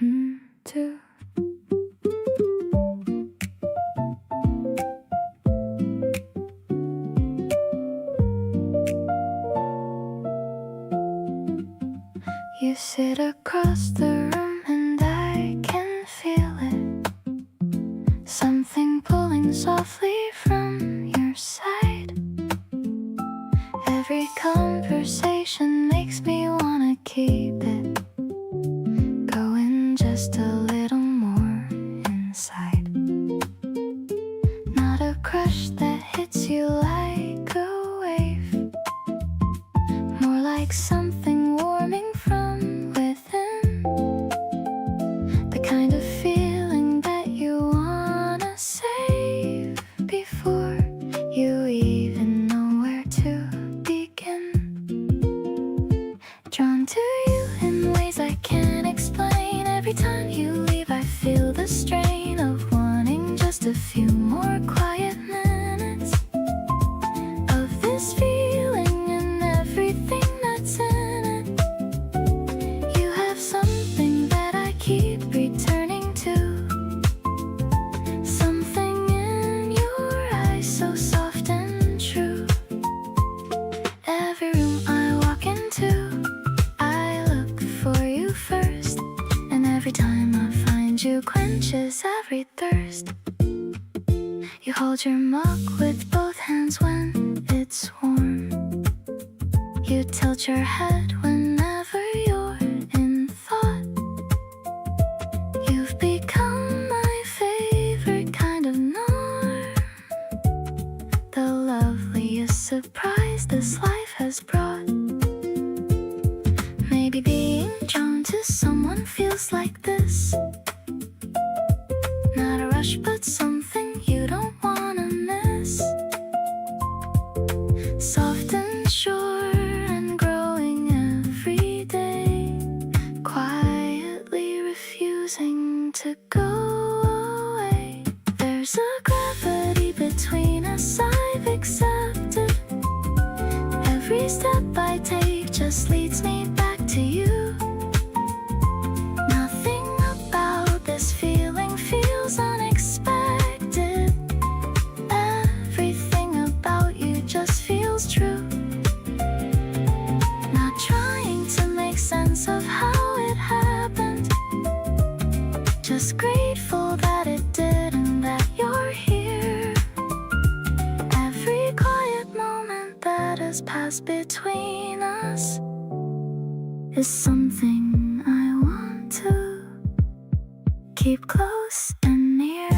too. You sit across the room and I can feel it. Something pulling softly from your side. Every conversation makes me wanna keep it going just a little more inside. Not a crush that hits you like a wave, more like something warming from within. The kind of feeling that you wanna save before you even know where to begin. Drawn to you in ways I can't explain. Every time you leave I feel the strain of wanting just a few more quiet minutes of this feeling and everything that's in it. You have something that I keep returning to, something in your eyes so soft and true. Every room I walk into, I look for you first, and every time I find you quenches every thirst. You hold your mug with both hands when it's warm. You tilt your head whenever you're in thought. You've become my favorite kind of norm, the loveliest surprise this life has brought. Maybe being drawn to someone feels like this. Not a rush, but something you don't wanna miss. Soft and sure and growing every day, quietly refusing to go away. There's a gravity between us I've accepted. Every step I take just leads me back to you. Nothing about this feeling feels unexpected. Everything about you just feels true. Not trying to make sense of how it happened, just grateful that it did and that you're here. Every quiet moment that has passed between us is something I want to keep close and near.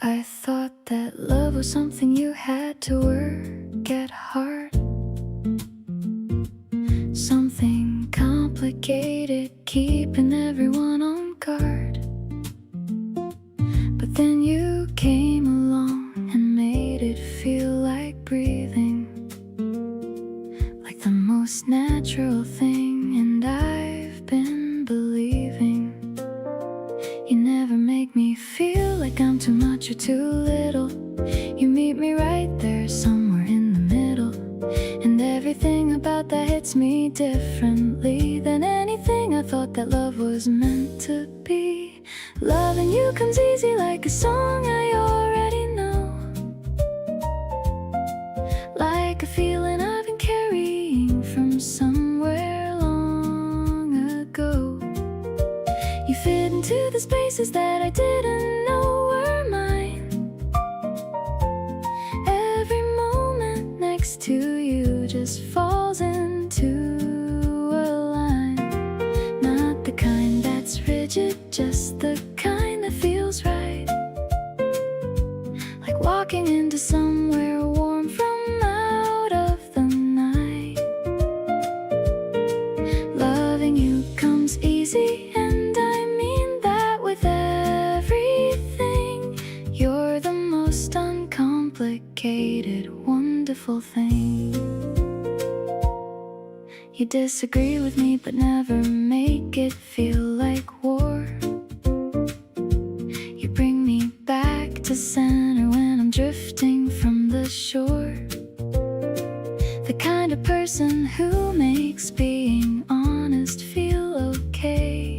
I thought that love was something you had to work at hard, something complicated, keeping everyone on guard. But then you came along and made it feel like breathing, like the most natural thing, and I've been believing. You never make me feel like I'm too much or too little. You meet me right there, somewhere in the middle. And everything about that hits me differently than anything I thought that love was meant to be. Loving you comes easy like a song I already know, like a feeling I've been carrying from somewhere long ago. You fit into the spaces that I didn't know were mine. Every moment next to you just falls into a line. Not the kind that's rigid, just the kind that feels right. Like walking into somewhere warm from out of the night. You disagree with me but never make it feel like war. You bring me back to center when I'm drifting from the shore. The kind of person who makes being honest feel okay.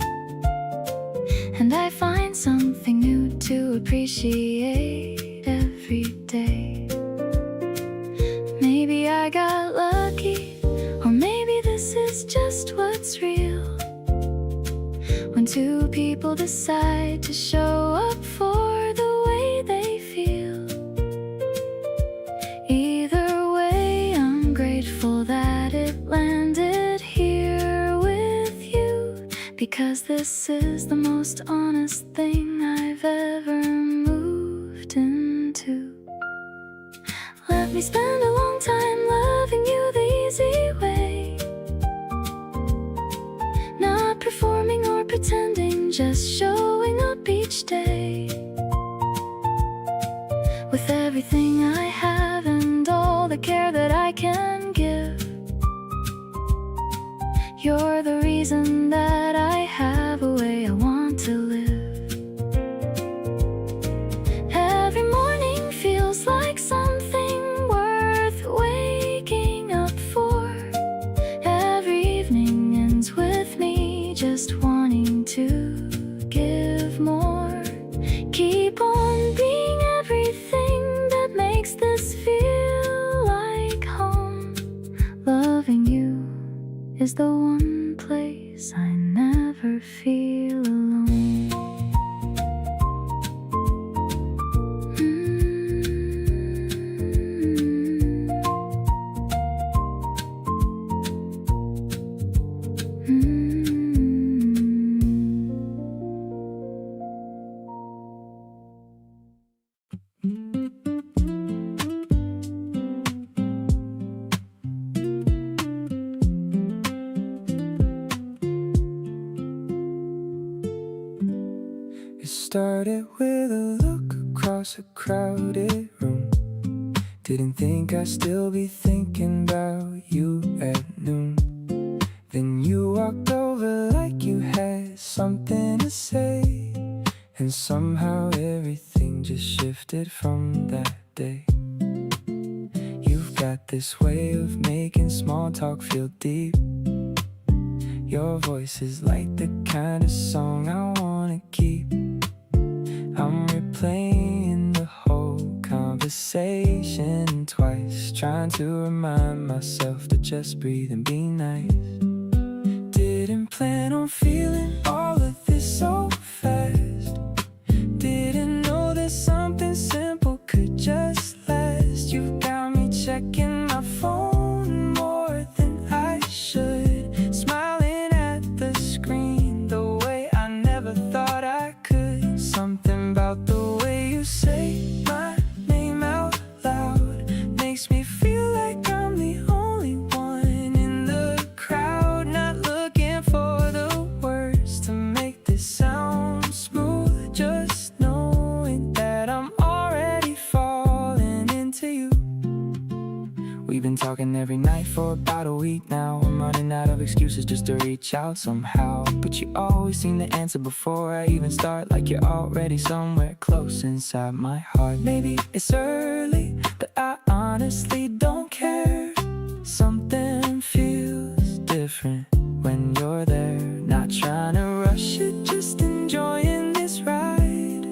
And I find something new to appreciate every day. Maybe I got lucky, or maybe this is just what's real. When two people decide to show up for the way they feel. Either way, I'm grateful that it landed here with you, because this is the most honest thing I've ever moved into. Let me spend a long time loving you the easy way, not performing or pretending, just showing up each day with everything I have and all the care that I can give. You're the reason that I have a way I want to live. Every morning feels like something worth waking up for. Every evening ends with me just wanting to give more. Keep on being everything that makes this feel like home. Loving you is the one place I never feel alone. It started with a look across a crowded room. Didn't think I'd still be thinking about you at noon. Then you walked over like you had something to say, and somehow everything just shifted from that day. You've got this way of making small talk feel deep. Your voice is like the kind of song I wanna keep. I'm replaying the whole conversation twice, trying to remind myself to just breathe and be nice. Didn't plan on feeling all of this so fast. Didn't know that something simple could just last. You've got me checking my phone more than I should, smiling at the screen the way I never thought I could. Something about the way you say my name out loud makes me feel like I'm the only one in the crowd. Not looking for the words to make this sound smooth, just knowing that I'm already falling into you. We've been talking every night for about a week now. I'm running out of excuses just to reach out somehow, but you always seem to answer before I even start, like you're already somewhere close inside my heart. Maybe it's early, but I honestly don't care. Something feels different when you're there. Not trying to rush it, just enjoying this ride.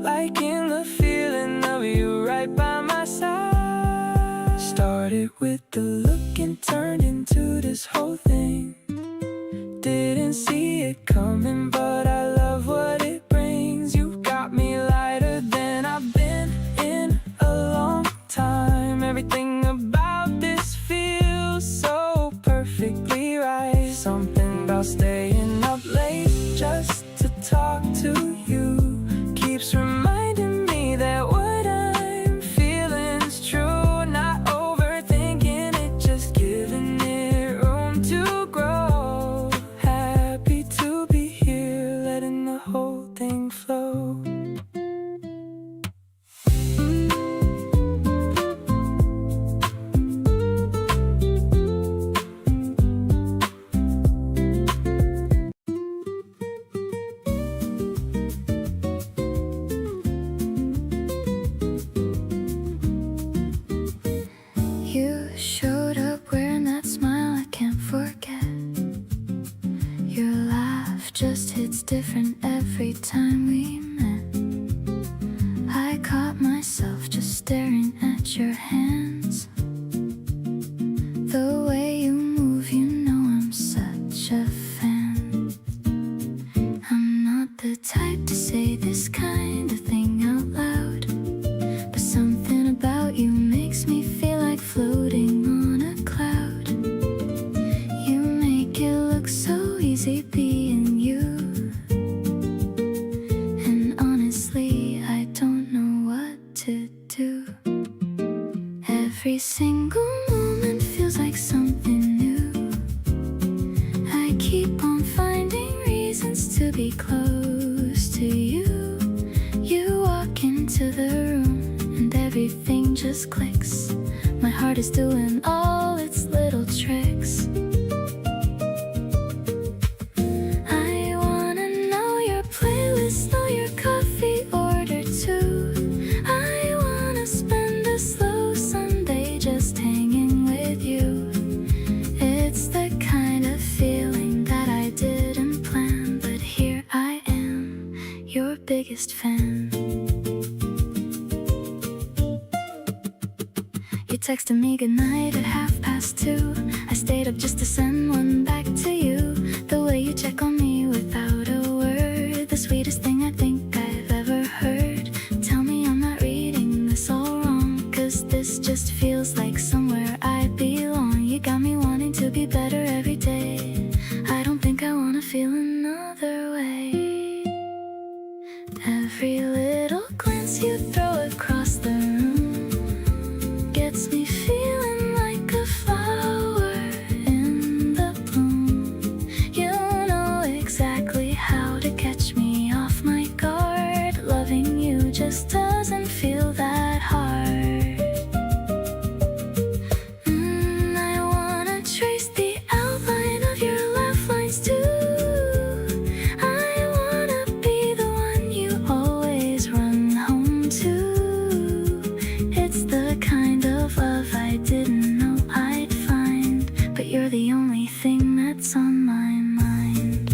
Liking the feeling of you right by my side. Started with the look and turned into this whole thing. Didn't see it coming, but I love what it brings. You got me lighter than I've been in a long time. Everything about this feels so perfectly right. Something about staying up late just to talk to you keeps reminding me that what I'm feeling's true. Not overthinking it, just giving it room to grow. Happy to be here, letting the whole just hits different every time we met. I caught myself just staring at your hands. The way you move, you know I'm such a fan. I'm not the type to say this kind of thing out loud, but something about you makes me feel like floating on a cloud. You make it look so easy being you, and honestly I don't know what to do. Every single moment feels like something new. I keep on finding reasons to be close to you. You walk into the room and everything just clicks. My heart is doing all its little tricks. I wanna know your playlist, know your coffee order too. I wanna spend a slow Sunday just hanging with you. It's the kind of feeling that I didn't plan, but here I am, your biggest fan. You texted me goodnight at 2:30. I stayed up just to send one back to you. The way you check on me without a word, the sweetest thing I think I've ever heard. Tell me I'm not reading this all wrong, 'cause this just feels like somewhere I belong. You got me wanting to be better every day. I don't think I wanna feel another way. Every little glance you throw across the room gets me feeling like a flower in the bloom. You know exactly how to catch me off my guard. Loving you just doesn't feel that hard. I wanna trace the outline of your laugh lines too. I wanna be the one you always run home to. It's the kind of love I didn't know I'd find, but you're the only thing that's on my mind.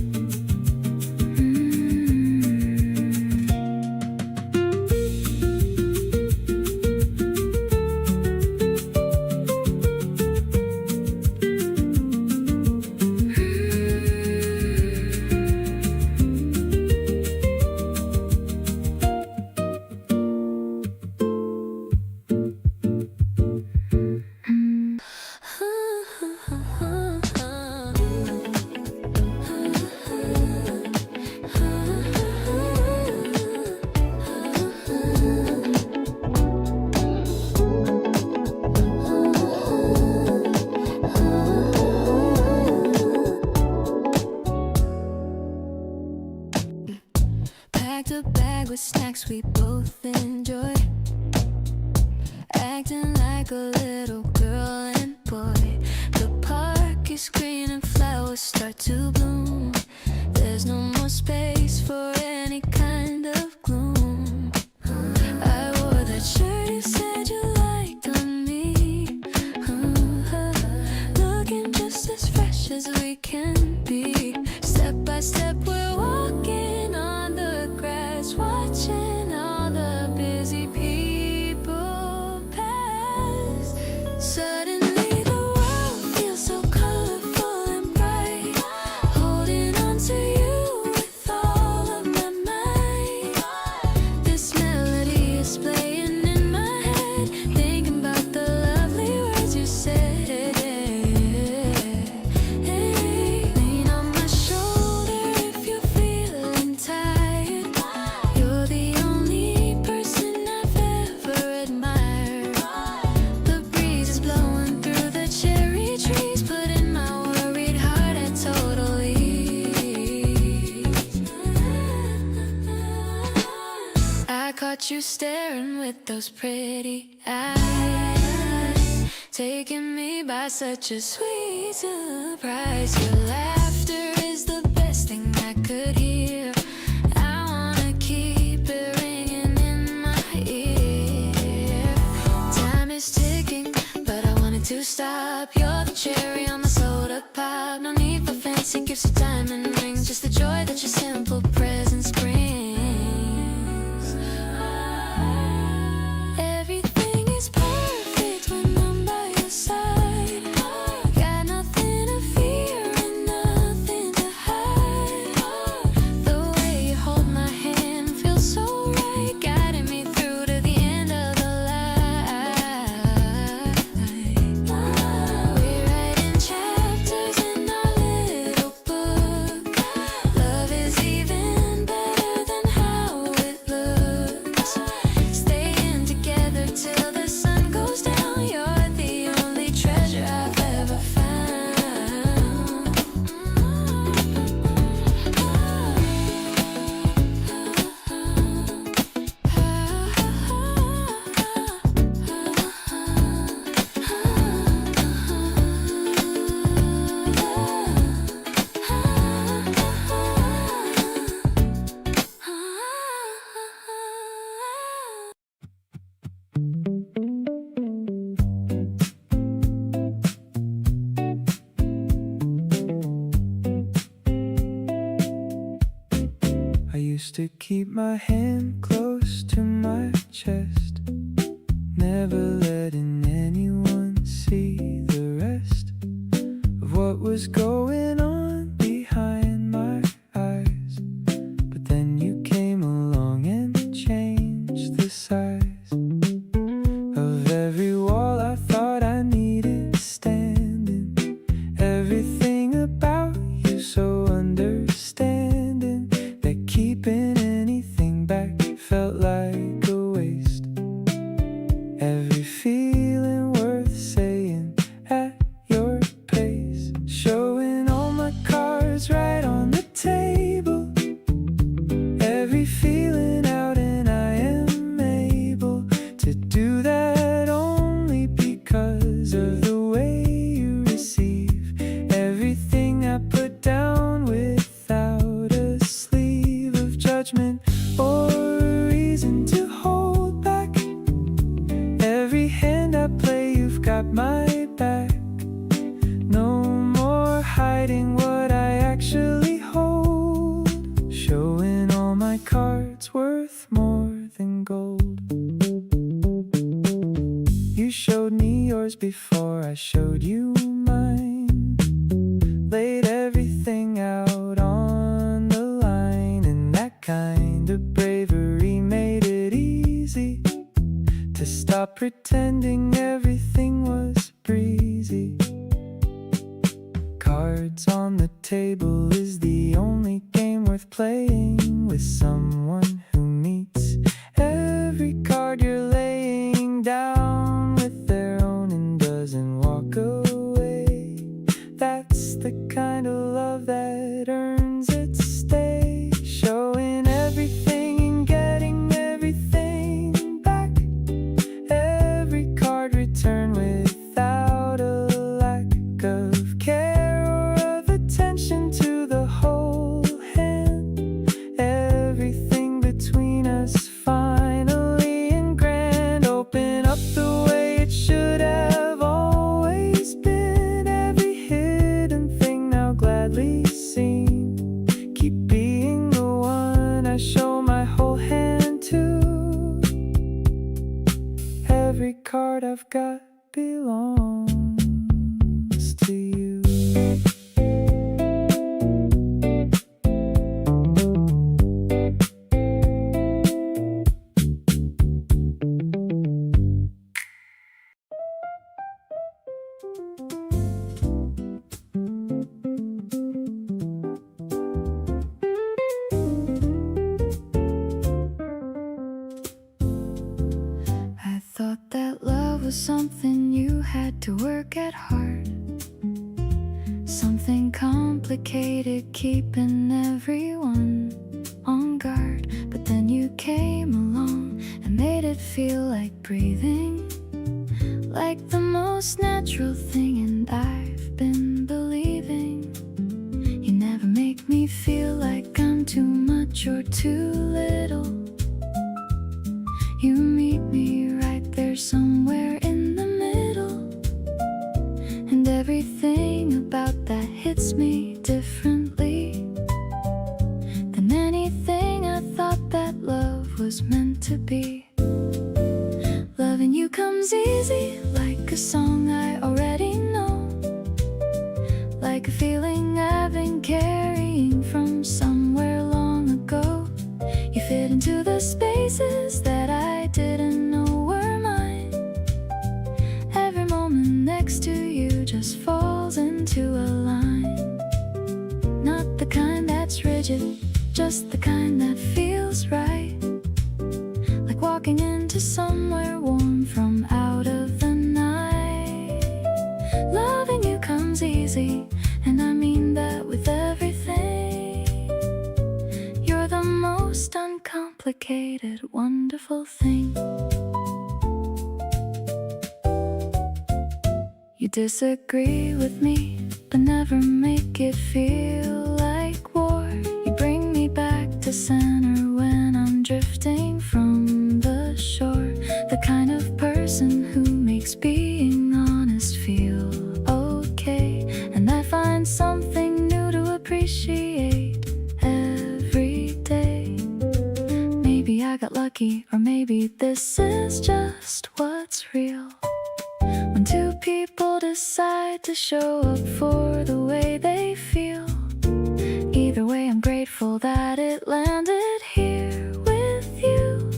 Packed a bag with snacks we both enjoy, acting like a little girl and boy. The park is green and flowers start to bloom. There's no more space for any kind of gloom. I wore that shirt you said you liked on me, looking just as fresh as we can be. Step by step we're walking on the grass, watching all the busy people pass. Suddenly the world feels so colorful and bright, holding on to you with all of my might. This melody is playing in my head, thinking about the lovely words you said. Lean on my shoulder if you're feeling tired. You're the only person I've ever admired. The breeze is blowing through the cherry trees, putting my worried heart at total ease. I caught you staring with those pretty eyes, taking me by such a sweet surprise. Your laughter is the best thing I could hear. I wanna keep it ringing in my ear. Time is ticking, but I wanted to stop. You're the cherry on my soda pop. No need for fancy gifts or diamond rings, just the joy that used to keep my hand close to my chest, never letting anyone see the rest of what was going on behind my eyes. But then you came along and changed the size of every wall I thought I needed standing. Everything about you so understanding that keeping anything back felt like a waste. Every feeling worth saying at your pace, showing all my cards right on the table. Every feeling out and I am able to do that only because of the way you receive everything I put down without a sleeve of judgment or reason to hold back. Every hand I play, you've got my back. No more hiding what I actually hold, showing all my cards worth more than gold. You showed me yours before I showed you mine, laid everything out on the line, and that kind of bravery made it easy to stop pretending everything was breezy. Cards on the table is the only game worth playing with someone who meets every card you're laying down with their own and doesn't walk away. That's the kind of love that earns its stay, showing everything and getting everything back. Every card returned without a lack of care or of attention to the whole hand. Everything between us finally in grand, open up the way it should have always been. Every hidden thing now gladly seen, keep being the one I show my whole hand to. Every card I've got belongs to you. I thought that love was something you had to work at hard, something complicated, keeping everyone on guard. But then you came along and made it feel like breathing, like the most natural thing, and I've been believing. You never make me feel like I'm too much or too little. You meet me right there somewhere in the middle, and everything about that hits me differently than anything I thought that love was meant to be. Loving you comes easy, like a song I already know, like a feeling I've been carrying from somewhere long ago. You fit into the spaces that I didn't know were mine. Every moment next to you just falls into a line, not the kind that's rigid, just the kind that feels right, like walking into somewhere warm from out of the night. Loving you comes easy, and I mean that with everything. You're the most uncomplicated, wonderful thing. You disagree with me, but never make it feel like war. You bring me back to center when I'm drifting from the shore, the kind of person who makes being honest feel okay. And I find something new to appreciate every day. lucky, or maybe this is just what's real. When two people decide to show up for the way they feel. Either way, I'm grateful that it landed here with you,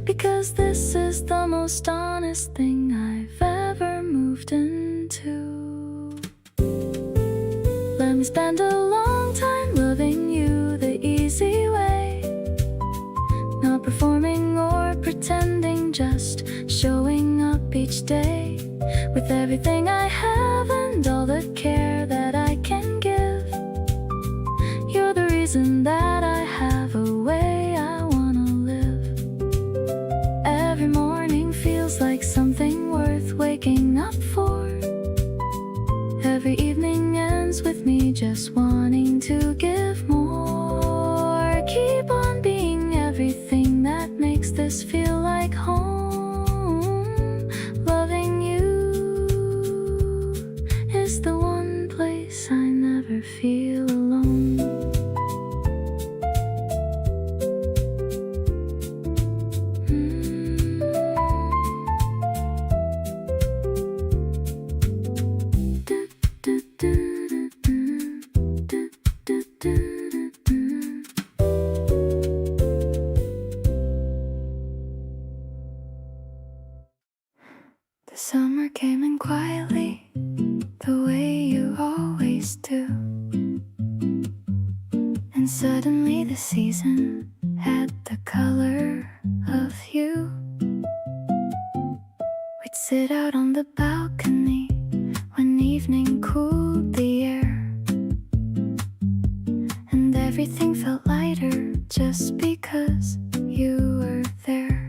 because this is the most honest thing I've ever moved into. Let me spend a long time loving you the easy way, not performing or pretending, just showing up each day with everything I have and all the care that I can give. You're the reason that I have a way I wanna live. Every morning feels like something worth waking up for. Every evening ends with me just wanting to give more. Keep on being everything that makes this feel like home. Loving you is the one place I never feel alone. The summer came in quietly, the way you always do. And suddenly the season had the color of you. We'd sit out on the balcony when evening cooled the air, and everything felt lighter just because you were there.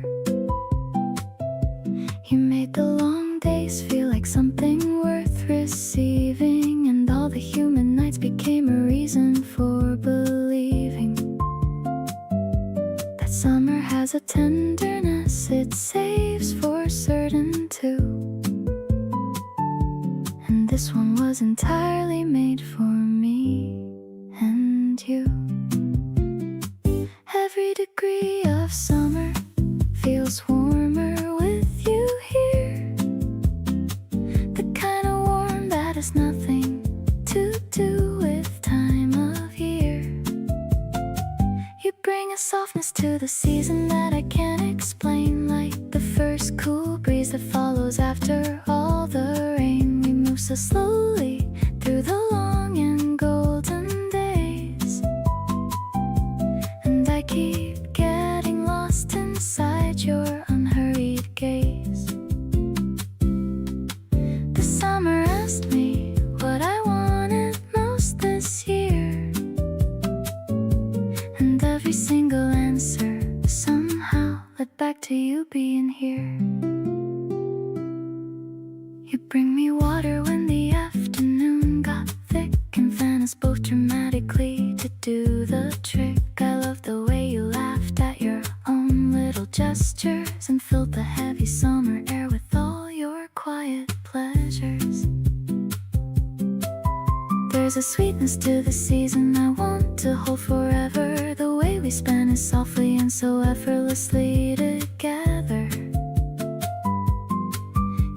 You made the long days feel like something worth receiving, and all the human nights became a reason for believing that summer has a tenderness it saves for certain too. And this one was entirely made for me and you. Every degree of summer feels warmer with you here, the kind of warm that has nothing to do with time of year. You bring a softness to the season that I can't explain, like the first cool breeze that follows after all the rain. We move so slowly through the long and golden days, and I keep getting lost inside your unhurried gaze. The summer asked me what I wanted most this year, and every single answer somehow led back to you being here. You bring me water when the afternoon got thick and fan us both dramatically to do the trick. I love the way you laughed at your own little gestures and filled the heavy summer air with all your quiet pleasures. There's a sweetness to the season I want to hold forever. The way we spend it softly and so effortlessly together.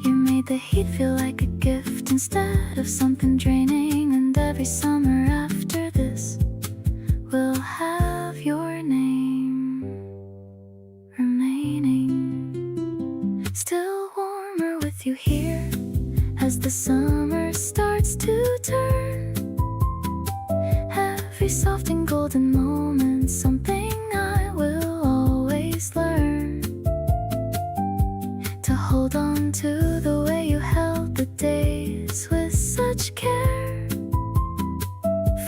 You made the heat feel like a gift instead of something draining, and every summer after this will have your name remaining. Still warmer with you here as the summer starts to turn. Every soft and golden moment, something I will always learn. To hold on to the way you held the days with such care,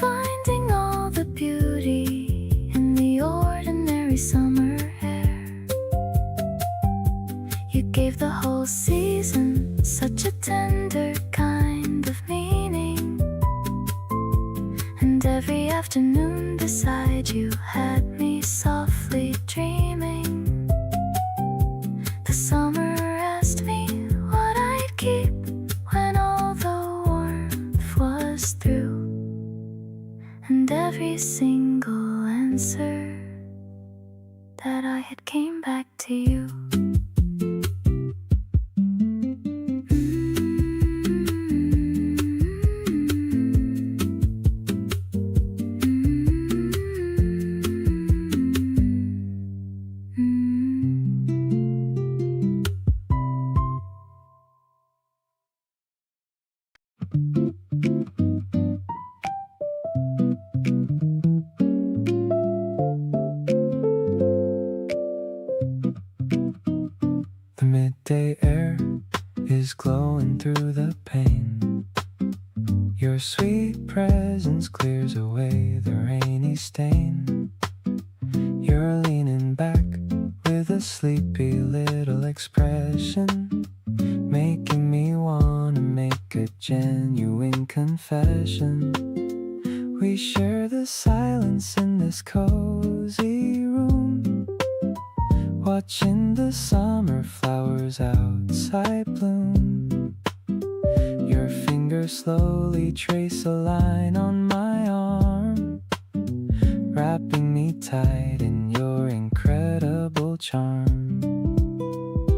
finding all the beauty in the ordinary summer air. You gave the whole season such a tender kind of meaning, and every afternoon beside you had me softly dreaming. The summer asked me what I'd keep when all the warmth was through, and every single answer that I had came back to you. The midday air is glowing through the pane. Your sweet presence clears away the rainy stain. You're leaning back with a sleepy little expression, making me wanna make a genuine confession. We share the silence in this cozy room, watching the summer flowers outside bloom. Your fingers slowly trace a line on my arm, wrapping me tight in your incredible charm.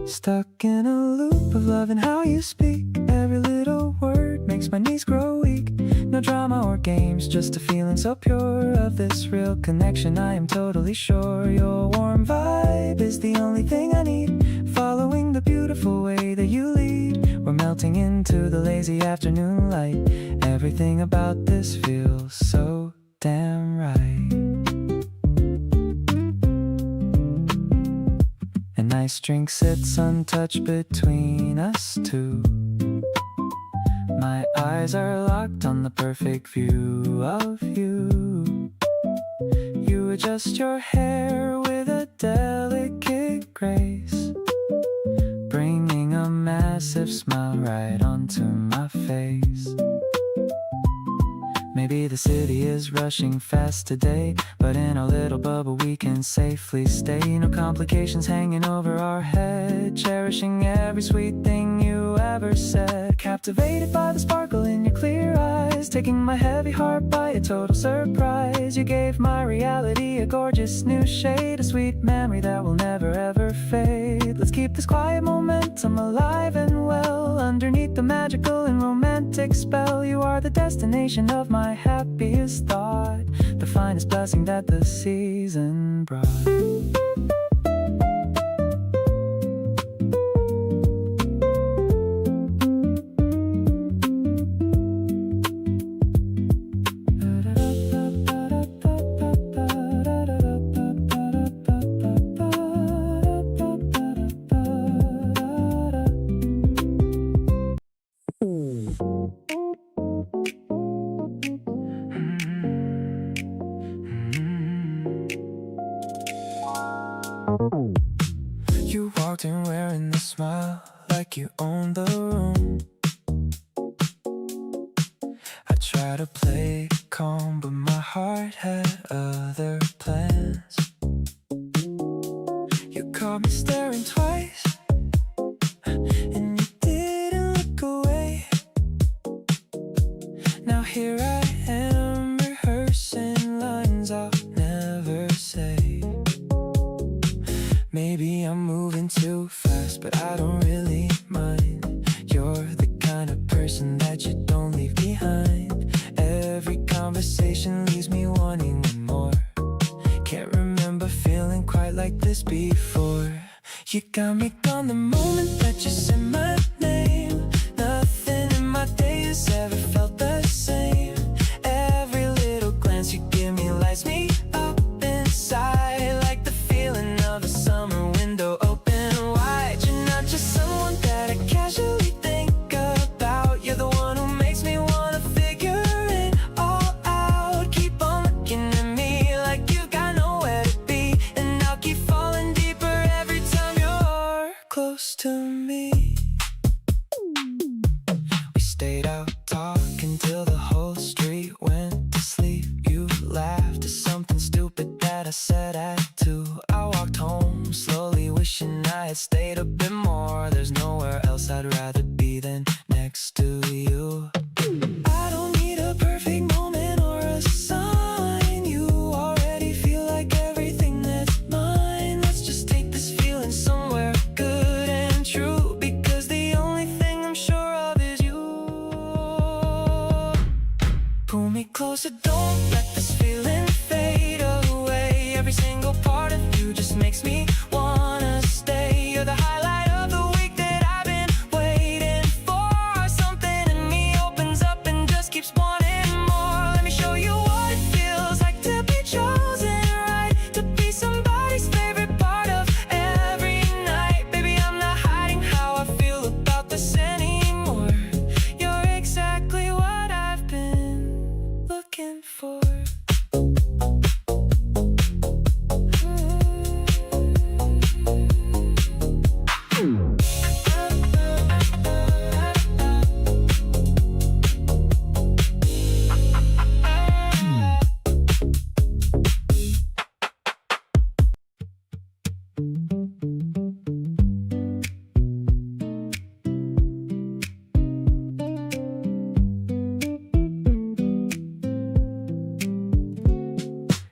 Stuck in a loop of love and how you speak. Every little word makes my knees grow weak. No drama or games, just a feeling so pure of this real connection. I am totally sure your warm vibe is the only thing I need. Following the beautiful way that you lead, we're melting into the lazy afternoon light. Everything about this feels so damn right. A nice drink sits untouched between us two. My eyes are locked on the perfect view of you. You adjust your hair with a delicate grace, bringing a massive smile right onto my face. Maybe the city is rushing fast today, but in our little bubble we can safely stay. No complications hanging over our head, cherishing every sweet thing you ever said. Captivated by the sparkle in your clear eyes, taking my heavy heart by a total surprise. You gave my reality a gorgeous new shade, a sweet memory that will never ever fade. Let's keep this quiet momentum alive and well, underneath the magical and romantic spell. You are the destination of my happiest thought, the finest blessing that the season brought. You walked in wearing a smile like you owned the room. I tried to play it calm, but my heart had other plans. You caught me staring twice, and you didn't look away. Now here I am rehearsing lines I'll never say. Maybe I'm moving too fast, but I don't really mind. You're the kind of person that you don't leave behind. Every conversation leaves me wanting more. Can't remember feeling quite like this before. You got me gone the moment that you said my name. Nothing in my days ever felt the same. Every little glance you give me lights me up inside, like the feeling of a summer window open wide. You're not just someone that I casually think about. You're the one who makes me wanna figure it all out. Keep on looking at me like you've got nowhere to be, and I'll keep falling deeper every time you're close to me. We stayed out talking till the whole street went to sleep. You laughed at something stupid that I said at 2. I walked home slowly, wishing I had stayed a bit more. There's nowhere else I'd rather be than next to you. I don't need a perfect moment or a sign. You already feel like everything that's mine. Pull me closer, don't let this feeling fade away. Every single part of you just makes me wanna stay. You're the highlight of the week that I've been waiting for. Something in me opens up and just keeps wanting more. Let me show you what it feels like to be chosen right, to be somebody's favorite part of every night. Baby, I'm not hiding how I feel about this anymore. You're exactly what I've been looking for.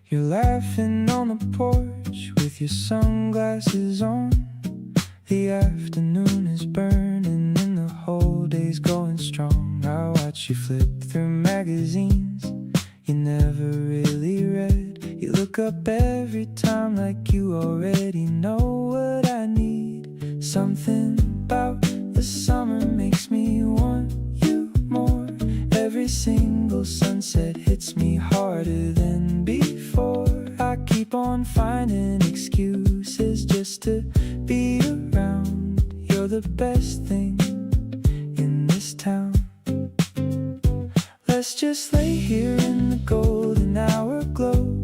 You're laughing on the porch with your sunglasses on. The afternoon is burning and the whole day's going strong. I watch you flip through magazines you never really read. You look up every time like you already know what I need. Something about the summer makes me want you more. Every single sunset hits me harder than before. I keep on finding excuses just to be around. You're the best thing in this town. Let's just lay here in the golden hour glow,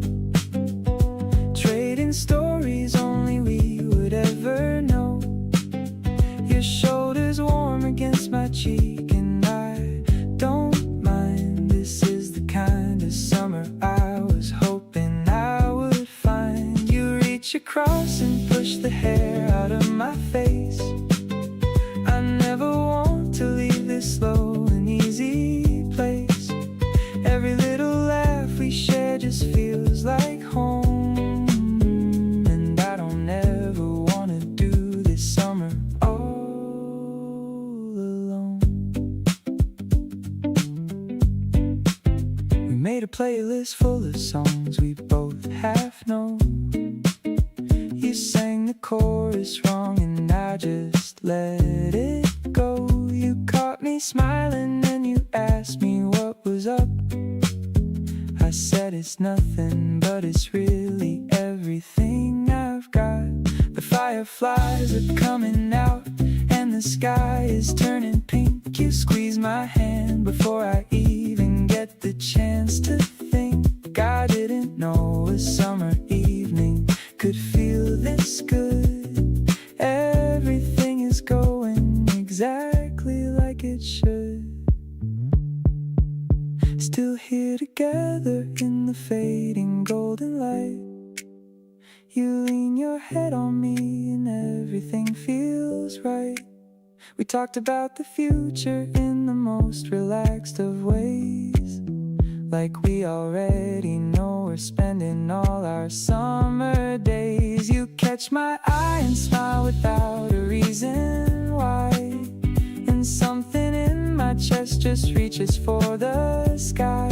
trading stories only we would ever know. Your shoulders warm against my cheek and I don't mind. This is the kind of summer I was hoping I would find. You reach across and push the hair out of my face. I never want to leave this slow and easy place. Every little laugh we share just feels like home. And I don't ever want to do this summer all alone. We made a playlist full of songs we both half know. You sang the chorus wrong and I just let it go. You caught me smiling and you asked me what was up. I said it's nothing, but it's really everything I've got. The fireflies are coming out and the sky is turning pink. You squeeze my hand before I even get the chance to think. I didn't know a summer evening could feel this good. Everything is going exactly like it should. Still here together in the fading golden light. You lean your head on me and everything feels right. We talked about the future in the most relaxed of ways, like we already know we're spending all our summer days. You catch my eye and smile without a reason why, and something in my chest just reaches for the sky.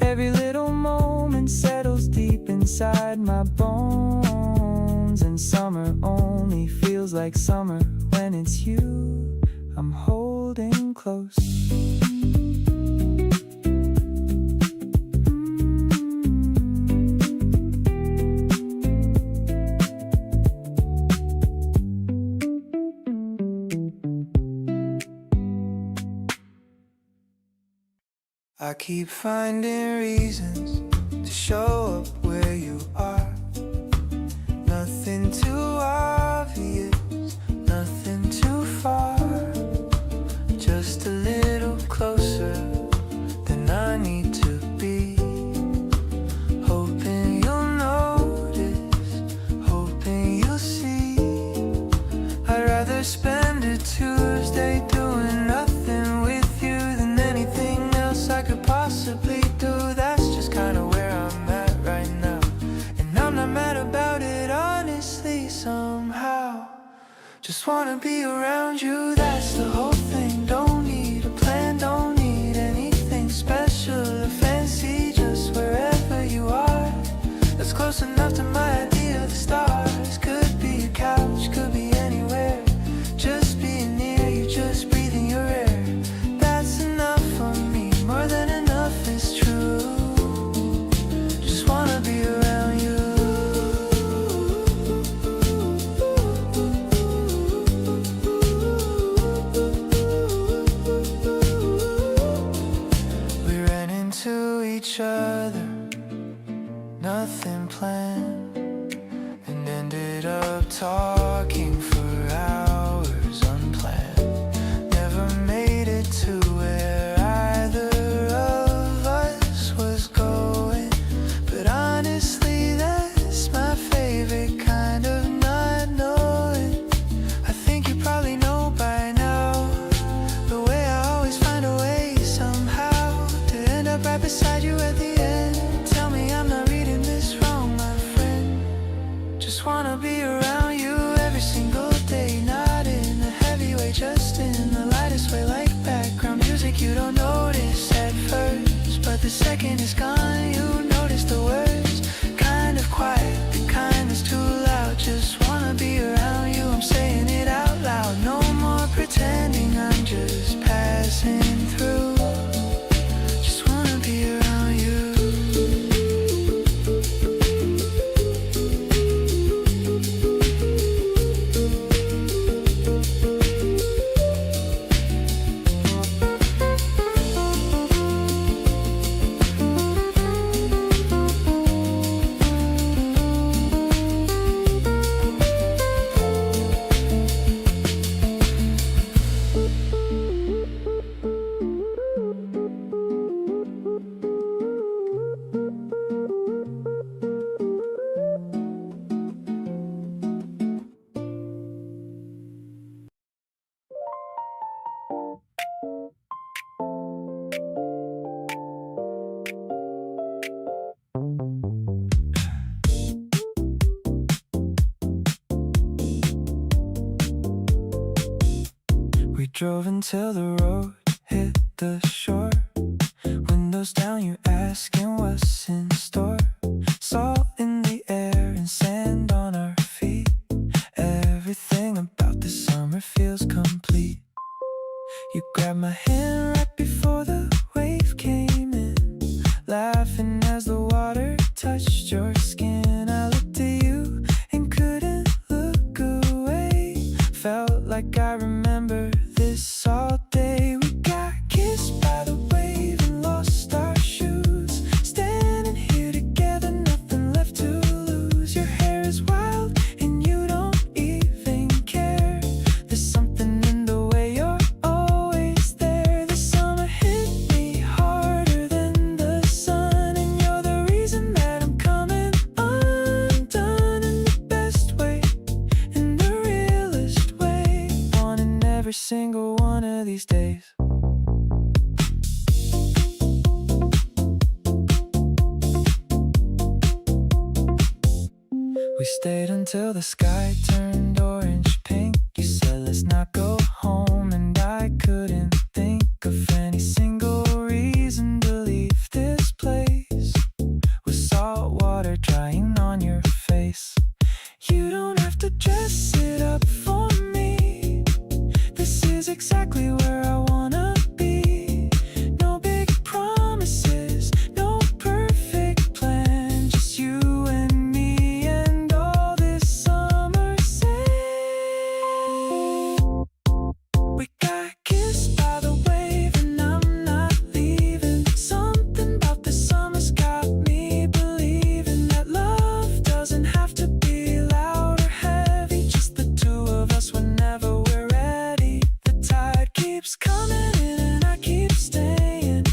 Every little moment settles deep inside my bones, and summer only feels like summer when it's you I'm holding close. I keep finding reasons to show up where you are. Nothing too obvious, nothing too far. Just a little closer than I need to be. Hoping you'll notice, hoping you'll see. I'd rather spend a Tuesday doing nothing with you than anything else I could possibly do. That's just kinda where I'm at right now, and I'm not mad about it, honestly, somehow. Just wanna be around you, that's the whole thing. Don't need a plan, don't need anything special to each other, nothing planned, and ended up talking for hours unplanned. Never made it to where either of us was going, but honestly that's my favorite kind of not knowing. I think you probably know by now the way I always find a way somehow to end up right beside you at the end. Tell me I'm not reading this wrong, my friend. Just wanna be around you every single day, not in a heavy way, just in the lightest way, like background music you don't notice at first, but the second it's gone you notice the words. Kind of quiet, the kind that's too loud. Just wanna be around you, I'm saying it out loud. No more pretending, I'm just passing through. Just wanna be around you. We drove until the road hit the shore. Windows down, you asking what's in store. Salt in the air and sand on our feet. Everything about this summer feels complete. You grabbed my hand right before the wave came in, laughing as the water touched your skin. I looked at you and couldn't look away. Felt like I remember this all day. We got kissed by the wave and lost our shoes. Standing here together, nothing left to lose. Your hair is wild and you don't even care. There's something in the way you're always there. The summer hit me harder than the sun, and you're the reason that I'm coming undone in the best way, in the realest way. Wanting every single one of these days. We stayed until the sky turned orange pink. You said let's not go home, and I couldn't think of any single reason to leave this place. With salt water drying on your face. You don't have to dress it up for me. This is exactly where I wanna be. No big promises, no perfect plan, just you and me and all this summer sand. We got kissed by the wave and I'm not leaving. Something about this summer's got me believing that love doesn't have to be loud or heavy, just the two of us whenever we're ready. The tide keeps coming in and I keep staying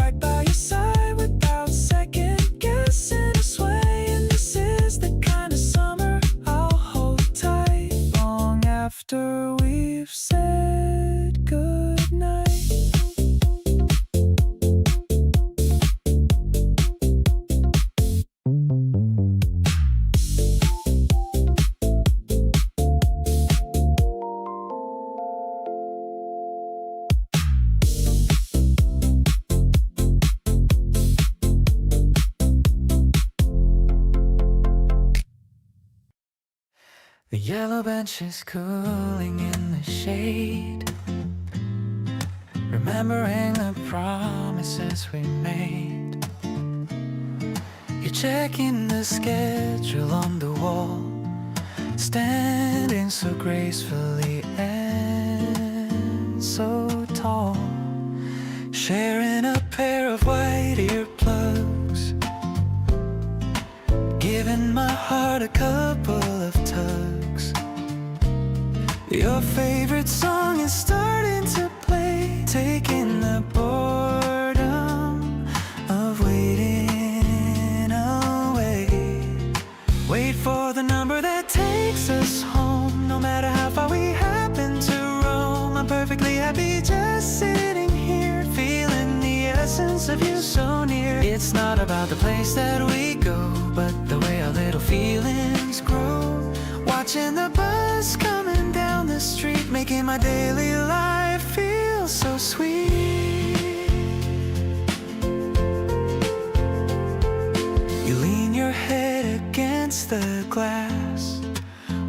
right by your side without second guessing or swaying. This is the kind of summer I'll hold tight long after we've said goodnight. The yellow bench is cooling in the shade, remembering the promises we made. You're checking the schedule on the wall, standing so gracefully and so tall, sharing a pair of white earplugs. a couple of tugs. Your favorite song is starting to play, taking the boredom of waiting away. Wait for the number that takes us home, no matter how far we happen to roam. I'm perfectly happy just sitting here, feeling the essence of you so near. It's not about the place that we go, but the way our little feelings grow. Watching the bus coming down the street, making my daily life feel so sweet. You lean your head against the glass,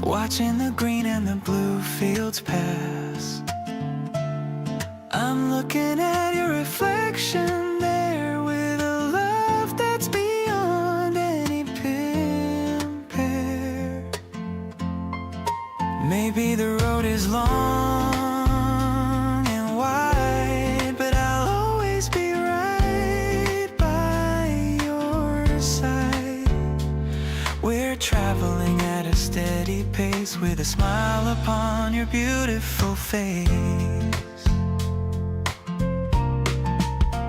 watching the green and the blue fields pass. I'm looking at your reflection there with a love that's beyond any compare. Maybe the road is long and wide, but I'll always be right by your side. We're traveling at a steady pace with a smile upon your beautiful face.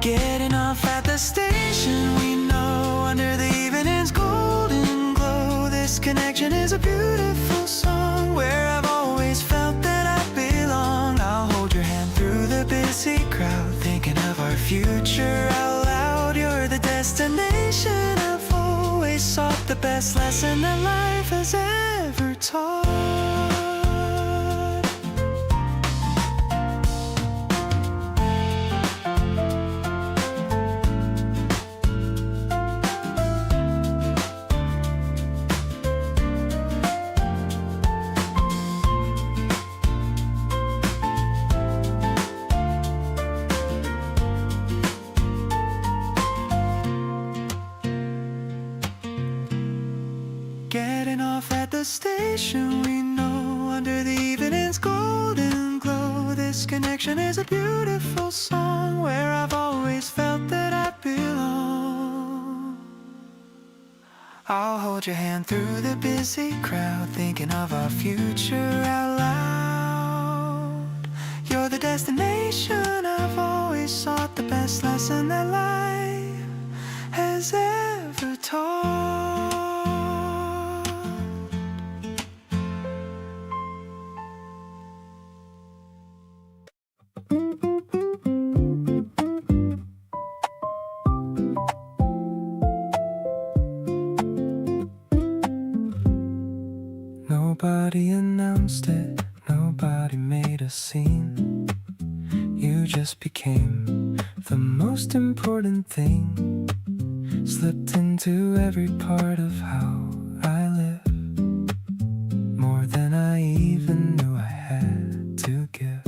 Getting off at the station, we know, under the evening's golden glow. This connection is a beautiful song, where I've always felt that I belong. I'll hold your hand through the busy crowd, thinking of our future out loud. You're the destination I've always sought, the best lesson that life has ever taught. Getting off at the station, we know, under the evening's golden glow. This connection is a beautiful song, where I've always felt that I belong. I'll hold your hand through the busy crowd, thinking of our future out loud. You're the destination I've always sought, the best lesson that life has ever taught. Nobody announced it, nobody made a scene. You just became the most important thing. Slipped into every part of how I live, more than I even knew I had to give.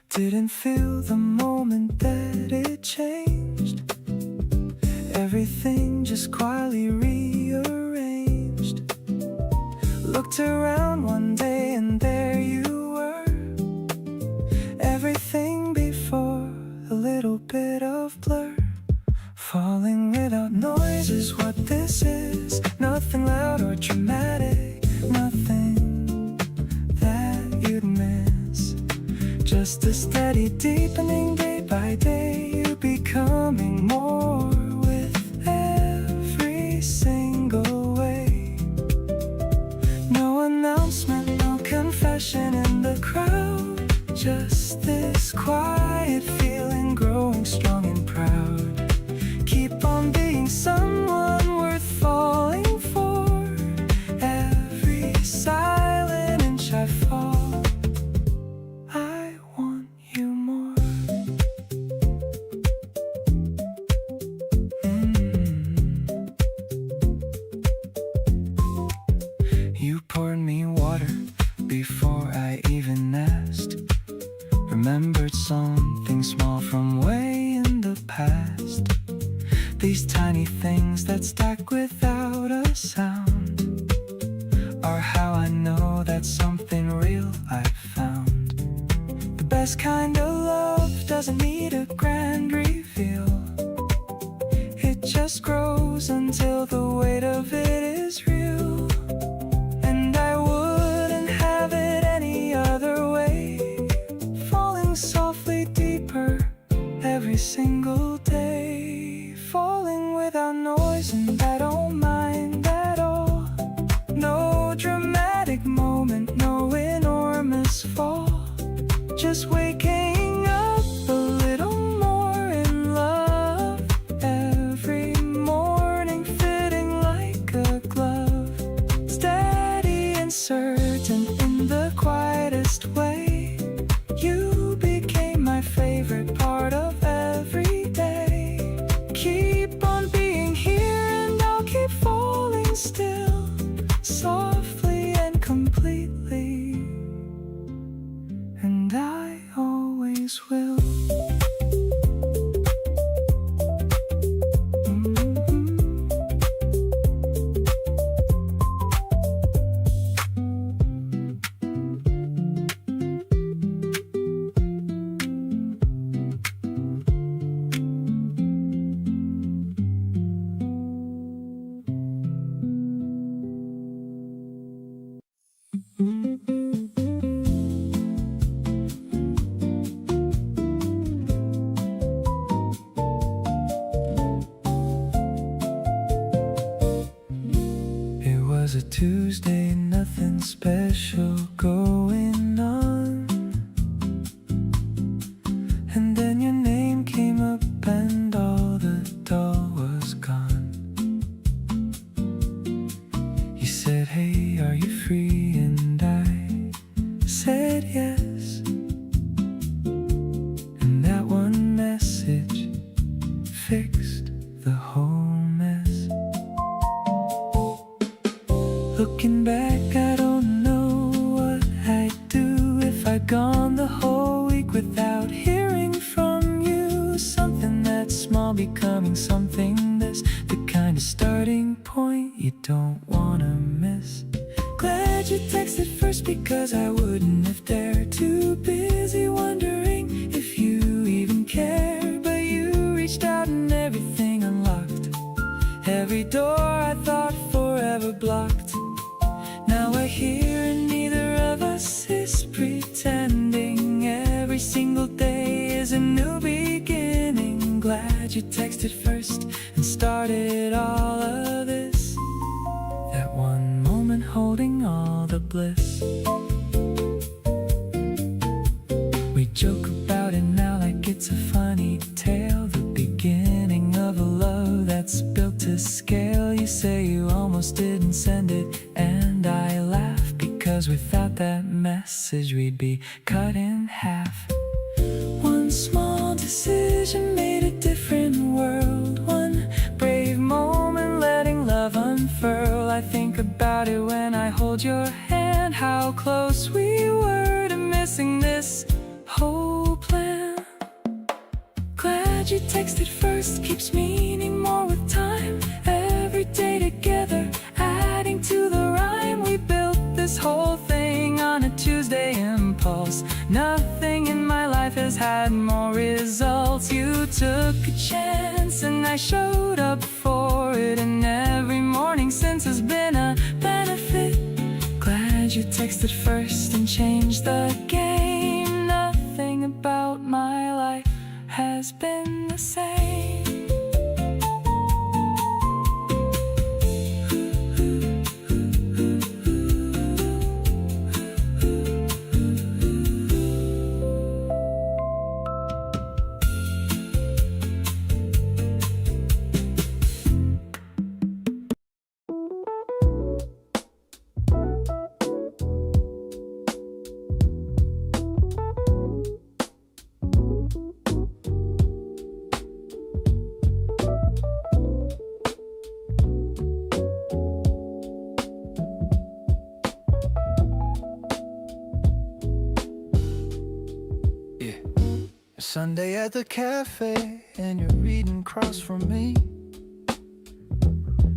Didn't feel the moment that it changed. Everything just quietly rearranged. Looked around one day and there you were. Everything before, a little bit of blur. Falling without noise is what this is. Nothing loud or dramatic, nothing that you'd miss. Just a steady deepening day by day. You becoming more with every single way. No announcement, no confession in the crowd. Just this quiet feeling growing strong and proud. Keep on being someone worth falling for. Every silent inch I fall, I want you more. You poured me water before I even asked. Remembered something small from way in the past. These tiny things that stack without a sound are how I know that something real I've found. The best kind of love doesn't need a grand reveal. It just grows until the weight of it is real. just waking up a little more in love. Every morning fitting like a glove, steady and certain in the quietest way. You became my favorite part of every day. Keep on being here and I'll keep falling still, softly and completely, and I always will. It was a Tuesday, nothing special going on. And then your name came up and all the doll was gone. You said, hey, are you free? And I said yes. And that one message fixed the whole mess. Looking back, I don't know what I'd do if I'd gone the whole week without hearing from you. Something that small becoming something that's the kind of starting point you don't wanna miss. Glad you texted first because I wouldn't if they're too busy wondering if you even care. But you reached out and everything unlocked, every door I thought forever blocked. Now we're here and neither of us is pretending. Every single day is a new beginning. Glad you texted first and started all of this. That one moment holding all the bliss. We joke about it now like it's a funny tale, the beginning of a love that's built to scale. You say you almost didn't send it, and I laugh because without that message we'd be cut in half. One small decision made a different world. One brave moment letting love unfurl. I think about it when I hold your hand, how close we were to missing this whole plan. Glad you texted first, keeps meaning more with time. Every day together, adding to the rhyme. We built this whole thing on a Tuesday impulse. Nothing in my life has had more results. You took a chance and I showed up for it, and every morning since has been a benefit. Glad you texted first and changed the game. Nothing about my life has been the same. Sunday at the cafe and you're reading across from me.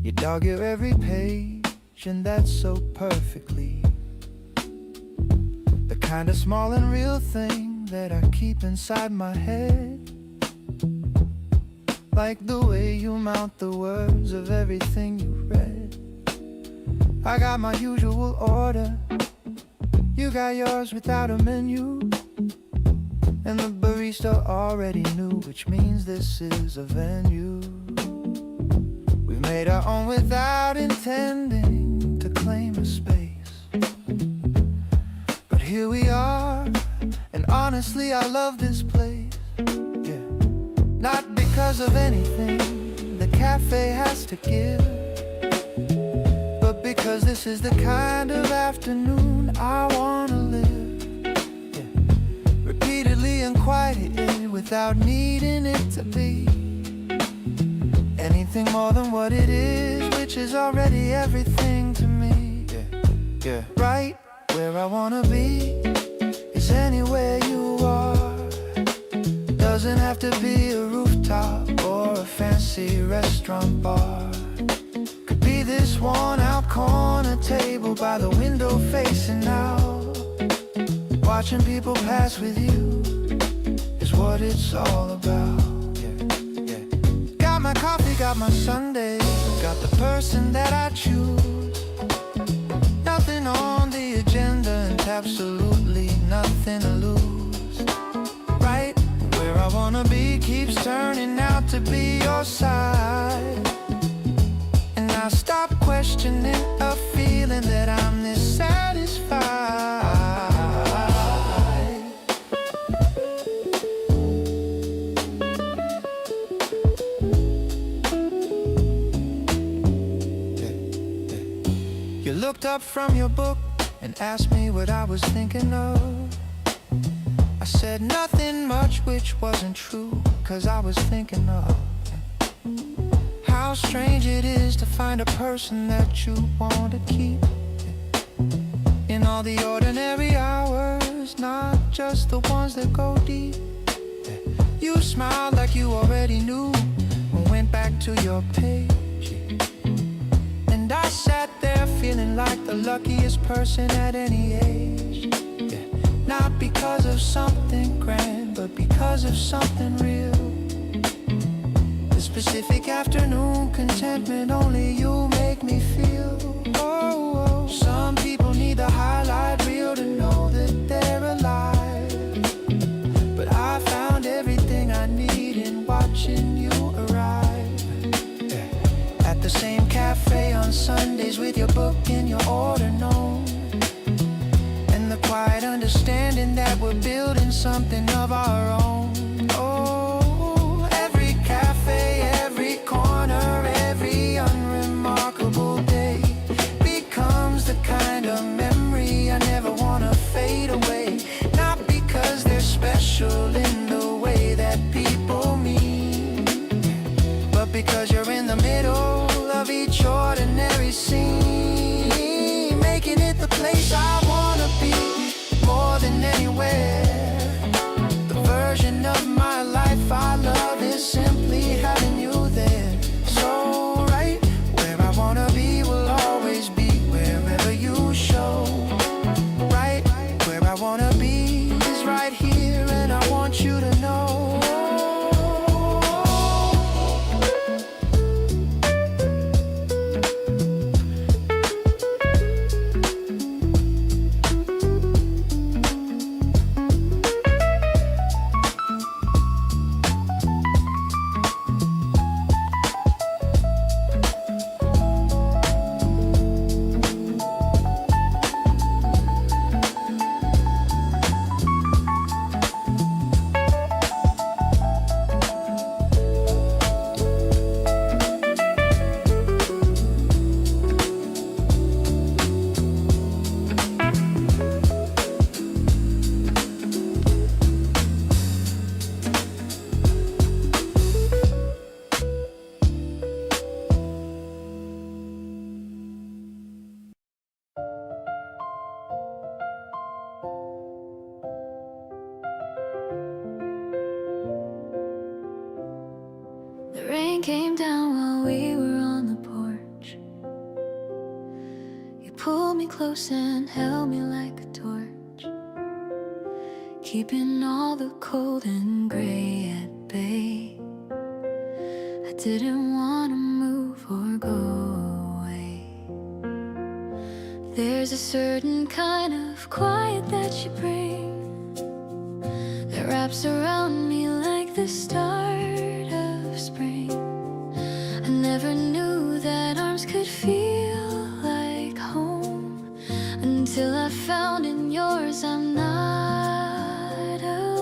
You dog your every page and that's so perfectly the kind of small and real thing that I keep inside my head. Like the way you mount the words of everything you read. I got my usual order, you got yours without a menu. And the barista already knew, which means this is a venue. We've made our own without intending to claim a space. But here we are, and on honestly, I love this place. Yeah. Not because of anything the cafe has to give, but because this is the kind of afternoon I wanna live. Yeah. Repeatedly and quietly without needing it to be anything more than what it is, which is already everything to me. Yeah. Right where I wanna be is anywhere you are. Doesn't have to be a rooftop or a fancy restaurant bar. Could be this worn out corner table by the window facing out. Watching people pass with you is what it's all about. Got my coffee, got my Sunday, got the person that I choose. Nothing on the agenda and absolutely nothing to lose. Right where I wanna be keeps turning out to be your side. And I stop questioning a feeling that I'm dissatisfied. You looked up from your book and asked me what I was thinking of. I said nothing much, which wasn't true, 'cause I was thinking of how strange it is to find a person that you want to keep in all the ordinary hours, not just the ones that go deep. You smiled like you already knew and went back to your page. And I sat there feeling like the luckiest person at any age. Yeah. Not because of something grand, but because of something real. The specific afternoon contentment only you make me feel. Oh, some people need the highlight reel to know that they're alive. But I found everything I need in watching you arrive. At the same cafe on Sundays with your book and your order known, and the quiet understanding that we're building something of our own. Oh, every cafe, every corner, every unremarkable day becomes the kind of memory I never wanna fade away. Not because they're special in the way that people mean, but because you're in the middle of each ordinary scene, making it the place I wanna be more than anywhere. The version of my life I love is simply having you there. So right where I wanna be will always be wherever you show. Right where I wanna be is right here, and I want you to know. The rain came down while we were on the porch. You pulled me close and held me like a torch, keeping all the cold and gray at bay. I didn't want to move or go away. There's a certain kind of quiet that you bring that wraps around me like the start of spring. I never knew that arms could feel like home until I found in yours I'm not alone.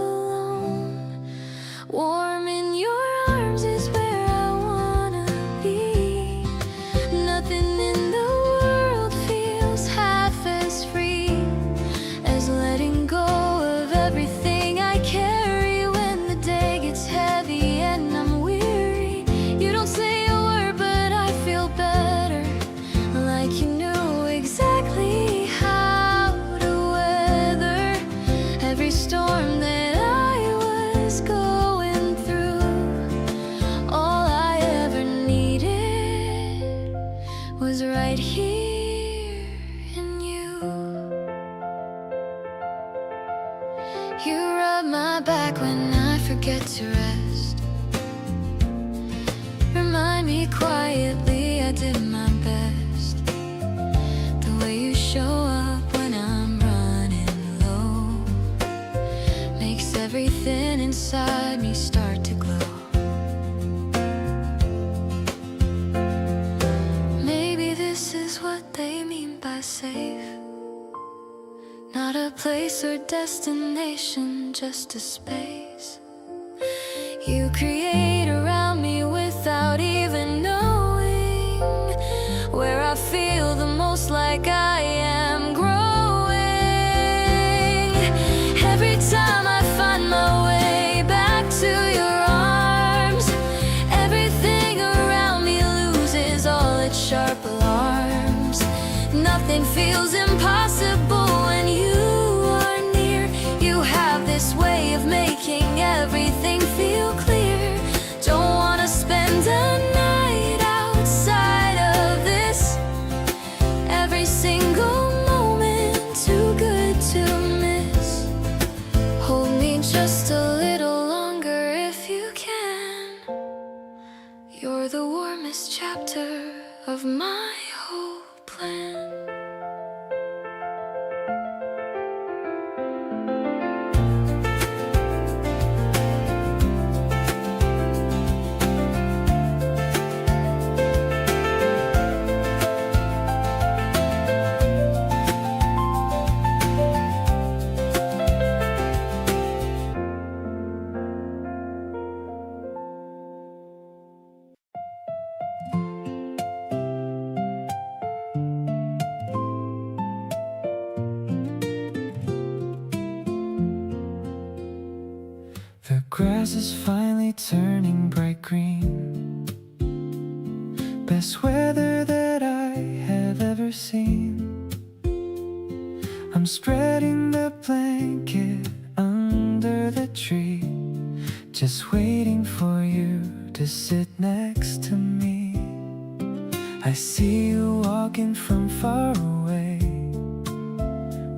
it to rest. Remind me quietly I did my best. The way you show up when I'm running low makes everything inside me start to glow. Maybe this is what they mean by safe. Not a place or destination, just a space you create around me without even knowing, where I feel the most like I am growing. Every time I find my way back to your arms, everything around me loses all its sharp alarms. Nothing feels impossible when you are near. You have this way of making everything feel clear. Don't wanna spend a night outside of this. Every single moment too good to miss. Hold me just a little longer if you can. You're the warmest chapter of my whole plan. The grass is finally turning bright green. Best weather that I have ever seen. I'm spreading the blanket under the tree, just waiting for you to sit next to me. I see you walking from far away,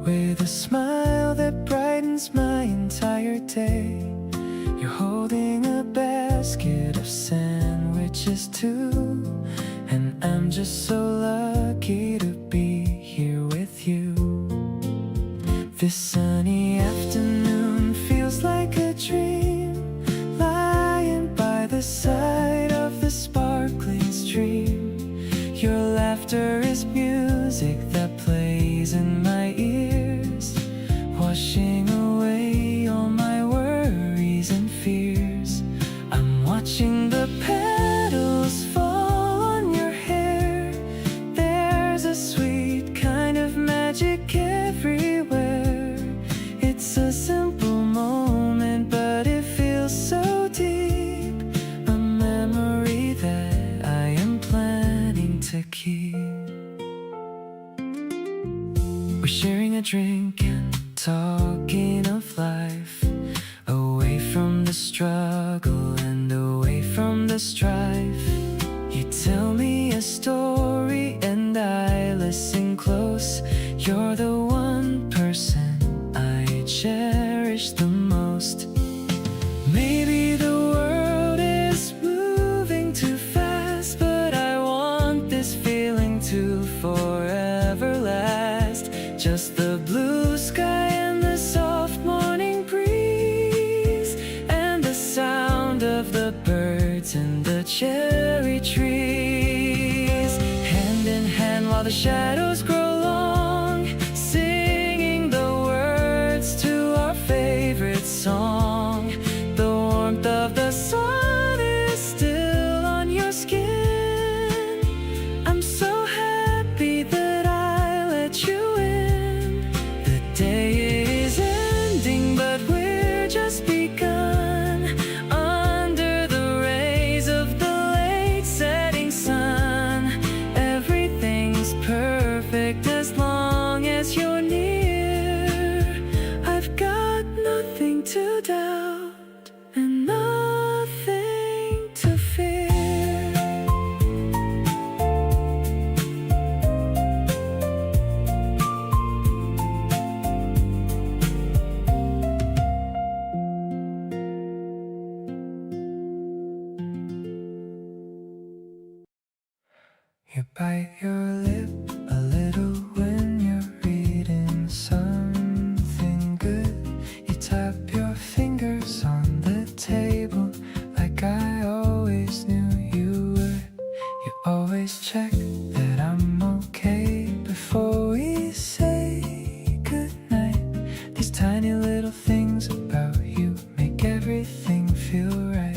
with a smile that brightens my entire day. You're holding a basket of sandwiches too, and I'm just so lucky to be here with you. This sunny afternoon feels like a dream, lying by the side of the sparkling stream. Your laughter is music that plays in my ears, washing away all my worries and fears. I'm watching the petals fall on your hair. There's a sweet kind of magic everywhere. It's a simple moment, but it feels so deep. A memory that I am planning to keep. We're sharing a drink and talking of life, away from the struggle and away from the strife. You tell me a story and I listen close. You're the one person I cherish the most. Maybe the world is moving too fast, but I want this feeling to forever last. Just the blue sky and the soft morning breeze, and the sound of the birds and the cherry trees. Hand in hand while the shadows grow long, singing the words to our favorite song. The warmth of the sun is still on your skin. I'm so happy that I let you in. The day is ending, but we're just begun. Under the rays of the late setting sun, everything's perfect You bite your lip a little when you're reading something good. You tap your fingers on the table like I always knew you would. You always check that I'm okay before we say goodnight. These tiny little things about you make everything feel right.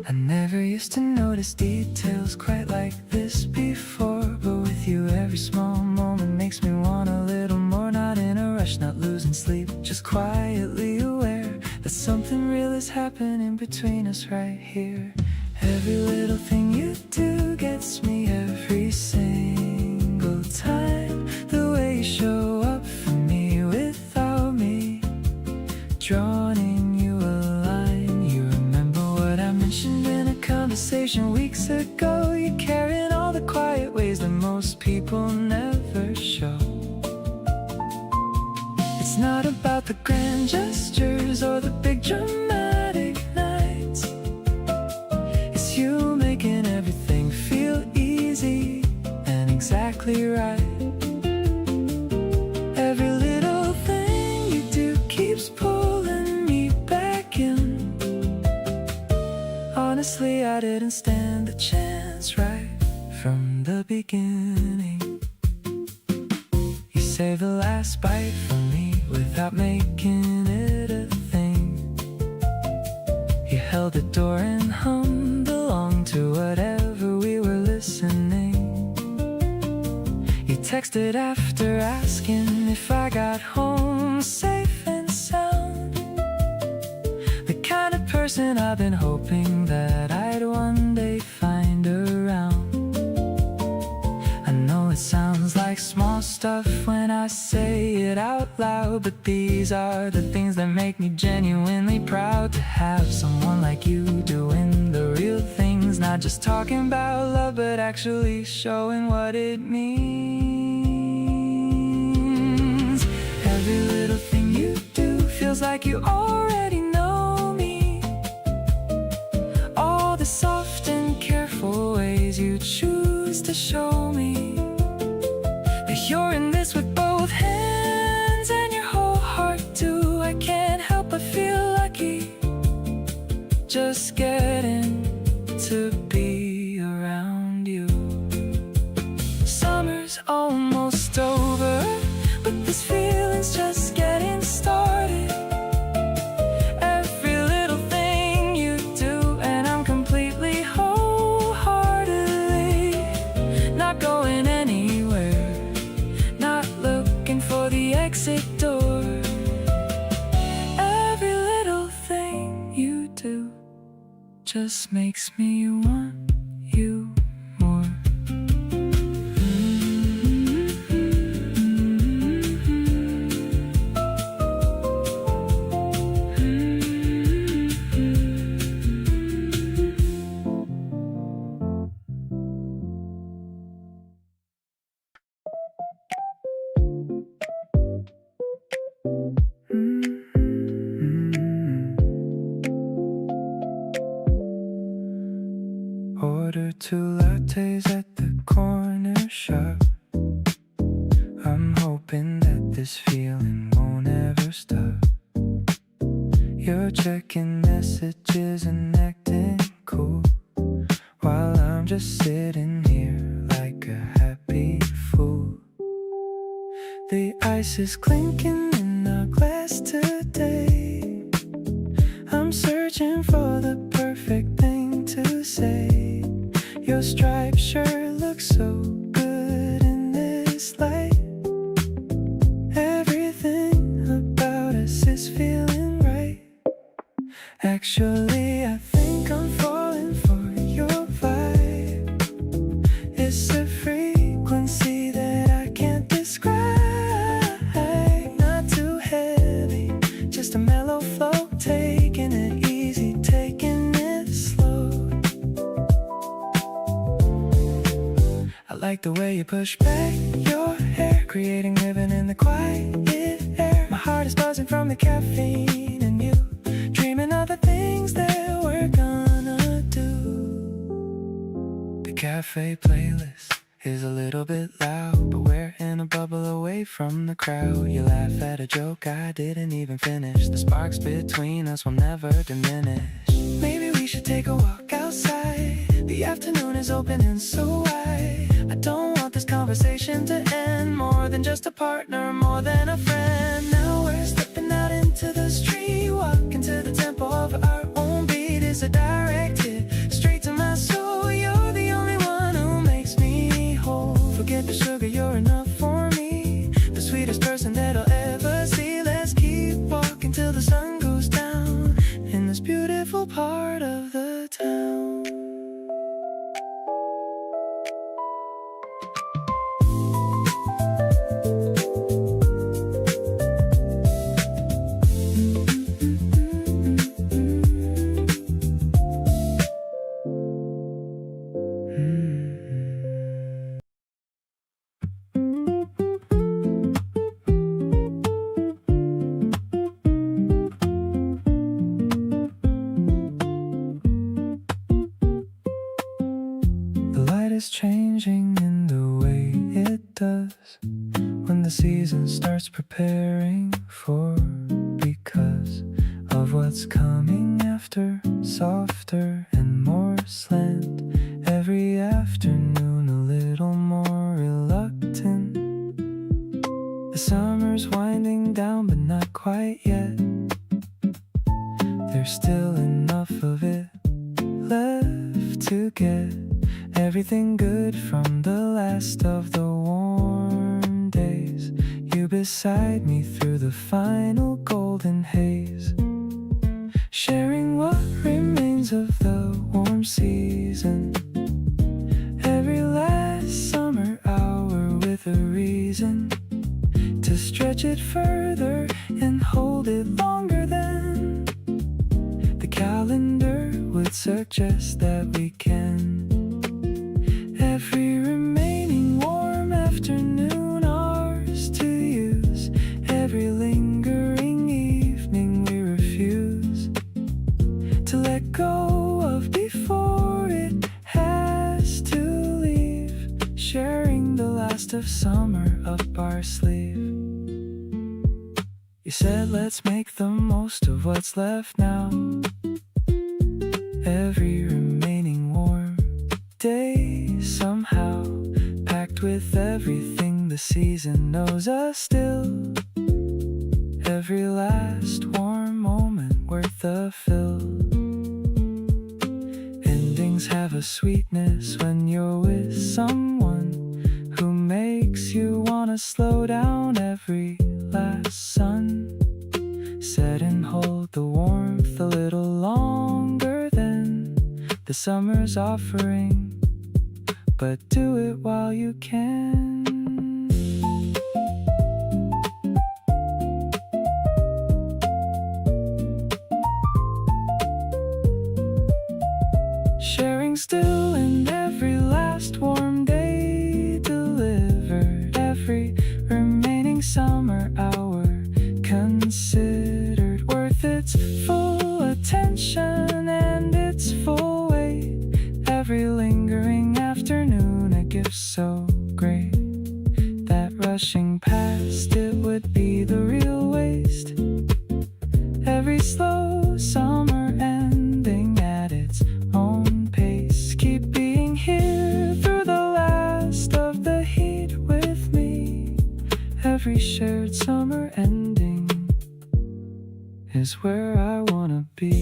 I never used to notice details quite like this before, but with you every small moment makes me want a little more. Not in a rush, not losing sleep, just quietly aware that something real is happening between us right here. Every little thing you do gets me every single time. The way you show up for me without me drawing you a line. You remember what I mentioned in a conversation weeks ago. You're carrying all the quiet ways that most people never show. It's not about the grand gestures or the big dramatic nights. It's you making everything feel easy and exactly right. Every little thing you do keeps pulling me back in. Honestly, I didn't stand a chance right from the beginning. You saved the last bite for me without making it a thing. You held the door and hummed along to whatever we were listening. You texted after asking if I got home safe and sound. The kind of person I've been hoping that I'd one day find around. I know it sounds like small stuff when I say it out loud, but these are the things that make me genuinely proud to have someone like you doing the real things. Not just talking about love, but actually showing what it means. Every little thing you do feels like you already know me. All the soft and careful ways you choose to show me that you're in this with both hands and your whole heart too. I can't help but feel lucky just getting to be around you. Summer's almost over, but this feeling's just getting started. Every little thing you do, and I'm completely wholeheartedly not going anywhere, not looking for the exit door. Every little thing you do just makes me want you more. Order 2 lattes at the corner shop. I'm hoping that this feeling won't ever stop. You're checking messages and acting cool, while I'm just sitting here like a happy fool. The ice is clinking in our glass today. I'm searching for the perfect thing to say. Your striped shirt looks so good in this light. Everything about us is feeling right. Actually, I think I'm falling for your vibe. It's a frequency that I can't describe. Not too heavy, just a mellow flow. Taking it easy, taking it slow. I like the way you push back your hair, creating rhythm in the quiet air. My heart is buzzing from the caffeine and you, dreaming of the things that we're gonna do. The cafe playlist is a little bit loud, but we're in a bubble away from the crowd. You laugh at a joke I didn't even finish. The sparks between us will never diminish. Maybe we should take a walk outside. The afternoon is opening so wide. I don't want this conversation to end. More than just a partner, more than a friend. Now we're stepping out into the street, walking to the tempo of our own beat. Is a direct hit straight to my soul. You're the only one who makes me whole. Forget the sugar, you're enough for me. The sweetest person that I'll ever see. Let's keep walking till the sun goes down in this beautiful part of the town. Changing in the way it does when the season starts preparing for, because of what's coming after. Softer and more slant every afternoon, a little more reluctant. The summer's winding down but not quite yet. There's still enough of it left to get everything good from the last of the warm days. You beside me through the final golden haze, sharing what remains of the warm season. Every last summer hour with a reason to stretch it further and hold it longer than the calendar would suggest that we can. Every remaining warm afternoon ours to use. Every lingering evening we refuse to let go of before it has to leave. Sharing the last of summer up our sleeve. You said let's make the most of what's left now. Every remaining warm day somehow packed with everything the season knows us still. Every last warm moment worth a fill. Endings have a sweetness when you're with someone who makes you wanna slow down. Every last sun set and hold the warmth a little longer than the summer's offering, but do it while you can. Sharing still in every last warm day delivered. Every remaining summer hour considered worth its full attention and its full weight. Every lingering afternoon a gift so great that rushing past it would be the real waste. Every slow summer ending at its own pace. Keep being here through the last of the heat with me. Every shared summer ending is where I wanna be.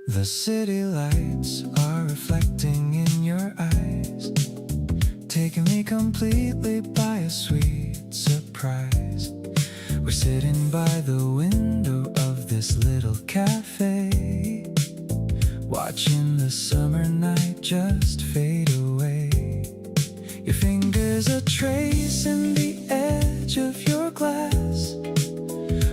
The city lights are reflecting in your eyes. completely by a sweet surprise. We're sitting by the window of this little cafe, watching the summer night just fade away. Your fingers are tracing the edge of your glass,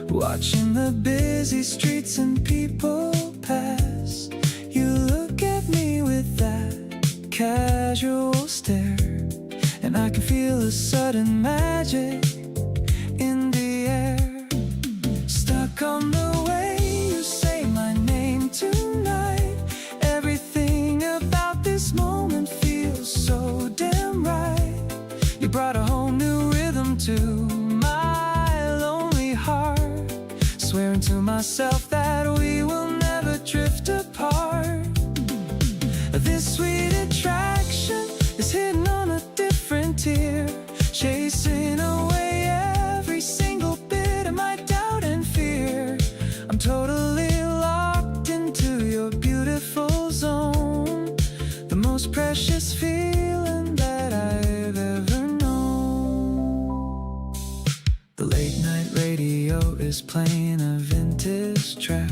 watching the busy streets and people pass. You look at me with that casual stare, and I can feel a sudden magic in the air. Stuck on the way you say my name tonight. Everything about this moment feels so damn right. You brought a whole new rhythm to my lonely heart, swearing to myself that we will never drift apart. This sweet attraction is hidden on a different tier, chasing away every single bit of my doubt and fear. I'm totally locked into your beautiful zone, the most precious feeling that I've ever known. The late night radio is playing a vintage track.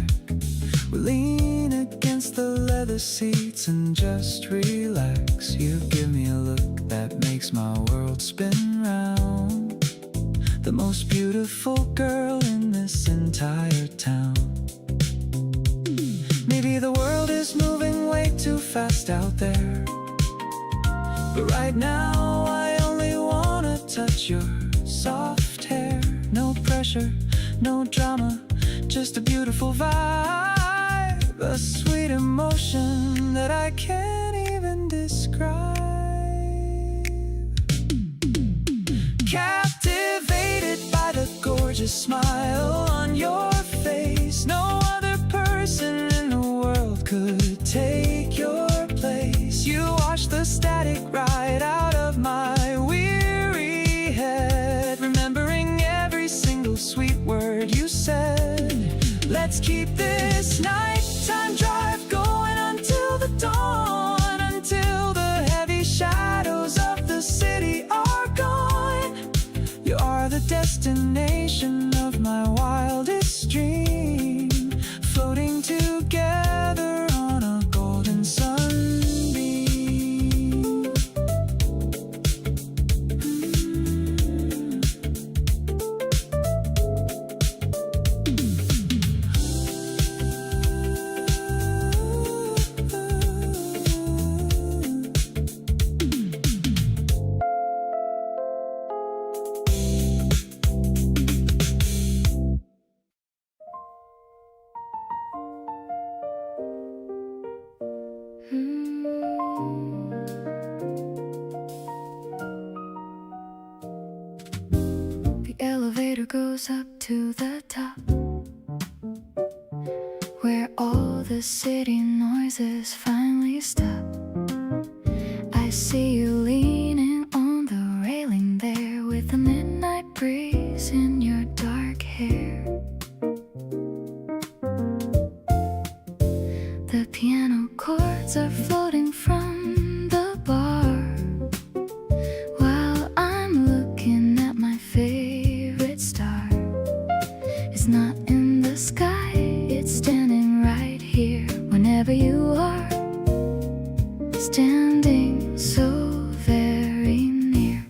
We lean against the leather seats and just relax. You give me a look that makes my world spin round. The most beautiful girl in this entire town. Maybe the world is moving way too fast out there, but right now I only wanna touch your soft hair. No pressure, no drama, just a beautiful vibe. A sweet emotion that I can't even describe. Captivated by the gorgeous smile on your face. No other person in the world could take your place. You wash the static right out of my weary head, remembering every single sweet word you said. Let's keep this nighttime drive going until the dawn, until the heavy shadows of the city are gone. You are the destination of my wildest dream, floating together on a golden sunbeam. The elevator goes up to the top, where all the city noises finally stop. I see you leaning on the railing there, with the midnight breeze in your dark hair. The piano chords are floating from the bar, while I'm looking at my favorite star. It's not in the sky, it's standing right here. Whenever you are standing so very near,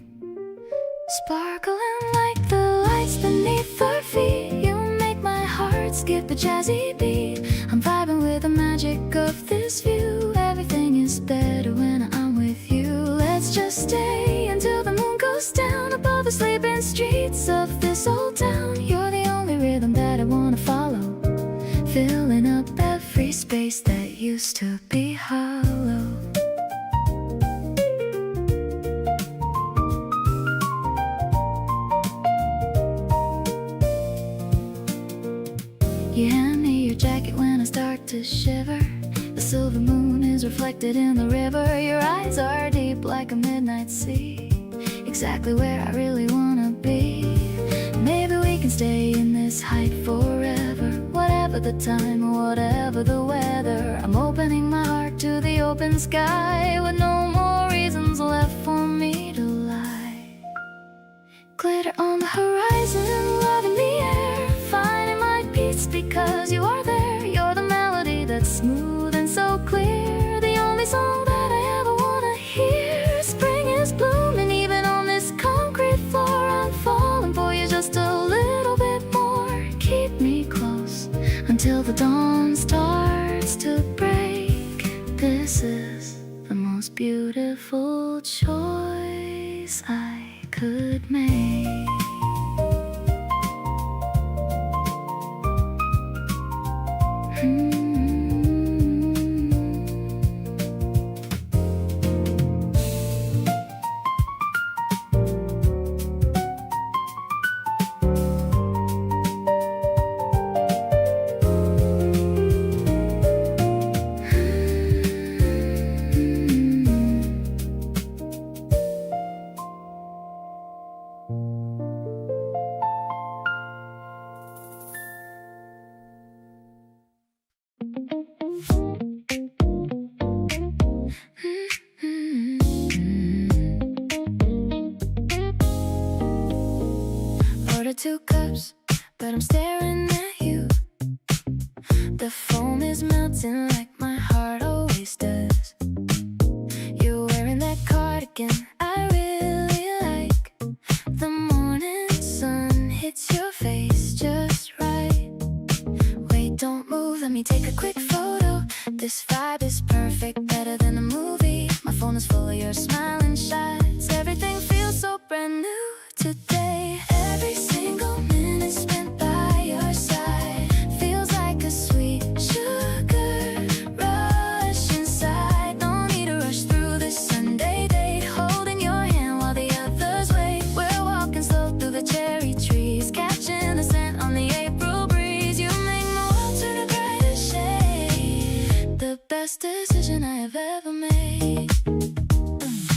sparkling like the lights beneath our feet, you make my heart skip a jazzy beat. I'm vibing with the magic of this view. Everything is better when I'm with you. Let's just stay until the moon goes down, above the sleeping streets of this old town. You're the only rhythm that I wanna follow, filling up every space that used to be hollow. You hand me your jacket when I start to shiver. The silver moon is reflected in the river. Your eyes are deep like a midnight sea, exactly where I really wanna be. Maybe we can stay in this height forever, whatever the time or whatever the weather. I'm opening my heart to the open sky, with no more reasons left for me to lie. on the horizon, love in the air, finding my peace because you are there. You're the melody that's smooth and so clear, the only song that I ever wanna hear. Spring is blooming even on this concrete floor. I'm falling for you just a little bit more. Keep me close until the dawn starts to break. This is the most beautiful choice I could make. Order 2 cups, but I'm staring at you. The foam is melting like my heart always does. You're wearing that cardigan I really like. The morning sun hits your face just right. Wait, don't move, let me take a quick photo. This vibe is perfect, better than a movie. My phone is full of your smiling shots. Everything feels so brand new today. Every single minute spent by your side feels like a sweet sugar rush inside. No need to rush through this Sunday date, holding your hand while the others wait. We're walking slow through the cherry trees, catching the scent on the April breeze. You make my world turn a brighter shade. The best decision I have ever made.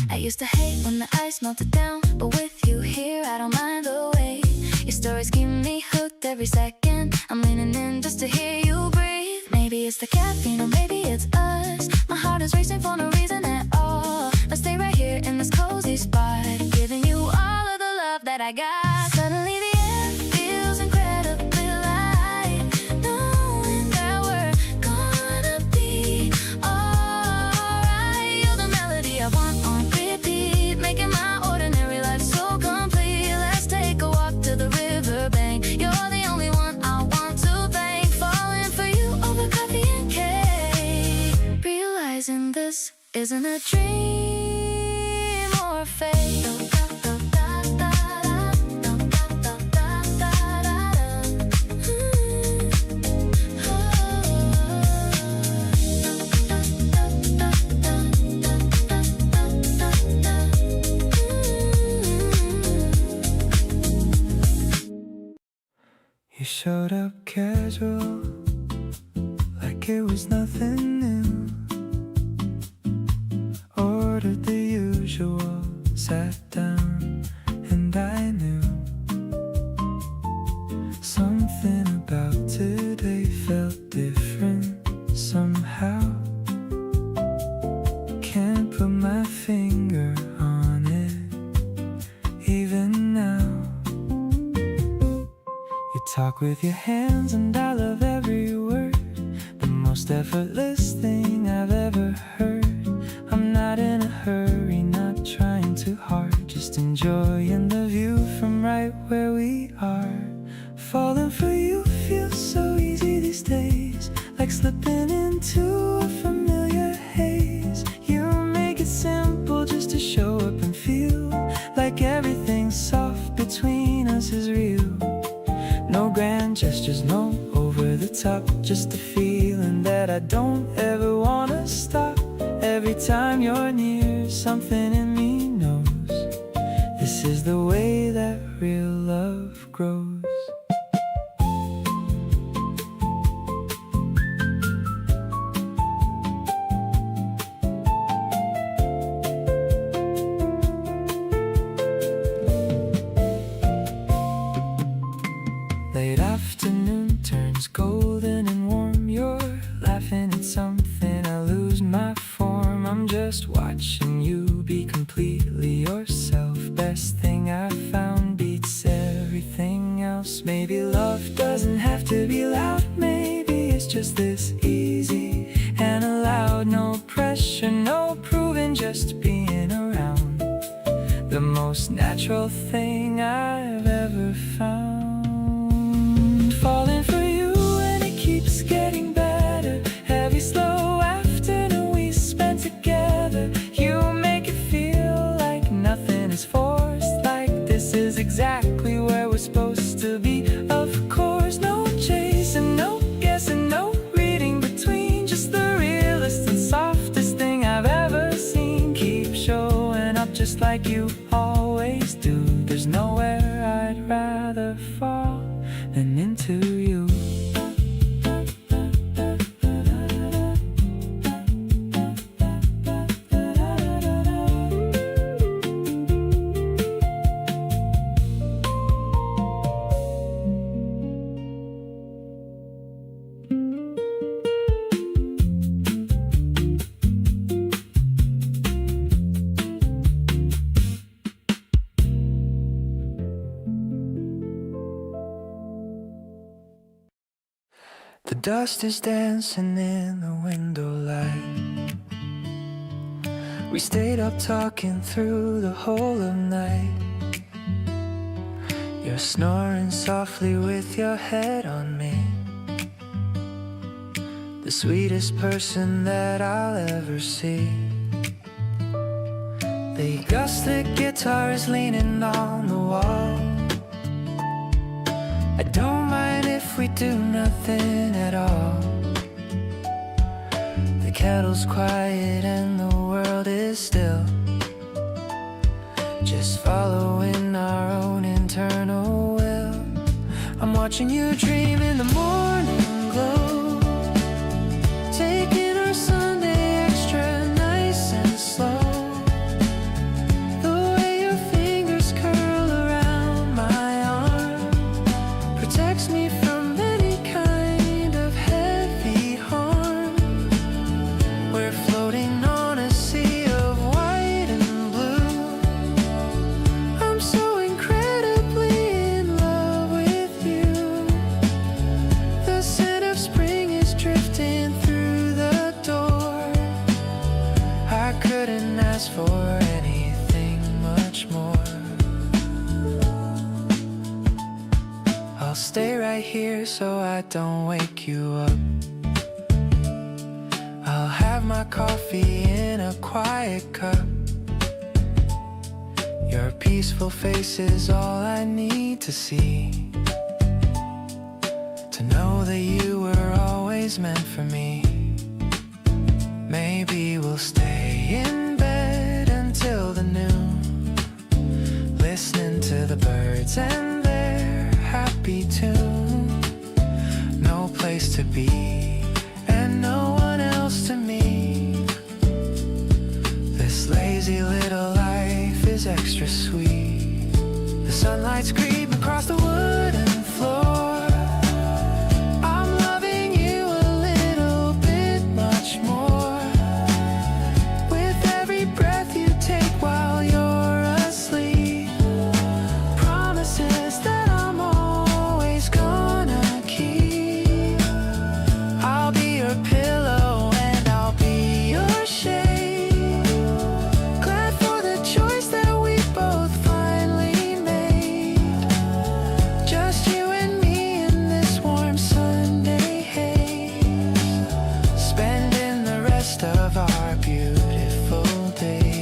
I used to hate when the ice melted down, but with you here I don't mind the wait. Your stories keep me hooked every second. I'm leaning in just to hear you breathe. Maybe it's the caffeine or maybe it's us. My heart is racing for no reason at all. Let's stay right here in this cozy spot, giving you all of the love that I got. Suddenly the air feels incredibly light, knowing that we're gonna be alright. You're the melody I want on repeat, making my ordinary life so complete. Let's take a walk to the riverbank. You're the only one I want to thank. Falling for you over coffee and cake. Realizing this isn't a dream or a fate. You showed up casual, like it was nothing new. Ordered the usual, sat down, and I knew something about today felt different somehow. Can't put my finger on it, even now. You talk with your hands and I love every word. The most effortless thing I've ever heard. I'm not in a hurry, not trying too hard, just enjoying the view from right where we are. Falling for you feels so easy these days, like slipping into a familiar haze. You make it simple just to show up and feel like everything soft between us is real. No grand gestures, no over the top, just a feeling that I don't ever wanna stop. Every time you're near, something in me knows this is the way that real love grows. Late afternoon turns golden and warm. You're laughing at something, I lose my form. I'm just watching you be completely yourself. Best thing I found beats just being around. The most natural thing I've ever found. Falling for you and it keeps getting better. Heavy, slow afternoon we spend together. You make it feel like nothing is forced. Like this is exactly where we're supposed to be. Of course, no chasing, no guessing, no reading between. Just the realest and softest thing I've ever seen. Keep showing up just like you always do. There's nowhere I'd rather fall than into you. The dust is dancing in the window light. We stayed up talking through the whole of night. You're snoring softly with your head on me. The sweetest person that I'll ever see. The acoustic guitar is leaning on the wall. I don't mind if we do nothing at all. The kettle's quiet and the world is still. Just following our own internal will. I'm watching you dream in the morning glow, taking our Sunday extra nice and slow. The way your fingers curl around my arm protects me from any kind of heavy harm. We're floating on a sea of white and blue. I'm so incredibly in love with you. The scent of spring is drifting through the door. I couldn't ask for anything much more. I'll stay right here so I don't wake you up. I'll have my coffee in a quiet cup. Your peaceful face is all I need to see, to know that you were always meant for me. Maybe we'll stay in bed until the noon, listening to the birds and their happy tune. No place to be and no one else to meet. This lazy little life is extra sweet. The sunlight's creeping across the wooden floor. I'm loving you a little bit much more with every breath you take while you're asleep. Promises that I'm always gonna keep. I'll be your pillow and I'll be your shade. Glad for the choice that we both finally made. Just you and me in this warm Sunday haze, spending the rest of our beautiful days.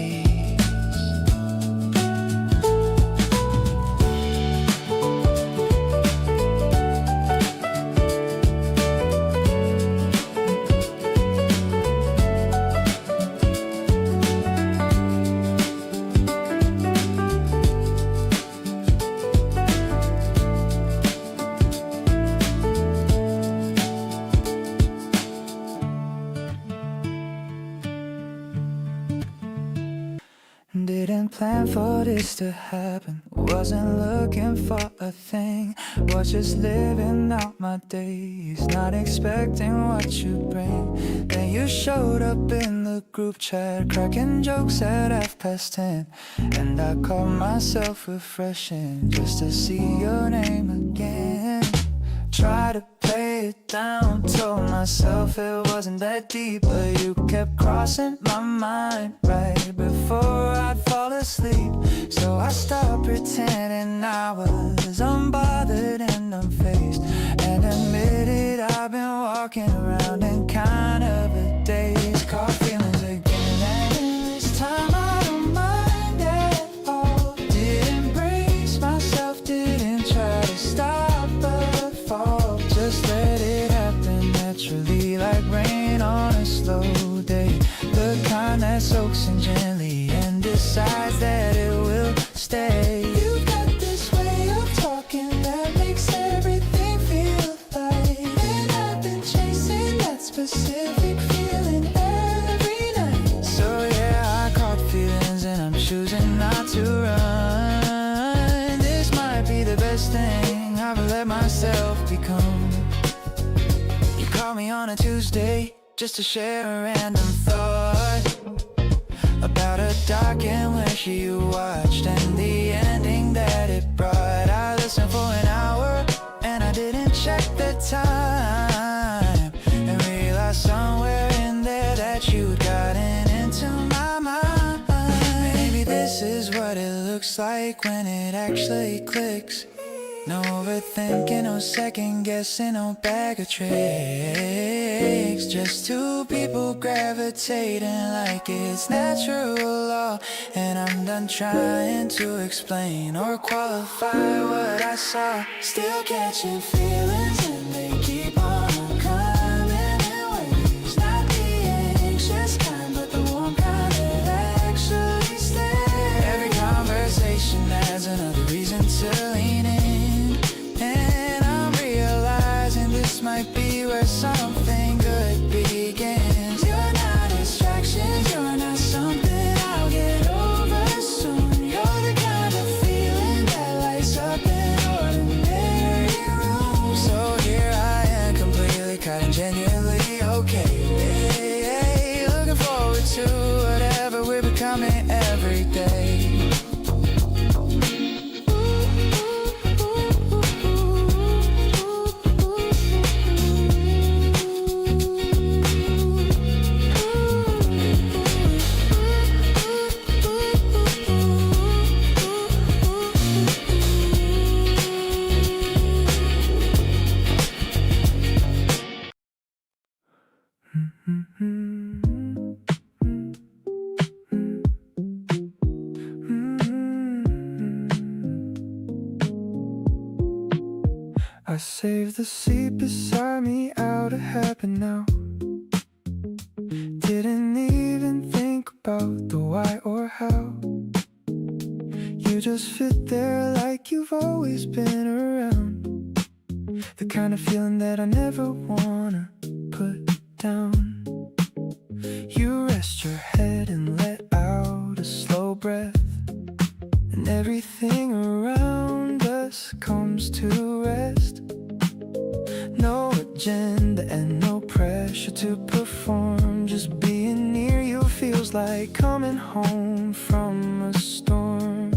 Didn't plan for this to happen. Wasn't looking for a thing. Was just living out my days, not expecting what you bring. Then you showed up in the group chat, cracking jokes at 10:30. And I caught myself refreshing just to see your name again. Try to play it down. Told myself it wasn't that deep, but you kept crossing my mind right before I'd fall asleep. So I stopped pretending I was unbothered and unfazed, and admitted I've been walking around in kind of a daze. Caught feelings again, and this time I don't mind at all. Didn't brace myself, didn't try to stop a fall. Just let it happen naturally, like rain on a slow day. The kind that soaks in gently and decides that it will stay. You've got this way of talking that makes everything feel light, and I've been chasing that specific feeling every night. So yeah, I caught feelings and I'm choosing not to run. This might be the best thing I've let myself become. You call me on a Tuesday just to share a random thought about a doc in which you watched and the ending that it brought. I listened for an hour and I didn't check the time, and realized somewhere in there that you'd gotten into my mind. Maybe this is what it looks like when it actually clicks. No overthinking, no second guessing, no bag of tricks. Just two people gravitating like it's natural law. And I'm done trying to explain or qualify what I saw. Still catching feelings and they keep on coming in waves. Not the anxious kind, but the warm kind that actually stays. Every conversation adds another reason to lean in. And I'm realizing this might be where something good begins. You're not distractions, you're not something I'll get over soon. You're the kind of feeling that lights up an ordinary room. So here I am, completely caught and genuinely okay. Looking forward to whatever we're becoming every day. I saved the seat beside me out of habit now. Didn't even think about the why or how. You just fit there like you've always been around. The kind of feeling that I never wanna put down. You rest your head and let out a slow breath, and everything around us comes to rest. No agenda and no pressure to perform. Just being near you feels like coming home from a storm.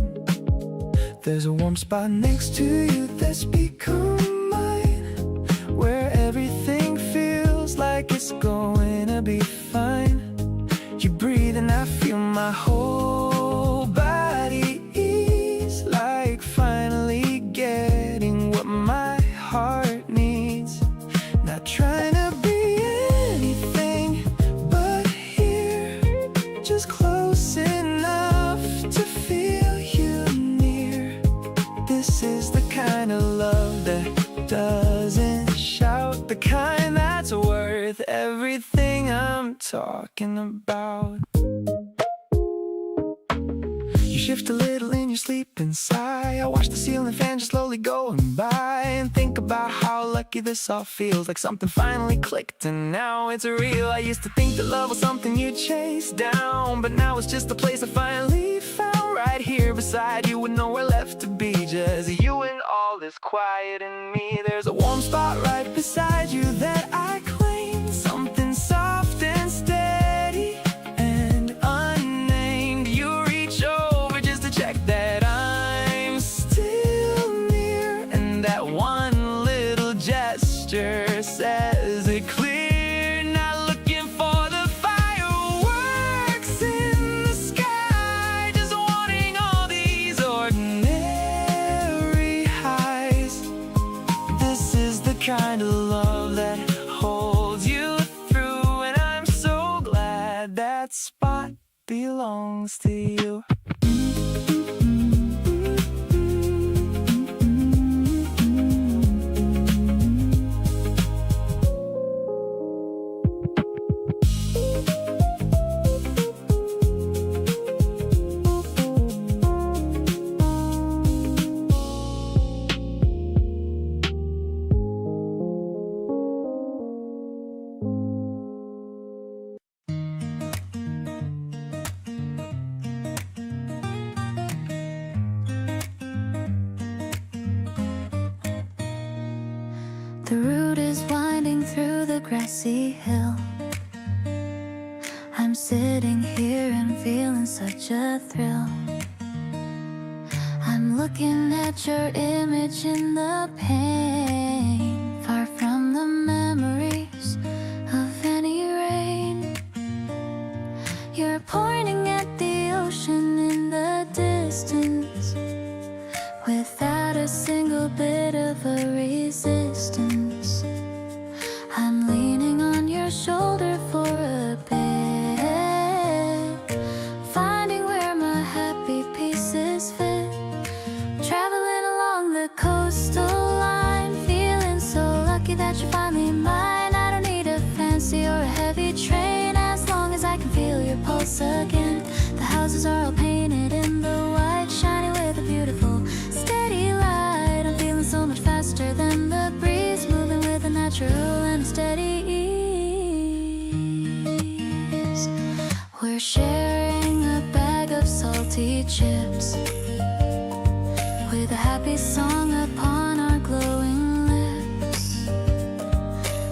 There's a warm spot next to you that's become mine, where everything feels like it's going to be fine. You breathe and I feel my whole body ease, like finally getting what my heart needs. Not trying to be anything but here, just close enough to feel you near. This is the kind of love that doesn't shout, the kind that's worth everything I'm talking about. You shift a little in your sleep and sigh. I watch the ceiling fan just slowly going by, and think about how lucky this all feels, like something finally clicked and now it's real. I used to think that love was something you chase down, but now it's just the place I finally found, right here beside you with nowhere left to be. Just you and all this quiet in me. There's a warm spot right beside you that I claim, something soft and steady and unnamed. You reach over just to check that I'm still near, and that one little gesture says belongs to you. The route is winding through the grassy hill. I'm sitting here and feeling such a thrill. I'm looking at your image in the pain, far from the memories of any rain. You're pointing at the ocean in the distance, without a single bit of a resistance. I'm leaning on your shoulder for a bit, finding where my happy pieces fit. Traveling along the coastal line, feeling so lucky that you're finally mine. I don't need a fancy or a heavy train, as long as I can feel your pulse again. The houses are all painted in the white, shining with a beautiful steady light. I'm feeling so much faster than the breeze, moving with a natural and a steady ease. We're sharing a bag of salty chips, with a happy song upon our glowing lips.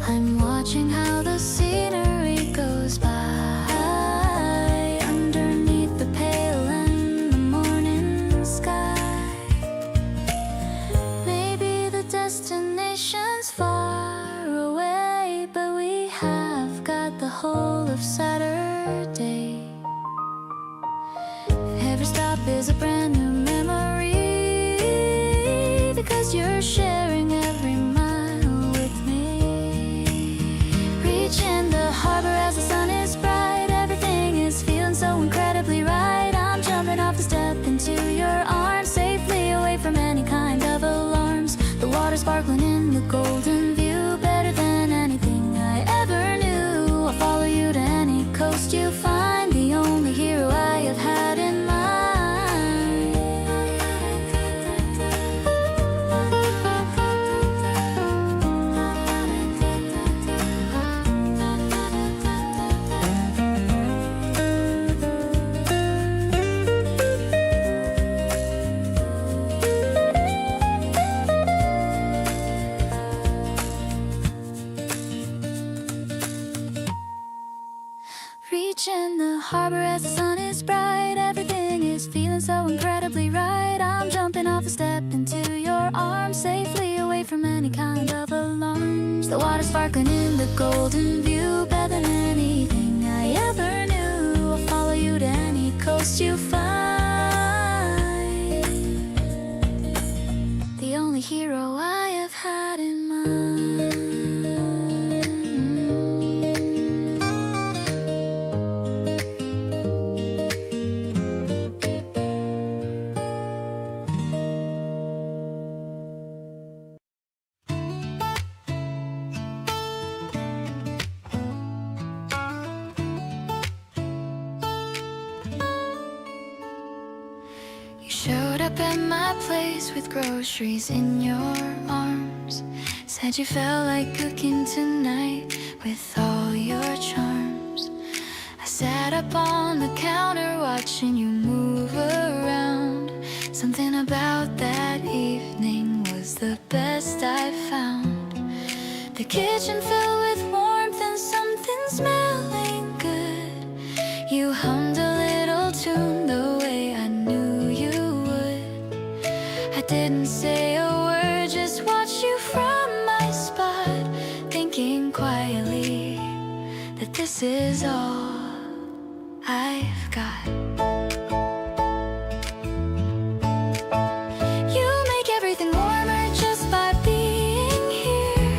I'm watching how the scenery goes by underneath the pale and the morning sky. Maybe the destination's far away, but we have got the whole of Saturday. Every stop is a brand new memory, because you're sharing every mile with me. Reaching the harbor as the sun is bright, everything is feeling so incredibly right. I'm jumping off the step into your arms, safely away from any kind of alarms. The water sparkling in the golden view, better than anything I ever knew. I'll follow you to any coast you find, the only hero I have had in mind. Reaching the harbor as the sun is bright, everything is feeling so incredibly right. I'm jumping off a step into your arms, safely away from any kind of alarms. The water sparkling in the golden view, better than anything I ever knew. I'll follow you to any coast you find, the only hero I have had in mind. Showed up at my place with groceries in your arms, said you felt like cooking tonight with all your charms. I sat up on the counter watching you move around. Something about that evening was the best I've found. The kitchen filled with warmth and something smelling good. You hummed a little tune the way I knew you would. I didn't say a word, just watched you from my spot, thinking quietly that this is all I've got. You make everything warmer just by being here.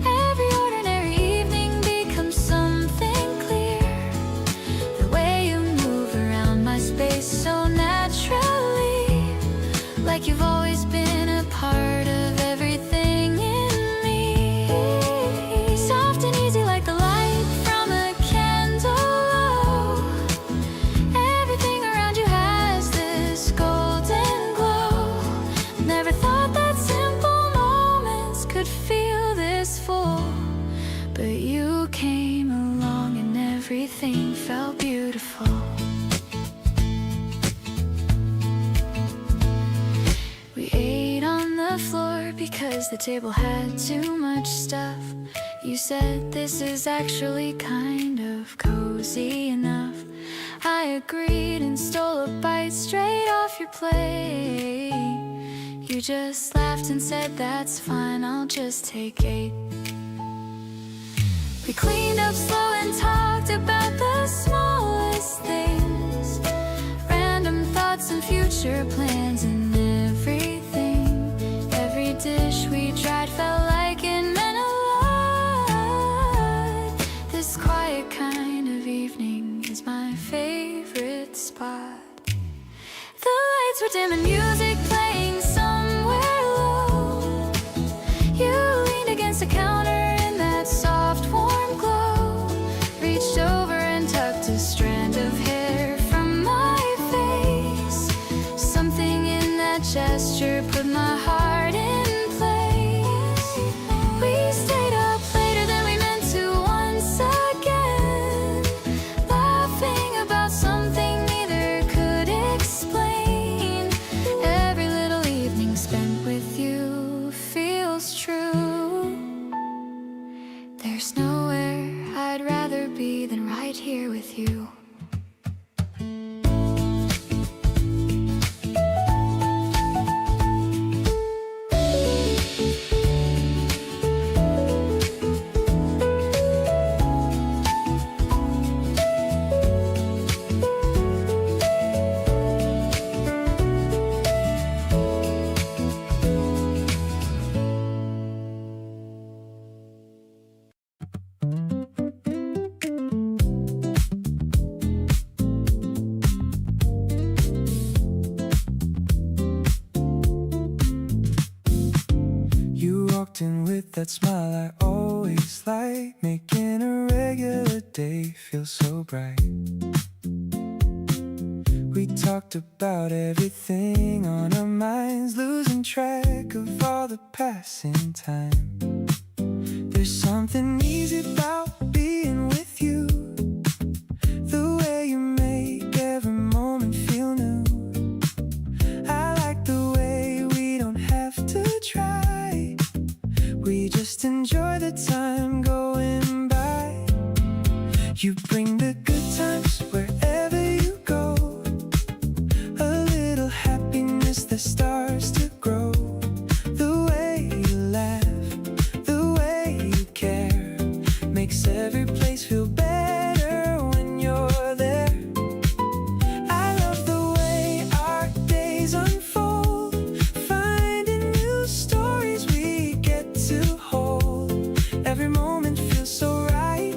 Every because the table had too much stuff. You said this is actually kind of cozy enough. I agreed and stole a bite straight off your plate. You just laughed and said that's fine, I'll just take 8. We cleaned up slow and talked about the smallest things, random thoughts and future plans and everything. Every dish we tried felt like it meant a lot. This quiet kind of evening is my favorite spot. The lights were dim and music playing somewhere low. You leaned against the counter in that soft warm glow, reached over and tucked a strand of hair from my face. Something in that gesture put my heart in place. We stayed up later than we meant to once again, laughing about something neither could explain. Every little evening spent with you feels true. There's nowhere I'd rather be than right here with you. You walked in with that smile I always like, making a regular day feel so bright. We talked about everything on our minds, losing track of all the passing time. There's something easy about being with you, the way you make every moment feel new. I like the way we don't have to try, we just enjoy the time going by. You bring the good times wherever you go, a little happiness that starts to grow. The way you laugh, the way you care, makes every place feel better when you're there. I love the way our days unfold, finding new stories we get to hold. Every moment feels so right,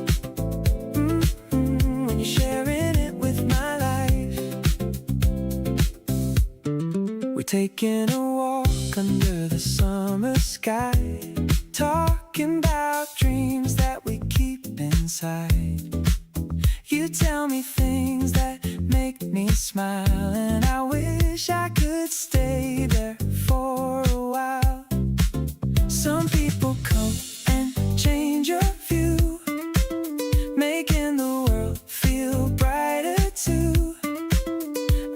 when you're sharing it with my life. We're taking a walk under the summer sky, talking about dreams that we keep inside. You tell me things that make me smile, and I wish I could stay there for a while. Some people come and change your view, making the world feel brighter too.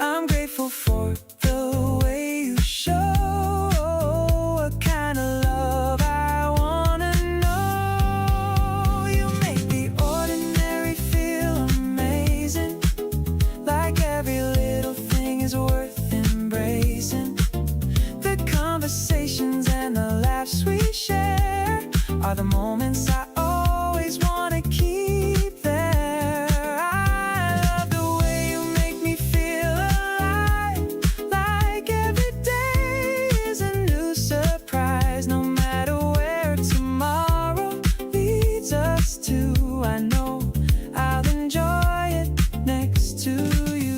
I'm grateful for the way you show what kind of love I wanna know. You make the ordinary feel amazing, like every little thing is worth embracing. The conversations and the laughs we share are the moments I always wanna keep there. I love the way you make me feel alive, like every day is a new surprise. No matter where tomorrow leads us to, I know I'll enjoy it next to you.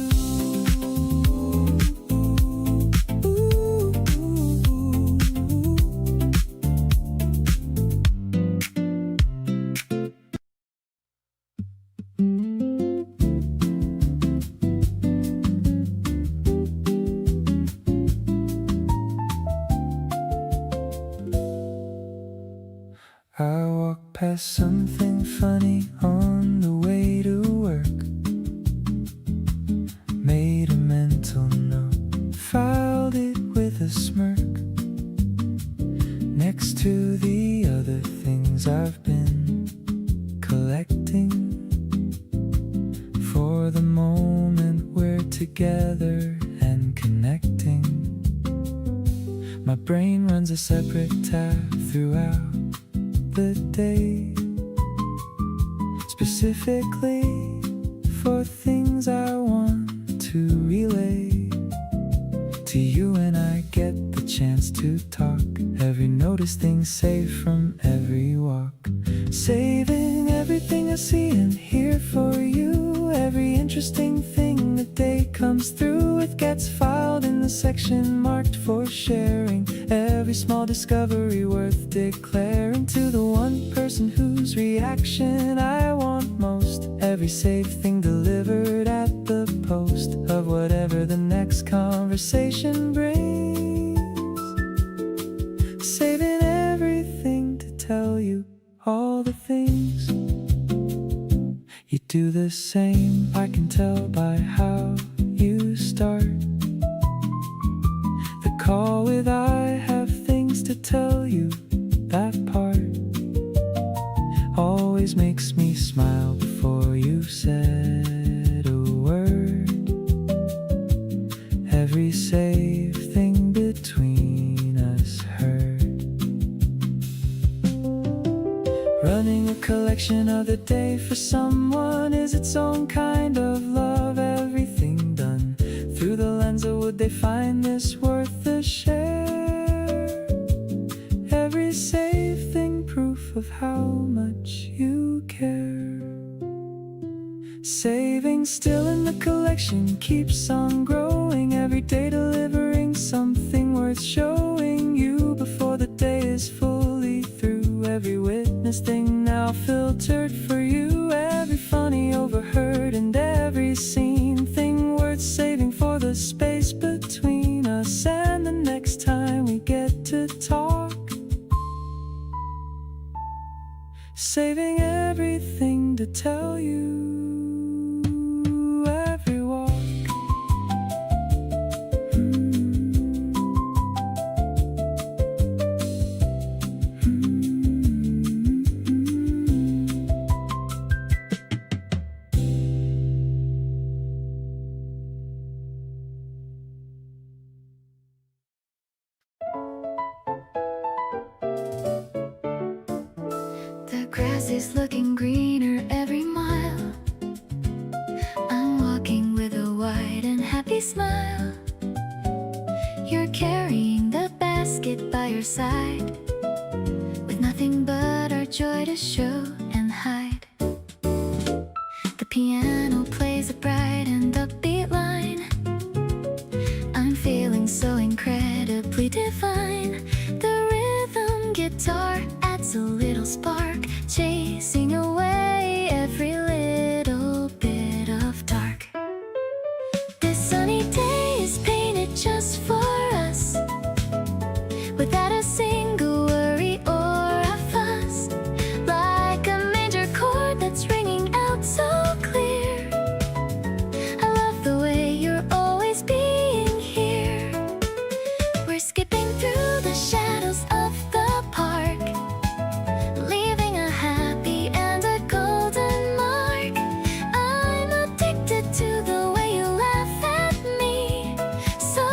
I walk past something funny on the way to work, made a mental note, filed it with a smirk. Next together and connecting. My brain runs a separate tab throughout the day, specifically for things I want to relay to you, and I get the chance to talk. Every notice thing saved from every walk, saving everything I see and hear for you. Every interesting thing the day comes through, it gets filed in the section marked for sharing. Every small discovery worth declaring to the one person whose reaction I want most. Every saved thing delivered at the post of whatever the next conversation brings. Saving everything to tell you all the things. You do the same, I can tell by how you start the call with "I have things to tell you." That part always makes me smile before you've said a word. Every safe thing between us heard. Running a collection of the day for someone is its own kind of love. Everything done through the lens of would they find this worth a share. Every safe thing proof of how much you care. Saving still in the collection keeps on growing, every day delivering something worth showing you before the day is fully through. Every witness thing now filtered for you, every funny overheard and every seen thing worth saving for the space between us and the next time we get to talk. Saving everything to tell you. Every walk. The grass is looking greener every mile. I'm walking with a wide and happy smile. You're carrying the basket by your side, with nothing but our joy to show and hide. The piano plays a bright and upbeat line. I'm feeling so incredibly divine. The rhythm guitar adds a little spark, chasing away every little bit of dark. This sunny day is painted just for us, without a single worry or a fuss, like a major chord that's ringing out so clear. I love the way you're always being here. We're skipping through the shadows of the park, leaving a happy and a golden mark. I'm addicted to the way you laugh at me, so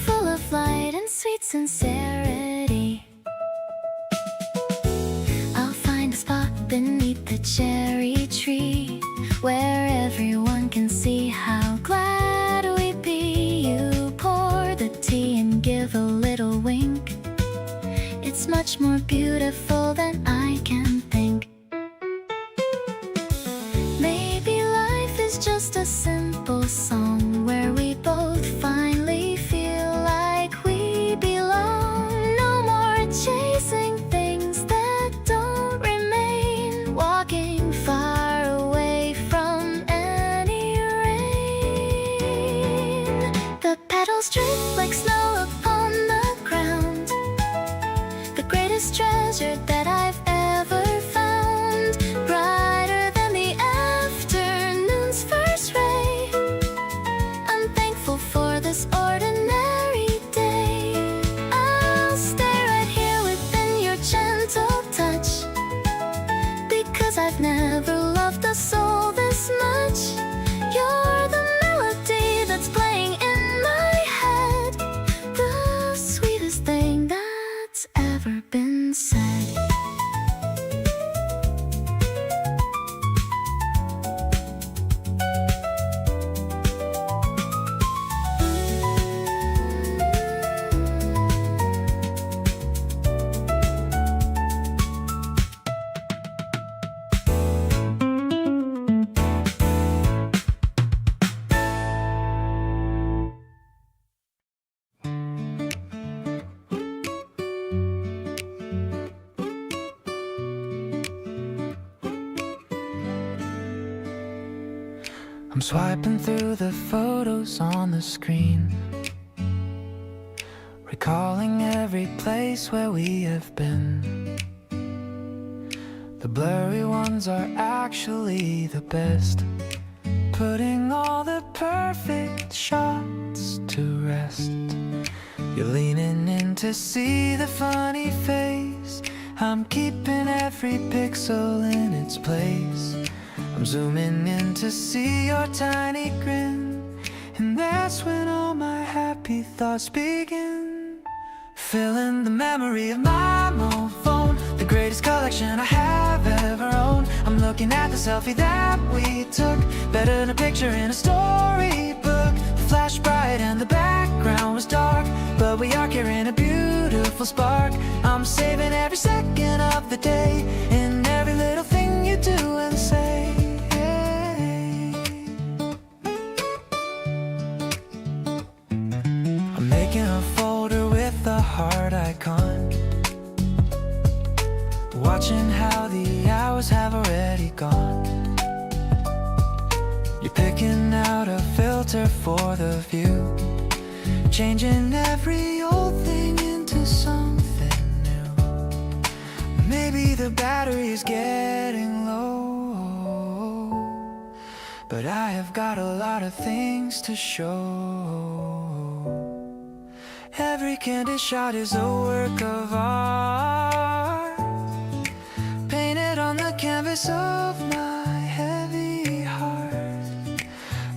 full of light and sweet sincerity. I'll find a spot beneath the cherry tree, where everyone can see how glad we'd be. You pour the tea and give a little wink. It's much more beautiful than I can think. Maybe life is just a simple song where we both finally feel like we belong. No more chasing things that don't remain, walking far away from any rain. The petals drip like snow upon the ground, the greatest treasure that I've ever found, brighter than the afternoon's first ray. I'm thankful for this ordinary day. I'll stay right here within your gentle touch, because I've never loved a soul this much. You're the melody that's playing I'm swiping through the photos on the screen, recalling every place where we have been. The blurry ones are actually the best, putting all the perfect shots to rest. You're leaning in to see the funny face, I'm keeping every pixel in its place. I'm zooming in to see your tiny grin, and that's when all my happy thoughts begin. Filling the memory of my mobile phone, the greatest collection I have ever owned. I'm looking at the selfie that we took, better than a picture in a storybook. The flash bright and the background was dark, but we are carrying a beautiful spark. I'm saving every second of the day, in every little thing you do and say. I'm making a folder with the heart icon, watching how the hours have already gone. You're picking out a filter for the view, changing every old thing into something new. Maybe the battery's getting low, but I have got a lot of things to show. Every candid shot is a work of art, painted on the canvas of my heavy heart.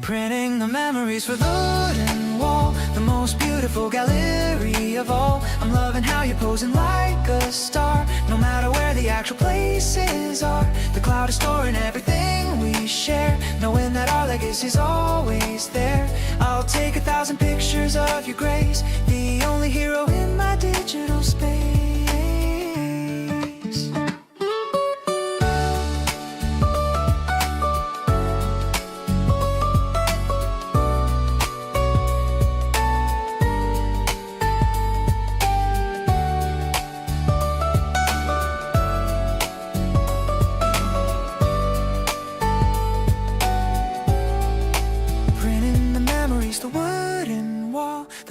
Printing the memories for the wooden wall, the most beautiful gallery of all. I'm loving how you're posing like a star, no matter where the actual places are. The cloud is storing everything we share, knowing that our legacy's always there. I'll take 1,000 pictures of your grace, the only hero in my digital space.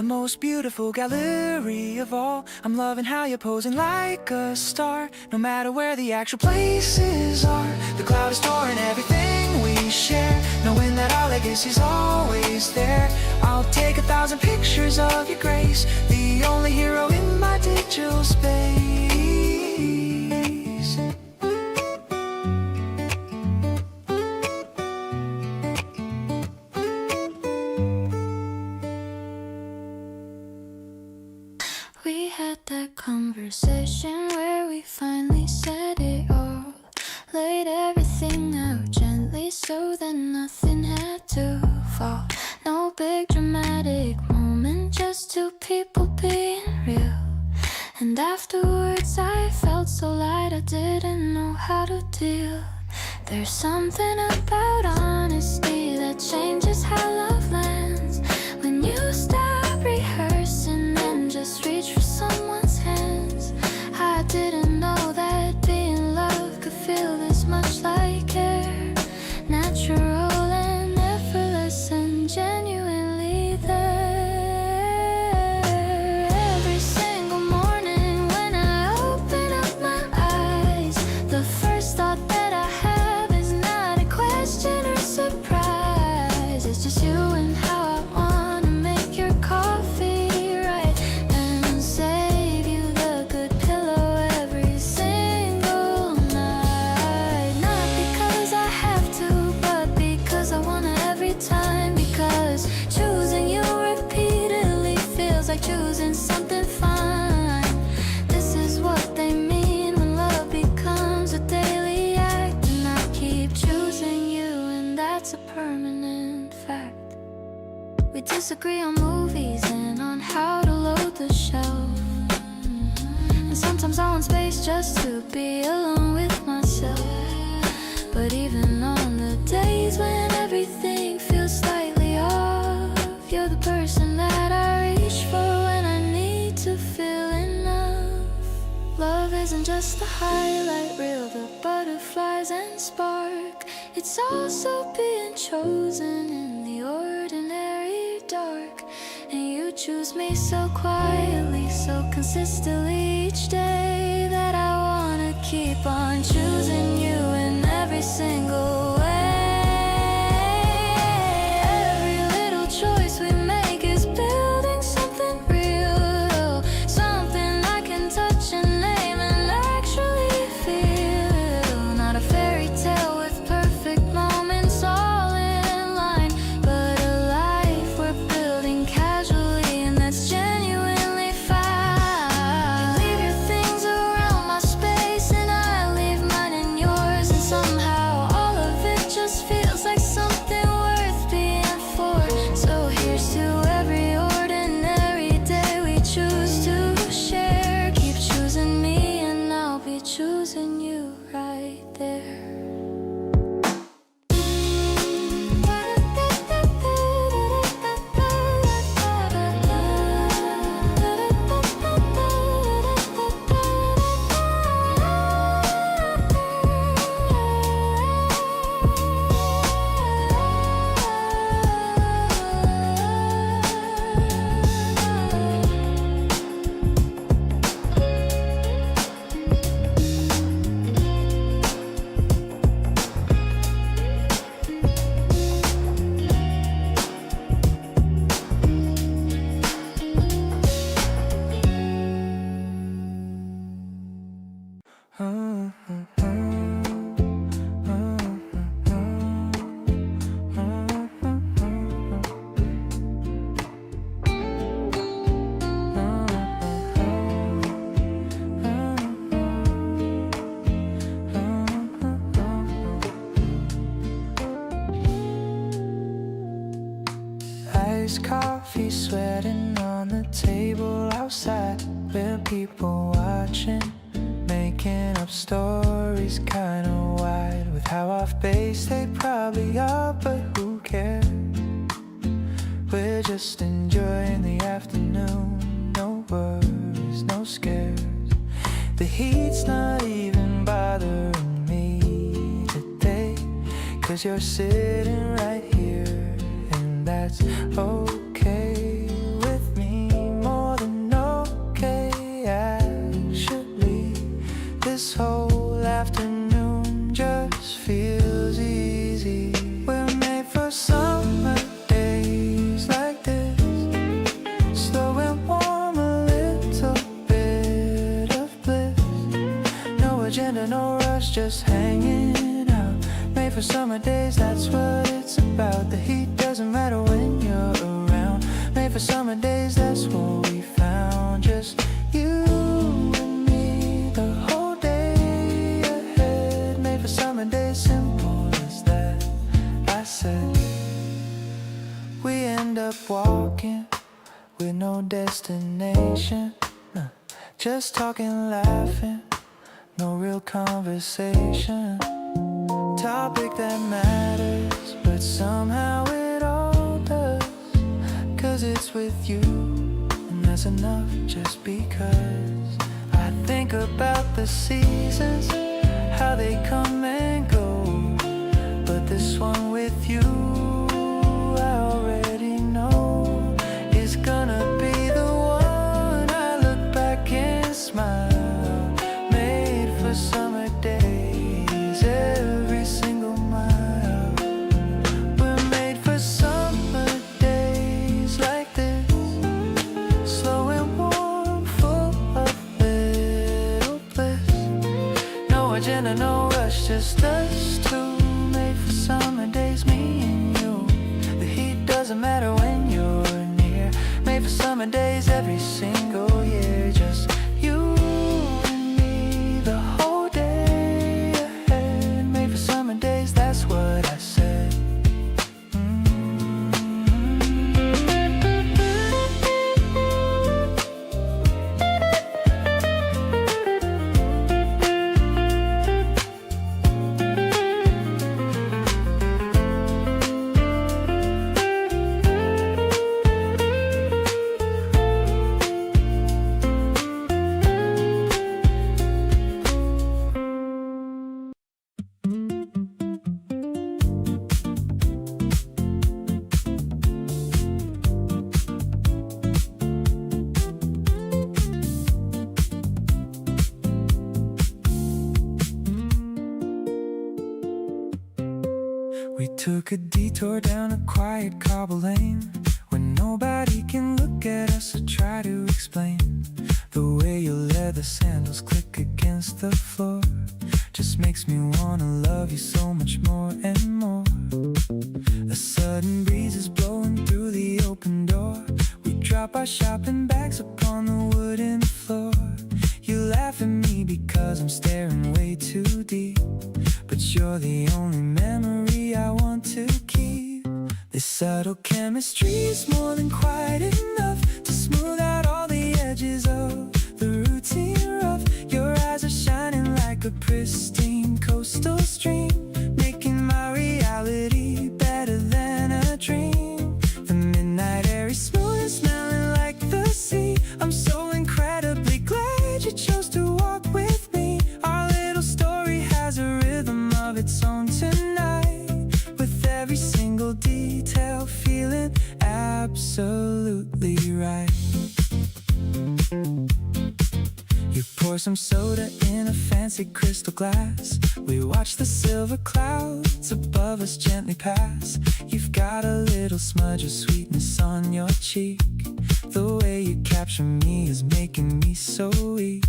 Most beautiful gallery of all. I'm loving how you're posing like a star, no matter where the actual places are. The cloud is storing everything we share, knowing that our legacy's always there. I'll take 1,000 pictures of your grace, the only hero in my digital space. We had that conversation where we finally said it all, laid everything out gently so that nothing had to fall. No big dramatic moment, just two people being real. And afterwards I felt so light I didn't know how to deal. There's something about honesty that changes how love lands. When you stop rehearsing and just reach for someone's hands. I didn't know that being loved could feel this much like care. Natural and effortless and genuinely there. Every single morning when I open up my eyes, the first thought that I have is not a question or surprise. It's just you and how I wanna make your coffee right and save you the good pillow every single night. Not because I have to, but because I wanna every time. Because choosing you repeatedly feels like choosing something fine. This is what they mean when love becomes a daily act. And I keep choosing you, and that's a permanent fact. We disagree on movies and on how to load the shelf. And sometimes I want space just to be alone with myself. But even on the days when everything feels slightly off, you're the person that I reach for when I need to feel enough. Love isn't just the highlight reel, the butterflies and spark. It's also being chosen in the ordinary dark. And you choose me so quietly, so consistently each day, that I wanna keep on choosing you in every single way. Every little choice we make is building something real, something I can touch and name and actually feel. Not a fairy tale with perfect moments all in line, but a life we're building casually, and that's genuinely fine. You leave your things around my space and I leave mine in yours, and somehow all of it just feels like something worth being for. So here's to every ordinary day we choose to share. Keep choosing me and I'll be choosing you right there. Iced coffee sweating on the table outside, with people watching, making up stories kinda wide, with how off base they probably are, but who cares? We're just enjoying the afternoon, no worries, no scares. The heat's not even bothering me today, 'cause you're sitting right here, and that's okay with me, more than okay. Actually, this whole afternoon just feels easy. We're made for summer days like this, slow and warm, a little bit of bliss. No agenda, no rush, just hanging out. Made for summer days, that's what it's about. The heat doesn't matter when you're around. Made for summer days, that's what we found. Just you and me, the whole day ahead. Made for summer days, simple as that. I said, we end up walking with no destination, just talking, laughing, no real conversation. Topic that matters, but somehow it all does, 'cause it's with you, and that's enough just because. I think about the seasons, how they come and go, but this one with you, I already know is gonna be the one. I look back and smile, made for summer days, every single mile. We're made for summer days like this, slow and warm, full of little bliss. No agenda, no rush, just us two. Made for summer days, me and you. The heat doesn't matter when you're near. Made for summer days every single year. Just you and me, the whole day ahead. Made for summer days, that's what I said. took a detour down a quiet cobble lane where nobody can look at us or try to explain. The way your leather sandals click against the floor just makes me wanna love you so much more and more. A sudden breeze is blowing through the open door. We drop our shopping bags upon the wooden floor. You laugh at me because I'm staring way too deep, but you're the only memory I want to keep. This subtle chemistry is more than quite enough to smooth out all the edges of the routine rough. Your eyes are shining like a pristine coastal stream, making my reality better than a dream. The midnight air is smooth and smelling like the sea. I'm so incredibly glad you chose to walk with me. Our little story has a rhythm of its own tonight, with every single detail feeling absolutely right. You pour some soda in a fancy crystal glass. We watch the silver clouds above us gently pass. You've got a little smudge of sweetness on your cheek. The way you capture me is making me so weak.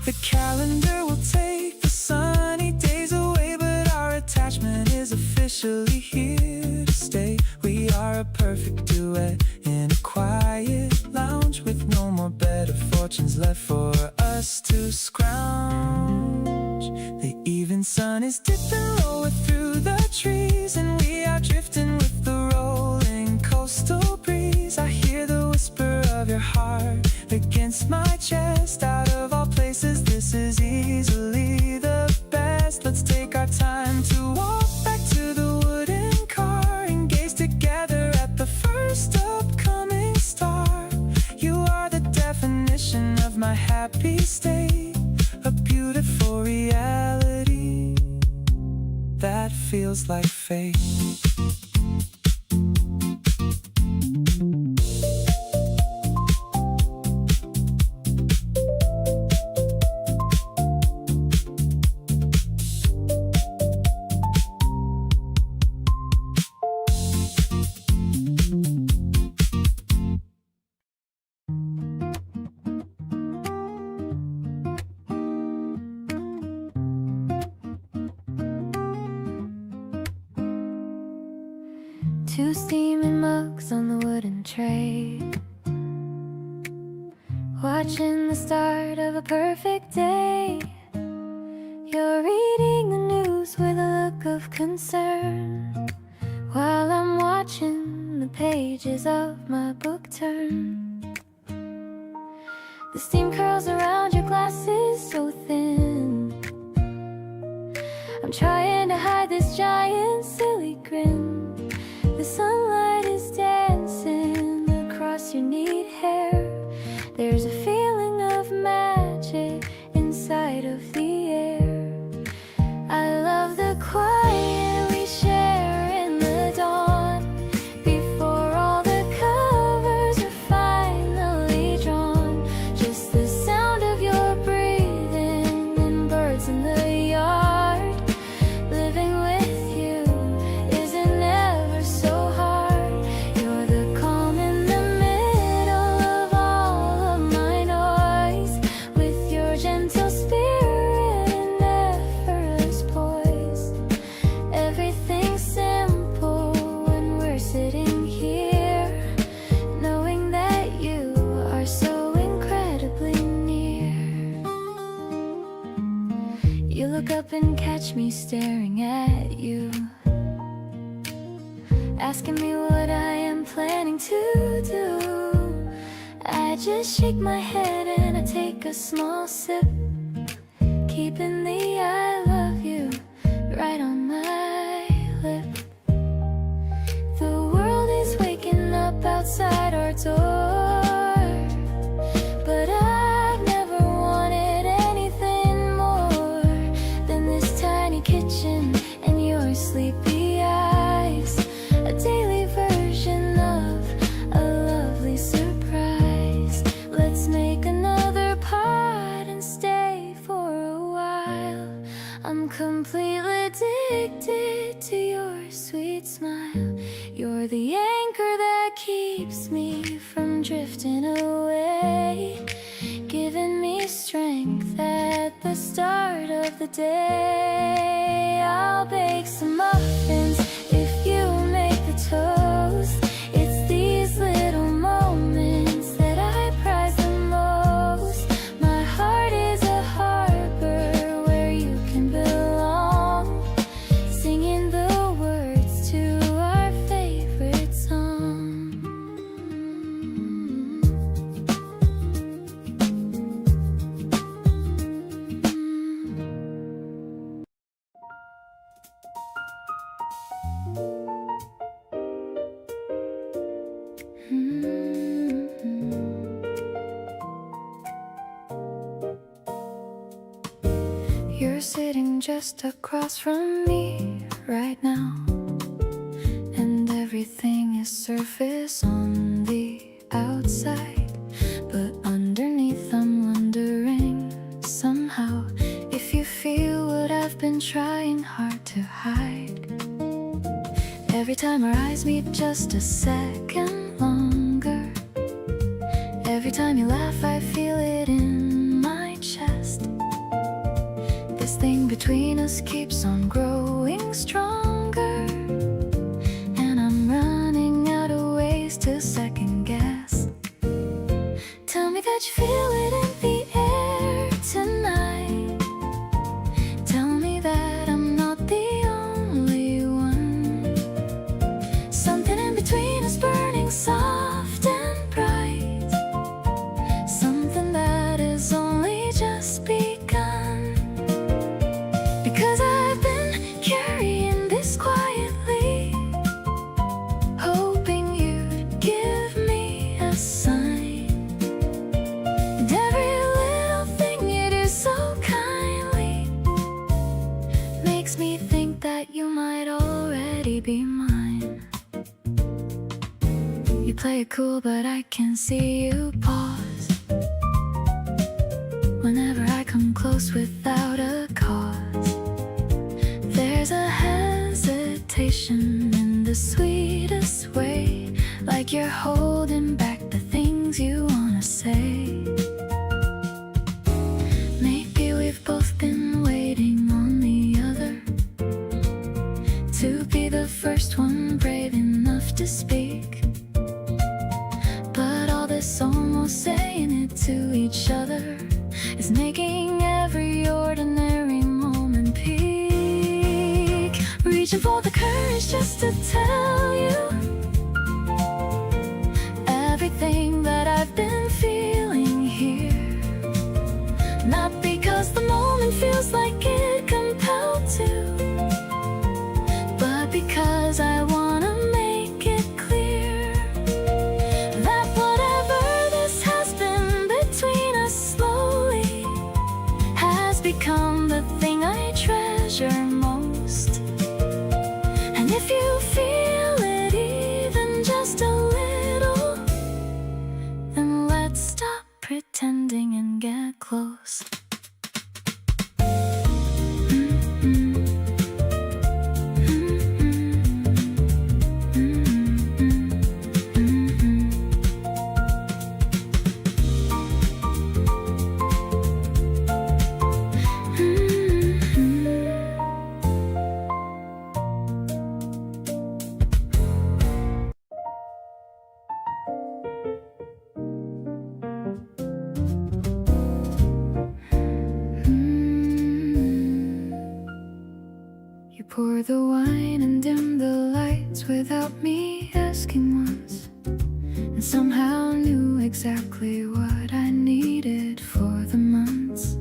The calendar will take the sunny days away, but our attachment is officially here to stay. We are a perfect duet in a quiet lounge, with no more better fortunes left for us to scrounge. The evening sun is dipping lower through the trees, and we are drifting with the rolling coastal breeze. I hear the whisper of your heart against my chest. Out of all places, this is easily the best. Let's take our time to walk back to the wooden car and gaze together at the first upcoming star. You are the definition of my happy state, a beautiful reality that feels like fate. Two steaming mugs on the wooden tray, watching the start of a perfect day. You're reading the news with a look of concern, while I'm watching the pages of my book turn. The steam curls around your glasses so thin. I'm trying to hide this giant silly grin. The sunlight is dancing across your neat hair. There's a feeling of magic inside of the air. I love the quiet we share in the dawn, before all the covers are finally drawn. Just the sound of your breathing and birds in the yard. Living with you isn't ever so hard. You're the calm in the middle of all of my noise, with your gentle spirit and effortless poise. Everything's simple when we're sitting here, knowing that you are so incredibly near. You look up and catch me staring at you, asking me what I am planning to do. I just shake my head and I take a small sip, keeping the I love you right on my lip. The world is waking up outside our door, but I've never wanted anything more than this tiny kitchen and your sleepy eyes. A daily version of a lovely surprise. Let's make another pot and stay for a while. I'm completely addicted keeps me from drifting away, giving me strength at the start of the day. I'll bake some muffins if you make the toast. It's these little moments that I prize the most. My heart is a harbor where you can belong, singing the words to our favorite song. You're sitting just across from me right now, and everything is surface on the outside, but underneath I'm wondering somehow if you feel what I've been trying hard to hide. Every time our eyes meet just a second longer, every time you laugh I feel it in my chest. This thing between us keeps on growing stronger, and I'm running out of ways to second guess. Tell me that you feel it in the air tonight. Tell me that I'm not the only one. Something in between us burning soft and bright, something that has only just begun. Because I've been carrying this quietly, hoping you'd give me a sign. And every little thing you do so kindly makes me think that you might already be mine. You play it cool, but I can see you pause whenever I come close without a cause. There's a hesitation in the sweetest way, like you're holding back the things you wanna say. Maybe we've both been waiting on the other to be the first one brave enough to speak. But all this almost saying it to each other is making every ordinary moment peak. Reaching for the courage just to tell you everything that I've been feeling here. Not because the moment feels like it compelled to, but because I wanna make it clear that whatever this has been between us slowly has become the thing I treasure most. And if you feel it even just a little, then let's stop pretending and get close. You pour the wine and dim the lights without me asking once, and somehow knew exactly what I needed for the months.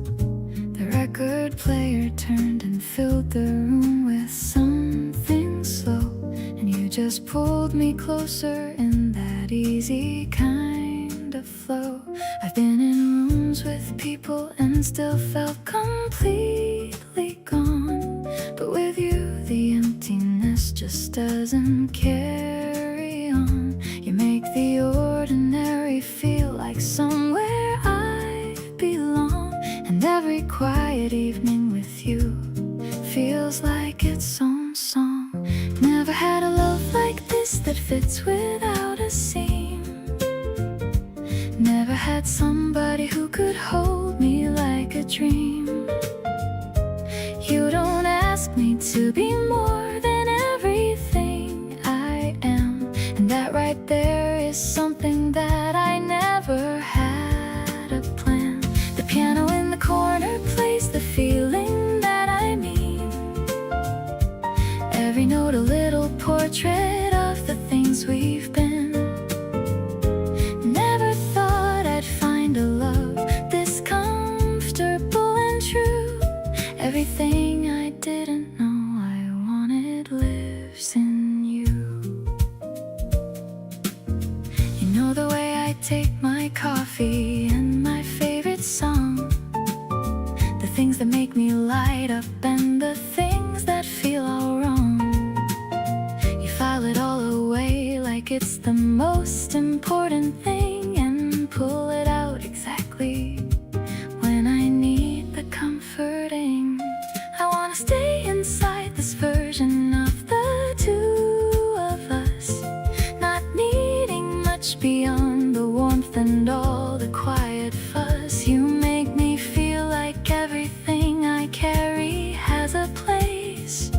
The record player turned and filled the room with something slow, and you just pulled me closer in that easy kind of flow. I've been in rooms with people and still felt completely gone, but with you the emptiness just doesn't carry on. You make the ordinary feel like somewhere I belong, and every quiet evening with you feels like its own song. Never had a love like this that fits without a scene. never had somebody who could hold me like a dream. You don't ask me to be more than everything I am, and that right there is something that I never had a plan. The piano in the corner plays the feeling that I mean. Every note a little portrait of the things we've been. Never thought I'd find a love this comfortable and true. Everything I didn't know I wanted lives in you. You know the way I take my coffee and my favorite song, the things that make me light up and the things that feel all wrong. You file it all away like it's the most important thing and pull it out exactly when I need the comforting. I wanna stay inside this version of the two of us, not needing much beyond the warmth and all the quiet fuss. You make me feel like everything I carry has a place,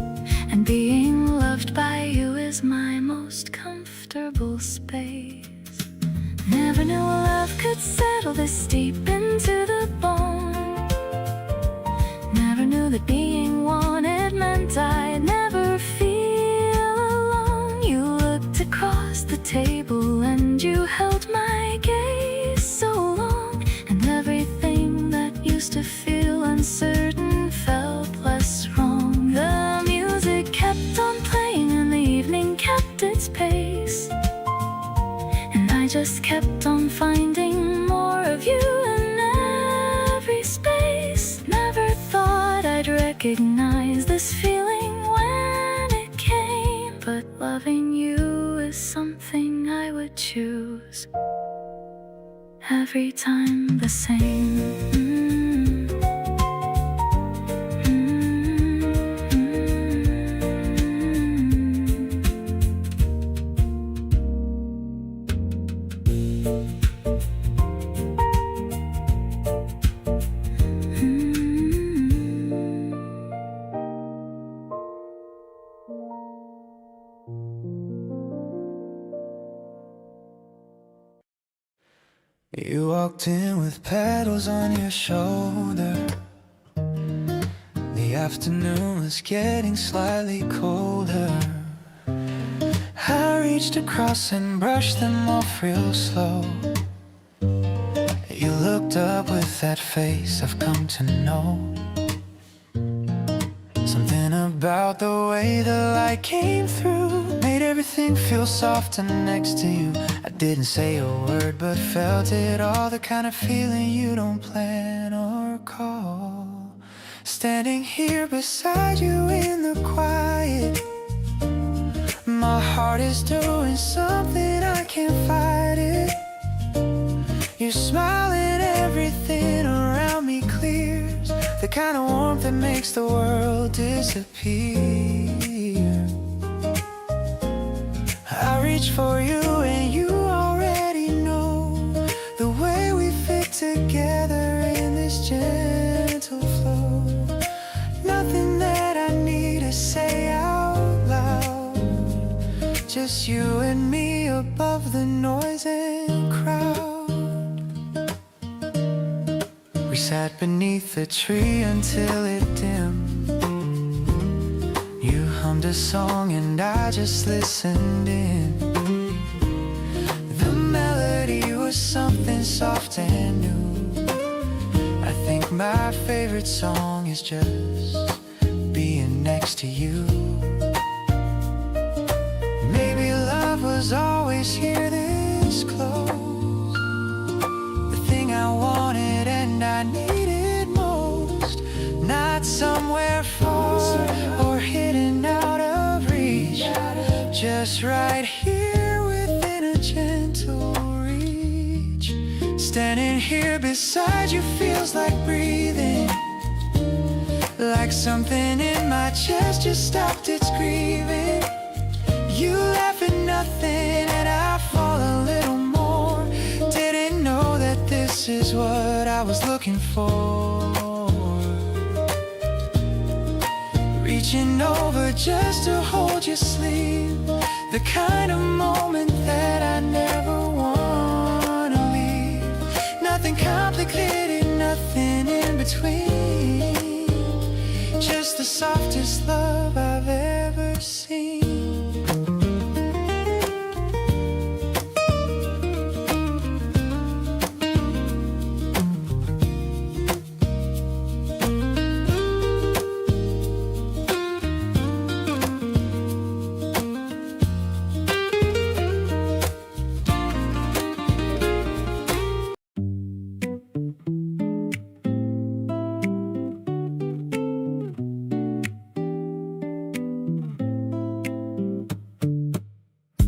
and being loved by you is my most comfortable space. Never knew love could settle this deep into the bone. Never knew that being wanted meant I'd never feel alone. You looked across the table and you held my gaze so long, and everything that used to feel uncertain felt less wrong. The music kept on playing and the evening kept its pace, and I just kept on finding more of you in every space. Never thought I'd recognize this feeling when it came, but loving you is something I would choose every time the same. You walked in with petals on your shoulder. The afternoon was getting slightly colder. I reached across and brushed them off real slow. You looked up with that face I've come to know. Something about the way the light came through made everything feel softer next to you. I didn't say a word but felt it all, the kind of feeling you don't plan or call. Standing here beside you in the quiet, my heart is doing something, I can't fight it. Your smile and everything around me clears, the kind of warmth that makes the world disappear. I reach for you and you already know the way we fit together in this gentle flow. Nothing that I need to say out loud, just you and me above the noise and crowd. We sat beneath the tree until it dimmed. You hummed a song and I just listened in. The melody was something soft and new. I think my favorite song is just being next to you. Maybe love was always here this close, the thing I wanted and I needed most. Not somewhere far or hidden out of reach, just right here within a gentle reach. Standing here beside you feels like breathing, like something in my chest just stopped its grieving. You laugh at nothing and I fall a little more. Didn't know that what I was looking for. Reaching over just to hold your sleeve, the kind of moment that I never wanna leave. Nothing complicated, nothing in between, just the softest love I've ever seen.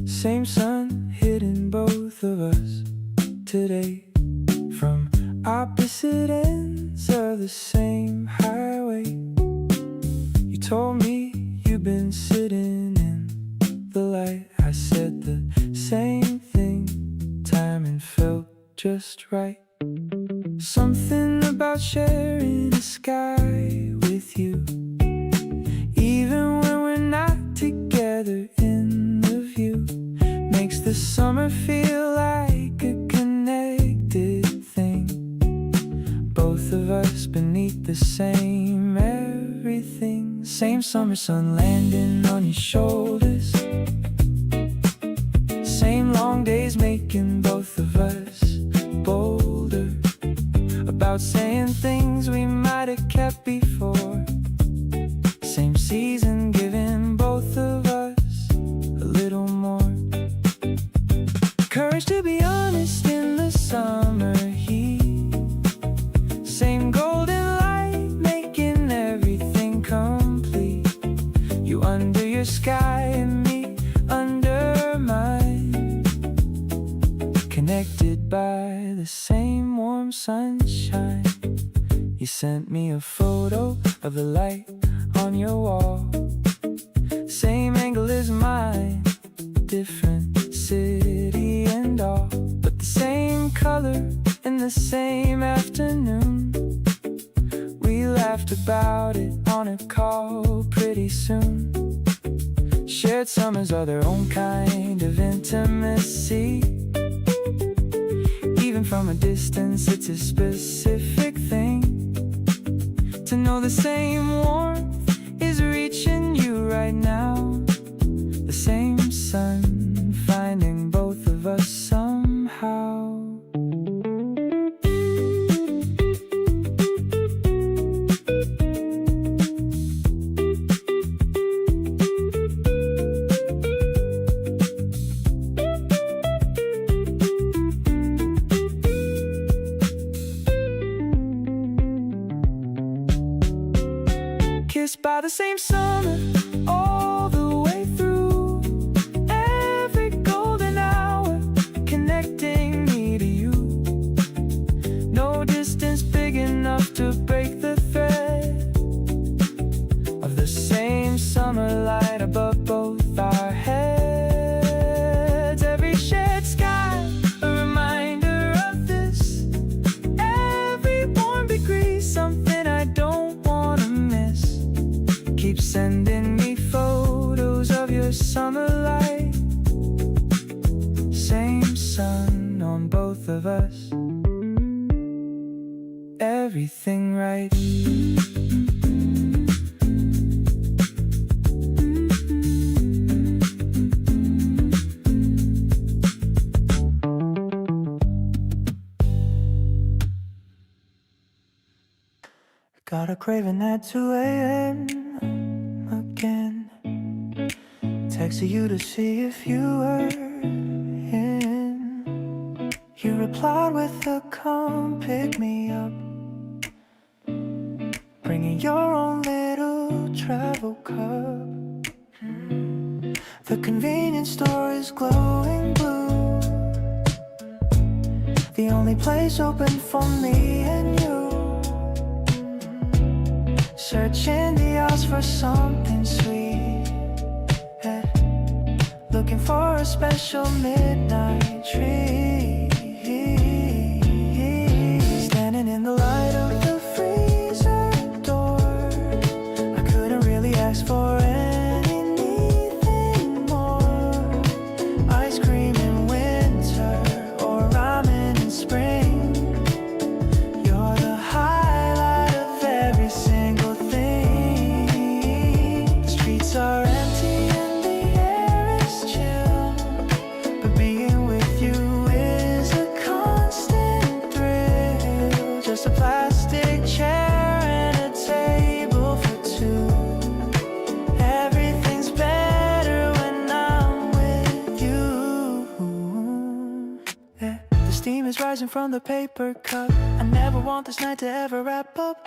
Same sun hitting both of us today, from opposite ends of the same highway. You told me you've been sitting in the light. I said the same thing. Timing felt just right. Something about sharing the sky with you, even when we're not together in the view, makes the summer feel like a connected thing. Both of us beneath the same everything. Same summer sun landing on your shoulders. Same long days making both of us bolder about saying things we might have kept before. Same season giving both of us a little more courage to be honest in the summer heat. Same golden light making everything complete. You under your sky and me under mine, connected by the same warm sunshine. You sent me a photo of the light on your wall. Same angle as mine, different city and all, but the same color in the same afternoon. We laughed about it on a call pretty soon. Shared summers are their own kind of intimacy. Even from a distance, it's a specific thing. To know the same warmth is reaching you right now. The same sun finding both of us somehow. Kissed by the same summer all the way through. Every golden hour connecting me to you. No distance big enough to break the thread of the same summer light above both our heads. Every shared sky a reminder of this. Every warm degree something I don't wanna miss. Keep sending me photos of your summer light. Same sun on both of us. Everything right. Got a craving at 2 a.m. again. Texted you to see if you were in. You replied with a come pick me up, bringing your own little travel cup. The convenience store is glowing blue, the only place open for me and you. Searching the aisles for something sweet, yeah. Looking for a special midnight treat. steam is rising from the paper cup. I never want this night to ever wrap up.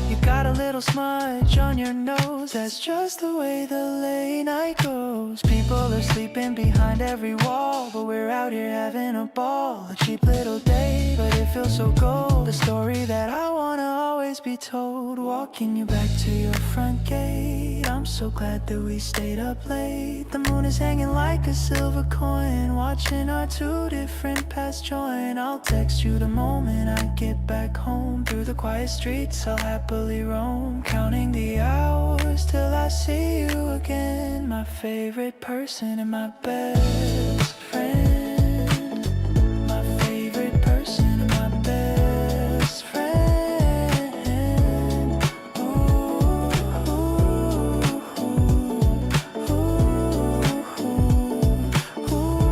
You got a little smudge on your nose, that's just the way the late night goes. People are sleeping behind every wall, but we're out here having a ball. A cheap little day, but it feels so gold. The story that I wanna always be told. Walking you back to your front gate. I'm so glad that we stayed up late. The moon is hanging like a silver coin, watching our two different paths join. I'll text you the moment I get back home. Through the quiet streets I'll happily roam, counting the hours till I see you again. My favorite person and my best friend. My favorite person and my best friend. Ooh, ooh, ooh, ooh,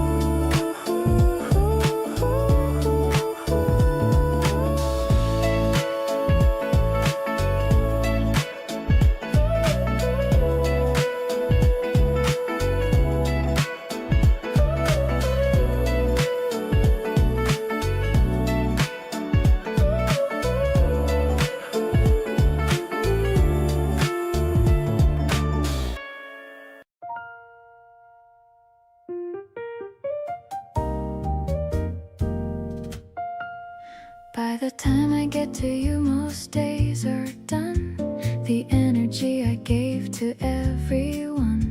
By the time I get to you, most days are done. The energy I gave to everyone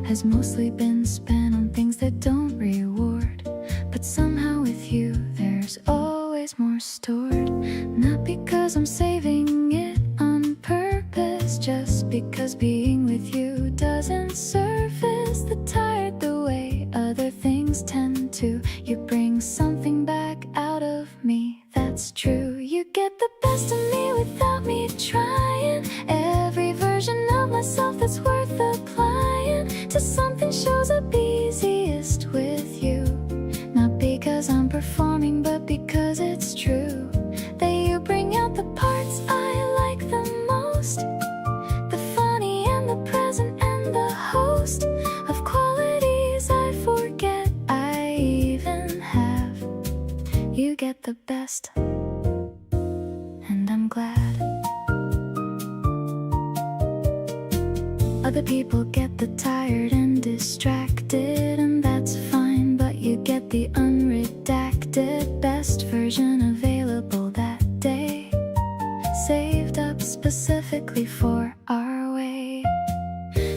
has mostly been spent on things that don't reward. But somehow with you, there's always more stored. Not because I'm saving it on purpose, just because being with you doesn't surface the tired the way other things tend to. You bring something back out of me, that's true. You get the best of me without me trying. Every version of myself that's worth applying to something shows up easiest with you. Not because I'm performing, but because it's true that you bring out the parts I like the most. The funny and the present and the host of qualities I forget I even have. You get the best, and I'm glad. Other people get the tired and distracted, and that's fine, but you get the unredacted best version available that day, saved up specifically for our way.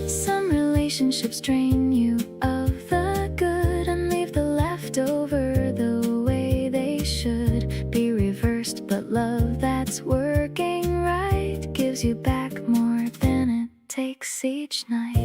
Some relationships drain you of the good and leave the leftover the way they should be reversed, but love that's working right gives you back more than it takes each night.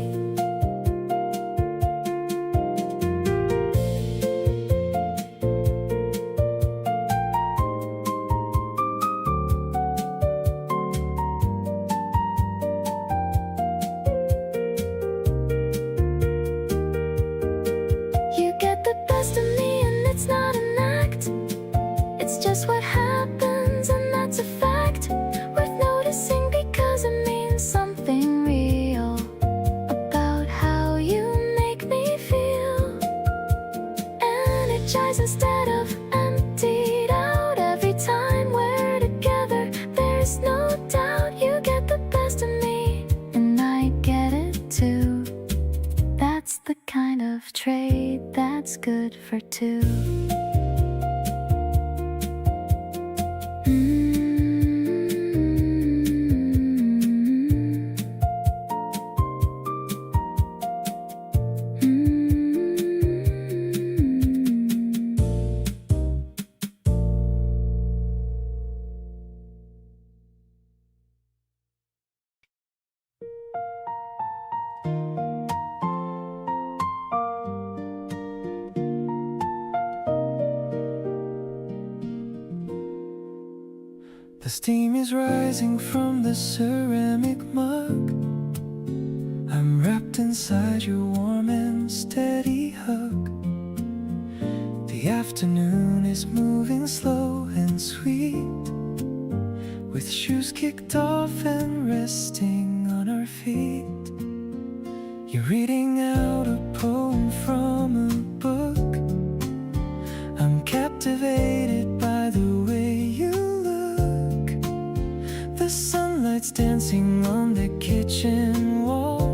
You get the best of me, and it's not an act. It's just what happens, and that's a fact worth noticing because it means something real about how you make me feel. Energized instead of emptied out every time we're together. There's no doubt you get the best of me, and I get it too. That's the kind of trade that's good for two. The steam is rising from the ceramic mug. I'm wrapped inside your warm and steady hug. The afternoon is moving slow and sweet, with shoes kicked off and resting on our feet. You're reading out a poem from a book. I'm captivated dancing on the kitchen wall.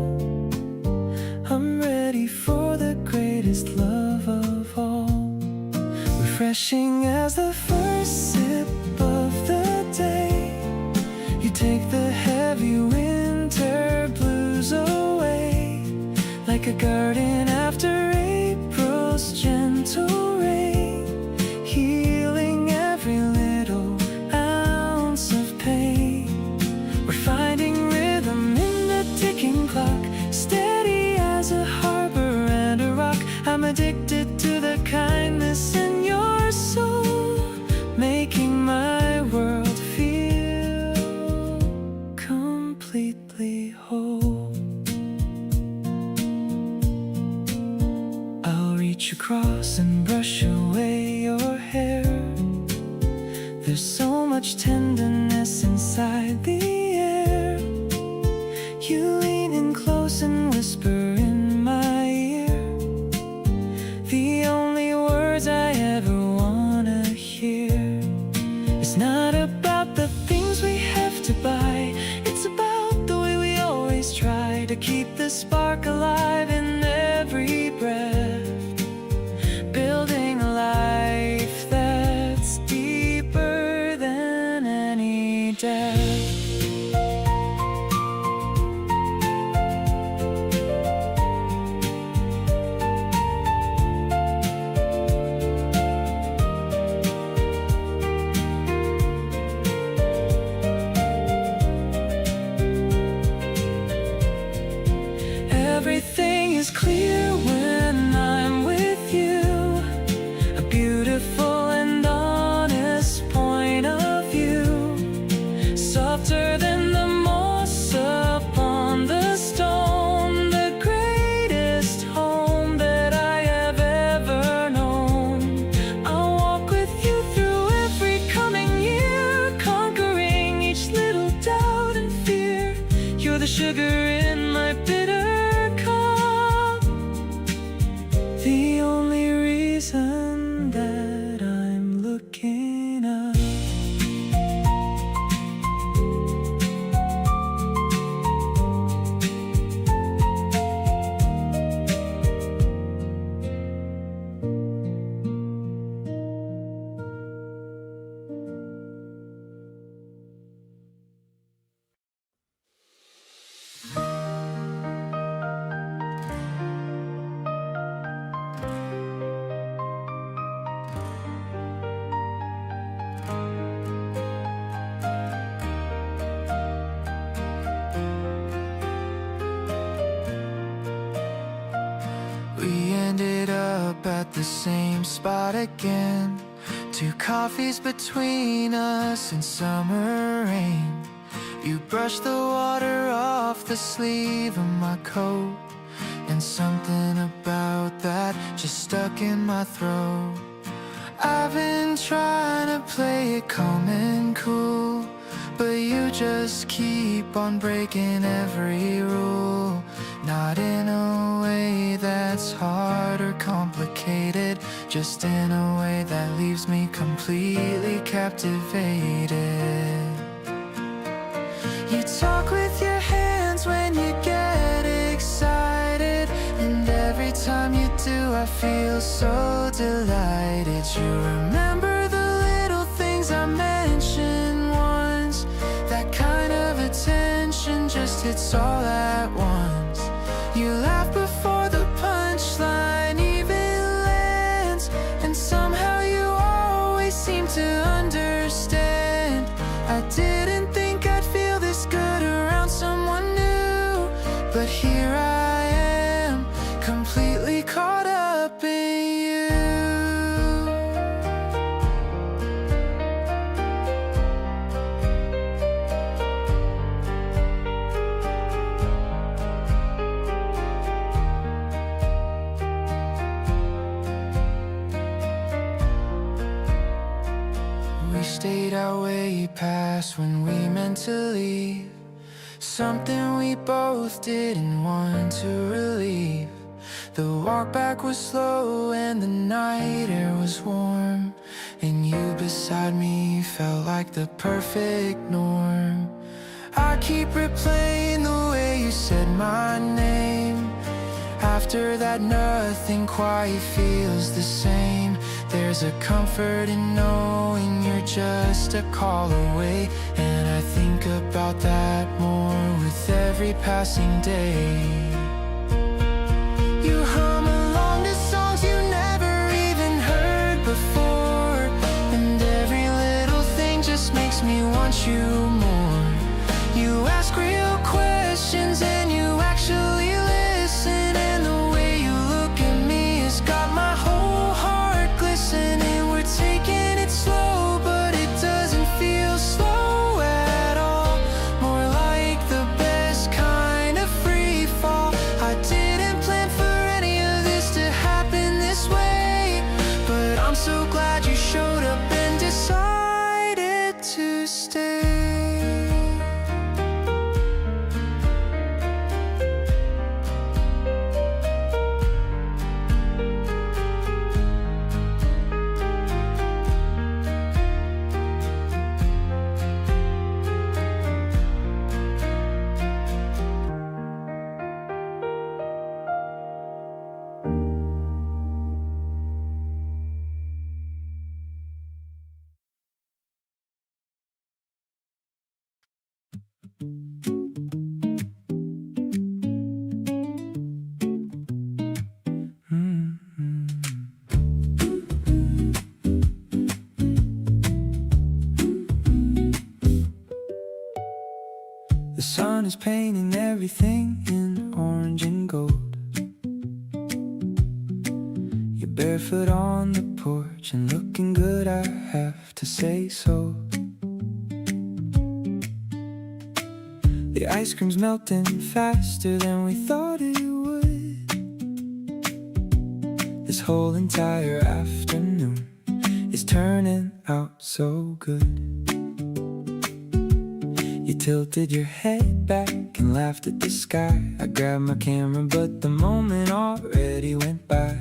I'm ready for the greatest love of all. Refreshing as the first sip of the day. You take the heavy winter blues away, like a garden after April's gentle rain, healing every little ounce of pain. We're finding rhythm in the ticking clock, steady as a harbor and a rock. I'm addicted to the kindness in your soul, making my world feel completely whole. I'll reach across and brush away your hair. There's so much tenderness inside the air. You lean in close and whisper in my ear the only words I ever wanna hear. It's not about the things we have to buy, it's about the way we always try to keep the spark alive in every breath, building a life that's deeper than any death. Everything is clear when I'm with you. A beautiful and honest point of view, softer than the moss upon the stone, the greatest home that I have ever known. I'll walk with you through every coming year, conquering each little doubt and fear. You're the sugar in my bitter cup, the only reason that I'm looking up. We ended up at the same spot again. 2 coffees between us in summer rain. You brushed the water off the sleeve of my coat, and something about that just stuck in my throat. I've been trying to play it calm and cool, but you just keep on breaking every rule. Not in a way that's hard or complicated, just in a way that leaves me completely captivated. You talk with your hands when you get excited, and every time you do I feel so delighted. You remember the little things I mentioned once, that kind of attention just hits all at once. You laugh before the punchline even lands, and somehow you always seem to understand. I didn't think I'd feel this good around someone new, but here I am, completely caught up in you. We stayed out way past when we meant to leave, something we both didn't want to relieve. The walk back was slow and the night air was warm, and you beside me felt like the perfect norm. I I keep replaying the way you said my name. After that, nothing quite feels the same. There's a comfort in knowing you're just a call away, and I think about that more with every passing day. You hum along to songs you never even heard before, and every little thing just makes me want you more. You ask real questions and you actually listen, and the way you look at me has got my whole heart glistening. We're taking it slow, but it doesn't feel slow at all. More like the best kind of free fall. I didn't plan for any of this to happen this way, but I'm so glad you showed up and decided to stay. The sun is painting everything in orange and gold. You're barefoot on the porch and looking good, I have to say so. The ice cream's melting faster than we thought it would. This whole entire afternoon is turning out so good. You tilted your head back and laughed at the sky. I grabbed my camera, but the moment already went by.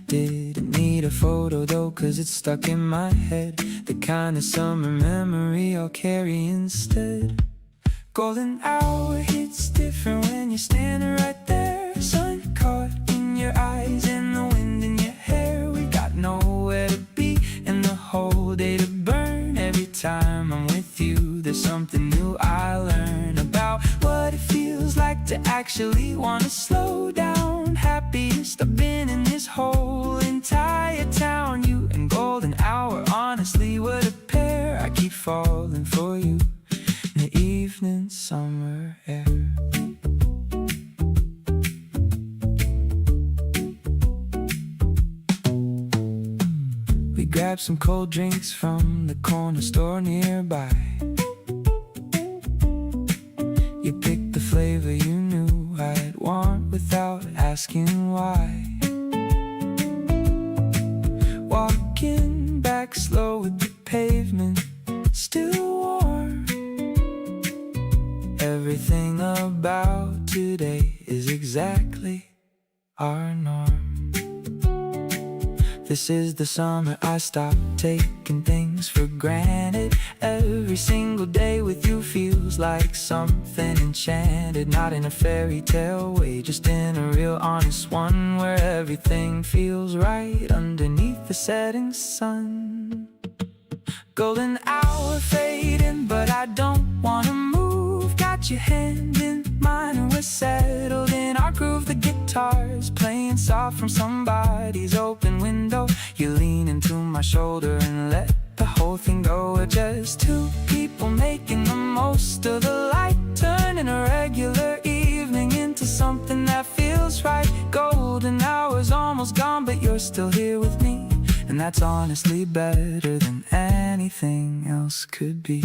Didn't need a photo though, cause it's stuck in my head. The kind of summer memory I'll carry instead. Golden hour hits different when you're standing right there. Sun caught in your eyes and the wind in your hair. We got nowhere to be and the whole day to burn. Every time I'm with you, there's something new I learn about what it feels like to actually wanna slow down. Happiest I've been in this whole entire town. You and golden hour, honestly, what a pair. I keep falling for you in the evening summer air. We grabbed some cold drinks from the corner store nearby. You picked the flavor you knew I'd want without asking why. Walking back slow with the pavement still warm. Everything about today is exactly our norm. This is the summer I stopped taking things for granted. Every single day with you feels like something enchanted. Not in a fairy tale way, just in a real honest one, where everything feels right underneath the setting sun. Golden hour fading, but I don't wanna move. Got your hand in mine and we're settled in our groove. The guitar's playing soft from somebody's open window. You lean into my shoulder and let the whole thing go. We're just two people making the most of the light, turning a regular evening into something that feels right. Golden hour's almost gone, but you're still here with me, and that's honestly better than anything else could be.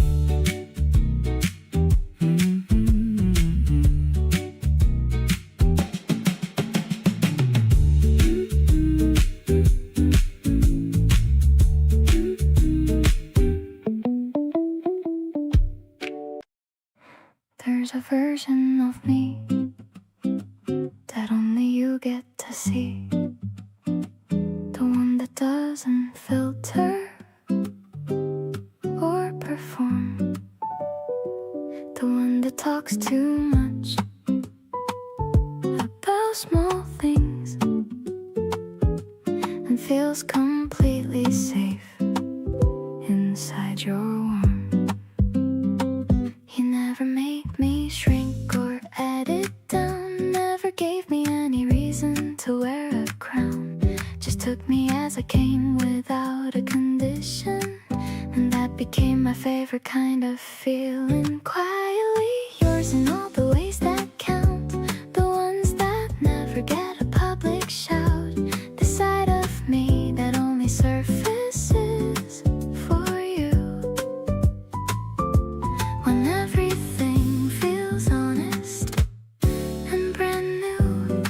There's a version of me that only you get to see. The one that doesn't filter or perform. The one that talks too much about small things and feels completely safe inside your warmth. You never made me shrink or edit down, never gave me any reason to wear a crown. Just took me as I came without a condition, and that became my favorite kind of feeling. Quietly yours in all the ways that count, the ones that never get a public shout. The side of me that only surfaces for you. When everything feels honest and brand new,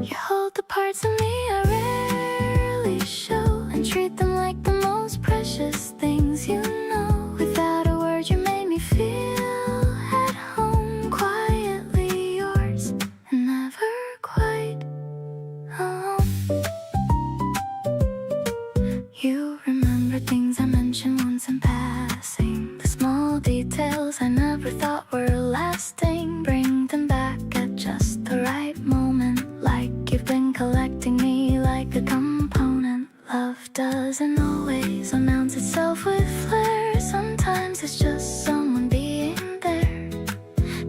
you hold the parts of me I rarely show and treat them like the most precious things you know. Without a word you made me feel at home, quietly yours and never quite alone. You remember things I mentioned once in passing, the small details I never thought were lasting. Bring them back at just the right moment, like you've been collecting me like a component. Love doesn't always announce itself with flair. Sometimes it's just someone being there,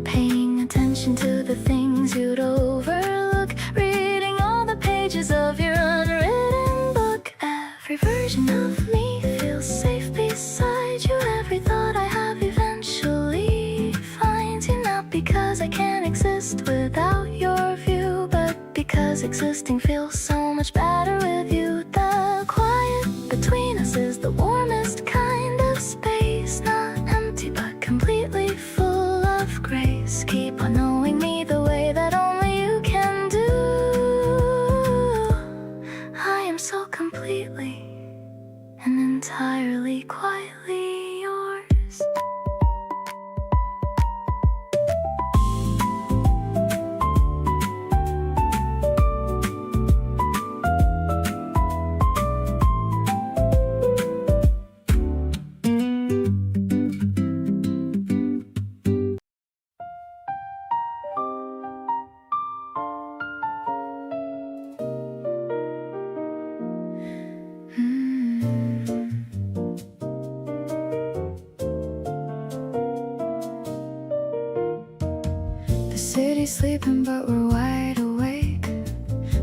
paying attention to the things you'd overlook, reading all the pages of your unwritten book. Every version of me feels safe beside you. Every thought I have eventually finds you, not because I can't exist without your view, but because existing feels so much better with you. The quiet between us is the warmest kind of space, not empty but completely full of grace. Keep on knowing me the way that only you can do. I am so completely and entirely quietly yours. The city's sleeping but we're wide awake,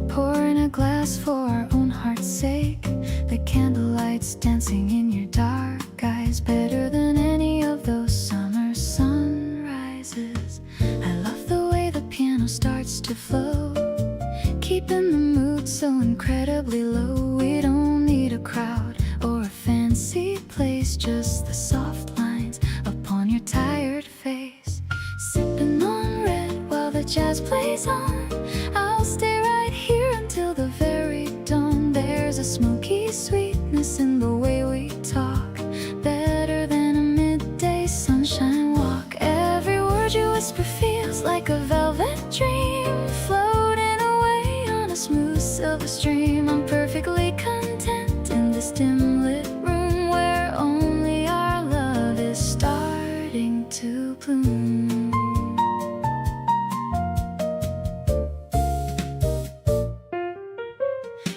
pouring a glass for our own heart's sake. The candlelight's dancing in your dark eyes, better than any of those summer sunrises. I love the way the piano starts to flow, keeping the mood so incredibly low. We don't need a crowd or a fancy place, just the soft lines upon your tired face. Sipping on red while the jazz plays on, I'll stay right here until the very dawn. There's a smoky sweetness in the way we talk, better than a midday sunshine walk. Every word you whisper feels like a velvet dream, floating away on a smooth silver stream. I'm perfectly content in this dim lit room where only our love is starting to bloom.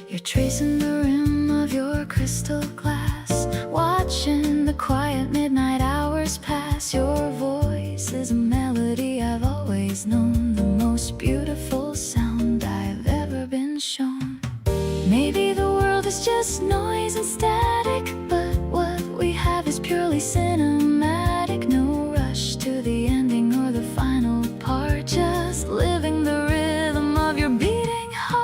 You're tracing the rim of your crystal glass, watching the quiet midnight hours pass. Your voice is a melody I've always known, the most beautiful sound I've ever been shown. Maybe the world is just noise and static, but what we have is purely cinematic. No rush to the ending or the final part, just living the rhythm of your beating heart.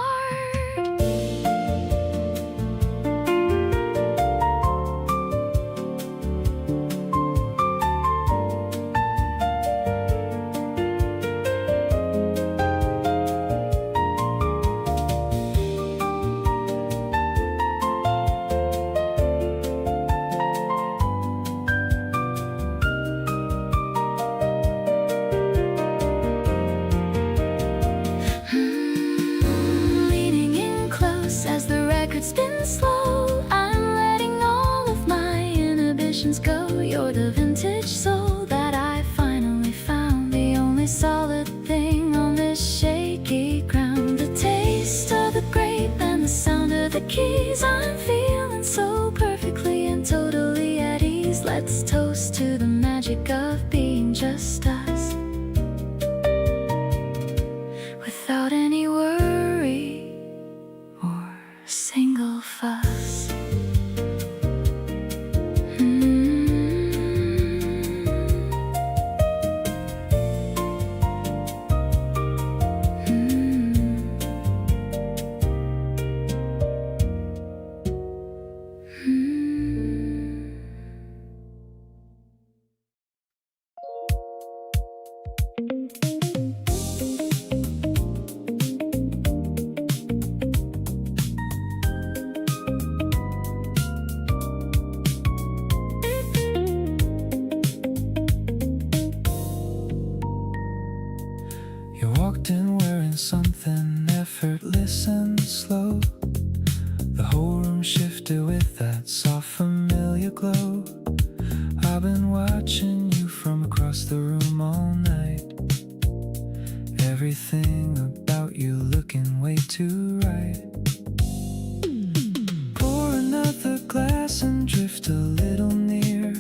Spin slow, I'm letting all of my inhibitions go. You're the vintage soul that I finally keys. I'm feeling so perfectly and totally at ease. Let's toast to the magic of being just us, without any worry or single fuss. You walked in wearing something effortless and slow. The whole room shifted with that soft familiar glow. I've been watching you from across the room all night. Everything about you looking way too right. Pour another glass and drift a little near.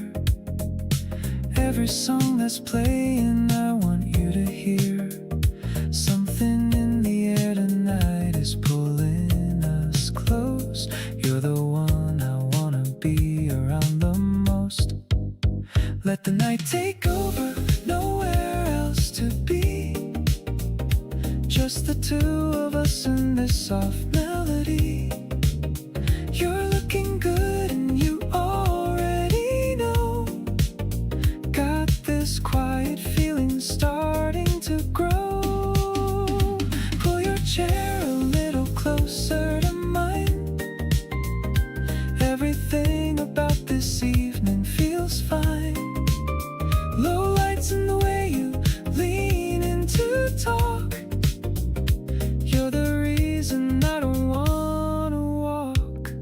Every song that's playing I want you to hear. Something in the air tonight is pulling us close. You're the one I wanna be around the most. Let the night take over, nowhere else to be. Just the two of us in this soft melody. You're looking good and you already know. Got this quiet feeling starting to grow. Pull your chair a little closer to mine. Everything about this evening feels fine. Low lights in the way you lean in to talk. You're the reason I don't wanna walk.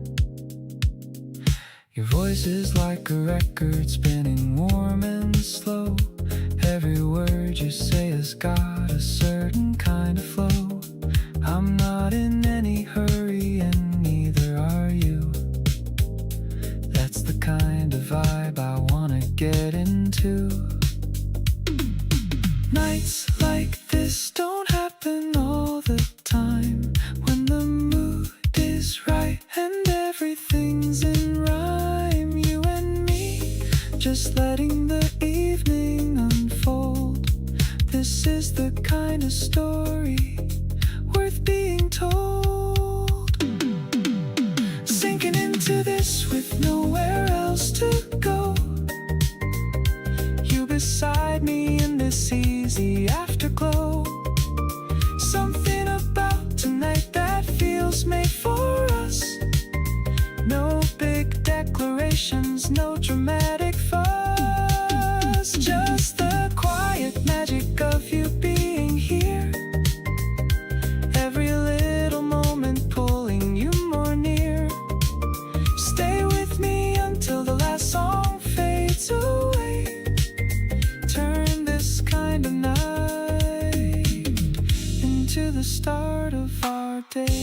Your voice is like a record spinning warm and slow. Every word you say has got a certain kind of flow. I'm not in any hurry and neither are you. That's the kind of vibe I wanna get into. Nights like this don't happen all the time. When the mood is right and everything's in rhyme. You and me, just letting the evening unfold. This is the kind of story worth being told. Sinking into this with nowhere else to go. You beside me in this easy afterglow. Something about tonight that feels made for us. No big declarations, no dramatic fuss. Just the quiet magic of you being here. Every little moment pulling you more near. Stay with me until the last song fades away. Turn this kind of night into the start of our day.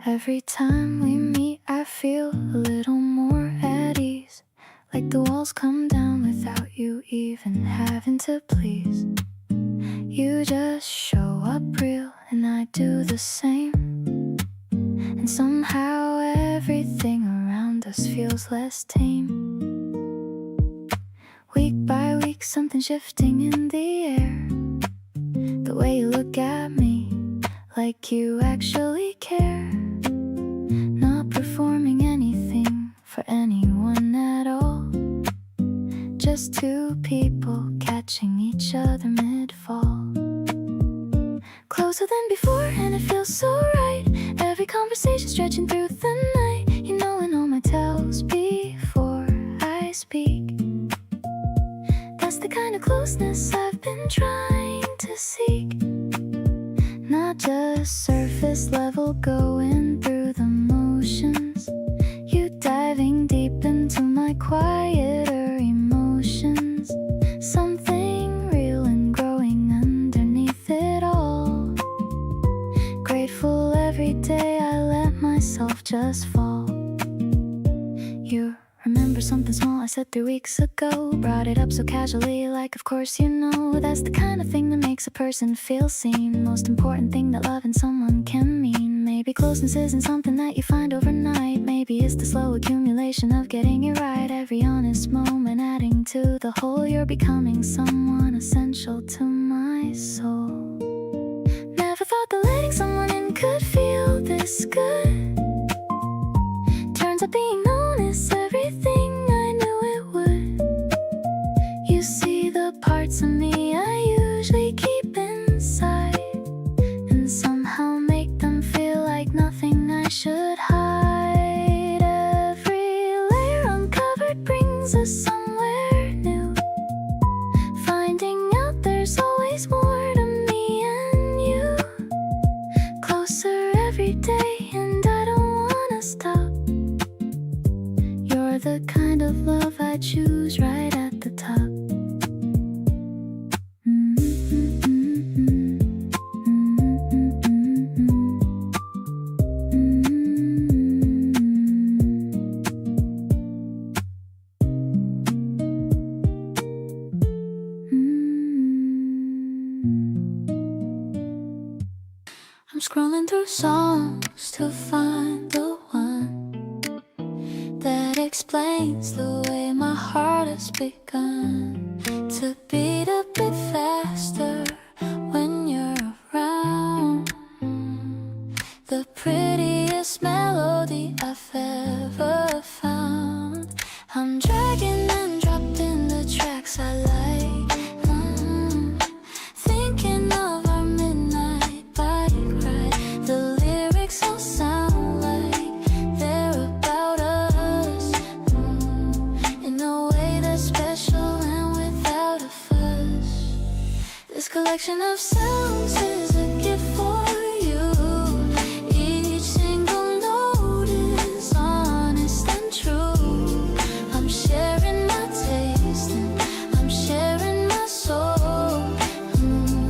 Every time we meet, I feel a little more at ease. Like the walls come down without you even having to please. You just show up real and I do the same. And somehow everything around us feels less tame. Week by week, something shifting in the air. The way you look at me, like you actually care. Not performing anything for anyone at all. Just two people catching each other mid-fall. Closer than before and it feels through the night. You know I know my tells before I speak. That's the kind of closeness I've been trying to seek. Not just surface level, going through the motions. You diving deep into my quieter emotions. Something real and growing underneath it all. Grateful every day I let myself just fall. You remember something small I said 3 weeks ago. Brought it up so casually, like of course you know. That's the kind of thing that makes a person feel seen. Most important thing that loving someone can mean. Maybe closeness isn't something that you find overnight. Maybe it's the slow accumulation of getting it right. Every honest moment adding to the whole. You're becoming someone essential to my soul. Never thought that letting someone in could feel this good. Turns out being known is everything I knew it would. You see the parts of me I usually keep inside, and somehow make them feel like nothing I should hide. Every layer uncovered brings us somewhere new. Finding out there's always more to me and you. Closer every day, and I don't wanna stop. You're the kind of love I choose right at the top. I'm scrolling through songs to find the one that explains the way my heart has begun to beat a bit faster when you're around. The prettiest melody I've ever found. I'm dragging and dropping the tracks I like. Thinking of our midnight bike ride. The lyrics all sound like they're about us, in a way that's special and without a fuss. This collection of sounds is a gift for you. Each single note is honest and true. I'm sharing my taste and I'm sharing my soul.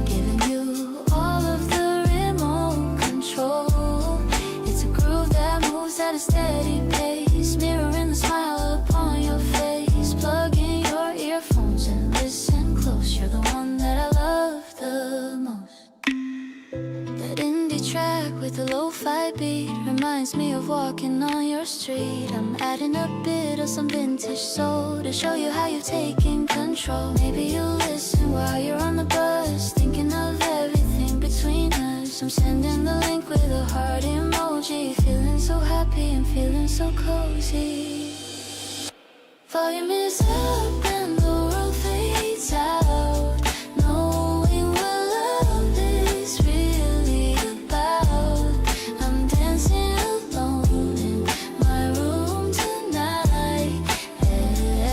Giving you all of the remote control. It's a groove that moves at a steady pace, mirroring the smile upon your face. Plug in your earphones and listen close. You're the one that I love the most. That indie track with the lo-fi beat reminds me of walking on your street. I'm adding a bit of some vintage soul to show you how you've taken control. Maybe you'll listen while you're on the bus, thinking of everything between us. I'm sending the link with a heart emoji. Feeling so happy and feeling so cozy. Volume is up and the world fades out, knowing what love is really about. I'm dancing alone in my room tonight.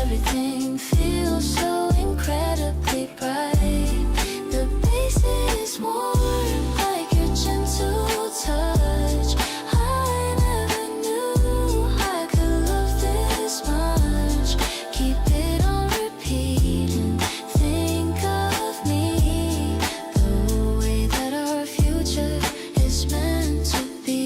Everything feels so incredibly bright. The bass is warm like your gentle touch. I never knew I could love this much. Keep it on repeat and think of me the way that our future is meant to be.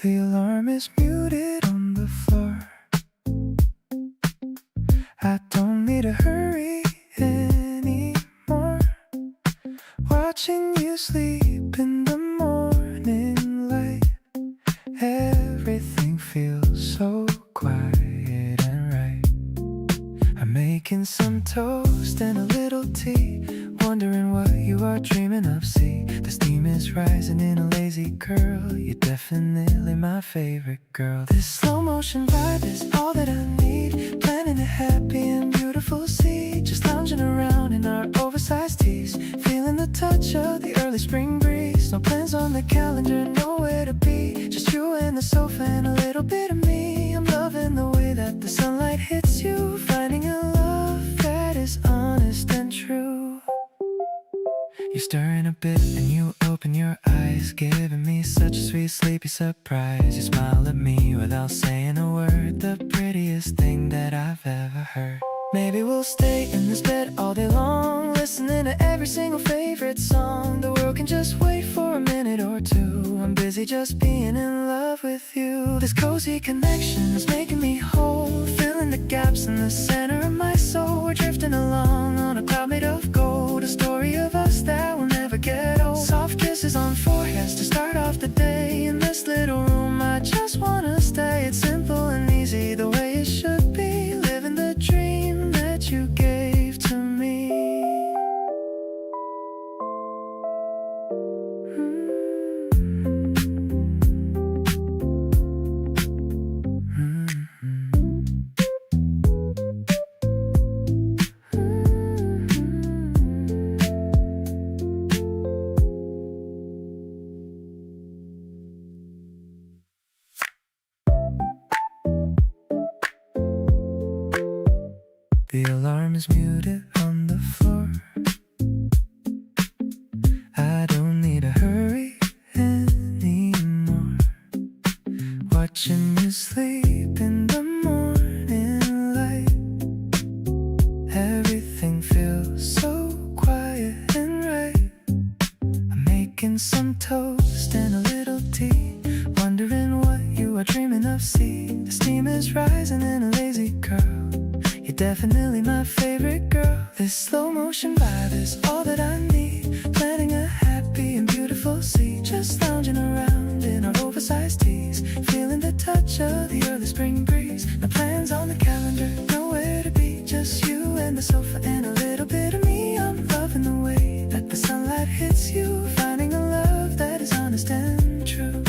The alarm is muted on the floor. I don't need to hurry anymore. Watching you sleep in the morning. is rising in a lazy curl. You're definitely my favorite girl. This slow motion vibe is all that I need. Planning a happy and beautiful sea. Just lounging around in our oversized tees. Feeling the touch of the early spring breeze. No plans on the calendar, nowhere to be. Just you and the sofa and a little bit of me. I'm loving the way that the sunlight hits you. Finding a love that is honest and true. You're stirring a bit and you open your eyes, giving me such a sweet sleepy surprise. You smile at me without saying a word, the prettiest thing that I've ever heard. Maybe we'll stay in this bed all day long, listening to every single favorite song. The world can just wait for a minute or two. I'm busy just being in love with you. This cozy connection is making me whole, filling the gaps in the center of my soul. We're drifting along on a cloud made of gold, a story of us that will never get old. Soft kisses on foreheads to start off the day. In this little room I just wanna stay. It's simple and easy, the way it should be. Living the dream that you gave to me. The alarm is muted on the floor. I don't need to hurry anymore. Watching you sleep in the morning light. Everything feels so quiet and right. I'm making some toast and a little tea, wondering what you are dreaming of. See, the steam is rising in a lazy curl. You're definitely my favorite girl. This slow motion vibe is all that I need. Planning a happy and beautiful sea. Just lounging around in our oversized tees. Feeling the touch of the early spring breeze. No plans on the calendar, nowhere to be. Just you and the sofa and a little bit of me. I'm loving the way that the sunlight hits you. Finding a love that is honest and true.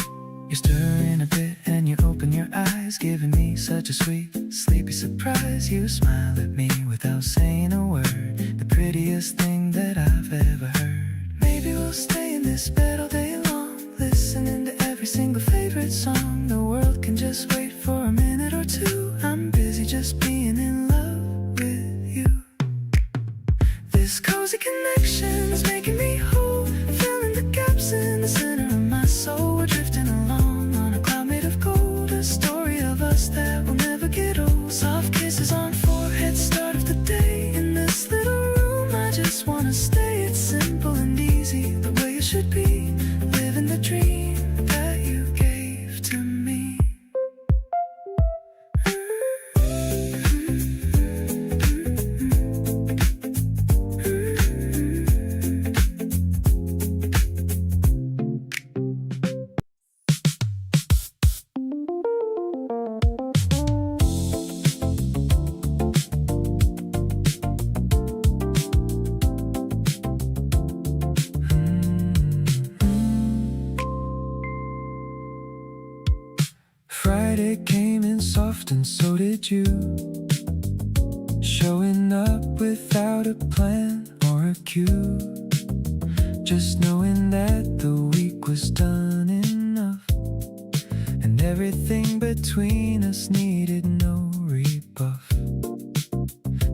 You're stirring a bit and you open your eyes, giving me such a sweet, sleepy surprise. You smile at me without saying a word, the prettiest thing that I've ever heard. Maybe we'll stay in this bed all day long, listening to every single favorite song. The world can just wait for a minute or two. I'm busy just being in love with you. This cozy connection is making me whole, filling the gaps in the center of my soul. We're drifting along on a cloud made of gold, a story of us that will never get old. Soft kisses on forehead, start of the day. In this little room I just wanna stay. It's simple and easy, the way it should be. Living the dream that you gave to me. Friday came in soft and so did you. Showing up without a plan or a cue. Just knowing that the week was done enough, and everything between us needed no rebuff.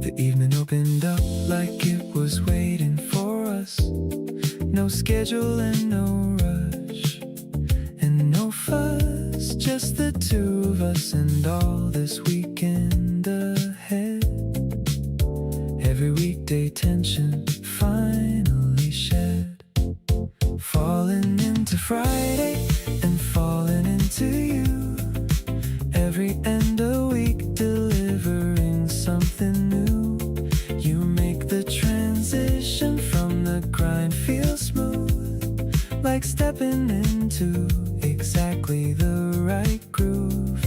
The evening opened up like it was waiting for us. No schedule and no rush, and no fuss, just the two of us and all this weekend ahead. Every weekday tension finally shed, falling into Friday and falling into you. Every end of week delivering something new. You make the transition from the grind feel smooth, like stepping into exactly the right groove.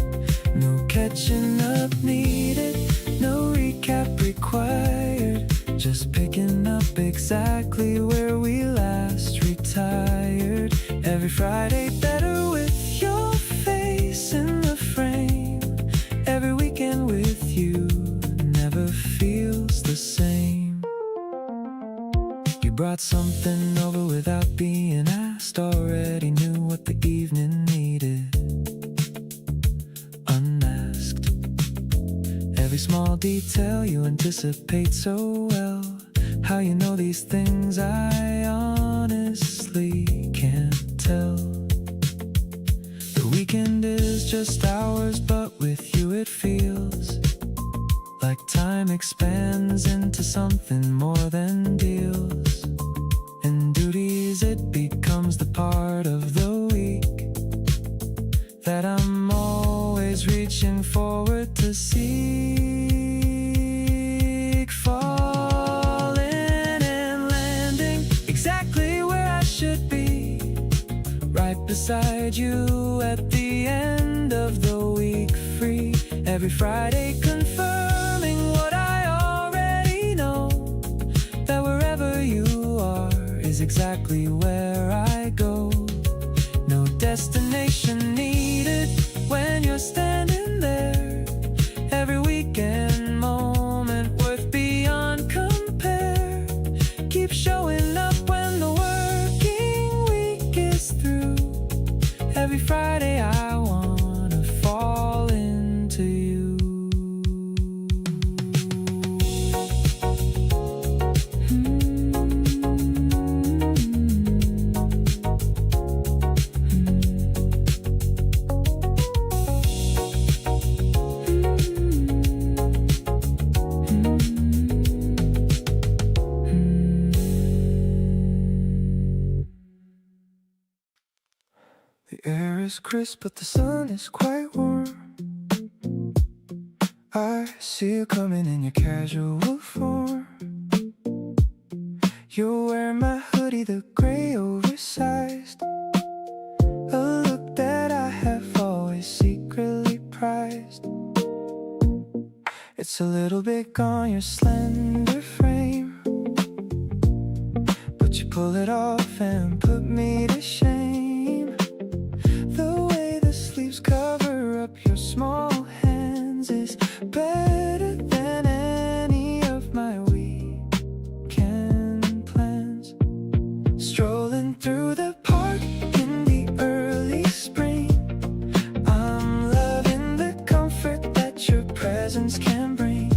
No catching up needed, no recap required. Just picking up exactly where we last retired. Every Friday better with your face in the frame. Every weekend with you never feels the same. You brought something over without being asked. Already knew what the evening needed. Unmasked. Every small detail you anticipate so well. How you know these things I honestly can't tell. The weekend is just hours, but with you it feels like time expands into something more than deals and duties. It becomes the part of the week that I'm always reaching forward to seek. Falling and landing exactly where I should be, right beside you at the end of the week. Free every Friday, confirming what I already know, that wherever you are is exactly where I go. No destination needed when you're standing there. Every weekend moment worth beyond compare. Keep showing up when the working week is through. Every Friday I wanna fall into you. The air is crisp, but the sun is quite warm. I see you coming in your casual form. You're wearing my hoodie, the gray oversized, a look that I have always secretly prized. It's a little big on your slender frame, but you pull it off and put me to shame. The way the sleeves cover up your small hands is better than any of my weekend plans. Strolling through the park in the early spring, I'm loving the comfort that your presence can bring.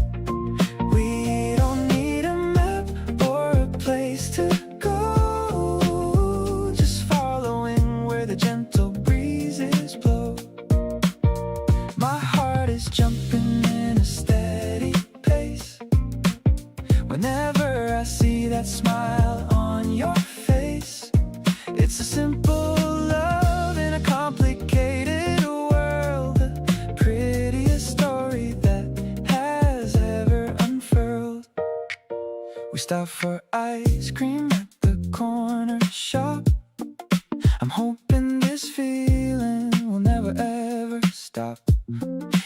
We don't need a map or a place to go, just following where the gentle breezes blow. My heart is jumping in a steady pace whenever I see that smile on your face. It's a simple love in a complicated world, the prettiest story that has ever unfurled. We stop for ice cream at the corner shop. I'm hoping this feeling will never ever stop.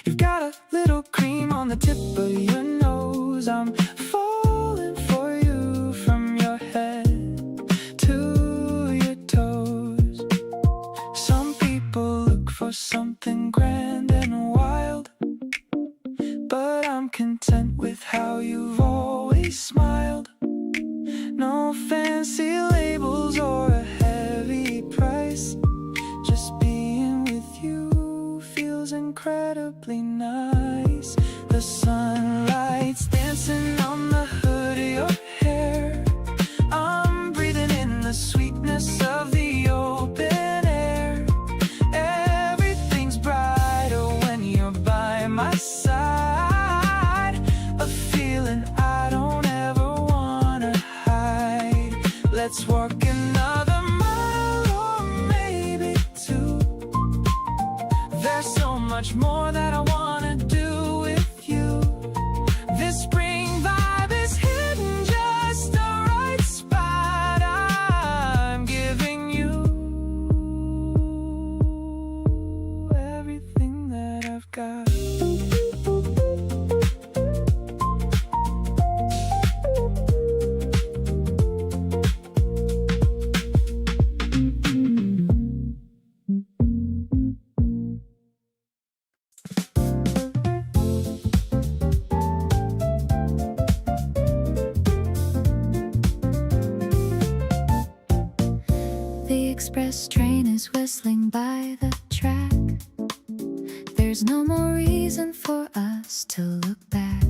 You've got a little cream on the tip of your nose. I'm falling for you from your head to your toes. Some people look for something grand and wild, but I'm content with how you've always smiled. No fancy labels or a heavy price, just being with you feels incredibly nice. The sunlight's dancing on the hood of your hair. I'm breathing in the sweetness of the open air. Everything's brighter when you're by my side, a feeling I don't ever wanna hide. Let's walk another mile or maybe two. There's so much more that I wanna do with you. This spring vibe is hitting just the right spot. I'm giving you everything that I've got. last train is whistling by the track. There's no more reason for us to look back.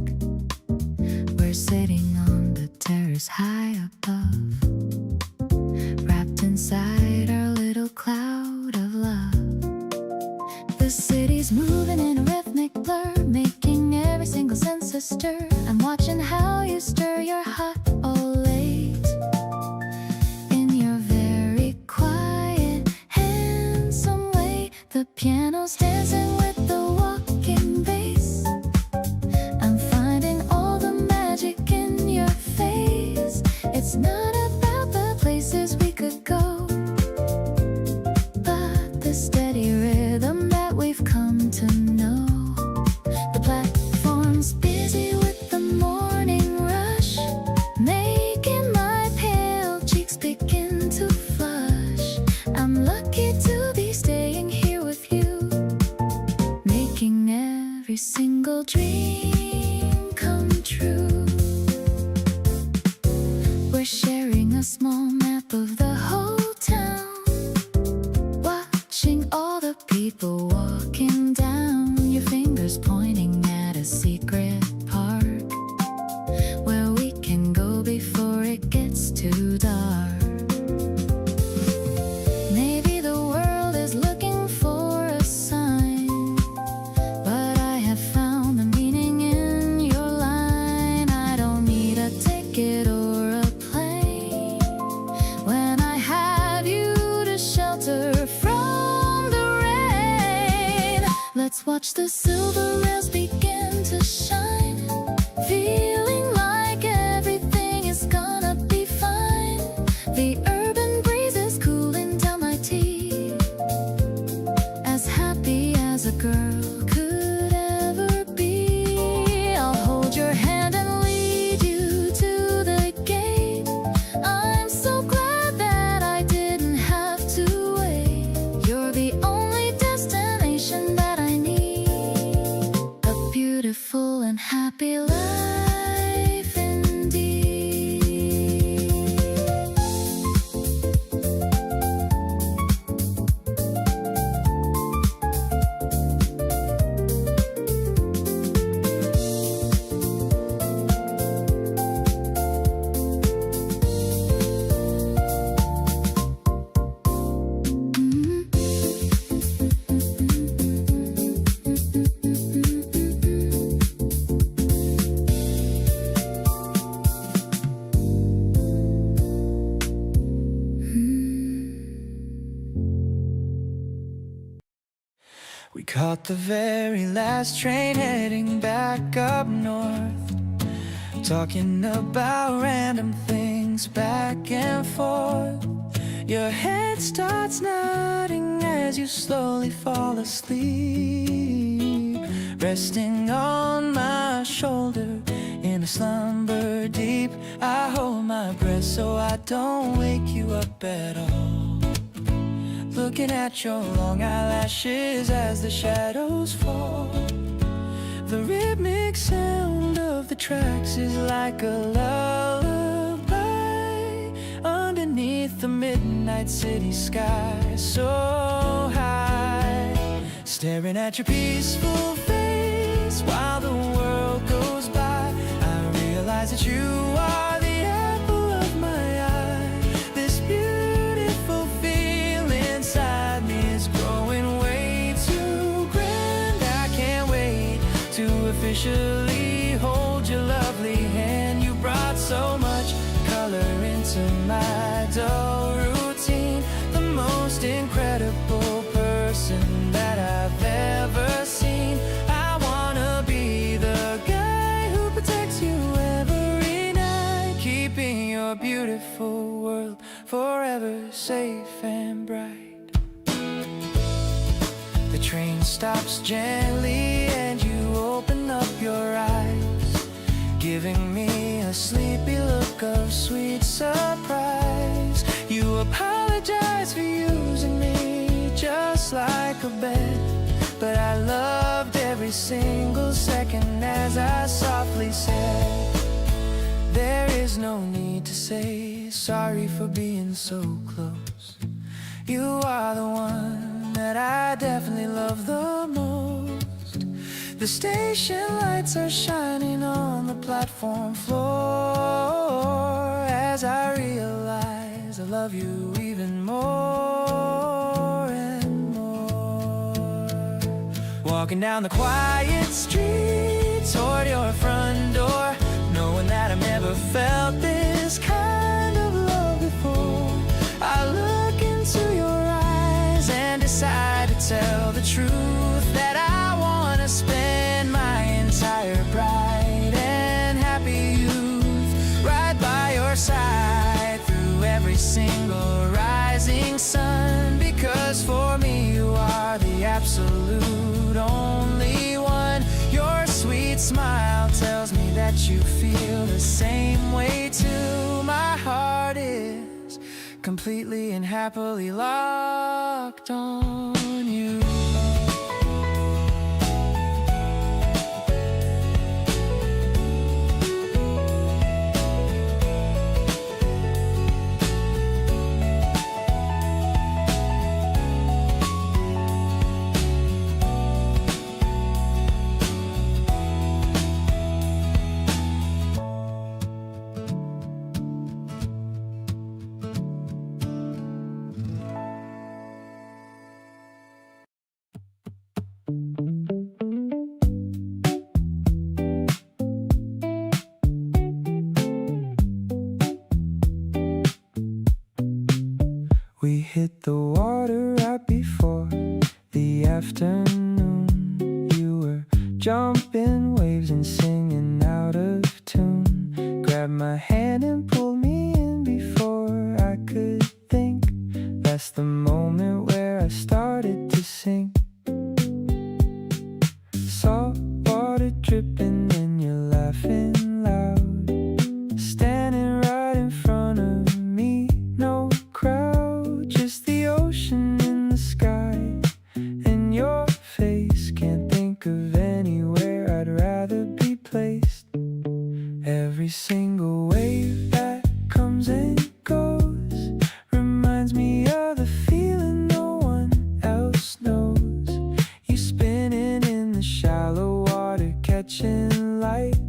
We're sitting on the terrace high above, wrapped inside our little cloud of love. The city's moving in a rhythmic blur, making every single sense a stir. I'm watching how you stir your hot Olate in your very quiet, handsome way. The piano's dancing with the walking bass. I'm finding all the magic in your face. It's not about the places we could go, but the steady rhythm that we've come to know. The platform's busy with the morning rush, making my pale cheeks begin to flush. I'm lucky to be staying here with you, making every single dream come true. We're sharing a small map of the whole town, watching all the people walking down. Your fingers pointing at a secret park where we can go before it gets too dark. Maybe the world is looking for a sign, but I have found the meaning in your line. I don't need a ticket or a plane when I have you to shelter from the rain. Let's watch the silver rails begin to shine, feeling like everything is gonna be fine. The urban breeze is cooling down my teeth, as happy as a girl could ever be. I'll hold your hand and lead you to the gate. I'm so glad that I didn't have to wait. You're the only destination that I need, a beautiful and happy life indeed. We caught the very last train heading back up north, talking about random things back and forth. Your head starts nodding as you slowly fall asleep, resting on my shoulder in a slumber deep. I hold my breath so I don't wake you up at all, looking at your long eyelashes as the shadows fall. The rhythmic sound of the tracks is like a lullaby underneath the midnight city sky so high. Staring at your peaceful face while the world goes by, I realize that you are the apple of my eye. This beautiful feeling inside me is growing way too grand. I can't wait to officially hold your lovely hand. You brought so much color into my dull routine, the most incredible person that I've ever seen. I wanna be the guy who protects you every night, keeping your beautiful world forever safe and bright. The train stops gently and you open up your eyes, giving me a sleepy look of sweet surprise. You apologize for using me just like a bed, but I loved every single second as I softly said, there is no need to say sorry for being so close. You are the one that I definitely love the most. The station lights are shining on the platform floor as I realize I love you even more and more. Walking down the quiet street toward your front door, knowing that I've never felt this kind of love before. I look into your eyes and decide to tell the truth, that I want to spend my entire bright and happy youth right by your side through every single rising sun. Because for me you are the absolute only one. Your sweet smile tells me that you feel the same way too. My heart is completely and happily locked on you. We hit the water right before the afternoon. You were jumping waves and singing out of tune. Grabbed my hand and pulled me in before I could think. That's the moment where I started to sink. Salt water dripping and you're laughing loud, standing right in front of me. No crowd, just the ocean in the sky and your face. Can't think of anywhere I'd rather be placed. Every single wave that comes and goes reminds me of the feeling no one else knows. You spinning in the shallow water, catching light.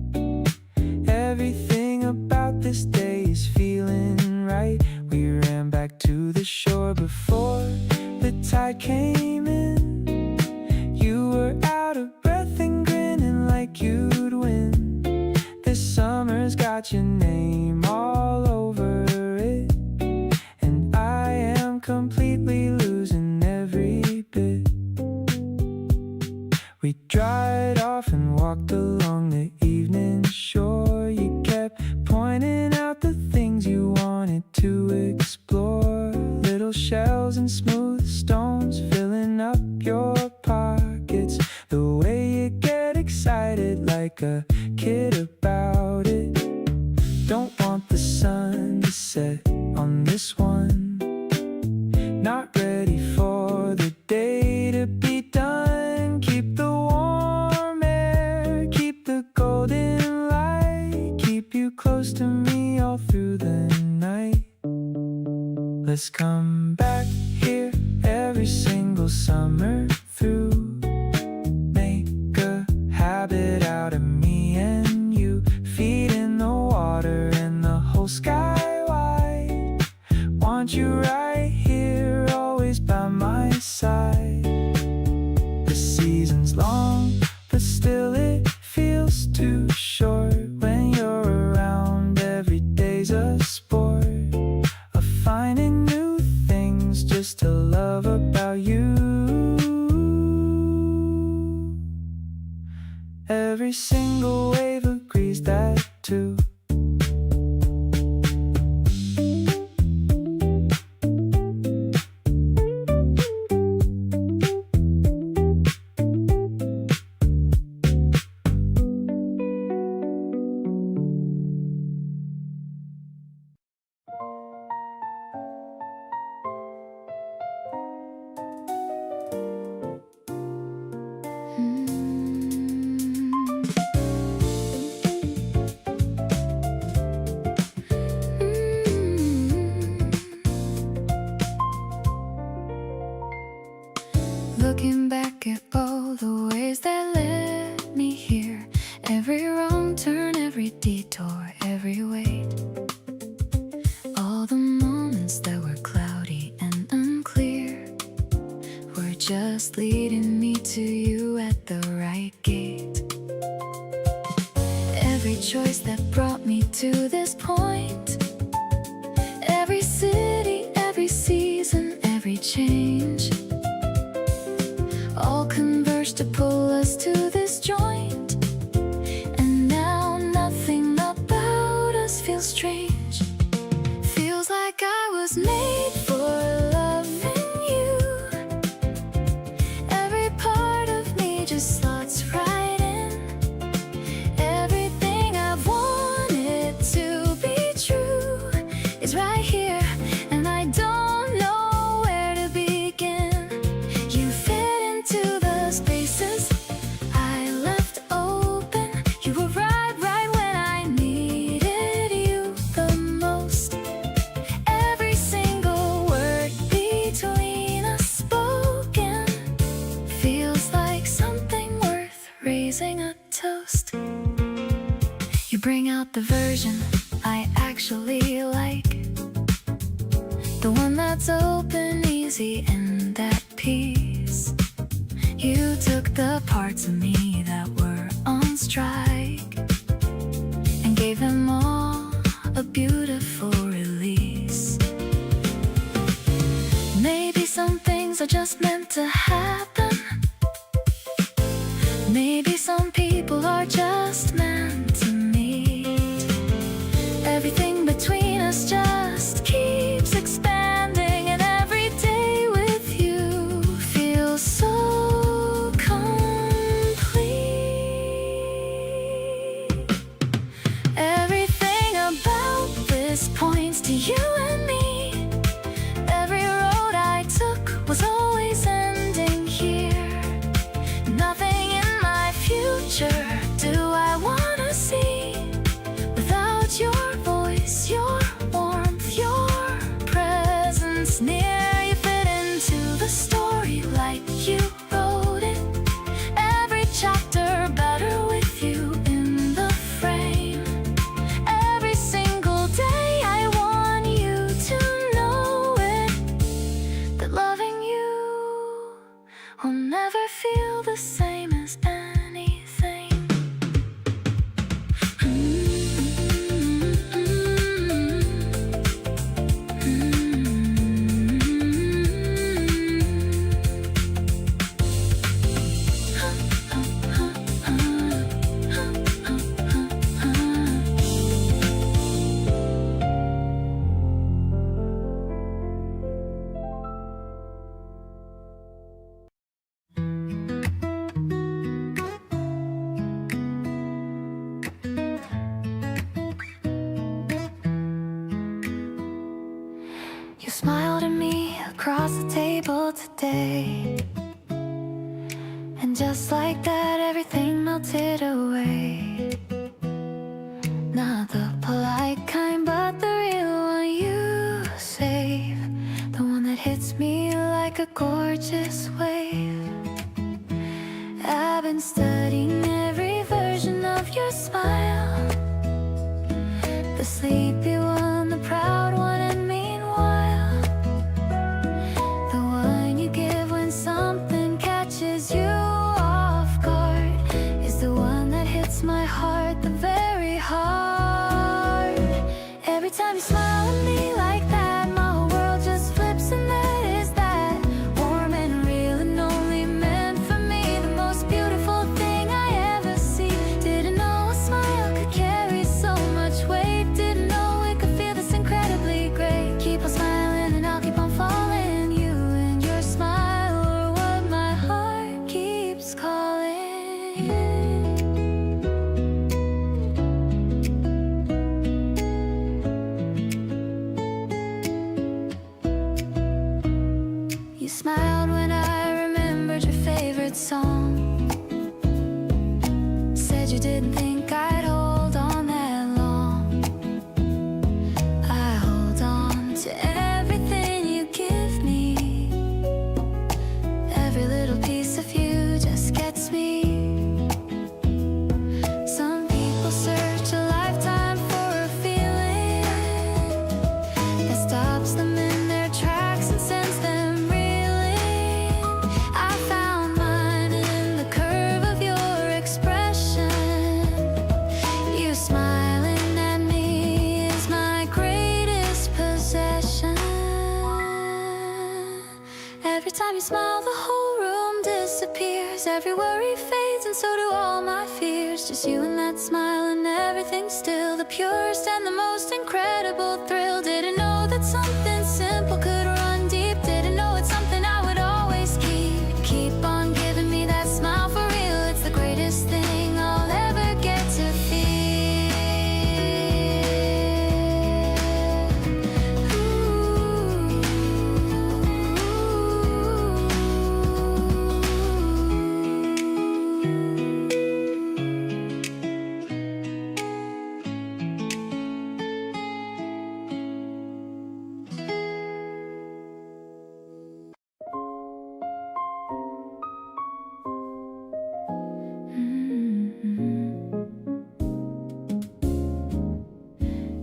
Everything about this day is feeling right. We ran back to the shore before the tide came in. You were out of breath and grinning like you'd win. This summer's got your name all over it, and I am completely losing every bit. We dried off and walked along the evening shore. You kept pointing out the things you wanted to explore. Little shells and smooth stones filling up your pockets. The way you get excited like a kid about it. Don't want the sun to set on this one. Not ready for the day to be done. Keep the warm air, keep the golden light, keep you close to me all through the night. Let's come back here every single summer through. Make a habit out of me and you, feet in the water and the whole sky wide. Want you right here, always by my side. The season's long, but still it feels too short. When you're around, every day's a sport of finding new things just to love about you. Every single wave agrees that too. Looking back at all the ways that led me here, every wrong turn, every detour, every wait, all the moments that were cloudy and unclear were just leading me to you at the right gate. Every choice that brought me to this point, every city, every season, every change, all converged to pull us to this joint. And now nothing about us feels strange. Feels like I was made for loving you. Every part of me just slots right in. Everything I've wanted to be true is right here, and I don't know where to begin. You fit into the spaces I left open. You were right when I needed you the most. Every single word between us spoken feels like something worth raising a toast. You bring out the version I actually like, the one that's open, easy, and at peace. You took the parts of me that were on strike and gave them all a beautiful release. Maybe some things are just meant to happen. Maybe some people are just meant to meet. Everything between us just keeps expanding, and every day with you feels so complete. Everything about this points to you and me. Every road I took was always ending here. Nothing in my future do I wanna see without your voice, your warmth, your presence near. You fit into the story like you wrote it. Every chapter better with you in the frame. Every single day I want you to know it, that loving you will never feel the same as anything. You smiled at me across the table today, and just like that everything melted away. Not the polite kind, but the real one you save, the one that hits me like a gorgeous wave. I've been studying every version of your smile, the sleepy one, the proud one, and meanwhile, the one you give when something catches you off guard is the one that hits my heart, the very heart. Every time you smile at me like that, my whole world just flips, and that is that. Warm and real and only meant for me, the most beautiful thing I ever see. Didn't know a smile could carry so much weight. Didn't know it could feel this incredibly great. Keep on smiling and I'll keep on falling. You and your smile are what my heart keeps calling. You smiled when I remembered your favorite song. Said you didn't think I'd hold on that long. I hold on to everything you give me, every little whole room disappears. Every worry fades and so do all my fears. Just you and that smile and everything's still the purest and the most incredible thrill. Didn't know that something simple could run deep. Didn't know it's something I would always keep on giving me that smile for real. It's the greatest thing I'll ever get to feel.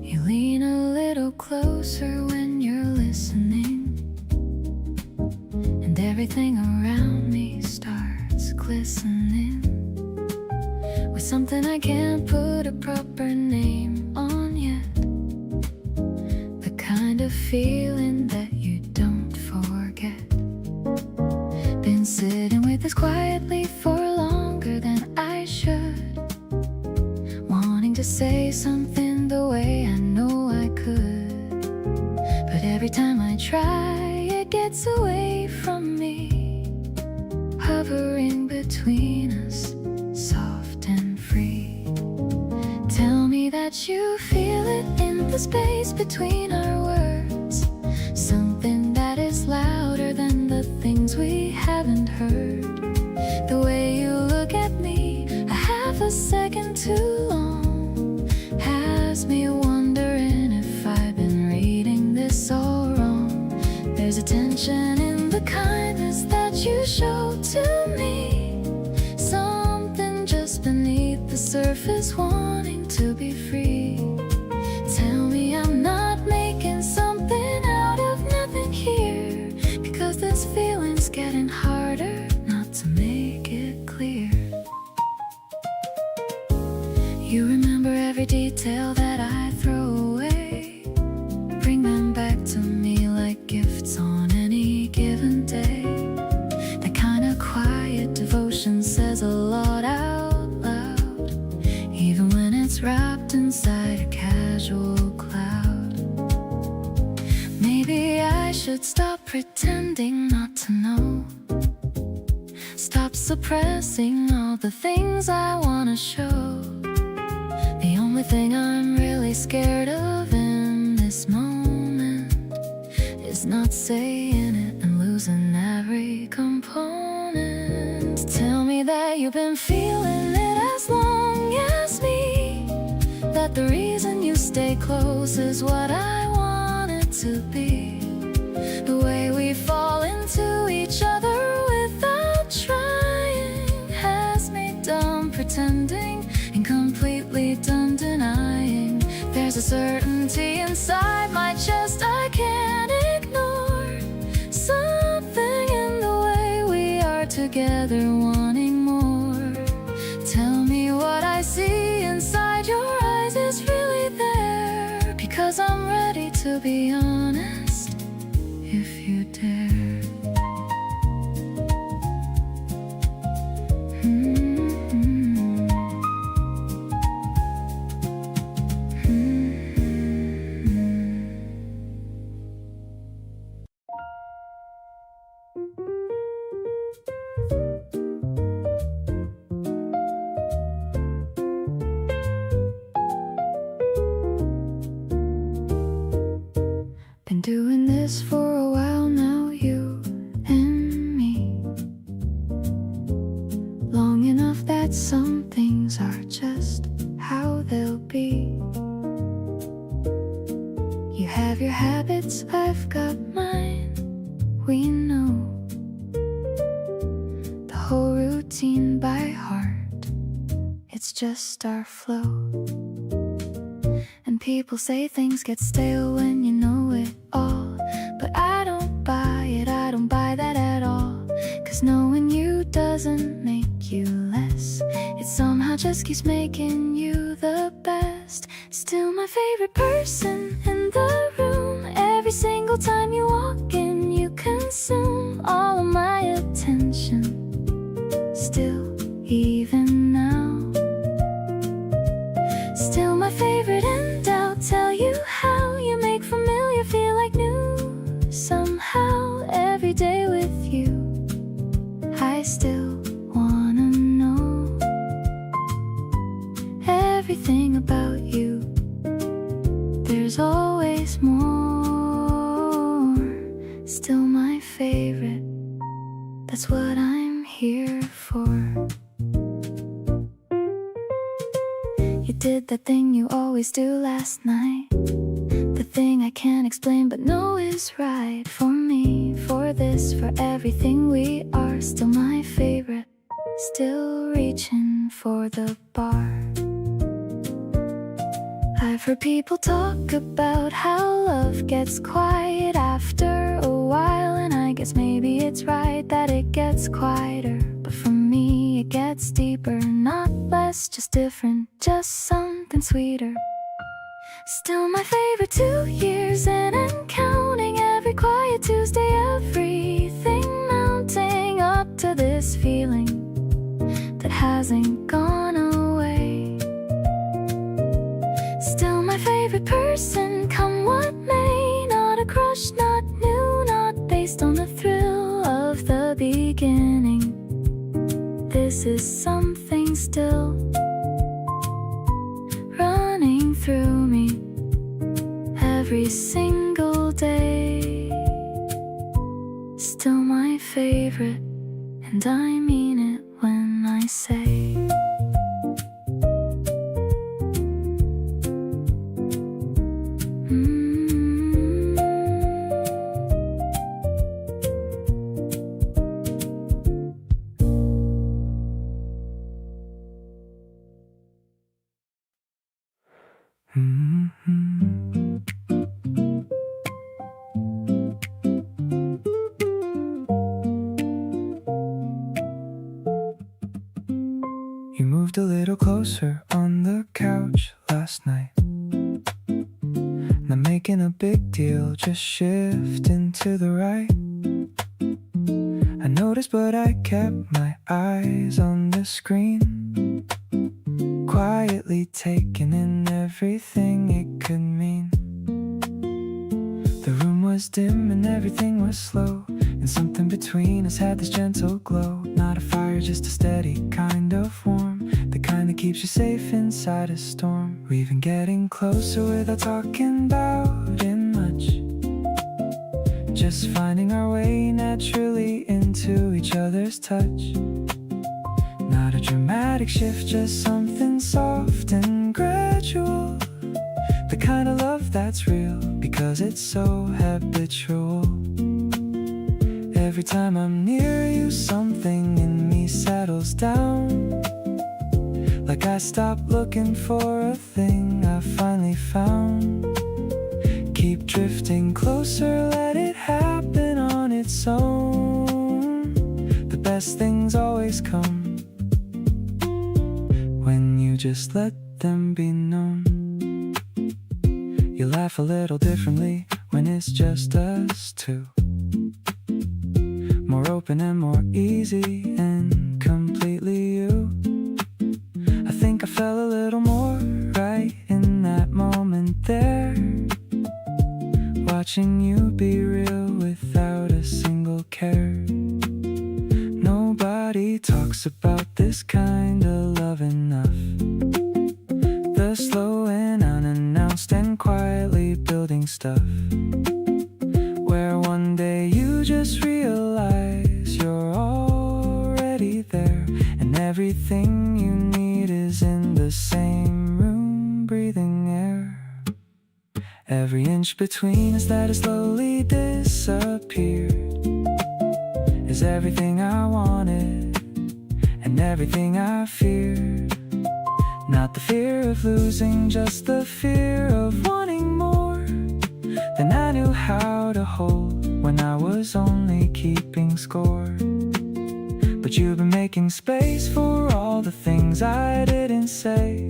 You lean a little closer when you're listening, and everything around me starts glistening with something I can't put a proper name on yet. The kind of feeling that you don't forget. Been sitting with this quietly for longer than I should, wanting to say something the way I know I could, but every time I try it gets away from me, hovering between us, soft and free. Tell me that you feel it in the space between our words, something that is louder than the things we haven't heard. The way you look at me a half a second too long has me wondering if I've been reading this all wrong. There's a tension in the kindness that you show to me, something just beneath the surface wanting to be free. Tell me I'm not making something out of nothing here, because this feeling's getting harder not to make it clear. You remember every detail that I throw away, bring them back to me like gifts on any given day. That kind of quiet devotion says a lot out loud, even when it's wrapped inside a casual cloud. Maybe I should stop pretending not to know, stop suppressing all the things I want to show. The only thing I'm really scared of in this moment is not saying it and losing every component. Tell me that you've been feeling it as long as me, that the reason you stay close is what I want it to be. The way we fall into each other without trying has me done pretending and completely done denying. There's a certainty inside my chest I can't ignore, something in the way we are together wanting more. Tell me what I see inside your eyes is really there, because I'm ready to be honest if you dare. Been doing this for a while now, you and me, long enough that some things are just how they'll be. You have your habits, I've got mine, we know the whole routine by heart, it's just our flow. And people say things get stale when you know it all, but I don't buy it, I don't buy that at all. Cause knowing you doesn't make you less, it somehow just keeps making you the best. Still my favorite person in the room. Every single time you walk in, you consume all of my attention. That's what I'm here for. You did that thing you always do last night, the thing I can't explain but know is right for me, for this, for everything we are. Still my favorite, still reaching for the bar. I've heard people talk about how love gets quiet after a while, and I guess maybe it's right that it gets quieter. But for me it gets deeper, not less, just different, just something sweeter. Still my favorite 2 years in and counting, every quiet Tuesday, everything mounting up to this feeling that hasn't gone away. Still my favorite person, come what may, not a crush, not new, not based on the thrill of the beginning. This is something still running through me every single day. Still my favorite, and I mean it when I say. You moved a little closer on the couch last night. Not making a big deal, just shifting to the right. I noticed, but I kept my eyes on the screen, quietly taking in everything it could mean. The room was dim and everything was slow, and something between us had this gentle glow. Not a fire, just a steady kind of warm, the kind that keeps you safe inside a storm. We've been getting closer without talking about it much, just finding our way naturally into each other's touch. Not a dramatic shift, just something soft and gradual, the kind of love that's real because it's so habitual. Every time I'm near you, something in me settles down, like I stop looking for a thing I finally found. Keep drifting closer, let it happen on its own. The best things always come when you just let them be known. You laugh a little differently when it's just us two, more open and more easy and completely you. I think I fell a little more right in that moment there, watching you be real without a single care. Nobody talks about this kind of love enough, the slow and unannounced and quietly building stuff, where one day you just realize you're already there, and everything you need is in the same room, breathing air. Every inch between us that has slowly disappeared is everything I wanted and everything I feared. Not the fear of losing, just the fear of wanting more than I knew how to hold when I was only keeping score. But you've been making space for all the things I didn't say,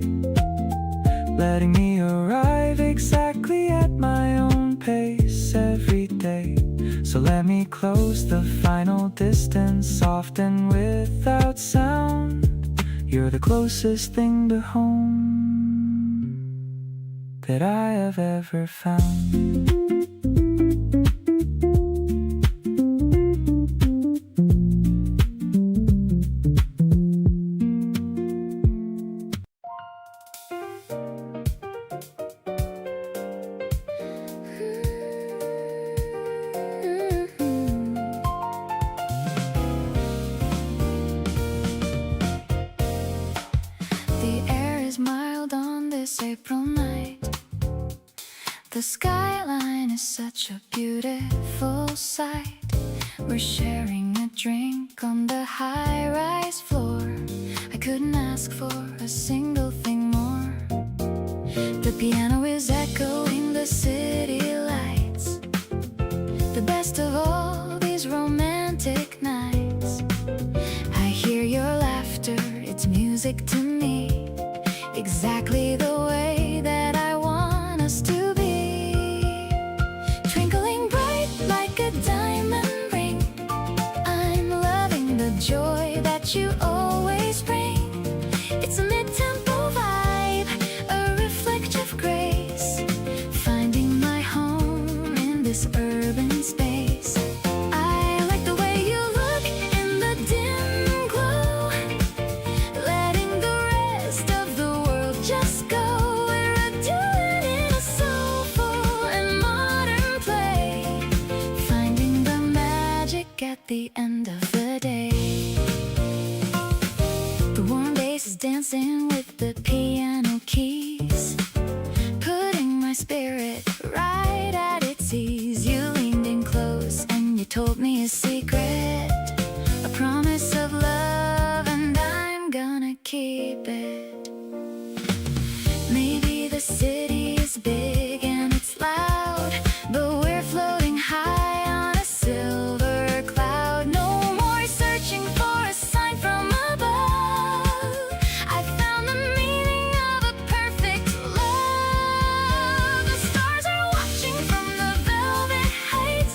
letting me arrive exactly at my own pace every day. So let me close the final distance, soft and without sound. You're the closest thing to home that I have ever found. April night. The skyline is such a beautiful sight. We're sharing a drink on the high-rise floor. I couldn't ask for a single thing more. The piano is echoing the city lights. The best of all these romantic nights. I hear your laughter, it's music to me. Exactly the way that I want us to be. Twinkling bright like a diamond ring. I'm loving the joy that you always bring. It's a mid-tempo vibe, a reflective grace. Finding my home in this urban space. I like the way you look in the dim glow. Letting the rest of the world just go. We're a duet in a soulful and modern play. Finding the magic at the end of the day. The warm bass is dancing with the piano keys, putting my spirit right at its ease. You leaned in close and you told me a secret, a promise of love, and I'm gonna keep it. Maybe the city is big and it's loud, but we're floating high on a silver cloud. No more searching for a sign from above. I found the meaning of a perfect love. The stars are watching from the velvet heights,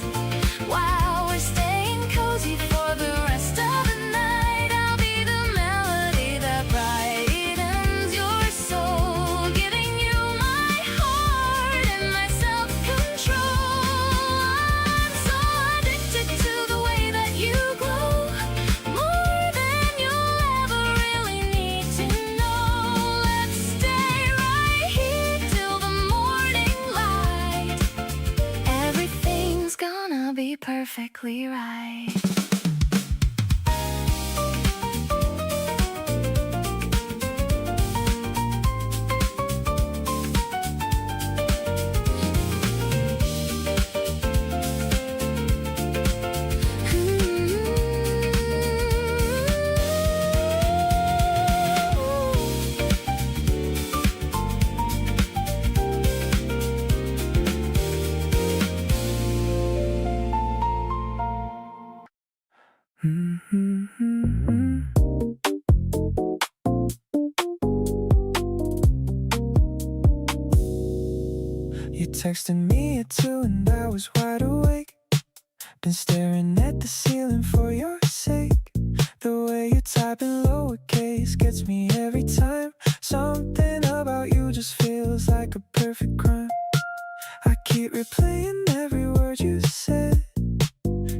while we're staying cozy for the rest of the night. I'll be the melody that brightens your soul, giving you my heart and my self-control. I'm so addicted to the way that you glow, more than you'll ever really need to know. Let's stay right here till the morning light. Everything's gonna be perfectly right. You texted me at 2 and I was wide awake. Been staring at the ceiling for your sake. The way you type in lowercase gets me every time. Something about you just feels like a perfect crime. I keep replaying every word you said.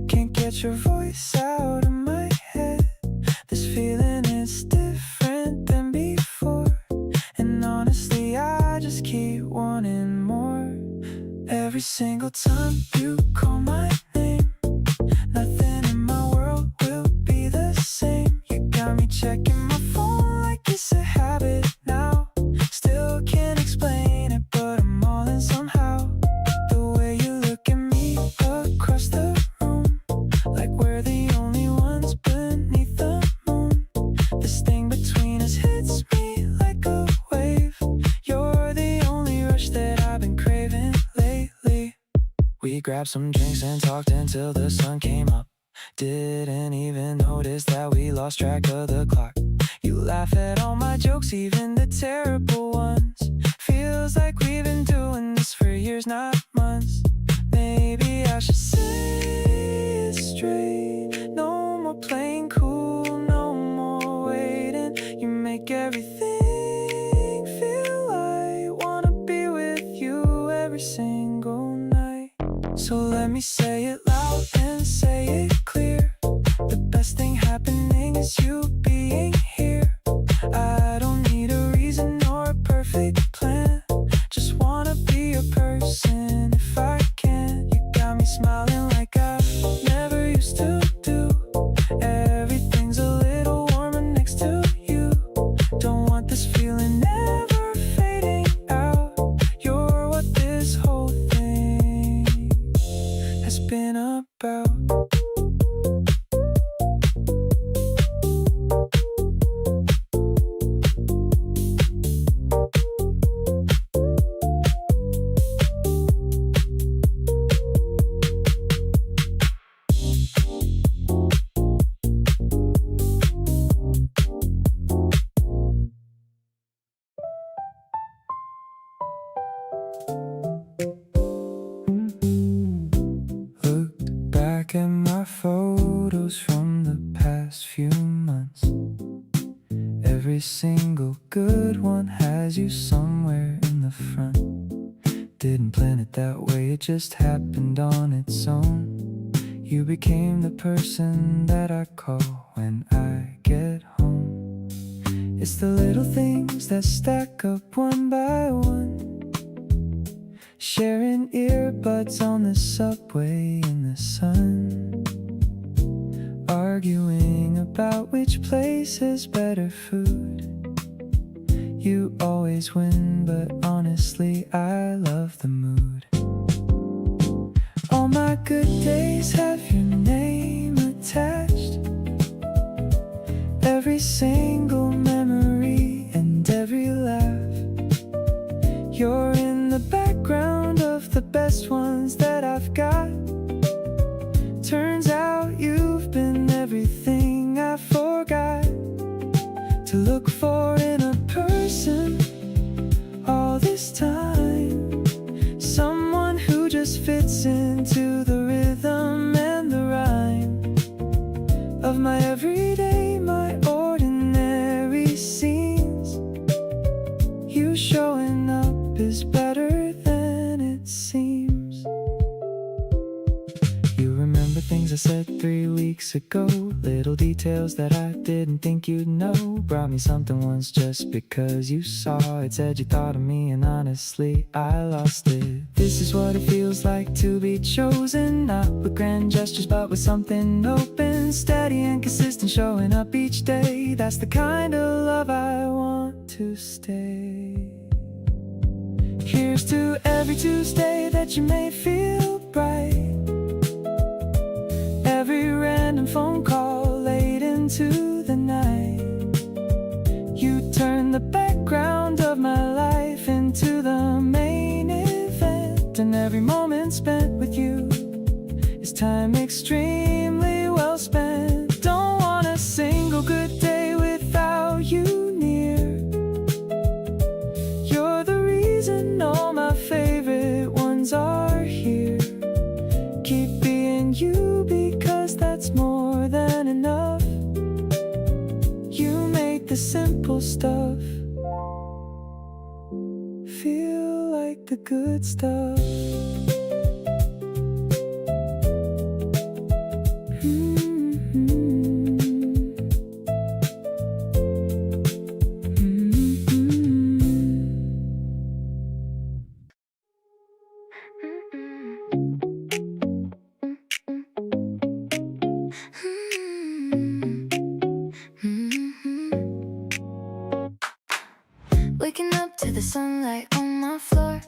Can't get your voice out of my head. This feeling is different than before, and honestly I just keep wanting more. Every single time you call my name, nothing in my world will be the same. You got me checking my phone like it's a habit now. Still can't explain it, but I'm all in somehow. The way you look at me across the room, like we're the only ones beneath the moon. This thing between us hits me like a wave. You're the only rush that I've been craving lately. We grabbed some drinks and talked until the sun came up. Didn't even notice that we lost track of the clock. You laugh at all my jokes, even the terrible ones. Feels like we've been doing this for years, not months. Maybe I should say it straight. No more playing cool, no more waiting. You make everything feel right. Wanna be with you every single night. So let me say it loud and say it clear. The best thing happening is you being here. I don't need a reason or a perfect plan. Just wanna be a person if I can. You got me smiling like I never used to do. Everything's a little warmer next to you. Don't want this feeling ever fading out. past few months. Every single good one has you somewhere in the front. Didn't plan it that way, it just happened on its own. You became the person that I call when I get home. It's the little things that stack up one by one. Sharing earbuds on the subway in the sun. Arguing about which place has better food. You always win, but honestly I love the mood. All my good days have your name attached. Every single memory and every laugh. You're in the background of the best ones that I've got. Turns out you've been everything I forgot to look for in a person all this time. Someone who just fits into the rhythm and the rhyme of my everyday, my ordinary scenes. You showing up is better than it seems. You remember things I said 3 weeks ago, little details that I didn't think you'd know. Brought me something once just because you saw it. Said you thought of me and honestly I lost it. This is what it feels like to be chosen, not with grand gestures but with something open, steady and consistent, showing up each day. That's the kind of love I want to stay. Here's to every Tuesday that you made feel bright. Every random phone call late into the night. You turn the background of my life into the main event. And every moment spent with you is time extremely well spent. Don't want a single good day without you near. You're the reason all my favorite ones are here. Keep being you because that's more than enough. You make the simple stuff feel like the good stuff. Waking up to the sunlight on my floor.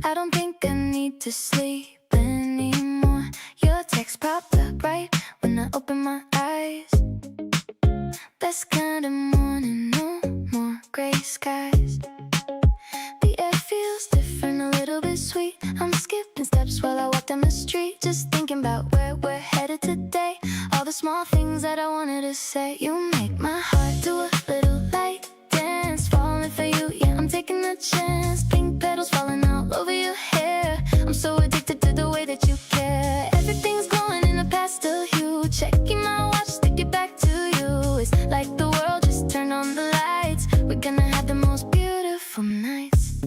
I don't think I need to sleep anymore. Your text popped up right when I opened my eyes. Best kind of morning, no more gray skies. The air feels different, a little bit sweet. I'm skipping steps while I walk down the street, just thinking about where we're headed today. All the small things that I wanted to say. You make my heart do a little light dance, falling for you, yeah, I'm taking a chance. Pink petals falling all over your hair. I'm so addicted to the way that you care. Everything's glowing in a pastel hue. Checking my watch to get back to you. It's like the world just turned on the lights. We're gonna have the most beautiful nights.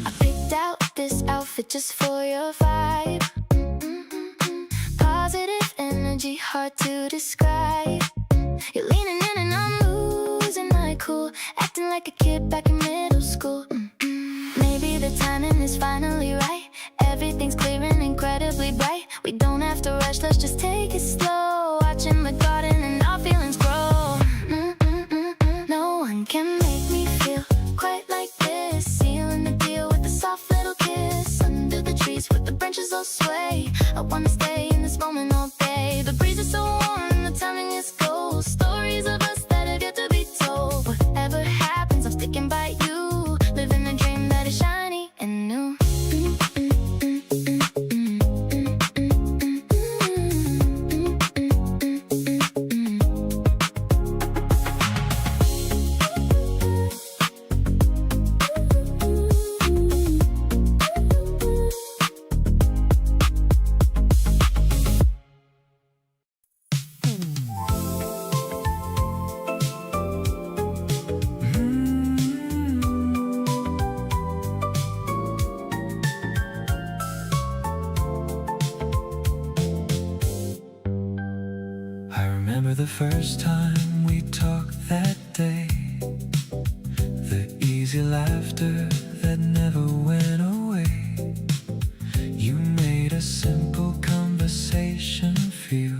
I picked out this outfit just for your vibe. Positive energy, hard to describe. You're leaning in and I'm losing my cool, acting like a kid back in middle school. Maybe the timing is finally right. Everything's clear and incredibly bright. We don't have to rush, let's just take it slow. Watching the garden and our feelings grow. No one can make me feel quite like this. Sealing the deal with a soft little kiss. Under the trees with the branches all sway. I wanna stay in this moment all day. The breeze is so warm and the timing is gold. Stories of us that have yet to be told. Whatever happens, I'm sticking by you. Living a dream that is shiny and new. I remember the first time we talked that day, the easy laughter that never went away. You made a simple conversation feel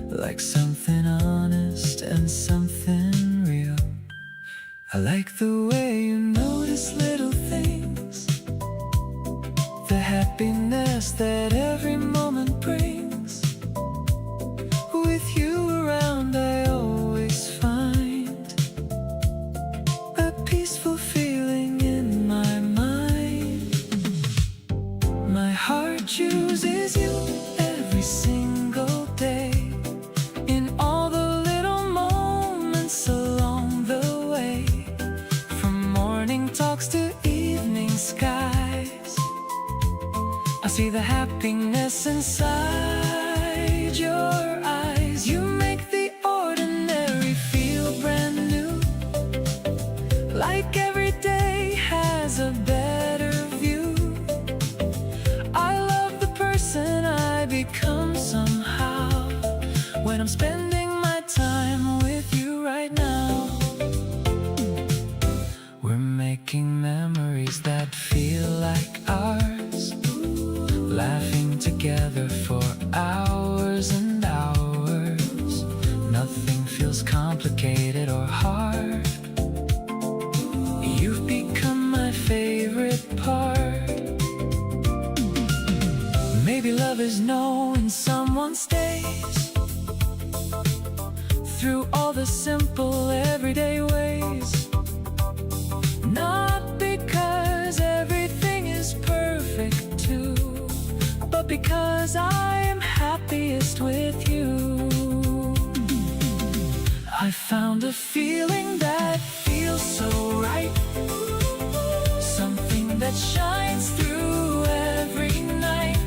like something honest and something real. I like the way you notice little things, the happiness that every moment brings. With you around I always find a peaceful feeling in my mind. My heart chooses you every single day, in all the little moments along the way, from morning talks to evening skies. I see the happiness inside your eyes. You make the ordinary feel brand new, like every day has a better view. I love the person I become somehow when I'm spending my time with you right now. We're making memories that feel like ours, laughing together for hours and hours. Nothing feels complicated or hard. You've become my favorite part. Maybe love is knowing someone stays through all the simple everyday ways. Not because everything is perfect too, but because I am happiest with you. I found a feeling that feels so right, something that shines through every night.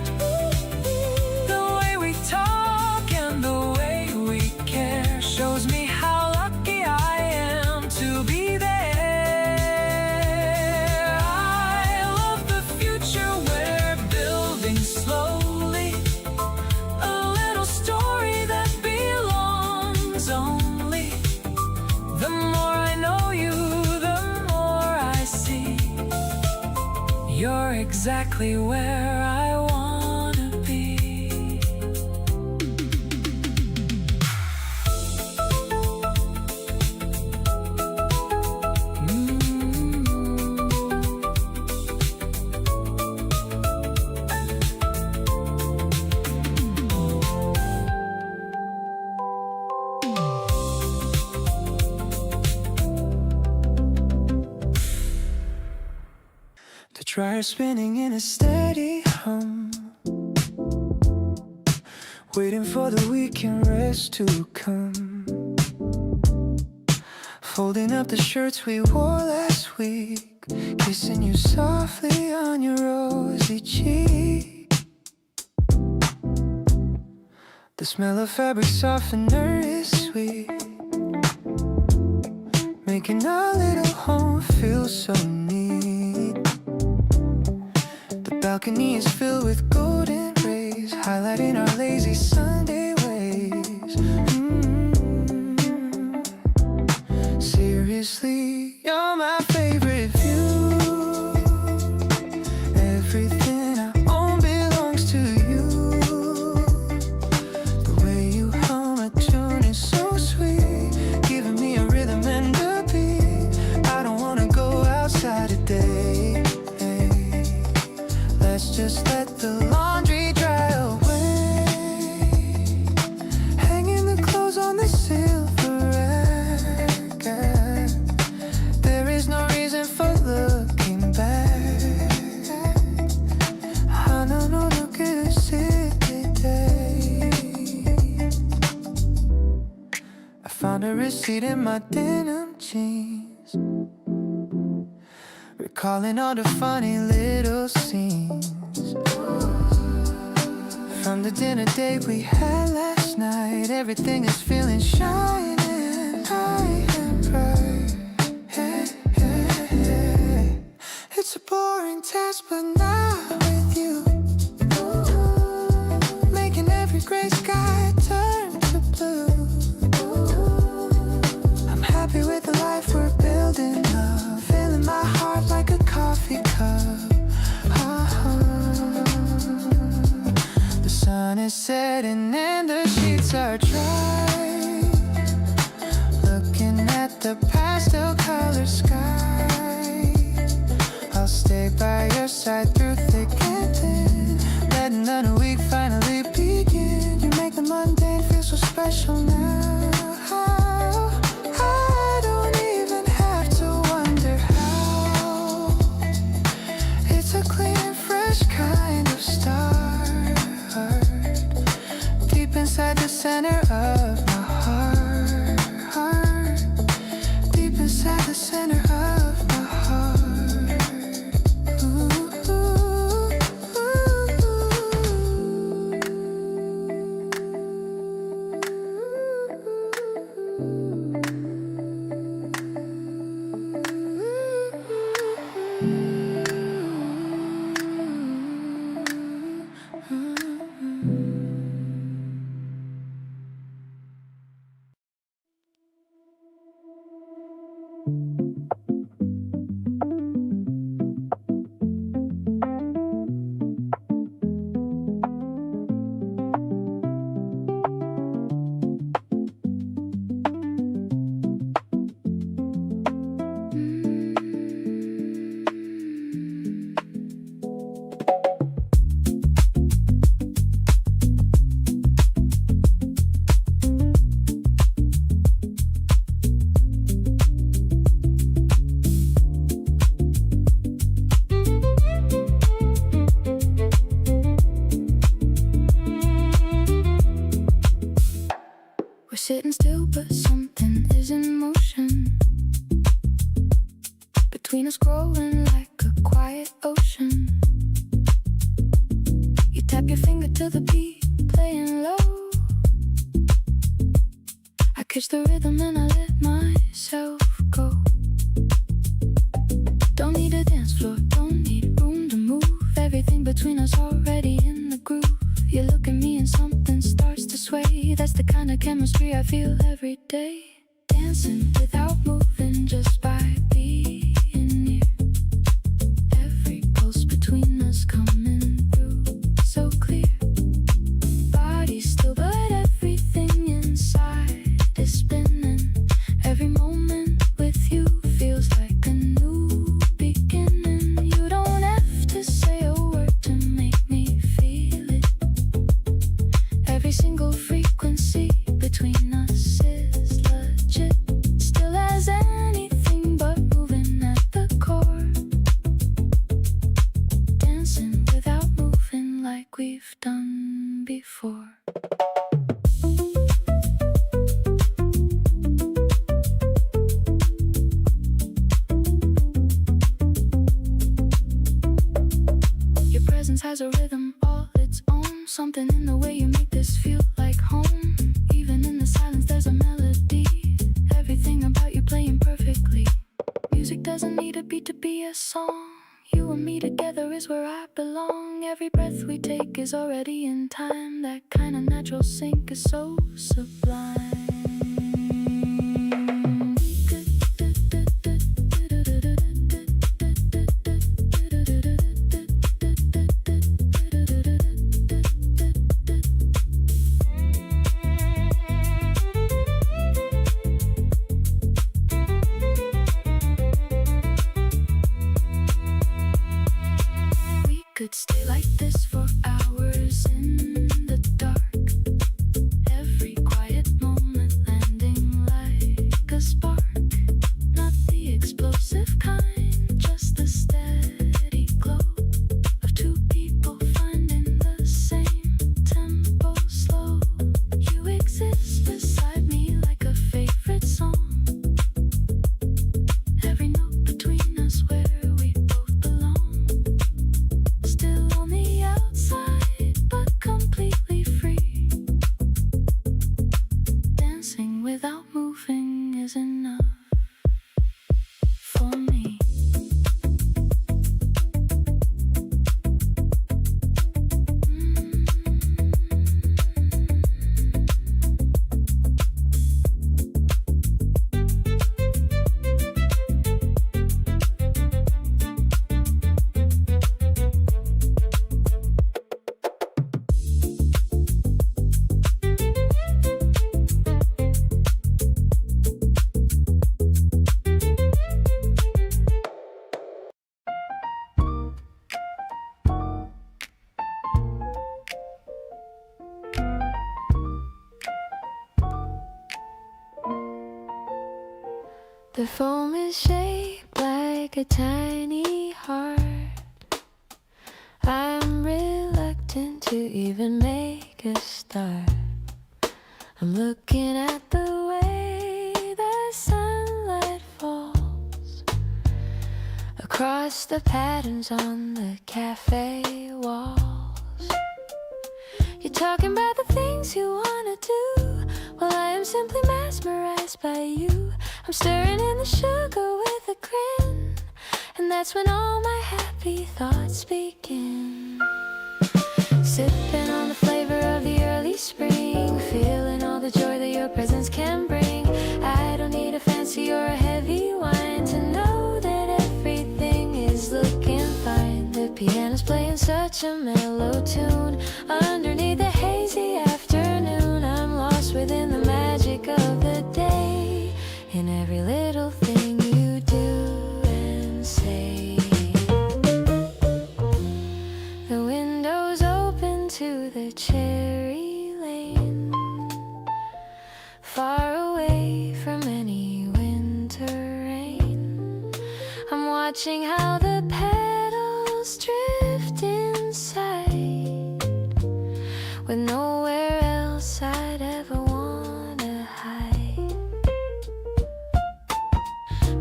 The way we talk and the way we care shows me how lucky I am to be there. I love the future we're building slowly, a little story that belongs only. The more I know you, the more I see you're exactly where I wanna be. The dryer spinning in a steady hum, waiting for the weekend rest to come. Folding up the shirts we wore last week, kissing you softly on your rosy cheek. The smell of fabric softener is sweet, making our little home feel so neat. The balcony is filled with golden rays, highlighting our lazy Sunday ways. Seriously, you're my favorite view. Everything I own belongs to you. The way you hum a tune is so sweet, giving me a rhythm and a beat. I don't wanna go outside today. Let's just let the laundry dry away, hanging the clothes on the silver rack. There is no reason for looking back. I don't know, look at us today. I found a receipt in my denim jeans, recalling all the funny little scenes from the dinner date we had last night. Everything is feeling shining high and bright. It's a boring task, but not with you, making every gray sky turn setting and the sheets are dry. Looking at the pastel color sky, I'll stay by your side through thick and thin, letting the new week finally begin. You make the mundane feel so special now. I don't even have to wonder how. It's a clean, fresh kind of start, deep inside the center of my heart, deep inside the center of my heart. We're sitting still, but something is in motion between us, growing like a quiet ocean. You tap your finger to the beat, playing low. I catch the rhythm and I let myself go. Don't need a dance floor, don't need room to move. Everything between us already in the groove. You look at me and something starts to sway. That's the kind of chemistry I feel every day. Dancing without moving, just by being near. Every pulse between us coming through so clear. Body still, but everything inside is spinning. Every moment with you feels like a new beginning. You don't have to say a word to make me feel it. Every single frequency between us is legit. Still as anything but moving at the core. Dancing without moving like we've done before. Your presence has a rhythm all its own. Something in the way you make this feel like home. Even in the silence there's a melody. Everything about you playing perfectly. Music doesn't need a beat to be a song. You and me together is where I belong. Every breath we take is already in time. That kind of natural sync is so sublime. Could stay like this for hours in the dark. Every quiet moment landing like a The foam is shaped like a tiny heart. I'm reluctant to even make a start. I'm looking at the way the sunlight falls across the patterns on the cafe walls. You're talking about the things you wanna do, while I am simply mesmerized by you. I'm stirring in the sugar with a grin, and that's when all my happy thoughts begin. Sipping on the flavor of the early spring, feeling all the joy that your presence can bring. I don't need a fancy or a heavy wine to know that everything is looking fine. The piano's playing such a mellow tune underneath the hazy afternoon. I'm lost within the magic of the day, in every little thing you do and say. The window's open to the cherry lane, far away from any winter rain. I'm watching how the petals drift inside, with nowhere else I'd ever wanna hide.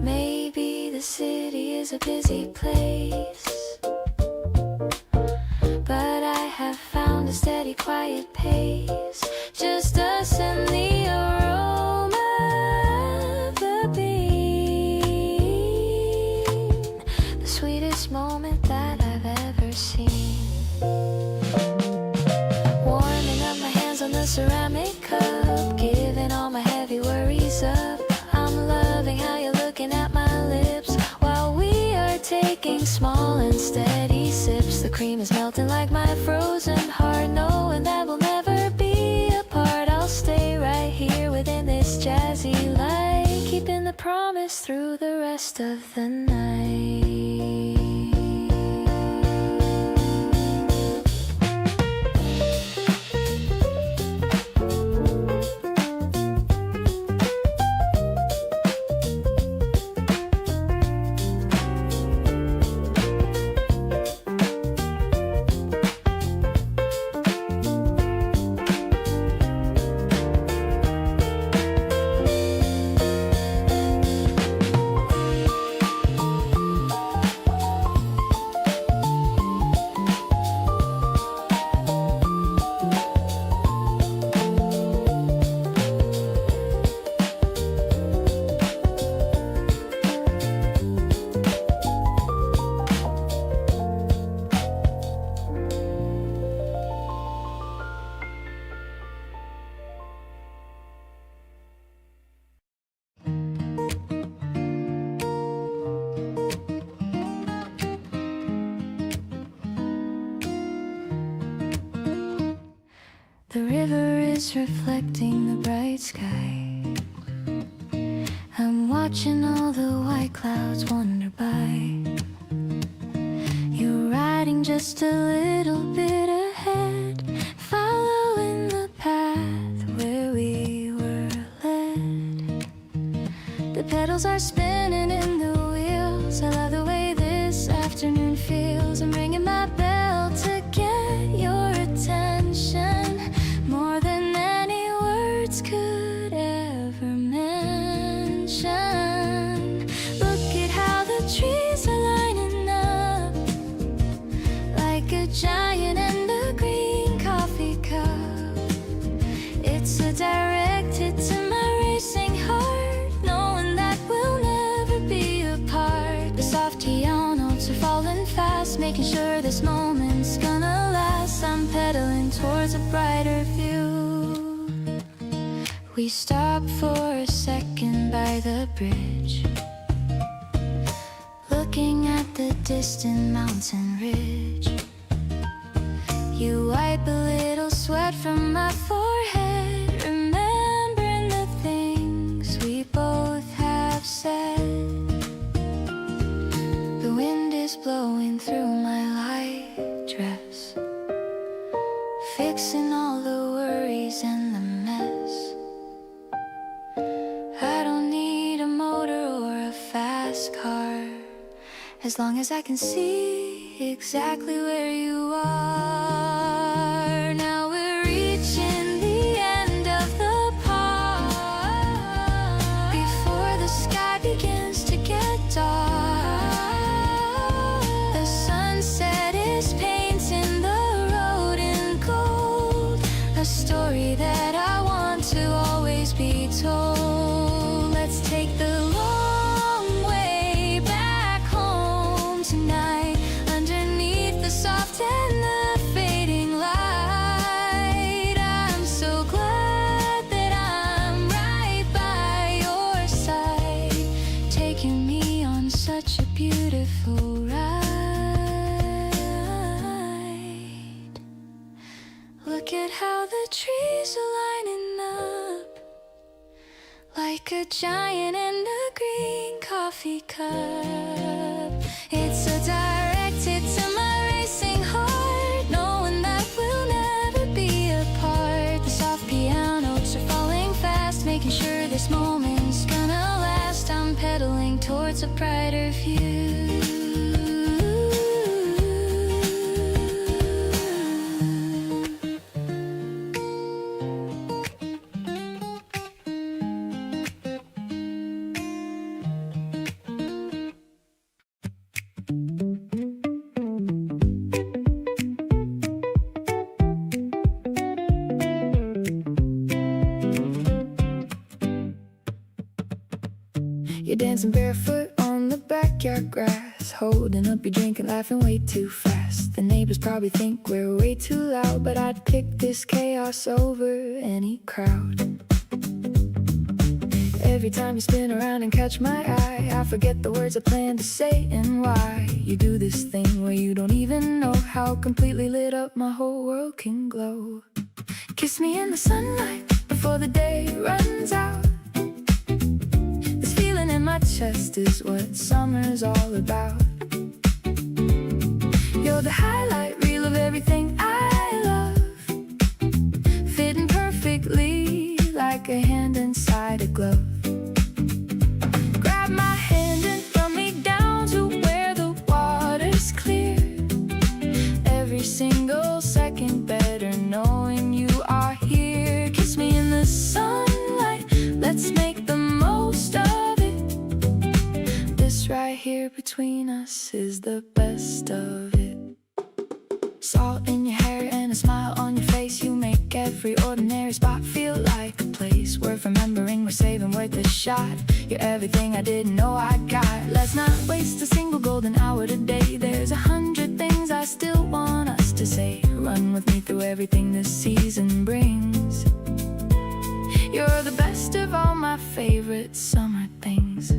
Maybe the city is a busy place, but I have found a steady, quiet pace. Just us and the aroma of the bean, the sweetest moment that I've ever seen. Warming up my hands on the ceramic cup, giving all my heavy worries up. I'm loving how you're looking at my lips while we are taking small and steady sips. The cream is melting like my frozen heart, knowing that we'll never be apart. I'll stay right here within this jazzy light, keeping the promise through the rest of the night. The river is reflecting the bright sky. I'm watching all the white clouds wander by. You're riding just a little bit ahead, following the path where we were led. The pedals are spinning in the wheels. I love the way this afternoon feels. I'm ringing my bell to get your attention, more than any words could ever mention. Look at how the trees are lining up, like a giant and a green coffee cup. It's a direct hit to my racing heart, knowing that we'll never be apart. The soft piano notes are falling fast, making sure this moment's gonna last. I'm pedaling towards a brighter view. We stop for a second by the bridge, looking at the distant mountain ridge. You wipe a little sweat from my forehead, remembering the things we both have said. The wind is blowing through my light dress, fixing all the worries and the mess. I don't need a motor or as long as I can see exactly where you are. Now we're reaching the end of the park before the sky begins to get dark. The sunset is painting the road in gold, a story that I want to always be told. Let's take the long way back home tonight, underneath the soft and the fading light. I'm so glad that I'm right by your side, taking me on such a beautiful ride. Look at how the trees are lining up, like a giant in a green coffee cup. It's so directed to my racing heart, knowing that we'll never be apart. The soft piano notes are falling fast, making sure this moment's gonna last. I'm pedaling towards a brighter view. You're dancing barefoot on the backyard grass, holding up your drink and laughing way too fast. The neighbors probably think we're way too loud, but I'd pick this chaos over any crowd. Every time you spin around and catch my eye, I forget the words I plan to say and why. You do this thing where you don't even know how completely lit up my whole world can glow. Kiss me in the sunlight before the day runs out. This feeling in my chest is what summer's all about. You're the highlight reel of everything I love, fitting perfectly like a hand inside a glove. Grab my hand and throw me down to where the water's clear. Every single second better knowing you are here. Kiss me in the sunlight, let's make the most of it. This right here between us is the best of it. Salt in your hair and a smile on your face, you make every ordinary spot feel like a place worth remembering, we're saving, worth a shot. You're everything I didn't know I got. Let's not waste a single golden hour today. There's 100 things I still want us to say. Run with me through everything this season brings. You're the best of all my favorite summer things.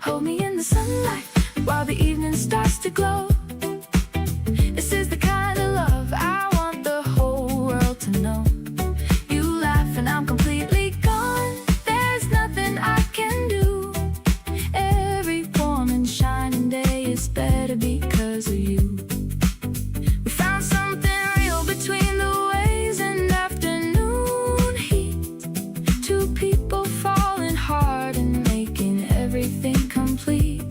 Hold me in the sunlight while the evening starts to glow. This is the kind of love I want the whole world to know. You laugh and I'm completely gone, there's nothing I can do. Every warm and shining day is better because of you. We found something real between the waves and afternoon heat. Two people falling hard and making everything complete.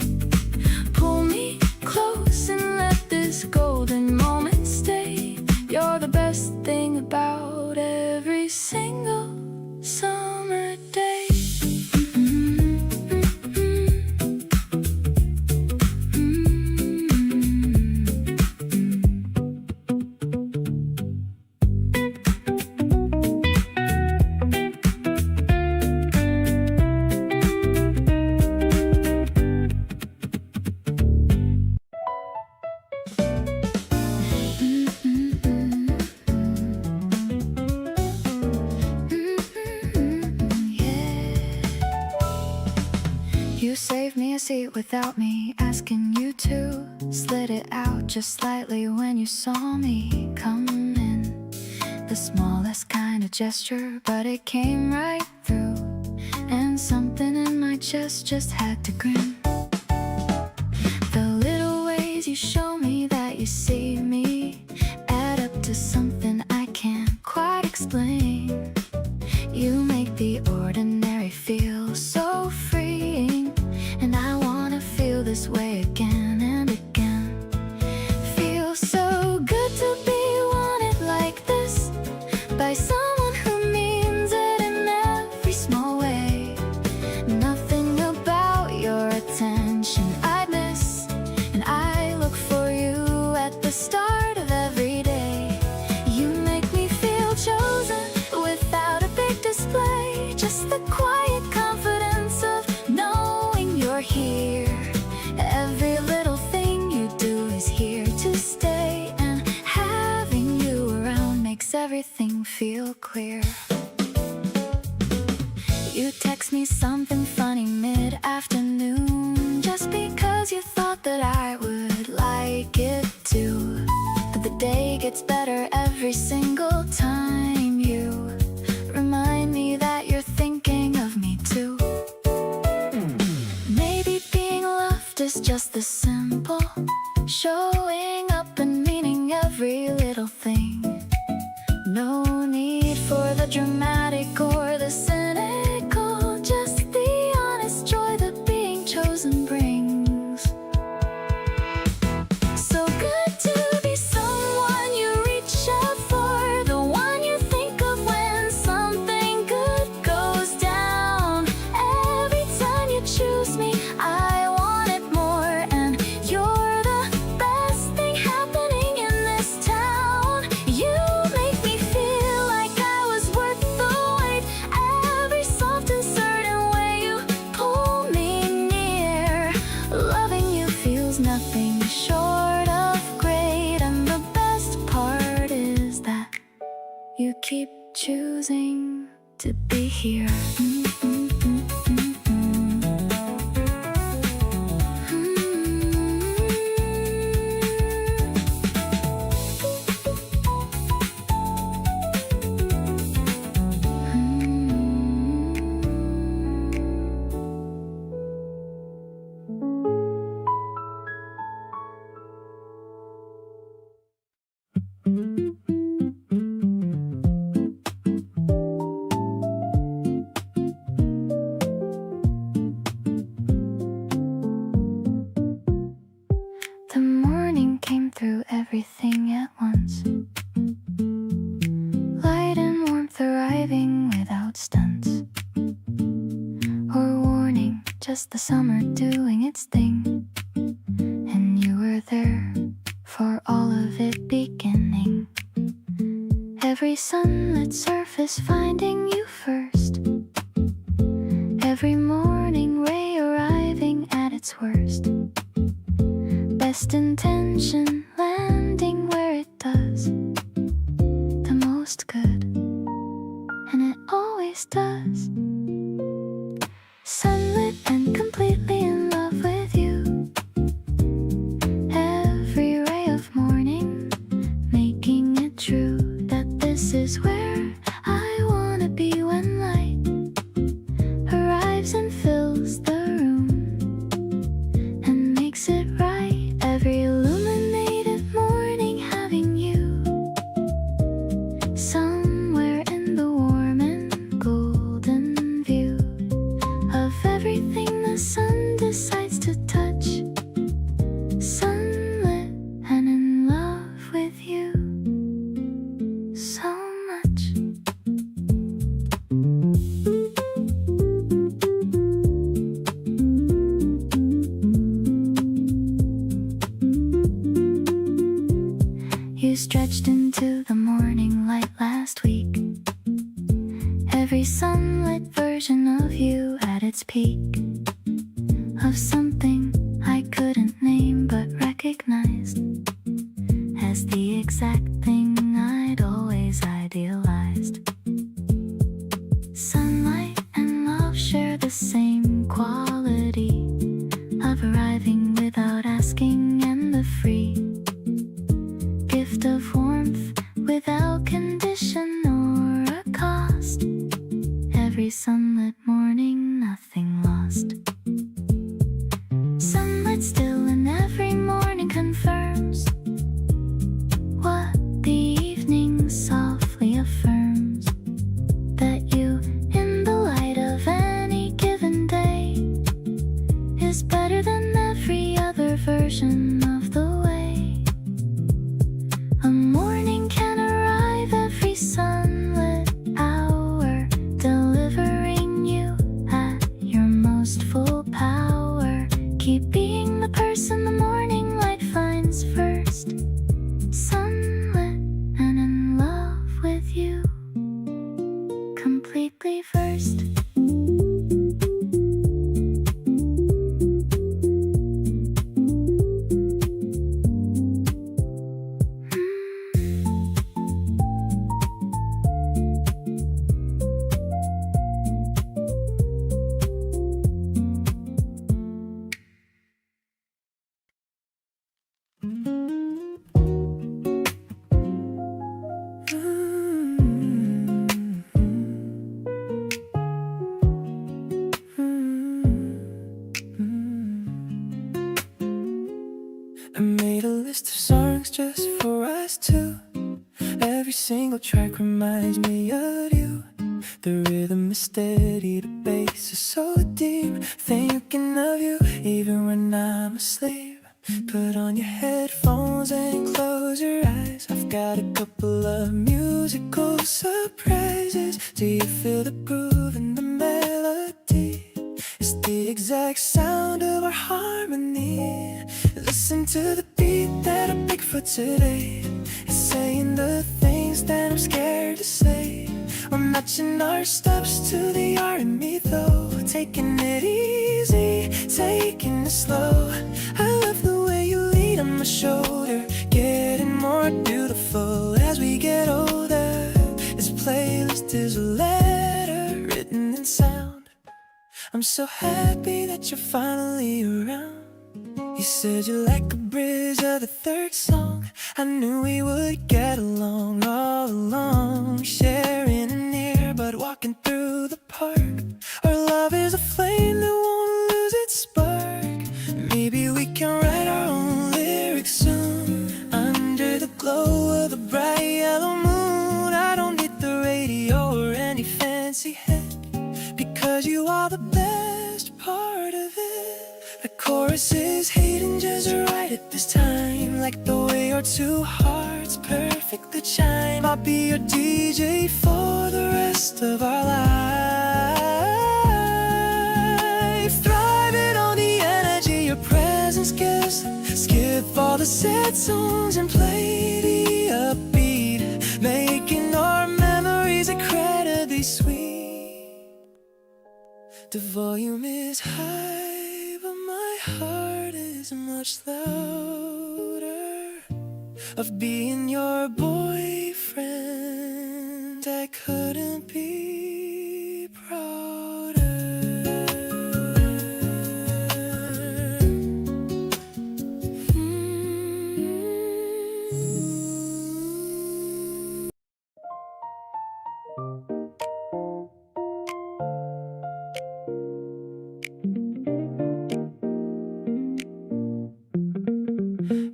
Pull me close and let this golden moment stay. You're the best thing about every single summer day. You saved me a seat without me asking you to. Slid it out just slightly when you saw me come in. The smallest kind of gesture, but it came right through. And something in my chest just had to grin. The little ways you show me that you see me add up to something I can't quite explain. You make the ordinary feel so freeing, and I wanna feel this way again. queer. You text me something funny mid-afternoon just because you thought that I would like it too. But the day gets better every single time you remind me that you're thinking of me too. Maybe being loved is just the simple showing up and meaning every little thing. No need for the dramatic or the cynical, just the honest joy that being chosen brings. So good to be someone you reach out for, the one you think of when something good goes down. Every time you choose me, I want it more, and you're the best thing happening in this town. You make me feel like I was worth the wait. Every soft and certain way you pull me near. Loving you feels nothing short of great, and the best part is that you keep choosing to be here. The morning came through everything at once. Light and warmth arriving without stunts or warning, just the summer doing its thing. And you were there for all of it beginning. Every sunlit surface finding you first. Every morning ray arriving at its worst. Best intention landing where it does the most good, and it always does. Sunlit and completely in love with you. Every ray of morning making it true that this is where I wanna be when light arrives and fills the room and makes it right. Every illuminated morning having you somewhere in the warm and golden view of everything the sun decides to touch. Sunlit and in love with you so much. You stretched into the morning light last week. Every sunlit version of you at its peak. Of something I couldn't name but recognized as the exact thing I'd always idealized. Sunlight and love share the same quality of arriving without asking, and the free gift of warmth without condition or a cost. Every sunlit morning, nothing lost. Sunlight still, and every morning confirms what the evening softly affirms, that you in the light of any given day is better than every other version of the way. A morning can arrive every sunlit hour, delivering you at your most full power. Keep being the person the morning light finds first. Sunlit and in love with you, completely versed. single track reminds me of you. The rhythm is steady, the bass is so deep. Thinking of you even when I'm asleep. Put on your headphones and close your eyes. I've got a couple of musical surprises. Do you feel the groove and the melody? It's the exact sound of our harmony. Listen to the beat that I picked for today. It's saying the things that I'm scared to say. We're matching our steps to the R&B though. Taking it easy, taking it slow. I love the way you lean on my shoulder. Getting more beautiful as we get older. This playlist is a letter written in sound. I'm so happy that you're finally around. You said you like a bridge of the third song. I knew we would get along all along. Sharing an ear but walking through the park. Our love is a flame that won't lose its spark. Maybe we can write our own lyrics soon. Under the glow of the bright yellow moon. I don't need the radio or any fancy hit, because you are the best part of it. The chorus is hidden just right at this time, like the way your two hearts perfectly chime. I'll be your DJ for the rest of our life. Thriving on the energy your presence gives. Skip all the sad songs and play the upbeat, making our memories incredibly sweet. The volume is high, but my heart is much louder. Of being your boyfriend, I couldn't be prouder.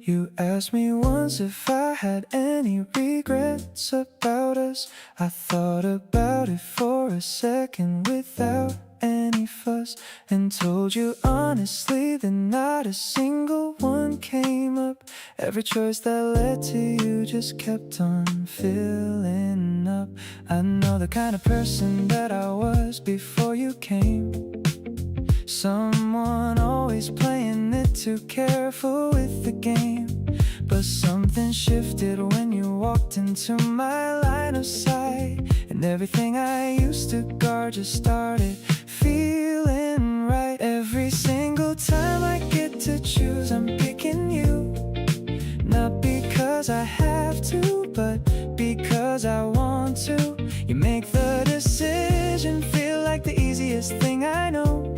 You asked me once if I had any regrets about us. I thought about it for a second without any fuss, and told you honestly that not a single one came up. Every choice that led to you just kept on filling up. I know the kind of person that I was before you came. Someone always playing it too careful with the game. But something shifted when you walked into my line of sight, and everything I used to guard just started feeling right. Every single time I get to choose, I'm picking you. Not because I have to, but because I want to. You make the decision feel like the easiest thing I know.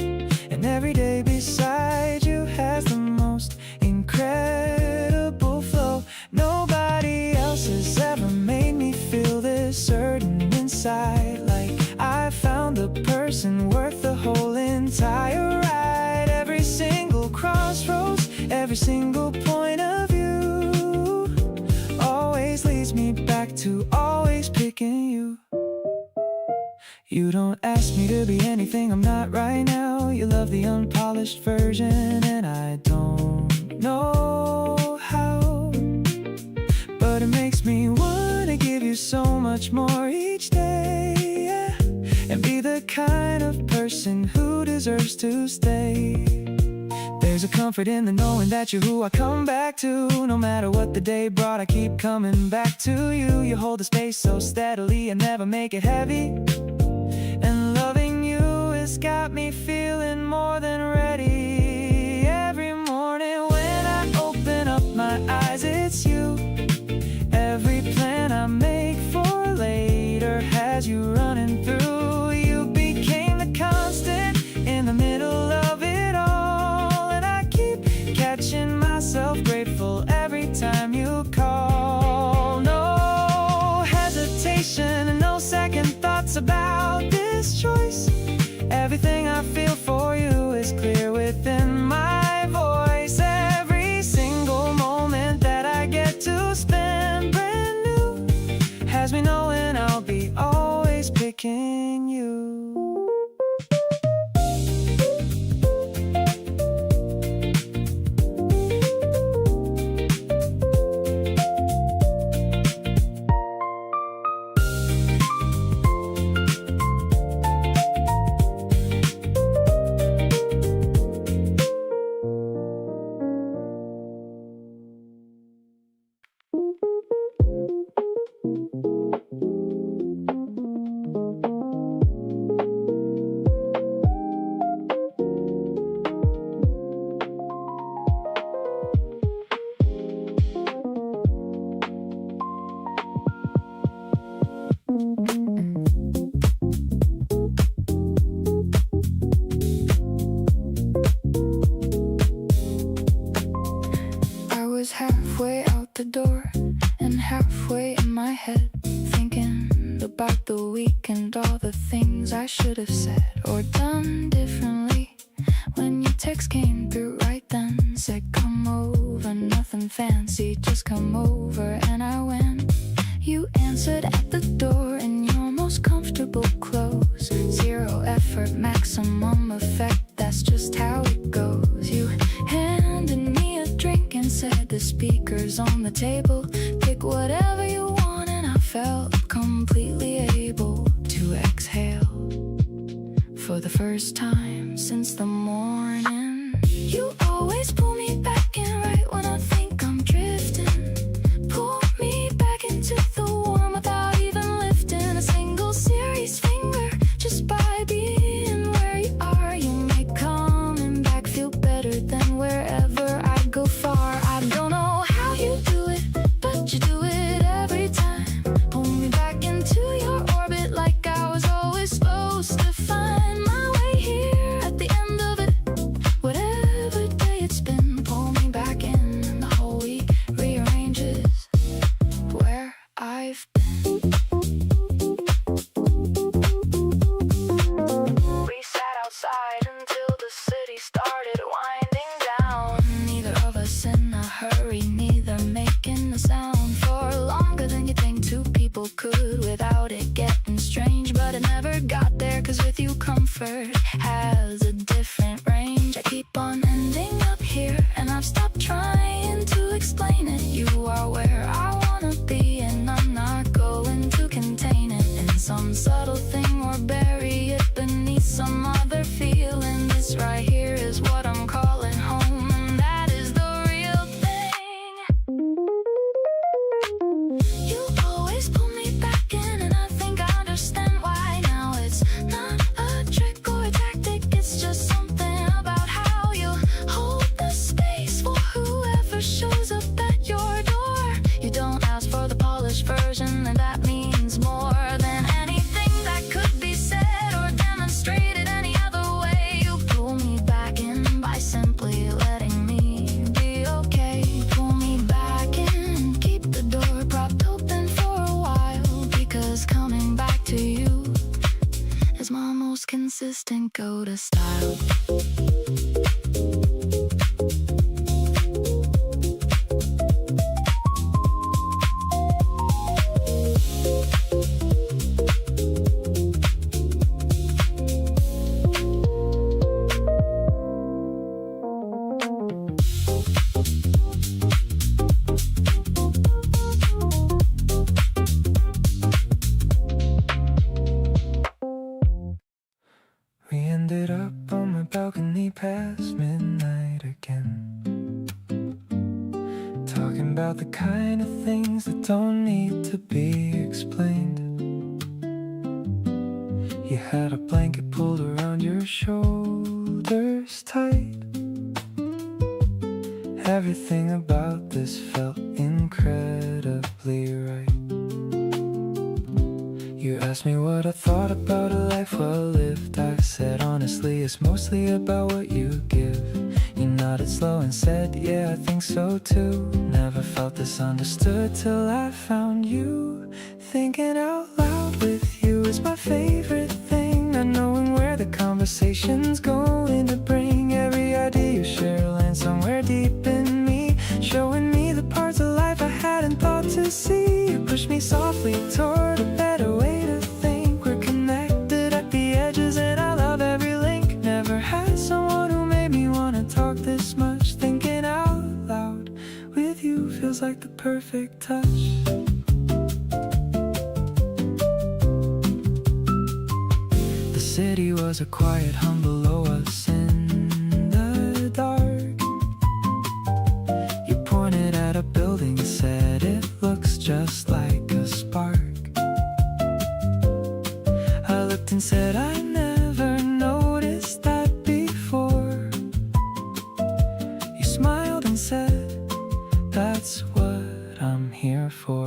And every day beside you has the most incredible flow. Nobody else has ever made me feel this certain inside, like I found the person worth the whole entire ride. Every single crossroads, every single point of view always leads me back to always picking you. You don't ask me to be anything I'm not right now. You love the unpolished version, and I don't know how, but it makes me wanna give you so much more each day, yeah. And be the kind of person who deserves to stay. There's a comfort in the knowing that you're who I come back to. No matter what the day brought, I keep coming back to you. You hold the space so steadily and never make it heavy. And loving you has got me feeling more than ready. Every morning when I open up my eyes, it's you. Every plan I make for later has you running through. You became the constant in the middle of it all, and I keep catching myself grateful every time you call. No hesitation and no second thoughts about this choice. Everything I feel for you is clear within my voice. Every single moment that I get to spend brand new has me know whole week and all the things I should have said or done differently. When your text came through right then, said come over, nothing fancy, just come over, and I went. You answered at the door in your most comfortable clothes. Zero effort, maximum effect, that's just how it goes. You handed me a drink and said the speaker's on the table. Pick whatever you want, and I felt completely able to exhale for the first time since the morning. You always pull me back in right when I think I'm drifting. Pull me back into the warm without even lifting a single serious finger. Just by being where you are, you make coming back feel better than wherever I go far. I don't know how you do it, but you do it every time. Pull me back into your orbit like I was always supposed to find my way here at the end of it. Whatever day it's been, pull me back in. The whole week rearranges where I've been. We sat outside until the city started winding down. Neither of us in a hurry, neither making a sound for longer than you think two people could without it getting strange. But it never got there, cause with you comfort has a different range. I keep on ending up here, and I've stopped trying to explain it. You are where I wanna be, and I'm not going to contain it in some subtle thing or bury it beneath some other feeling. This right here is what I'm calling home, and that is the real thing. You always pull me back in, and I think I understand why now. It's not a trick or a tactic, it's just something about how you hold the space for whoever shows up at your door. You don't ask for the polished version, and that means more than anything that could be said or demonstrated any other way. You pull me back in by simply letting me be okay. Pull me back in, keep the door propped open for a while, because coming back to you is my most consistent go-to style. We ended up on my balcony past midnight again, talking about the kind of things that don't need to be explained. You had a blanket pulled around your shoulders tight. Everything about this felt incredibly right. You asked me what I thought about a life well lived. I said honestly it's mostly about what you give. You nodded slow and said yeah, I think so too. Never felt this understood till I found you. Thinking out loud with you is my favorite thing. Not knowing where the conversation's going to bring. Every idea you share lands somewhere deep in me, showing me the parts of life I hadn't thought to see. You pushed me softly toward a better way to think. We're connected at the edges and I love every link. Never had someone who made me wanna talk this much. Thinking out loud with you feels like the perfect touch. The city was a quiet hum below us in the dark. You pointed at a building and said it looks just like a spark. I looked and said I never noticed that before. You smiled and said that's what I'm here for.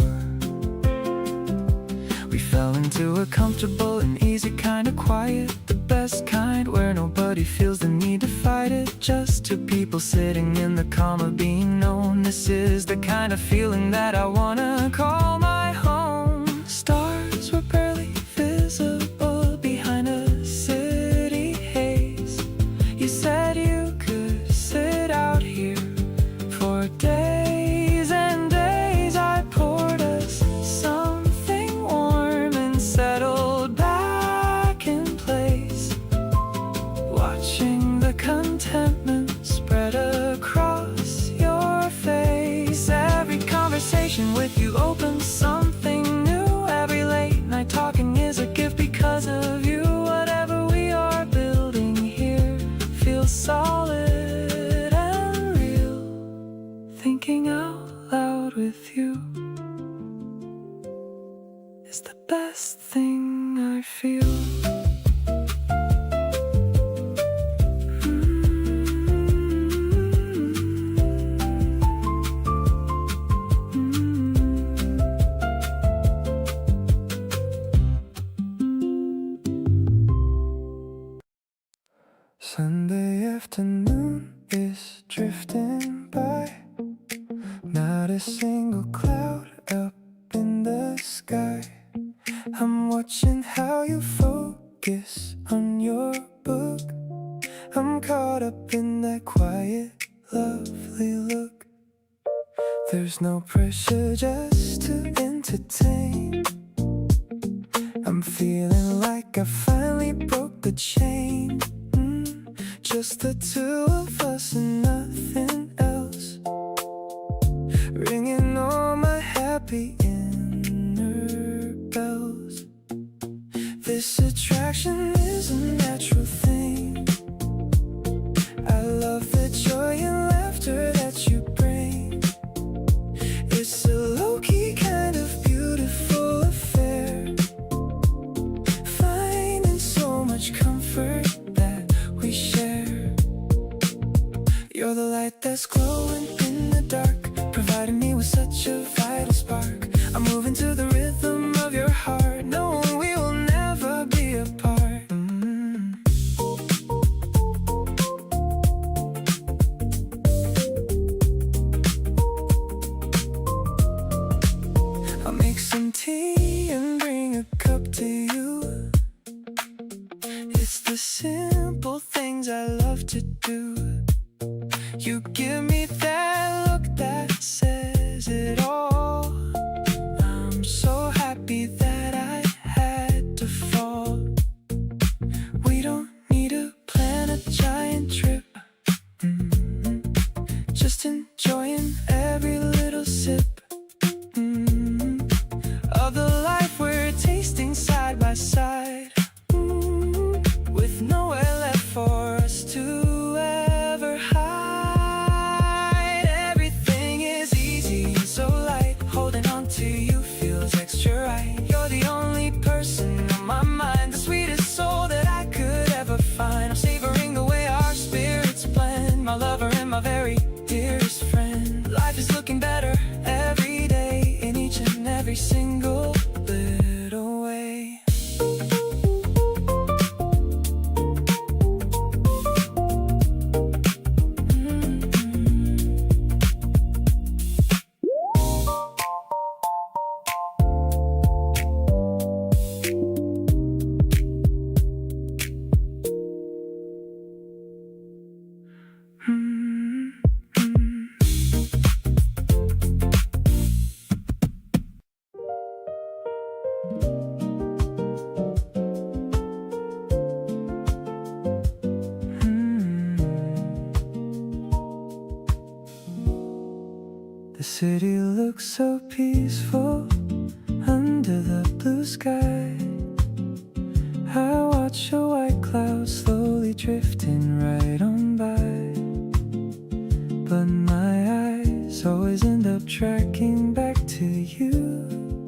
We fell into a comfortable and easy kind of quiet, the best kind where nobody feels the need to fight it. Just two people sitting in the calm of being known. This is the kind of feeling that I wanna call my home. Stars were barely visible Sunday afternoon is drifting by. Not a single cloud up in the sky. I'm watching how you focus on your book. I'm caught up in that quiet, lovely look. There's no pressure, just to entertain. I'm feeling like I finally broke the chain. Just the two of us and nothing else. Ringing all my happy inner bells. This attraction is a natural thing. I love the joy and laughter that you bring. It's a low-key kind of beautiful affair. Finding so much comfort that we share. You're the light that's glowing in the dark, providing me with such a vital spark. I'm moving to the rhythm of your heart, knowing we will never be apart. I'll make some tea and bring a cup to you. It's the simple things I love to do. You give me that look that says it all. I'm so happy that I had to fall. We don't need to plan a giant trip. Just enjoying every little sip of the life we're tasting side by side. With nowhere left for us to ever hide. Everything is easy and so light. Holding on to you feels extra right. You're the only person on my mind, the sweetest soul that I could ever find. I'm savoring the way our spirits blend, my lover and my very dearest friend. Life is looking better every day, in each and every single little way. The city looks so peaceful under the blue sky. I watch a white cloud slowly drifting right on by, but my eyes always end up tracking back to you,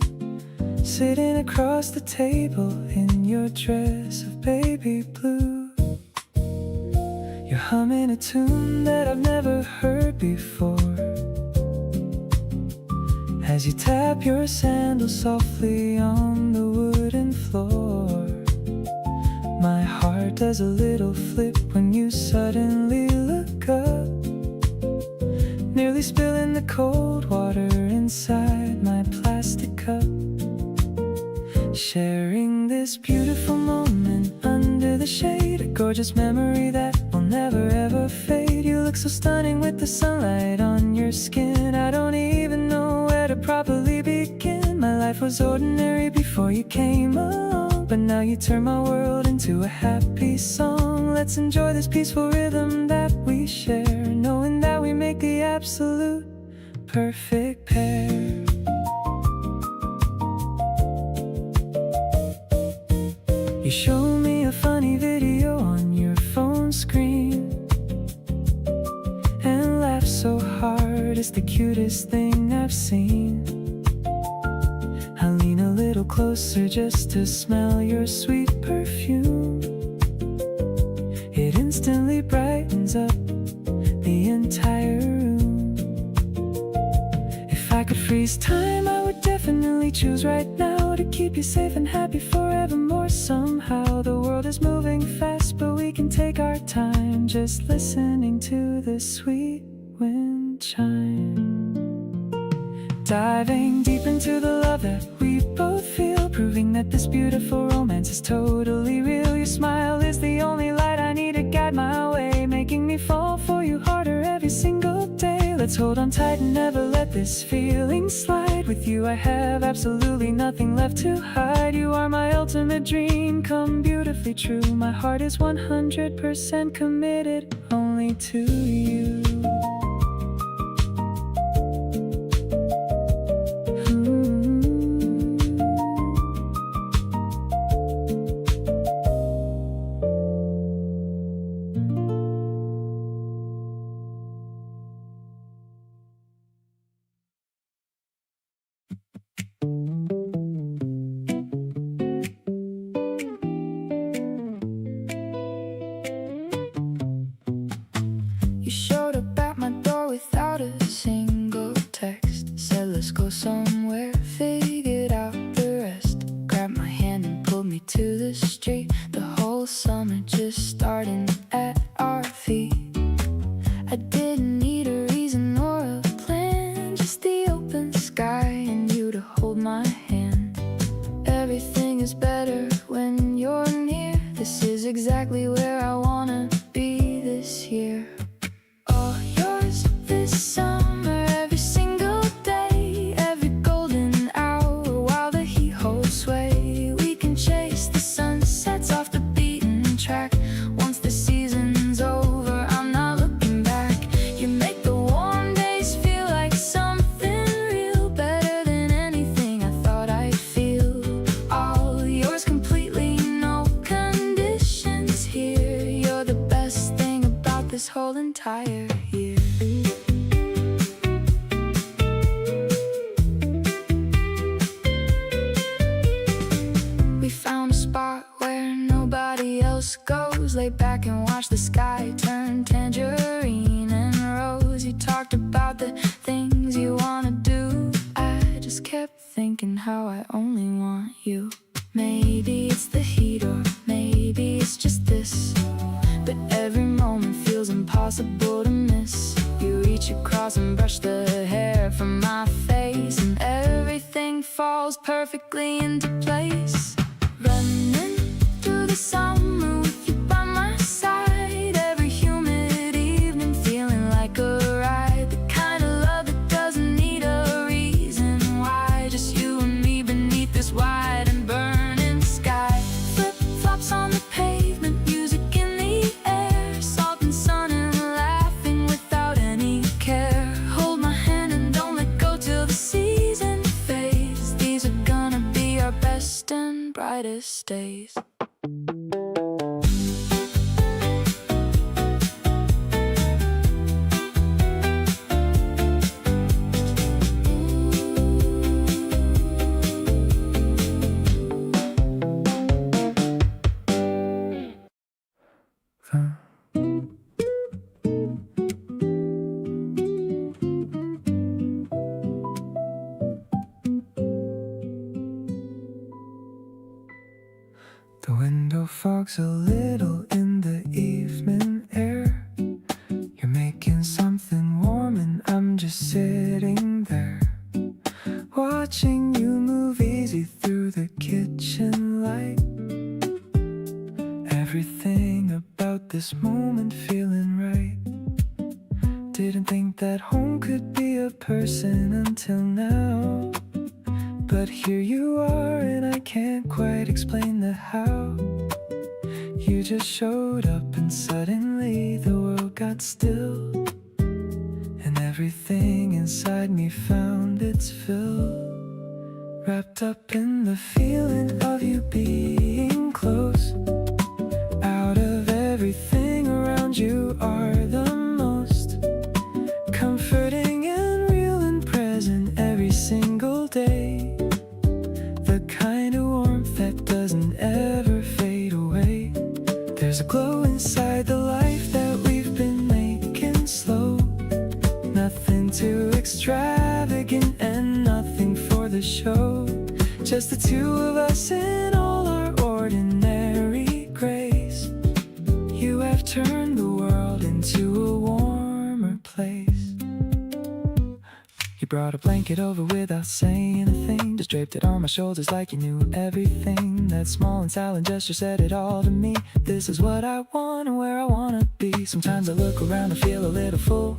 sitting across the table in your dress of baby blue. You're humming a tune that I've never heard before, as you tap your sandals softly on the wooden floor. My heart does a little flip when you suddenly look up, nearly spilling the cold water inside my plastic cup. Sharing this beautiful moment under the shade, a gorgeous memory that will never ever fade. You look so stunning with the sunlight on your skin. I don't even know where to properly begin. My life was ordinary before you came along, but now you turn my world into a happy song. Let's enjoy this peaceful rhythm that we share, knowing that we make the absolute perfect pair. You show me a funny video on your phone screen and laugh so hard, it's the cutest thing I've seen. I lean a little closer just to smell your sweet perfume. It instantly brightens up the entire room. If I could freeze time, I would definitely choose right now to keep you safe and happy forevermore. Somehow the world is moving fast, but we can take our time. just listening to the sweet wind chime. Diving deep into the love that we both feel, proving that this beautiful romance is totally real. Your smile is the only light I need to guide my way, making me fall for you harder every single day. Let's hold on tight and never let this feeling slide. With you I have absolutely nothing left to hide. You are my ultimate dream, come beautifully true. My heart is 100% committed only to you. You showed up at my door without a single text. Said let's go somewhere, figured out the rest. Grabbed my hand and pulled me to the street. The whole summer just starting at our feet. I didn't need a reason or a plan, just the open sky and you to hold my hand. Everything is better when you're near. This is exactly where I wanna be this year. All yours this summer, every single day, every golden hour while the heat holds sway. We can chase the sunsets off the beaten track. Once the season's over, I'm not looking back. You make the warm days feel like something real, better than anything I thought I'd feel. All yours completely, no conditions here. You're the best thing about this whole entire year. We found a spot where nobody else goes. Lay back and watch the sky turn tangerine and rose. You talked about the things you wanna do. I just kept thinking how I only want you. Maybe it's the heat or maybe it's just this, but every moment feels impossible to miss. You reach across and brush the hair from my face, and everything falls perfectly into place. Running through the summer with you by my side, every humid evening feeling like a ride. The kind of love that doesn't need a reason why, just you and me beneath this wide and burning sky. Flip-flops on the pavement, music in the air, salt and sun and laughing without any care. Hold my hand and don't let go till the season fades. These are gonna be our best and brightest days. The window fog's a little in the evening air. You're making something warm and I'm just sitting there, watching you move easy through the kitchen light. Everything about this moment feeling right. Didn't think that home could be a person until now, but here you are and I can't quite explain the how. You just showed up and suddenly the world got still, and everything inside me found its fill. Wrapped up in the feeling of you being close. Out of everything around you are the most comforting and real and present every single day. The kind of warmth that doesn't ever fade away. There's a glow inside the life that we've been making slow. Nothing too extravagant and nothing for the show. Just the two of us in all our ordinary grace. You have turned the world brought a blanket over without saying a thing. Just draped it on my shoulders like you knew everything. That small and silent gesture said it all to me. This is what I want and where I wanna be. Sometimes I look around and feel a little full,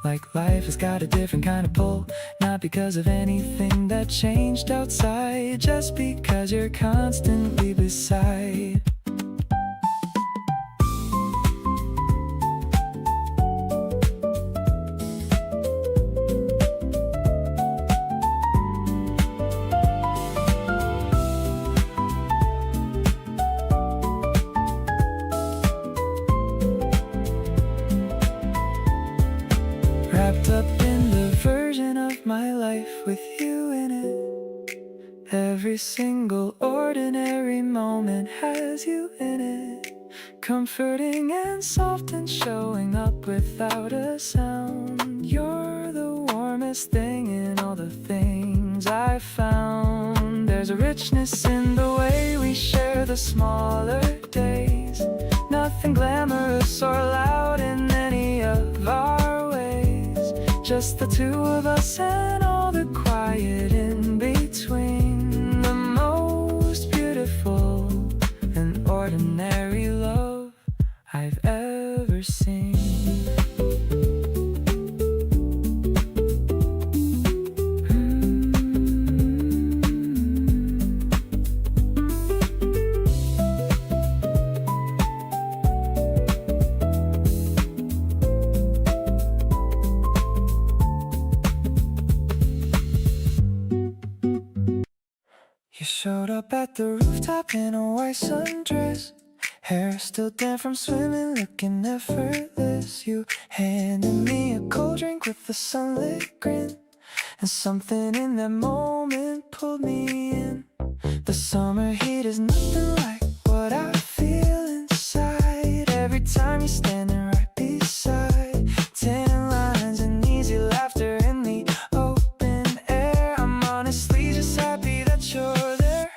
like life has got a different kind of pull. Not because of anything that changed outside, just because you're constantly beside. Wrapped up in the version of my life with you in it. Every single ordinary moment has you in it. Comforting and soft and showing up without a sound. You're the warmest thing in all the things I've found. There's a richness in the way we share the smaller days. Nothing glamorous or loud in any of our ways. Just the two of us and all the quiet in between. The most beautiful and ordinary love I've ever seen. You showed up at the rooftop in a white sundress, hair still damp from swimming, looking effortless. You handed me a cold drink with a sunlit grin, and something in that moment pulled me in. The summer heat is nothing like what I feel inside. Every time you're standing right beside, tan lines and easy laughter in the open air. I'm honestly just happy that you're there.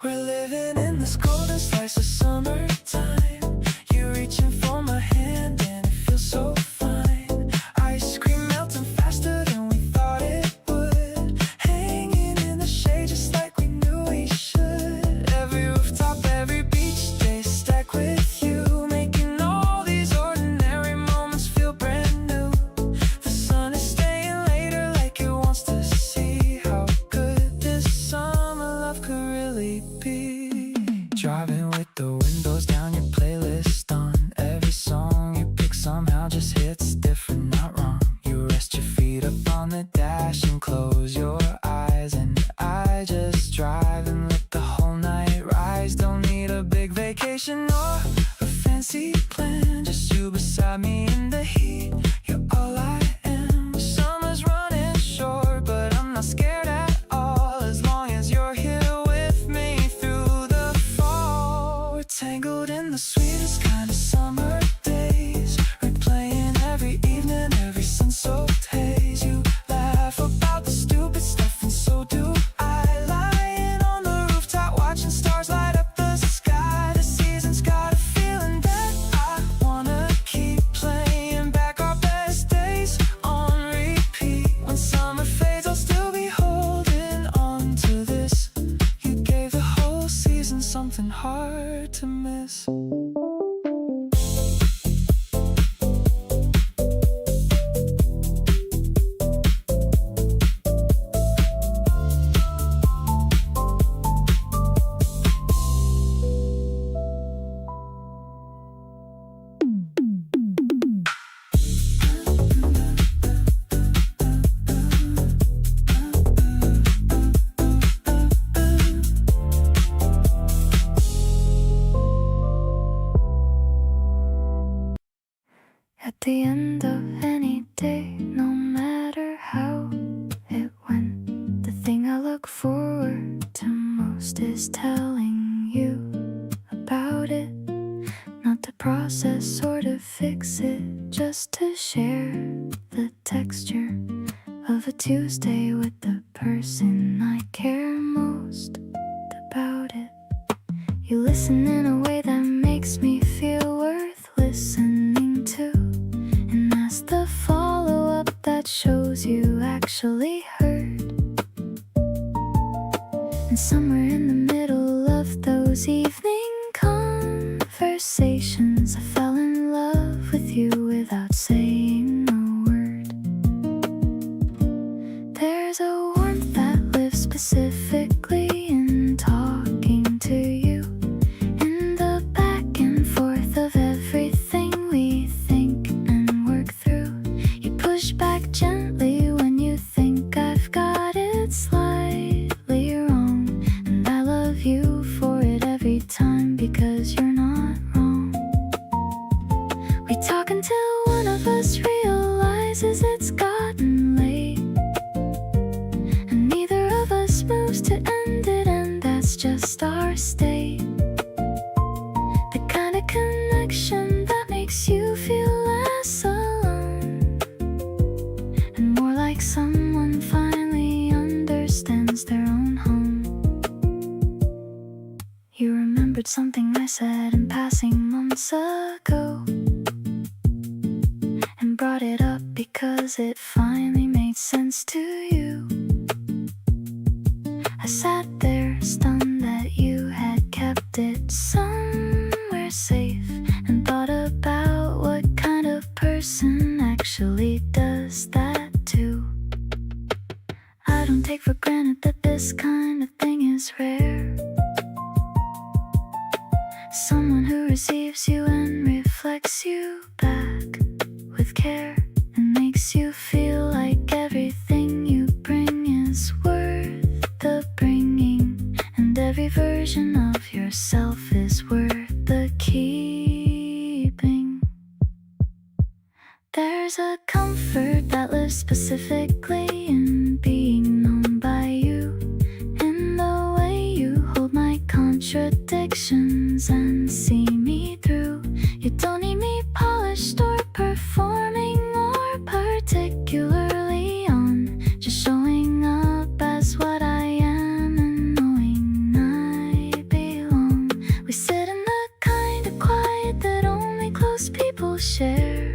We're living in this golden slice of summertime. You're reaching for my hand and it feels so fine. Ice cream melting faster than we thought it would, hanging in the shade just like we knew we should. Every rooftop, every beach day stacked with you, making all these ordinary moments feel brand new. The sun is staying later like it wants to see how good this summer love could really be. Driving with the windows down, your playlist on. Every song you pick somehow just hits different, not wrong. You rest your feet up on the dash and close your eyes, and I just drive and let the whole night rise. Don't need a big vacation or a fancy plan, just you beside me in the heat. You're all I am. Summer's running short, but I'm not scared at all, as long as you're here with me through the fall. We're tangled in the sweetest kind of summer days, replaying every evening, every sun-soaked haze. You laugh about the stupid stuff and so do I. Lying on the rooftop watching stars light up the sky. The season's got a feeling that I wanna keep playing back our best days on repeat. When summer fades I'll still be holding on to this. You gave the whole season something hard to miss. At the end of any day, no matter how it went, the thing I look forward to most is telling you about it. Not to process or to fix it, just to share the texture of a Tuesday with the person I care most about it. You listen in a way that makes me feel worth listening to, and ask the follow-up that shows those you actually heard. And somewhere in the middle of those evening conversations, I fell in love with you without saying a word. There's a warmth that lives specifically in talking to you, in the back and forth of everything we think and work through. You push back gently when you think I've got it slightly wrong, and I love you for it every time because you're not wrong. We talk until one of us realizes it's gotten late, and neither of us moves to end it, and that's just our state. The kind of connection that makes you feel less alone, and more like someone finally understands their own home. You remembered something I said in passing months ago, and brought it up because it finally made sense to you. I sat there stunned that you had kept it somewhere safe, and thought about what kind of person actually does that too. I don't take for granted that this kind of thing is rare. Someone who receives you and reflects you back with care, and makes you feel like everything you bring is worth the bringing, and every version of yourself is worth the keeping. There's a comfort that lives specifically in being known by you, in the way you hold my contradictions and see me through. You don't need me polished or performing or particularly on, just showing up as what I am and knowing I belong. We sit in the kind of quiet that only close people share,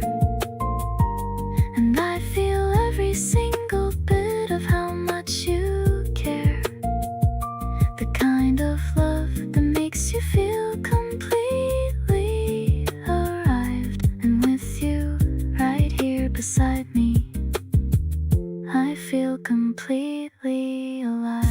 and I feel every single bit of how much you care. The kind of love that makes you feel completely arrived, and with you right here beside me, I feel completely alive.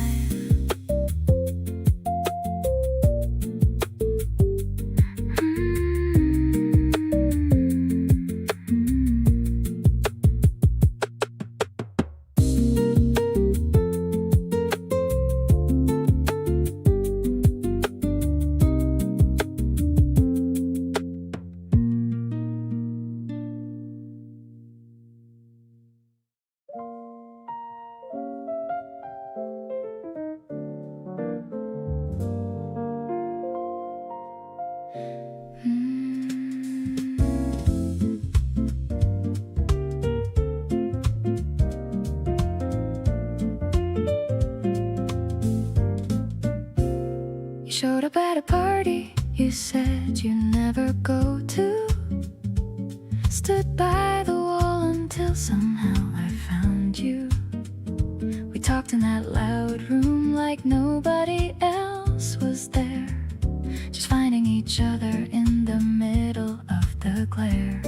You showed up at a party you said you never go to, stood by the wall until somehow I found you. We talked in that loud room like nobody else was there, just finding each other in the middle of the glare.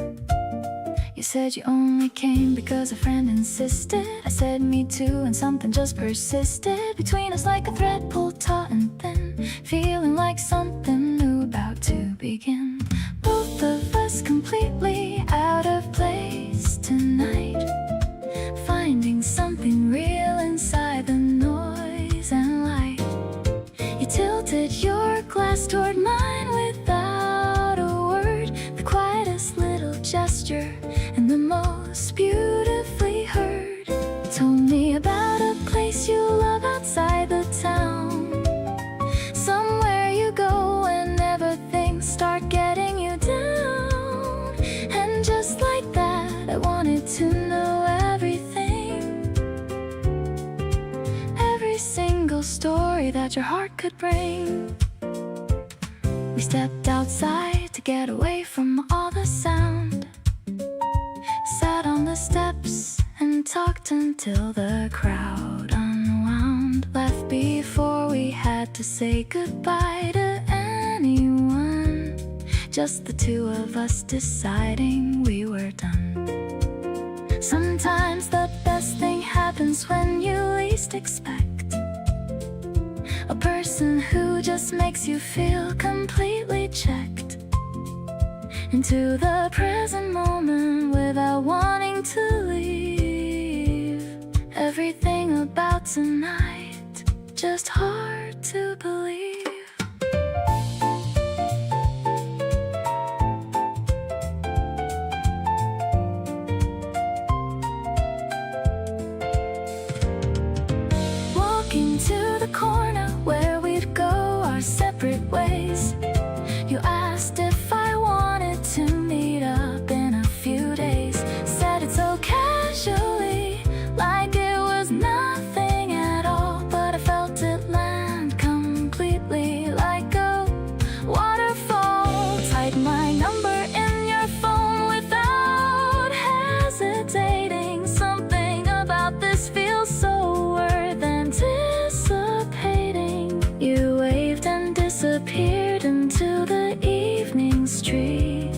You said you only came because a friend insisted. I said me too, and something just persisted between us like a thread pulled taut and thin, feeling like something new about to begin. Both of us completely out of place tonight, finding something real inside the noise and light. You tilted your glass toward mine without a word, the quietest little gesture and the most beautifully heard. Told me about a place you love outside the town, somewhere you go whenever things start getting you down. And just like that, I wanted to know everything, every single story that your heart could bring. We stepped outside to get away from all the sound, sat on the steps and talked until the crowd unwound, left before we had to say goodbye to anyone. Just the two of us deciding we were done. Sometimes the best thing happens when you least expect. A person who just makes you feel completely checked into the present moment without wanting to leave. Everything about tonight just hard to believe. Walking to the corner where we'd go our separate ways. You asked if I wanted to meet up in a few days. Said it so casually, like it was nothing at all. But I felt it land completely like a waterfall. Type my number in your phone without hesitating. Something about this feels so worth anticipating. You waved and disappeared into the evening street,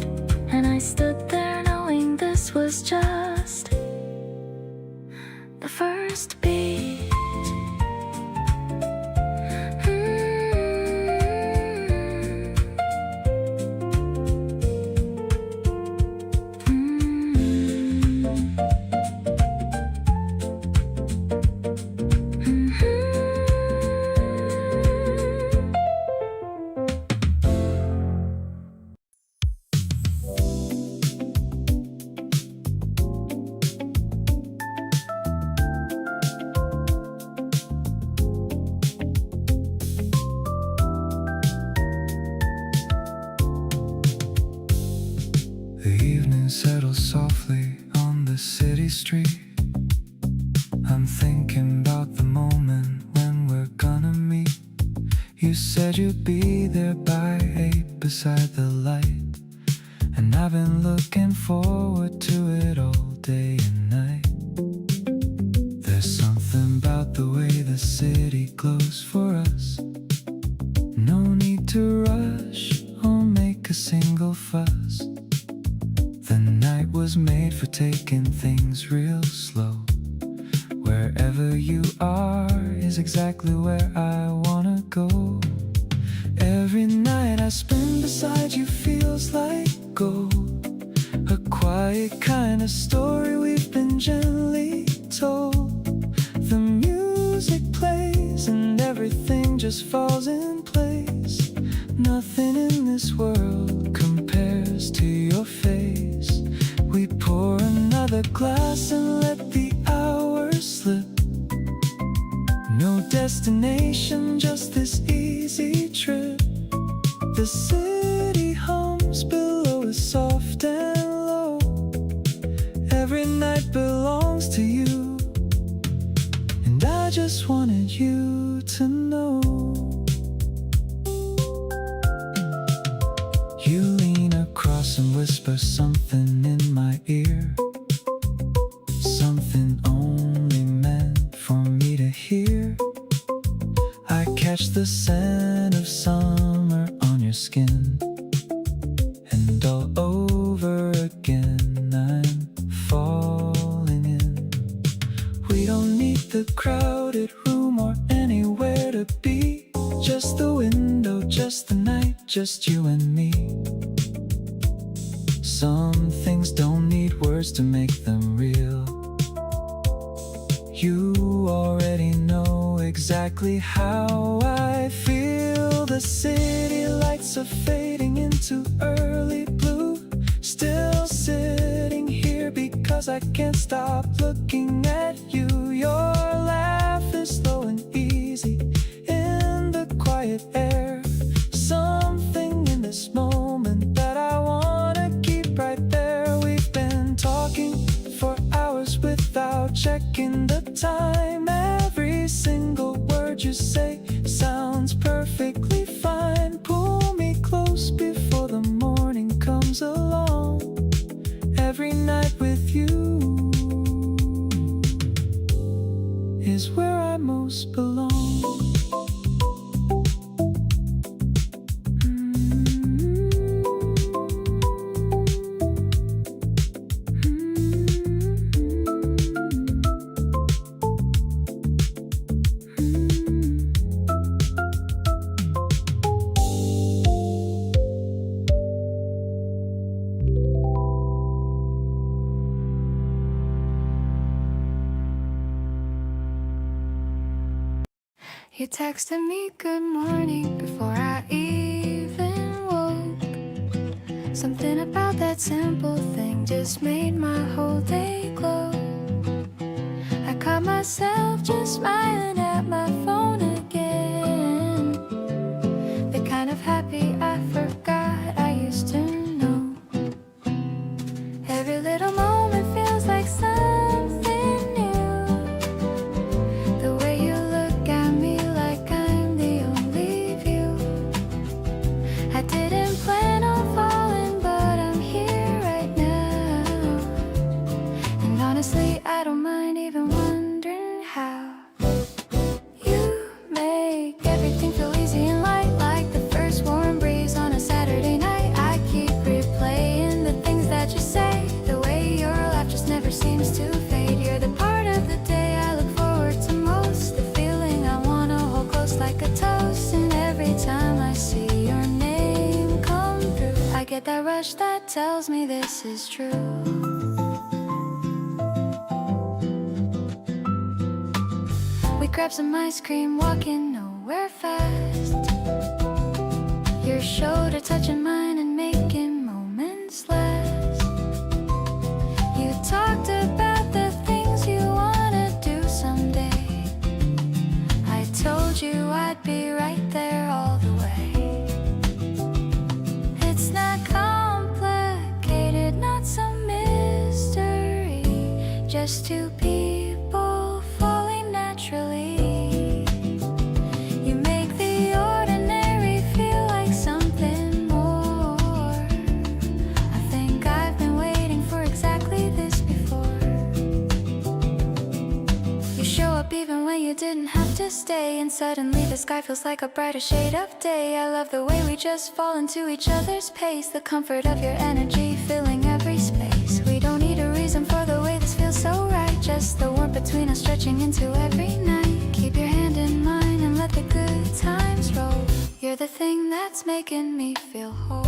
and I stood there knowing this was just the first beat. The evening settles softly on the city street. I'm thinking about the moment when we're gonna meet. You said you'd be there by 8 beside the light, and I've been looking forward to it all day and night. There's something about the way the city glows for us. No need to rush or make a single fuss. The night was made for taking things real slow. Wherever you are is exactly where I wanna go. Every night I spend beside you feels like gold. A quiet kind of story we've been gently told. The music plays and everything just falls in place. Nothing in this world compares to your face. We pour another glass and let the hours slip. No destination, just this easy trip. The city hums below us soft and low. Every night belongs to you, and I just wanted you to know. You lean across and whisper something in my ear, something only meant for me to hear. I catch the scent of summer on your skin, and all over again I'm falling in. We don't need the crowded room or anywhere to be. Just the window, just the night, just you and me. Some things don't need words to make them real. You already know exactly how I feel. The city lights are fading into early blue. Still sitting here because I can't stop looking at you. Your laugh is slow and easy in the quiet air. Something in this moment that I wanna keep right there. We've been talking for hours without checking the time. Every single word you say sounds perfectly fine. Pull me close before the morning comes along. Every night with you You texted me good morning before I even woke. Something about that simple thing just made my whole day glow. I caught myself just smiling at my phone again. The kind of happy I forgot I used to know. Every little moment feels like something new. The way you look at me like I'm the only view. I didn't plan on falling, but I'm here right now. And honestly, I don't mind even wondering how. You make everything feel easy and light, like the first warm breeze on a Saturday night. I keep replaying the things that you say. The way your laugh just never seems to fade. You're the part of the day I look forward to most. The feeling I wanna hold close like a toast. And every time I see your name come through, I get that rush that tells me this is true. We grab some ice cream, walking nowhere fast. Your shoulder touching mine and making moments last. You talked about the things you wanna do someday. I told you I'd be right there all the way. It's not complicated, not some mystery. Just two people falling naturally. You make the ordinary feel like something more. I think I've been waiting for exactly this before. You show up even when you didn't have to stay, and suddenly the sky feels like a brighter shade of day. I love the way we just fall into each other's pace. The comfort of your energy filling every space. We don't need a reason for the way this feels so right. Just the warmth between us stretching into every night. Keep your hand in mine and let the good times roll. You're the thing that's making me feel whole.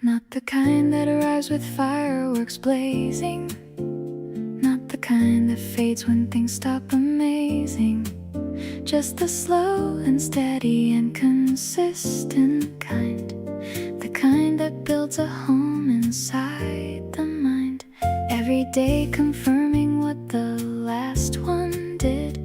Not the kind that arrives with fireworks blazing. Not the kind that fades when things stop amazing. Just the slow and steady and consistent kind. The kind that builds a home inside the mind. Every day confirming what the last one did.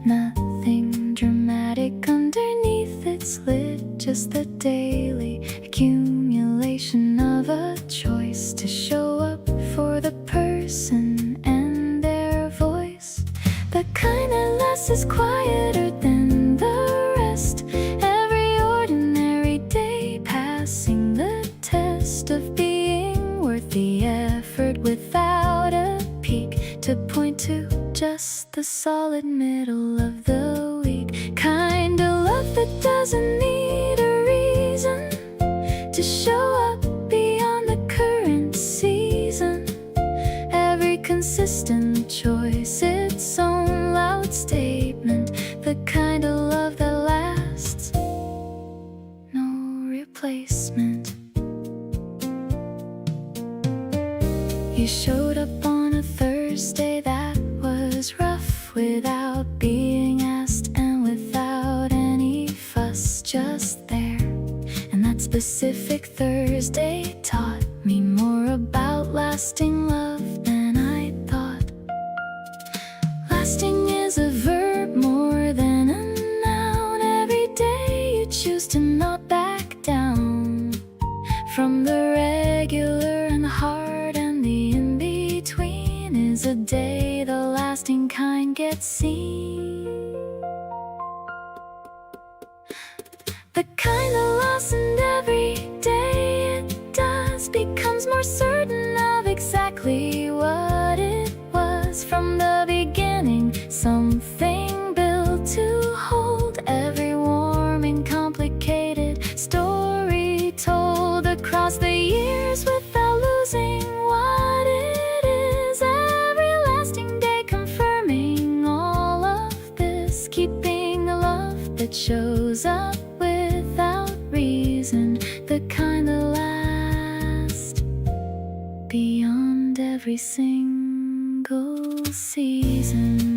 Nothing dramatic underneath its lid. Just the daily accumulation of a choice to show up for the person and their voice. The kind that lasts is quieter than the rest. Every ordinary day passing the test of being worth the effort without a peak to point to. Just the solid middle of the week. Kind of love that doesn't need a reason to show up beyond the current season. Every consistent choice, its own loud statement. The kind of love that lasts, no replacement. You showed up on a Thursday that was rough, without being asked and without any fuss. Just there. And that specific Thursday taught me more about lasting love than I thought. Lasting is a verb more than a noun. Every day you choose to not back down from the regular and the hard, and the in-between is a day the kind that lasts, and every day it does becomes more certain of exactly what it was from the beginning. Something built to hold every warm and complicated story told across the years without losing what it is. Every lasting day confirming all of this, keeping a love that shows up without reason, the kind that lasts beyond every single season.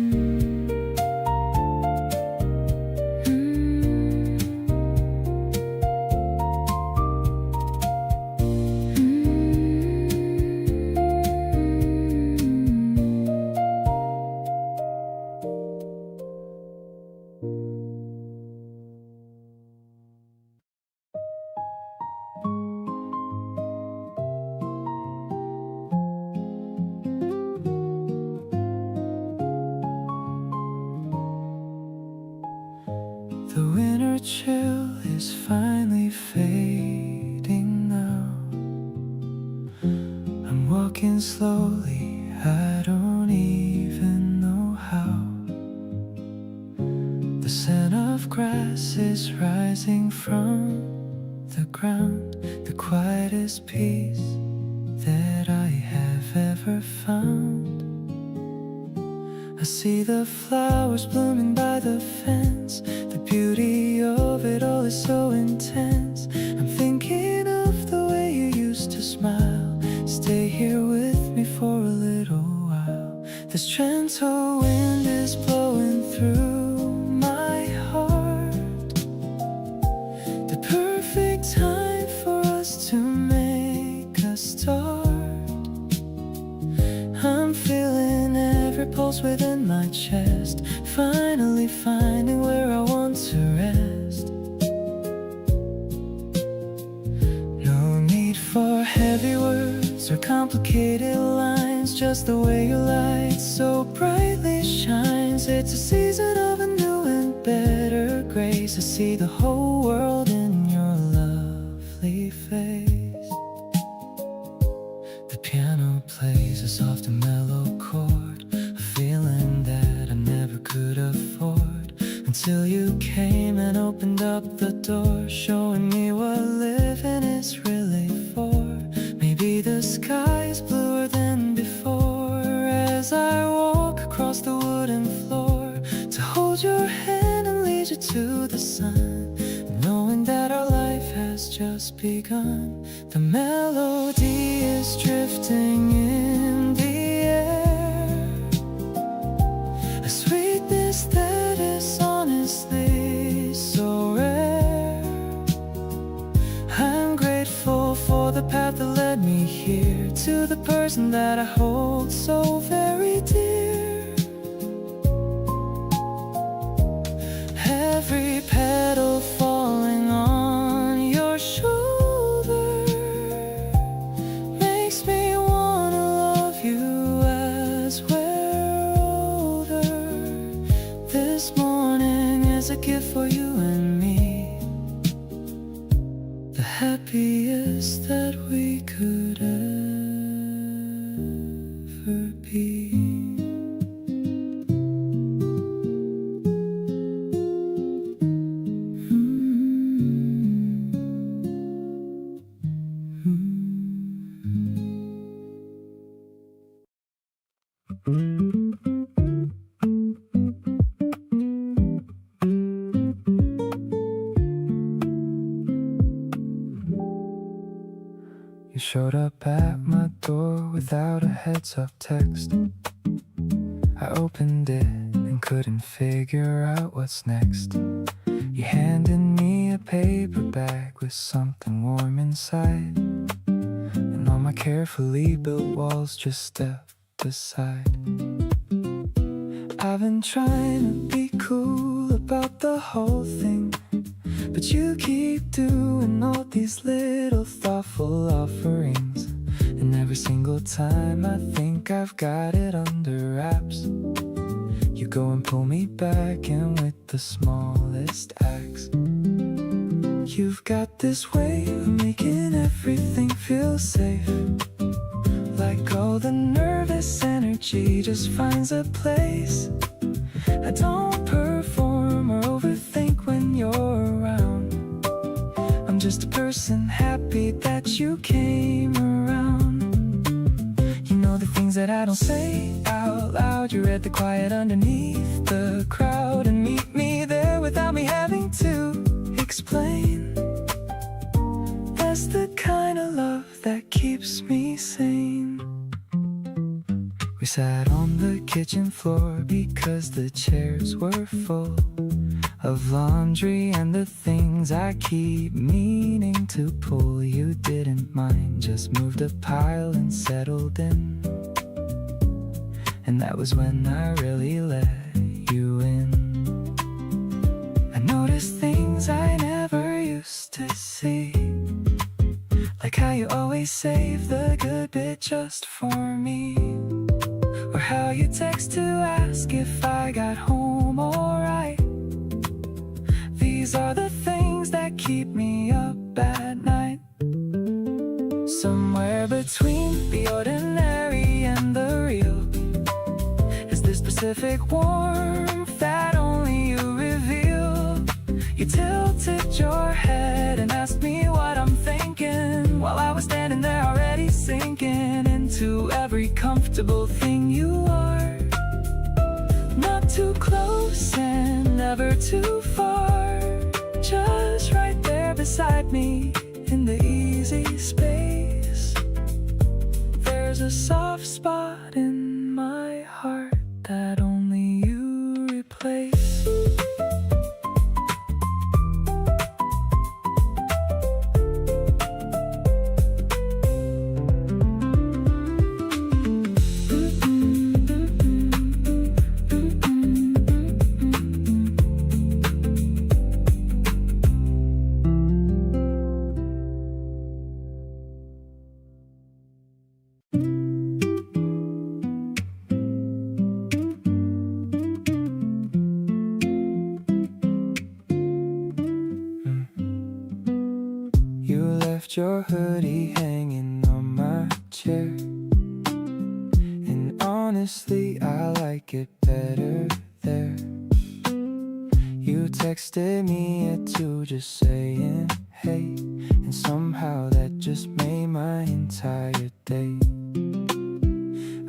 The winter chill is finally fading now. I'm walking slowly, I don't even know how. The scent of grass is rising from the ground, the quietest peace that I have ever found. I see the flowers blooming by the fence. The beauty of it all is so intense. I'm thinking of the way you used to smile. Stay here with me for a little while. This gentle wind is blowing through my heart. The perfect time for us to make a start. I'm feeling every pulse within my chest, finally finding where I want to rest. No need for heavy words or complicated lines, just the way your light so brightly shines. It's a season of a new and better grace. I see the whole world in your lovely face. The piano plays a soft and mellow chord, a feeling that I never could afford, until you came and opened up the door, showing me what living is really for. Maybe the sky is bluer than before, as I walk across the wooden floor to hold your hand and lead you to the sun, knowing that our life has just begun. The melody is drifting in the air, a sweetness that is honestly so rare. I'm grateful for the path that led me here, to the person that I hold so very dear. Every petal falling on your shoulder makes me wanna love you as we're older. This morning is a gift for you and me, the happiest that we could ever be. You showed up at my door without a heads-up text. I opened it and couldn't figure out what's next. You handed me a paper bag with something warm inside, and all my carefully built walls just stepped aside. I've been trying to be cool about the whole thing, but you keep doing all these little thoughtful offerings, and every single time I think I've got it under wraps, you go and pull me back in with the smallest acts. You've got this way of making everything feel safe. Like all the nervous energy just finds a place. I don't perform or overthink when you're around. I'm just a person happy that you came around. You know the things that I don't say out loud. You read the quiet underneath the crowd and meet me there without me having to explain. That's the kind of love that keeps me sane. We sat on the kitchen floor because the chairs were full of laundry and the things I keep meaning to pull. You didn't mind, just moved a pile and settled in. And that was when I really let you in. I noticed things I never used to see, like how you always save the good bit just for me, or how you text to ask if I got home alright. These are the things that keep me up at night. Somewhere between the ordinary and the real is this specific warmth that only you reveal. You tilted your head and asked me what I'm thinking, while I was standing there already sinking into every comfortable thing you are. Not too close and never too far, just right there beside me in the easy space. There's a soft spot in my heart that only you replace. Your hoodie hanging on my chair, and honestly I like it better there. You texted me at 2 just saying hey, and somehow that just made my entire day.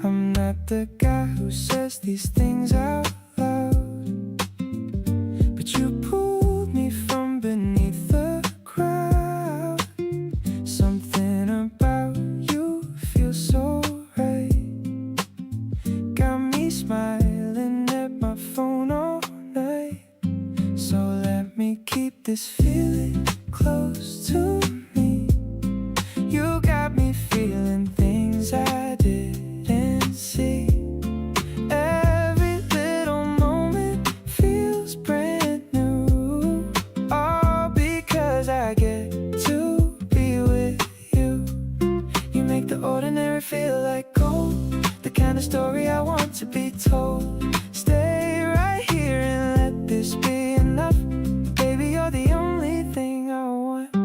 I'm not the guy who says these things out loud, but you pulled me from beneath the crowd. Something about you feels so right, got me smiling at my phone all night. So let me keep this feeling close to me. You got me feeling things I didn't see. Every little moment feels brand new, all because I get to be with you. You make the ordinary feel like gold, the kind of story I want to be told. Stay right here and let this be enough. Baby, you're the only thing I want.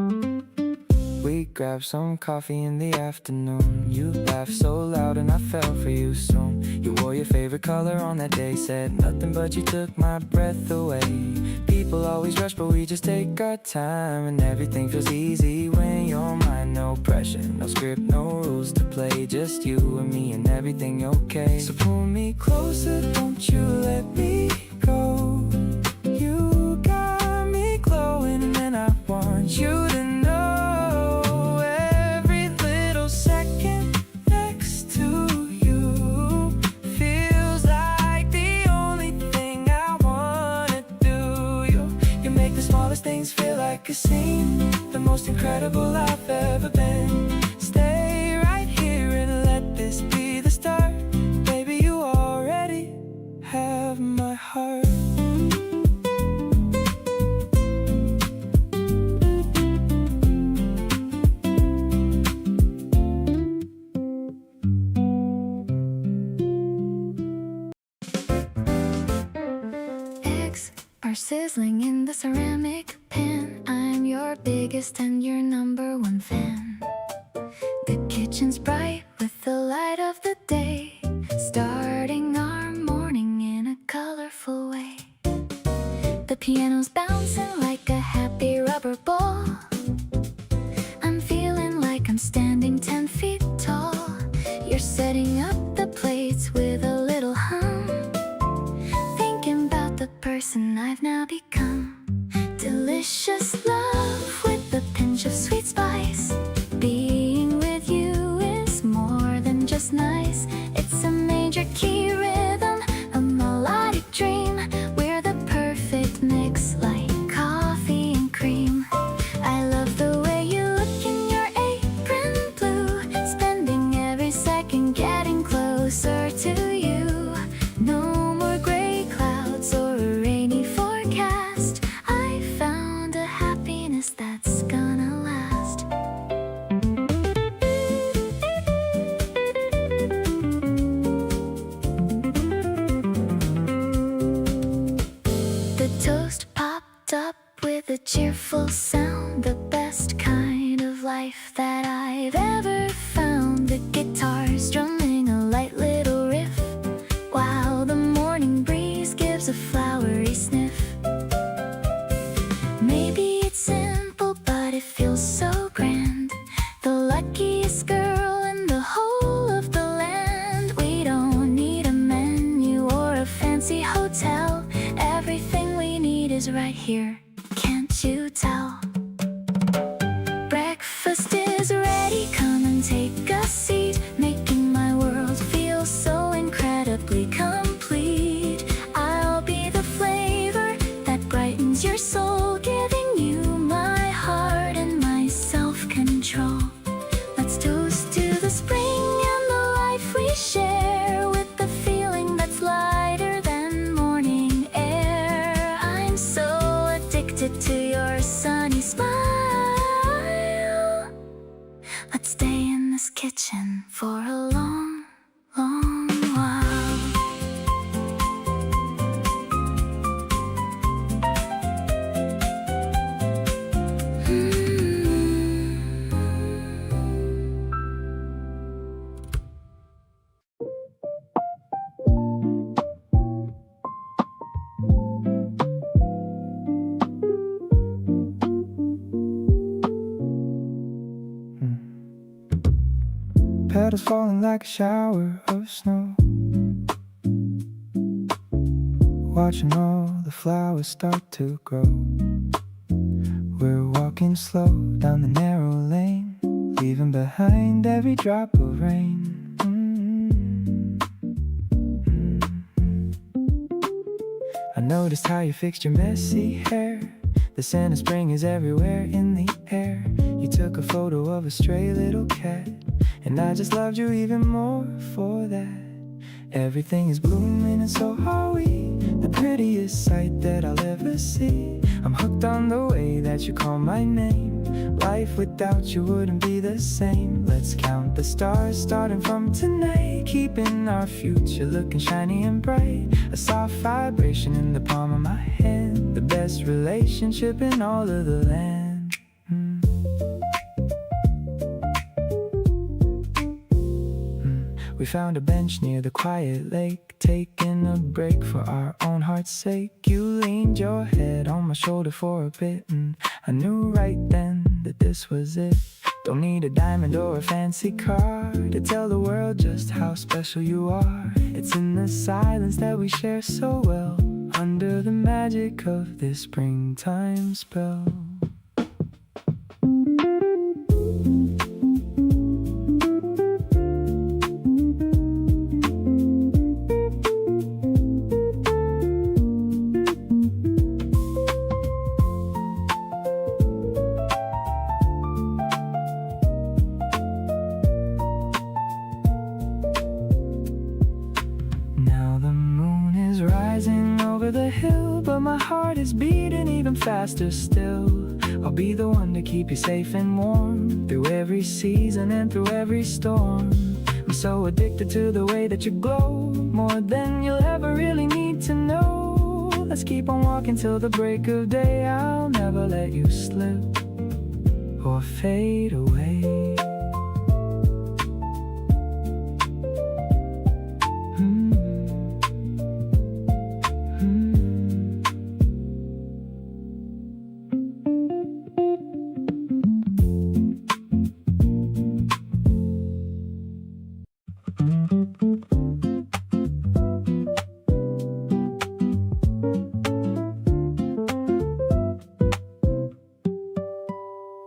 We grabbed some coffee in the afternoon. You laughed so loud and I fell for you soon. You wore your favorite color on that day, said nothing but you took my breath away. People always rush but we just take our time, and everything feels easy when you're mine. No pressure, no script, no rules to play, just you and me and everything okay. So pull me closer, don't you let me go. You got me glowing and I want you to know every little second next to you feels like the only thing I wanna do. You make the smallest things feel like a scene, the most incredible I've ever been. Stay right here and let this be the start. Baby, you already have my heart. Eggs are sizzling in the ceramic pan. I'm your your biggest and your number one fan. The kitchen's bright with the light of the day, starting our morning in a colorful way. The piano's bouncing like a happy rubber ball. I'm feeling like I'm standing 10 feet tall. You're setting up the plates with a little hum, thinking about the person I've now become. Delicious love with a pinch of sweet spice. Being with you is more than just nice. It's a major key rhythm, a melodic dream. We're the perfect mix, like coffee and cream. I love the way you look in your apron blue, spending every second getting closer to you. No more gray clouds or a rainy forecast. I found a happiness that's gonna last. The toast popped up with a cheerful sound, the best kind of life that I've ever found. The guitar strumming a light little riff, while the morning breeze gives a flowery sniff. Maybe it's simple, but it feels so grand. The luckiest girl in the whole of the land. We don't need a menu or a fancy hotel. Everything we need is right here, can't you tell? Breakfast is ready, come and take a seat, making my world feel so incredibly complete. I'll be the flavor that brightens your soul, giving you my heart and my self-control. Let's toast to the spring and the life we share, with the feeling that's lighter than morning air. I'm so addicted to your sunny smile. Let's stay in this kitchen for a long, long while. Petals falling like a shower of snow, watching all the flowers start to grow. We're walking slow down the narrow lane, leaving behind every drop of rain. I noticed how you fixed your messy hair. The scent of spring is everywhere in the air. You took a photo of a stray little cat, and I just loved you even more for that. Everything is blooming and so are we, the prettiest sight that I'll ever see. I'm hooked on the way that you call my name. Life without you wouldn't be the same. Let's count the stars starting from tonight, keeping our future looking shiny and bright. A soft vibration in the palm of my hand, the best relationship in all of the land. We found a bench near the quiet lake, taking a break for our own heart's sake. You leaned your head on my shoulder for a bit, and I knew right then that this was it. Don't need a diamond or a fancy car to tell the world just how special you are. It's in the silence that we share so well, under the magic of this springtime spell. The hill, but my heart is beating even faster still. I'll be the one to keep you safe and warm through every season and through every storm. I'm so addicted to the way that you glow, more than you'll ever really need to know. Let's keep on walking till the break of day, I'll never let you slip. or fade away.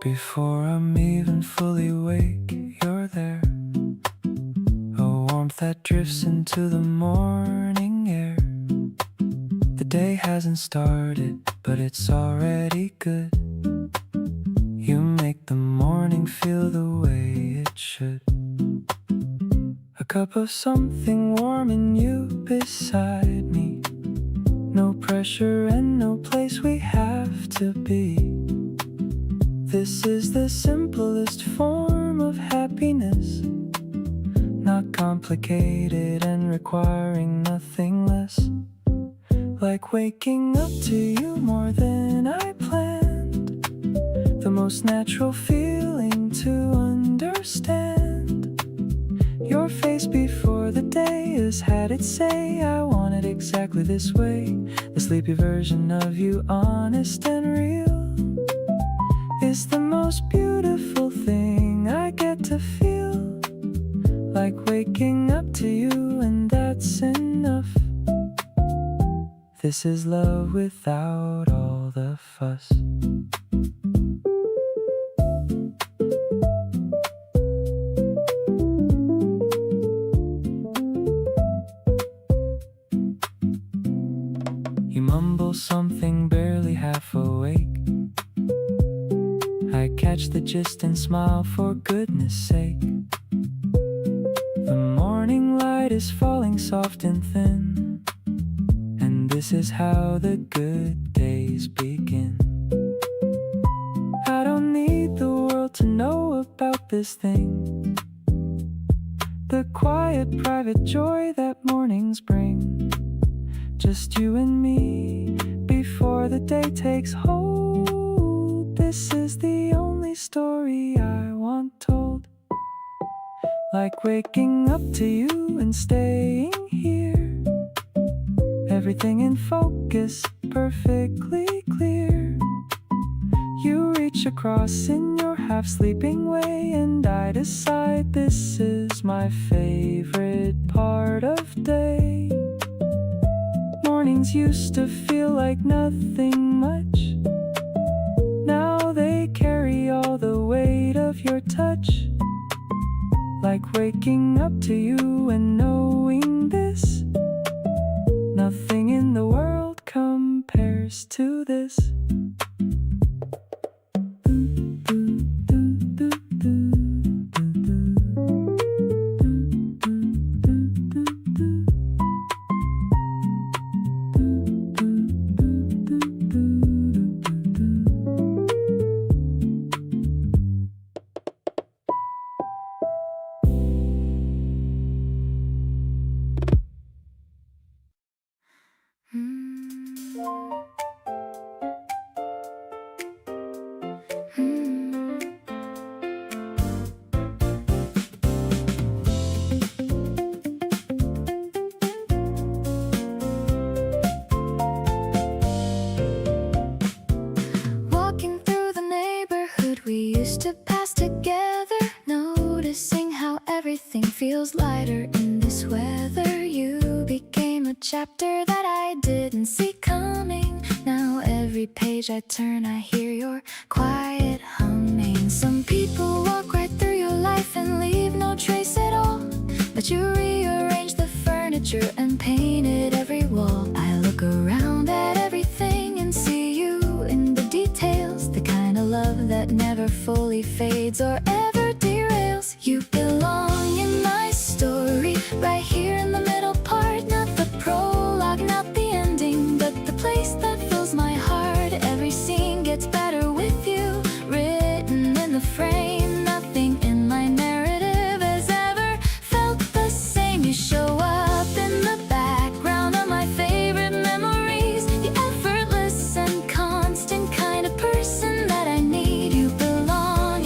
Before I'm even fully awake, you're there. A warmth that drifts into the morning air. The day hasn't started, but it's already good. You make the morning feel the way it should. A cup of something warm and you beside me. No pressure and no place we have to be. This is the simplest form of happiness, not complicated and requiring nothing less. Like waking up to you more than I planned, the most natural feeling to understand. Your face before the day has had its say. I want it exactly this way. The sleepy version of you, honest and real, is the most beautiful thing I get to feel. Like waking up to you, and that's enough. This is love without all the fuss. You mumble something barely half awake. I catch the gist and smile for goodness sake. The morning light is falling soft and thin, and this is how the good days begin. I don't need the world to know about this thing, the quiet private joy that mornings bring. Just you and me before the day takes hold. This is the only story I want told. Like waking up to you and staying here, everything in focus, perfectly clear. You reach across in your half-sleeping way, and I decide this is my favorite part of day. Mornings used to feel like nothing much. Now they carry all the weight of your touch. Like waking up to you and knowing this, nothing in the world compares to this. Walking through the neighborhood we used to pass together, noticing how everything feels lighter in this weather. You became a chapter that I didn't see coming. Now every page I turn I hear your quiet humming. Some people walk right through your life and leave no trace at all, but you rearrange the furniture and painted every wall. I look around at everything and see you in the details, the kind of love that never fully fades or ever derails. You belong in my story, right here in the middle part. Not the prologue, not the ending, but the place that fills my heart. Every scene gets better with you, written in the frame. Nothing in my narrative has ever felt the same. You show up in the background of my favorite memories, the effortless and constant kind of person that I need. You belong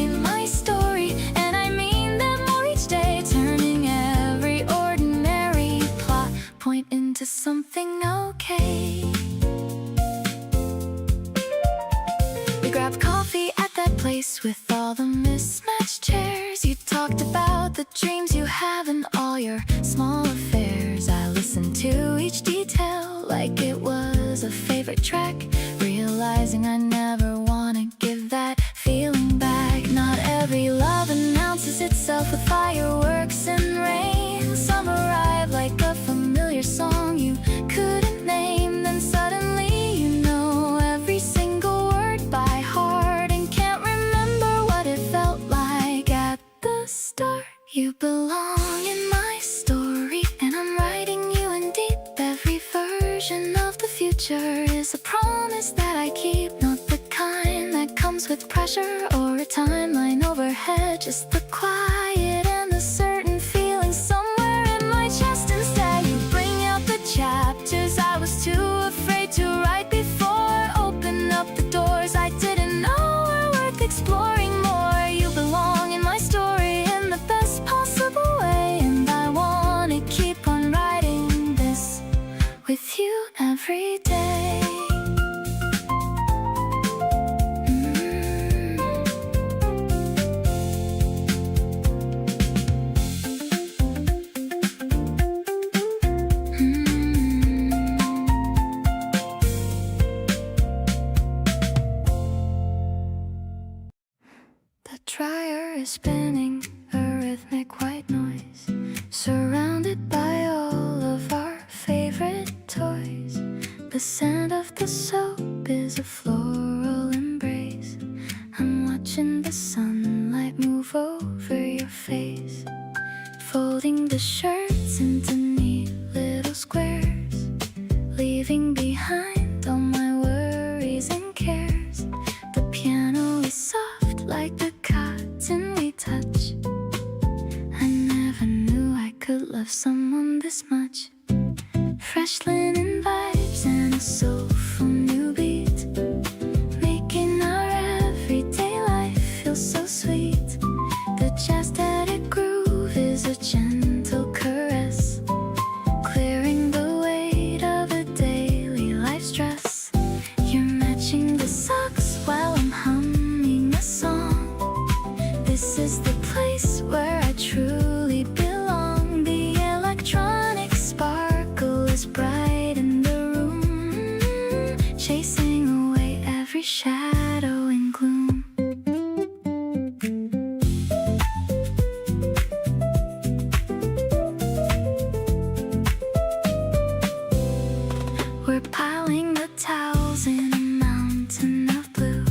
grabbed coffee at that place with all the mismatched chairs. You talked about the dreams you have and all your small affairs. I listened to each detail like it was a favorite track, realizing I never wanna give that feeling back. Not every love announces itself with fireworks and rain. Some arrive like a familiar song you couldn't name. Then suddenly you know every single word by heart and can't remember what it felt like at the start. You belong in my story, and I'm writing you in deep. Every version of the future is a promise that I keep, not the kind that comes with pressure or a timeline overhead. Just the quiet and the certain feeling somewhere in my chest. Instead, you bring out the chapters I was too afraid to write before. Open up the doors I didn't know were worth exploring more. You belong in my story in the best possible way, and I wanna keep on writing this with you every day. The dryer is spinning a rhythmic white noise, surrounded by all of our favorite toys. The scent of the soap is a floral embrace. I'm watching the sunlight move over your face, folding the shirts into neat little squares, leaving behind all my worries and cares. The piano is soft like the cotton we touch. I never knew I could love someone this much. Fresh linen vibes and a soulful new beat, making our everyday life feel so sweet. The jazz-static groove is a gentle caress, clearing the weight of a daily life stress. You're matching the socks while I'm humming a song. This is the place where I truly belong. The electronic sparkle is bright in the room, chasing away every shadow and gloom. We're piling the towels in a mountain of blue.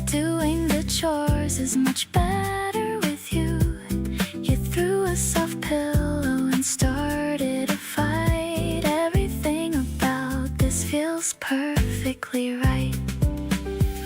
Doing the chores is much better with you. You threw a soft pillow and started a fight. Everything about this feels perfectly right.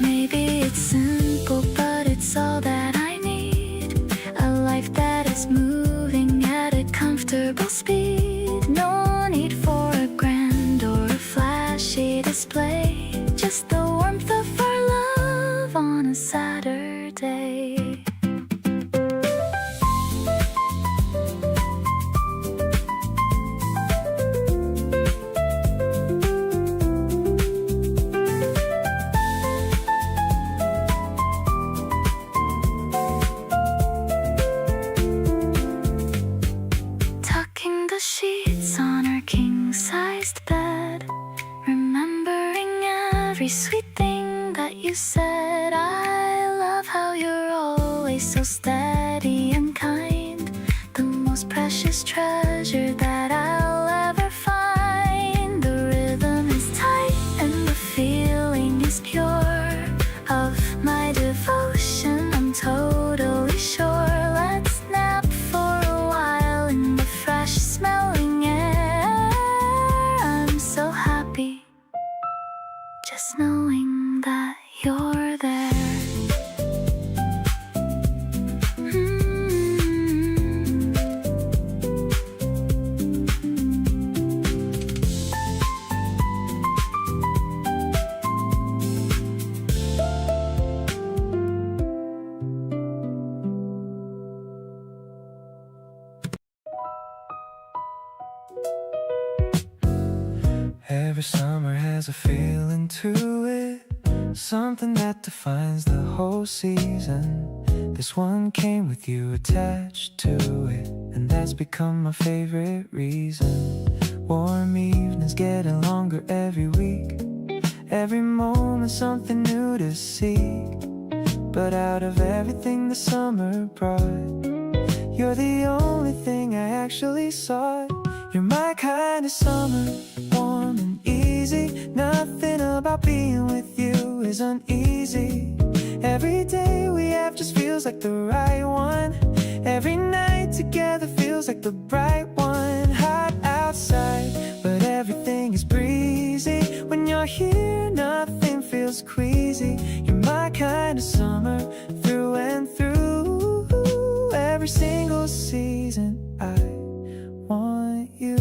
Maybe it's simple, but it's all that I need. A life that is moving at a comfortable speed. No need for a grand or a flashy display. Just the warmth of our love on a Saturday. Tucking the sheets on our king-sized bed, remembering every sweet thing that you said. I love how you're always so steady and kind, the most precious treasure that I'll ever find. The rhythm is tight and the feeling is pure, of my devotion I'm totally sure. Let's nap for a while in the fresh smelling air. I'm so happy just knowing that you're there. Every summer has a feeling to it, something that defines the whole season. This one came with you attached to it, and that's become my favorite reason. Warm evenings getting longer every week, every moment something new to seek. But out of everything the summer brought, you're the only thing I actually sought. You're my kind of summer, warm and easy. Nothing about being with you is uneasy. Every day we have just feels like the right one. Every night together feels like the bright one. Hot outside, but everything is breezy. When you're here, nothing feels queasy. You're my kind of summer, through and through. Every single season I want you.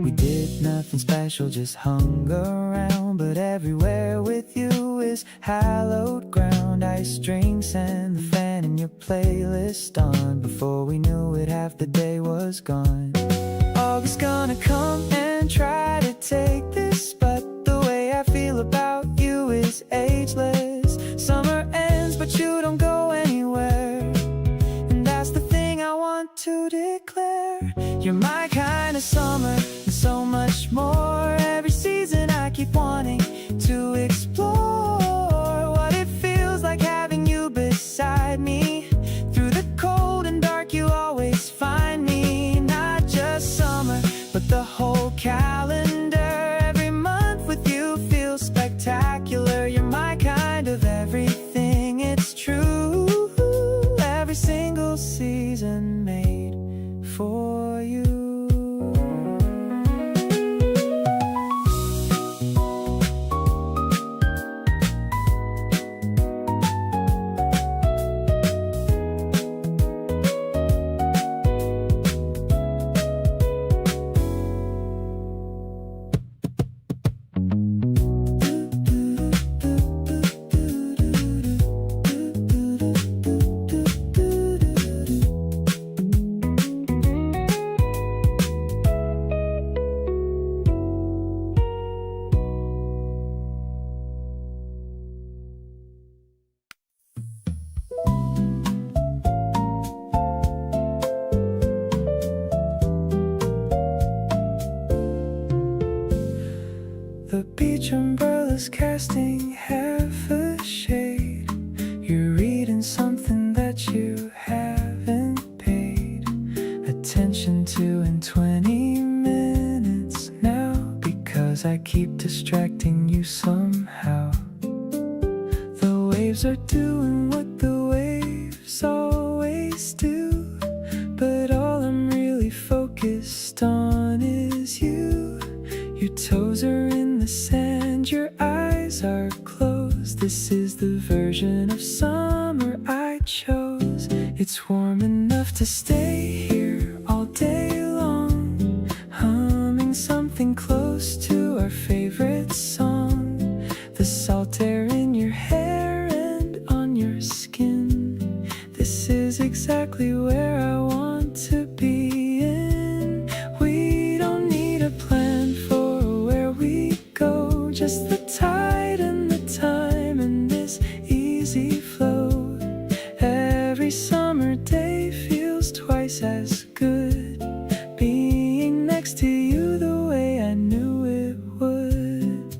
We did nothing special, just hung around, but everywhere with you is hallowed ground. Ice drinks and the fan in your playlist on. Before we knew it, half the day was gone. August gonna come and try to take this, but the way I feel about you is ageless. Summer ends, but you don't go anywhere, and that's the thing I want to declare. You're my kind of summer, and so much more. Every season I keep wanting to explore what it feels like having you beside me. Through the cold and dark you always find me. Not just summer, but the whole calendar. Every month with you feels spectacular. You're my kind of everything, it's true. Every single season made for you. The beach umbrella's casting half a shade. You're reading something that you haven't paid attention to in 20 minutes now, because I keep distracting you somehow. The waves are doing what the waves always do, but all I'm really focused on is you. Your toes are in the sand, your eyes are closed. This is the version of summer I chose. It's warm enough to stay here all day long, humming something close to our favorite song. The salt air in your hair and on your skin. This is exactly where I want to be in. We don't need a plan for go, just the tide and the time and this easy flow. Every summer day feels twice as good, being next to you the way I knew it would.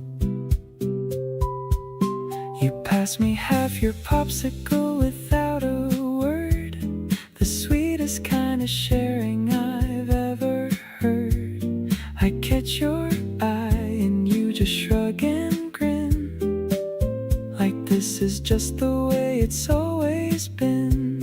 You pass me half your popsicle without a word, the sweetest kind of sharing I've ever heard. I catch your eye, just shrug and grin, like this is just the way it's always been.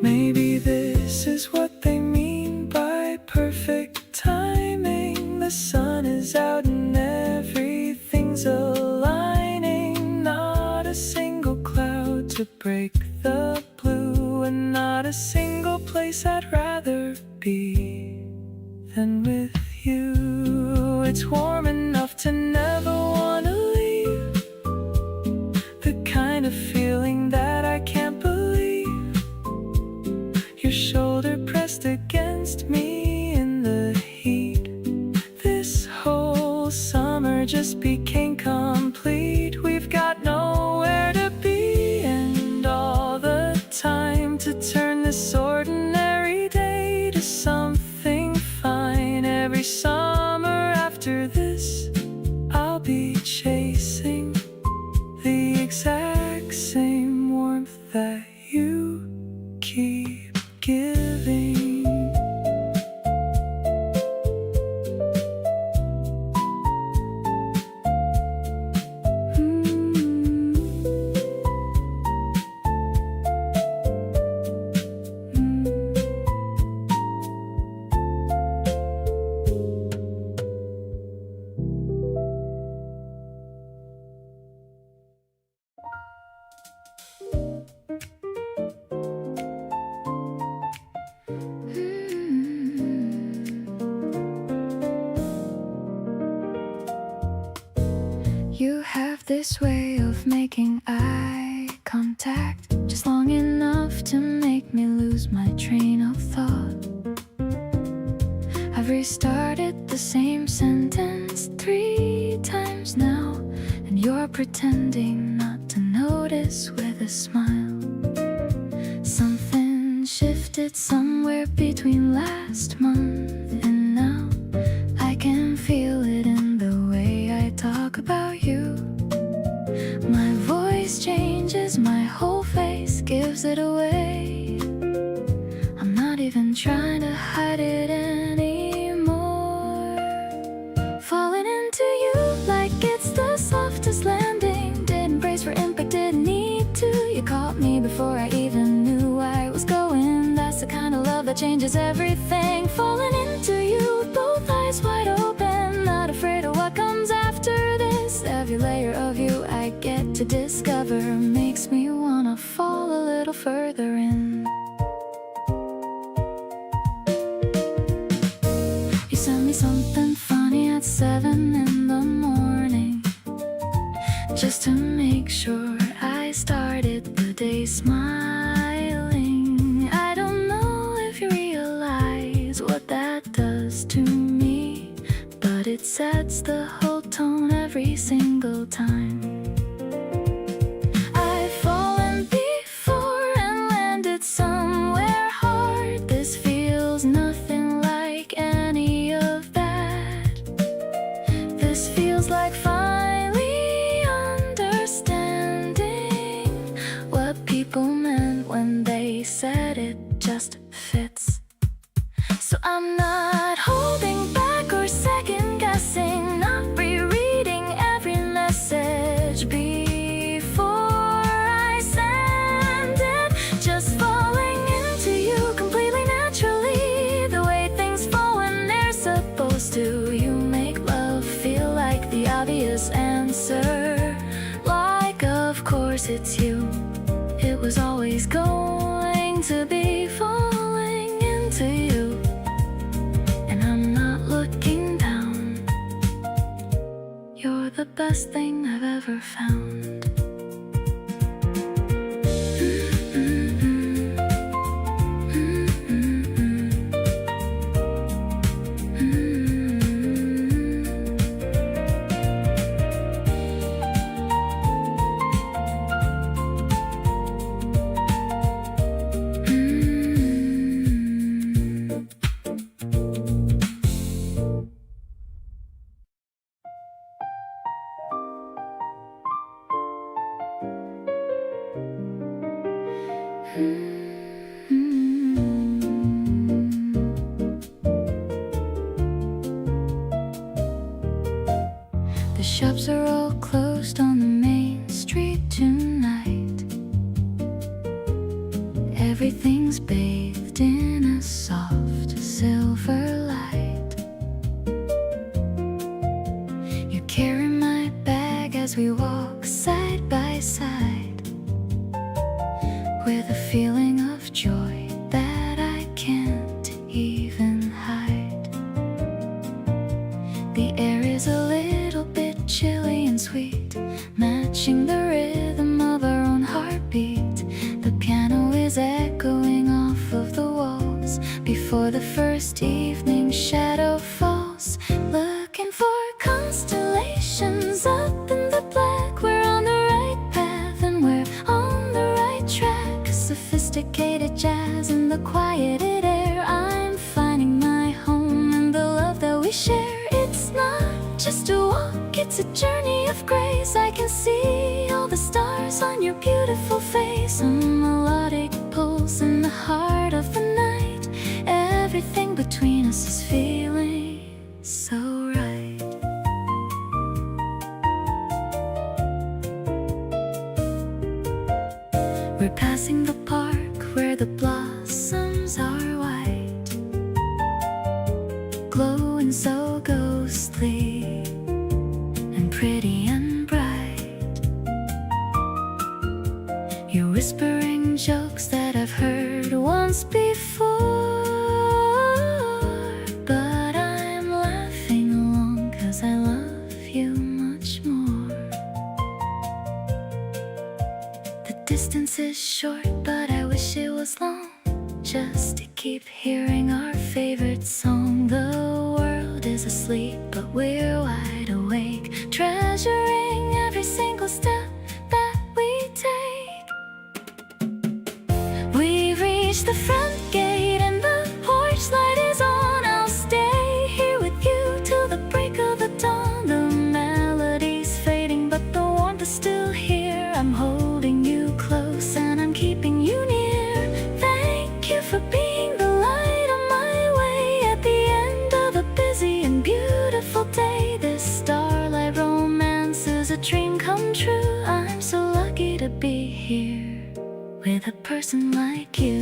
Maybe this is what they mean by perfect timing. The sun is out and everything's aligning. Not a single cloud to break the blue, and not a single place I'd rather be than with you. It's warm enough to never wanna leave, the kind of feeling that I can't believe. Your shoulder pressed against me in the heat. This whole summer just can't complete. We've got nowhere to be and all the time to turn this ordinary day to something fine. Every summer after this, I'll be chasing the exact same warmth that you keep giving. You have this way of making eye contact just long enough to make me lose my train of thought. I've restarted the same sentence 3 times now, and you're pretending not to notice with a smile. Something shifted somewhere between last month and now. I can feel it in the way I talk about you. My voice changes, my whole face gives it away. I'm not even trying to hide it anymore. Falling into you like it's the softest landing. Didn't brace for impact, didn't need to. You caught me before I even knew where I was going. That's the kind of love that changes everything. Falling into you with both eyes wide open, not afraid of what comes after this. Every layer of you I get to discover makes me wanna fall a little further in. You sent me something funny at 7 in the morning, just to make sure I started the day smiling. I don't know if you realize what that does to me, but it sets the whole tone every single time. I've fallen before and landed somewhere hard. This feels nothing like any of that. This feels like finally understanding what people meant when they said it just fits. So I'm not holding back or second guessing, not rereading every message before I send it. Just falling into you completely naturally, the way things fall when they're supposed to. You make love feel like the obvious answer, like of course it's you. It was always going to be falling into you, and I'm not looking down. You're the best thing I've ever found. The shops are all closed on the main street tonight. Everything's bathed in a soft silver light. You carry my bag as we walk side by side, with a feeling of joy that I can't even hide. The air is a little bit chilly and sweet, matching the rhythm of our own heartbeat. The piano is echoing off of the walls before the first evening shadow falls. Looking for constellations of a journey of grace. I can see all the stars on your beautiful face. A melodic pulse in the heart of the night. Everything between us is feeling so right. We're passing the park where the blossoms are white, glowing so ghostly and pretty and bright. You're whispering jokes that I've heard once before, but I'm laughing along 'cause I love you much more. The distance is short, but I wish it was long, just to keep hearing our favorite song. The world is asleep, but we're wide awake, treasuring every single step that we take. We've reached the front gate and the porch light is on. I'll stay here with you till the break of the dawn. The melody's fading, but the warmth is still here. I'm holding you close and I'm keeping you near. Thank you for being the light on my way at the end of a busy and beautiful day. This starlight romance is a dream come true. I'm so lucky to be here with a person like you.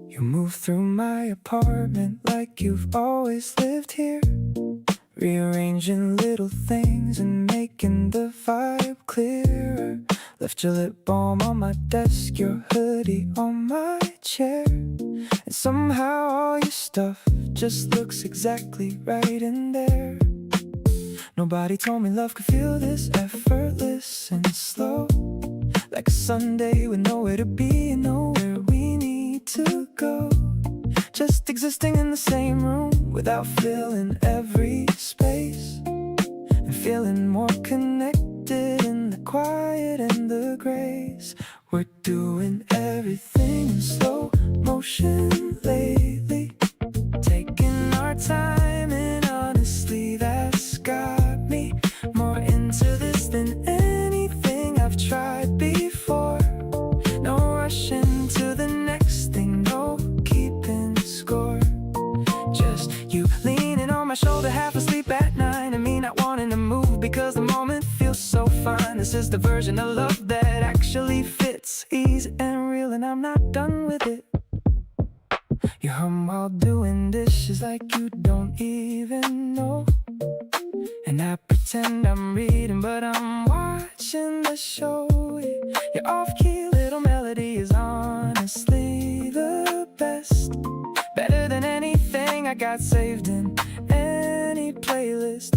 You move through my apartment like you've always lived here, rearranging little things and making the vibe clearer. Left your lip balm on my desk, your hoodie on my chair, and somehow all your stuff just looks exactly right in there. Nobody told me love could feel this effortless and slow, like a Sunday with nowhere to be and nowhere we need to go. Just existing in the same room without filling every space, and feeling more connected in the quiet and the grace. We're doing everything in slow motion lately, taking our time, and honestly that's got me more into this than anything I've tried before. No rushing to the next thing, no keeping score. Just you leaning on my shoulder, half asleep at night, and me not wanting to move because the moment feels so fine. This is the version of love that actually fits, easy and real, and I'm not done with it. You hum while doing dishes like you don't even know, and I pretend I'm reading, but I'm watching the show. Your off-key little melody is honestly the best, better than anything I got saved in any playlist.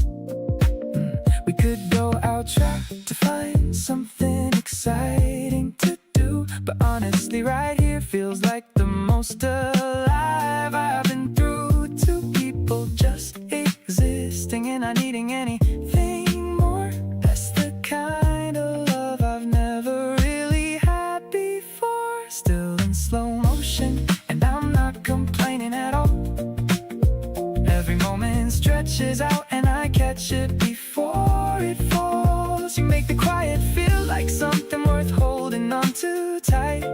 We could go out, try to find something exciting to do, but honestly right here feels like the most alive I've been through. Two people just existing and not needing anything more. That's the kind of love I've never really had before. Still in slow motion, and I'm not complaining at all. Every moment stretches out and I catch it before it falls. You make the quiet feel like something worth holding on to tight,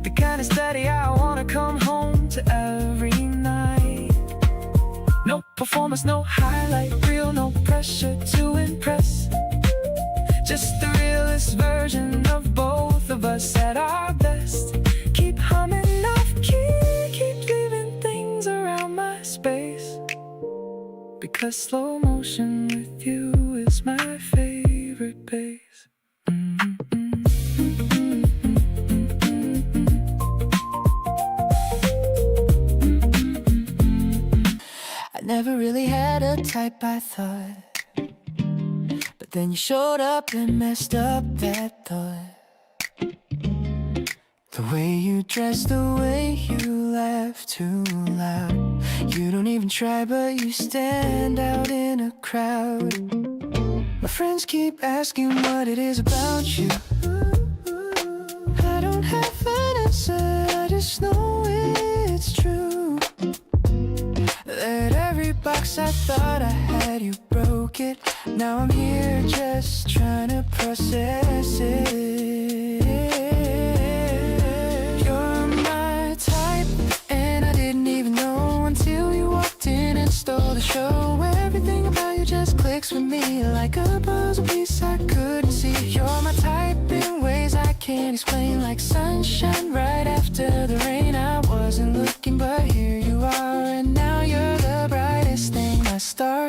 the kind of steady I wanna come home to every night. No performance, no highlight reel, no pressure to impress, just the realest version of both of us at our best. Keep humming off key, keep leaving things around my space, because slow motion with you is my favorite pace. never really had a type, I thought. But then you showed up and messed up that thought. The way you dress, the way you laugh too loud. You don't even try, but you stand out in a crowd. My friends keep asking what it is about you. I don't have an answer, I just know it's true. That every box I thought I had, you broke it. Now I'm here just trying to process it. You're my type, and I didn't even know until you walked in and stole the show. Everything about you just clicks with me like a puzzle piece I couldn't see. You're my type in ways I can't explain, like sunshine right after the rain. I wasn't looking, but here you are, and now you're the brightest thing, my star.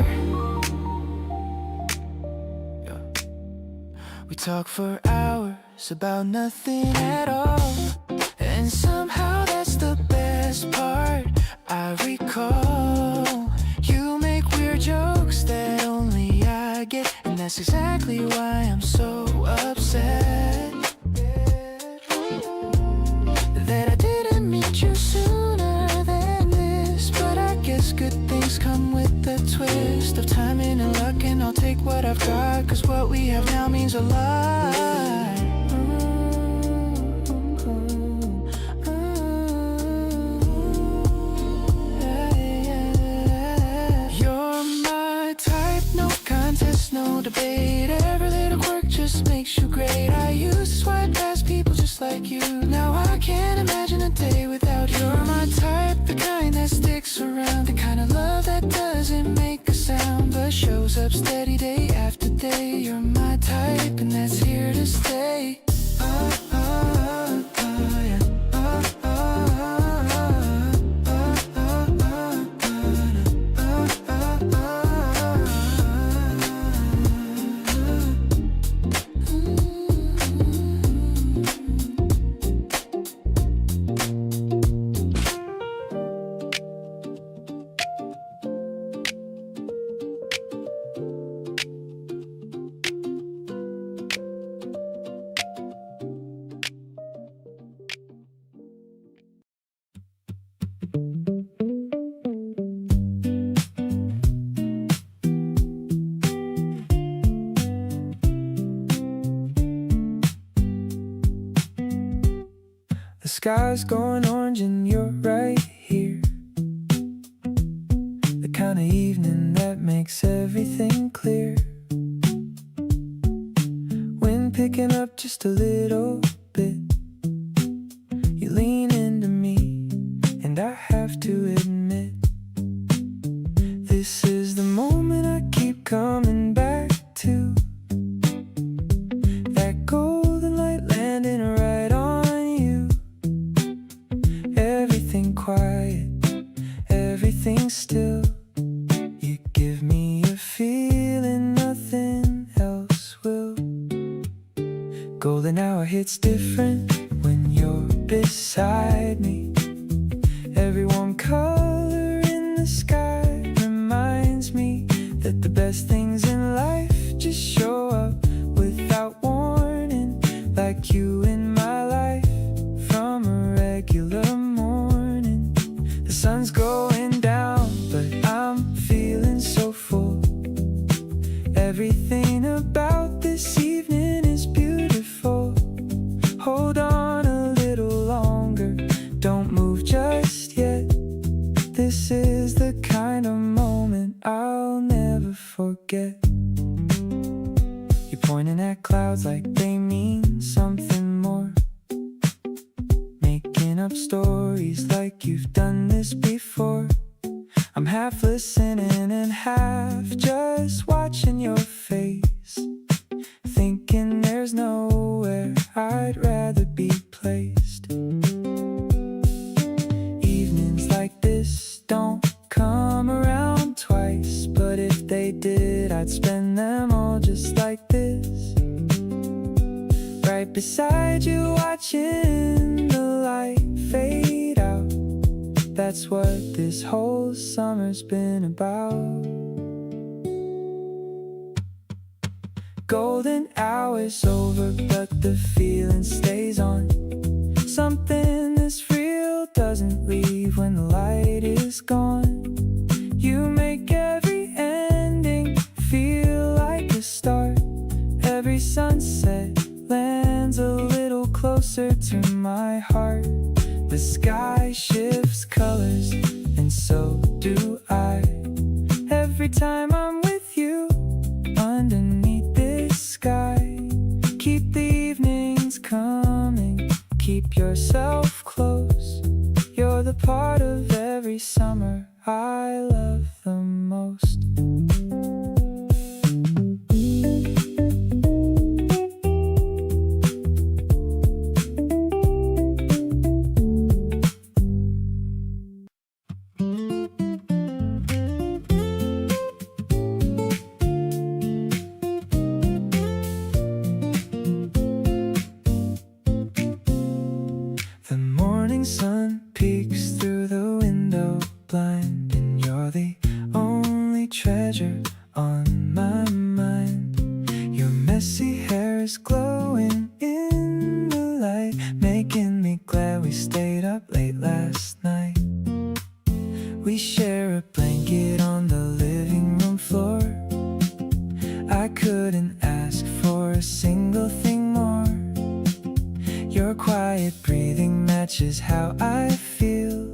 Yeah. We talk for hours about nothing at all, and somehow that's the best part. I recall you make weird jokes that only I get, and that's exactly why I'm so upset that I didn't meet you sooner than this. But I guess good things come with the twist of timing and luck, and I'll take what I've got, cause what we have now means a lot. No debate, every little quirk just makes you great. I used to swipe past people just like you. Now I can't imagine a day without you. You're my type, the kind that sticks around, the kind of love that doesn't make a sound but shows up steady day after day. You're my type, and that's here to stay. The sky's going orange and you're right here. The kind of evening that makes everything clear. Wind picking up just a little bit. You lean into me, and I have to admit, this is the moment I keep coming back to. That golden light landing right on you. Everything quiet, everything still. You give me a feeling nothing else will. Golden hour hits different when you're beside me. Every warm color in the sky reminds me that the best things in life just show up without warning. Like you in my life from a regular morning. The sun's going down, but I'm feeling so full. Everything about this evening is beautiful. Hold on a little longer, don't move just yet. This is the kind of moment I'll never forget. You're pointing at clouds like they mean something more. Making up stories like you've done this before. I'm half listening and half just watching your face, thinking there's nowhere I'd rather be placed. Evenings like this don't come around twice, but if they did, I'd spend them all just like this. Right beside you, watching the light fade out. That's what this whole summer's been about. Golden hours over, but the feeling stays on. Something that's real doesn't leave when the light is gone. You make every ending feel like a start. Every sunset lands a little closer to my heart. The sky shifts colors, and so do I. Every time I'm with you, underneath this sky. Keep the evenings coming, keep yourself close. You're the part of every summer I love the most. The morning sun peeks through the window blind, and you're the only treasure on my mind. Your messy hair is glowing in the light, making me glad we stayed up late last night. We share a blanket on the living room floor. I couldn't ask for a single thing more. Your quiet breathing matches how I feel.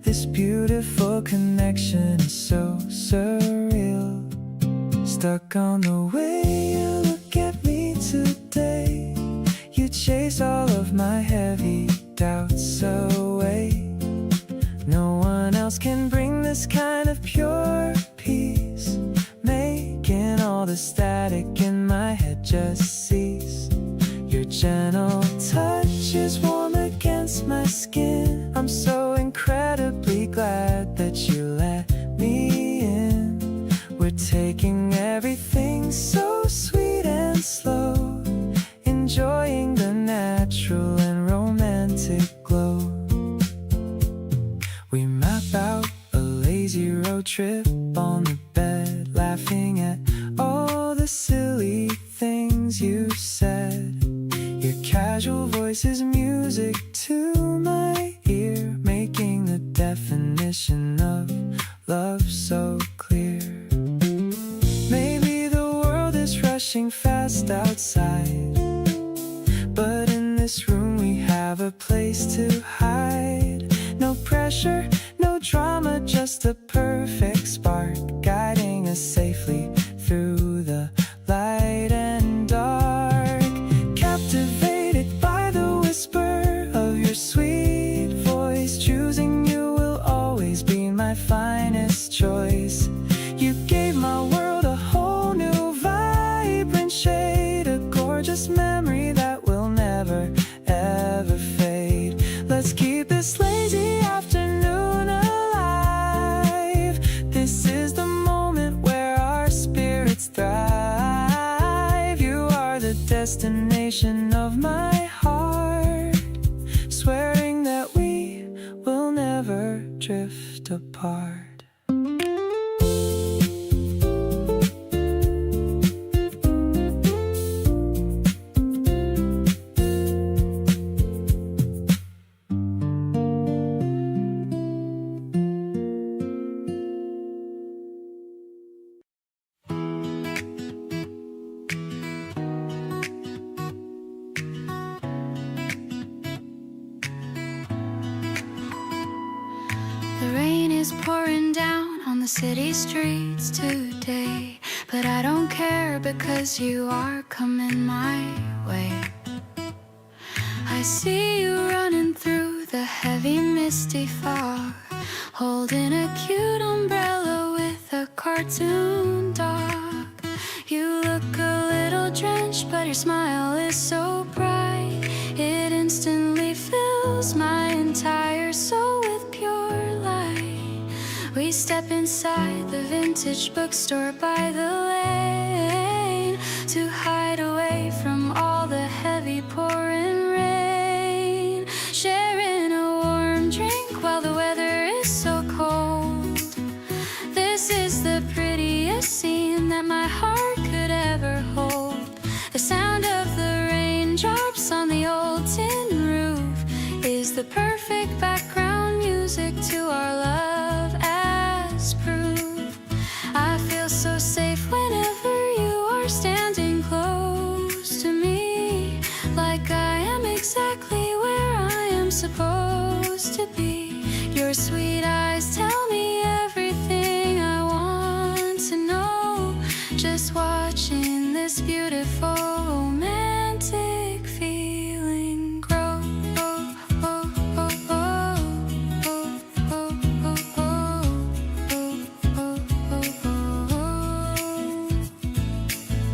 This beautiful connection is so surreal. Stuck on the way you look at me today. You chase all of my heavy doubts away. No one else can bring this kind of pure peace, making all the static in my head just cease. Your gentle touch is warm against my skin. I'm so incredibly glad that you let me in. We're taking everything so sweet and slow, enjoying the natural and romantic glow. We map out a lazy road trip on the bed, laughing at all the silly things you said. Your casual voice is music to my ear, making the definition of love so clear. Maybe the world is rushing fast outside, but in this room we have a place to hide. No pressure, no drama, just a perfect spark, guiding us safely through the light and dark. Captivated by the whisper of your sweet voice, choosing you will always be my finest choice. You gave my world a whole new vibrant shade, a gorgeous memory that will never ever fade. Let's keep this lazy afternoon alive. This is the moment where our spirits thrive. You are the destination of my heart, swearing that we will never drift apart. The rain is pouring down on the city streets today, but I don't care because you are coming my way. I see you running through the heavy misty fog, holding a cute umbrella with a cartoon dog. You look a little drenched, but your smile is so bright, it instantly fills my entire soul with pure light. We step inside the vintage bookstore by the lane to hide away from all the heavy pouring rain, sharing a warm drink while the weather is that my heart could ever hold. The sound of the raindrops on the old tin roof is the perfect background music to our love as proof. I feel so safe whenever you are standing close to me, like I am exactly where I am supposed to be. Your sweet eyes tell me everything I want to know. Just watching this beautiful romantic feeling grow.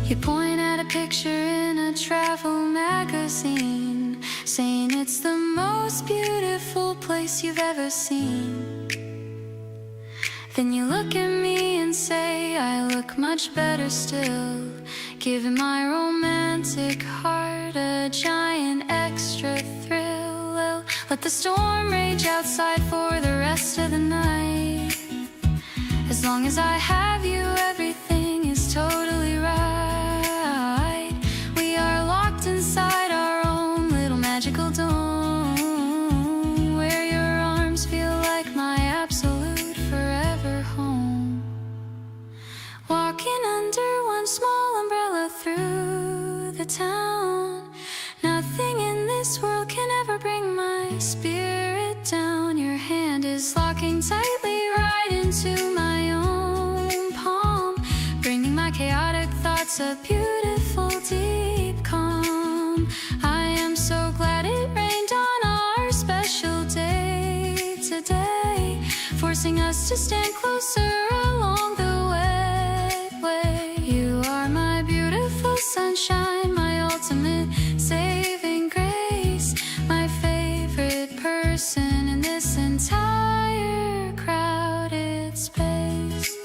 You point at a picture in a travel magazine, saying it's the most beautiful place you've ever seen. Then you look at me and say I look much better still, giving my romantic heart a giant extra thrill. Well, let the storm rage outside for the rest of the night. As long as I have you, everything is totally right. We are locked inside our own little magical dome, where your arms feel like my absolute forever home. Walking under one small umbrella through the town, nothing in this world can ever bring my spirit down. Your hand is locking tightly right into my own palm, bringing my chaotic thoughts a beautiful deep calm. I am so glad it rained on our special day today, forcing us to stand closer along the wet way. You are my beautiful sunshine, my ultimate saving grace, my favorite person in this entire crowded space.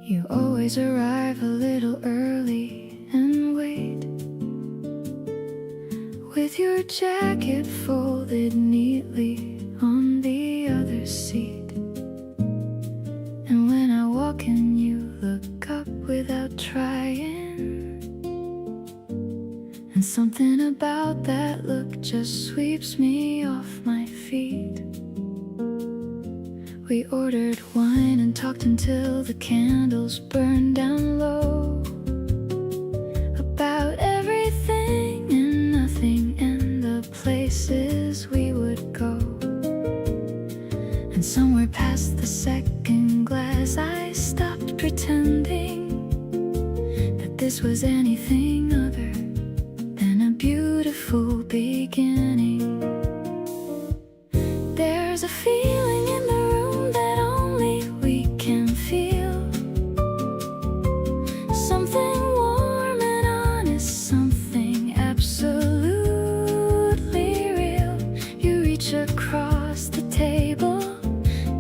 You always arrive a little early and wait, with your jacket folded neatly on the other seat. And when I walk in, you look up without trying, and something about that look just sweeps me off my feet. We ordered wine and talked until the candles burned down low, about everything and nothing and the places we would go. And somewhere past the second glass, I stopped pretending that this was anything other than a beautiful beginning. There's a feeling in the room that only we can feel, something warm and honest, something absolutely real. You reach across the table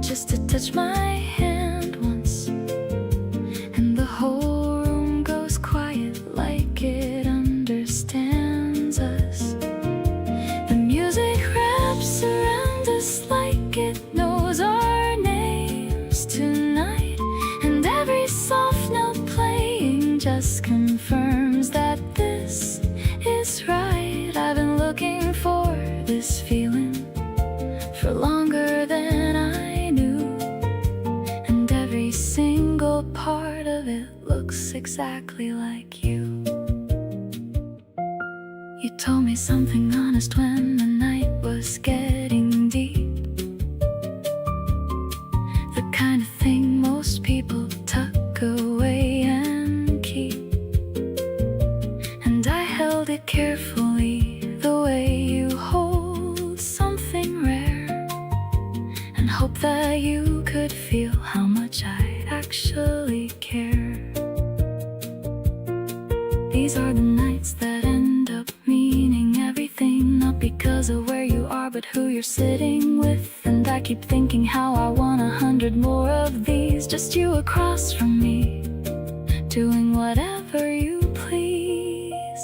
just to touch my hand once, and the whole room goes quiet like it understands us. The music wraps around us like it knows our names tonight, and every soft note playing just confirms that this is right. I've been looking for this feeling for longer than I knew, and every single part of it looks exactly like you. You told me something honest when the night was getting deep, the kind of thing most people tuck away and keep. And I held it carefully, the way you hold some that you could feel how much I actually care. These are the nights that end up meaning everything, not because of where you are but who you're sitting with. And I keep thinking how I want 100 more of these, just you across from me, doing whatever you please.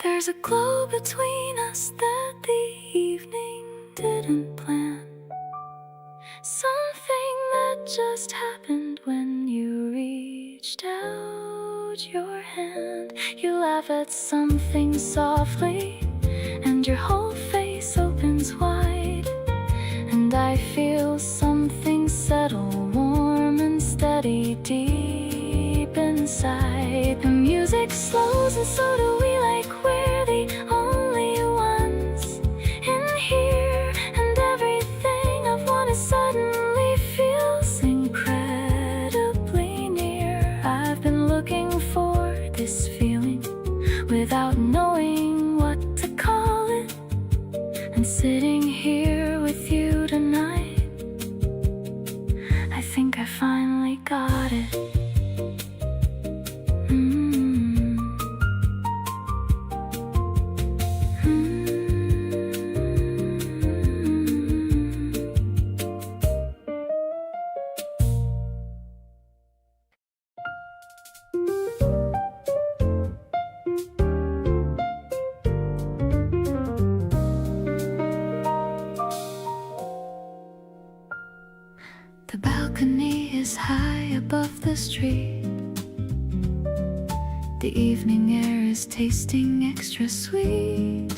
There's a glow between us that the evening didn't plan, something that just happened when you reached out your hand. You laugh at something softly and your whole face opens wide, and I feel something settle, warm and steady deep inside. The music slows and so do we, like we're the only ones in here, and everything I've wanted suddenly feels incredibly near. I've been looking for this feeling without knowing what to call it, and sitting here with you tonight, I think I finally got it. The balcony is high above the street. The evening air is tasting extra sweet.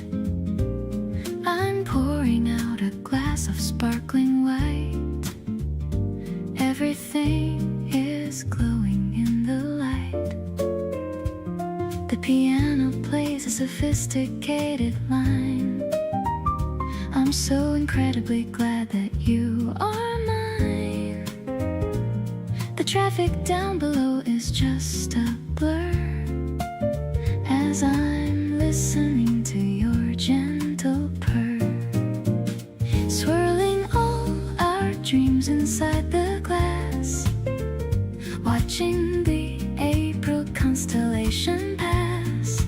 I'm pouring out a glass of sparkling white. Everything is glowing in the light. The piano plays a sophisticated line. I'm so incredibly glad that you are mine. The traffic down below is just a blur as I'm listening to your gentle purr, swirling all our dreams inside the glass, watching the April constellation pass.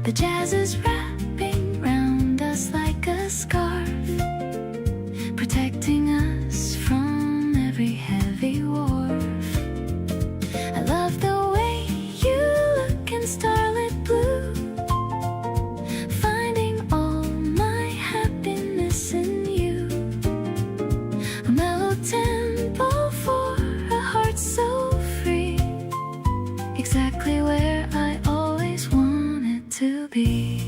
The jazz is wrapping round us like a scarf, protecting us from every heavy wharf. I love the way you look in starlit blue, finding all my happiness in you. A mellow tempo for a heart so free, exactly where I always wanted to be.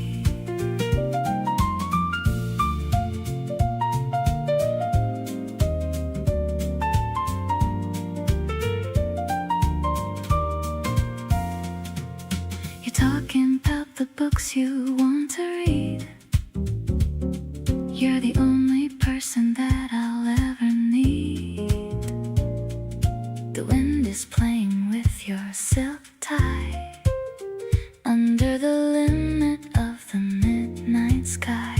Talking about the books you want to read. You're the only person that I'll ever need. The wind is playing with your silk tie under the limit of the midnight sky.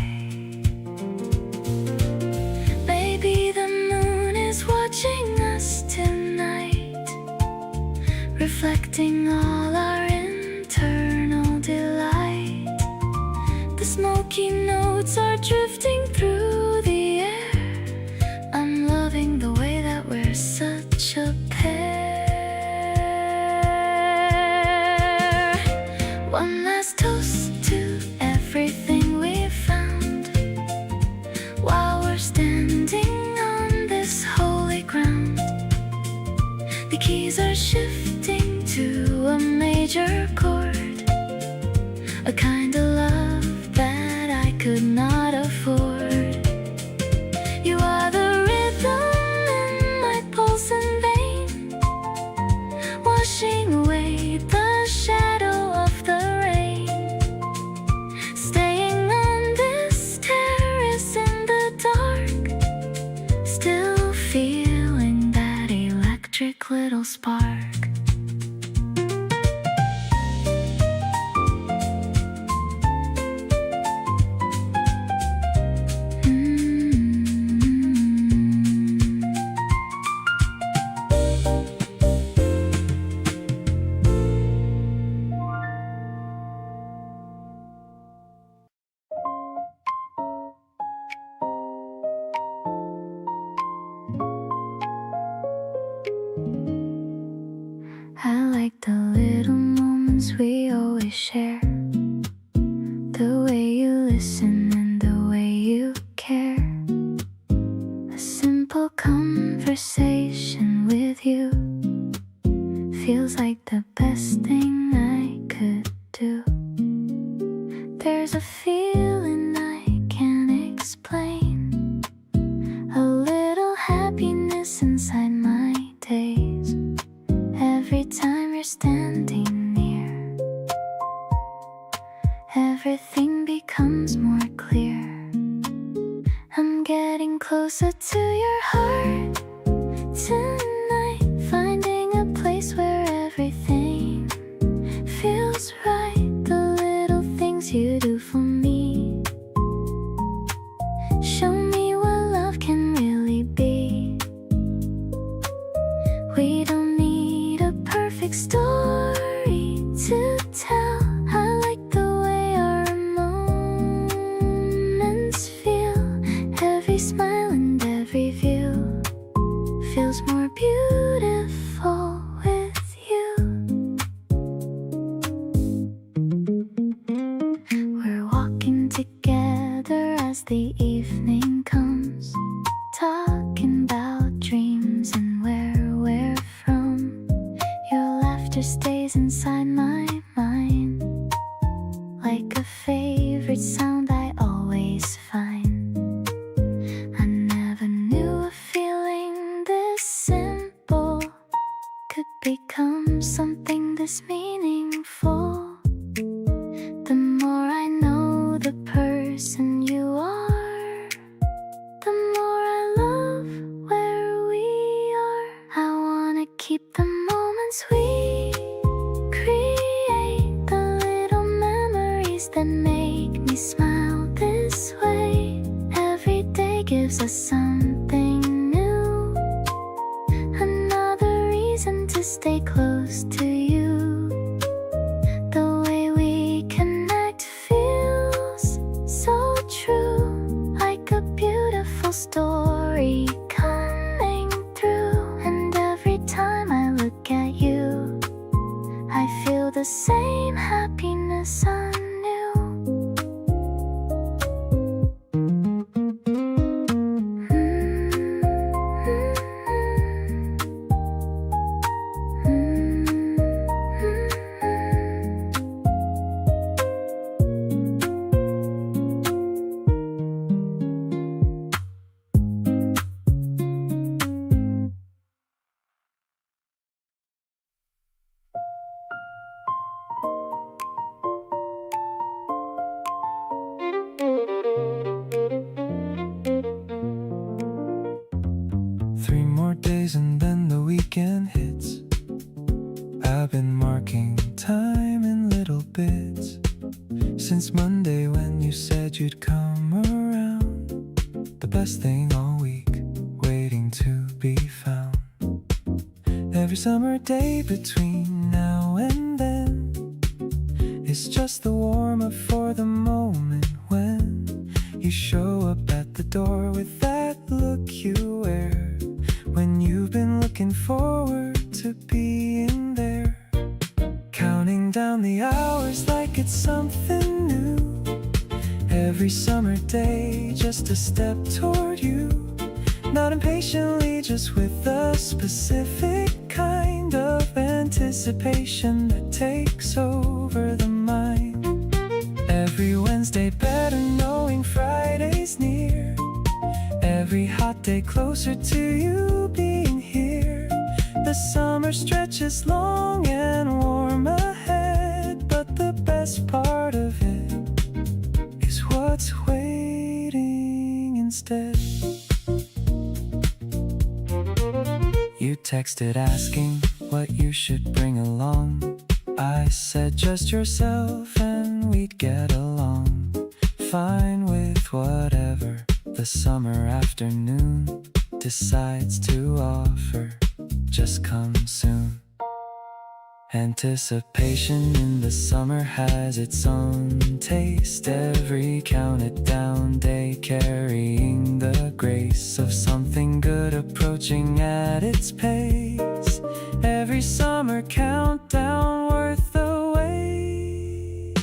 Maybe the moon is watching us tonight, reflecting all our eternal delight. The smoky notes are drifting through the air. I'm loving the way that we're such a pair. One last toast to everything we've found while we're standing on this holy ground. The keys are shifting to a major chord, a kind of love that I could not afford. listen and the way you care. A simple conversation with you feels like the best thing I could do. There's a feeling I can't explain, a little happiness inside my days every time you're standing near. Everything becomes more clear. I'm getting closer to your heart tonight, finding a place where everything feels right. The little things you do for me show me what love can really be. We don't need a perfect story to tell. I like the way our moments feel. Every smile and every view feels more beautiful with you. We're walking together as the evening comes, talking about dreams and where we're from. Your laughter stays inside my mind, like a favorite sound I always find. I never knew a feeling this simple could become something this meaningful. The more I know the person you are, the more I love where we are. I wanna keep the moments we create, the little memories that make me smile this way. Every day gives us something new, another reason to stay close to you. The way we connect feels so true, like a beautiful story coming through. And every time I look at you, I feel the same happiness anew. Three more days and then the weekend hits. I've been marking time in little bits since Monday when you said you'd come around. The best thing all week, waiting to be found. Every summer day between now and then is just the warm-up for the moment when you show up at the door with that look you wear when you've been looking forward to being there. Counting down the hours like it's something new. Every summer day just a step toward you. Not impatiently, just with a specific kind of anticipation that takes over the mind. Every Wednesday better knowing Friday's near. Every hot day closer to you being here. The summer stretches long and warm ahead, but the best part of it is what's waiting instead. You texted asking what you should bring along. I said just yourself and we'd get along fine with whatever the summer afternoon decides to offer. Just come soon. Anticipation in the summer has its own taste. Every counted down day carrying the grace of something good approaching at its pace. Every summer countdown worth the wait.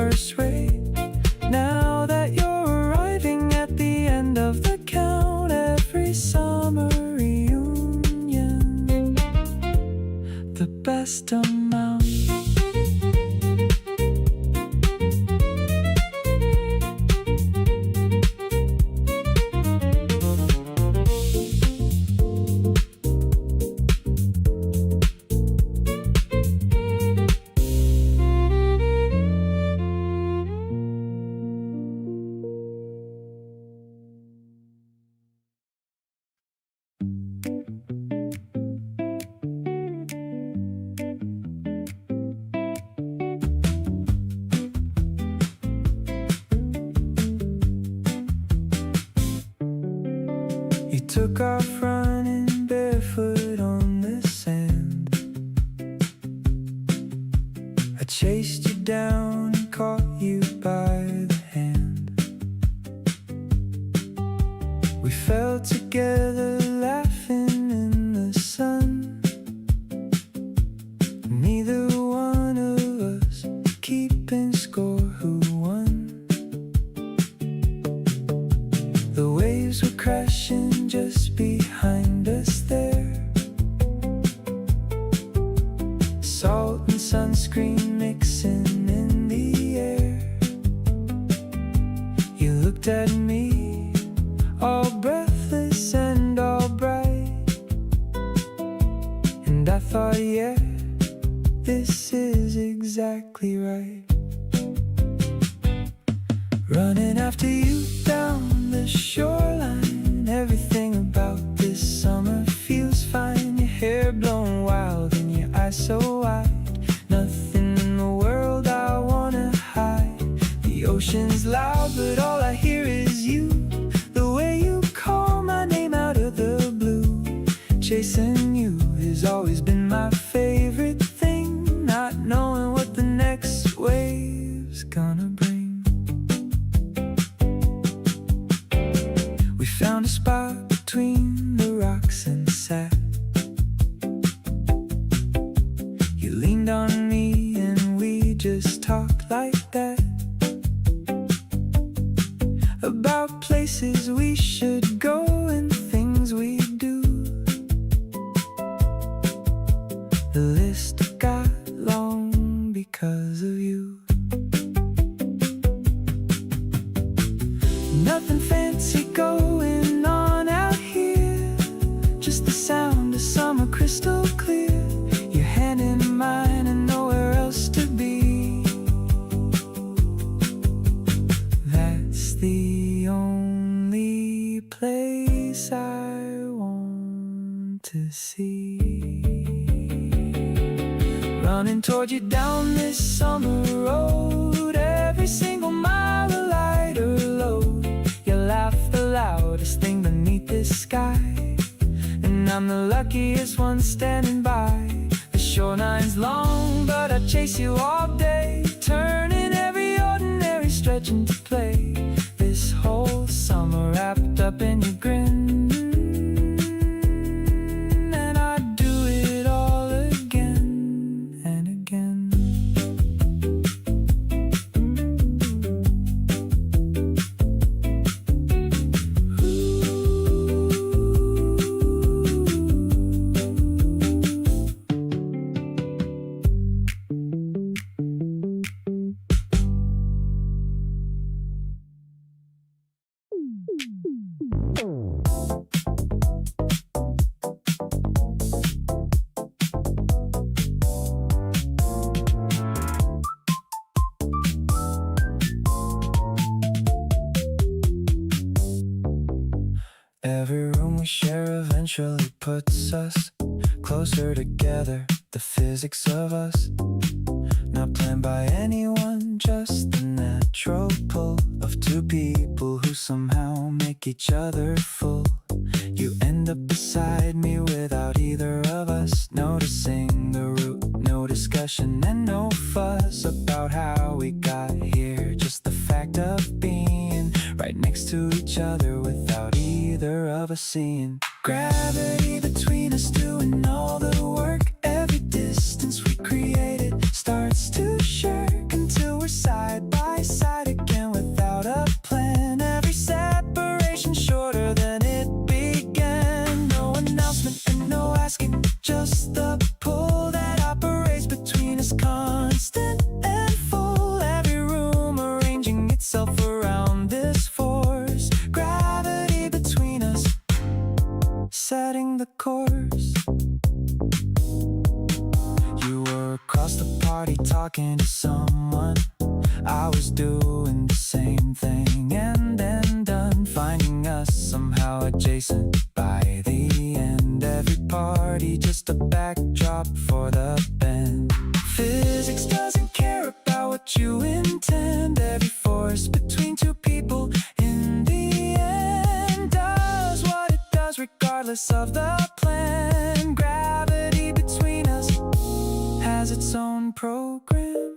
first rate. Now that you're arriving at the end of the count, every summer reunion, the best amount. You took off running barefoot on the sand. I chased you down and caught you by the hand. We fell together laughing in the sun. Neither one of us keeping score who won. The waves were crashing just behind us there. Salt and sunscreen mixing in the air. You looked at me, all breathless and all bright, and I thought, yeah, this is exactly right. Running after you down the shoreline, everything about this summer feels fine. Your hair blown wild and your eyes so wide. Nothing in the world I wanna hide. The ocean's loud but all I hear is you. The way you call my name out of the blue. Chasing you has always been my favorite thing, not knowing what the next wave's gonna bring. Found a spot between the rocks and sat. You leaned on me and we just talked like that, about places we should go and things we do. The list got long because of you. Nothing fancy going on out here, just the sound of summer crystal clear. Your hand in mine and nowhere else to be. That's the only place I want to see. Running toward you down this summer road, every single mile a lighter load. You laugh the loudest thing beneath this sky, and I'm the luckiest one standing by. The shoreline's long, but I chase you all day, turning every ordinary stretch into play. This whole summer wrapped up in your grin, and I'd do it all again and again. Every room we share eventually puts us closer together. The physics of us, not planned by anyone, just the natural pull of two people who somehow make each other full. You end up beside me without either of us noticing the route. No discussion and no fuss about how we got here, just the fact of being right next to each other without either of us seeing. Gravity between us doing all the work. Every distance we created starts to shirk until we're side by itself around this force. Gravity between us, setting the course. You were across the party talking to someone. I was doing the same thing, and then done finding us somehow adjacent. By the end, every party just a backdrop for the band. Physics doesn't care about what you intend. Every force between two people in the end does what it does regardless of the plan. Gravity between us has its own program.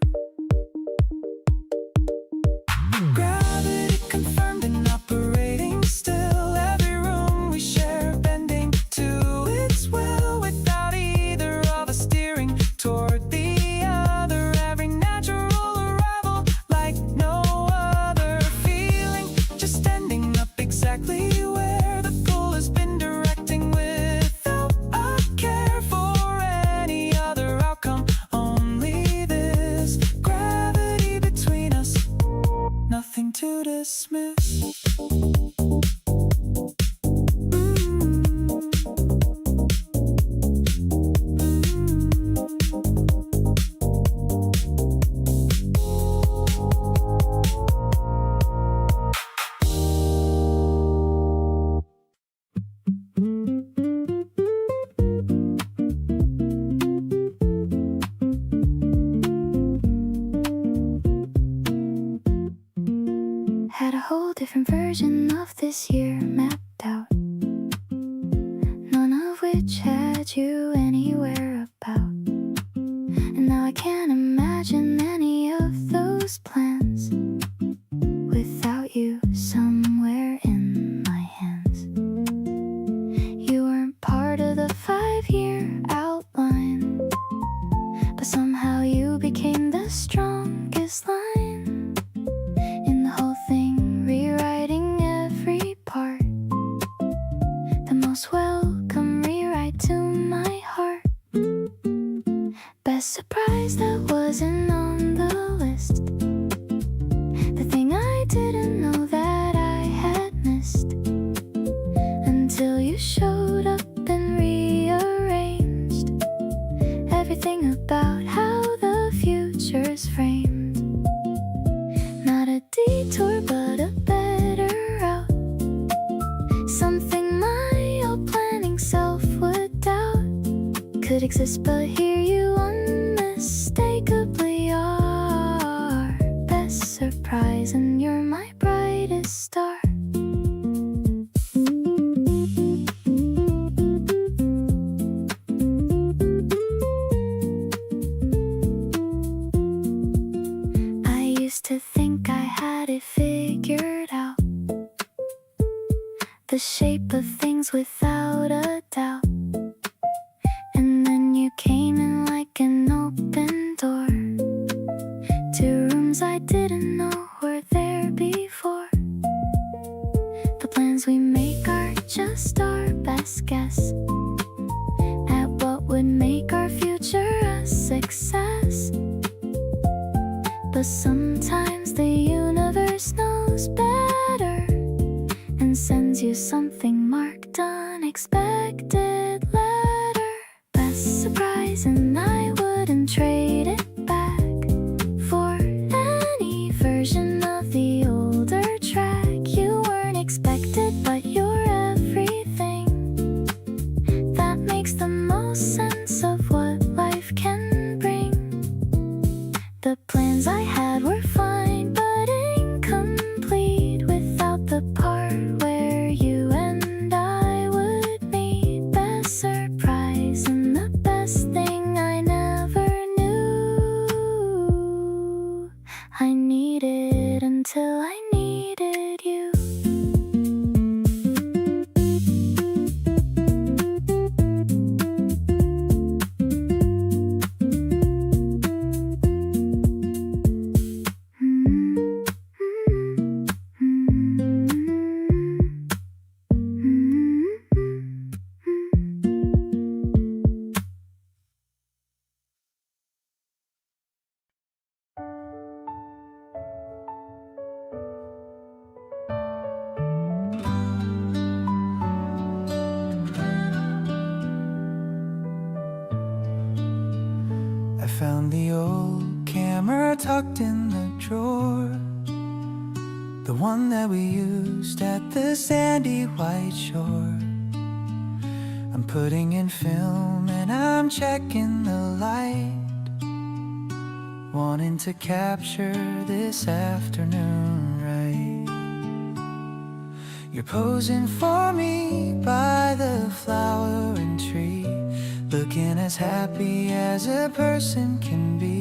Gravity confirmed and operating still. Every room we share bending to its will without either of us steering toward the other. Every natural arrival like no other feeling, just ending up exactly where the goal has been directing without a care for any other outcome. Only this gravity between us, nothing to dismiss. Had a whole different version of this year mapped out, none of which had you anywhere about. And now I can't imagine any of those plans without you somewhere in my hands. You weren't part of the 5-year outline, but somehow you became the strongest line in the whole thing, rewriting every part. The most welcome rewrite to my heart. Best surprise that wasn't on the list, the thing I didn't know that I had missed, until you showed up and rearranged everything about how the future's framed. Not a detour, but a better route. Something my old planning self would doubt could exist, but here you unmistakably are. Best surprise, and you're my brightest star. I used to think I had it figured out, the shape of things without a doubt. And then you came in like an open door to rooms I didn't know were there before. The plans we make are just our best guess at what would make our future a success. But sometimes the universe knows better and sends you something marked unexpected letter. Best surprise, and I wouldn't trade it back for any version of the older track. You weren't expected, but you're everything that makes the most sense of what life can bring. The plans I had were fine, but incomplete without the part where you and I would meet. Best surprise, and the best thing I never knew I needed until I needed you. tucked in the drawer, the one that we used at the sandy white shore. I'm putting in film and I'm checking the light, wanting to capture this afternoon right. You're posing for me by the flowering tree, looking as happy as a person can be.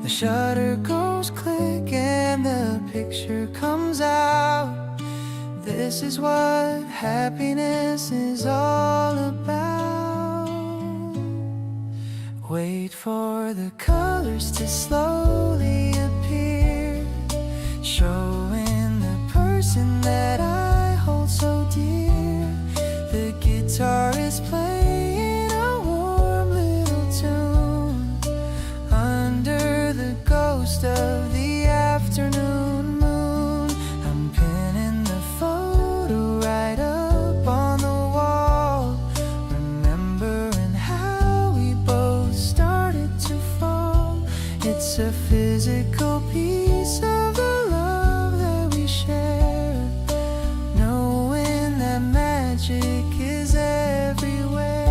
The shutter goes click and the picture comes out. This is what happiness is all about. Wait for the colors to slowly appear, showing the person that I hold so dear. The guitar is playing a warm little tune under the ghost of the afternoon moon. I'm pinning the photo right up on the wall, remembering how we both started to fall. It's a physical piece of the love that we share, knowing that magic is everywhere.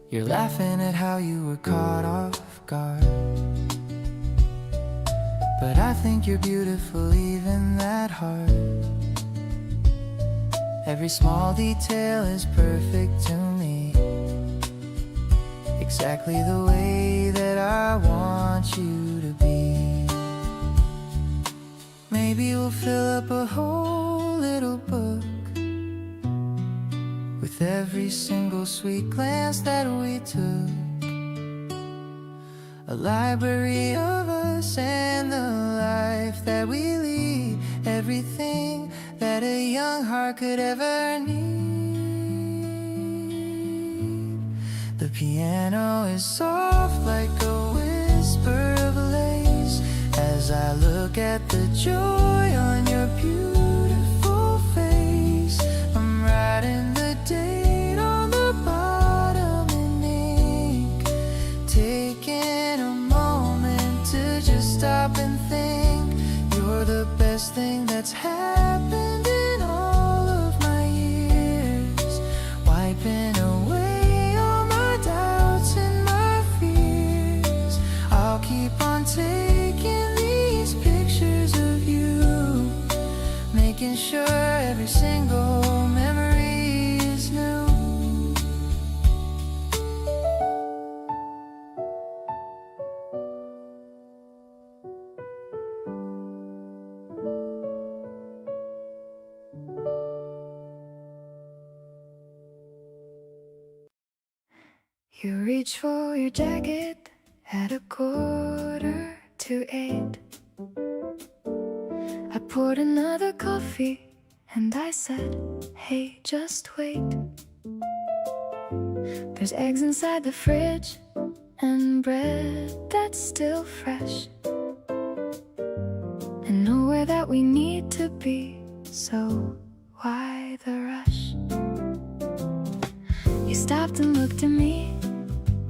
You're laughing at how you were caught off guard, but I think you're beautiful even that hard. Every small detail is perfect to me, exactly the way that I want you to be. Maybe we'll fill up a whole little book with every single sweet glance that we took, a library of us and the life that we lead, everything that a young heart could ever need. The piano is soft like a whisper of lace as I look at the joy on your beautiful face. I'm writing the date on the bottom in ink, taking a moment to just stop and think. You're the best thing that's happened in all of my years, wiping away all my doubts and my fears. I'll keep on taking these pictures of you, making sure every single memory is new. You reach for your jacket at 7:45. I poured another coffee and I said, hey, just wait. There's eggs inside the fridge and bread that's still fresh, and nowhere that we need to be, so why the rush? You stopped and looked at me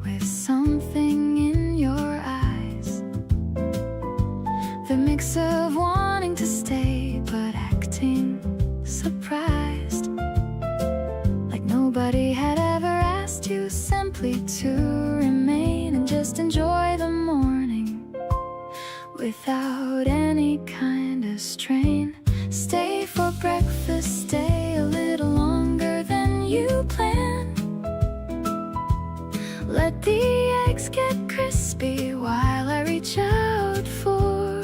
with something in your eyes, the mix of wanting to stay but acting surprised, like nobody had ever asked you simply to remain and just enjoy the morning without any kind of strain. Stay for breakfast, stay a little longer than you planned. Let the eggs get crispy while I reach out for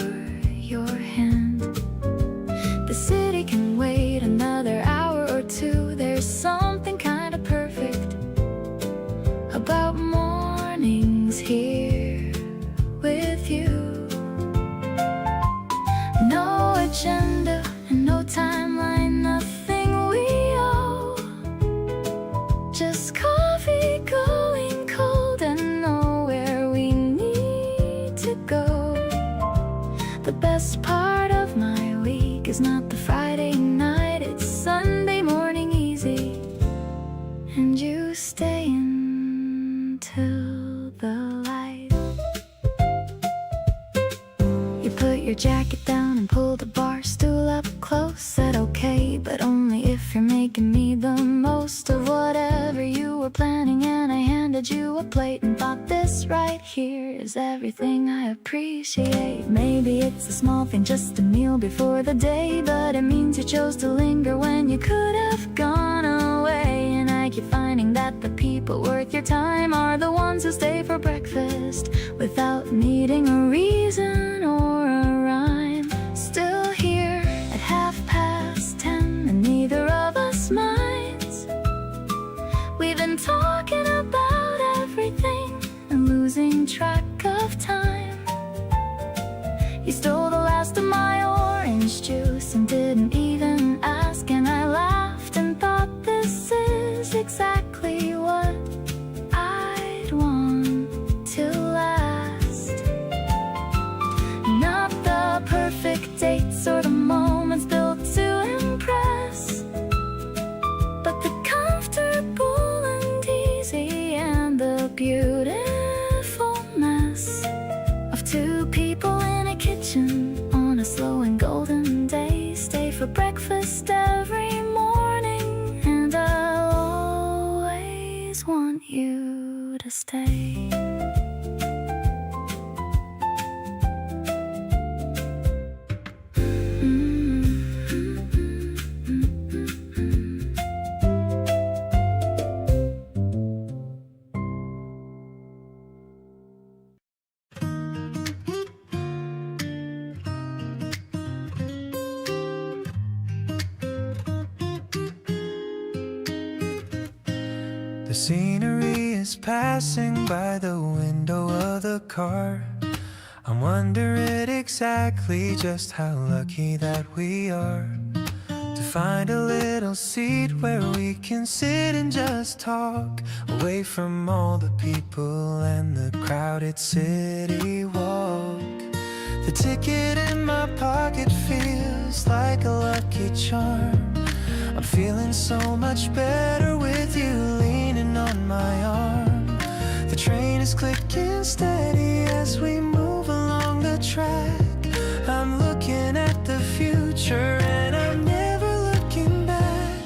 your hand. The city can wait another hour or two. There's something kind of perfect about mornings here with you. No agenda and no timeline, nothing we owe, just coffee going cold and nowhere we need to go. to the light. You put your jacket down and pull the bar stool up close. Said okay, but only if you're making me the most of whatever you were planning. And I handed you a plate and thought, this right here is everything I appreciate. Maybe it's a small thing, just a meal before the day, but it means you chose to linger when you could have gone away. And I keep finding that the people worth your time are the ones who stay for breakfast without needing a reason or a rhyme. Still here at 10:30 and neither of us minds. We've been talking about everything and losing track of time. You stole the last of my orange juice and didn't even ask, and I laughed and thought, this is exactly what I'd want to last. Not the perfect dates or the moments built to impress, but the comfortable and easy and the beautiful mess of two people in a kitchen on a slow and golden day. Stay for breakfast every morning, and I'll always want you to stay. The scenery is passing by the window of the car. I'm wondering exactly just how lucky that we are to find a little seat where we can sit and just talk, away from all the people and the crowded city walk. The ticket in my pocket feels like a lucky charm. I'm feeling so much better with you leaning on my arm. The train is clicking steady as we move along the track. I'm looking at the future and I'm never looking back.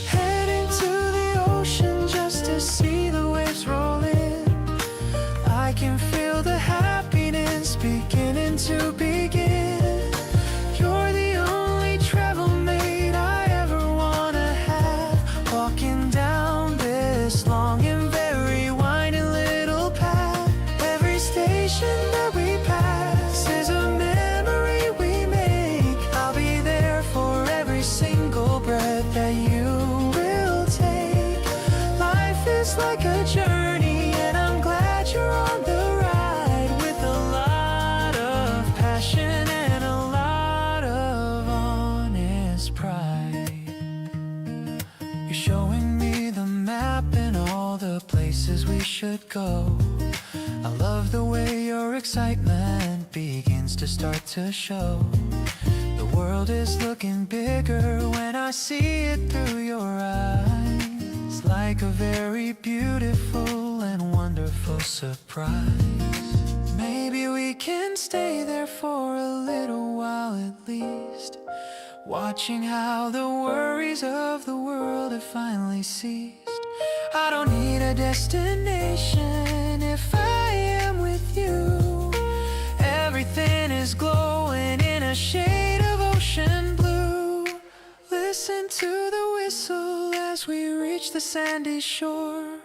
Heading to the ocean just to see the waves roll in. I can feel the happiness beginning to begin. You're the only travel mate I ever wanna have. Walking down this long and very winding little path. Every station that we pass is a memory we make. I'll be there for every single breath that you will take. Life is like a journey and I'm glad you're on the ride, with a lot of passion and a lot of honest pride. You're showing me the map and all the places we should go. I love the way your excitement begins to start to show. The world is looking bigger when I see it through your eyes, like a very beautiful and wonderful surprise. Maybe we can stay there for a little while at least, watching how the worries of the world have finally ceased. I don't need a destination if I am with you. Everything is glowing in a shade of ocean blue. Listen to the whistle as we reach the sandy shore.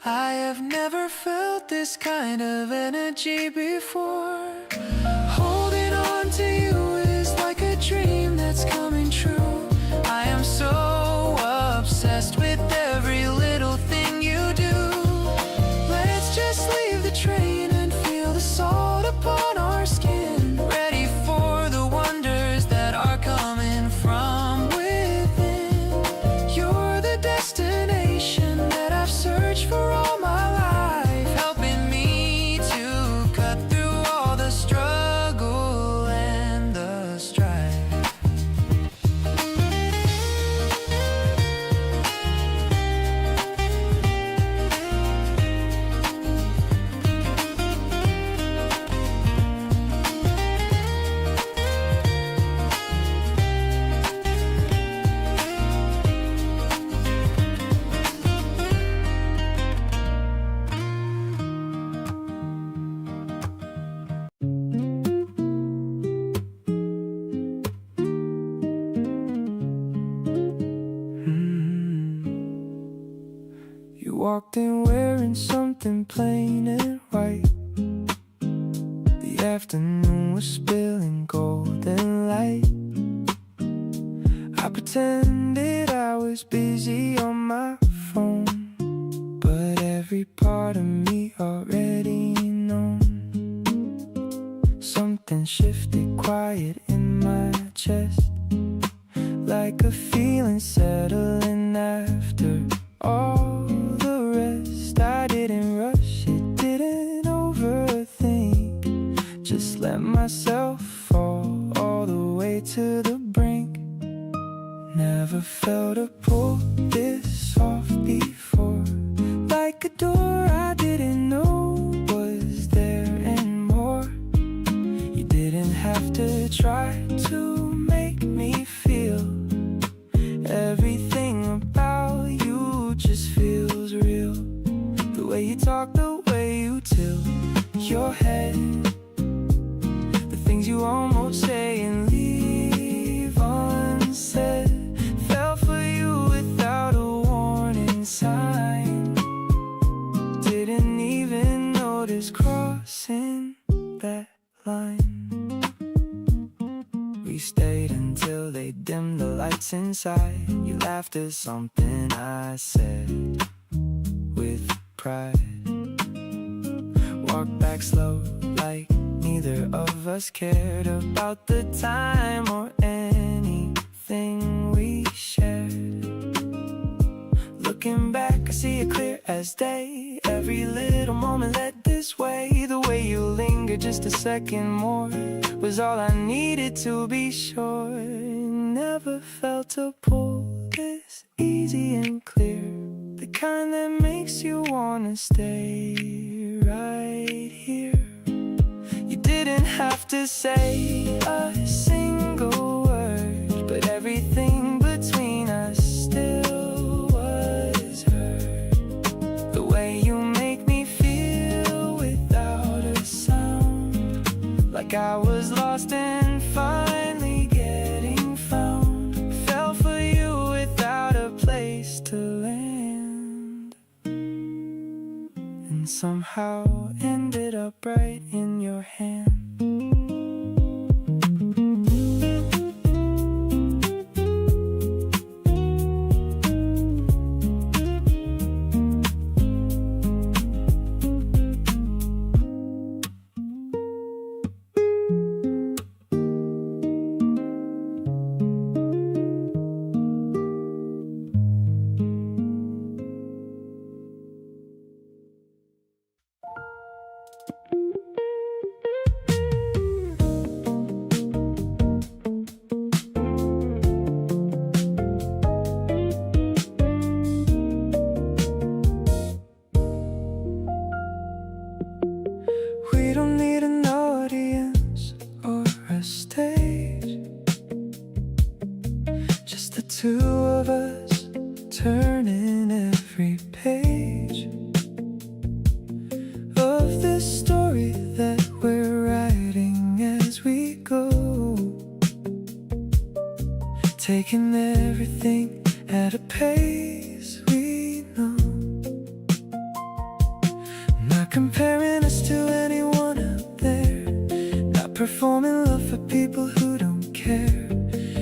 I have never felt this kind of energy before. Holding on to you is like a dream that's coming true. I am so obsessed with every little thing you do. Let's just leave the train and feel the salt upon our skin, ready for the wonders that are coming from within. You're the destination that I've searched for all my life, helping me to cut through all the struggle and the strife. in plain and white. The afternoon was spilling golden light. I pretended I was busy on my phone, but every part of me already known. Something shifted quiet in my chest, like a feeling settling after all the rest. I didn't rush it, didn't overthink, just let myself fall all the way to the brink. Never felt a pull this soft before, like a door I didn't know was there and more. You didn't have to try to make me feel. Everything about you just feels real. The way you talk, the way you tilt your head, the things you almost say and leave unsaid. Fell for you without a warning sign. Didn't even notice crossing that line. We stayed until they dimmed the lights inside. You laughed at something I said with pride. Walked back slow like neither of us cared about the time or anything we shared. Looking back, I see it clear as day. Every little moment led this way. The way you lingered just a second more was all I needed to be sure. Never felt a pull this easy and clear, the kind that makes you wanna stay right here. You didn't have to say a single word, but everything between us still was heard. The way you make me feel without a sound, like I was lost and finally getting found. Fell for you without a place to land, and somehow ended up right in your hand. We don't need an audience or a stage, just the two of us turning every page of this story that we're writing as we go, taking everything at a pace we know. Not comparing us to anyone out there, not performing love for people who don't care,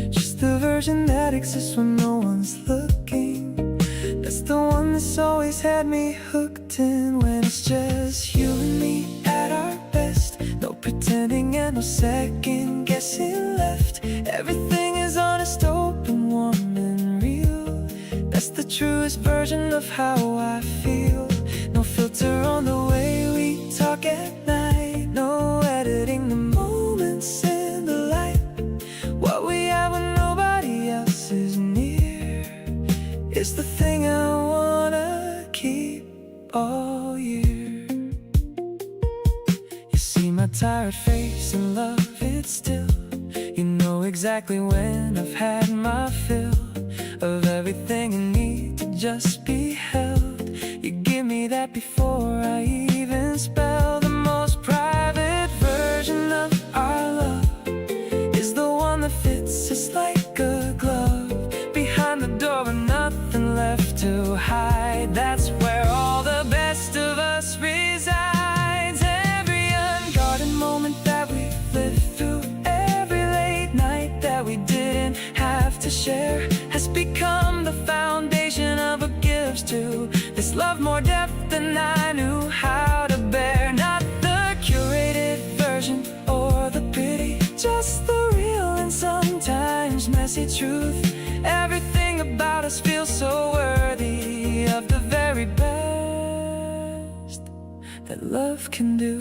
just the version that exists when no one's looking. That's the one that's always had me hooked in. When it's just you and me at our best, no pretending and no second guessing left. Everything is honest, open, warm and real. That's the truest version of how I feel. No filter on the way we talk at night, no editing the moments in the light. What we have when nobody else is near is the thing I wanna keep all year. You see my tired face and love it still. You know exactly when I've had my fill of everything I need to just be held. You give me that before I even spell. The most private version of our love is the one that fits us like a glove. Behind the door with nothing left to hide, that's where all the best of us really share has become the foundation of what gives to this love more depth than I knew how to bear. Not the curated version or the pity, just the real and sometimes messy truth. Everything about us feels so worthy of the very best that love can do.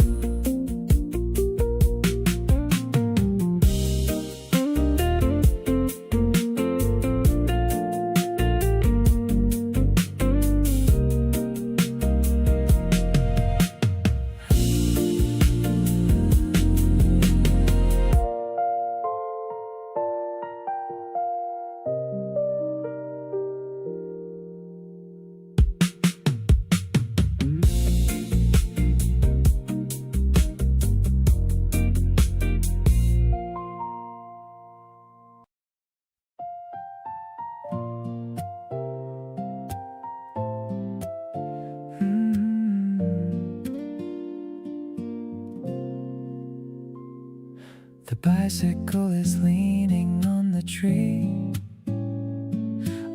The bicycle is leaning on the tree.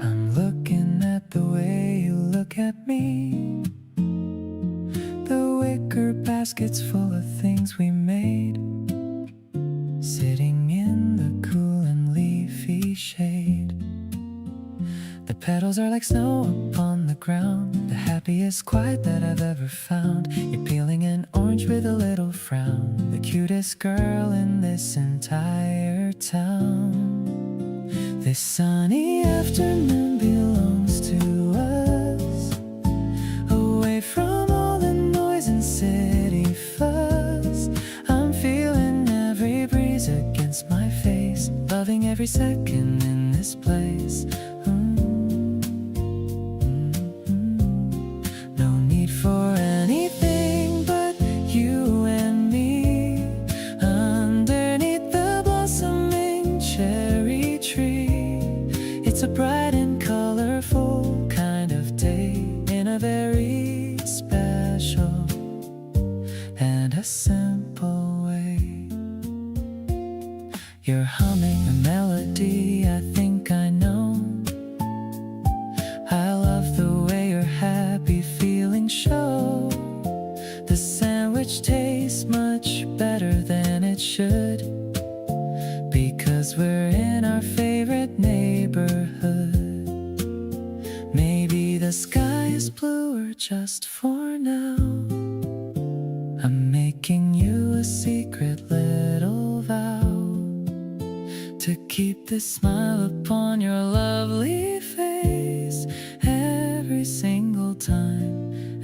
I'm looking at the way you look at me. The wicker basket's full of things we made, sitting in the cool and leafy shade. The petals are like snow upon the ground, the happiest quiet that I've ever found. You're peeling an orange with a little frown, the cutest girl in this entire town. This sunny afternoon belongs to us, away from all the noise and city fuss. I'm feeling every breeze against my face, loving every second in this place. For anything but you and me, underneath the blossoming cherry tree. It's a bright and colorful kind of day, in a very special and a simple way. You're humming a melody I think I know. I love the way your happy feelings show. The sandwich tastes much better than it should, because we're in our favorite neighborhood. Maybe the sky is bluer just for now. I'm making you a secret little vow, to keep this smile upon your lovely face, every single time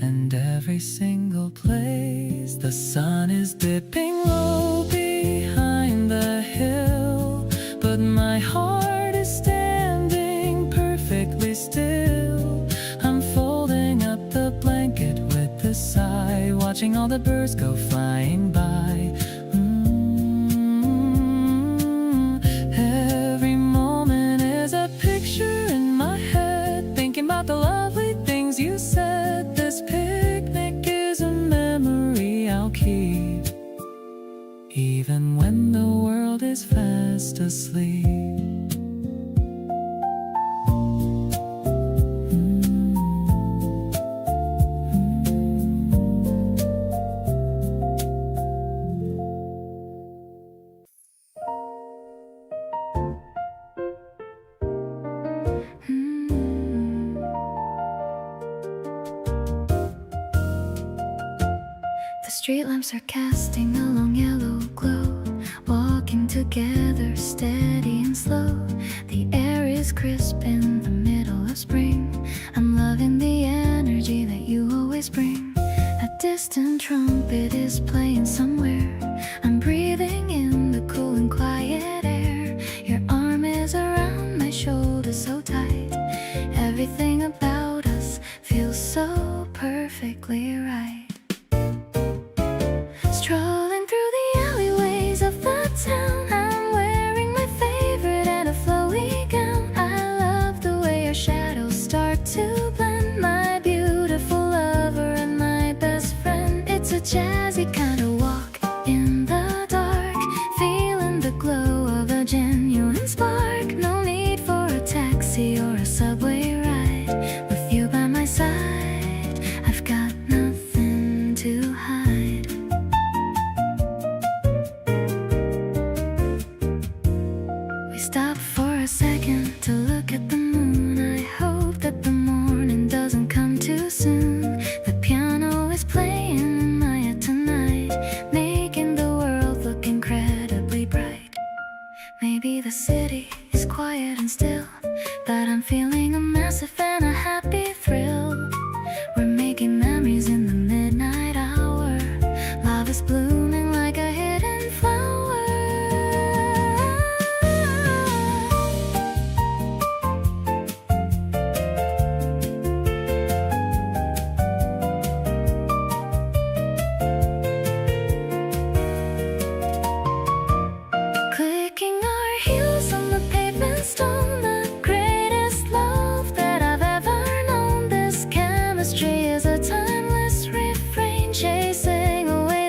and every single place. The sun is dipping low behind the hill, but my heart is standing perfectly still. I'm folding up the blanket with a sigh, watching all the birds go flying by. Every moment is a picture in my head, thinking about the lovely things you said. This picnic is a memory I'll keep, even when the world is fast asleep. The street lamps are casting a long yellow glow, walking together steady and slow. The air is crisp in the middle of spring. I'm loving the energy that you always bring. A distant trumpet is playing somewhere. I'm breathing in the cool and quiet air. Your arm is around my shoulder so tight. Everything about us feels so perfectly right. Strolling through the alleyways of the town, I'm wearing my favorite and a flowy gown. I love the way your shadows start to blend, my beautiful lover and my best friend. It's a jazzy kind of walk in the dark, feeling the glow of a genuine spark. No need for a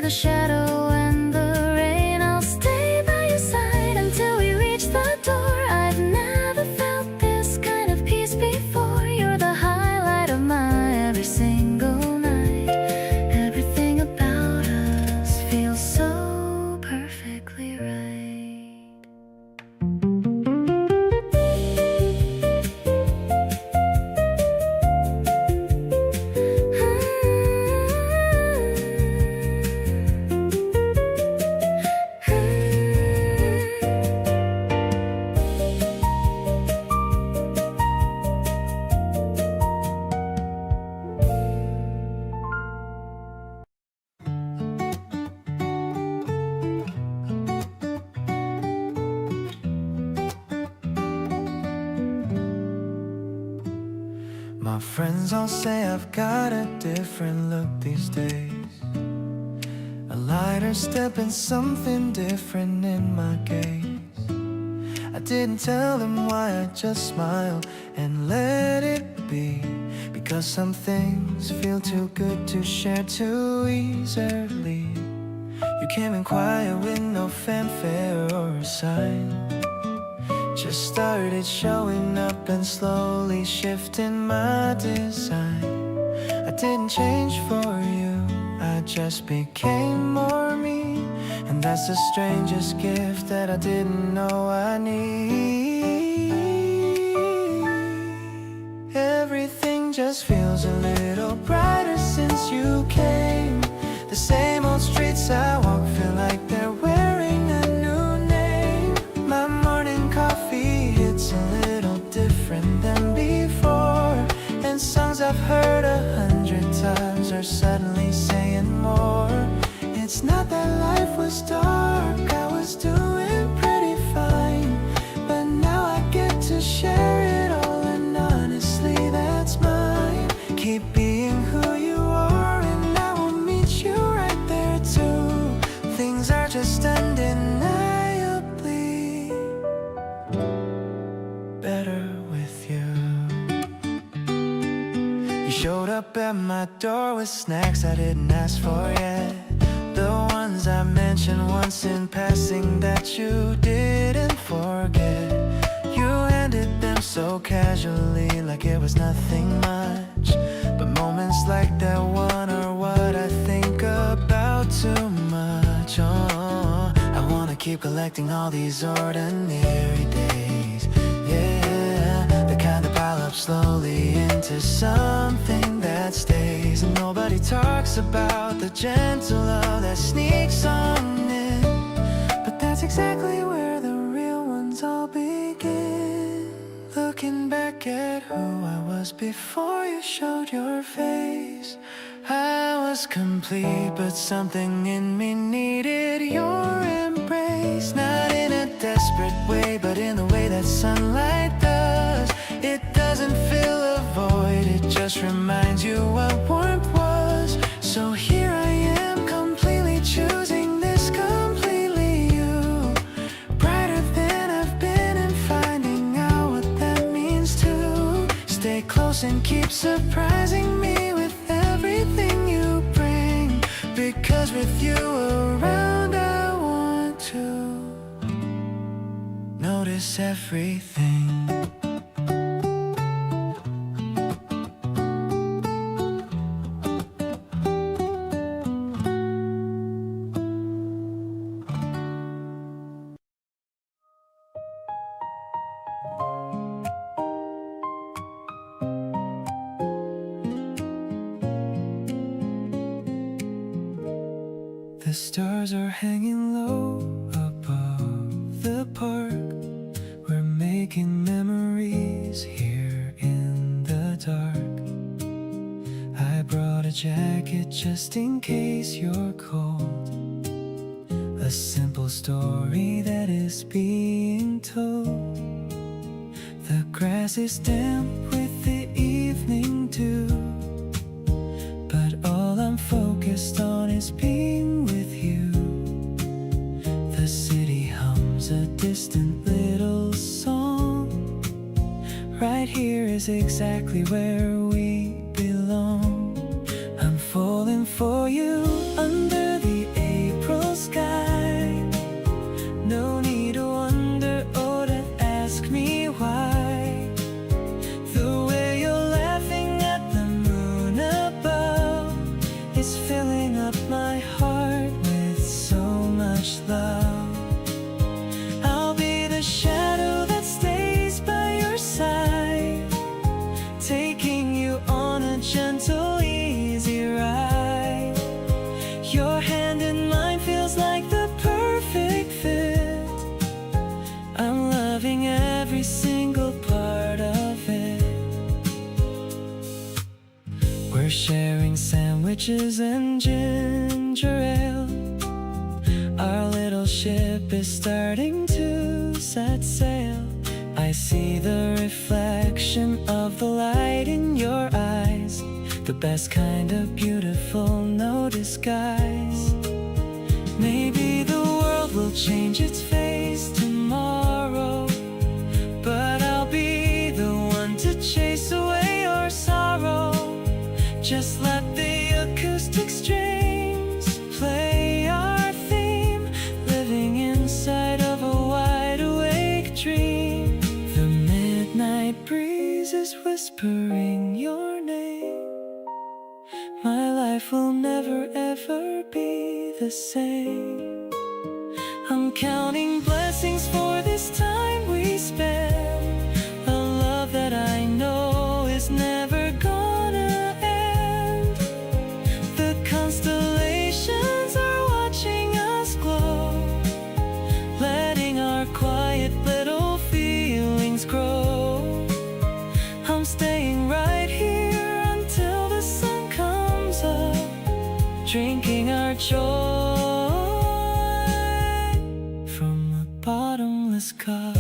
the shadow and the rain. I'll stay by your side until we reach the door. I've never felt this kind of peace before. You're the highlight of my every single night. Everything about us feels so perfectly right. My friends all say I've got a different look these days. A lighter step and something different in my gaze. I didn't tell them why, I just smiled and let it be. Because some things feel too good to share too easily. You came in quiet with no fanfare or a sign. Just started showing up and slowly shifting my design. I didn't change for you, I just became more me. And that's the strangest gift that I didn't know I need. Everything just feels a little brighter since you came. The same old streets I walk feel like they're wearing a new name. My morning coffee hits a little different than before. And songs I've heard 100 times are suddenly saying more. It's not that life was dark, I was doing pretty fine. But now I get to share it all, and honestly that's mine. Keep being who you are and I will meet you right there too. Things are just undeniably better with you. You showed up at my door with snacks I didn't ask for yet. The ones I mentioned once in passing that you didn't forget. You handed them so casually like it was nothing much. But moments like that one are what I think about too much. Oh, I wanna keep collecting all these ordinary days. Yeah, the kind that pile up slowly into something that stays. And nobody talks about the gentle love that sneaks on in. But that's exactly where the real ones all begin. Looking back at who I was before you showed your face, I was complete, but something in me needed your embrace. Not in a desperate way, but in the way that sunlight does. It doesn't fill a void, it just reminds you what warmth was. So here I am, completely choosing this, completely you. Brighter than I've been and finding out what that means too. Stay close and keep surprising me with everything you bring. Because with you around I want to notice everything. The stars are hanging low above the park. We're making memories here in the dark. I brought a jacket just in case you're cold. A simple story that is being told. The grass is damp with the evening dew, but all I'm focused on is being with you. The city hums a distant little song. Right here is exactly where we belong. I'm falling for you under the filling up my heart with so much love. I'll be the shadow that stays by your side, taking you on a gentle, easy ride. Your hand in mine feels like the perfect fit. I'm loving every single part of it. We're sharing sandwiches and ginger ale. Our little ship is starting to set sail. I see the reflection of the light in your eyes, the best kind of beautiful, no disguise. Maybe the world will change its face tomorrow, but I'll be the one to chase away your sorrow. Just let the acoustic strings play our theme, living inside of a wide awake dream. The midnight breeze is whispering your name. My life will never ever be the same. I'm counting blessings for this time we spend, a love that I know is never gonna end. The constellations are watching us glow, letting our quiet little feelings grow. I'm staying right here until the sun comes up, drinking our joy from a bottomless cup.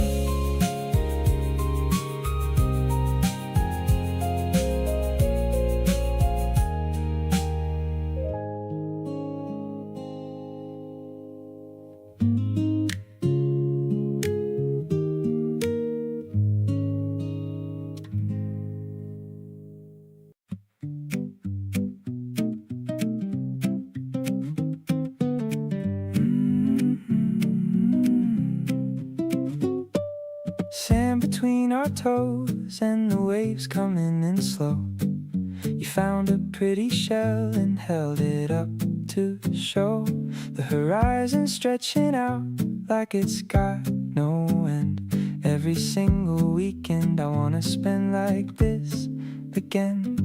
Sand between our toes and the waves coming in slow. You found a pretty shell and held it up to show the horizon stretching out like it's got no end. Every single weekend I wanna spend like this again.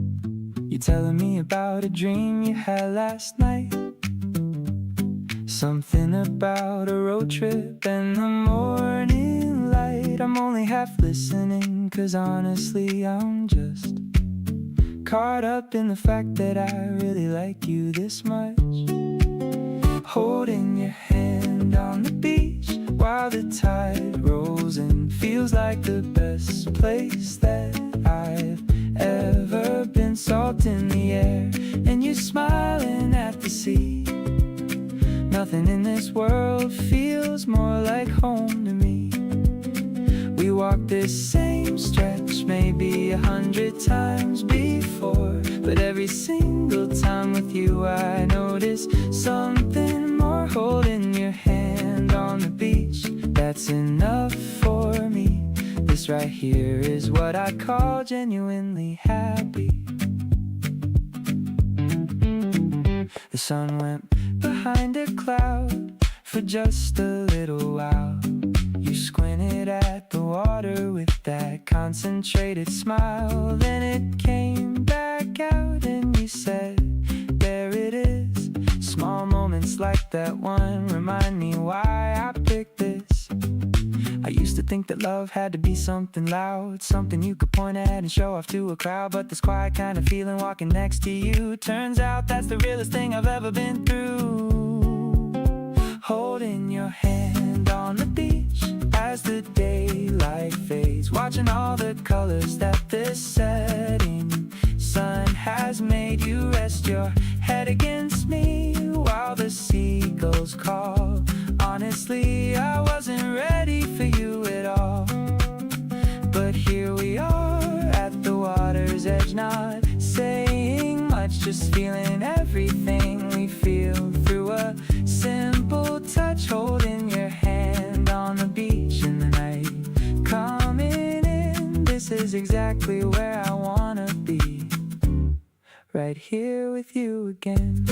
You're telling me about a dream you had last night, something about a road trip and the morning light. I'm only half listening, 'cause honestly I'm just caught up in the fact that I really like you this much. Holding your hand on the beach while the tide rolls in feels like the best place that I've ever been. Salt in the air and you smiling at the sea. Nothing in this world feels more like home to me. We walked this same stretch maybe 100 times before, but every single time with you I notice something more. Holding your hand on the beach, that's enough for me. This right here is what I call genuinely happy. The sun went behind a cloud for just a little while. You squinted at the water with that concentrated smile. Then it came back out and you said, there it is. Small moments like that one remind me why I picked this. I used to think that love had to be something loud, something you could point at and show off to a crowd. But this quiet kind of feeling walking next to you, turns out that's the realest thing I've ever been through. Holding your hand on the beach as the daylight fades, watching all the colors that this setting sun has made. You rest your head against me while the seagulls call. Honestly, I wasn't ready for you at all, but here we are at the water's edge, not saying much, just feeling everything we feel through a simple touch. Holding your hand on the beach in the night coming in. This is exactly where I wanna be, right here with you again.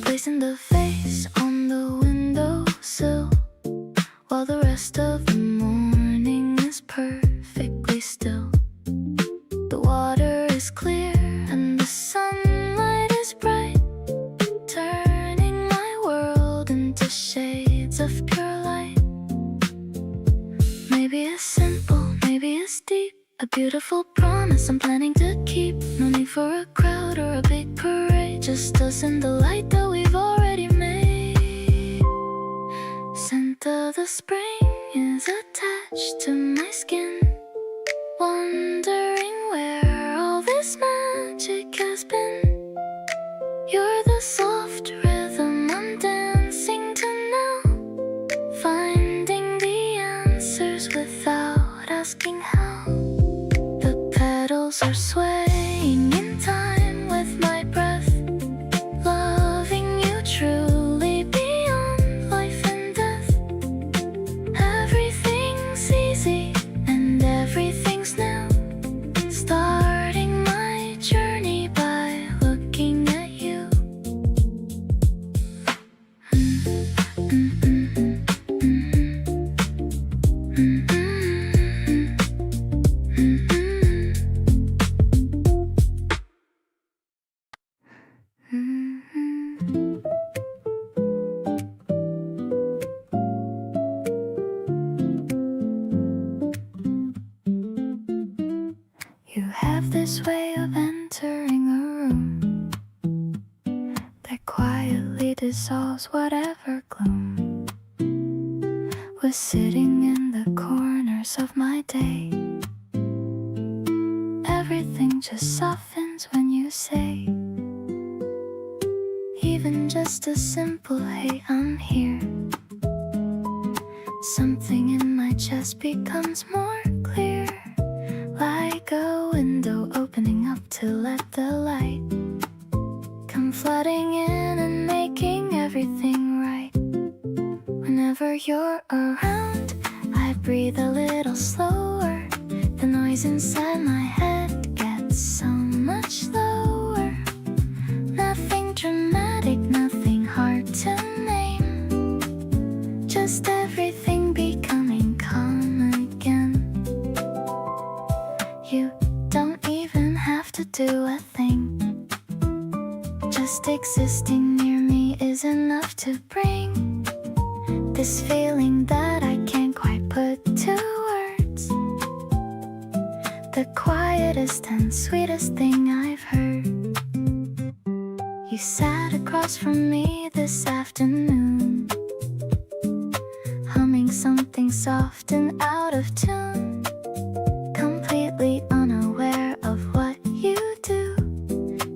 placing the vase on the windowsill while the rest of the morning is perfectly still. The water is clear and the sunlight is bright, turning my world into shades of pure light. Maybe it's simple, maybe it's deep, a beautiful promise I'm planning to keep. No need for a crowd or a big parade, just us and the light that we've already made. Scent of the spring is attached to my skin, wondering where all this magic has been. You're the soft rhythm I'm dancing to now, finding the answers without asking how. The petals are swaying in time with my breath, loving you truly beyond life and death. Everything's easy and everything's new, starting my journey by looking at you. You have this way of entering a room that quietly dissolves whatever gloom was sitting in the corners of my day. Everything just softens when you say, even just a simple hey, I'm here. Something in my chest becomes more clear, like a window opening up to let the light come flooding in and making everything right. Whenever you're around, I breathe a little slower. The noise inside my head gets so much lower. Nothing dramatic, nothing hard to name, just everything becoming calm again. You don't even have to do a thing, just existing near me is enough to bring this feeling that I can't quite put to words. The quietest and sweetest thing I've heard. You sat across from me this afternoon, humming something soft and out of tune, completely unaware of what you do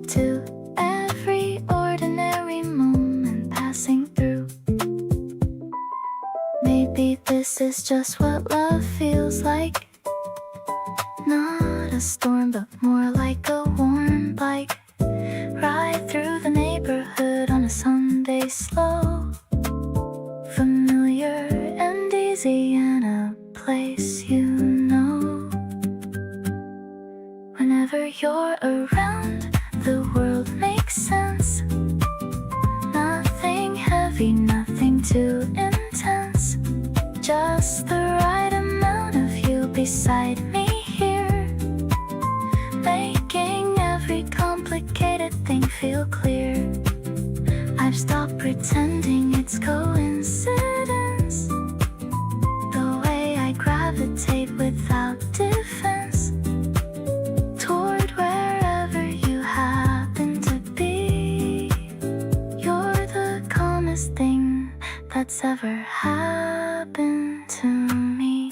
to every ordinary moment passing through. Maybe this is just what love feels like, not a storm but more like a warm bike ride through the neighborhood on a Sunday, slow, familiar and easy, in a place you know. Whenever you're around, the world makes sense. Nothing heavy, nothing too intense, just the right amount of you beside me here, making every complicated thing feel clear. I've stopped pretending it's coincidence, the way I gravitate without defense toward wherever you happen to be. You're the calmest thing that's ever happened to me.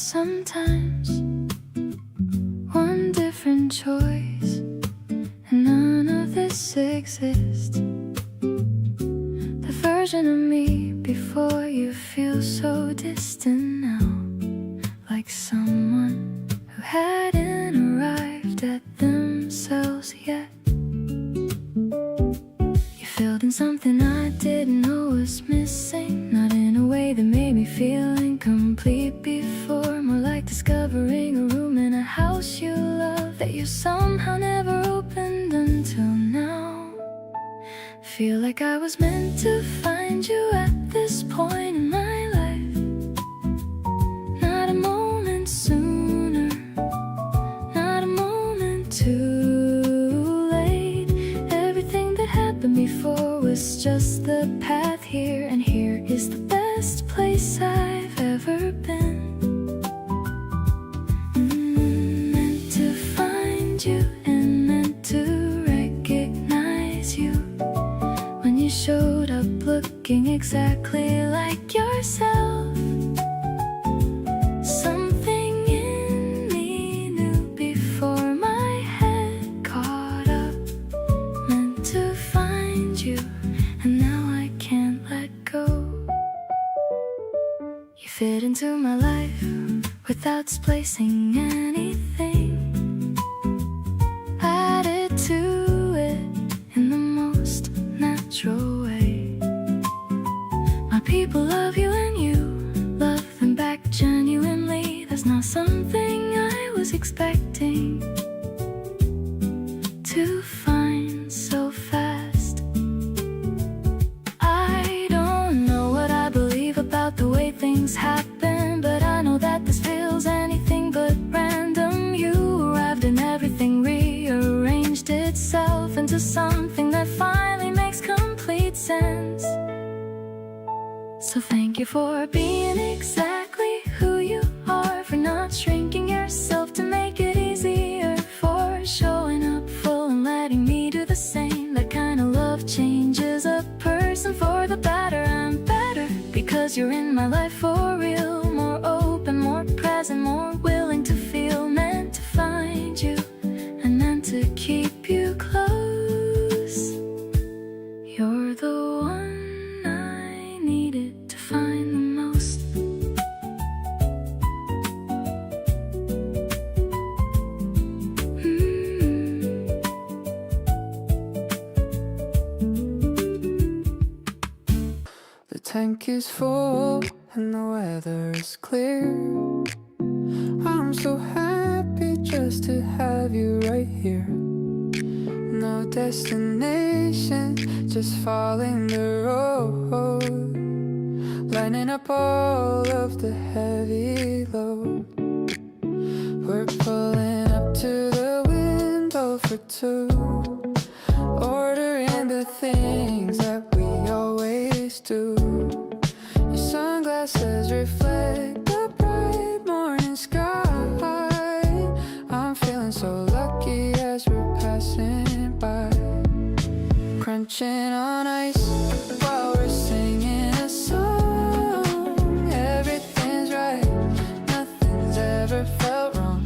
sometimes one different choice, and none of this exists. The version of me before you feels so distant now, like someone who hadn't arrived at themselves yet. You filled in something I didn't know was missing, not in a way that made me feel incomplete before, more like discovering a room in a house you love that you somehow never opened until now. Feel like I was meant to find you at this point in my life. Not a moment sooner, not a moment too late. Everything that happened before was just the path here, and here is the best place I've ever been. Meant to find you and meant to recognize you when you showed up looking exactly like yourself. Something in me knew before my head caught up. Meant to find you, and now I can't let go. You fit into my life without displacing anything, added to it in the most natural way. My people love you and you love them back genuinely. That's not something I was expecting to find so fast. I don't know what I believe about the way things happen, but I know that this feels anything but random. You arrived and everything rearranged itself into something that finally makes complete sense. So thank you for being exactly who you are, for not shrinking yourself to make it easier, for showing up full and letting me do the same. That kind of love changes a person for the better. I'm better because you're in my life for real. More open, more present, more willing to feel. Meant to find you and meant to keep you close. You're the one I needed to find the most. The tank is full and the weather is clear. I'm so happy just to have you right here. No destination, just following the road, lining up all of the heavy load. We're pulling up to the window for two, ordering the things that we always do. Your sunglasses reflect the bright morning sky. I'm feeling so lucky as we're passing by, crunching on ice while we're singing a song. Everything's right, nothing's ever felt wrong.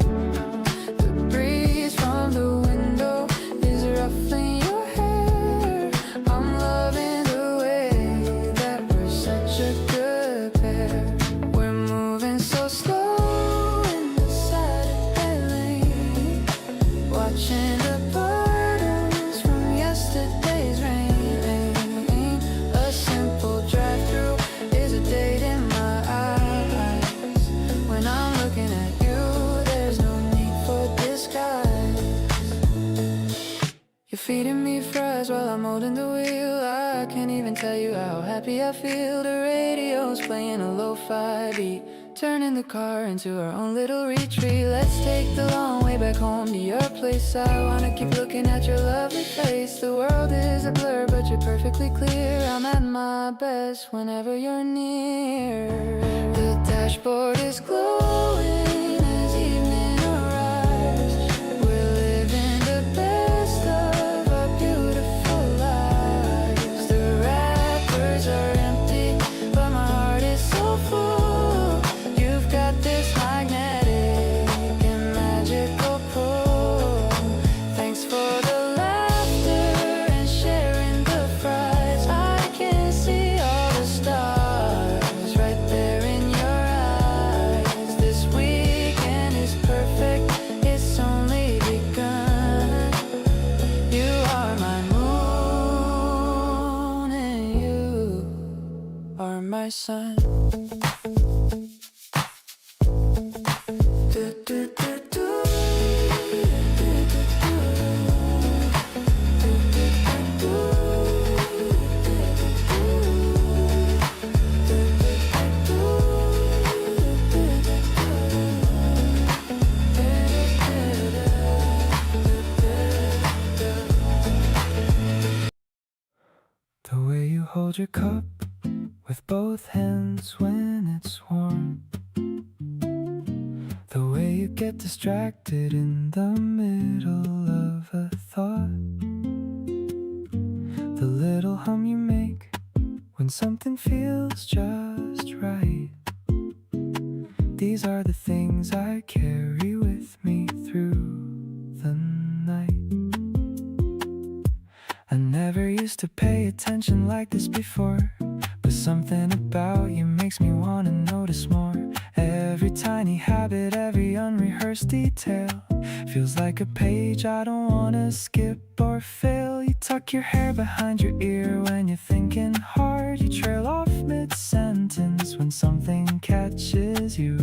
The breeze from the window is ruffling your hair. I'm loving the way that we're such a good pair. We're moving so slow in the Saturday lane, watching the puddles from yesterday's rain. A simple drive-through is a date in my eyes. When I'm looking at you, there's no need for disguise. You're feeding me fries while I'm holding the wheel. I can't even tell you how happy I feel. The radio's playing a lo-fi beat, turning the car into our own little retreat. Let's take the long way back home to your place. I wanna keep looking at your lovely face. The world is a blur, but you're perfectly clear. I'm at my best whenever you're near. The dashboard is glowing as evening arrives. We're living the best of our beautiful lives. The wrappers are empty, but my heart is so full. You've got this magnet sun. The way you hold your cup with both hands when it's warm. The way you get distracted in the middle of a thought. The little hum you make when something feels just right. These are the things I carry with me through the night. I never used to pay attention like this before, but something about you makes me wanna notice more. Every tiny habit, every unrehearsed detail feels like a page I don't wanna skip or fail. You tuck your hair behind your ear when you're thinking hard. You trail off mid-sentence when something catches you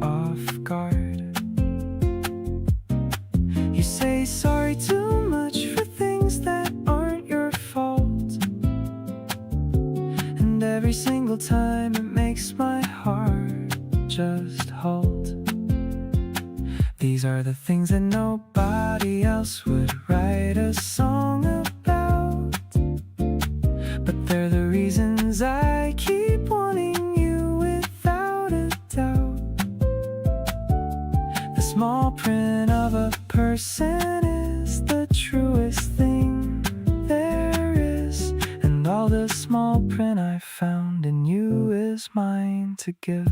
off guard. You say sorry too much for things that aren't your fault, and every single time it makes my heart just halt. These are the things that nobody else would write a song about, but they're the reasons I keep wanting you without a doubt. The small print of a person is the truest thing there is, and all the small print I found in you is mine to give.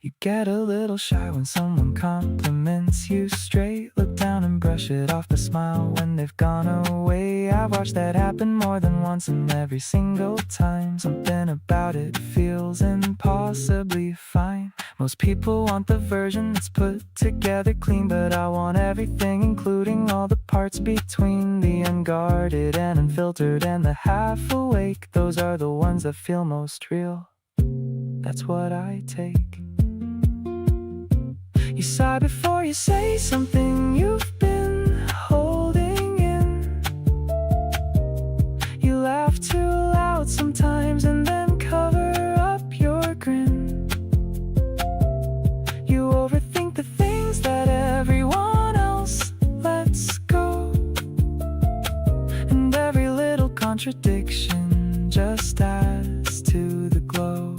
You get a little shy when someone compliments you straight. Look down and brush it off, but smile when they've gone away. I've watched that happen more than once, and every single time something about it feels impossibly fine. Most people want the version that's put together clean, but I want everything, including all the parts between. The unguarded and unfiltered and the half awake. Those are the ones that feel most real. That's what I take. You sigh before you say something you've been holding in. You laugh too loud sometimes and then cover up your grin. You overthink the things that everyone else lets go, and every little contradiction just adds to the glow.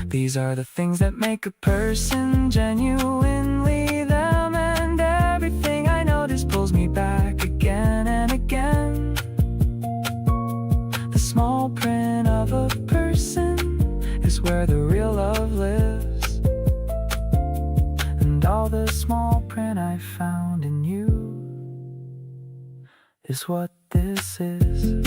These are the things that make a person genuinely them, and everything I notice pulls me back again and again. The small print of a person is where the real love lives, and all the small print I found in you is what this is.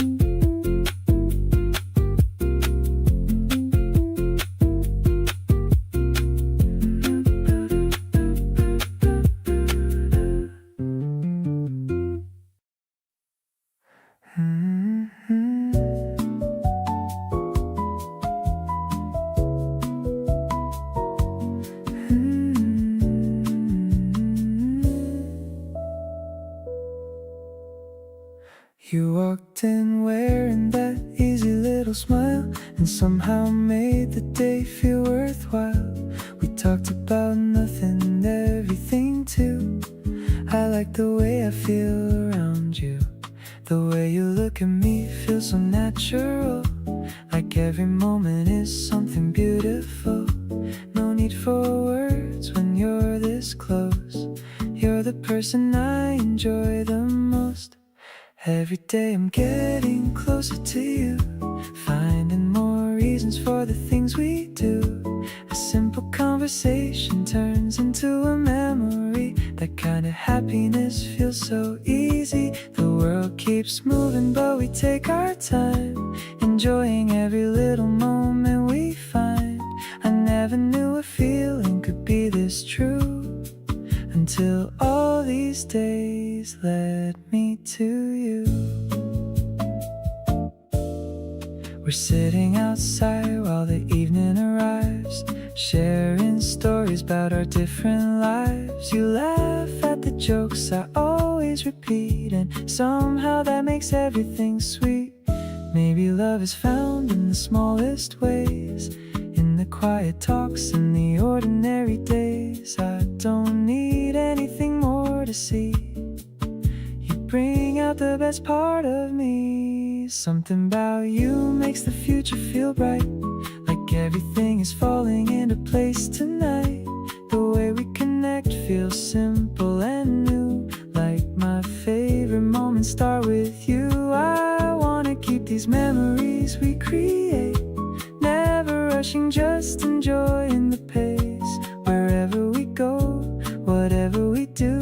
You walked in wearing that easy little smile, and somehow made the day feel worthwhile. We talked about nothing and everything too. I like the way I feel around you. The way you look at me feels so natural, like every moment is something beautiful. No need for words when you're this close. You're the person I enjoy the most. Every day I'm getting closer to you, finding more reasons for the things we do. A simple conversation turns into a memory. That kind of happiness feels so easy. The world keeps moving, but we take our time, enjoying every little moment we find. I never knew a feeling could be this true, until all these days led me to you. evening arrives, sharing stories about our different lives. You laugh at the jokes I always repeat, and somehow that makes everything sweet. Maybe love is found in the smallest ways, in the quiet talks and the ordinary days. I don't need anything more to see. You bring out the best part of me. Something about you makes the future feel bright, like everything is falling into place tonight. The way we connect feels simple and new, like my favorite moments start with you. I wanna keep these memories we create, never rushing, just enjoying the pace. Wherever we go, whatever we do,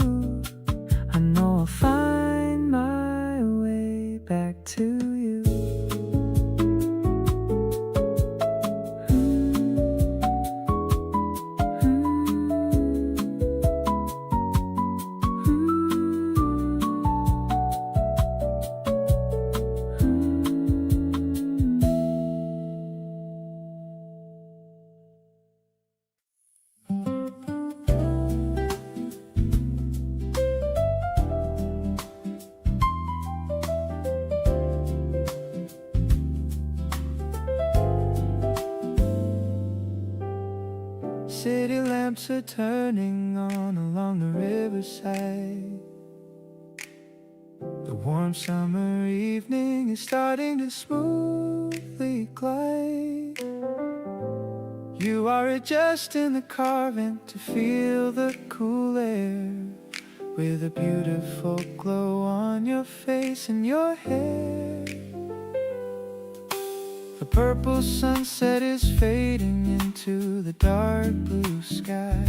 I know I'll find my way back to you. City lamps are turning on along the riverside. The warm summer evening is starting to smoothly glide. You are adjusting the carving to feel the cool air, with a beautiful glow on your face and your hair. The purple sunset is fading into the dark blue sky.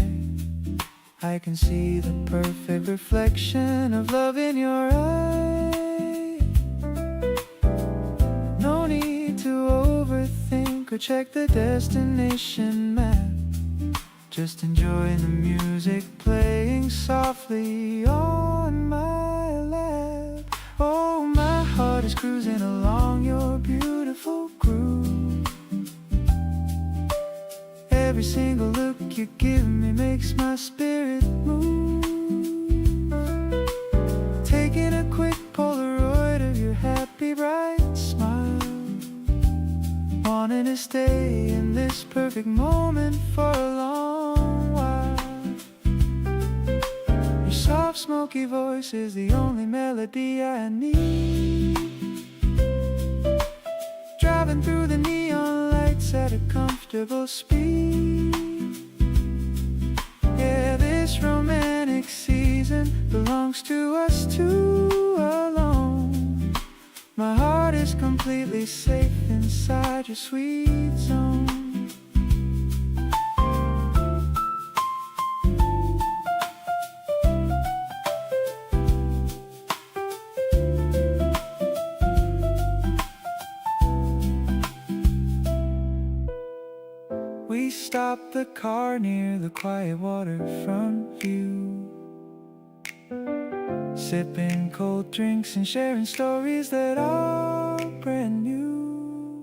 I can see the perfect reflection of love in your eye. No need to overthink or check the destination map. Just enjoying the music playing softly on my lap. Oh, my heart is cruising along your beautiful groove. Every single look you give me makes my spirit move. Taking a quick Polaroid of your happy bright smile, wanting to stay in this perfect moment for a long while. Your soft smoky voice is the only melody I need. Driving through the neon lights at a comfortable speed. Yeah, this romantic season belongs to us two alone. My heart is completely safe inside your sweet zone. We stopped the car near the quiet waterfront view, sipping cold drinks and sharing stories that are brand new.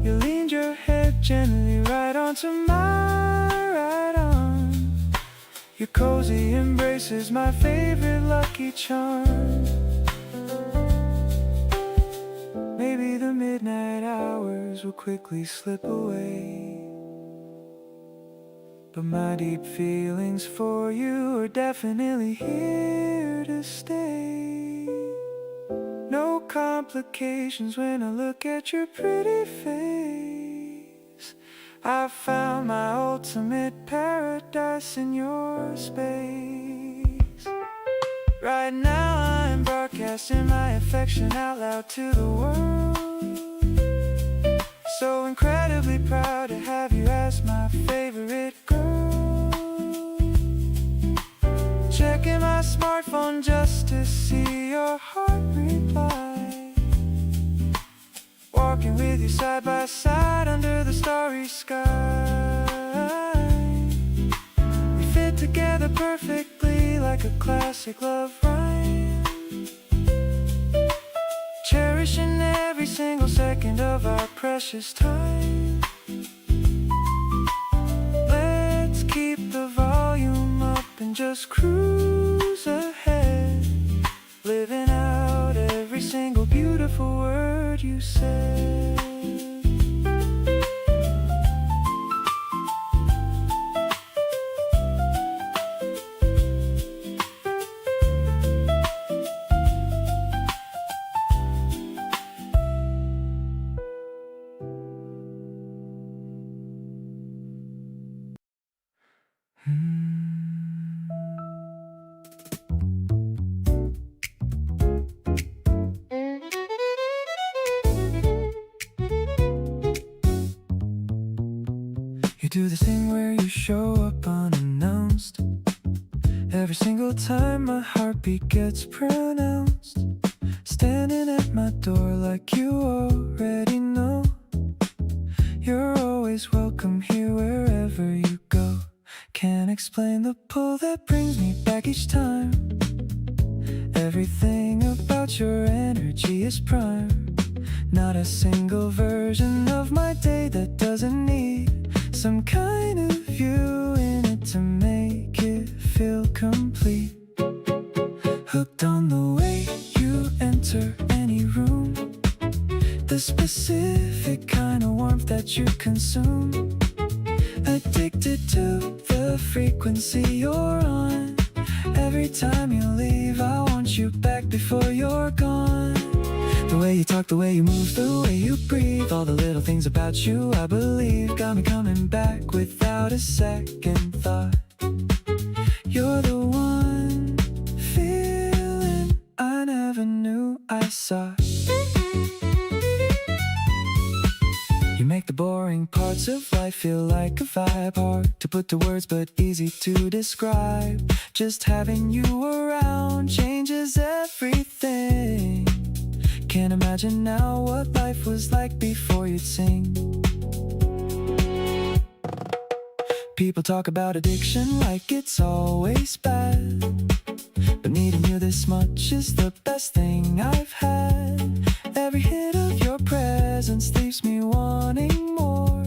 You leaned your head gently right onto my right arm. Your cozy embrace is my favorite lucky charm. Maybe the midnight hours will quickly slip away, but my deep feelings for you are definitely here to stay. No complications when I look at your pretty face. I found my ultimate paradise in your space. Right now I'm broadcasting my affection out loud to the world. So incredibly proud to have you as my favorite girl. Checking my smartphone just to see your heart reply. Walking with you side by side under the starry sky. We fit together perfectly like a classic love rhyme, cherishing every single second of our precious time. just cruise ahead, living out every single beautiful word you said. You do the thing where you show up unannounced. Every single time my heartbeat gets pronounced. Standing at my door like you already know. You're always welcome here wherever you go. Can't explain the pull that brings me back each time. Everything about your energy is prime. Not a single version of my day that doesn't need some kind of you in it to make it feel complete. Hooked on the way you enter any room, the specific kind of warmth that you consume. Addicted to the frequency you're on. Every time you leave, I want you back before you're gone. The way you talk, the way you move, the way you breathe, all the little things about you I believe got me coming back without a second thought. You're the one feeling I never knew I saw. You make the boring parts of life feel like a vibe. Hard to put to words but easy to describe. Just having you around changes everything. Can't imagine now what life was like before you'd sing. People talk about addiction like it's always bad, but needing you this much is the best thing I've had. Every hit of your presence leaves me wanting more.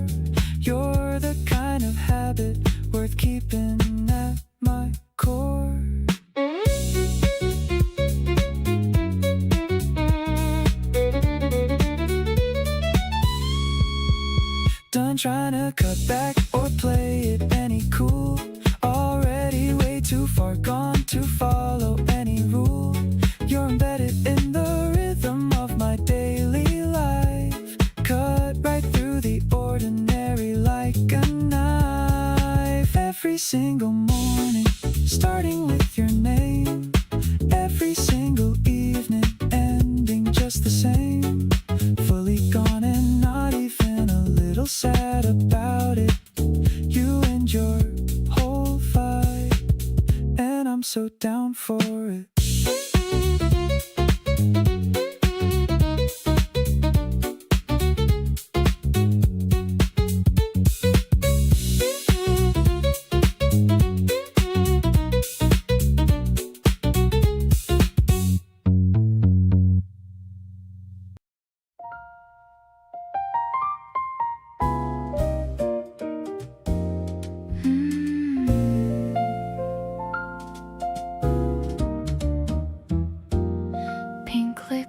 You're the kind of habit worth keeping at my core. Done trying to cut back or play it any cool. Already way too far gone to follow any rule. You're embedded in the rhythm of my daily life. Cut right through the ordinary like a knife. Every single morning, starting with your name. Every single evening, ending just the same. Fully gone and not even a little sad about it. You and your whole vibe, and I'm so down for it.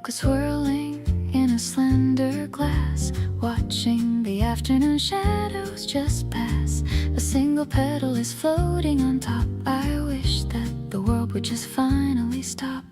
Swirling in a slender glass, watching the afternoon shadows just pass. A single petal is floating on top. I wish that the world would just finally stop.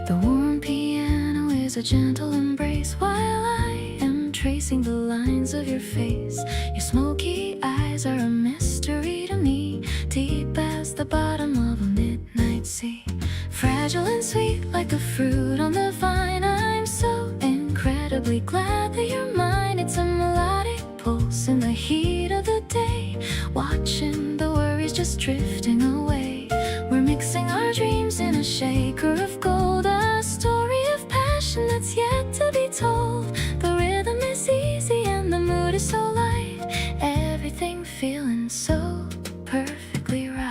The warm piano is a gentle embrace while I am tracing the lines of your face. Your smoky eyes are a mystery to me, deep as the bottom of a midnight sea. Fragile and sweet like a fruit on the vine. I'm so incredibly glad that you're mine. It's a melodic pulse in the heat of the day, watching the worries just drifting away. We're mixing our dreams in a shaker of gold, a story of passion that's yet to be told. The rhythm is easy and the mood is so light, everything feeling so perfectly right.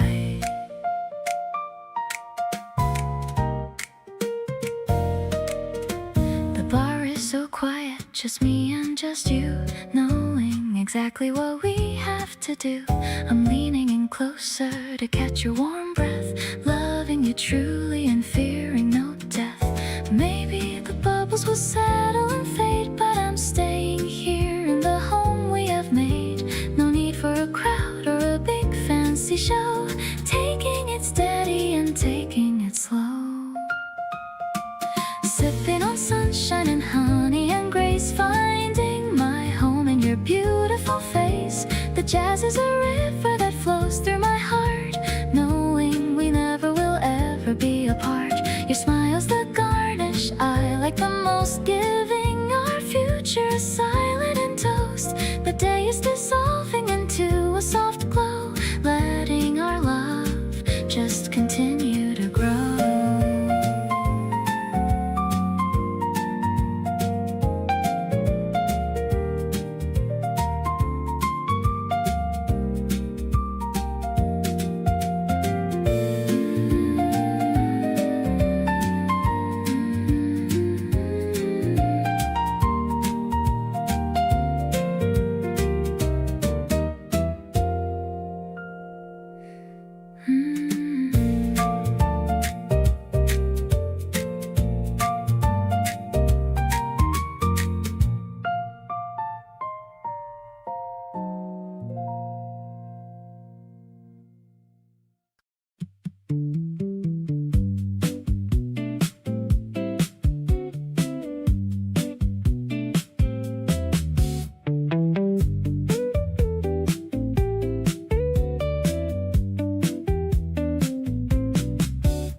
So quiet, just me and just you, knowing exactly what we have to do. I'm leaning in closer to catch your warm one breath, loving you truly and fearing no death. Maybe the bubbles will settle and fade, but I'm staying here in the home we have made. No need for a crowd or a big fancy show, taking it steady and taking it slow. Sipping on sunshine and honey and grace, finding my home in your beautiful face. The jazz is a river that flows through my heart, knowing we never will ever be apart. Your smile's the garnish I like the most, giving our future a silent and toast. The day is dissolving into a soft glow, letting our love just continue to grow.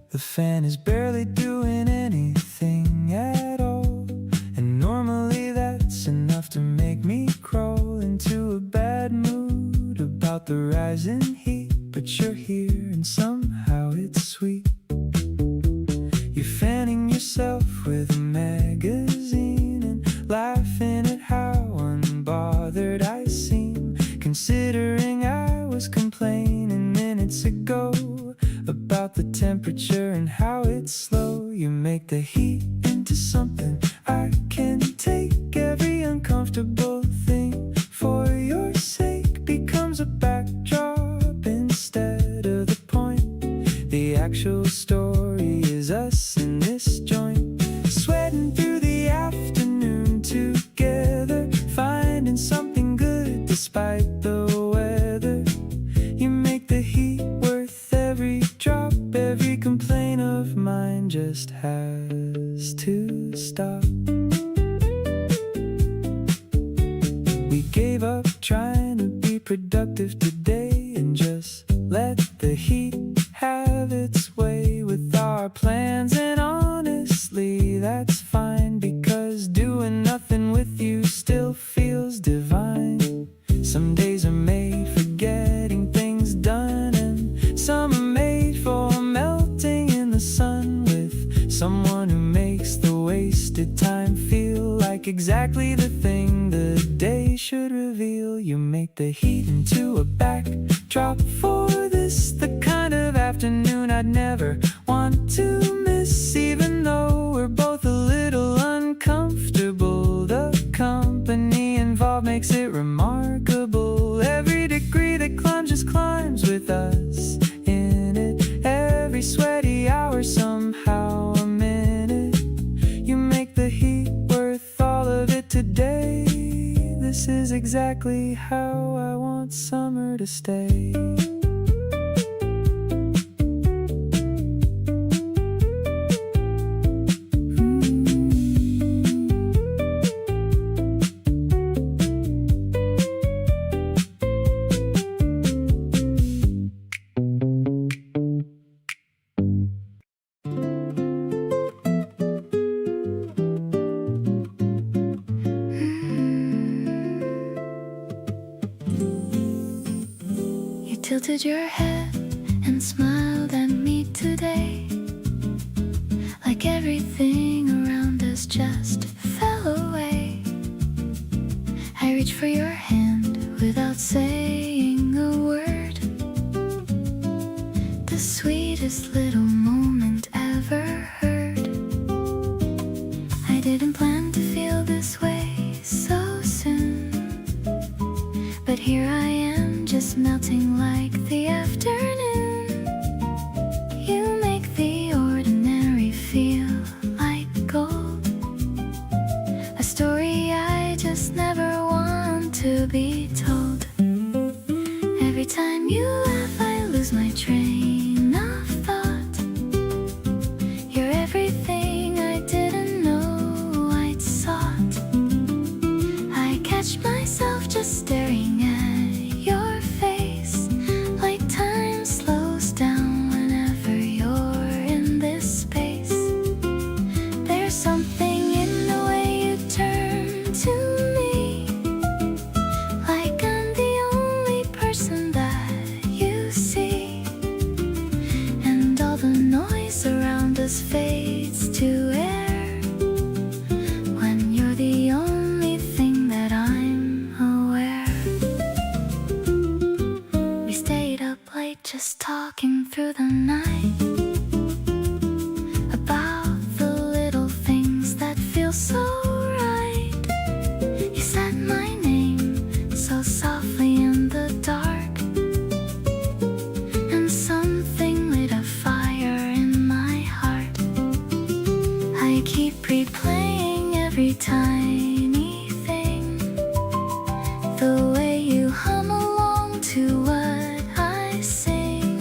The fan is barely doing anything at all, and normally that's enough to make me crawl into a bad mood about the rising heat. But you're here and somehow it's sweet. You're fanning yourself with a magazine and laughing at how unbothered I seem, considering I was complaining minutes ago about the temperature and how it's slow. You make the heat into something I can take. Every uncomfortable thing for your sake becomes a backdrop instead of the point. The actual story is us in this joint, sweating through the afternoon together, finding something good despite the weather. You make the heat worth every drop. Every complaint of mine just has to stop. We gave up trying to be productive today and just let the heat have its way with our plans. And honestly, that's fine, because doing nothing with you still feels divine. Some days are made for getting things done, and some are made for melting in the sun with someone who makes the wasted time feel like exactly the thing the day should reveal. You make the heat into a backdrop for this, the kind of afternoon I'd never want to miss. Even though we're both a little uncomfortable, the company involved makes it remarkable. Every degree that climbs just climbs with us in it. Every sweaty hour somehow a minute. You make the heat worth all of it today. This is exactly how I want summer to stay. Tilted your head and smiled at me today, like everything around us just fell away. I reached for your hand without saying a word, the sweetest little moment ever heard. I didn't plan to feel this way so soon, but here I am, just melting like the afternoon. you laugh, I lose my train of thought. You're everything I didn't know I'd sought. I catch myself just staring at your face, like time slows down whenever you're in this space. There's something in the way you turn to me, like I'm the only person that you see, and all the noise around us fades to air when you're the only thing that I'm aware. We stayed up late just talking through the night about the little things that feel so right. You said my name so softly in the dark, and something lit a fire in my heart. I keep replaying every tiny thing, the way you hum along to what I sing.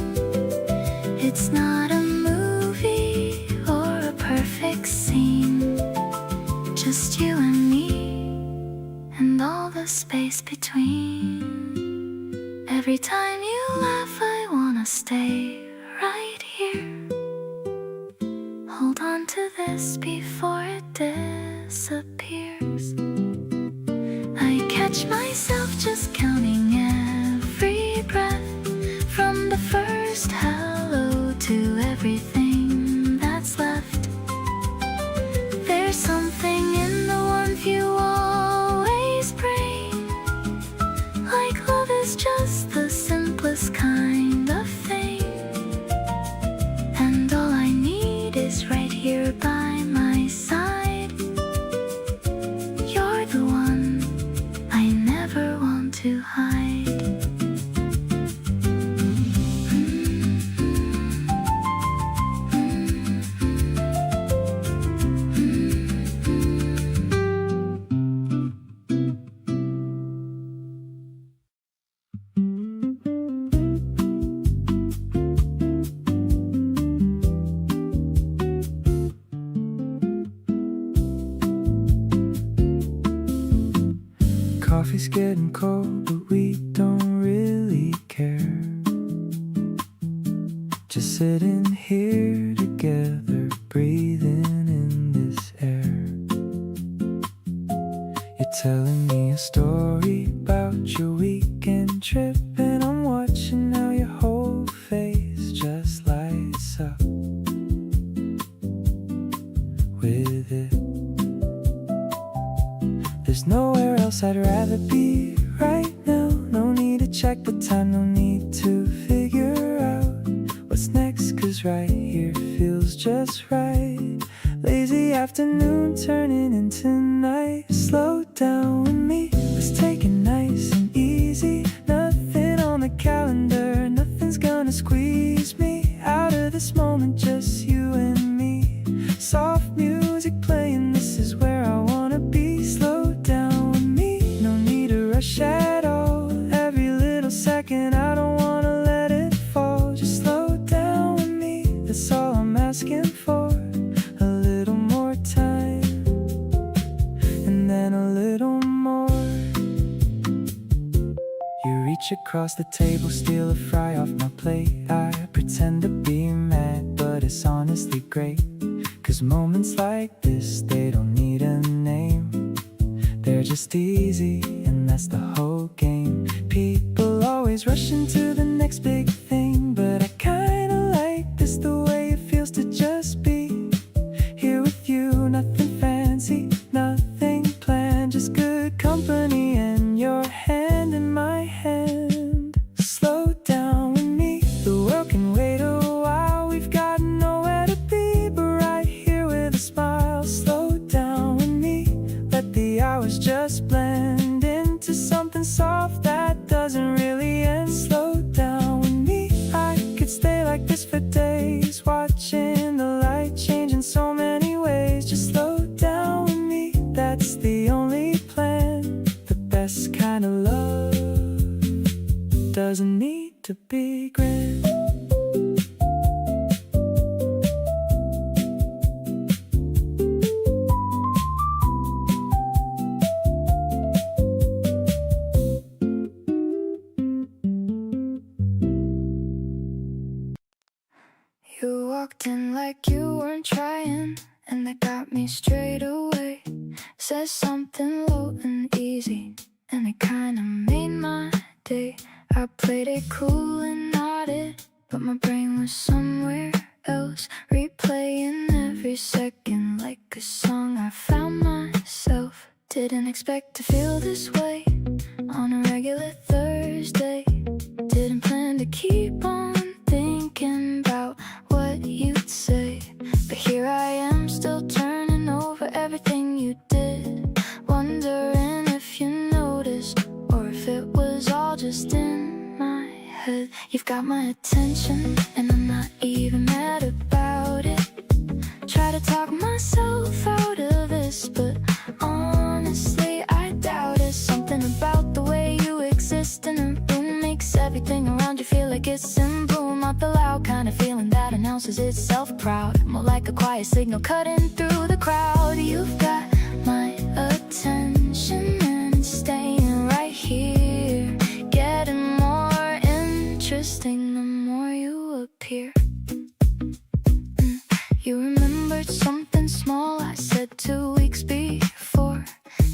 It's not a movie or a perfect scene, just you and me, and all the space between. Every time you laugh, I wanna stay right here. Hold on to this before it disappears. I catch myself just counting every breath, from the first hello to everything that's left. There's something in the warmth you always bring, like love is just the simplest kind of thing, and all I need is right here by my side. You're the one I never want to hide. Coffee's getting cold, but we don't really care. Just sitting here together, breathing in this air. You're telling me a story about your weekend trip, and I'm watching how your whole face just lights up with it. There's nowhere else I'd rather be right now. No need to check the time, no need to figure out what's next, 'cause right here feels just right. Lazy afternoon turning into night. Slow down with me, let's take it nice and easy. Nothing on the calendar, nothing's gonna squeeze me out of this moment, just you and me. Soft music playing, this is where I wanna be. Slow down with me, no need to rush at all. Every little second, I don't wanna let it fall. Just slow down with me, that's all I'm asking for. A little more time, and then a little more. You reach across the table, steal a fry off my plate. I pretend to be mad, but it's honestly great. 'Cause moments like this, they don't need a name. They're just easy, and that's the whole game. People always rushing to the next big thing, but I kinda like this, the way it feels to just be here with you. Nothing fancy, nothing planned, just good company and your hand in my hand. Slow down with me, the world can wait a while. We've got nowhere to be but right here with a smile. Slow down with me, let the hours just blend into something soft that doesn't really end. Slow down with me, It doesn't need to be grand. You walked in like you weren't trying, and that got me straight away. Said something low and easy, and it kinda made my day. I played it cool and nodded, but my brain was somewhere else, replaying every second like a song I found myself. Didn't expect to feel this way on a regular Thursday. Didn't plan to keep on thinking about what you'd say, but here I am still turning over everything you did, wondering if you noticed or if it was all just in my head. You've got my attention and I'm not even mad about it. Try to talk myself out of this, but honestly I doubt it. Something about the way you exist in a room makes everything around you feel like it's in bloom. Not the loud kind of feeling that announces itself proud, more like a quiet signal cutting through the crowd. You've got my attention and it's staying right here, getting more interesting the more you appear. You remembered something small I said 2 weeks before,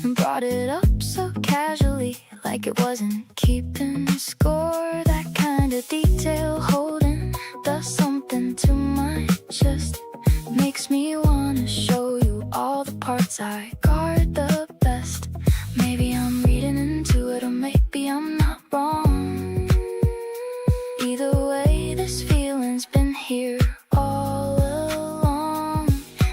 and brought it up so casually, like it wasn't keeping score. That kind of detail holding does something to my chest, makes me wanna show you all the parts I guard the best. Maybe I'm reading into it, or maybe I'm not wrong. Either way, this feeling's been here all along,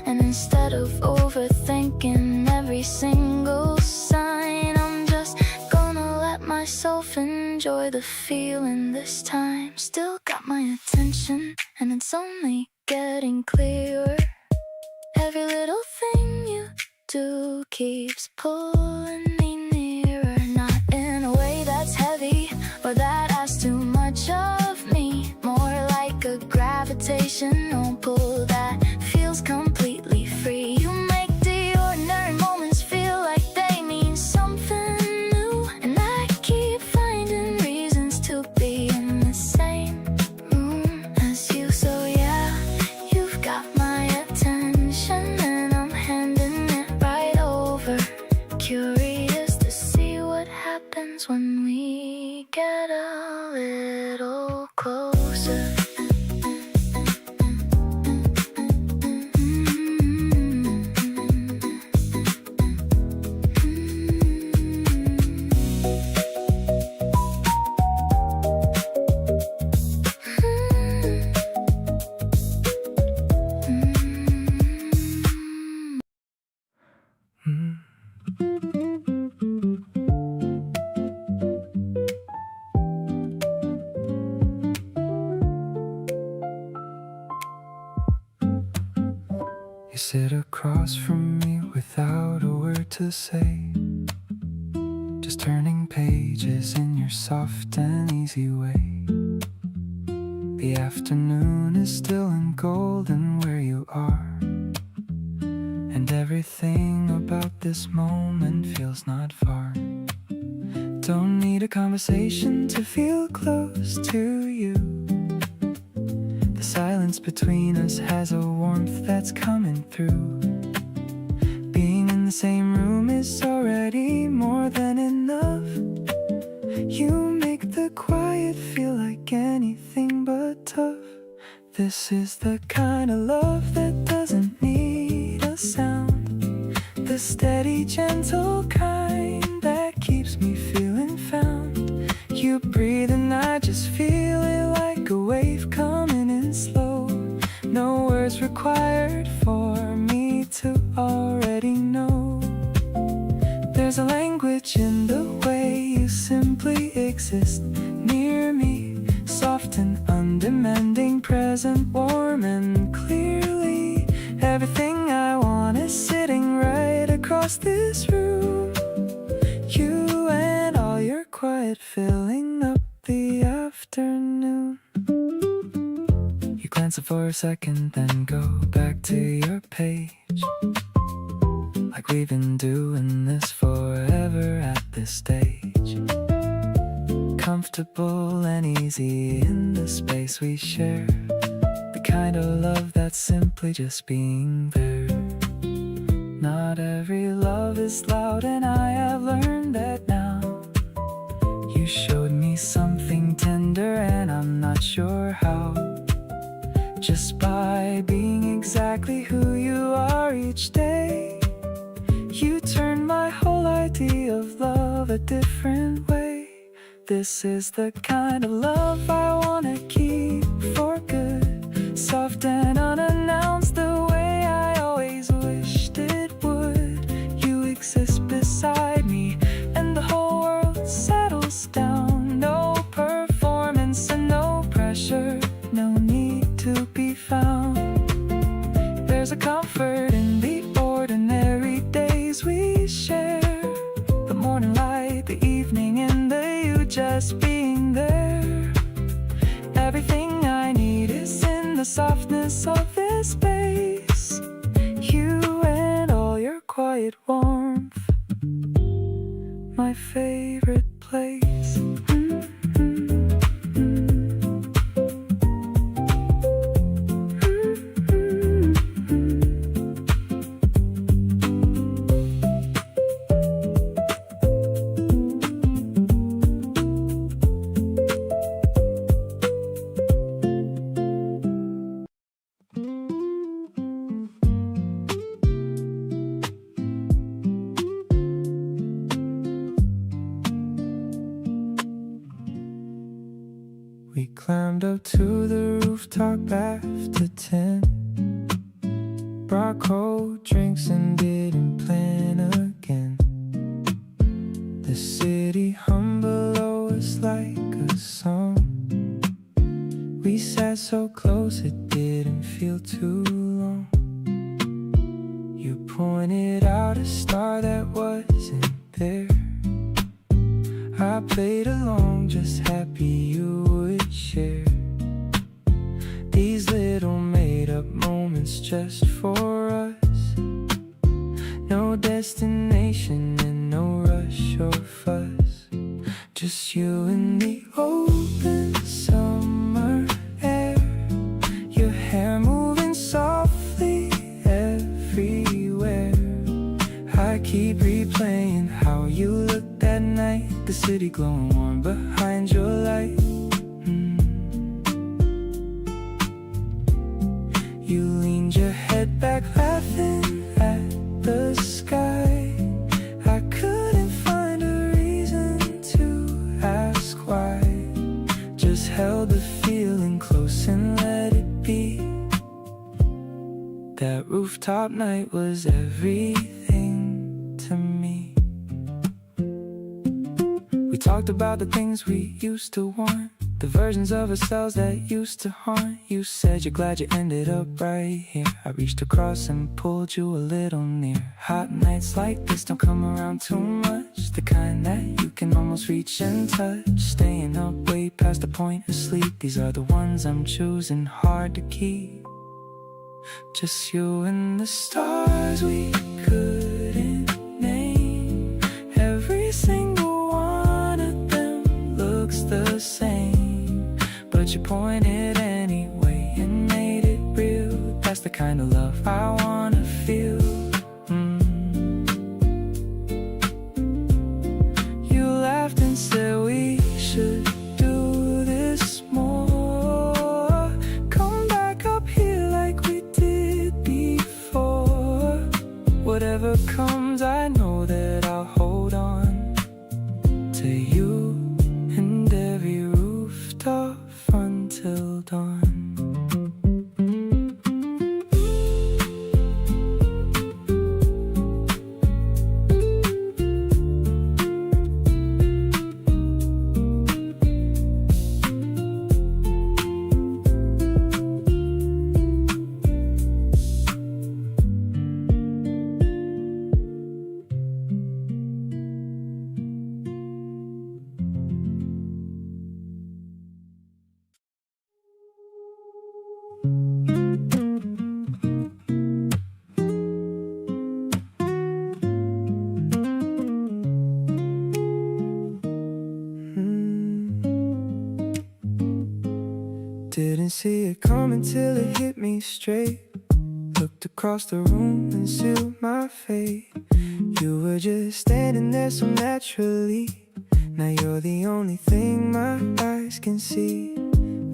and instead of overthinking every single sign, I'm just gonna let myself enjoy the feeling this time. Still got my attention, and it's only getting clearer. Every little thing you do keeps pulling me nearer, not in a way that's heavy or that asks too much of me, more like a gravitational pull that feels completely free. You make the ordinary moments feel like they mean something new, and I keep finding reasons to be in the same room as you. So yeah, you've got my attention and I'm handing it right over, curious to see what happens when we get a little closer. You sit across from me without a word to say, just turning pages in your soft and easy way. The afternoon is still and golden where you are, and everything about this moment feels not far. Don't need a conversation to feel close to you. The silence between us has a warmth that's coming through. Being in the same room is already more than enough. You make the quiet feel like anything but tough. This is the kind of love that doesn't need a sound, the steady, gentle kind that keeps me feeling found. You breathe and I just feel it like a wave coming in slow. No words required for me to already know. There's a language in the way you simply exist near me, soft and undemanding, present, warm and clearly. Everything I want is sitting right across this room. You and all your quiet filling up the answer for a second, then go back to your page. Like we've been doing this forever at this stage. Comfortable and easy in the space we share. The kind of love that's simply just being there. Not every love is loud, and I have learned that now. You showed me something tender and I'm not sure how. Just by being exactly who you are each day, you turned my whole idea of love a different way. This is the kind of love I wanna keep for good. Soft and unannounced, the way I always wished it would. You exist beside me and the whole world settles down. No performance and no pressure, no need to be found. There's a comfort in the ordinary days we share. The morning light, the evening, and the you just being there. Everything I need is in the softness of this space. You and all your quiet warmth, my favorite place. We climbed up to the rooftop after 10. Brought cold drinks and didn't plan again. The city hummed below us like a song. We sat so close it didn't feel too long. You pointed out a star that wasn't there. I played along, just happy you would share. These little made-up moments just for us. No destination and no rush or fuss. Just you and the open summer air. Your hair moving softly everywhere. I keep replaying how you looked that night. The city glowing warm behind your light. You leaned your head back laughing at the sky. I couldn't find a reason to ask why. Just held the feeling close and let it be. That rooftop night was everything to me. We talked about the things we used to want, the versions of ourselves that used to haunt. You said you're glad you ended up right here. I reached across and pulled you a little near. Hot nights like this don't come around too much, the kind that you can almost reach and touch. Staying up way past the point of sleep, these are the ones I'm choosing, hard to keep. Just you and the stars we couldn't name. Every single one of them looks the same, but you pointed anyway and made it real. That's the kind of love I wanna feel. You laughed and said we should do this more. Come back up here like we did before. Whatever comes, I know that I'll hold on to you and every rooftop until dawn. Didn't see it coming till it hit me straight. Looked across the room and sealed my fate. You were just standing there so naturally. Now you're the only thing my eyes can see.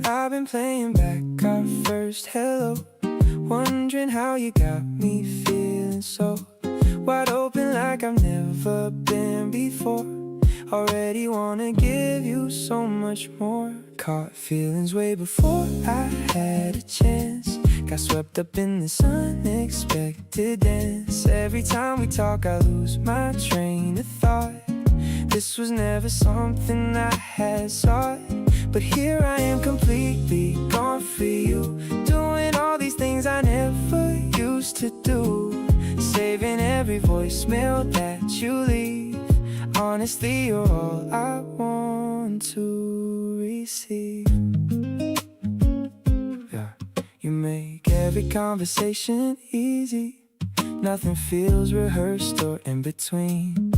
I've been playing back our first hello, wondering how you got me feeling so wide open like I've never been before. Already wanna give you so much more. Caught feelings way before I had a chance. Got swept up in this unexpected dance. Every time we talk I lose my train of thought. This was never something I had sought, but here I am completely gone for you, doing all these things I never used to do, saving every voicemail that you leave. Honestly, you're all I want to receive. Yeah. You make every conversation easy. Nothing feels rehearsed or in between.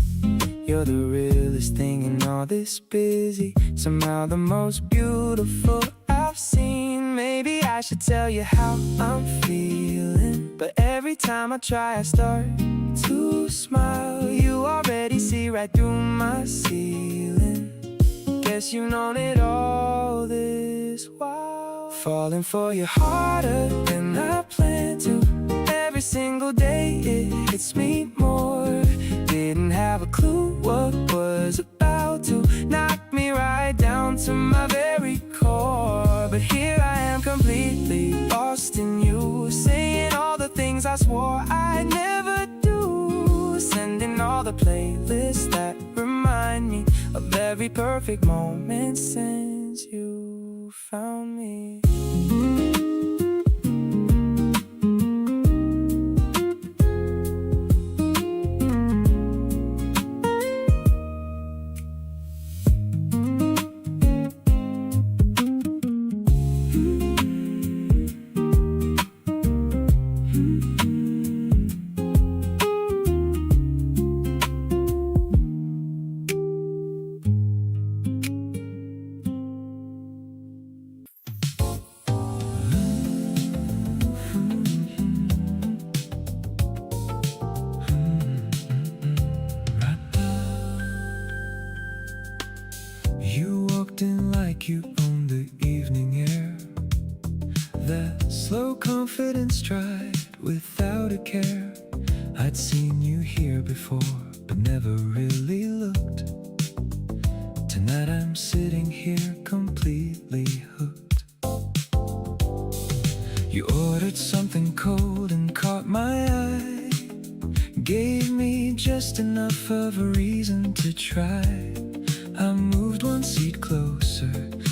You're the realest thing in all this busy. Somehow the most beautiful I've seen. Maybe I should tell you how I'm feeling, but every time I try I start to smile. You already see right through my ceiling. Guess you've known it all this while. Falling for you harder than I planned to. Every single day it hits me more. Didn't have a clue what was about to knock me right down to my very core. But here I am completely lost in you, saying all the things I swore I'd never do, sending all the playlists that remind me of every perfect moment since you found me. You own the evening air, that slow confident stride without a care. I'd seen you here before, but never really looked. Tonight I'm sitting here completely hooked. You ordered something cold and caught my eye, gave me just enough of a reason to try. I moved one seat closer,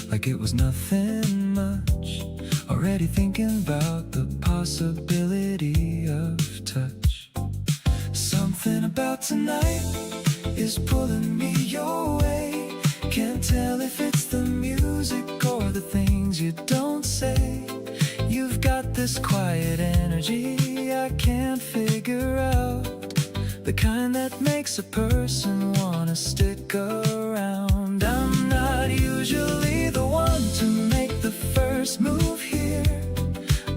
like it was nothing much, already thinking about the possibility of touch. Something about tonight is pulling me your way. Can't tell if it's the music or the things you don't say. You've got this quiet energy I can't figure out, the kind that makes a person wanna stick around. I'm not usually the one to make the first move here,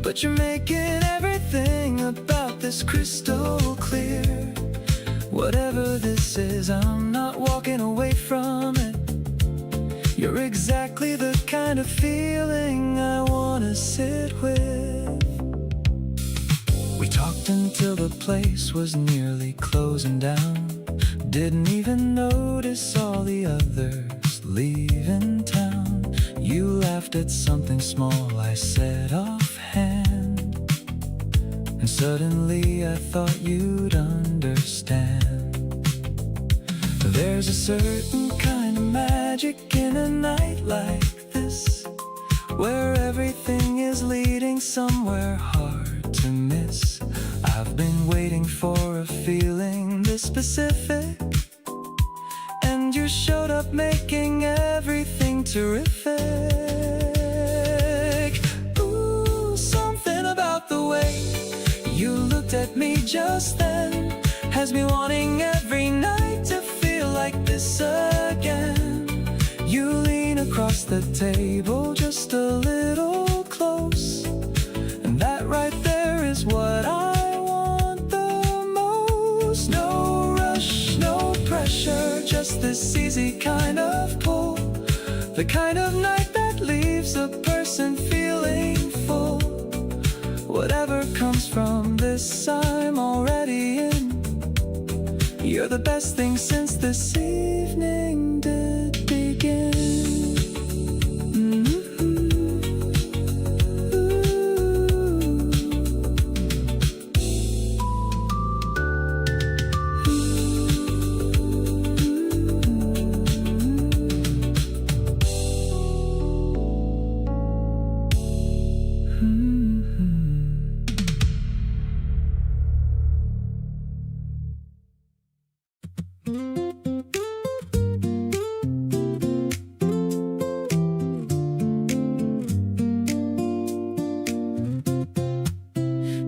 but you're making everything about this crystal clear. Whatever this is, I'm not walking away from it. You're exactly the kind of feeling I wanna sit with. We talked until the place was nearly closing down. Didn't even notice all the others leaving town. You laughed at something small I said offhand, and suddenly I thought you'd understand. There's a certain kind of magic in a night like this, where everything is leading somewhere hard to miss. I've been waiting for a feeling this specific, and you showed up making everything terrific. Ooh, something about the way you looked at me just then has me wanting every night to feel like this again. You lean across the table just a little kind of night that leaves a person feeling full. Whatever comes from this, I'm already in. You're the best thing since this evening did begin.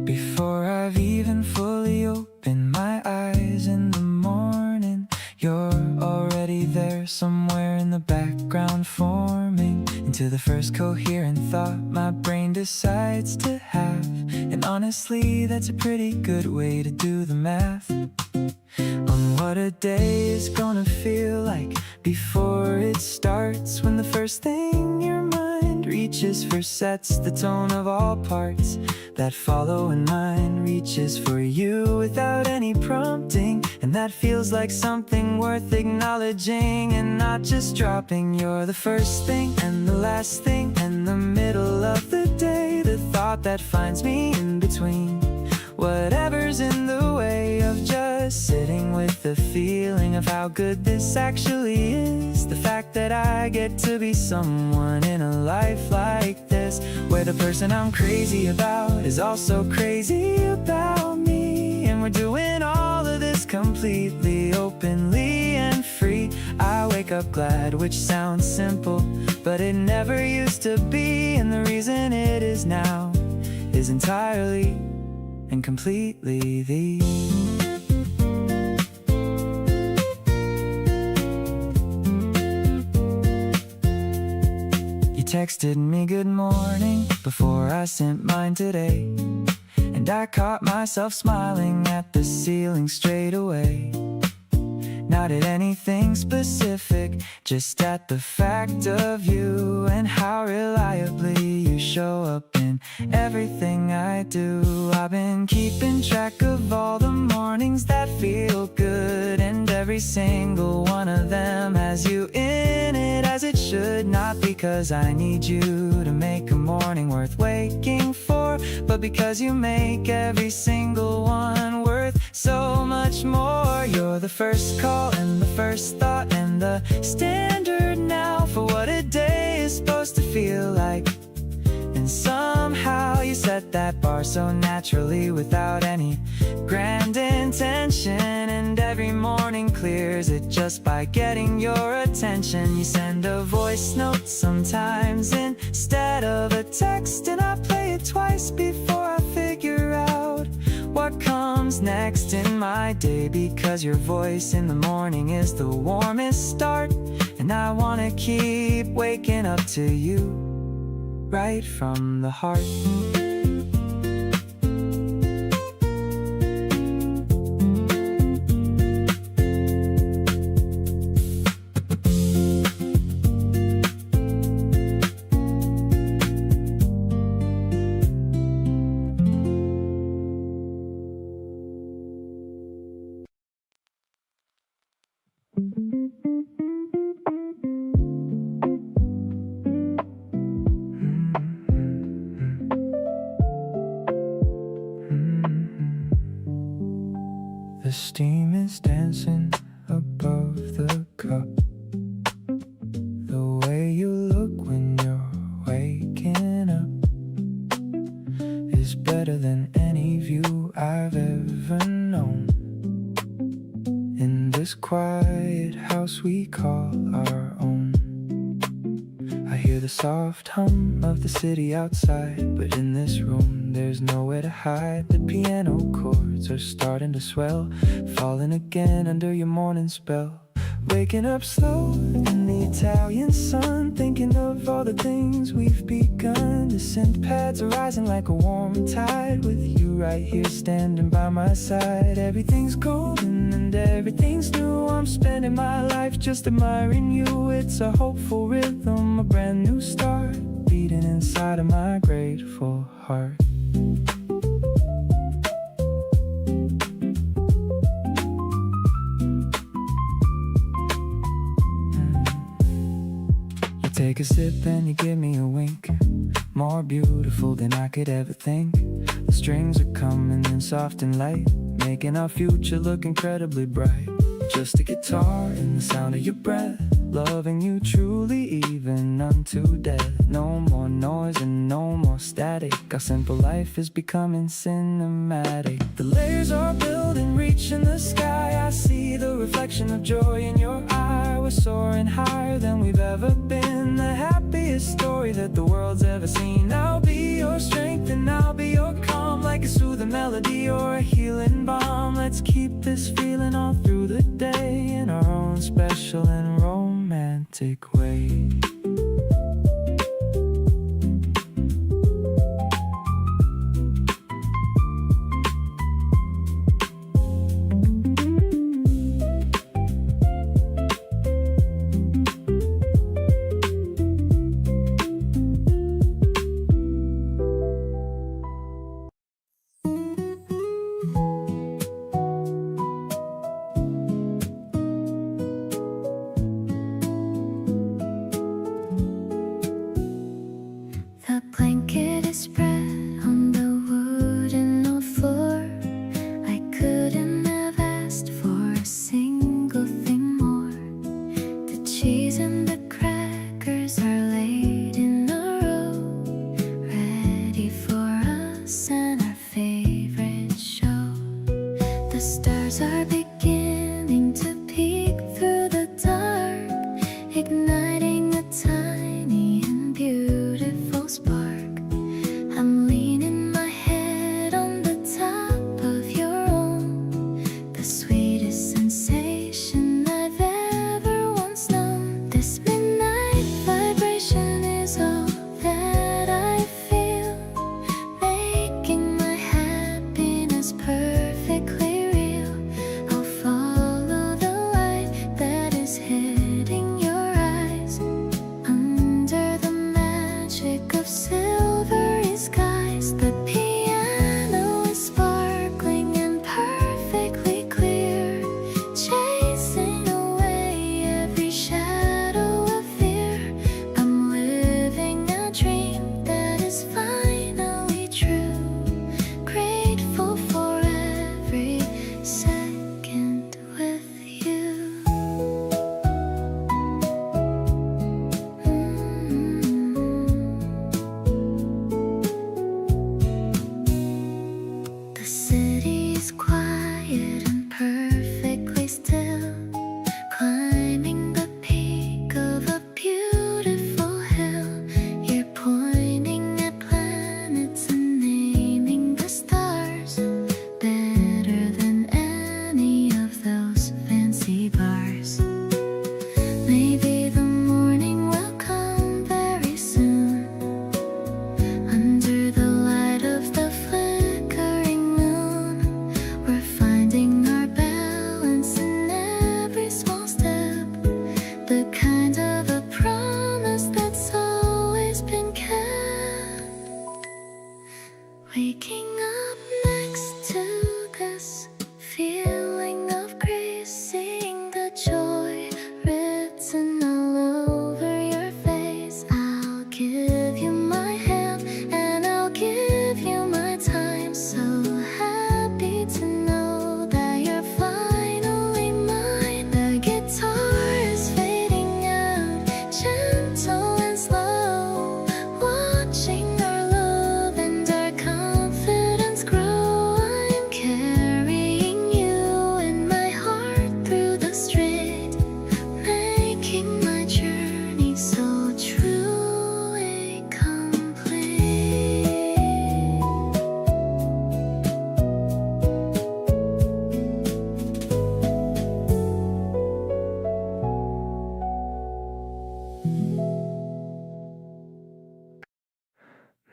Before I've even fully opened my eyes in the morning, you're already there somewhere in the background, forming into the first coherent thought my brain decides to have. And honestly, that's a pretty good way to do the math on what a day is gonna feel like before it starts. When the first thing your mind reaches for sets the tone of all parts that follow, and mine reaches for you without any prompting. And that feels like something worth acknowledging and not just dropping. You're the first thing and the last thing and the middle of the day, the thought that finds me in between whatever's in the way of just sitting with the feeling of how good this actually is. The fact that I get to be someone in a life like this, where the person I'm crazy about is also crazy about me. And we're doing all of this completely openly and free. I wake up glad, which sounds simple, but it never used to be. And the reason it is now is entirely and completely thee. You texted me good morning before I sent mine today, and I caught myself smiling at the ceiling straight away. Not at anything specific, just at the fact of you and how reliably you show up in everything I do. I've been keeping track of all the mornings that feel good, and every single one of them has you in it, as it should. Not because I need you to make a morning worth waking for, but because you make every single one worth so much more. You're the first call and the first thought and the standard now for what a day is supposed to feel like. And somehow you set that bar so naturally without any grand intention, and every morning clears it just by getting your attention. You send a voice note sometimes instead of a text, and I play it twice before I figure out what comes next in my day, because your voice in the morning is the warmest start. And I wanna keep waking up to you right from the heart. The steam is dancing above the cup. The way you look when you're waking up is better than any view I've ever known. In this quiet house we call our own, I hear the soft hum of the city outside, but in this room there's nowhere to hide. The piano chords are starting to swell, falling again under your morning spell. Waking up slow in the Italian sun, thinking of all the things we've begun. The scent pads are rising like a warm tide, with you right here standing by my side. Everything's golden and everything's new. I'm spending my life just admiring you. It's a hopeful rhythm, a brand new start, beating inside of my grateful heart. Take a sip and you give me a wink, more beautiful than I could ever think. The strings are coming in soft and light, making our future look incredibly bright. Just a guitar and the sound of your breath, loving you truly even unto death. No more noise and no more static, our simple life is becoming cinematic. The layers are building, reaching the sky. I see the reflection of joy in your eye. We're soaring higher than we've ever been, the happiest story that the world's ever seen. I'll be your strength and I'll be your calm, like a soothing melody or a healing balm. Let's keep this feeling all through the day, in our own special and romantic way.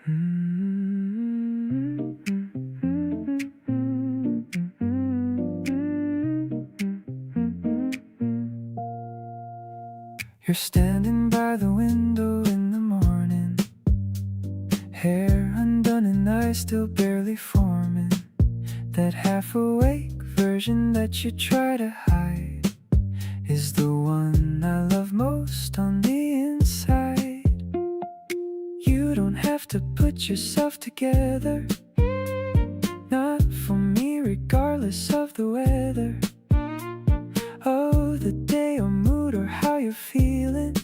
You're standing by the window in the morning, hair undone and eyes still barely forming. That half-awake version that you try to hide is the one I love most on the inside. You don't have to put yourself together, not for me regardless of the weather, of the day or mood or how you're feeling.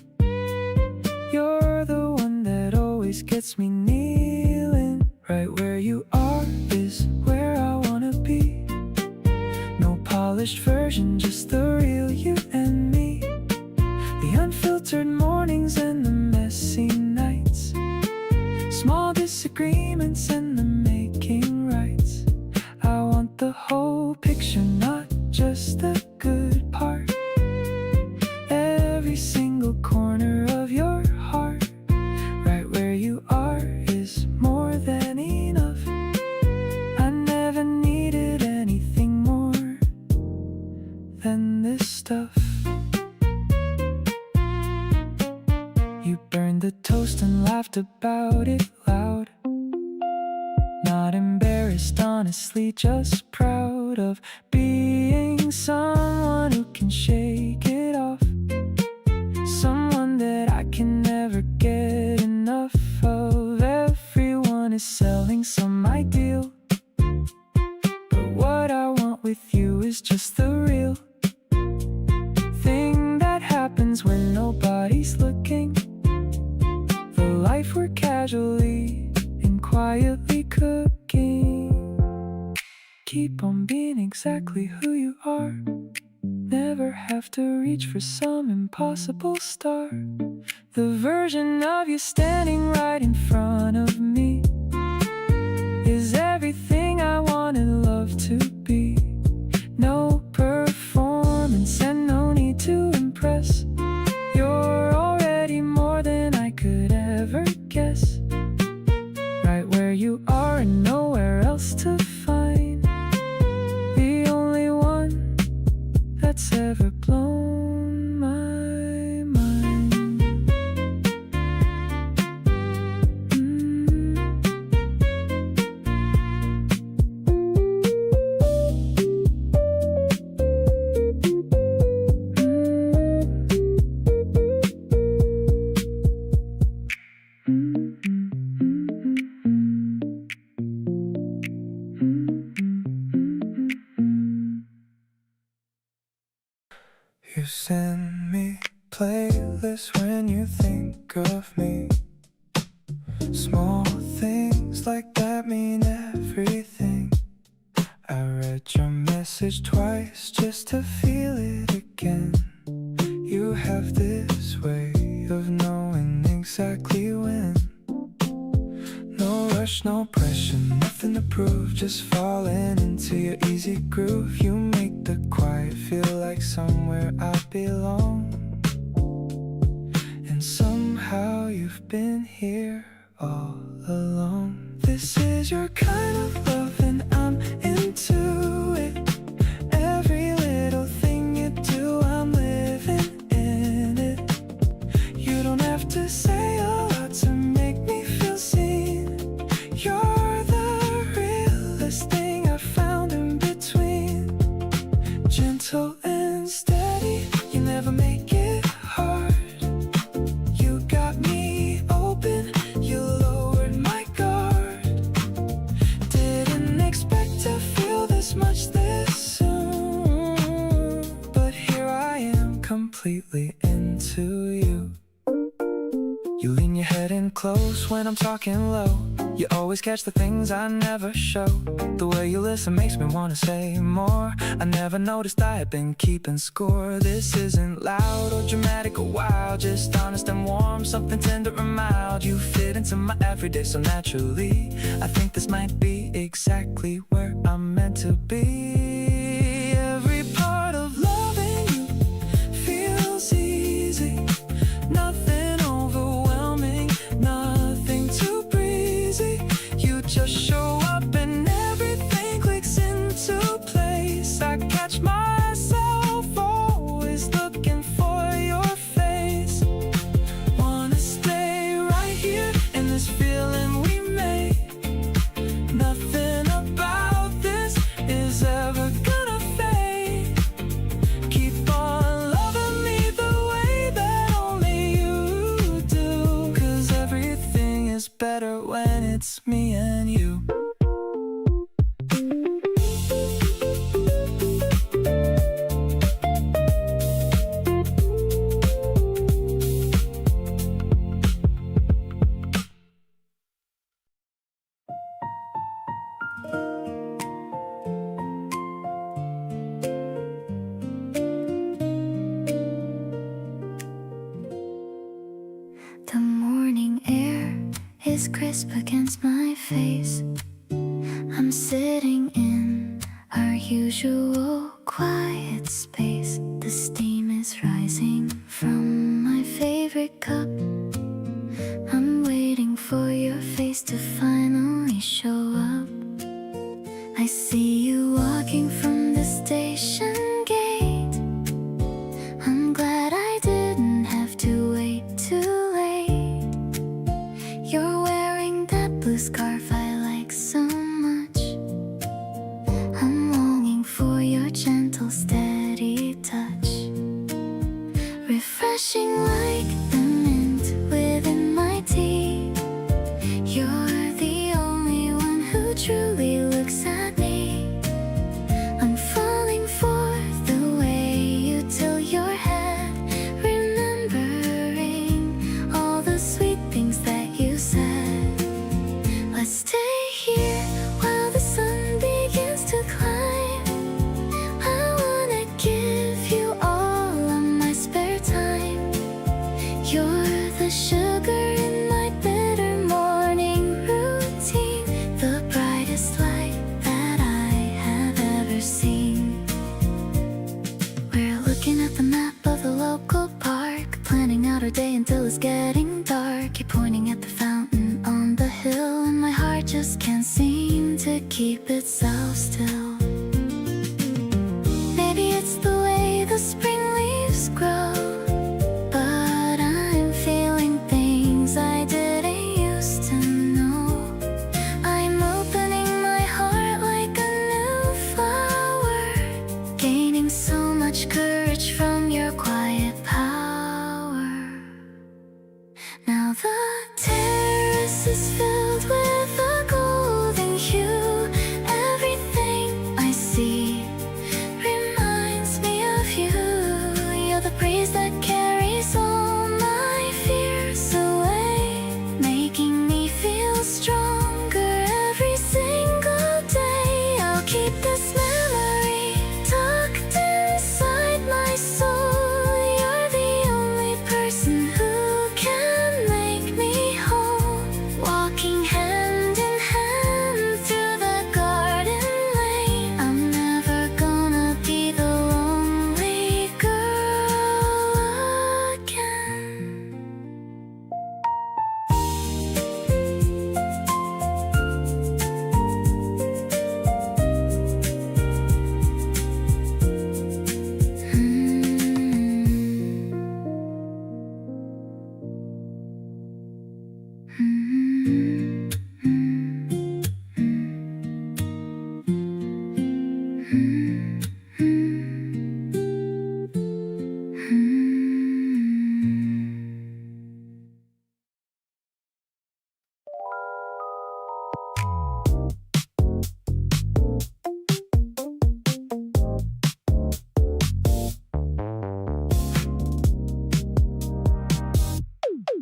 You're the one that always gets me kneeling. Right where you are is where I wanna be. No polished version, just the real you and me. The unfiltered mornings and the messy nights, small disagreements and the making rights. I want the whole picture, not just the good part. Every single corner of your heart. Right where you are is more than enough. I never needed anything more than this stuff. You burned the toast and laughed about it loud. Not embarrassed, honestly, just proud of being someone who can shake it off. Someone that I can never get enough of. Everyone is selling some ideal, but what I want with you is just the real thing that happens when nobody's looking. The life we're casually and quietly cooking. Keep on being exactly who you are. Never have to reach for some impossible star. The version of you standing right in front of me is everything I wanted love to be. No performance and no need to impress. You're already more than I could ever guess. Right where you are and nowhere else to find. The only one that's ever blown my mind. You send me playlists when you think of me. Small things like that mean everything. I read your message twice just to feel it again. You have this way of knowing exactly when. No rush, no pressure, nothing to prove. Just falling into your easy groove. You make the quiet feel like somewhere I belong. And somehow you've been here all along. This is your kind of love and I'm into it. Every little thing you do, I'm living in it. You don't have to say a lot to make me feel seen. You're the realest thing I found in between. Gentle and steady, you never make it hard. You got me open, you lowered my guard. Didn't expect to feel this much this soon, but here I am, completely into you. You lean your head in close when I'm talking low. You always catch the things I never show. The way you listen makes me wanna say more. I never noticed I had been keeping score. This isn't loud or dramatic or wild, just honest and warm, something tender and mild. You fit into my everyday so naturally. I think this might be exactly where I'm meant to be. Every part of loving you feels easy. Nothing overwhelming, nothing too breezy. better when it's me and you. The morning air is crisp against my face. I'm sitting in our usual quiet space. The steam is rising from my favorite cup. I'm waiting for your face to finally show up. I see you walking from the station gate. I'm glad I didn't have to wait too late. You're wearing that blue scarf I like so much. I'm longing for your gentle, steady touch. Refreshing like the mint within my tea. You're the only one who truly looks at me. I'm falling for the way you tilt your head, remembering all the sweet things that you said. Let's stay here while the sun begins to climb. I wanna give you all of my spare time. You're the sugar in my bitter morning routine, the brightest light that I have ever seen. We're looking at the map of the local park, planning out our day until it's getting dark. You're pointing at the fountain on the hill, and my heart just can't seem to keep itself still. Maybe it's the way the spring leaves grow, but I'm feeling things I didn't used to know. I'm opening my heart like a new flower, gaining so much courage from your quiet power. Now the terrace is filled with a golden hue. Everything I see reminds me of you. You're the breeze that carries all my fears away, making me feel stronger every single day. I'll keep this memory tucked inside my soul. You're the only person who can make me whole, walking hand in hand through the garden lane. I'm never gonna be the lonely girl again.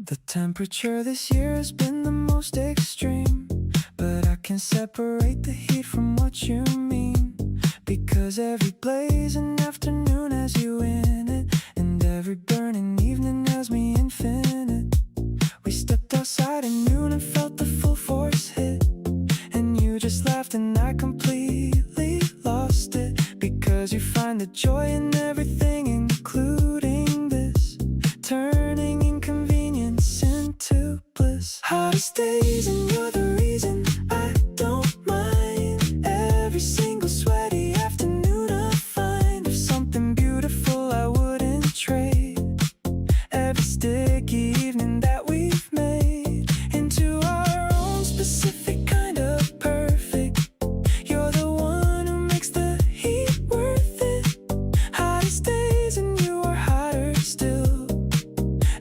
The temperature this year has been the most extreme, but I can separate the heat from what you mean, because every blazing afternoon has you in it, and every burning evening has me infinite. We stepped outside at noon and felt the full force hit, and you just laughed and I completely lost it, because you find the joy in everything, including this, turning inconvenience into bliss. Hottest days and you're the reason I don't mind. Every single sweaty afternoon I find of something beautiful I wouldn't trade. Every sticky evening that we've made into our own specific kind of perfect. You're the one who makes the heat worth it. Hottest days and you are hotter still.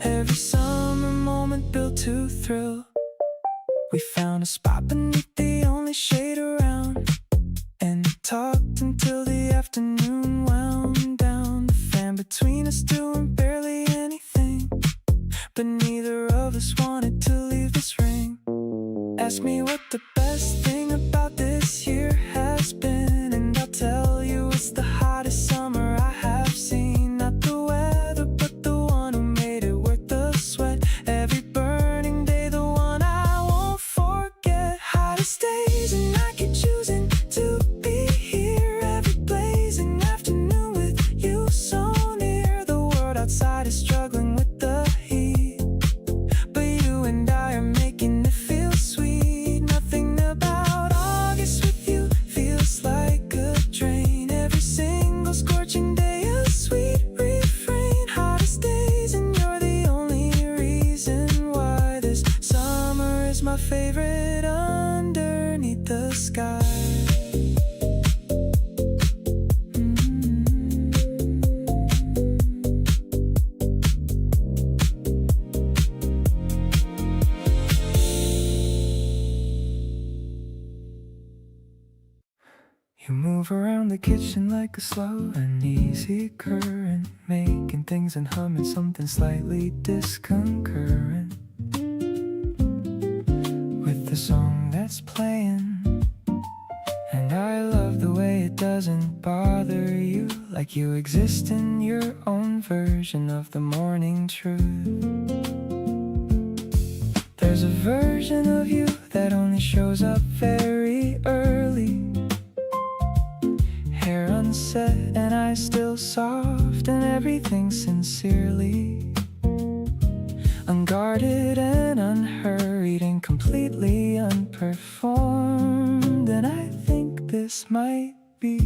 Every summer moment built to thrill. We found a spot beneath the only shade around and talked until the afternoon wound down. The fan between us doing barely anything, but neither of us wanted to leave this ring. Ask me what the best thing about this year has been, and I'll tell you it's the hottest summer I have seen. Not the weather, but the one who made it worth the sweat. Every burning day, the one I won't forget. Hottest days, and I keep choosing to be here. Every blazing afternoon with you so near. The world outside is struggling with the heat, but you and I are making it feel sweet. Nothing about August with you feels like a drain. Every single scorching day a sweet refrain. Hottest days, and you're the only reason why this summer is my favorite underneath the sky. You move around the kitchen like a slow and easy current, making things and humming something slightly disconcurrent with the song that's playing. And I love the way it doesn't bother you, like you exist in your own version of the morning truth. There's a version of you that only shows up very early, hair unset and eyes still soft, and everything sincerely unguarded and unhurried and completely unperformed. And I think this might be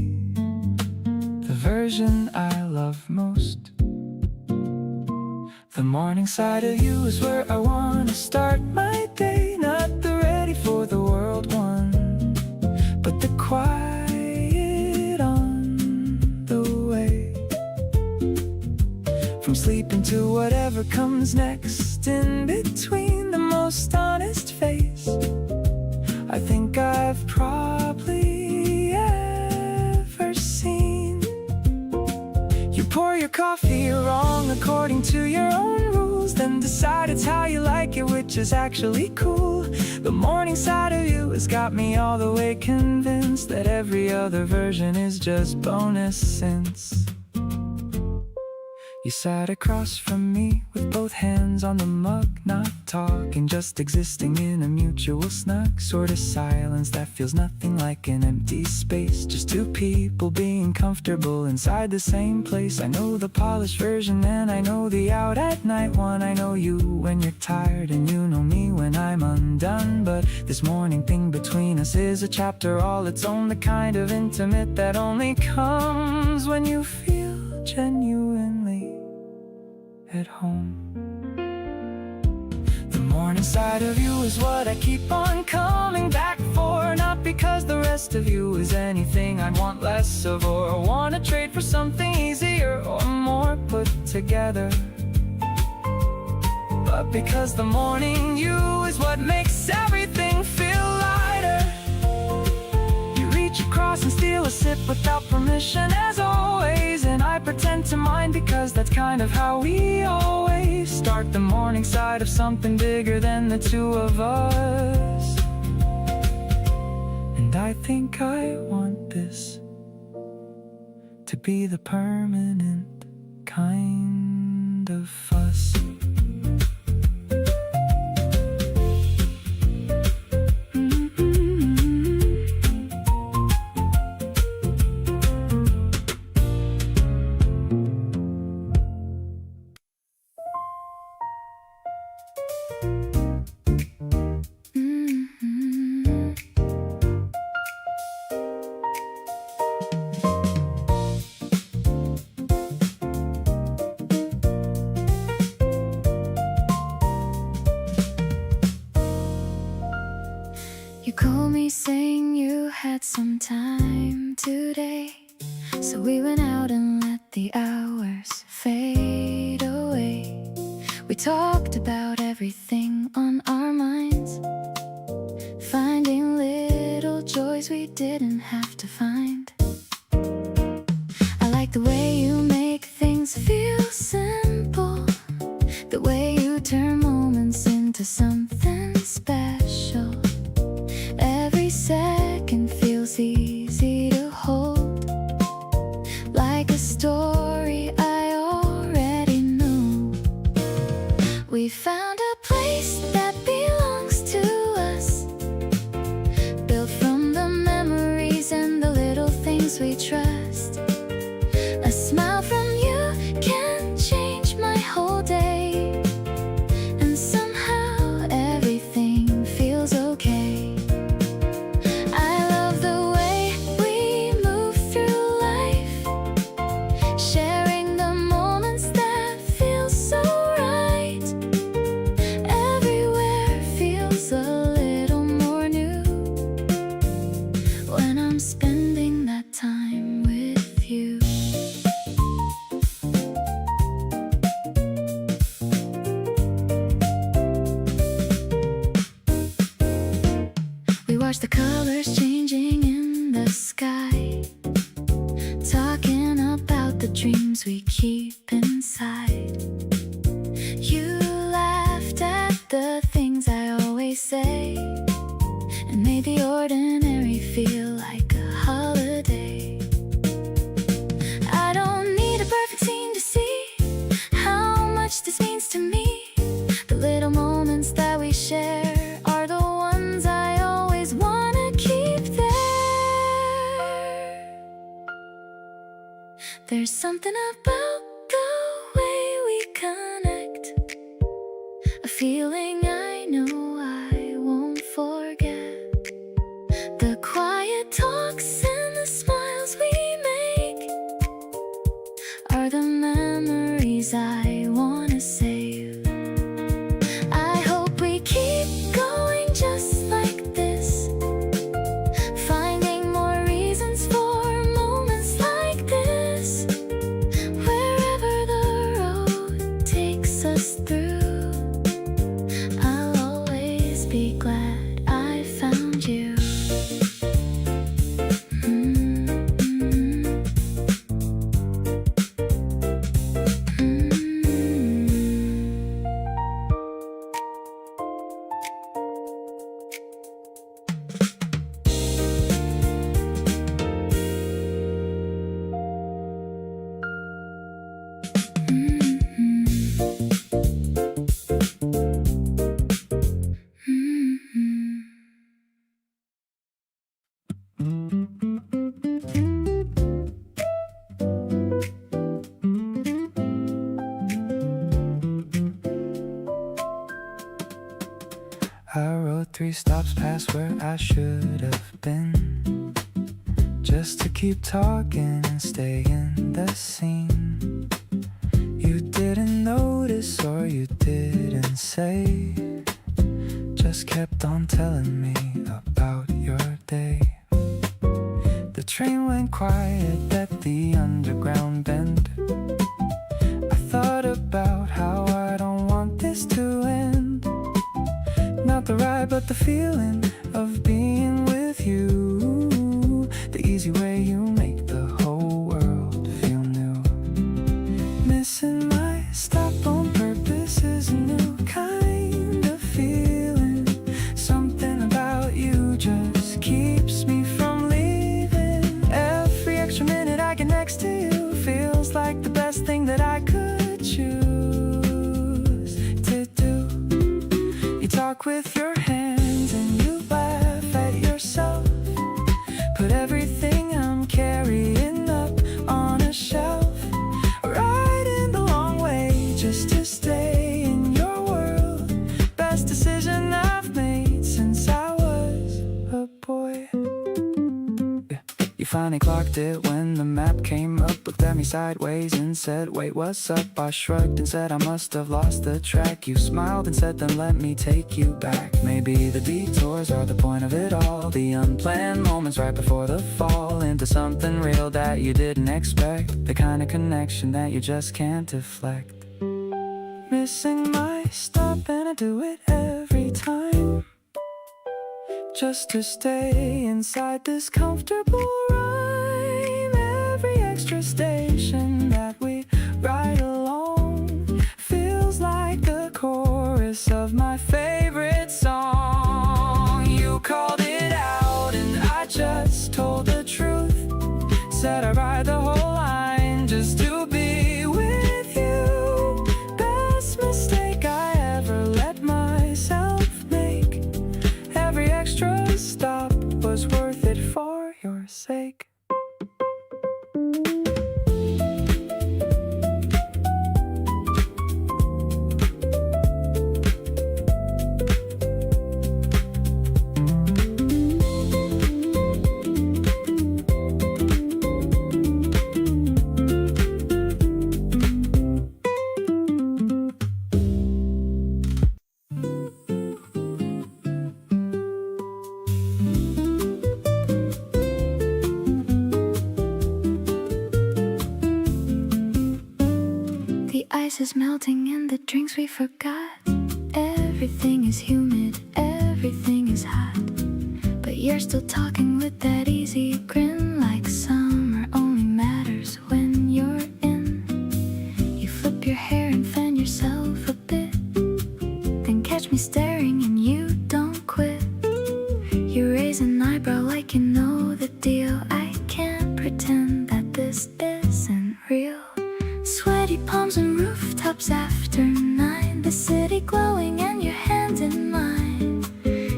the version I love most. The morning side of you is where I wanna start my day, not the ready for the world one, but the quiet on the way. From sleeping to whatever comes next, in between the most honest face I think I've probably ever seen. You pour your coffee wrong according to your own rules, then decide it's how you like it, which is actually cool. The morning side of you has got me all the way convinced that every other version is just bonus since you sat across from me with both hands on the mug, not talking, just existing in a mutual snug sort of silence that feels nothing like an empty space. Just two people being comfortable inside the same place. I know the polished version and I know the out at night one. I know you when you're tired and you know me when I'm undone. But this morning thing between us is a chapter all its own, the kind of intimate that only comes when you feel genuinely at home. The morning side of you is what I keep on coming back for, not because the rest of you is anything I'd want less of or want to trade for something easier or more put together, but because the morning you is what makes everything feel lighter. You reach across and steal a sip without permission as always, and I pretend to mind because that's kind of how we always start the morning side of something bigger than the two of us. And I think I want this to be the permanent kind of fuss. You called me saying you had some time today, so we went out and let the hours fade away. We talked about everything on our minds, we didn't have to find. I like the way you make things feel simple, the way you turn moments into something special. Every second feels easy to hold, like a story I already knew. We found a place that belongs to us, built from the memories and the little things we trust. A smile from you can change my whole day, and somehow everything feels okay. I love the way we move through life, sharing the moments that feel so right. Everywhere feels a little more new when I'm spending that time with you. We watch the colors changing in the sky, talking about the dreams we keep inside. You laughed at the things I always say, and made the ordinary feel like a holiday. I don't need a perfect scene to see how much this means to me. The little moments that we share are the ones I always wanna keep there. There's something about the way we connect, a feeling I know I won't forget. The quiet talks and the smiles we make are the memories I wanna save. I hope we keep going just like this, finding more reasons for moments like this. Wherever the road takes us through, I'll always be glad I found you. I rode 3 stops past where I should have been, just to keep talking and stay in the scene. You didn't notice or you didn't say, just kept on telling me about your day. The train went quiet at the underground bend. I thought about how I don't want this to end. Not the ride, but the feeling of being with you. The easy way you make the whole world feel new. Missing my stop on purpose is a new kind of feeling. Something about you just keeps me from leaving. Every extra minute I get next to you feels like the best thing that I could choose to do. You talk with your hands and you laugh at yourself. Put everything I'm carrying up on a shelf. Riding the long way just to stay in your world. Best decision I've made since I was a boy. You finally clocked it when the map came up. Looked at me sideways and said, wait, what's up? I shrugged and said I must have lost the track. You smiled and said, then let me take you back. Maybe the detours are the point of it all, the unplanned moments right before the fall into something real that you didn't expect, the kind of connection that you just can't deflect. Missing my stop and I do it every time. just to stay inside this comfortable rhyme. Every extra station that we ride along feels like the chorus of my favorite song. You called it out and I just told the truth. Said I ride the whole line just to be with you. Best mistake I ever let myself make. Every extra stop was worth it for your sake. The ice is melting and the drinks we forgot. Everything is humid, everything is hot. But you're still talking with that easy grin, like summer only matters when you're in. You flip your hair and fan yourself a bit, then catch me staring and you don't quit. You raise an eyebrow like you know the deal. I can't pretend that this isn't real. Sweaty palms and rooftops after 9. The city glowing and your hand in mine.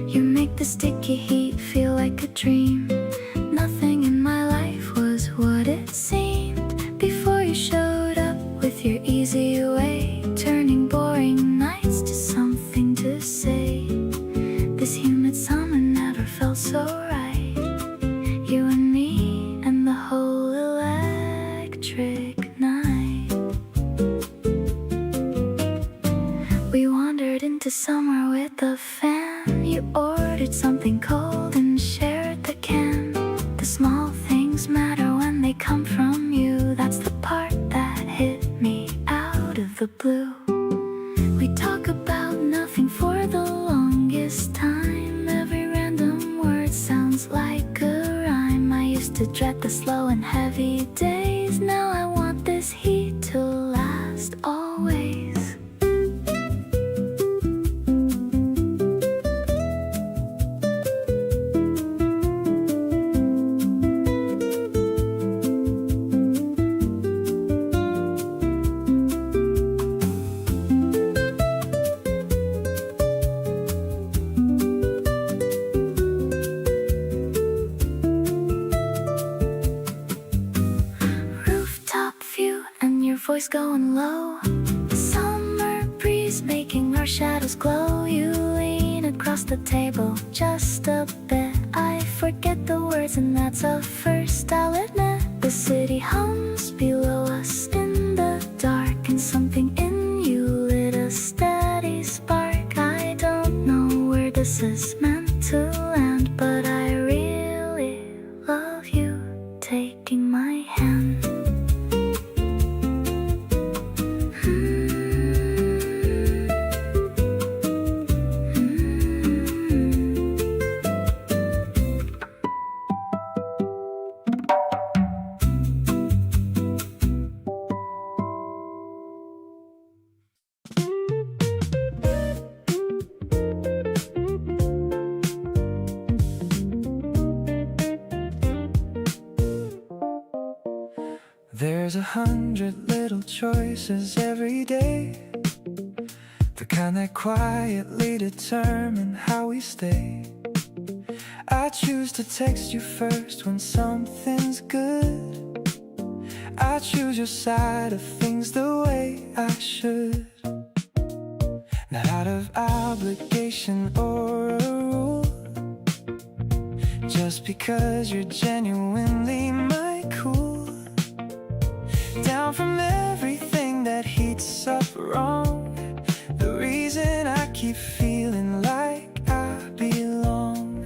You make the sticky heat feel like a dream. Nothing in my life was what it seemed before you showed up with your easy way, turning boring nights to something to say. This humid summer never felt so right. You and me and the whole electric night. We wandered into summer with a fan. You ordered something cold and shared the can. The small things matter when they come from you. That's the part that hit me out of the blue. We talk about nothing for the longest time. Every random word sounds like a rhyme. I used to dread the slow and heavy days. Now I want this heat to last always. Rooftop view and your voice going low. Summer breeze making our shadows glow. You lean across the table just a bit. I forget the words and that's a first, I'll admit. The city hums below us in the dark, and something in you lit a steady spark. I don't know where this is meant to land, but I really love you taking my hand. There's 100 little choices every day, the kind that quietly determine how we stay. I choose to text you first when something's good. I choose your side of things the way I should, not out of obligation or a rule, just because you're genuinely my cool. Down from everything that heats up wrong, the reason I keep feeling like I belong.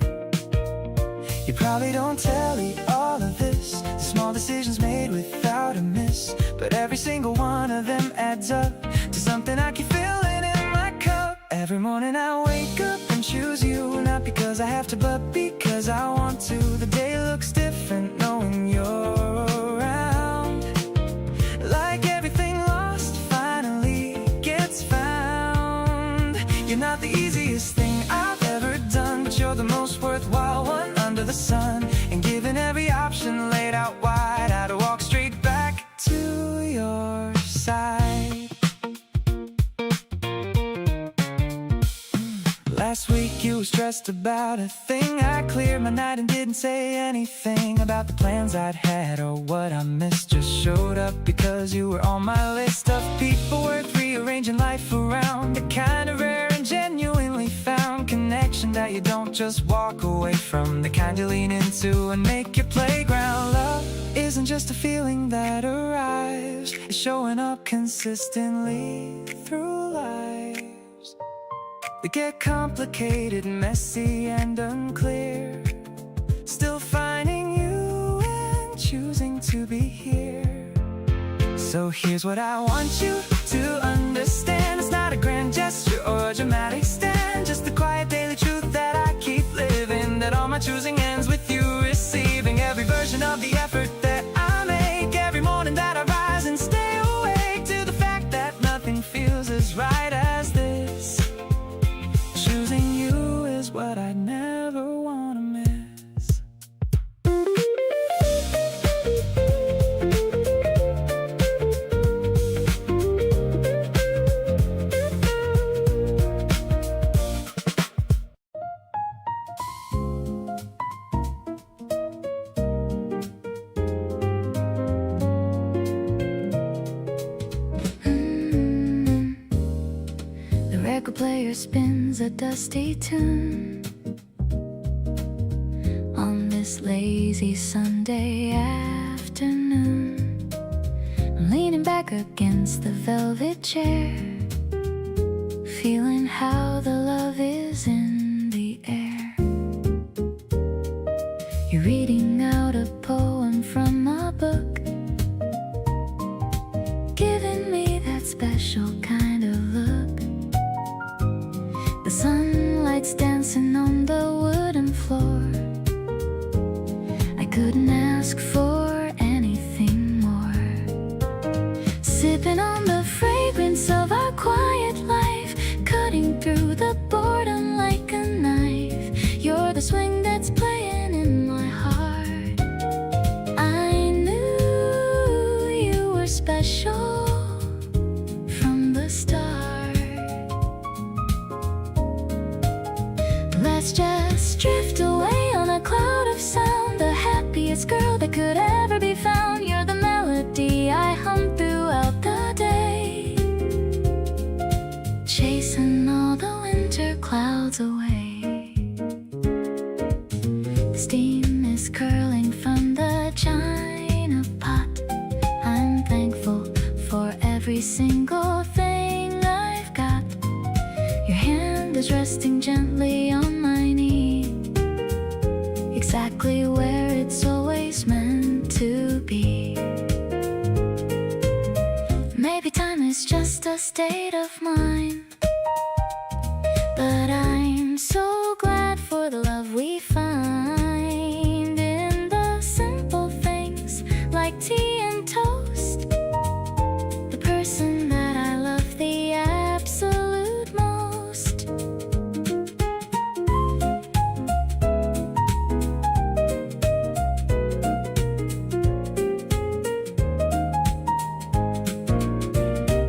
You probably don't tell me all of this, the small decisions made without a miss, but every single one of them adds up to something I keep feeling in my cup. Every morning I wake up and choose you, not because because I have to, but because I want to. The day looks different knowing you're around. Like everything lost finally gets found. You're not the easiest thing I've ever done, but you're the most worthwhile one under the sun. And given every option laid out wide, I'd walk straight back to your side. Last week you were stressed about a thing. I cleared my night and didn't say anything about the plans I'd had or what I missed. Just showed up because you were on my list of people worth rearranging life around. The kind of rare and genuinely found connection that you don't just walk away from. The kind you lean into and make your playground. Love isn't just a feeling that arrives. It's showing up consistently through lives. They get complicated, messy and unclear. Still finding you and choosing to be here. So here's what I want you to understand. It's not a grand gesture or a dramatic stand, just the quiet daily truth that I keep living. That all my choosing ends with you receiving every version of the effort that I make. Every morning that I rise and stay awake to the fact that nothing feels as right as this. Choosing you is what I never want to miss. The record player spins a dusty tune on this lazy Sunday afternoon. I'm leaning back against the velvet chair, feeling how the love is in the air. You're reading out a poem from a book, giving me that special kind of look. The sunlight's dancing on the wooden floor. I couldn't ask for anything more. Sipping on the fragrance of our quiet life, cutting through the boredom like a knife. You're the swing that's playing in my heart. I knew you were special from the start. Let's just drift away on a cloud of sound. The happiest girl that could ever be found. You're the melody I hum throughout the day, chasing all the winter clouds away. The steam is curling from the china pot. I'm thankful for every single thing I've got. Your hand is resting gently on my knee, exactly where it's always meant to be. Maybe time is just a state of mind, but I'm so glad for the love we find in the simple things like tea and toast. The person that I love the absolute most.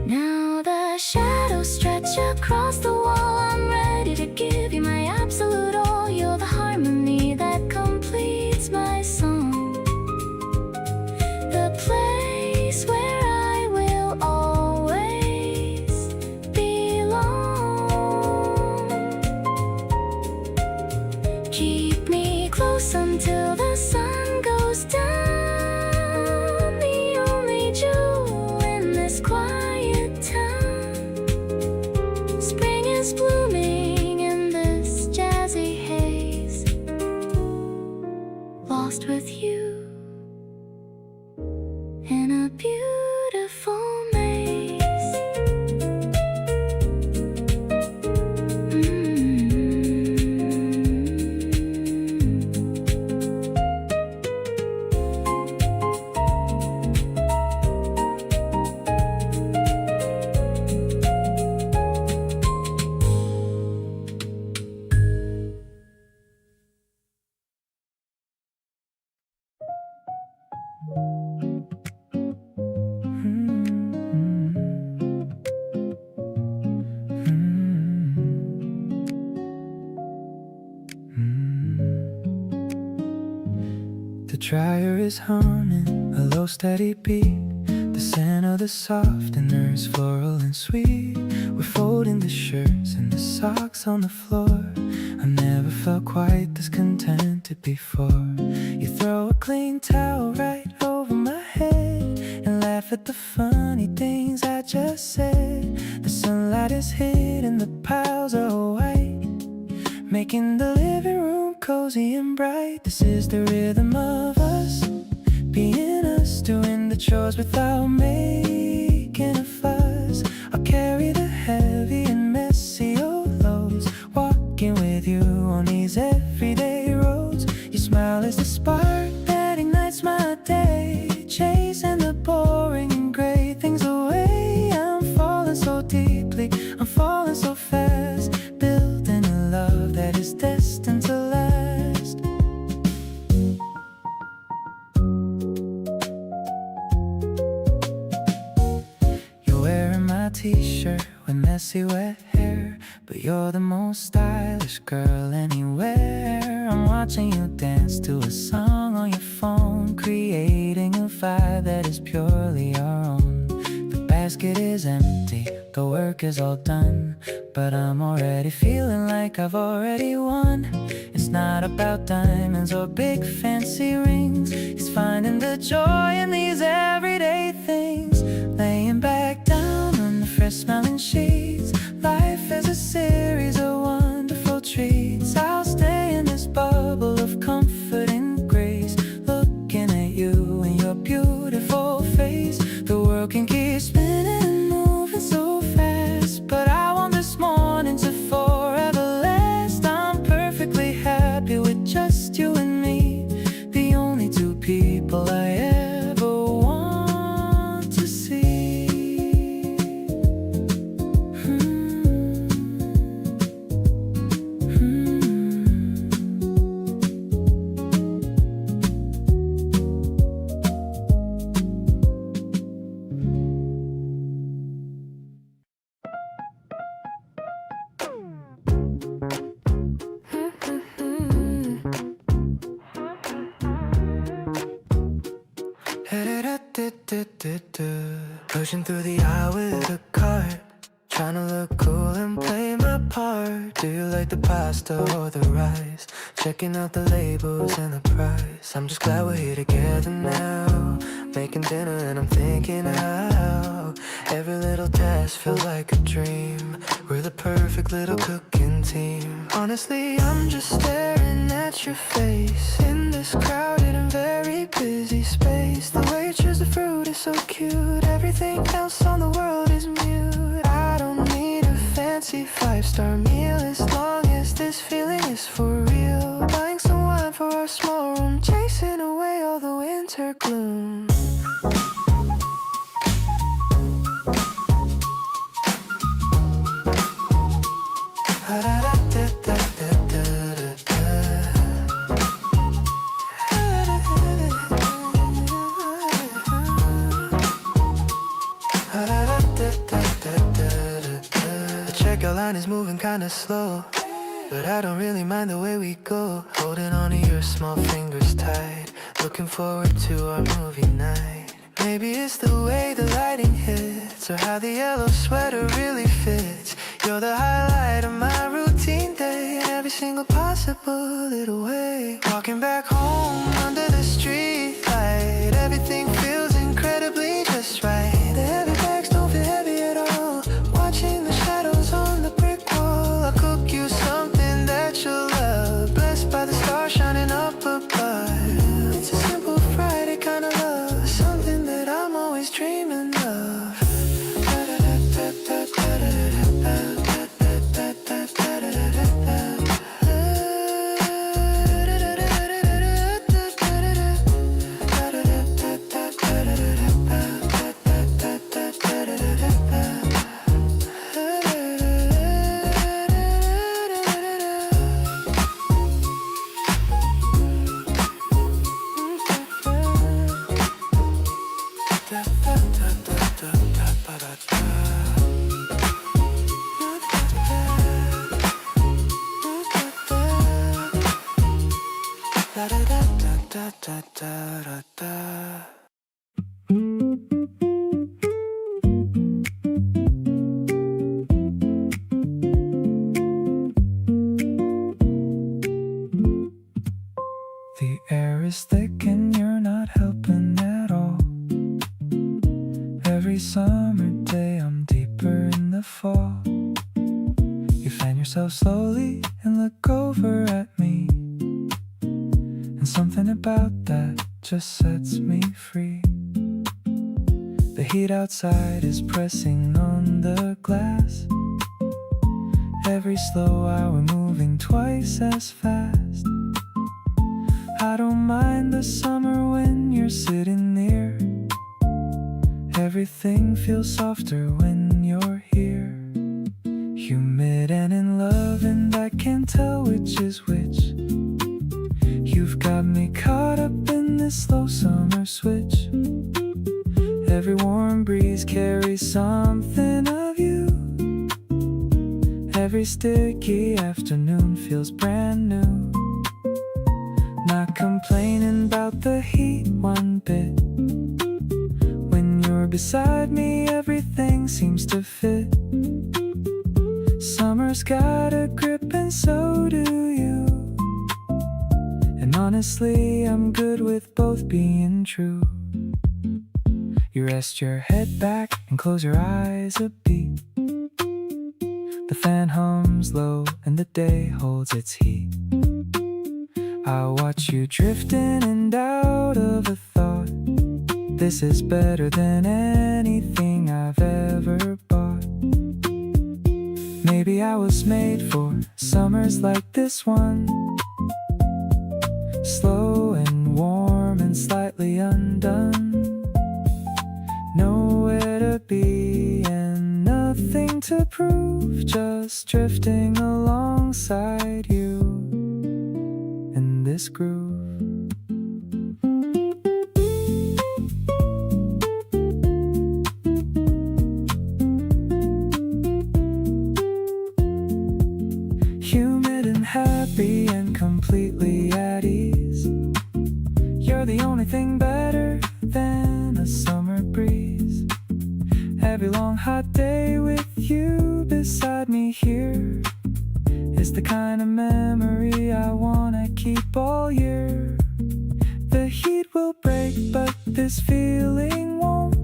Now the shadows stretch across the wall. I'm ready to give you my absolute all. You're the harmony that completes my song, the place where I will always belong. Keep me close until the sun goes down. The only jewel in this quiet town. Spring is blooming in this jazzy haze, lost with you in a beautiful maze. The dryer is humming a low steady beat. The scent of the softeners, floral and sweet. We're folding the shirts and the socks on the floor. I've never felt quite this contented before. You throw a clean towel right over my head and laugh at the funny things I just said. The sunlight is hitting the piles of white, making the living room cozy and bright. This is the rhythm of us, being us, doing the chores without making a fuss. I'll carry the heavy and messy old loads, walking with you on these everyday roads. Your smile is the spark that ignites my day, chasing the boring and gray things away. I'm falling so deeply, I'm falling so fast, building a love that is destined to last. You're wearing my t-shirt with messy wet hair, but you're the most stylish girl anywhere. I'm watching you dance to a song on your phone, creating a vibe that is purely our own. The basket is empty, the work is all done, but I'm already feeling like I've already won. It's not about diamonds or big fancy rings, it's finding the joy in these everyday things. Laying back down on the fresh smelling sheets, life is a series of wonderful treats. I'll stay in this bubble of comfort and grace, looking at you and your beautiful face. The world can keep spinning and moving so fast, but I want this morning to forever last. I'm perfectly happy with just you and me, the only two people I ever want to see. Pushing through the aisle with a cart, trying to look cool and play my part. Do you like the pasta or the rice? Checking out the labels and the price. I'm just glad we're here together now, making dinner and I'm thinking how every little task feels like a dream. We're the perfect little cooking team. Honestly, I'm just staring at your face in this crowded and very busy space. The way you choose the fruit is so cute, everything else on the world is mute. I don't need a fancy 5-star meal as long as this feeling is for real. Buying some wine for our small room, chasing away all the winter gloom. The checkout line is moving kinda slow, but I don't really mind the way we go. Holding on to your small fingers tight, looking forward to our movie night. Maybe it's the way the lighting hits, or how the yellow sweater really fits. You're the highlight of my routine day, in every single possible little way. Walking back home under the street light, everything feels incredibly just right. The heavy bags don't feel heavy at all, watching the shadows on the brick wall. I'll cook you something that you'll love, blessed by the stars shining up above. It's a simple Friday kind of love, something that I'm always dreaming of. Da da da da 따따따따라따. The air is thick and you're not helping at all. Every summer day I'm deeper in the fall. You fan yourself slowly and look over at me, and something about that just sets me free. The heat outside is pressing on the glass. Every slow hour moving twice as fast. I don't mind the summer when you're sitting near. Everything feels softer when you're here. Humid and in love, and I can't tell which is which. You've got me caught up in this slow summer switch. Every warm breeze carries something of you. Every sticky afternoon feels brand new. Not complaining about the heat one bit. When you're beside me, everything seems to fit. Summer's got a grip and so do you. And honestly, I'm good with both being true. You rest your head back and close your eyes a beat. The fan hums low and the day holds its heat. I watch you drift in and out of a thought. This is better than anything I've ever bought. Maybe I was made for summers like this one. Slow and warm and slightly undone. Nowhere to be and nothing to prove. Just drifting alongside you in this groove. Humid and happy and completely at ease. You're the only thing better than a summer breeze. Every long hot day with you beside me here is the kind of memory I wanna keep all year. The heat will break, but this feeling won't.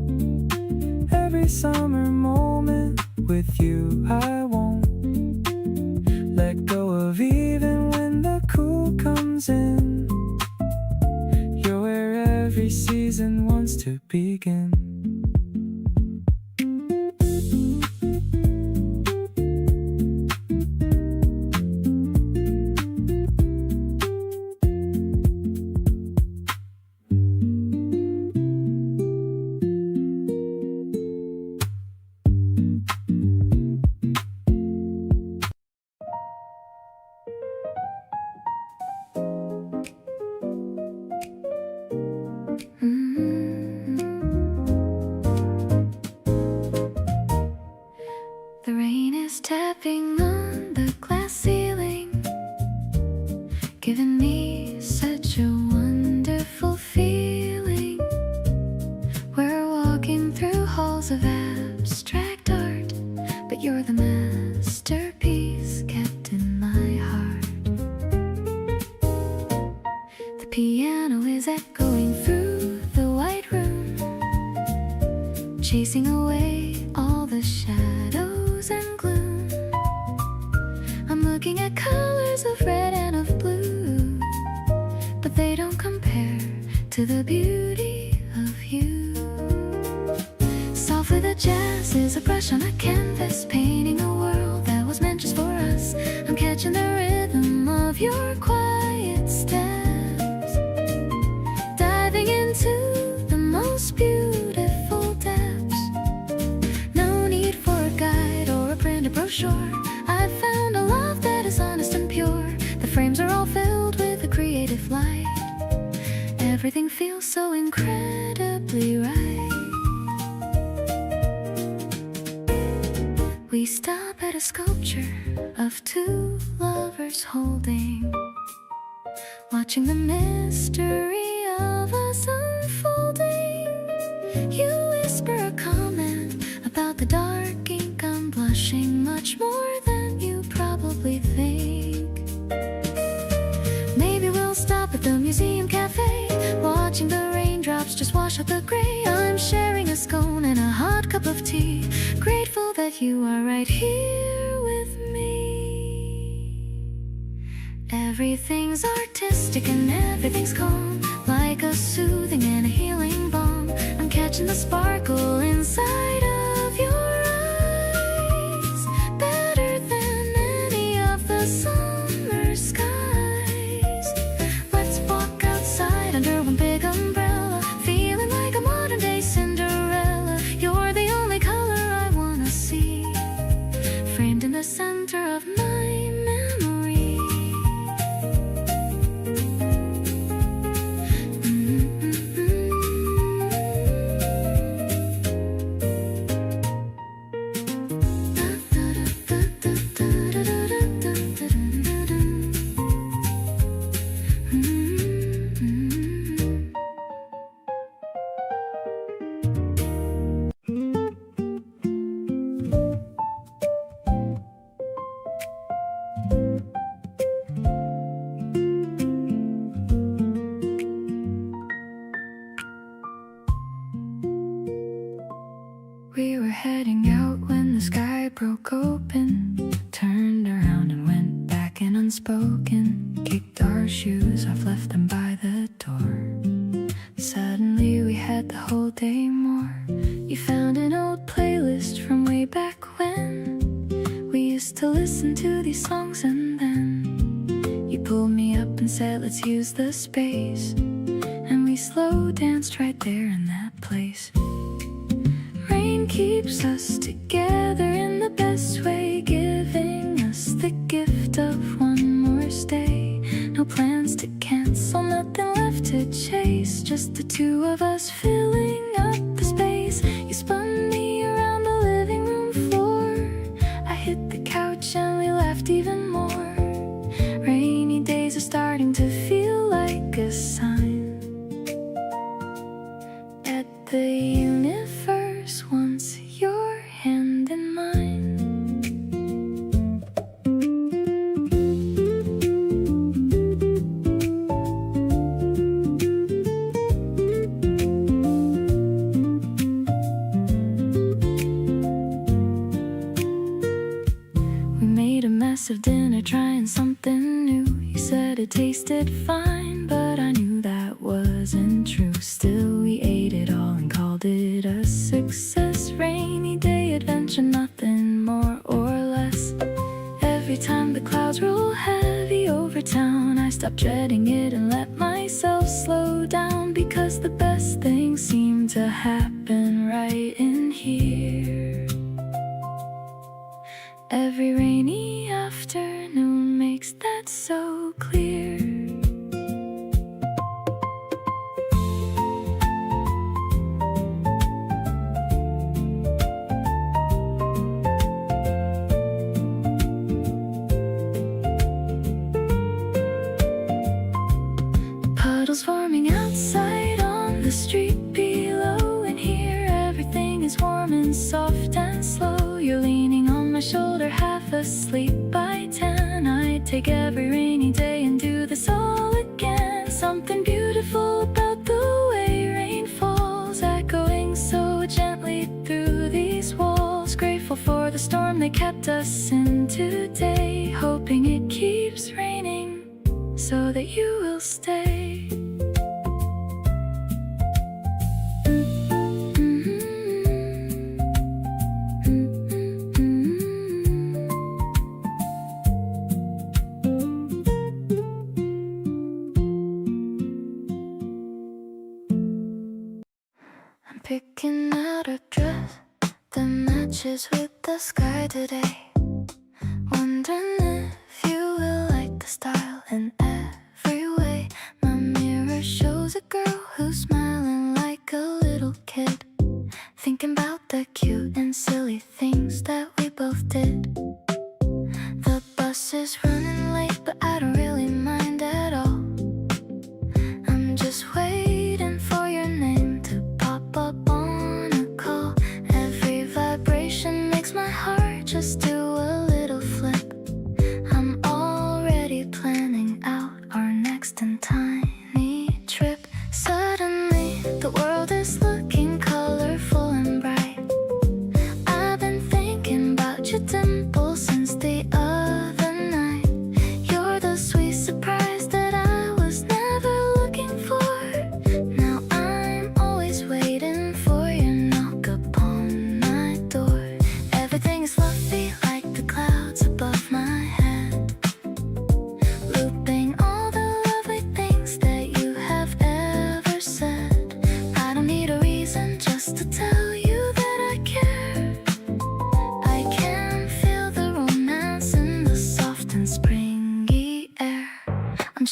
Every summer moment with you I won't let go of, even when the cool comes in. You're where every season wants to begin. The rain is tapping on the glass ceiling, giving me such a wonderful feeling. We're walking through halls of abstract art, but you're the masterpiece kept in my heart. The piano is echoing through the white room, chasing away all the shadows and gloom. I'm looking at colors of red and of blue, but they don't compare to the beauty of you. Softly the jazz is a brush on a canvas, painting a world that was meant just for us. I'm catching the rhythm of your quiet steps, diving into the most beautiful depths. No need for a guide or a printed brochure. I found a love that is honest and pure. The frames are all filled with a creative light. Everything feels so incredibly right. We stop at a sculpture of two lovers holding, watching the mystery of us unfolding. You whisper a comment about the dark ink. I'm blushing much more than you probably think. Maybe we'll stop at the museum cafe, watching the raindrops just wash out the gray. I'm sharing a scone and a hot cup of tea, grateful that you are right here with me. Everything's artistic and everything's calm, like a soothing and a healing balm. I'm catching the sparkle inside of your eyes, better than any of the summer skies. Let's walk outside under one big umbrella, feeling like a modern day Cinderella. You're the only color I wanna see, framed in the center of my memory. We were heading out when the sky broke open, turned around and went back in unspoken, kicked our shoes off, left them by the door. Suddenly we had the whole day more. You found an old playlist from way back when we used to listen to these songs, and then you pulled me up and said, let's use the space, and we slow danced right there in that place. Rain keeps us together in the best way, giving us the gift of one more stay. No plans to cancel, nothing left to chase, just the two of us filling up the space. You spun me around the living room floor, I hit the couch and we laughed even more. Rainy days are starting to feel like a sign that the universe wants your hand in mine. We made a mess of dinner trying something new. You said it tasted fine, but I knew that wasn't true. Still we ate it all and called it a success. Rainy day adventure, nothing more or less. Every time the clouds roll heavy over town, I stop dreading it and let myself slow down, because the best things seem to happen right in here. Every rainy afternoon makes that so clear. Puddles forming outside on the street below, and here everything is warm and soft and slow. You're leaning on my shoulder, half asleep by 10. I take every rainy day and do this all again. Something beautiful about the way rain falls, echoing so gently through these walls. Grateful for the storm they kept us in today, hoping it keeps raining so that you will stay. I'm picking out a dress that matches with the sky today, wondering if you will like the style in every way. My mirror shows a girl who's smiling like a little kid, thinking about the cute and silly things that we both did. The bus is running late, but I don't really mind at all.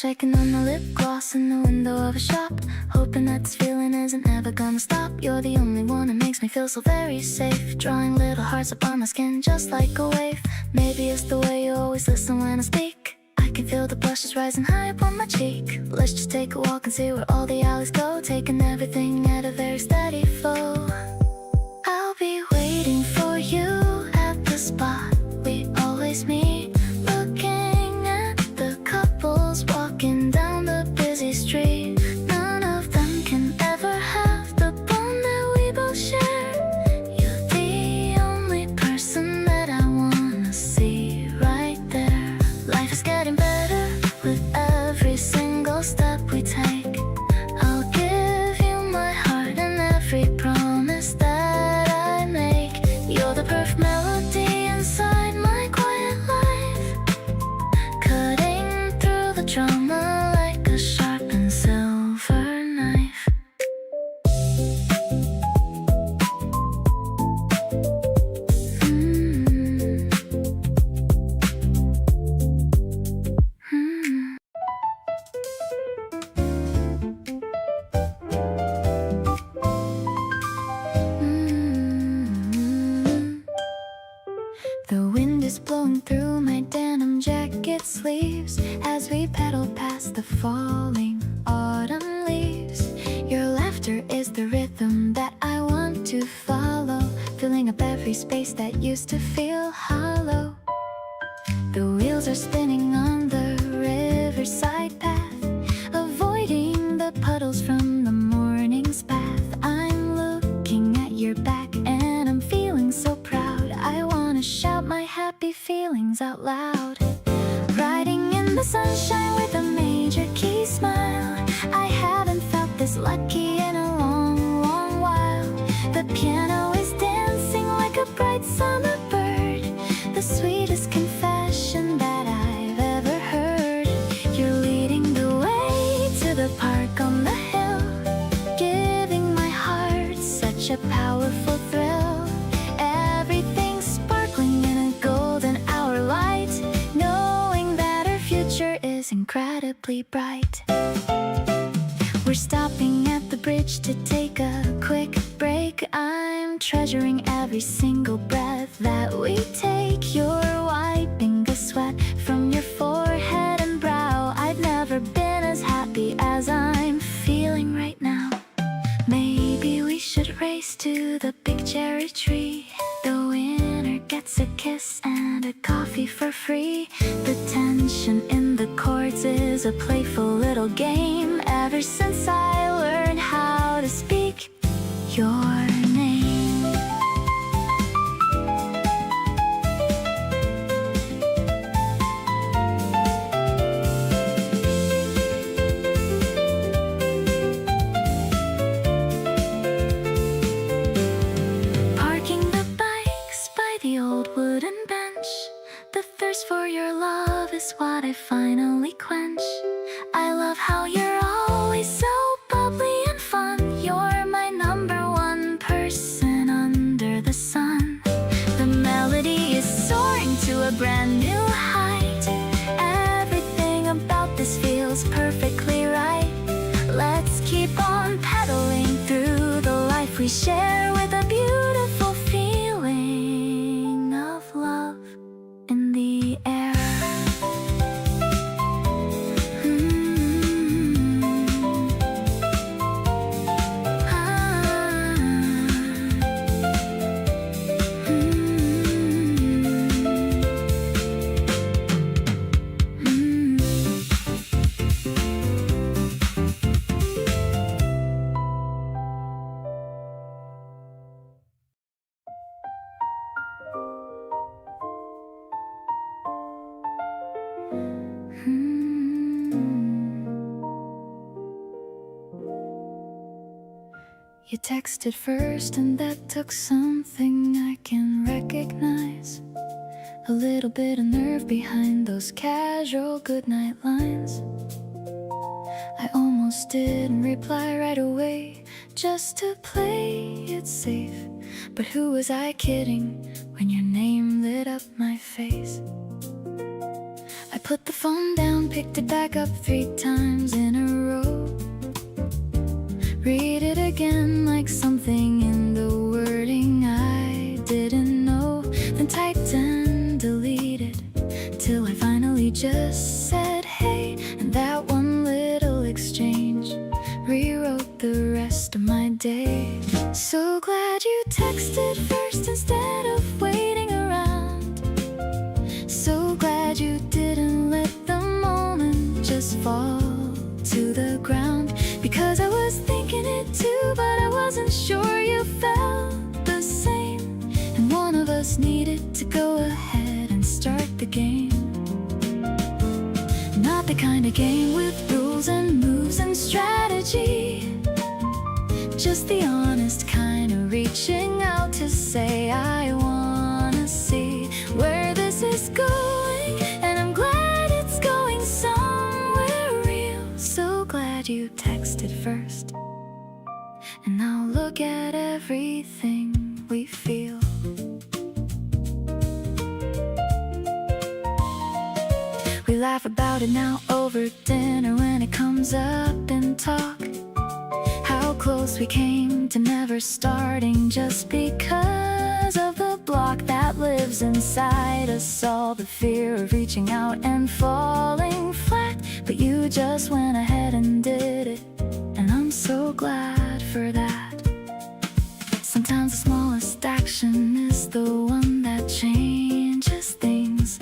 checking on my lip gloss in the window of a shop, hoping that this feeling isn't ever gonna stop. You're the only one that makes me feel so very safe, drawing little hearts up on my skin just like a wave. Maybe it's the way you always listen when I speak. I can feel the blushes rising high up on my cheek. Let's just take a walk and see where all the alleys go, taking everything at a very steady flow. I'll be waiting for you at the spot we always meet, looking at the couples walking down the busy street. None of them can ever have the bond that we both share. You're the only person that I wanna see right there. Life is getting better with every single step we take. I'll give you my heart and every promise that I make. You're the perfect melody inside my quiet life, cutting through the drama like a sharpened silver knife. The wind is blowing through my denim jacket sleeves as we pedal past the falling autumn leaves. Your laughter is the rhythm that I want to follow, filling up every space that used to feel hollow. The wheels are spinning on the riverside path, avoiding the puddles from the morning's bath. I'm looking at your back and I'm feeling so proud. I wanna shout my happy feelings out loud. Riding in the sunshine with a major key smile. I haven't felt this lucky in a long, long while. The piano is dancing like a bright summer bird, the sweetest confession that I've ever heard. You're leading the way to the park on the hill, giving my heart such a powerful thrill. Everything's sparkling in a golden hour light, knowing that our future is incredibly bright. We're stopping at the bridge to take a quick break. I'm treasuring every single breath that we take. You're wiping the sweat from your forehead and brow. I've never been as happy as I'm feeling right now. Maybe we should race to the big cherry tree. The winner gets a kiss and a coffee for free. The tension in the chords is a playful little game. Ever since I learned how to speak your name. Parking the bikes by the old wooden bench. The thirst for your love is what I finally quench. I love how you're always so bubbly and fun. You're my number one person under the sun. The melody is soaring to a brand new height. Everything about this feels perfectly right. Let's keep on pedaling through the life we share, with a beautiful feeling of love in the air. You texted first and that took something I can recognize. A little bit of nerve behind those casual goodnight lines. I almost didn't reply right away, just to play it safe. But who was I kidding when your name lit up my face? I put the phone down, picked it back up 3 times in a row. Read it again like something in the wording I didn't know. Then typed and deleted till I finally just said hey. And that one little exchange rewrote the rest of my day. So glad you texted first instead of waiting around. So glad you didn't let the moment just fall to the ground. Because I was thinking it too, but I wasn't sure you felt the same. And one of us needed to go ahead and start the game. Not the kind of game with rules and moves and strategy. Just the honest kind of reaching out to say I wanna see where this is going. And I'm glad it's going somewhere real. So glad you texted first. And now look at everything we feel. We laugh about it now over dinner when it comes up in talk. How close we came to never starting just because of the block that lives inside us all. The fear of reaching out and falling flat. But you just went ahead and did it, and I'm so glad for that. Sometimes the smallest action is the one that changes things.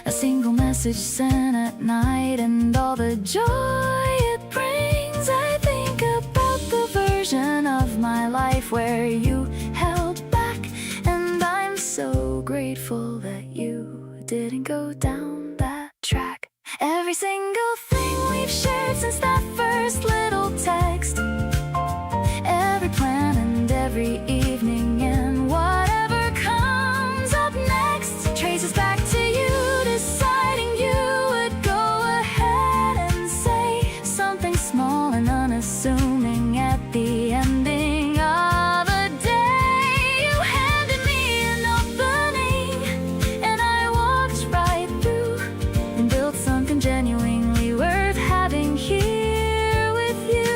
A single message sent at night and all the joy it brings. I think about the version of my life where you held back, and I'm so grateful that you didn't go down that track. Every single thing we've shared since that first little text, every plan and every evening, and whatever comes up next traces back to you deciding you would go ahead and say something small and unassuming at the ending of a day. You handed me an opening, and I walked right through and built something genuinely worth having here with you.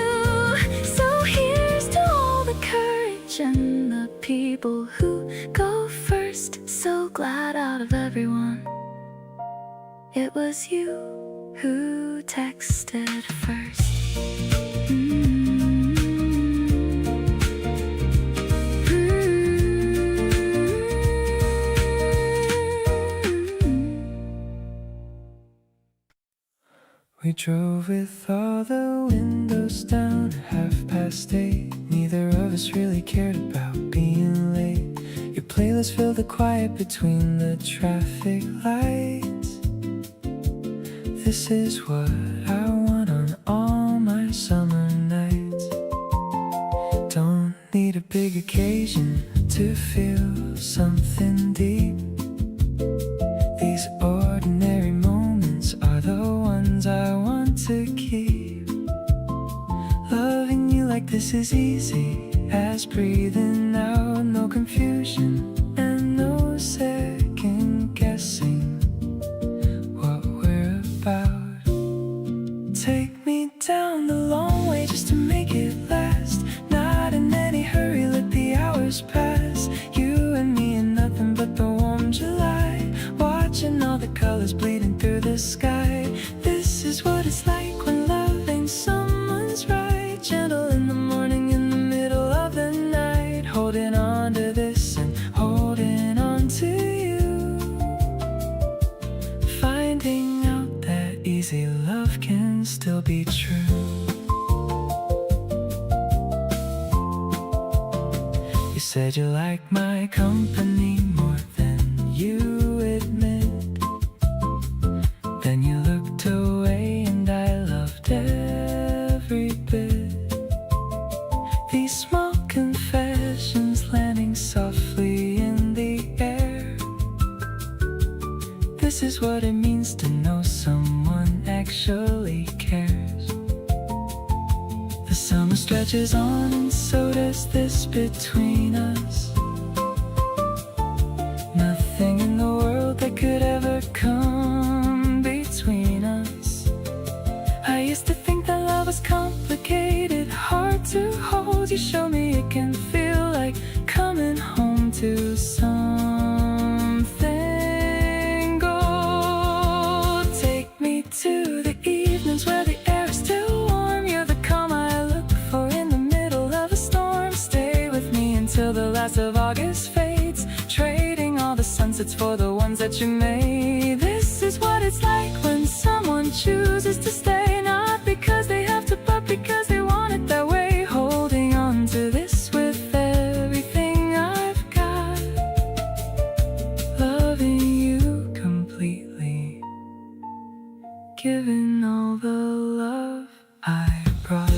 So here's to all the courage and the people who go first. So glad out of everyone it was you who texted first. We drove with all the windows down, 8:30. Neither of us really cared about being late. Your playlist filled the quiet between the traffic lights. This is what I want on all my summer nights. Don't need a big occasion to feel something deep. These ordinary moments are the ones I want to keep. Loving you like this is easy as breathing out. No confusion and no second guessing what we're about. Take me down the long way just to make it last. Not in any hurry, let the hours pass. You and me and nothing but the warm July, watching all the colors bleeding through the sky. This is what it's like when loving someone's right. Gentle in the morning, in the middle of the night, holding on to this and holding on to you. Finding out that easy love can still be true. You said you like my company more than you admit. Then you looked away and I loved every bit. These small confessions landing softly in the air. This is what it means to know someone actually cares. The summer stretches on and so does this between us. Nothing in the world that could ever come between complicated, hard to hold. You show me it can feel like coming home to something gold. Take me to the evenings where the air is still warm. You're the calm I look for in the middle of a storm. Stay with me until the last of August fades, trading all the sunsets for the ones that you made. This is what it's like when someone chooses to stay, not because they have to, but because they want it that way. Holding on to this with everything I've got, loving you completely, giving all the love I brought.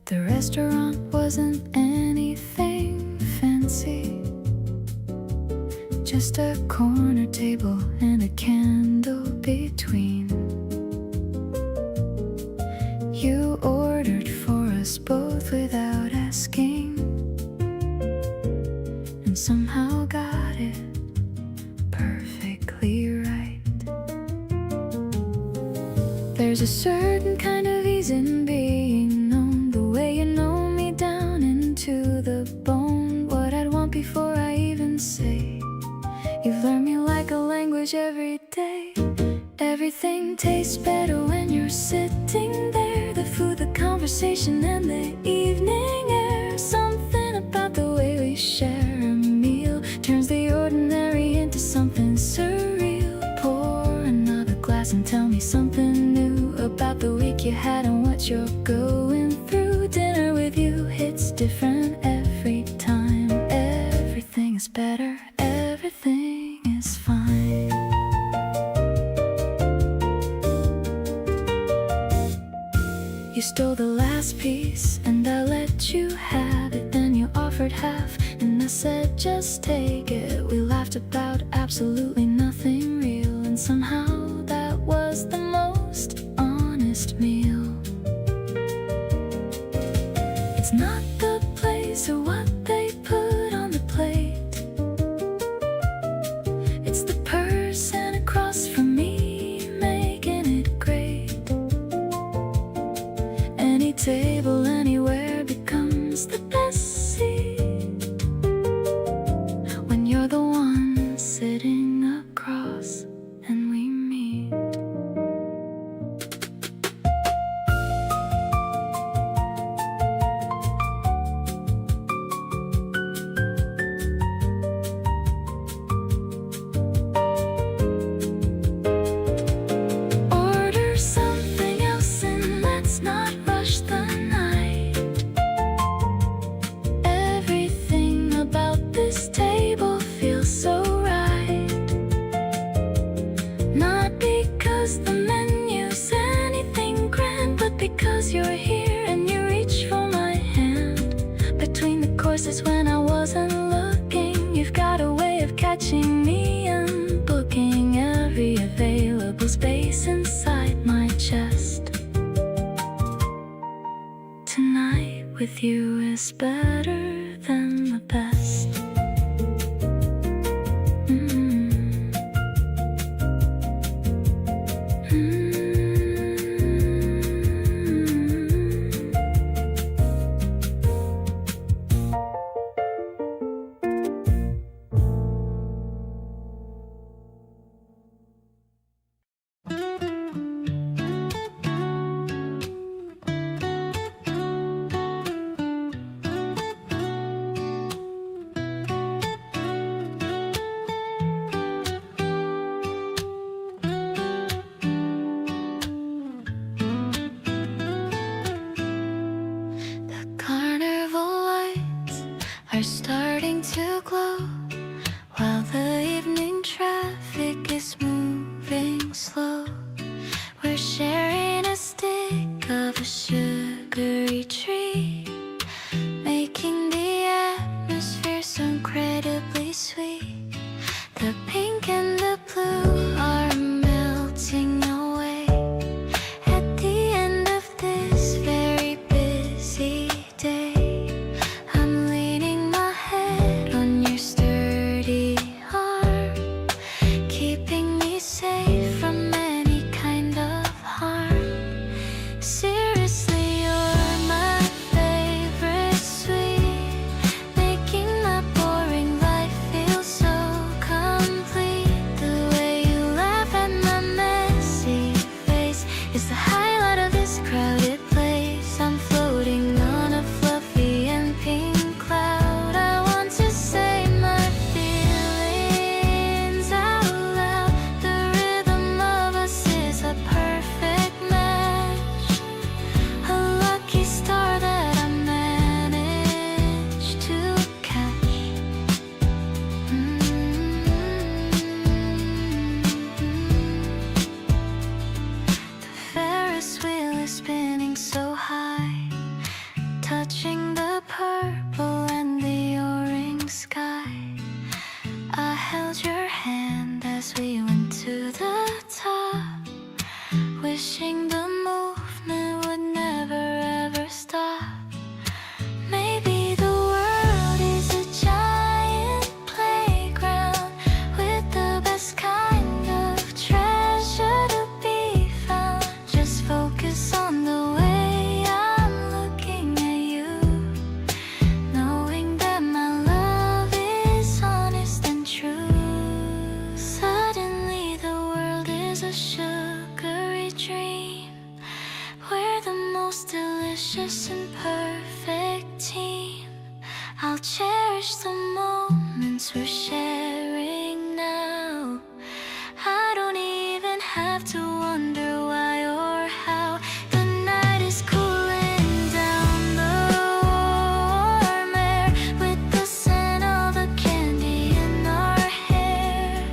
The restaurant wasn't anything fancy, just a corner table and a candle between. You ordered for us both without asking, and somehow got it perfectly right. There's a certain kind of ease in being known, the way you know me down into the bone. What I'd want before I even say. You've learned me like a language every day. Everything tastes better when you're sitting there. The food, the conversation, and the evening air. Something about the way we share a meal turns the ordinary into something surreal. Pour another glass and tell me something new about the week you had and what you're going through. Dinner with you hits different every time. Everything is better, everything is fine. You stole the last piece and I let you have it. Then you offered half and I said just take it. We laughed about absolutely nothing real, and somehow that was the most honest meal. It's not the place or what they put on the plate, it's the person across from me making it great. Any table anywhere becomes the best seat when you're the one sitting across and we meet. Order something else and let's not rush the night. Everything about this table feels so right. Not because the menu's anything grand, but because you're here and you reach for my hand. Between the courses when I wasn't looking, you've got a way of catching me and booking every available space inside my chest. Tonight with you is better than the best. The carnival lights are starting to glow. traffic is moving slow. We're sharing a stick of a sugary tree, making the atmosphere so incredibly sweet. The pink and the blue are melting away at the end of this very busy day. I'm leaning my head on your sturdy arm, keeping me safe from any kind of harm. Seriously, you're my favorite sweet, making my boring life feel so complete. The way you laugh at my messy face is the highlight of this crowded place. I'm floating on a fluffy and pink cloud. I want to say my feelings out loud. The rhythm of us is a perfect match, a lucky star that I managed to catch. The Ferris wheel is spinning so high, touching the purple and the orange sky. I held your hand as we went to the top, wishing the movement would never ever stop. Maybe the world is a giant playground with the best kind of treasure to be found. Just focus on the way I'm looking at you, knowing that my love is honest and true. Suddenly the world is a sugary dream. We're the most delicious and perfect team. I'll cherish the moments we're sharing now. I don't even have to wonder why or how. The night is cooling down, the warm air with the scent of the candy in our hair.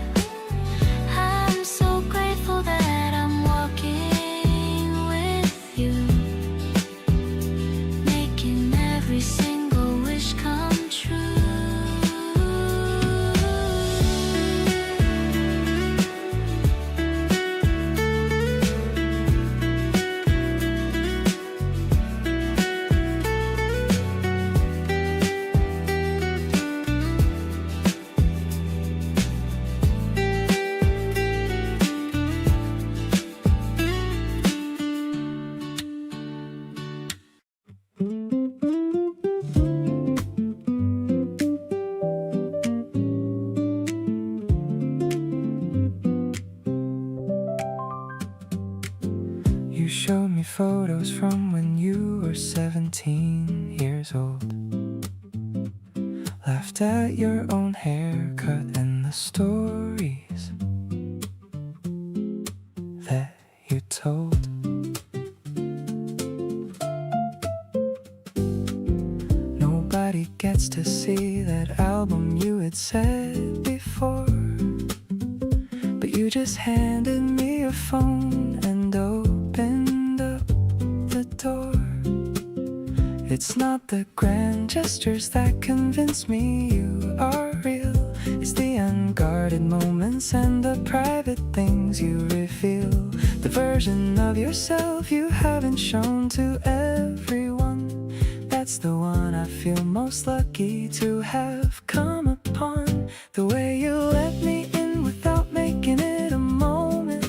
I'm so grateful that I'm walking with you, making every single wish come true. You showed me photos from when you were 17 years old. Laughed at your own haircut and the stories that you told. Nobody gets to see that album you had said before, but you just handed me your phone and opened up the door. It's not the grand gestures that convince me you are real. It's the unguarded moments and the private things you reveal. The version of yourself you haven't shown to everyone. That's the one I feel most lucky to have come upon. The way you let me in without making it a moment,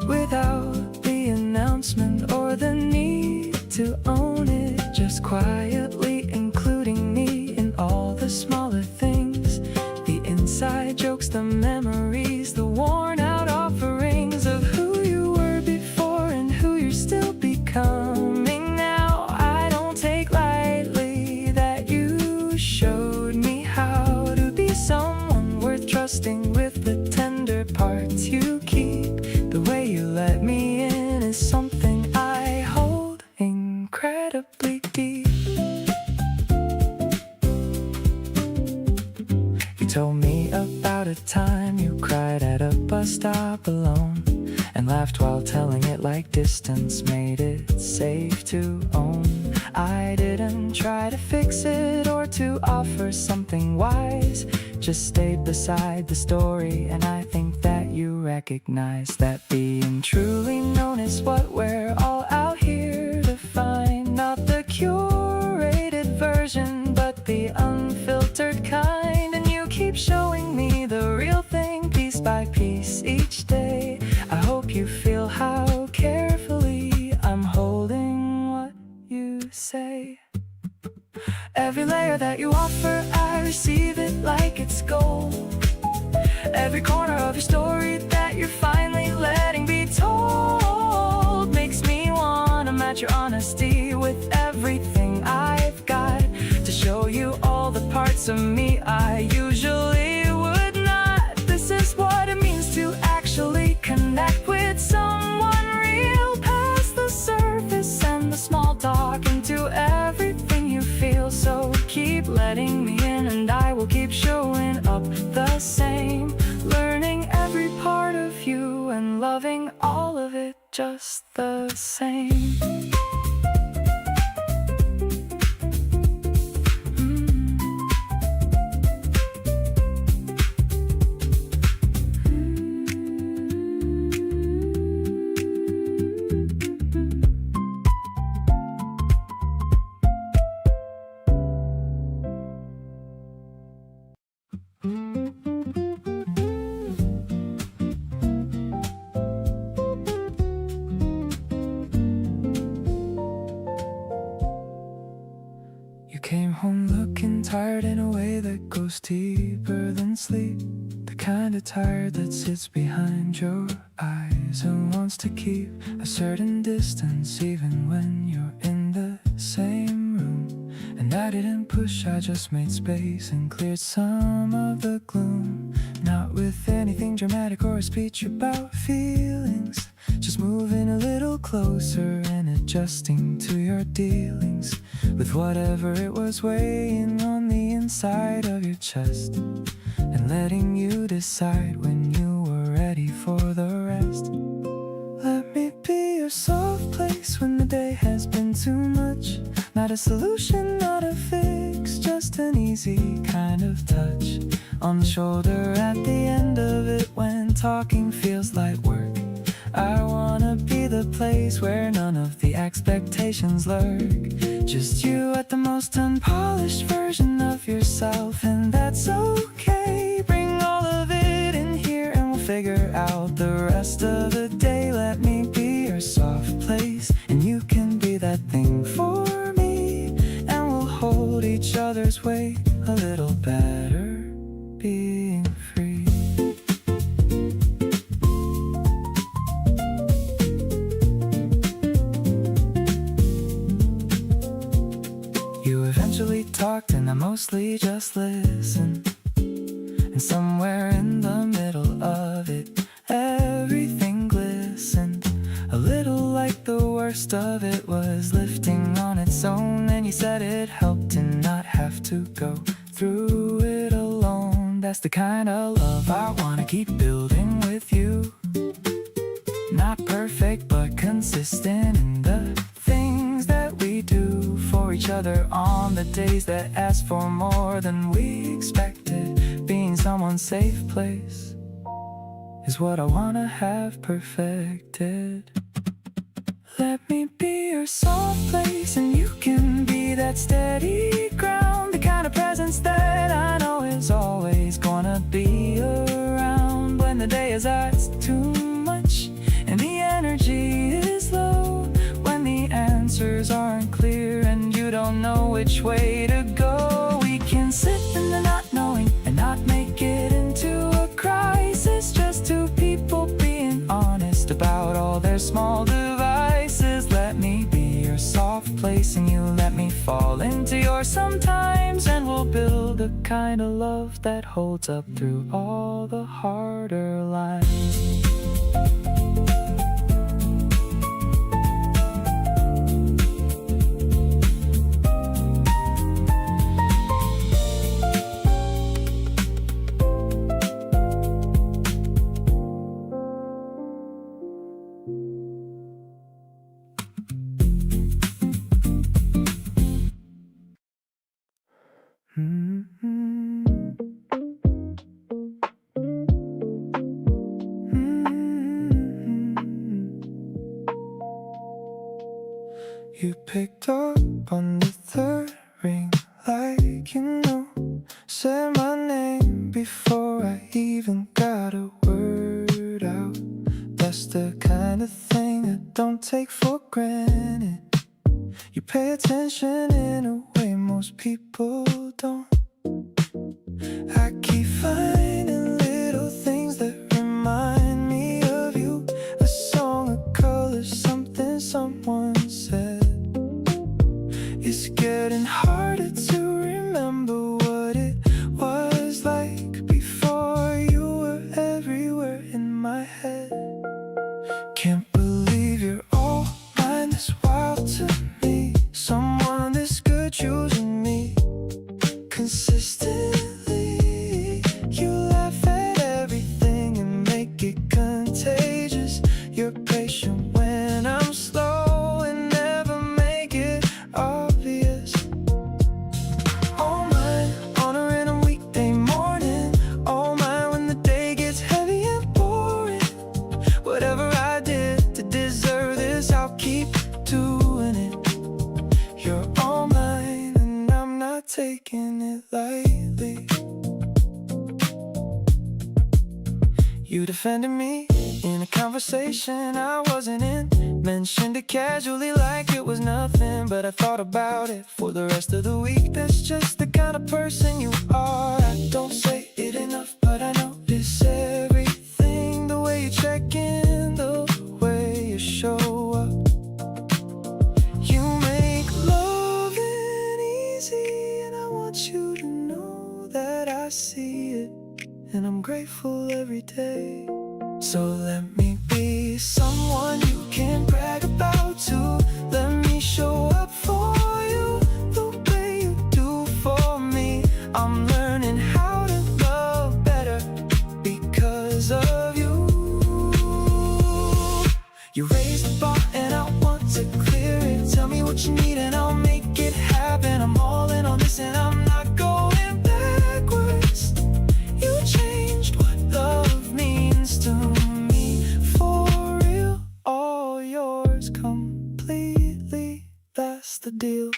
without the announcement or the need to own it, just quietly including me in all the smaller things, the inside jokes, the memories, the worn out offerings of who you were before and who you're still becoming now. I don't take lightly that you showed me how to be someone worth trusting with the tender parts you keep. The way you let me in is something I hold incredibly deep. You told me about a the time you cried at a bus stop alone and laughed while telling it like distance made it safe to own. I didn't try to fix it or to offer something wise, just stayed beside the story, and I think that you recognize that being truly known is what we're all out here to find. Not the curated version, but the unfiltered kind. And you keep showing me the real thing piece by piece each day. I hope you feel how carefully I'm holding what you say. Every layer that you offer, I receive it like it's gold. Every corner of your story that you're finally letting be told makes me wanna match your honesty with everything I've got, to show you all the parts of me I usually would not. This is what it means to actually connect with someone real, past the surface and the small talk, into everything you feel. So keep letting me in and I will keep showing up the same, learning every part of you and loving all of it just the same. Came home looking tired in a way that goes deeper than sleep, the kind of tired that sits behind your eyes and wants to keep a certain distance even when you're in the same room. And I didn't push, I just made space and cleared some of the gloom, not with anything dramatic or a speech about feelings, just moving a little closer and adjusting to your dealings with whatever it was weighing on the inside of your chest, and letting you decide when you were ready for the rest. Let me be your soft place when the day has been too much. Not a solution, not a fix, just an easy kind of touch on the shoulder at the end of it when talking feels like work. I wanna be the place where none of the expectations lurk, just you at the most unpolished version of yourself, and that's okay. Bring all of it in here and we'll figure out the rest of the day. Let me be your soft place and you can be that thing for me, and we'll hold each other's weight a little better, being free. Talked and I mostly just listened, and somewhere in the middle of it everything glistened, a little like the worst of it was lifting on its own. And you said it helped to not have to go through it alone. That's the kind of love I wanna keep building with you, not perfect but consistent in the things that we do for each other on the days that ask for more than we expected. Being someone's safe place is what I wanna have perfected. Let me be your soft place and you can be that steady ground, the kind of presence that I know is always gonna be around when the day is asked too much and the energy is low, when the answers aren't clear and you don't know which way to go. We can sit in the not knowing and not make it into a crisis, just two people being honest about all their small devices. Let me be your soft place and you let me fall into yours sometimes, and we'll build a kind of love that holds up through all the harder lines. said my name before I even got a word out. That's the kind of thing I don't take for granted. You pay attention in a way most people don't. I keep finding little things that remind me of you. A song, a color, something someone said. It's getting harder to remember what it was like before you were everywhere in my head. Can't believe you're all mine, this wild to me. Someone this good choosing me consistently. You laugh at everything and make it contagious. You're patient when I'm slow and never make it obvious. All mine on a random weekday morning. All mine when the day gets heavy and boring. Whatever I did to deserve this, I'll keep doing it. You're all mine and I'm not taking it lightly. You defended me in a conversation I wasn't in. Mentioned it casually like it was nothing, but I thought about it for the rest of the week. That's just the kind of person you are. I don't say it enough, but I notice everything. The way you check in, the way you show up. You make loving easy, and I want you to know that I see it, and I'm grateful every day. So let me be someone you can brag about too. Let me show up for you the way you do for me. I'm learning how to love better because of you. You raised the bar and I want to clear it. Tell me what you need and I'll make it happen. I'm all in on this and I'm not going backwards. You changed what love means to me. For real, all yours completely. That's the deal.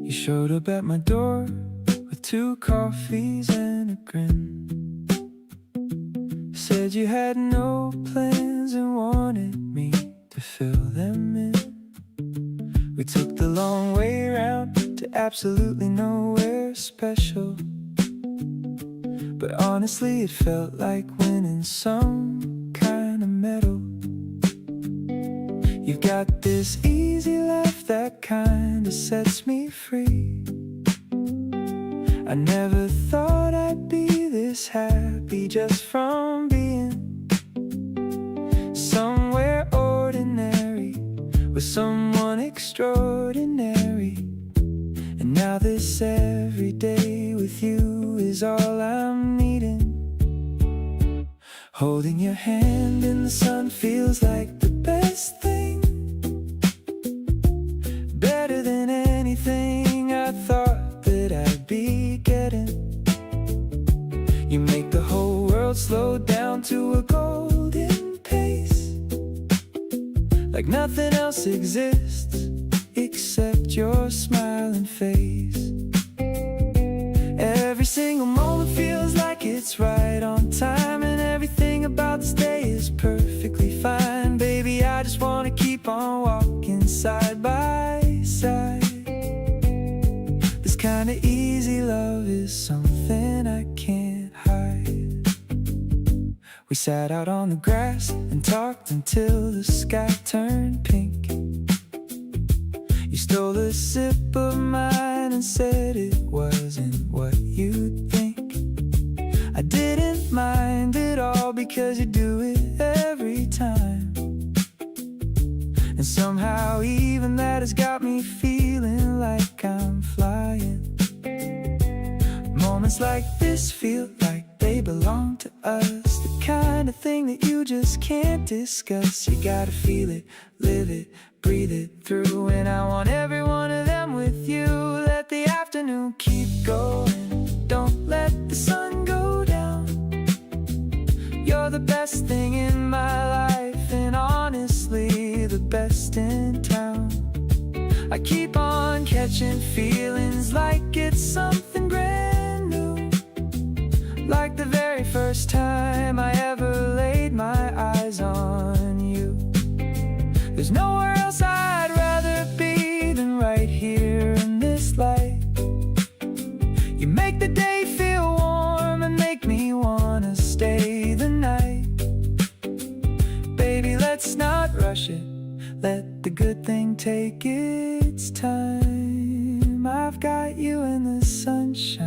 You showed up at my door with 2 coffees and a grin. Said you had no plans and wanted me to fill them in. We took the long way around to absolutely nowhere special, but honestly it felt like winning some kind of medal. You've got this easy laugh that kinda sets me free. I never thought I'd be this happy just from being somewhere ordinary with someone extraordinary. And now this every day with you is all I'm needing. Holding your hand in the sun feels like the best thing. Better than anything I thought that I'd be getting. You make the whole world slow down to a golden pace, like nothing else exists except your smiling face. Every single moment feels like it's right on time, and everything about this day is perfectly fine. Baby, I just wanna keep on walking side by side. This kind of easy love is something I can't hide. We sat out on the grass and talked until the sky turned pink. You stole a sip of mine and said it wasn't what you'd think. I didn't mind at all because you do it every time. And somehow even that has got me feeling like I'm flying. Moments like this feel like they belong to us, the kind of thing that you just can't discuss. You gotta feel it, live it, breathe it through. And I want every one of them with you. Let the afternoon keep going, don't let the sun go down. You're the best thing in my life, and honestly the best in town. I keep on catching feelings like it's something brand new, like the very first time I ever laid my eyes on you. There's nowhere else I'd rather be than right here in this light. You make the day feel warm and make me wanna stay the night. Baby, let's not rush it, let the good thing take its time. I've got you in the sunshine,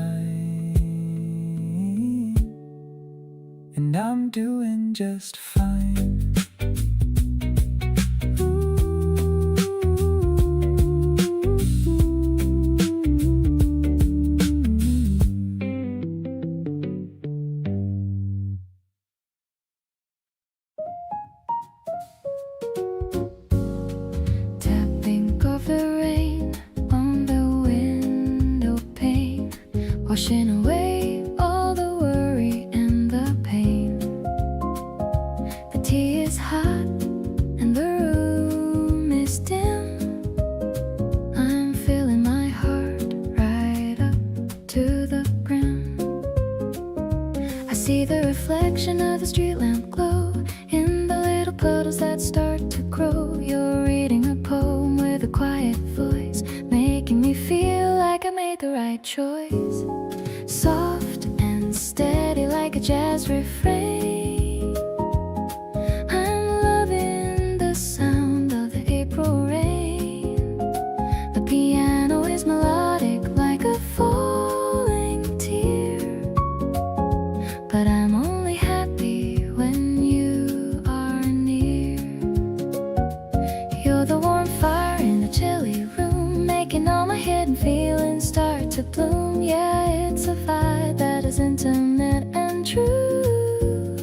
and I'm doing just fine. Tapping of the rain on the window pane, washing away all the worry and the pain. The tea is hot and the room is dim. I'm filling my heart right up to the brim. I see the reflection of the street lamp glow in the little puddles that start to grow. You're reading a poem with a quiet voice, making me feel like I made the right choice. Soft and steady like a jazz refrain. I'm loving the sound of the April rain. The piano is melodic like a falling tear, but I'm only happy when you are near. You're the warm fire in the chilly room, making all my hidden feelings start to bloom. Yeah, it's a vibe that is intimate and true.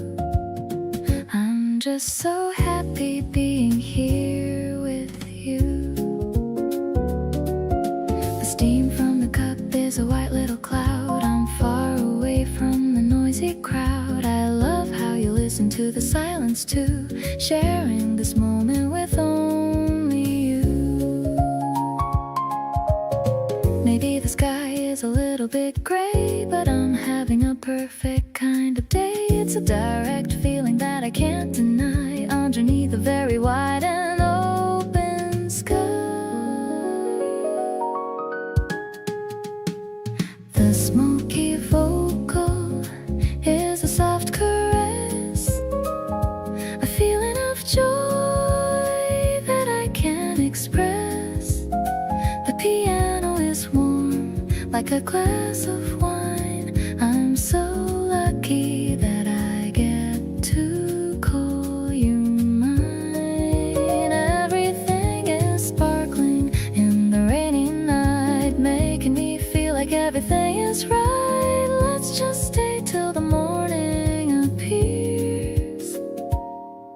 I'm just so happy being here with you. The steam from the cup is a white little cloud. I'm far away from the noisy crowd. I love how you listen to the silence too, sharing this moment with only you. Maybe the sky is a little bit gray, but I'm having a perfect kind of day. It's a direct feeling that I can't deny underneath a very wide and open sky. The smoky vocal is a soft caress, a feeling of joy that I can't express. The piano is warm like a glass of wine. I'm so lucky that I get to call you mine. Everything is sparkling in the rainy night, making me feel like everything is right. Let's just stay till the morning appears,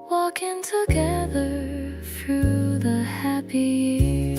walking together through the happy years.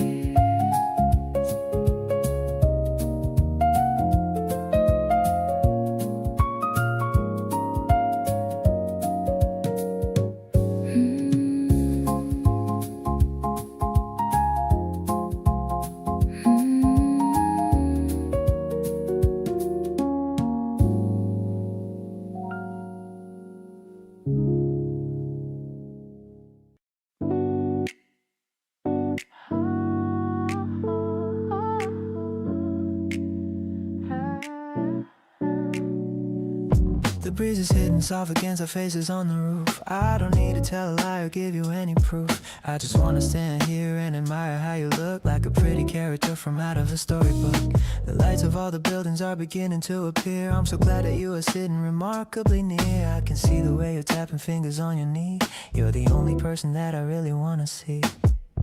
The breeze is hitting soft against our faces on the roof. I don't need to tell a lie or give you any proof. I just wanna stand here and admire how you look, like a pretty character from out of a storybook. The lights of all the buildings are beginning to appear. I'm so glad that you are sitting remarkably near. I can see the way you're tapping fingers on your knee. You're the only person that I really wanna see.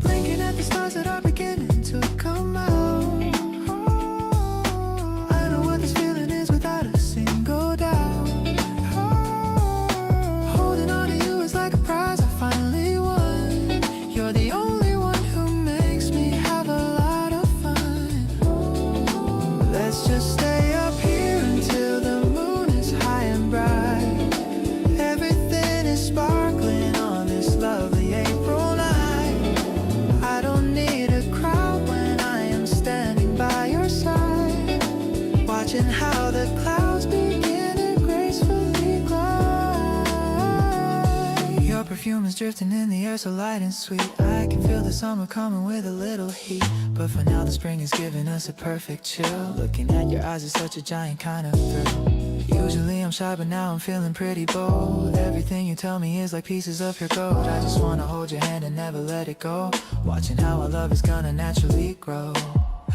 Blinking at the stars that are beginning to come out. I know what this feeling is without a single doubt. Holding on to you is like a prize I finally won. You're the only one who makes me have a lot of fun. Let's just stay up here until the moon is high and bright. Everything is sparkling on this lovely April night. I don't need a crowd when I am standing by your side, watching how the clouds begin to gracefully glide. Your perfume is drifting in the air so light and sweet. I can feel the summer coming with a little heat, but for now the spring is giving us a perfect chill. Looking at your eyes is such a giant kind of thrill. Usually I'm shy but now I'm feeling pretty bold. Everything you tell me is like pieces of pure gold. I just wanna hold your hand and never let it go, watching how our love is gonna naturally grow.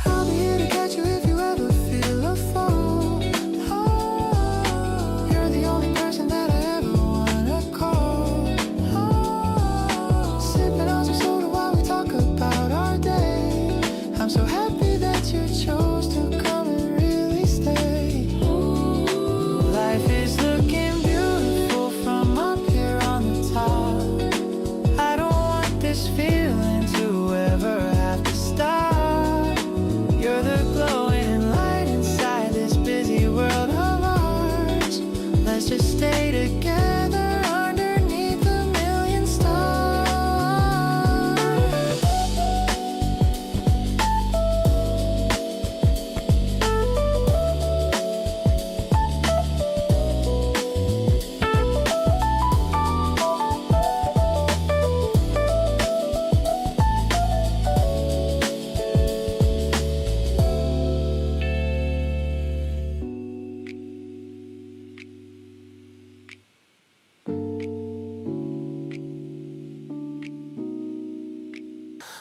I'll be here to catch you if you ever feel a fall. Oh, you're the only person that I ever wanna call. Oh, sipping on some soda while we talk about our day. I'm so happy that you chose to come and really stay. Life is looking beautiful from up here on the top. I don't want this feeling to ever have to stop. You're the glowing light inside this busy world of ours. Let's just stay together underneath a million stars.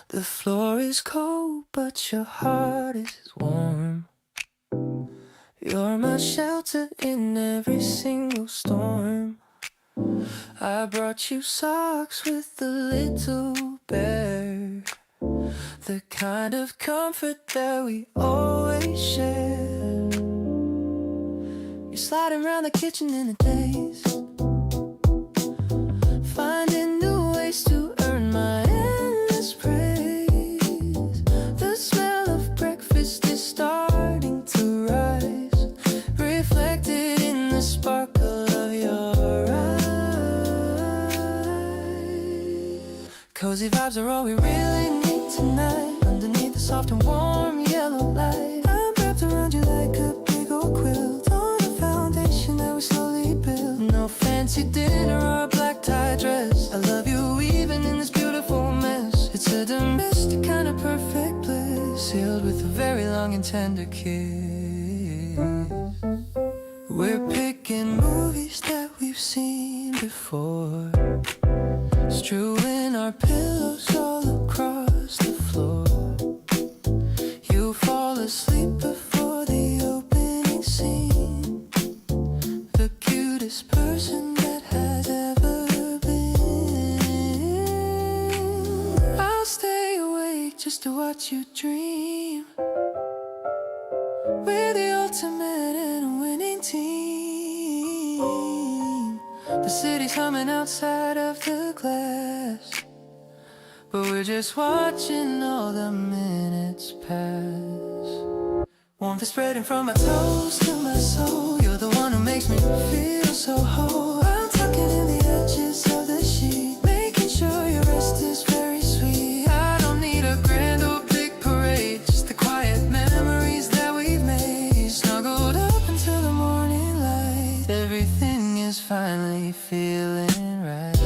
The floor is cold, but your heart is warm. You're my shelter in every single storm. I brought you socks with a little bear, the kind of comfort that we always share. You're sliding around the kitchen in a daze, finding new ways to earn my endless praise. The smell of breakfast is starting to rise, reflected in the sparkle of your eyes. Cozy vibes are all we really need tonight, underneath the soft and warm yellow light. I'm wrapped around you like a big old quilt, on a foundation that we slowly build. No fancy dinner or a black tie dress, I love you even in this beautiful mess. It's a domestic kind of perfect bliss, sealed with a very long and tender kiss. We're picking movies that we've seen before, strewing our pillows all across the floor. You fall asleep before the opening scene, the cutest person that has ever been. I'll stay awake just to watch you dream. We're the ultimate and winning team. The city's humming outside of the glass, but we're just watching all the minutes pass. Warmth is spreading from my toes to my soul. You're the one who makes me feel so whole. I'm tucking in the edges of the sheet, making sure your rest is very sweet. I don't need a grand or big parade, just the quiet memories that we've made. Snuggled up until the morning light, everything is finally feeling right.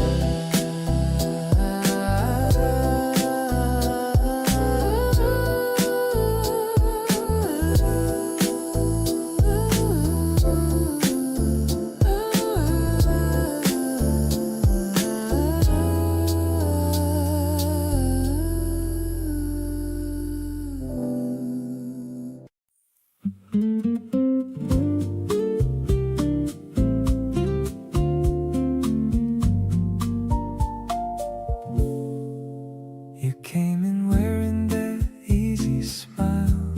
You came in wearing that easy smile,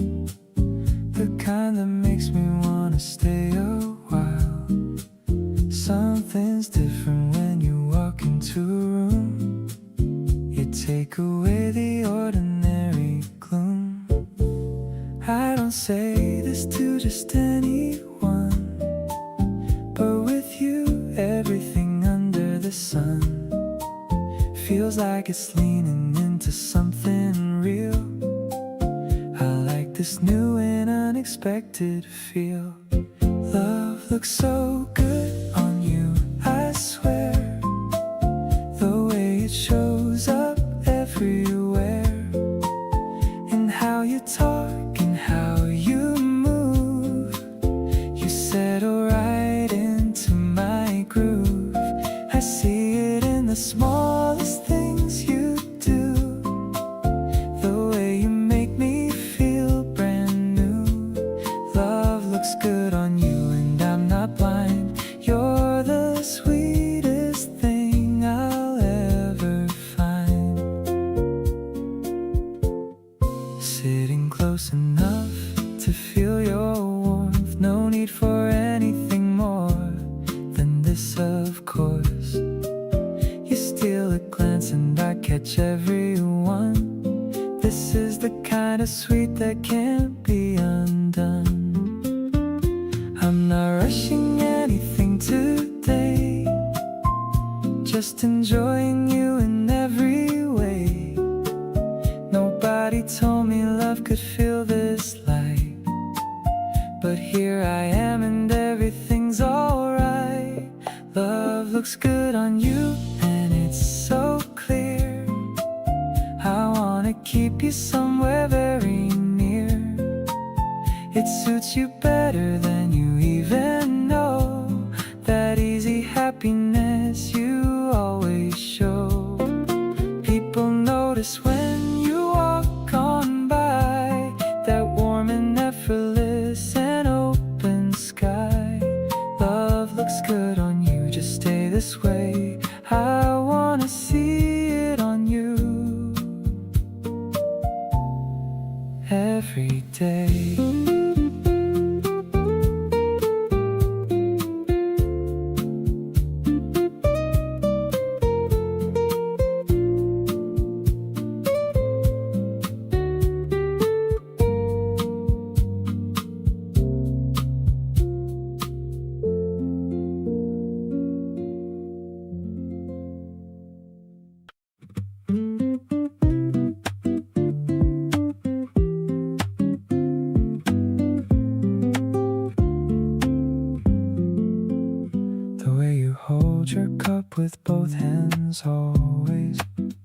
the kind that makes me wanna stay a while. Something's different when you walk into a room. You take away the ordinary gloom. I don't say this to just anyone, but with you everything under the sun feels like it's leaning into something real. I like this new and unexpected feel. Love looks so good on you, I swear. The way it shows up everywhere, and how you talk and how you move. You settle right into my groove. I see it in the smallest things you do. The way you make me feel brand new. Love looks good on you and I'm not blind. You're the sweetest thing I'll ever find. Sitting close enough to feel your warmth. No need for anything more than this, of course. You steal a glance and I catch everyone. This is the kind of sweet that can't be undone. I'm not rushing anything today, just enjoying you in every way. Nobody told me love could feel this light, but here I am and everything's alright. Love looks good on you and it's so clear. I wanna keep you somewhere very near. It suits you better than you even know. That easy happiness you always show. People notice when you walk on by. That warm and effortless and open sky. Love looks good on you, just stay this way. I wanna see it on you every day. Hold your cup with both hands always.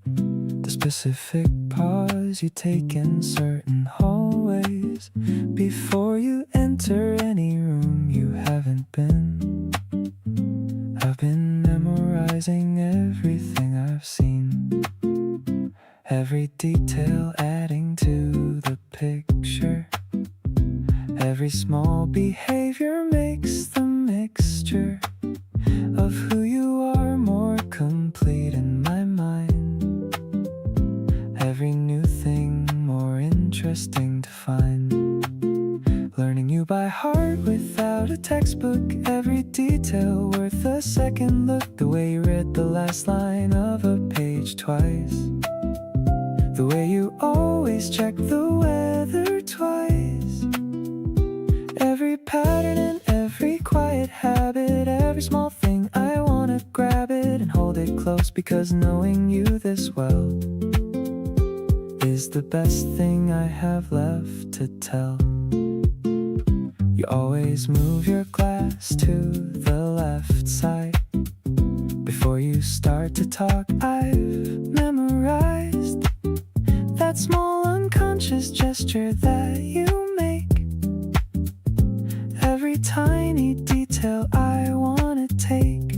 The specific pause you take in certain hallways. Before you enter any room you haven't been. I've been memorizing everything I've seen. Every detail adding to the picture. Every small behavior makes the mixture of who you are more complete in my mind. Every new thing more interesting to find. Learning you by heart without a textbook. Every detail worth a second look. The way you read the last line of a page twice. The way you always check the weather twice. Every pattern and every quiet habit. Every small thing I wanna grab it and hold it close. Because knowing you this well is the best thing I have left to tell. You always move your glass to the left side. Before you start to talk, I've memorized that small unconscious gesture that you make. Every tiny detail I wanna take.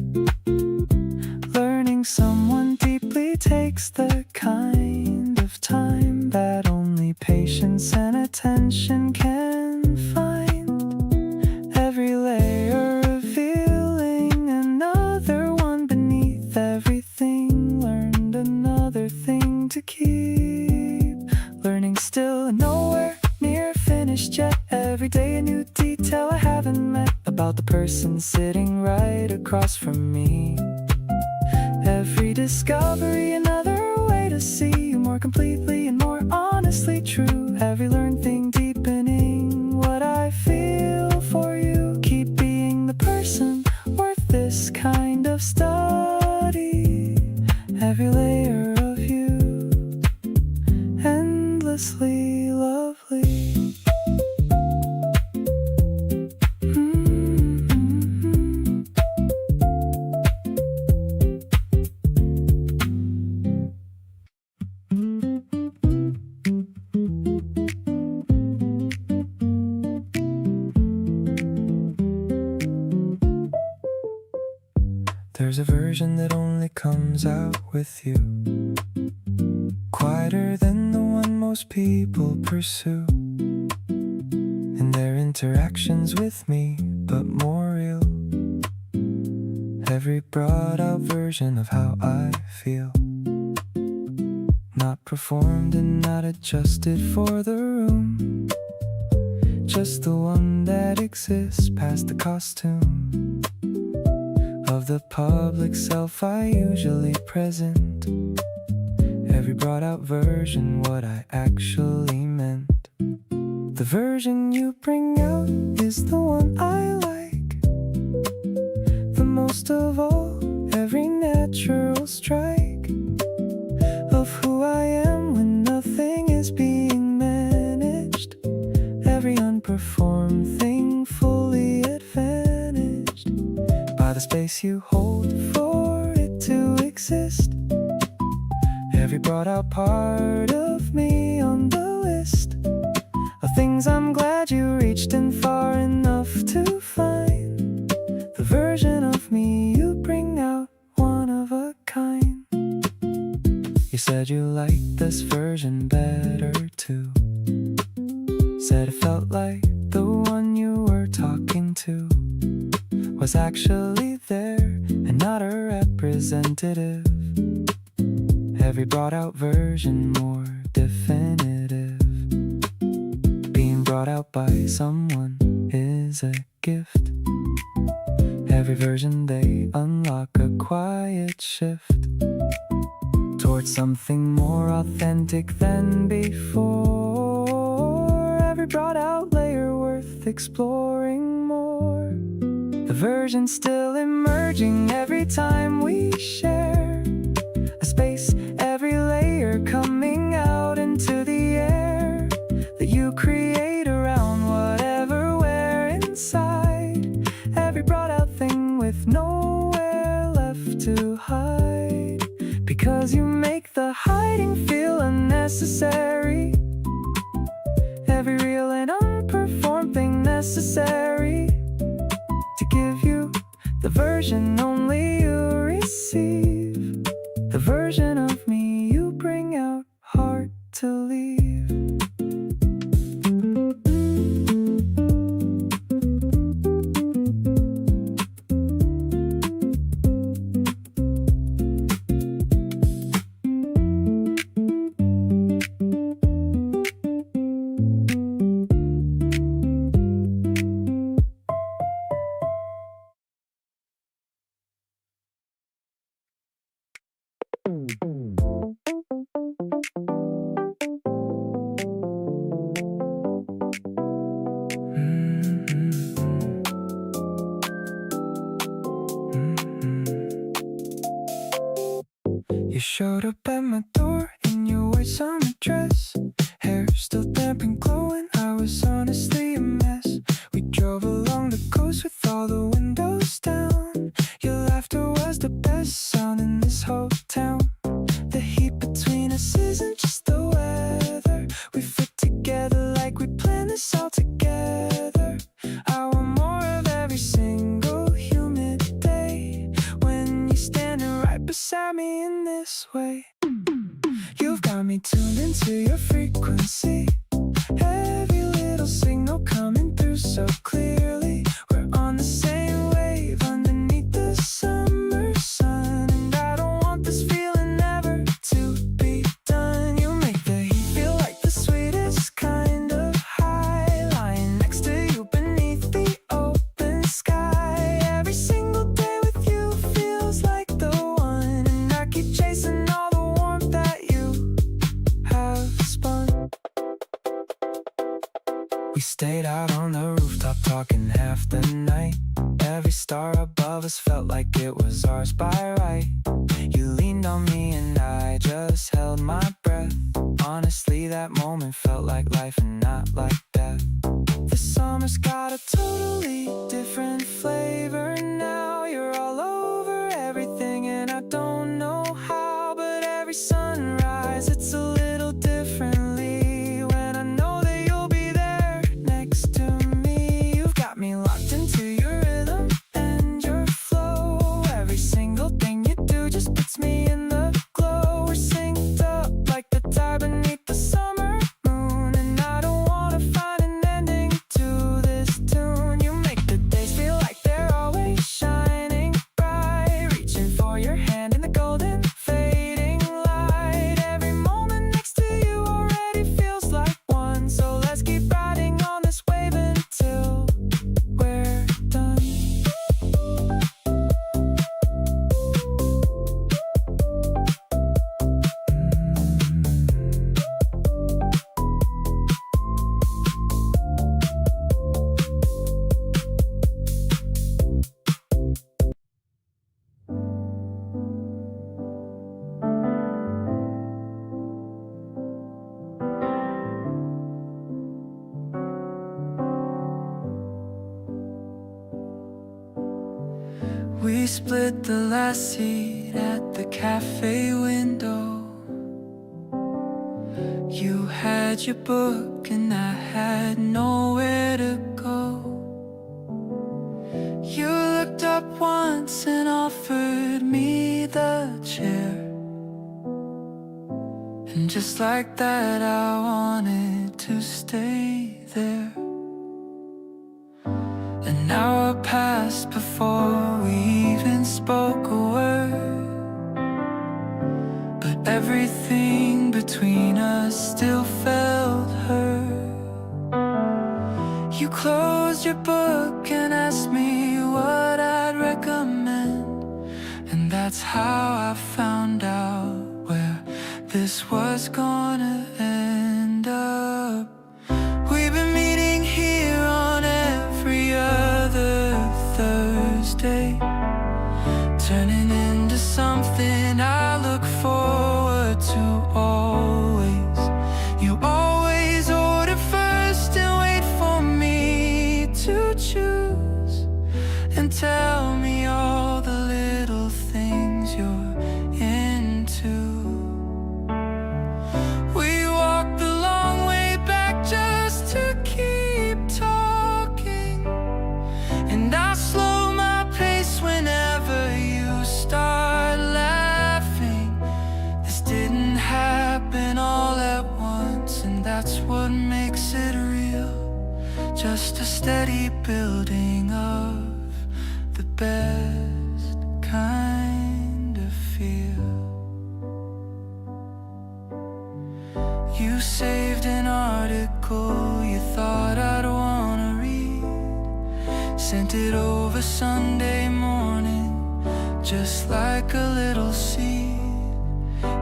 Learning someone deeply takes the kind of time that only patience and attention can find. Every layer revealing another one beneath everything. Learned another thing to keep. person sitting right across from me. Every discovery, another way to see you more completely and more honestly true. Every learned thing deepening what I feel for you. Keep being the person worth this kind of study. Every layer of you, endlessly lovely. There's a version that only comes out with you, quieter than the one most people pursue, in their interactions with me, but more real. Every brought out version of how I feel, not performed and not adjusted for the room, just the one that exists past the costume of the public self I usually present. Every brought out version, what I actually meant. The version you bring out is the one I like the most of all. Every natural strike of who I am when nothing is being managed. Every unperformed thing fully advantaged by the space you hold for it to exist. Every brought out part of me on the list of things I'm glad you reached in far enough to find. The version of me you bring out, one of a kind. You said you liked this version better too. Said it felt like the one you were talking to was actually there and not a representative. Every brought out version more definitive. Being brought out by someone is a gift. Every version they unlock a quiet shift towards something more authentic than before. Every brought out layer worth exploring more. The version still emerging every time we share a space. Every layer coming out into the air that you create around whatever we're inside. Every brought out thing with nowhere left to hide, because you make the hiding feel unnecessary. Every real and unperformed thing necessary to give you the version only you receive. The version of me you bring out, hard to leave. You showed up at my door in your white summer dress, hair still damp and glowing. I was honestly a mess. We drove along the coast with all the windows down. Your laughter was the best sound in this whole town. The heat between us isn't just the weather. We fit together like we planned this all together. I want more of every single humid day when you're standing right beside me in this way. You've got me tuned into your frequency. Every little signal coming through so clearly. We're on the same wave underneath the summer sun, and I don't want this feeling ever to be done. You make the heat feel like the sweetest kind of high, lying next to you beneath the open sky. We stayed out on the rooftop talking half the night. Every star above us felt like it was ours by right. You leaned on me and I just held my breath. Honestly, that moment felt like life and not like death. The summer's got a totally different flavor now. You're all over everything and I don't know how, but every sunrise it's a little differently when I know that you'll be there next to me. You've got me locked into your rhythm and your flow. Every single thing you do just puts me in the glow. We're synced up like the tide beneath the summer moon, and I don't wanna find an ending to this tune. You make the days feel like they're always shining bright, reaching for your hand in the golden fading light. Every moment next to you already feels like one, so let's keep riding on this wave until we're done. We split the last seat at the cafe window. You had your book and I had nowhere to go. You looked up once and offered me the chair, and just like that I wanted to stay there. An hour passed before we even spoke a word, but everything between us still felt hurt. You closed your book and asked me what I'd recommend, and that's how I found out where this was gonna end up. We've been meeting here on every other Thursday, turning into something I look forward to always. You always order first and wait for me to choose, and tell me all the little things you're into. We walked the long way back just to keep talking, and I slow my pace whenever you start laughing. This didn't happen all at once, and that's what makes it real. Just a steady building of the best kind of feel. You saved an article you thought I'd wanna read, sent it over Sunday morning, just like a little seed.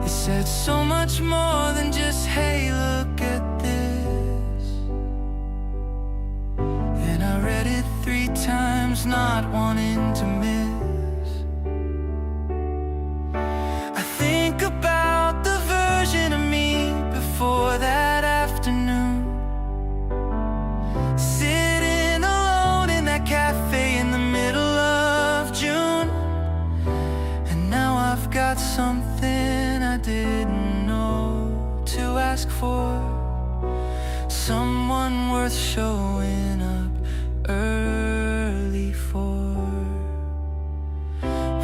It said so much more than just, hey, look at this. And I read it 3 times, not wanting to miss. I think about the version of me before that afternoon, sitting alone in that cafe in the middle of June. And now I've got something I didn't know to ask for, someone worth showing up early for.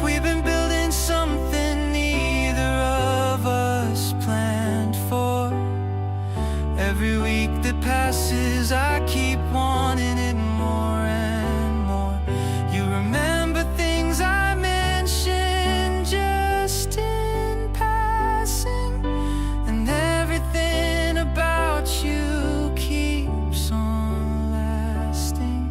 We've been building something neither of us planned for. Every week that passes I keep wanting it more and more. You remember things I mentioned just in passing, and everything about you keeps on lasting.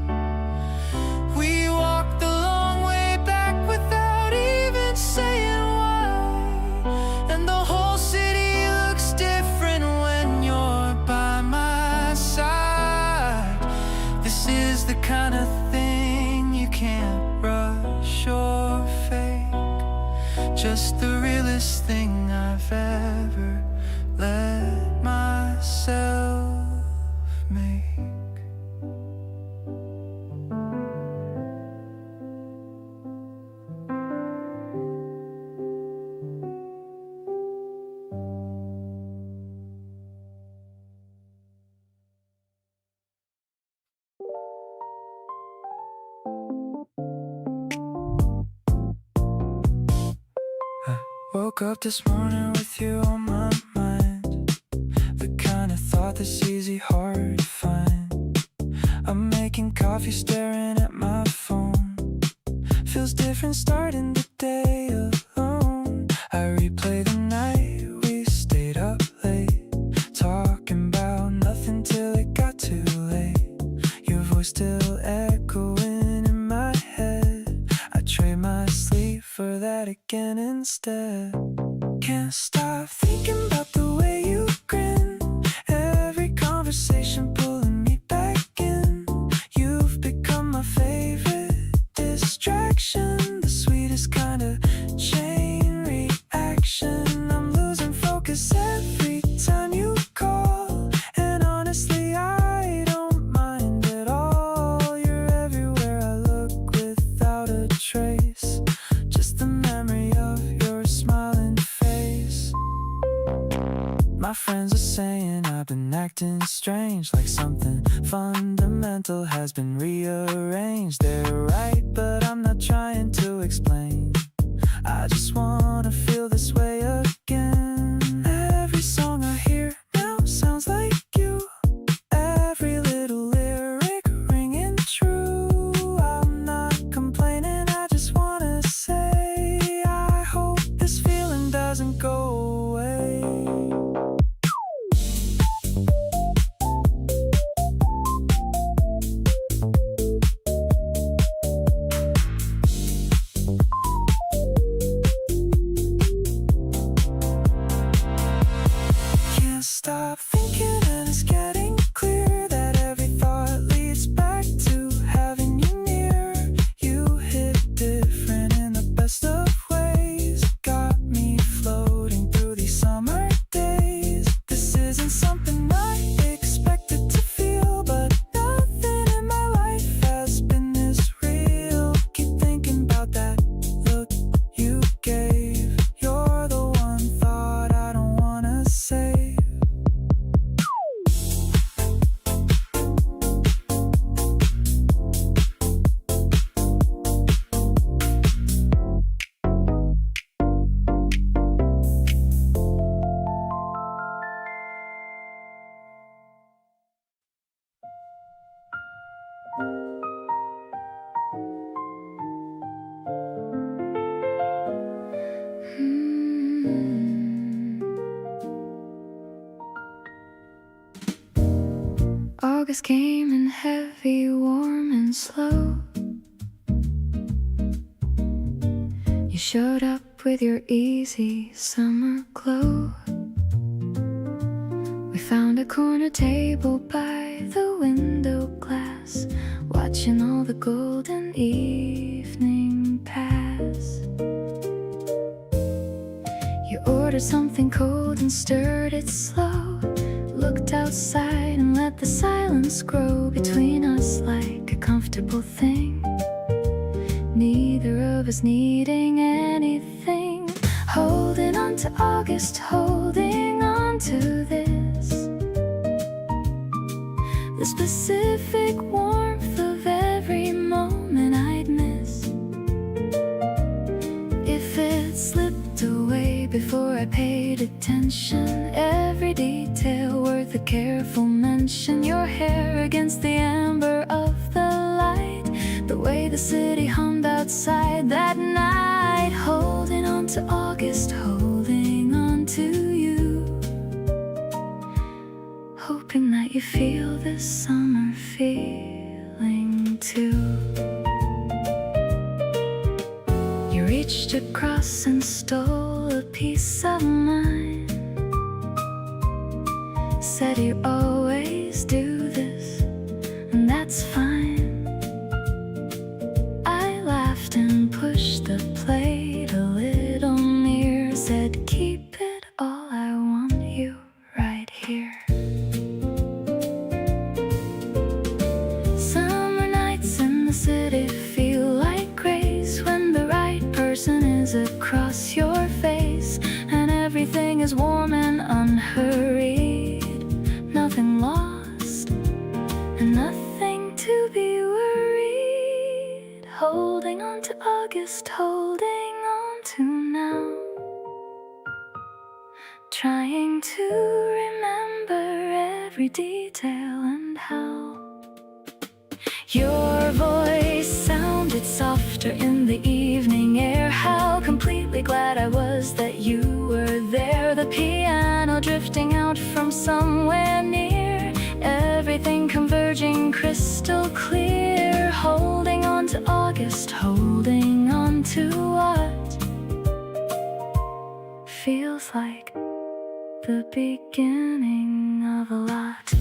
Woke up this morning with you on my mind, the kind of thought that's easy, hard to find. I'm making coffee, staring at my phone. Feels different starting the day alone. I replay the night we stayed up late, talking about nothing till it got too late. Your voice still echoing in my head. I trade my sleep for that again instead. Can't stop thinking about the way you grin. Every conversation pulling me back in. You've become my favorite distraction, the sweetest kind of chain reaction. I'm losing focus every time you call, and honestly I don't mind at all. You're everywhere I look without a trace, just the memory of your smiling face. My friends are saying I've been acting strange, like something fundamental has been rearranged. They're right, but I'm not trying to explain. I just wanna feel this way again. Every song I hear now sounds like you. Every little lyric ringing true. I'm not complaining, I just wanna say I hope this feeling doesn't go away. Can't stop thinking, and it's getting clear that every thought leads back to having you near. You hit different in the best of ways, got me floating through these summer days. This isn't something I expected to feel, but nothing in my life has been this real. Keep thinking about that look you gave. You're the one thought I don't wanna save. August came in heavy, warm and slow. You showed up with your easy summer glow. We found a corner table by the window glass, watching all the golden evening pass. You ordered something cold and stirred it slow, looked outside and let the silence grow between us like a comfortable thing, neither of us needing anything. Holding on to August, holding on to this, the specific warmth of every moment I'd miss. If it slipped away before I paid attention, every detail worth a careful mention. Your hair against the amber of the light, the way the city hummed outside that night. Holding on to August, holding on to you, hoping that you feel this summer feeling too. You reached across and stole a piece of mine, said you always do this, and that's fine. I laughed and pushed the plate a little near, said keep it all, I want you right here. Summer nights in the city feel like grace when the right person is across your face, and everything is warm and unhurried. Nothing lost and nothing to be worried. Holding on to August, holding on to now. trying to remember every detail and how your voice sounded softer in the evening air. How completely glad I was that you were there. The piano drifting out from somewhere near, everything converging crystal clear. Holding on to August, holding on to what feels like the beginning of a lot.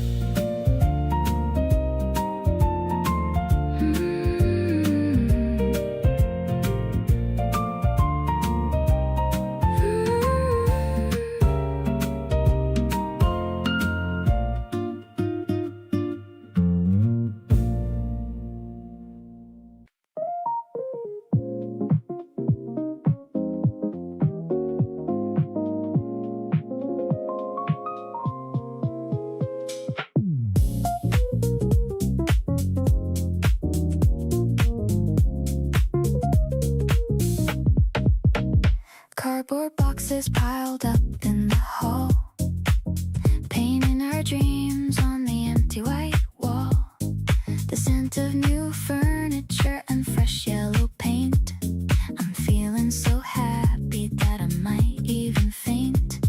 Cardboard boxes piled up in the hall, painting our dreams on the empty white wall. The scent of new furniture and fresh yellow paint. I'm feeling so happy that I might even faint.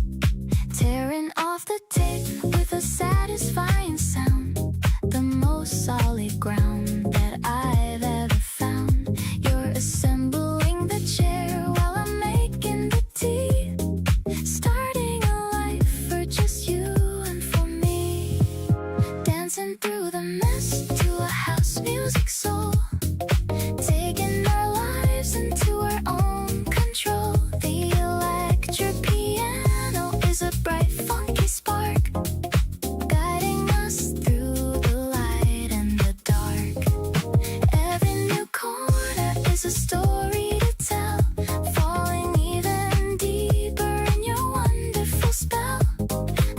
Tearing off the tape with a satisfying sound, the most solid ground that I've ever found. You're assembling the chair while I'm making the tea, starting a life for just you and for me. Dancing through the mess to a house music soul, taking our lives into our own control. The electric piano is a bright funky spark, guiding us through the light and the dark. Every new corner is a story to tell, falling even deeper in your wonderful spell.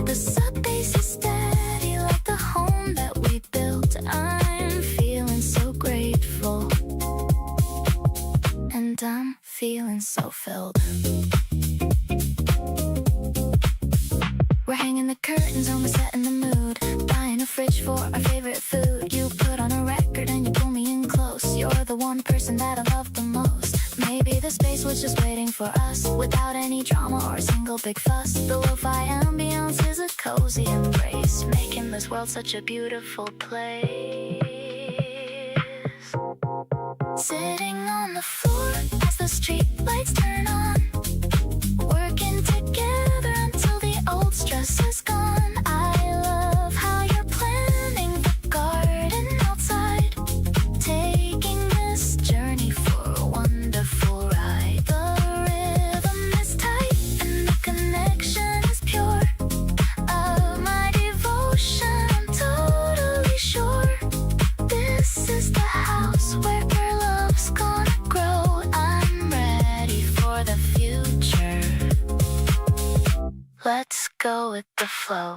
The sub bass is steady like the home that we built. I'm feeling so grateful, and I'm feeling so filled. We're hanging the curtains and we're setting the mood, buying a fridge for our favorite food. You put on a record and you pull me in close. You're the one person that I love the most. Maybe the space was just waiting for us, without any drama or a single big fuss. The lo-fi ambience is a cozy embrace, making this world such a beautiful place. Sitting on the floor as the street lights turn on, working together until the old stress is gone. I love how you're planning the garden outside, taking this journey for a wonderful ride. The rhythm is tight and the connection is pure. Of my devotion, I'm totally sure. This is the house where our love's gonna grow. I'm ready for the future. Let's go with the flow.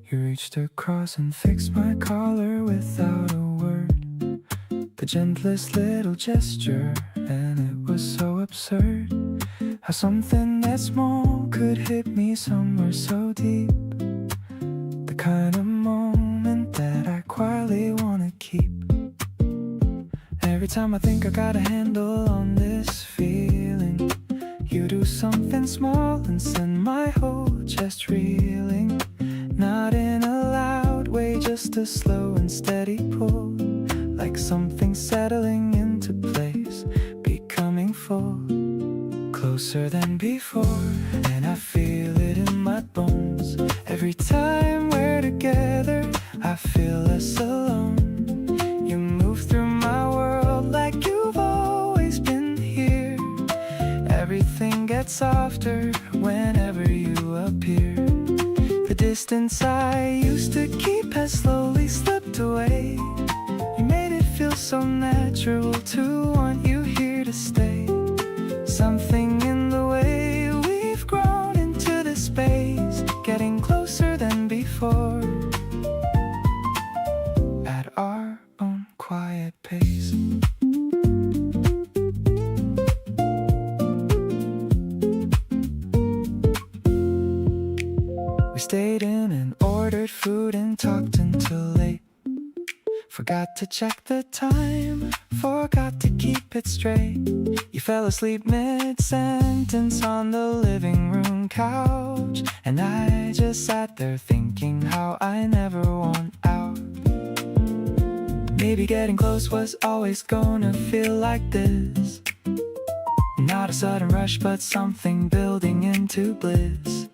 You reached across and fixed my collar without a word, the gentlest little gesture, and it was so absurd how something that small could hit me somewhere so deep. The kind of moment that I quietly wanna keep. Every time I think I got a handle on this feeling, you do something small and send my whole chest reeling. Not in a loud way, just a slow and steady pull, like something settling into place, becoming full, closer than before. And I feel it in my bones. Every time we're together, I feel less alone. You move through my world like you've always been here, everything gets softer whenever you appear. The distance I used to keep has slowly slipped away. You made it feel so natural to want you here to stay. Something in the way we've grown into this space, getting closer than before, at our own quiet pace. We stayed in and ordered food and talked until late. Forgot to check the time, forgot to keep it straight. You fell asleep mid-sentence on the living room couch, and I just sat there thinking how I never want out. Maybe getting close was always gonna feel like this. Not a sudden rush, but something building into bliss.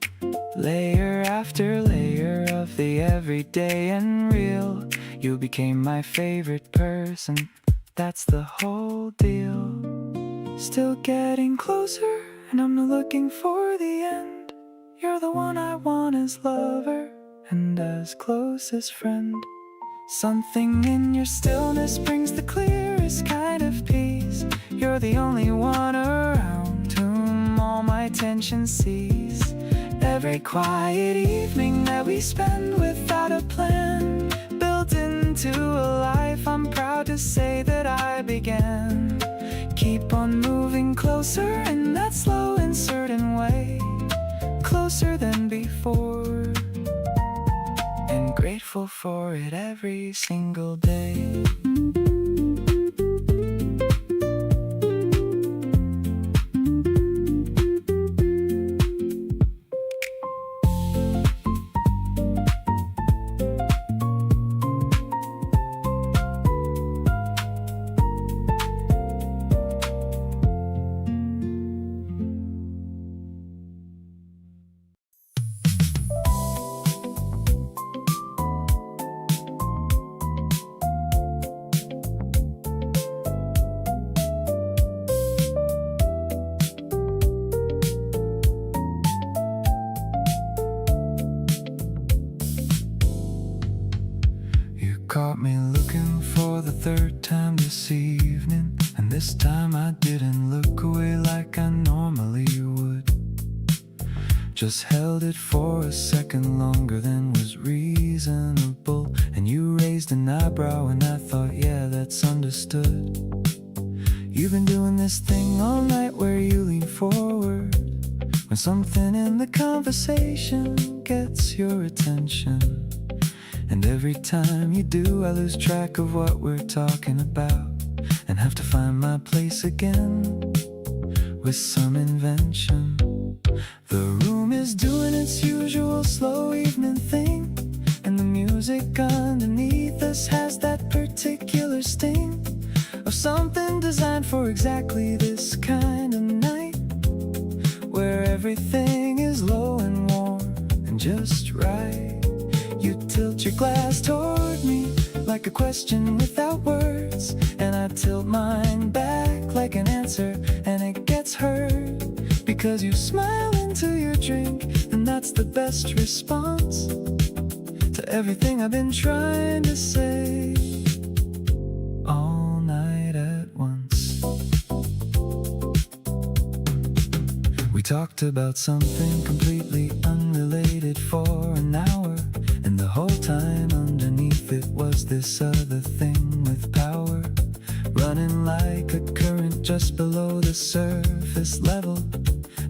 Layer after layer of the everyday and real. You became my favorite person, that's the whole deal. Still getting closer, and I'm not looking for the end. You're the one I want as lover, and as close as friend. Something in your stillness brings the clearest kind of peace. You're the only one around whom all my tension cease. Every quiet evening that we spend without a plan, built into a life I'm proud to say that I began. Keep on moving closer in that slow and certain way, closer than before, and grateful for it every single day. Caught me looking for the third time this evening, and this time I didn't look away like I normally would. Just held it for a second longer than was reasonable, and you raised an eyebrow and I thought, yeah, that's understood. You've been doing this thing all night where you lean forward when something in the conversation gets your attention. And every time you do, I lose track of what we're talking about and have to find my place again with some invention. The room is doing its usual slow evening thing, and the music underneath us has that particular sting of something designed for exactly this kind of night, where everything is low and warm and just right. You tilt your glass toward me like a question without words, and I tilt mine back like an answer, and it gets heard because you smile into your drink, and that's the best response to everything I've been trying to say all night at once. We talked about something completely unrelated for an hour, and the whole time underneath it was this other thing with power, running like a current just below the surface level,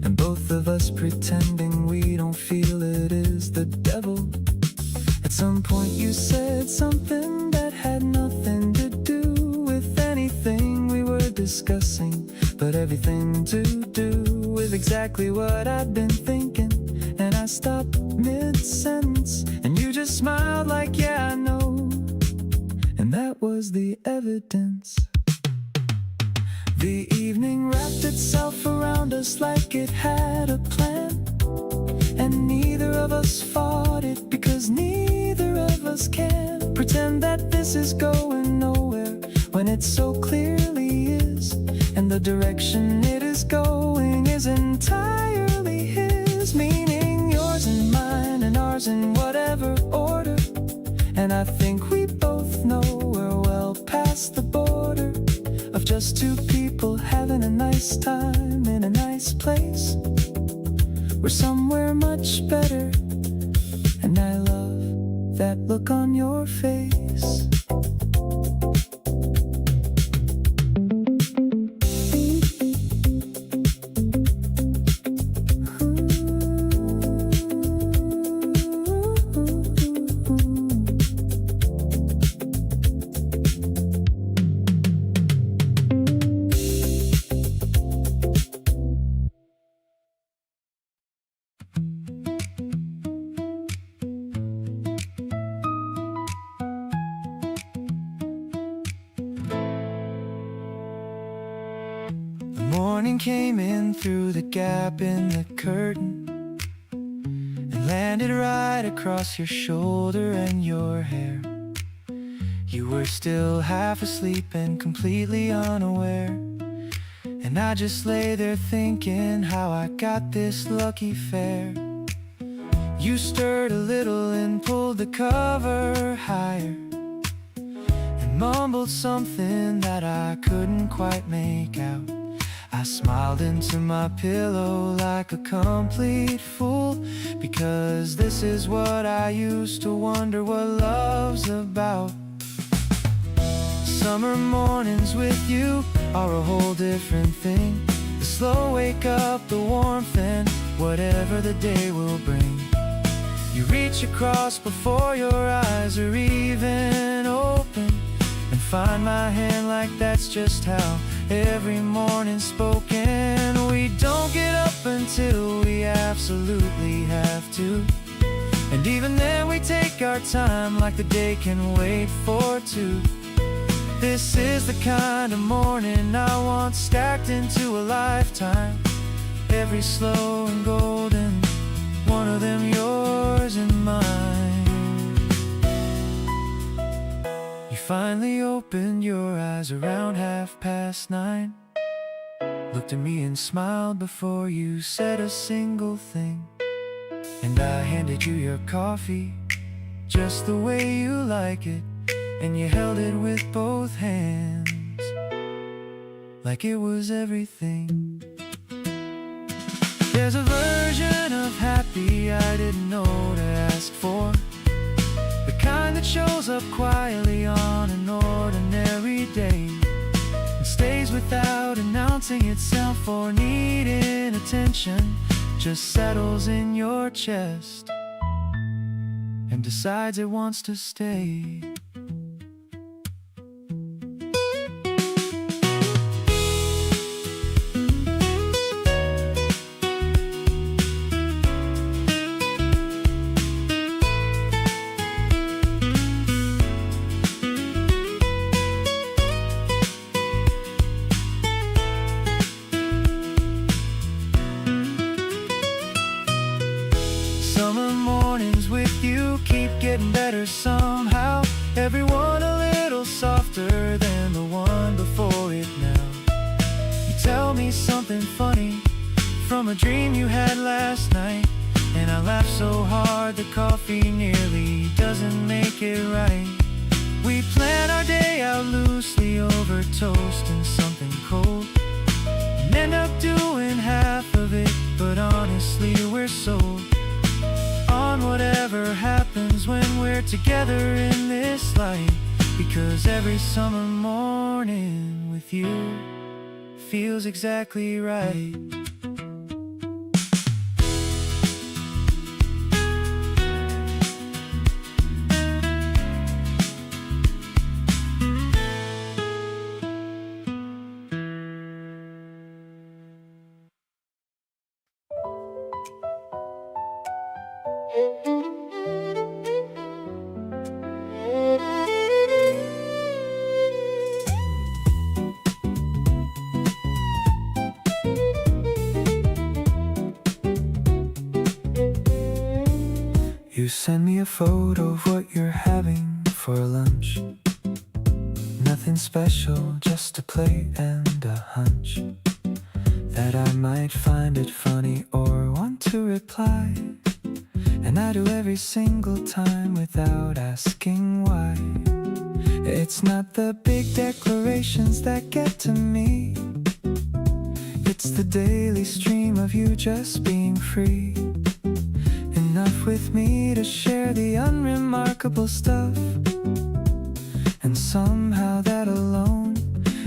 and both of us pretending we don't feel it is the devil. At some point you said something that had nothing to do with anything we were discussing, but everything to do with exactly what I'd been thinking. And I stopped mid-sentence, and you just smiled like, yeah, I know. And that was the evidence. The evening wrapped itself around us like it had a plan, and neither of us fought it because neither of us can pretend that this is going nowhere when it so clearly is, and the direction it is going is I think we both know we're well past the border of just two people having a nice time in a nice place. We're somewhere much better, and I love that look on your face. Morning came in through the gap in the curtain and landed right across your shoulder and your hair. You were still half asleep and completely unaware, and I just lay there thinking how I got this lucky fare. You stirred a little and pulled the cover higher and mumbled something that I couldn't quite make out. I smiled into my pillow like a complete fool, because this is what I used to wonder what love's about. Summer mornings with you are a whole different thing. The slow wake up, the warmth, and whatever the day will bring. You reach across before your eyes are even open and find my hand like that's just how every morning's spoken. We don't get up until we absolutely have to, and even then we take our time like the day can wait for two. This is the kind of morning I want stacked into a lifetime. Every slow and golden, one of them yours and mine. You finally opened your eyes around 9:30. Looked at me and smiled before you said a single thing. And I handed you your coffee, just the way you like it, and you held it with both hands, like it was everything. There's a version of happy I didn't know to ask for, the kind that shows up quietly on an ordinary day and stays without announcing itself or needing attention. Just settles in your chest and decides it wants to stay. Summer mornings with you keep getting better somehow. Everyone a little softer than the one before it now. You tell me something funny from a dream you had last night, and I laugh so hard the coffee nearly doesn't make it right. We plan our day out loosely over toast and something cold, and end up doing half of it, but honestly we're sold on whatever happens when we're together in this life. Because every summer morning with you feels exactly right. You send me a photo of what you're having for lunch. Nothing special, just a plate and a hunch that I might find it funny or want to reply. And I do every single time without asking why. It's not the big declarations that get to me. It's the daily stream of you just being free. Enough with me to share the unremarkable stuff. And somehow that alone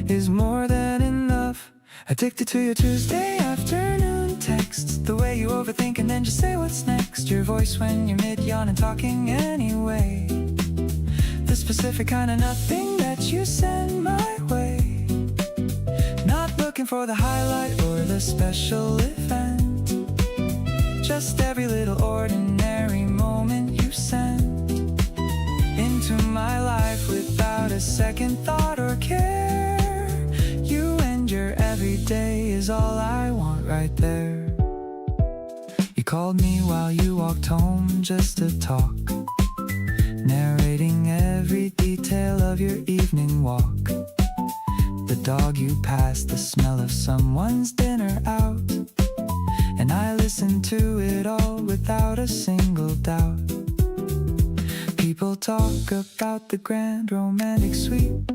is more than enough. Addicted to your Tuesday afternoon texts, the way you overthink and then just say what's next. Your voice when you're mid-yawn and talking anyway. The specific kind of nothing that you send my way. Not looking for the highlight or the special event. Just every little ordinary moment you send into my life without a second thought or care. You and your everyday is all I want right there. You called me while you walked home just to talk, narrating every detail of your evening walk. The dog you passed, the smell of someone's dinner out. And I listened to it all without a single doubt. People talk about the grand romantic sweep,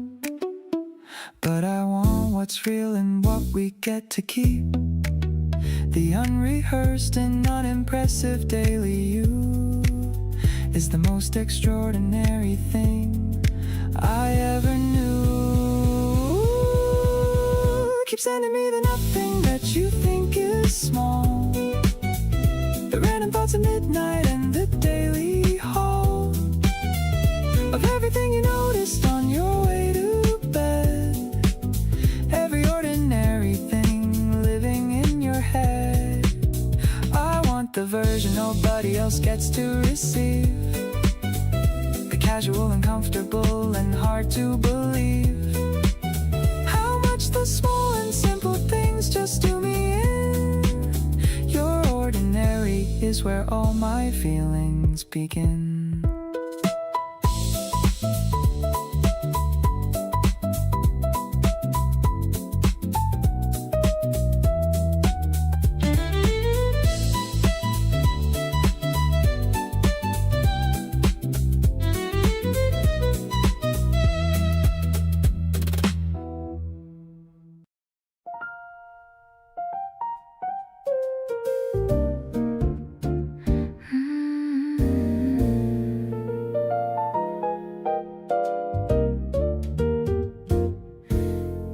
but I want what's real and what we get to keep. The unrehearsed and unimpressive daily you is the most extraordinary thing I ever knew. Keep sending me the nothing that you think is small, the random thoughts at midnight and the daily haul of everything you noticed on your way to bed. Every ordinary thing living in your head. I want the version nobody else gets to receive, the casual and comfortable and hard to believe. How much the small and simple things just do me in. Your ordinary is where all my feelings begin.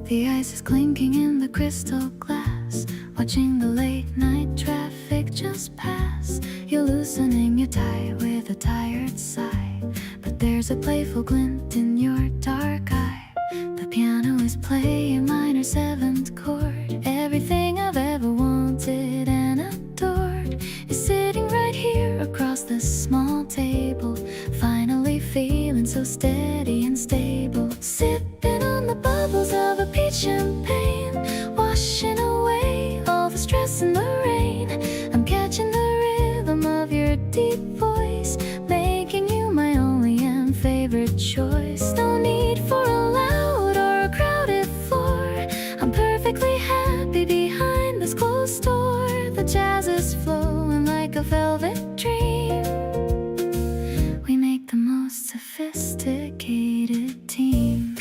The ice is clinking in the crystal glass, watching the late night traffic just pass. You're loosening your tie with a tired sigh, but there's a playful glint in your dark eye. The piano is playing minor seventh chord. Everything I've ever wanted and adored is sitting right here across the small table. Finally feeling so steady and stable, sipping on the bubbles of a peach champagne, washing away all the stress and the rain. I'm catching the rhythm of your deep voice, making you my only and favorite choice. No need for a loud or a crowded floor. I'm perfectly happy behind this closed door. The jazz is flowing like a velvet dream. We make the most sophisticated team.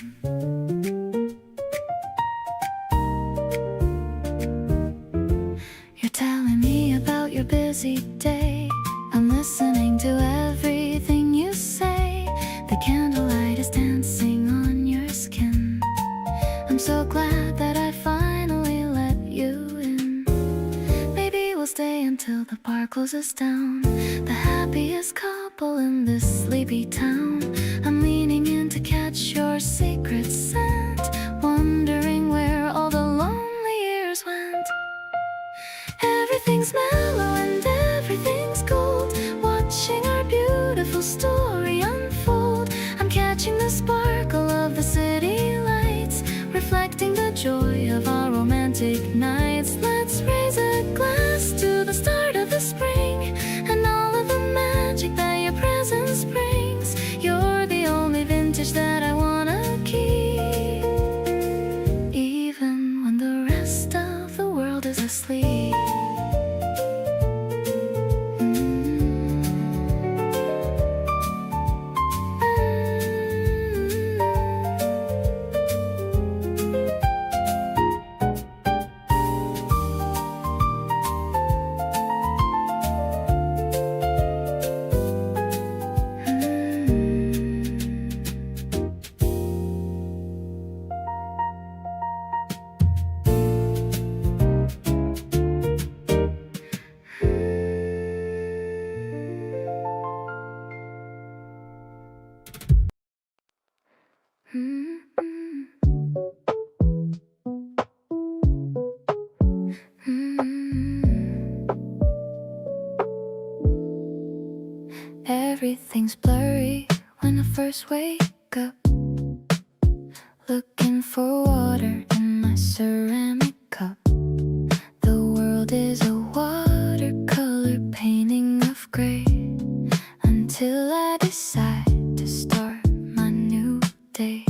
You're telling me about your busy day. I'm listening to everything you say. The candlelight is dancing on your skin. I'm so glad that I finally let you in. Maybe we'll stay until the bar closes down. The happiest couple in this sleepy town. I'm leaning in to catch your secret scent, wondering where all the lonely years went. Everything's mellow and everything's gold, watching our beautiful story unfold. I'm catching the sparkle of the city lights, reflecting the joy of our romantic nights. Let's raise a glass to the start of the spring and all of the magic that your presence brings. You're the only vintage that I wanna keep. everything's blurry when I first wake up. Looking for water in my ceramic cup. The world is a watercolor painting of gray until I decide to start my new day.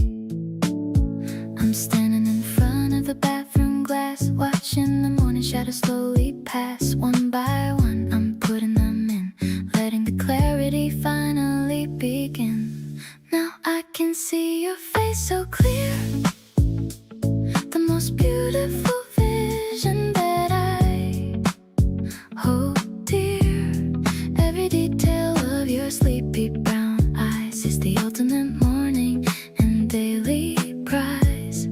I'm standing in front of the bathroom glass, watching the morning shadows slowly pass. One by one, I'm putting them in, letting the clarity finally begin. Now I can see your face so clear, the most beautiful vision that I hold dear. Every detail of your sleepy brown eyes is the ultimate morning and daily prize.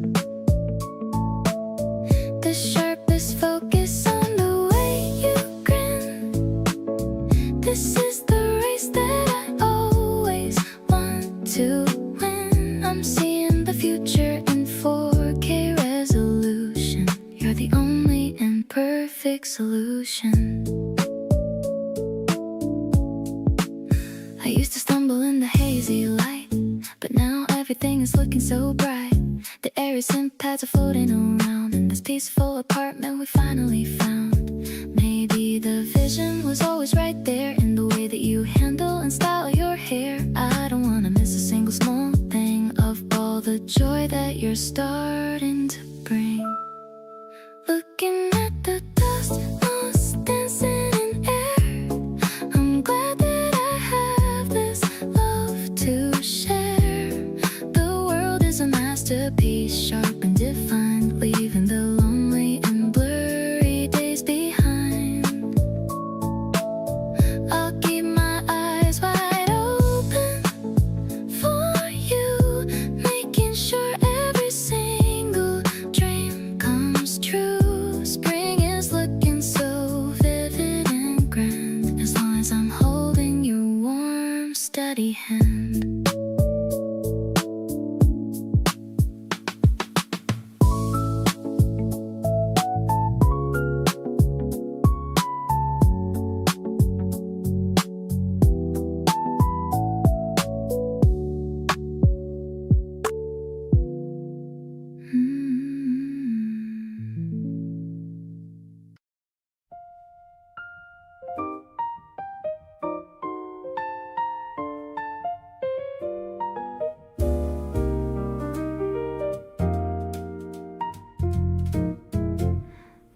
The sharpest focus on the way you grin. This is the race that I always want to win. I'm seeing the future in 4K resolution. You're the only imperfect solution. I used to stumble in the hazy light, but now everything is looking so bright. The airy scent pads are floating around in this peaceful apartment we finally found. Maybe the vision was always right there in the way that you handle and style your hair. I don't wanna miss a single small thing of all the joy that you're starting to bring. Looking at the dust motes dancing in air, I'm glad that I have this love to share. The world is a masterpiece, sharp and defined, leaving the lonely and blurry days behind. I'll keep my eyes wide open for you, making sure every single dream comes true. Spring is looking so vivid and grand, as long as I'm holding your warm, steady hand.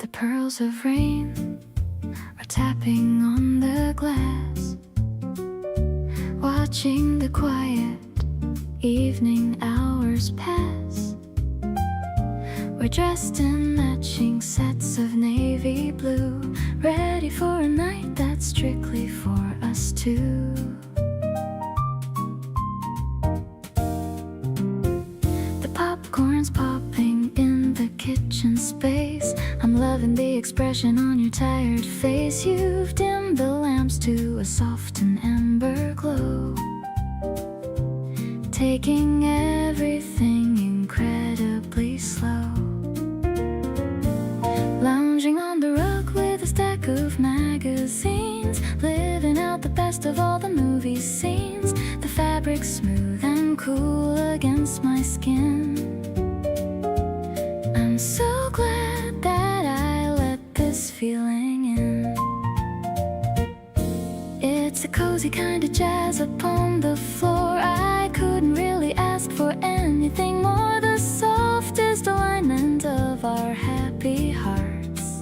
The pearls of rain are tapping on the glass, watching the quiet evening hours pass. We're dressed in matching sets of navy blue, ready for a night that's strictly for us two. The popcorn's popping in the kitchen space. I'm loving the expression on your tired face. You've dimmed the lamps to a soft and amber glow, taking everything incredibly slow. Lounging on the rug with a stack of magazines, living out the best of all the movie scenes. The fabric smooth and cool against my skin. I'm so glad that I let this feeling in. It's a cozy kind of jazz upon the floor. I couldn't really ask for anything more. The softest alignment of our happy hearts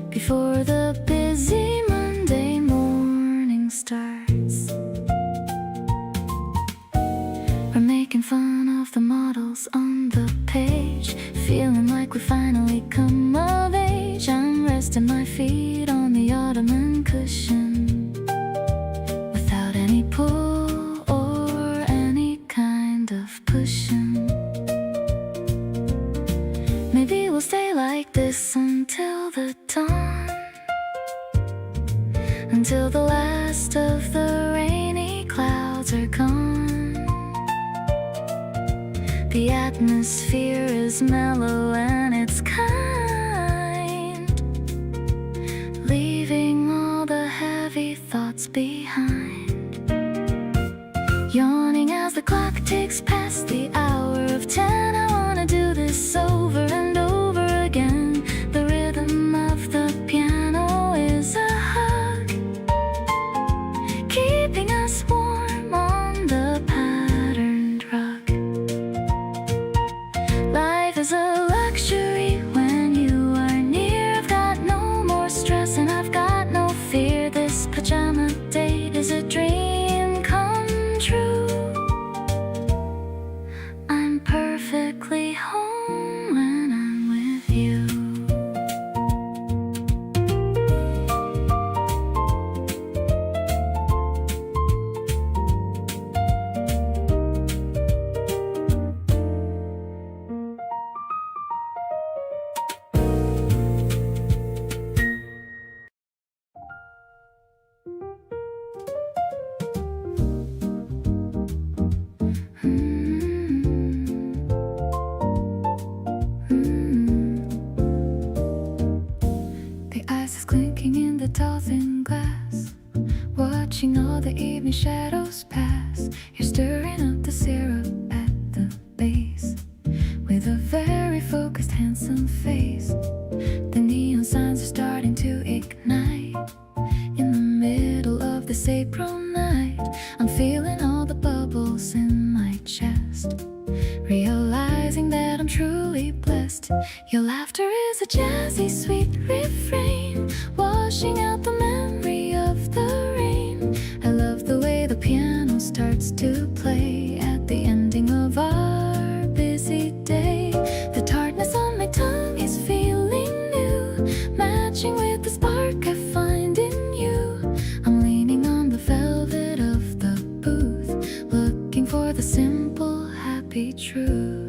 before the busy Monday morning starts. We're making fun of the models on the page, feeling like we finally come of age. I'm resting my feet on the ottoman cushion, without any pull or any kind of pushing. Maybe we'll stay like this until the dawn, until the last of the rainy clouds are gone. The atmosphere is mellow and it's kind, leaving all the heavy thoughts behind. ticks past the hour of 10. I wanna do this over and over again. The rhythm of the piano is a hug, keeping us warm on the patterned rug. Life is a luxury when you are near. I've got no more stress and I've got no fear. This pajama date is a dream come true. I'm perfectly home when I'm with you. The ice is clinking in the tall thin glass, watching all the evening shadows pass. You're stirring up the syrup at the base with a very focused, handsome face. The neon signs are starting to ignite in the middle of this April night. I'm feeling all the bubbles in my chest, realizing that I'm truly blessed. Your laughter is a jazzy, sweet refrain, washing out the memory of the rain. I love the way the piano starts to play at the ending of our busy day. The tartness on my tongue is feeling new, matching with the spark I find in you. I'm leaning on the velvet of the booth, looking for the simple, happy truth.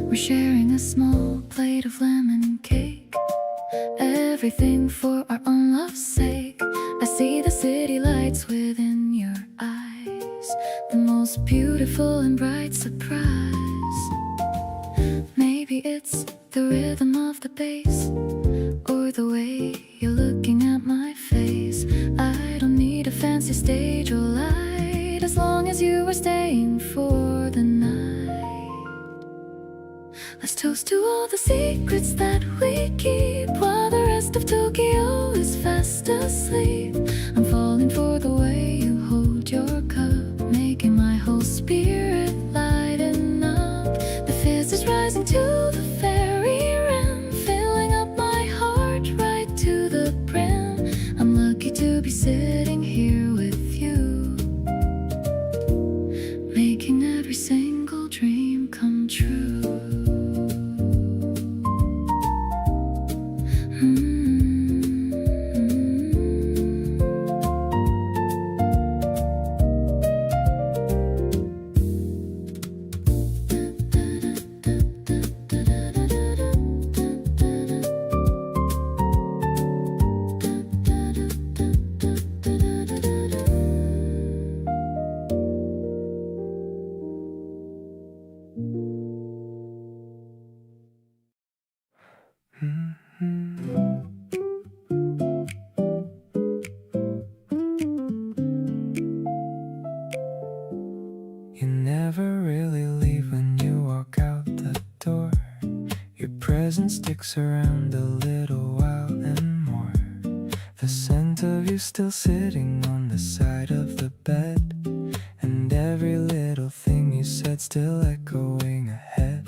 We're sharing a small plate of lemon cake, everything for our own love's sake. I see the city lights within your eyes, the most beautiful and bright surprise. Maybe it's the rhythm of the bass, or the way you're looking at my face. I don't need a fancy stage or light, as long as you are staying for the night. Let's toast to all the secrets that we keep, while the rest of Tokyo is fast asleep. I'm falling for the way you hold your cup, making my whole spirit lighten up. The fizz is rising to the fairy rim, filling up my heart right to the brim. I'm lucky to be sitting here with you, making every single dream come true. You never really leave when you walk out the door. Your presence sticks around a little while and more. The scent of you still sitting on the side of the bed, and every little thing you said still echoing ahead.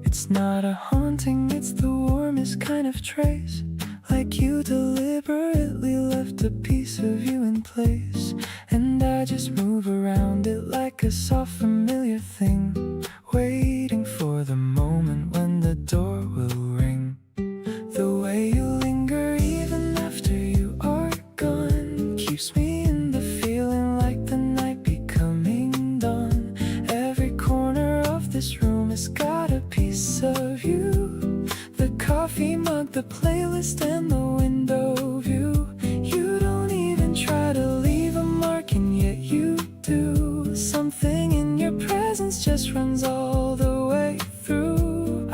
It's not a haunting, it's the warmest kind of trace, like you deliberately left a piece of you in place, and I just move around it like a soft familiar thing, waiting for the moment when the door will ring. The way you linger even after you are gone keeps me in the feeling like the night becoming dawn. Every corner of this room has got a piece of you, the coffee mug, the playlist, and the window view. You don't even try to leave a mark, and yet you do. Something in your presence just runs all the way through.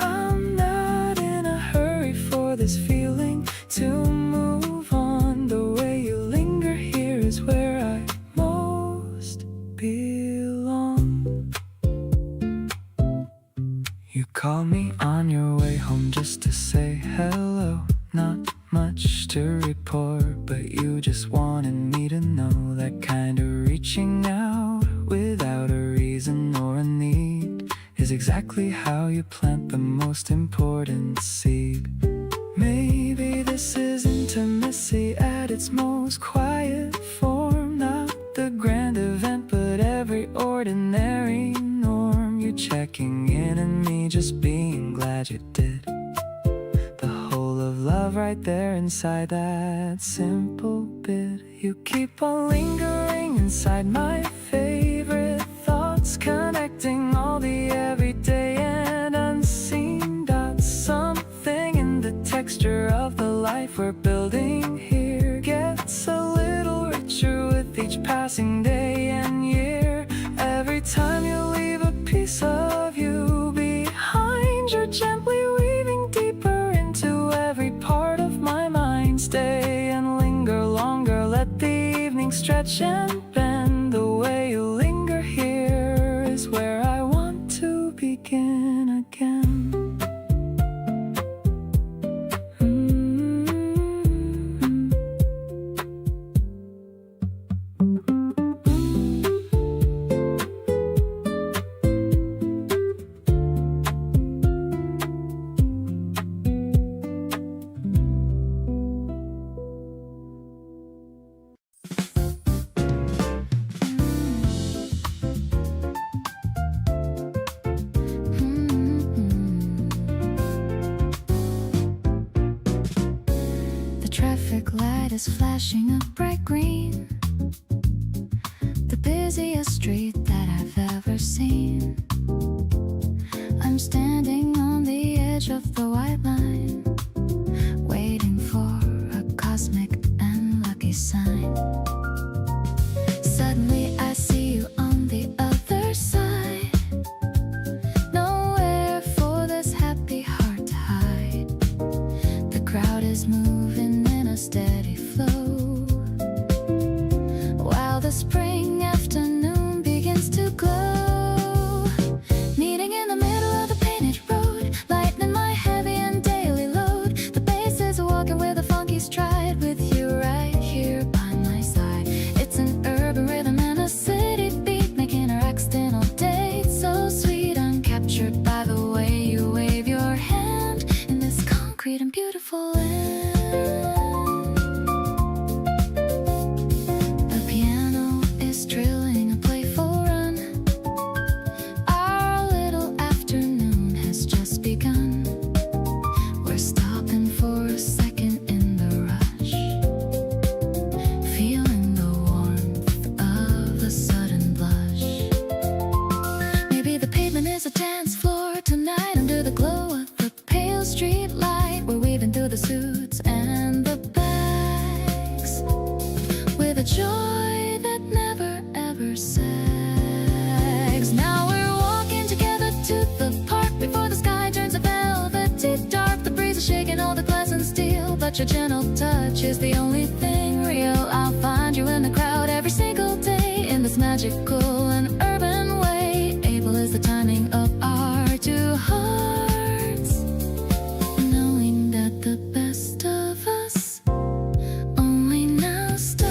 exactly how you plant the most important seed. Maybe this is intimacy at its most quiet form. Not the grand event, but every ordinary norm. You checking in and me just being glad you did. The whole of love right there inside that simple bit. You keep on lingering inside my favorite thoughts, connecting all the everyday and unseen dots. Something in the texture of the life we're building here gets a little richer with each passing day and year. Every time you leave a piece of you behind, you're gently weaving deeper into every part of my mind. Stay and linger longer, let the evening stretch and bend. The way you linger here is where I want to begin again. Is flashing a bright green, the busiest street that I've ever seen. I'm standing on the edge of the white line, waiting for a cosmic and lucky sign. Suddenly I see you on the other side. Nowhere for this happy heart to hide. The crowd is moving in a steady flow, while the spring afternoon begins to glow. Meeting in the middle of the painted road, lightening my heavy and daily load. The bass is walking with a funky stride, with you right here by my side. It's an urban rhythm and a city beat, making our accidental date so sweet. I'm captured by the way you wave your hand in this concrete and beautiful land. The suits and the bags, with a joy that never ever sags. Now we're walking together to the park before the sky turns a velvety dark. The breeze is shaking all the glass and steel, but your gentle touch is the only thing real. I'll find you in the crowd every single day, in this magical and urban way. Able is the timing of our two hearts, knowing that the best of us only now starts.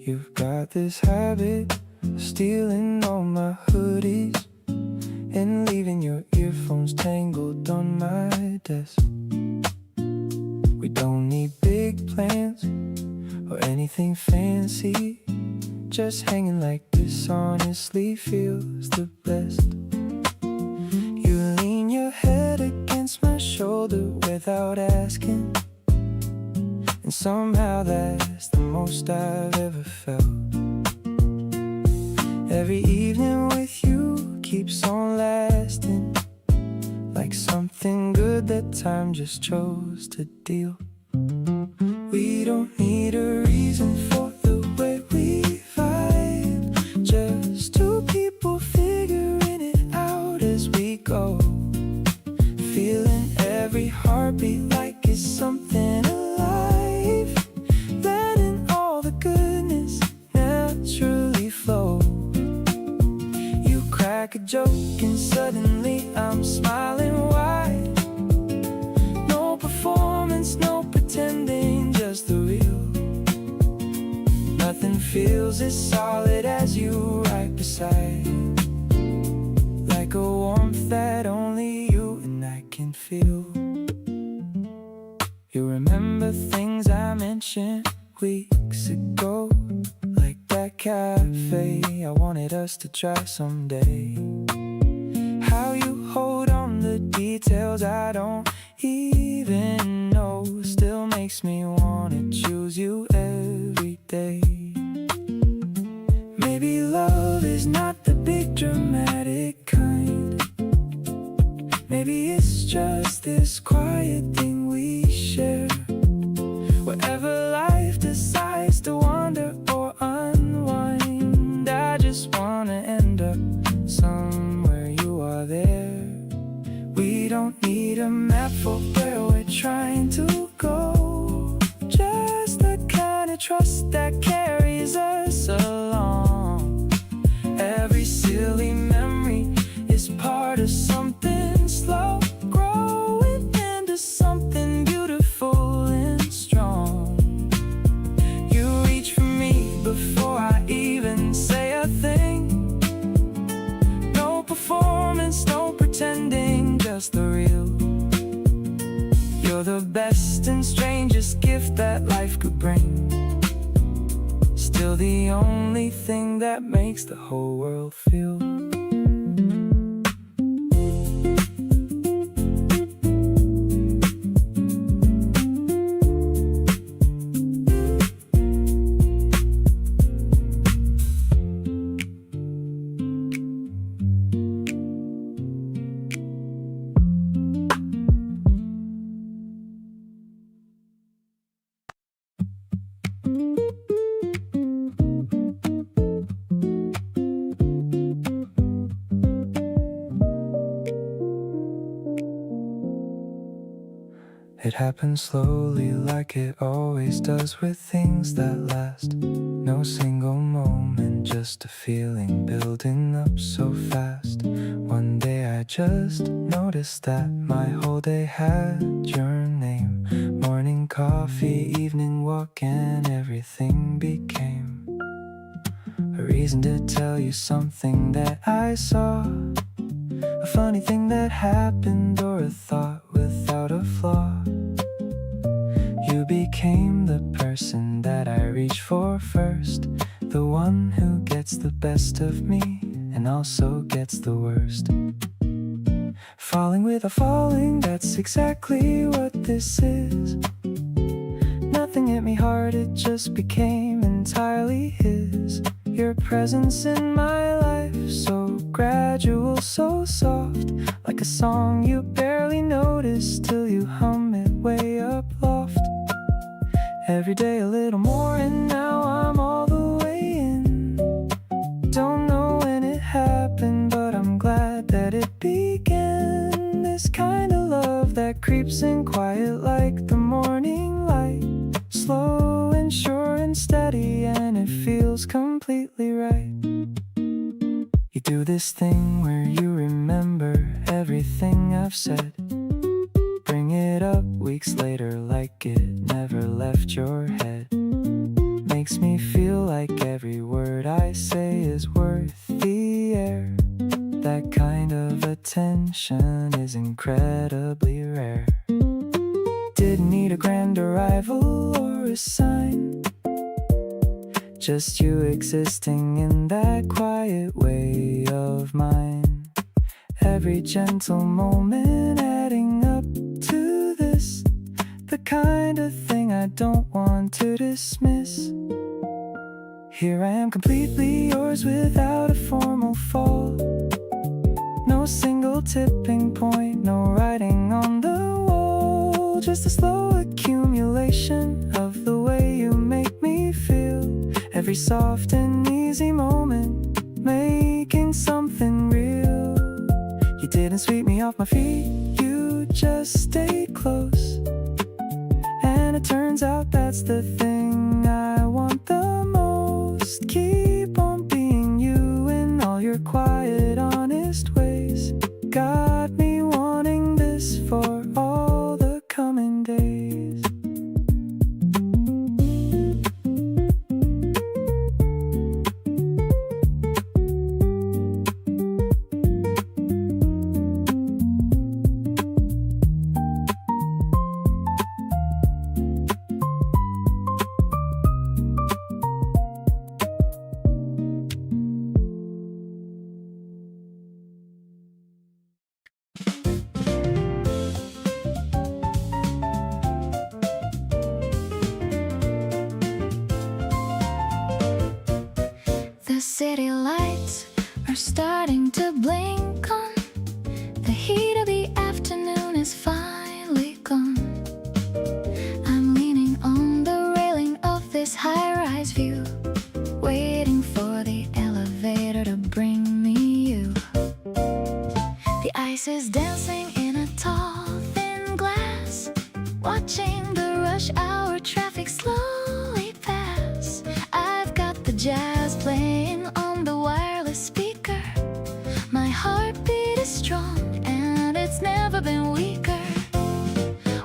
You've got this habit of stealing all my hoodies and leaving your earphones tangled on my desk. We don't need big plans or anything fancy, just hanging like this honestly feels the best. You lean your head against my shoulder without asking, and somehow that's the most I've ever felt. Every evening with you keeps on lasting, like something good that time just chose to deal. We don't need a reason for the way we vibe, feels as solid as you right beside, like a warmth that only you and I can feel. You remember things I mentioned weeks ago, like that cafe I wanted us to try someday. How you hold on the details I don't even know still makes me wanna choose you every day. Maybe love is not the big dramatic kind. Maybe it's just this quiet thing we share. Wherever life decides to wander or unwind, I just wanna end up somewhere you are there. We don't need a map for where we're trying to go, just the kind of trust that carries us along. Every silly memory is part of something slow, growing into something beautiful and strong. You reach for me before I even say a thing. No performance, no pretending, just the real. You're the best and strangest gift that life could bring. Still the only thing that makes the whole world feel. It happens slowly like it always does with things that last. No single moment, just a feeling building up so fast. One day I just noticed that my whole day had your name. Morning coffee, evening walk, and everything became a reason to tell you something that I saw, a funny thing that happened, or a thought without a flaw. You became the person that I reach for first, the one who gets the best of me and also gets the worst. Falling without falling, that's exactly what this is. Nothing hit me hard, it just became entirely his. Your presence in my life, so gradual, so soft, like a song you barely notice till you hum it way up loft. Every day a little more and now I'm all the way in. Don't know when it happened, but I'm glad that it began. This kind of love that creeps in quiet like the morning light, slow and sure and steady, and it feels completely right. You do this thing where you remember everything I've said, bring it up weeks later like it never left your head. Makes me feel like every word I say is worth the air. That kind of attention is incredibly rare. Didn't need a grand arrival or a sign, just you existing in that quiet way of mine. Every gentle moment adding up to this, the kind of thing I don't want to dismiss. Here I am completely yours without a formal fall. No single tipping point, no writing on the wall, just a slow accumulation of the way you make me feel. Every soft and easy moment, making something real. You didn't sweep me off my feet, you just stayed close. And it turns out that's the thing I want the most. Keep on being you in all your quiet, honest ways. Got me wanting this for all the coming days. are starting to blink on. The heat of the afternoon is finally gone. I'm leaning on the railing of this high-rise view, waiting for the elevator to bring me you. The ice is dancing in a tall, thin glass, watching the rush hour traffic slowly pass. I've got the jazz playing on the wireless speaker. My heartbeat is strong and it's never been weaker.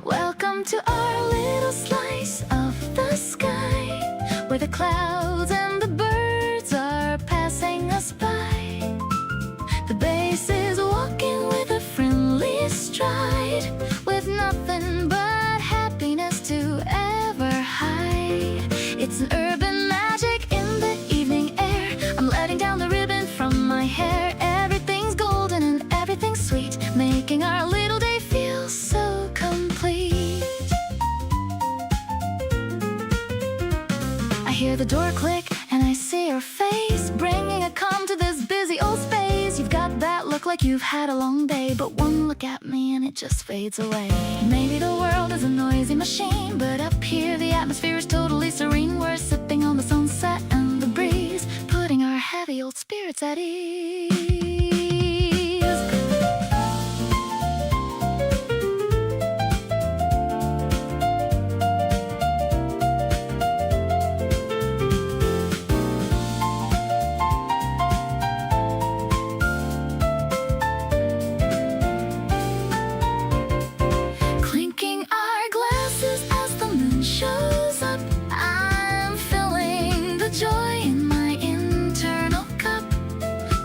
Welcome to our little slice of the sky, where the clouds and the birds are passing us by. The bass is walking with a friendly stride, with nothing but happiness to ever hide. It's an urban magic in the evening air. I'm letting down the ribbon from my hair. Everything's golden and everything's sweet, making our little day feel so complete. I hear the door click and I see your face, bringing a calm to this busy old space. You've got that look like you've had a long day, but one look at me and it just fades away. Maybe the world is a noisy machine, but up here the atmosphere is totally serene. We're sipping on the sunset and the breeze, putting our heavy old spirits at ease. Clinking our glasses as the moon shows up, I'm feeling the joy in my internal cup.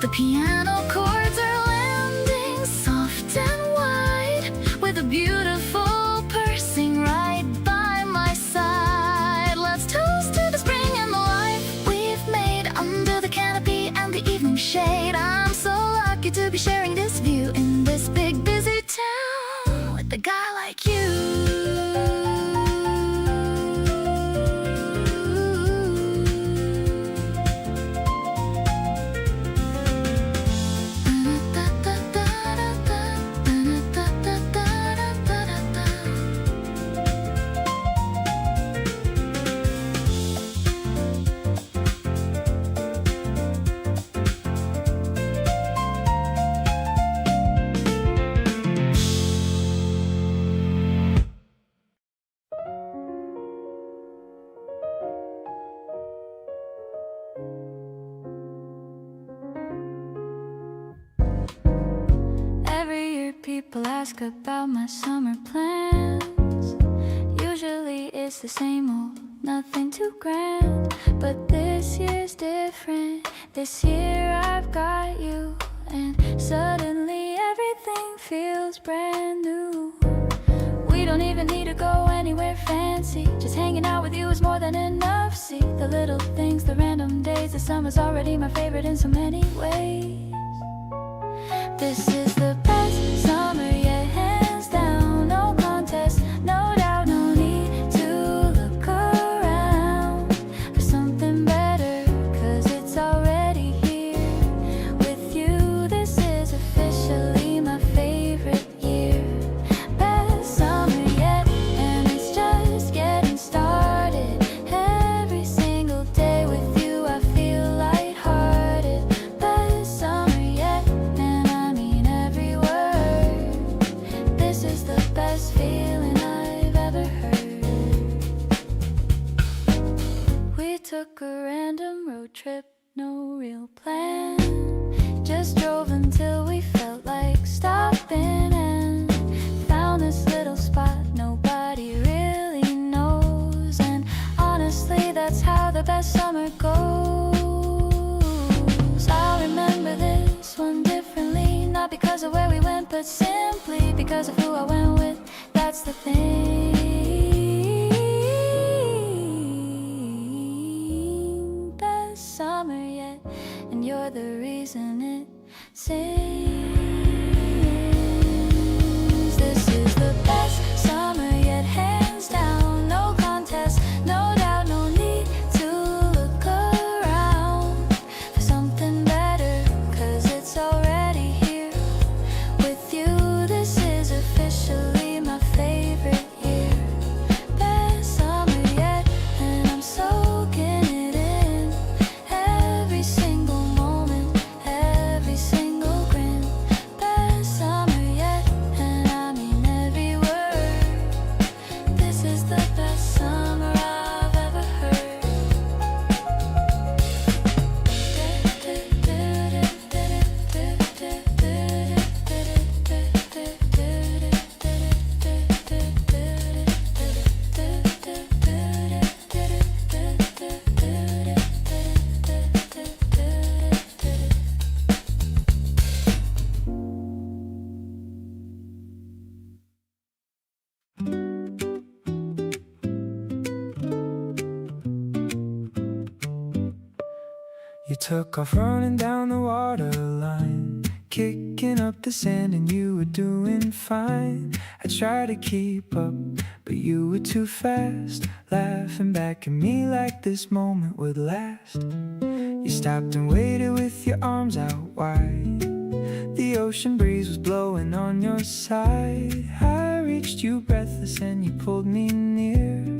The piano chords are landing soft and wide, with a beautiful person right by my side. Let's toast to the spring and the life we've made under the canopy and the evening shade. I'm so lucky to be sharing this view in this big busy town with a guy like you. Every year people ask about my summer plans. Usually it's the same old, nothing too grand. But this year's different. This year I've got you, and suddenly everything feels brand new. We don't even need to go anywhere fancy. Just hanging out with you is more than enough. See the little things, the random days. The summer's already my favorite in so many ways. This is the best summer yet, hands down, no contest, no doubt, no need to look around for something better, 'cause it's already here. With you, this is officially my favorite year. Best summer yet, and it's just getting started. Every single day with you I feel lighthearted. Best summer yet, and I mean every word. This is the best feeling I've ever heard. We took a random road trip, no real plan. Just drove until we felt like stopping, and found this little spot nobody really knows. And honestly, that's how the best summer goes. I'll remember this one differently, not because of where we went, but simply because of who I went with. That's the thing. Best summer yet, and you're the reason it sings. This is the best summer yet, hands down, no contest, no doubt, no need to look around for something better, 'cause took off running down the waterline, kicking up the sand, and you were doing fine. I tried to keep up, but you were too fast, laughing back at me like this moment would last. You stopped and waited with your arms out wide. The ocean breeze was blowing on your side. I reached you breathless and you pulled me near,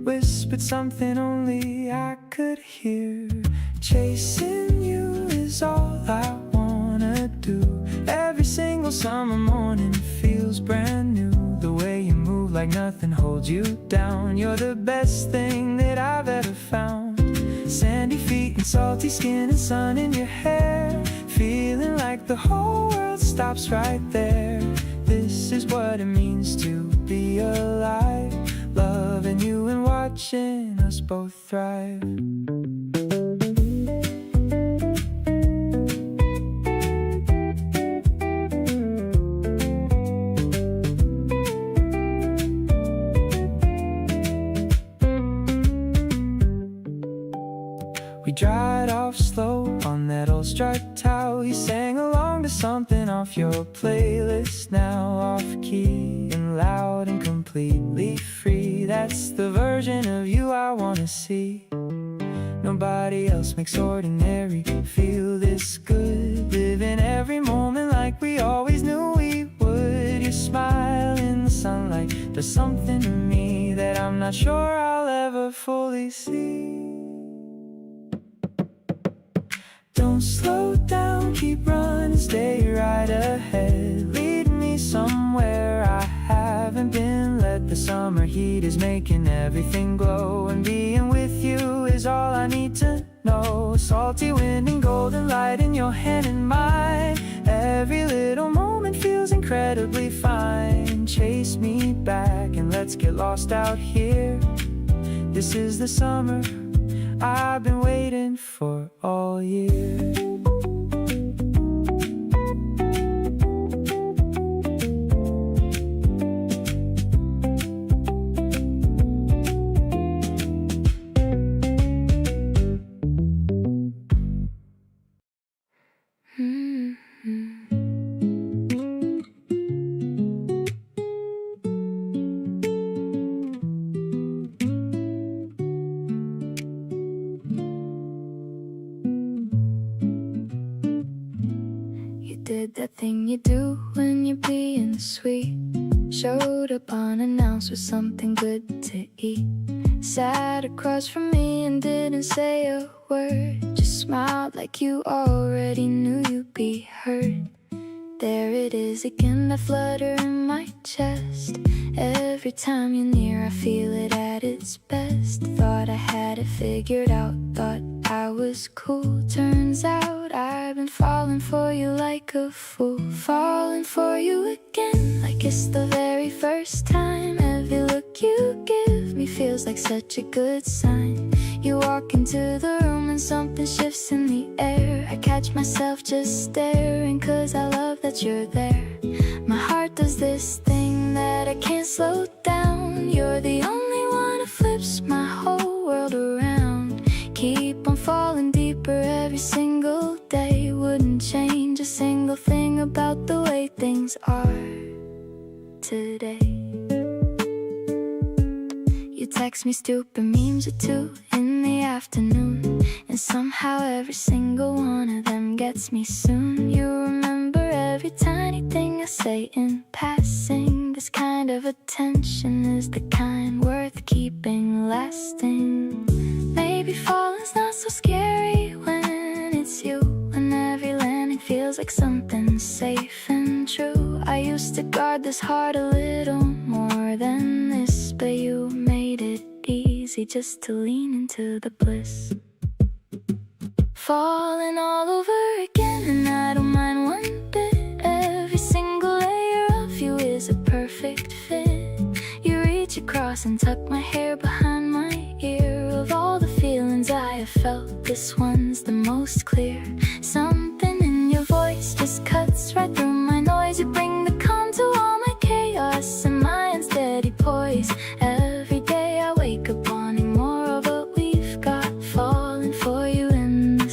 whispered something only I could hear. Chasing you is all I wanna do. Every single summer morning feels brand new. The way you move like nothing holds you down. You're the best thing that I've ever found. Sandy feet and salty skin and sun in your hair, feeling like the whole world stops right there. This is what it means to be alive, loving you and watching us both thrive. We dried off slow on that old striped towel. You sang along to something off your playlist now, off key and loud and completely free. That's the version of you I wanna see. Nobody else makes ordinary feel this good. Living every moment like we always knew we would. Your smile in the sunlight does something to me that I'm not sure I'll ever fully see. Don't slow down, keep running, stay right ahead. Lead me somewhere I haven't been. Let the summer heat is making everything glow, and being with you is all I need to know. Salty wind and golden light in your hand and mine. Every little moment feels incredibly fine. Chase me back and let's get lost out here. This is the summer I've been waiting for all year. Did that thing you do when you're being sweet. Showed up unannounced with something good to eat. Sat across from me and didn't say a word. Just smiled like you already knew you'd be heard. There it is again, that flutter in my chest. Every time you're near I feel it at its best. Thought I had it figured out, thought I was cool. Turns out I've been falling for you like a fool. Falling for you again, like it's the very first time. Every look you give me feels like such a good sign. You walk into the room and something shifts in the air. I catch myself just staring, cause I love that you're there. My heart does this thing that I can't slow down. You're the only one who flips my whole world around. Keep on falling deeper every single day. Wouldn't change a single thing about the way things are today. You text me stupid memes at 2 in the afternoon, and somehow every single one of them gets me soon. You remember every tiny thing I say in passing. This kind of attention is the kind worth keeping lasting. Maybe falling's not so scary when it's you, when every landing feels like something safe and true. I used to guard this heart a little more than this, but you made it easy just to lean into the bliss. Falling all over again, and I don't mind one bit. Every single layer of you is a perfect fit. You reach across and tuck my hair behind my ear. Of all the feelings I have felt, this one's the most clear. Something in your voice just cuts right through my noise. You bring the calm to all my chaos and my unsteady poise. Every day I wake up wanting more of what we've got. Falling for you in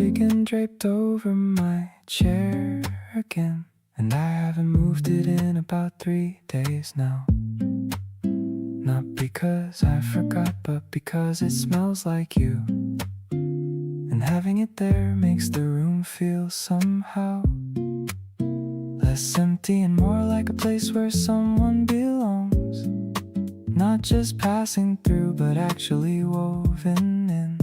cardigan draped over my chair again. And I haven't moved it in about 3 days now. Not because I forgot, but because it smells like you. And having it there makes the room feel somehow less empty and more like a place where someone belongs. Not just passing through, but actually woven in.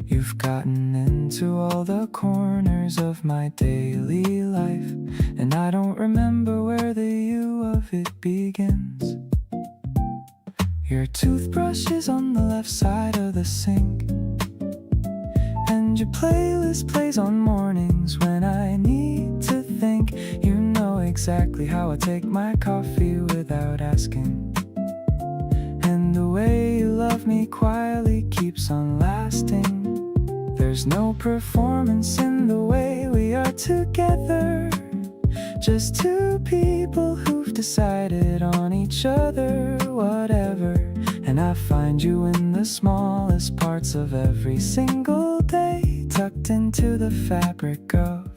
You've gotten into all the corners of my daily life, and I don't remember where the you of it begins. Your toothbrush is on the left side of the sink, and your playlist plays on mornings when I need to think. You know exactly how I take my coffee without asking, and the way you love me quietly keeps on lasting. There's no performance in the way we are together, just two people who've decided on each other, whatever. And I find you in the smallest parts of every single day, tucked into the fabric of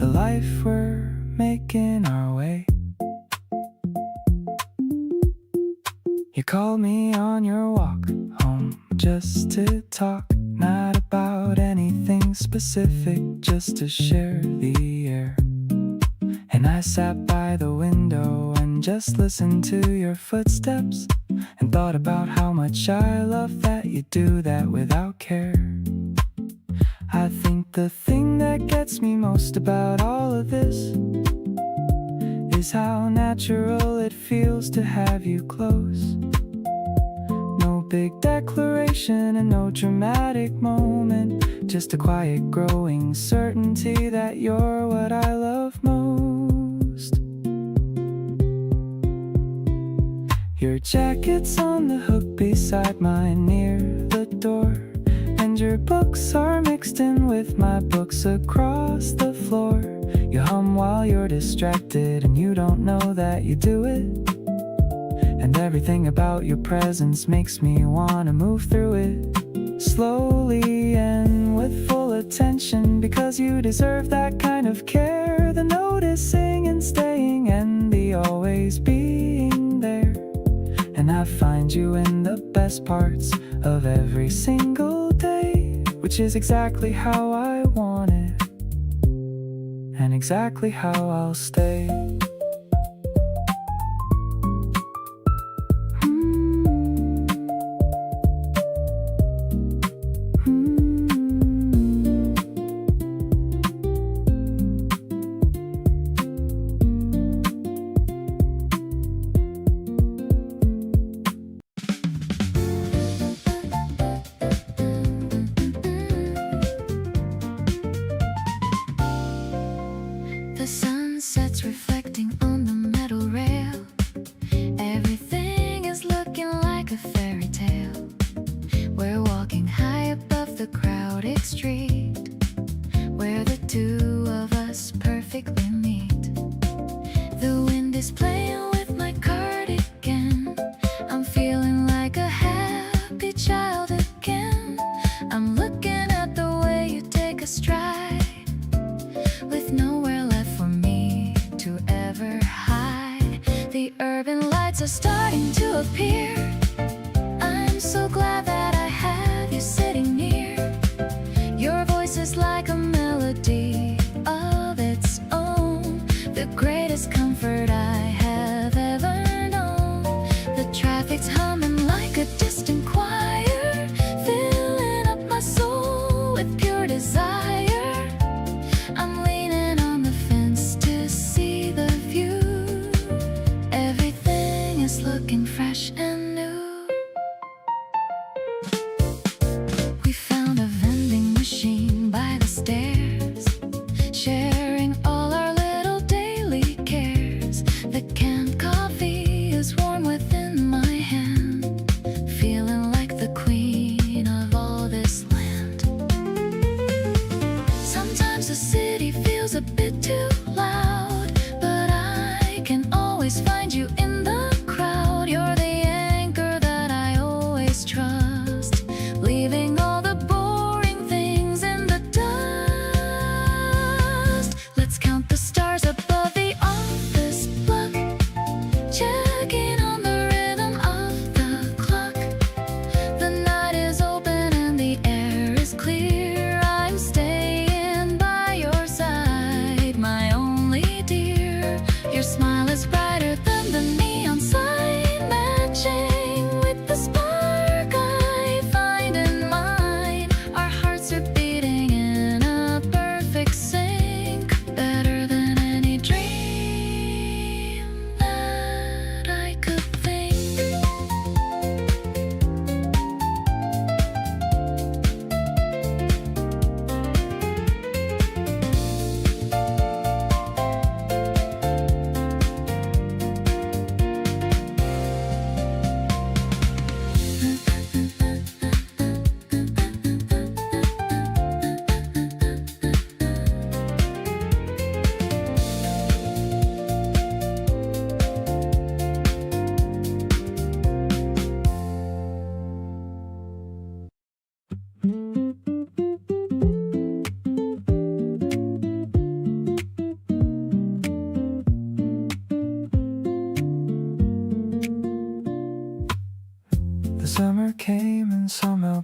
the life we're making our way. You called me on your walk home just to talk, not about anything specific, just to share the air. And I sat by the window and just listened to your footsteps, and thought about how much I love that you do that without care. I think the thing that gets me most about all of this is how natural it feels to have you close. No big declaration and no dramatic moment, just a quiet growing certainty that you're what I love most. Your jacket's on the hook beside mine near the door, and your books are mixed in with my books across the floor. You hum while you're distracted and you don't know that you do it, and everything about your presence makes me wanna move through it slowly and with full attention, because you deserve that kind of care, the noticing and staying and the always being there. And I find you in the best parts of every single day, which is exactly how I want it, and exactly how I'll stay. The sunset's reflecting on the metal rail. Everything is looking like a fairy tale. We're walking high above the crowded street, where the two of us perfectly meet. The wind is playing with my cardigan. I'm feeling like a happy child again. I'm looking at the way you take a stride, with nowhere left for me to ever hide. The urban lights are starting to appear. I'm so glad that I have you sitting near. Your voice is like a melody of its own, the greatest comfort I have ever known. The traffic's humming like a distant choir, filling up my soul with pure desire. I'm leaning on the fence to see the view. Everything is looking fresh and new. We found a vending machine by the stairs, sharing all our little daily cares. The canned coffee is warm within my hand, feeling like the queen of all this land. Sometimes the city feels a bit too loud, but I can always find you in the crowd. You're the anchor that I always trust, leaving all the boring things in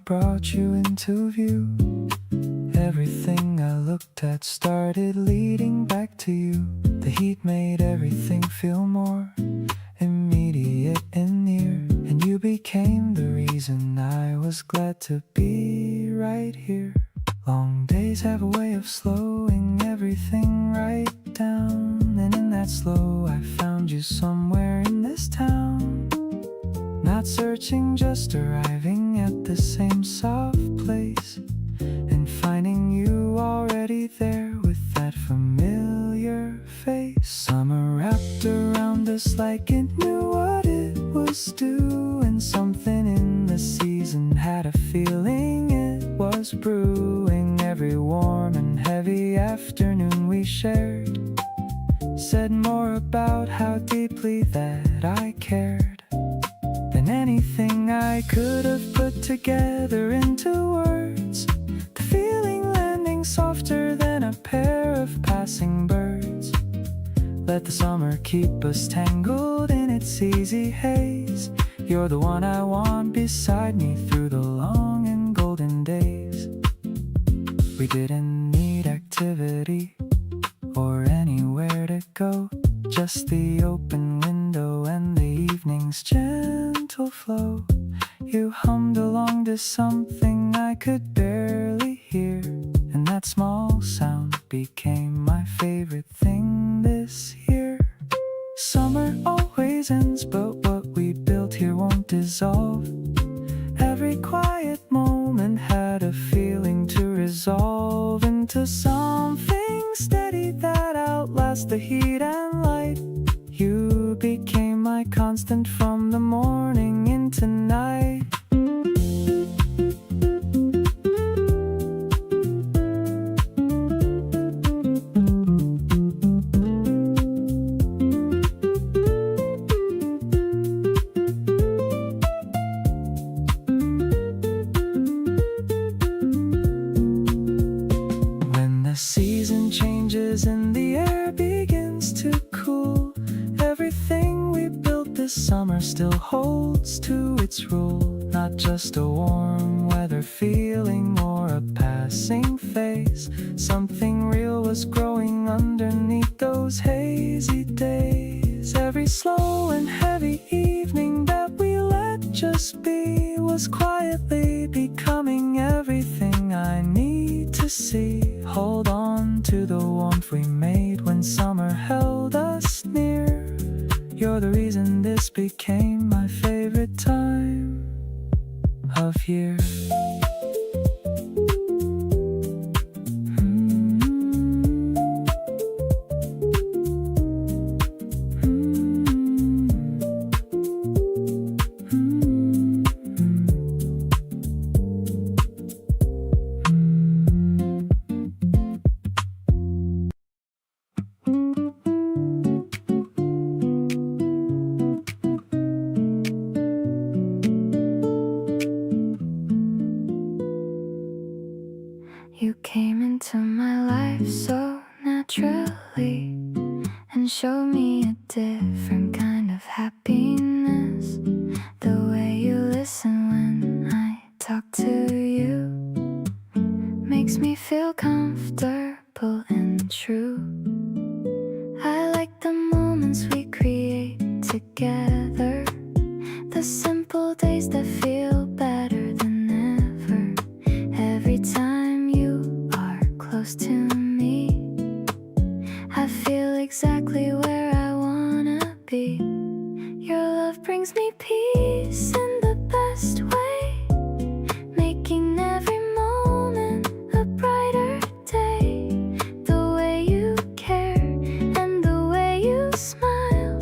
brought you into view. Everything I looked at started leading back to you. The heat made everything feel more immediate and near, and you became the reason I was glad to be right here. Long days have a way of slowing everything right down, and in that slow I found you somewhere in this town. Not searching, just arriving at the same soft place, and finding you already there with that familiar face. Summer wrapped around us like it knew what it was doing. Something in the season had a feeling it was brewing. Every warm and heavy afternoon we shared said more about how deeply that I cared than anything I could have put together into words. The feeling landing softer than a pair of passing birds. Let the summer keep us tangled in its easy haze. You're the one I want beside me through the long and golden days. We didn't need activity or anywhere to go, just the open window and the evening's gentle flow. You hummed along to something I could barely hear, and that small sound became my favorite thing this year. Summer always ends, but what we built here won't dissolve. Every quiet moment had a feeling to resolve into something steady that outlasts the heat and light. You became my constant from the morning into night. When the season changes and the air begins to cool, everything we built this summer still holds to its rule. Not just a warm weather feeling or a passing phase. Something real was growing underneath those hazy days. Every slow and heavy evening that we let just be was quietly becoming everything I need to see. Hold on to the warmth we made when summer held us near. You're the reason this became my favorite time of year. You came into my life so naturally and showed me a different kind of happiness. The way you listen when I talk to you makes me feel comfortable and true. I like the moments we create together, the simple days that feel better than ever. Every time you are close to me, I feel exactly where I wanna be. Your love brings me peace in the best way, making every moment a brighter day. The way you care and the way you smile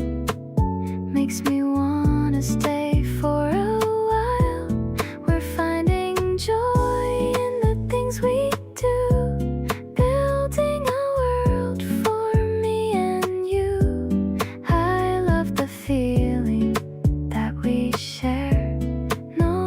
makes me wanna stay for a while. We're finding joy in the things we do, building a world for me and you. I love the feeling that we share. No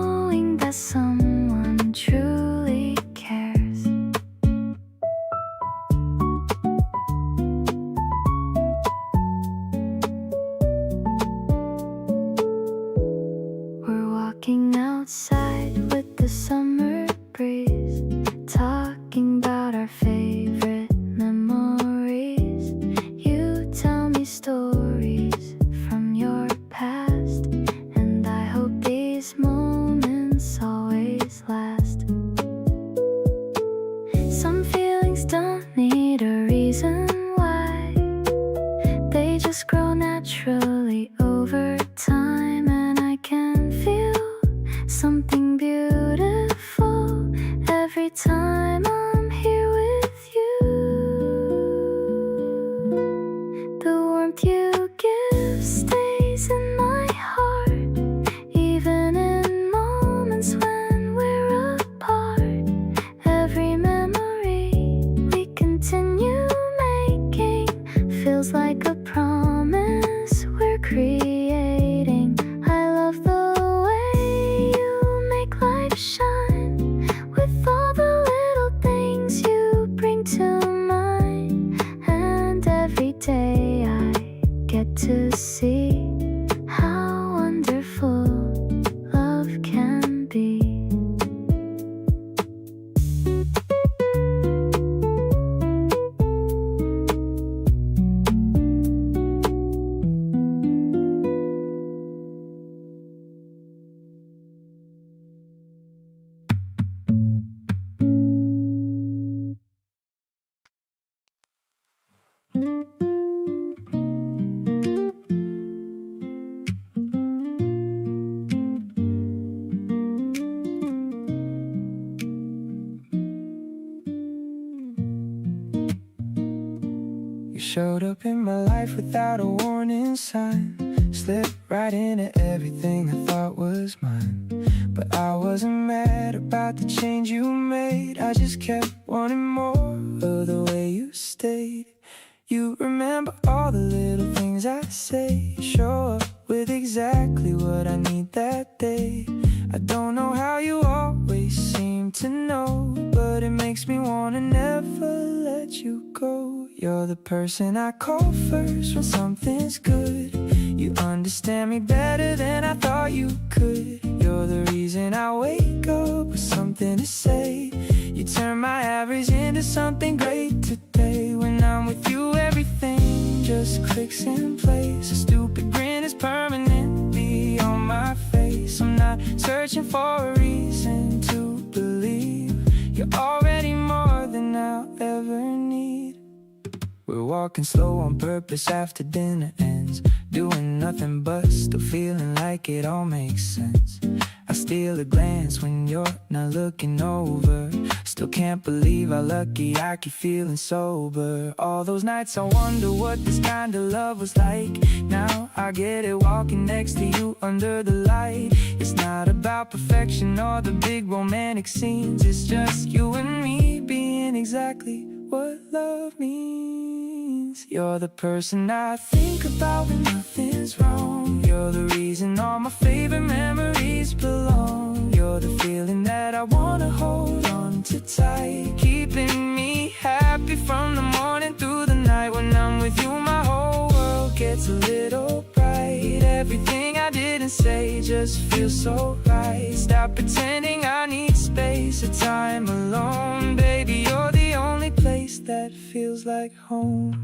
just grow naturally over time, and I can feel something beautiful every time I'm here with you. The warmth you give stays in my heart, even in moments when we're apart. Every memory we continue making feels like a promise we're creating. I love the way you make life shine, with all the little things you bring to mind. And every day I get to see how wonderful love can be. You showed up in my life without a warning sign, slipped right into everything I thought was mine. But I wasn't mad about the change you made, I just kept wanting more of the way you stayed. You remember all the little things I say, show up with exactly what I need that day. I don't know how you always seem to know, but it makes me wanna never let you go. You're the person I call first when something's good. You understand me better than I thought you could. You're the reason I wake up with something to say. You turn my average into something great today. When I'm with you, everything just clicks in place. A stupid grin is permanently on my face. I'm not searching for a reason to believe you're already more than I'll ever need. We're walking slow on purpose after dinner ends, doing nothing but still feeling like it all makes sense. I steal a glance when you're not looking over, still can't believe how lucky I keep feeling sober. All those nights I wonder what this kind of love was like. Now I get it walking next to you under the light. It's not about perfection or the big romantic scenes, it's just you and me being exactly what love means. You're the person I think about when nothing's wrong. You're the reason all my favorite memories belong. You're the feeling that I wanna hold on to tight, keeping me happy from the morning through the night. When I'm with you, my whole world gets a little bright. Everything I didn't say just feels so right. Stop pretending I need space or time alone. Baby, you're the only place that feels like home.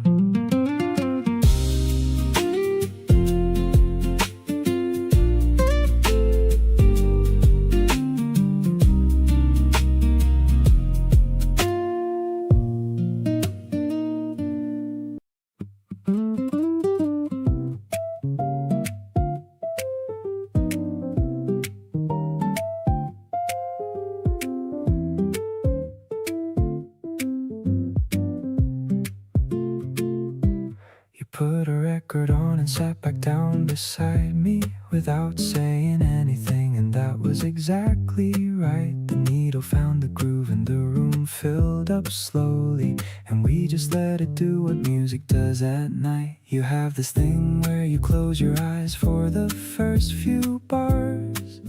Put a record on and sat back down beside me without saying anything, and that was exactly right. The needle found the groove and the room filled up slowly, and we just let it do what music does at night. You have this thing where you close your eyes for the first few bars,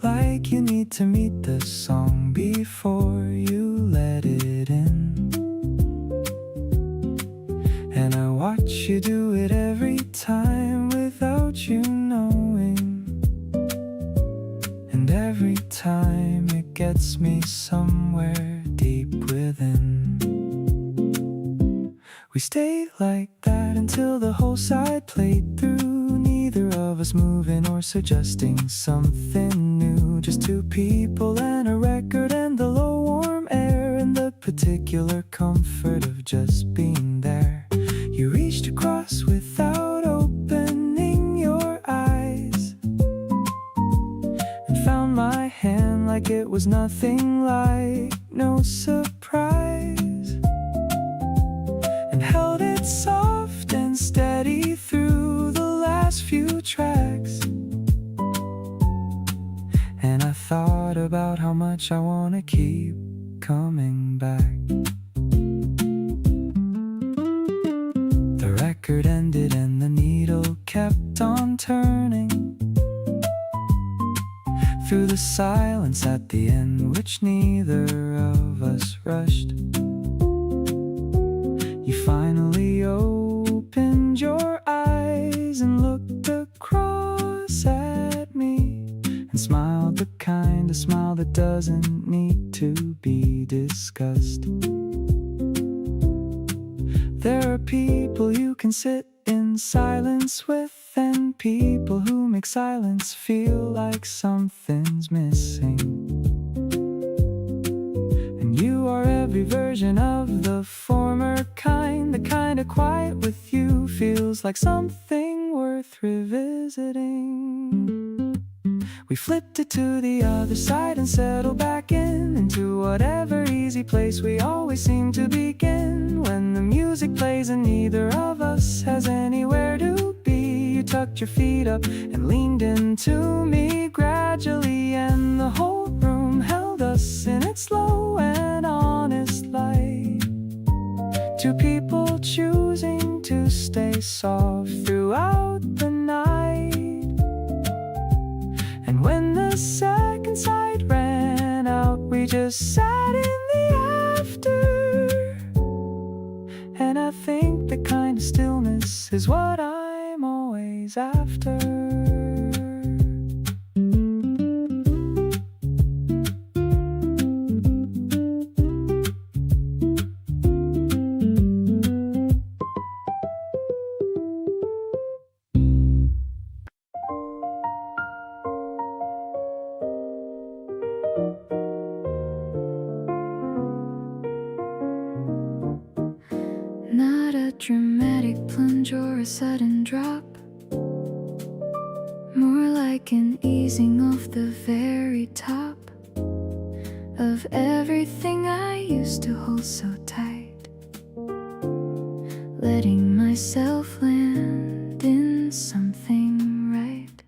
like you need to meet the song before you let it in. And I watch you do it every time without you knowing, and every time it gets me somewhere deep within. We stayed like that until the whole side played through, neither of us moving or suggesting something new. Just two people and a record and the low warm air and the particular comfort of just being there. You reached across was nothing like no surprise, and held it soft and steady through the last few tracks. And I thought about how much I wanna keep coming back. The record ended and the needle kept on turning through the silence at the end, which neither of us rushed. You finally opened your eyes and looked across at me and smiled the kind of smile that doesn't need to be discussed. There are people you can sit in silence with, and people who make silence feel like something's missing. And you are every version of the former kind, the kind of quiet with you feels like something worth revisiting. We flipped it to the other side and settled back into whatever easy place we always seem to begin. When the music plays and neither of us has anywhere to be, you tucked your feet up and leaned into me gradually, and the whole room held us in its slow and honest light. Two people choosing to stay soft throughout the night. And when the second side ran out, we just sat in the after. And I think the kind of stillness is what I'm always after. Not a dramatic plunge or a sudden drop, more like an easing off the very top of everything I used to hold so tight, letting myself land in something right.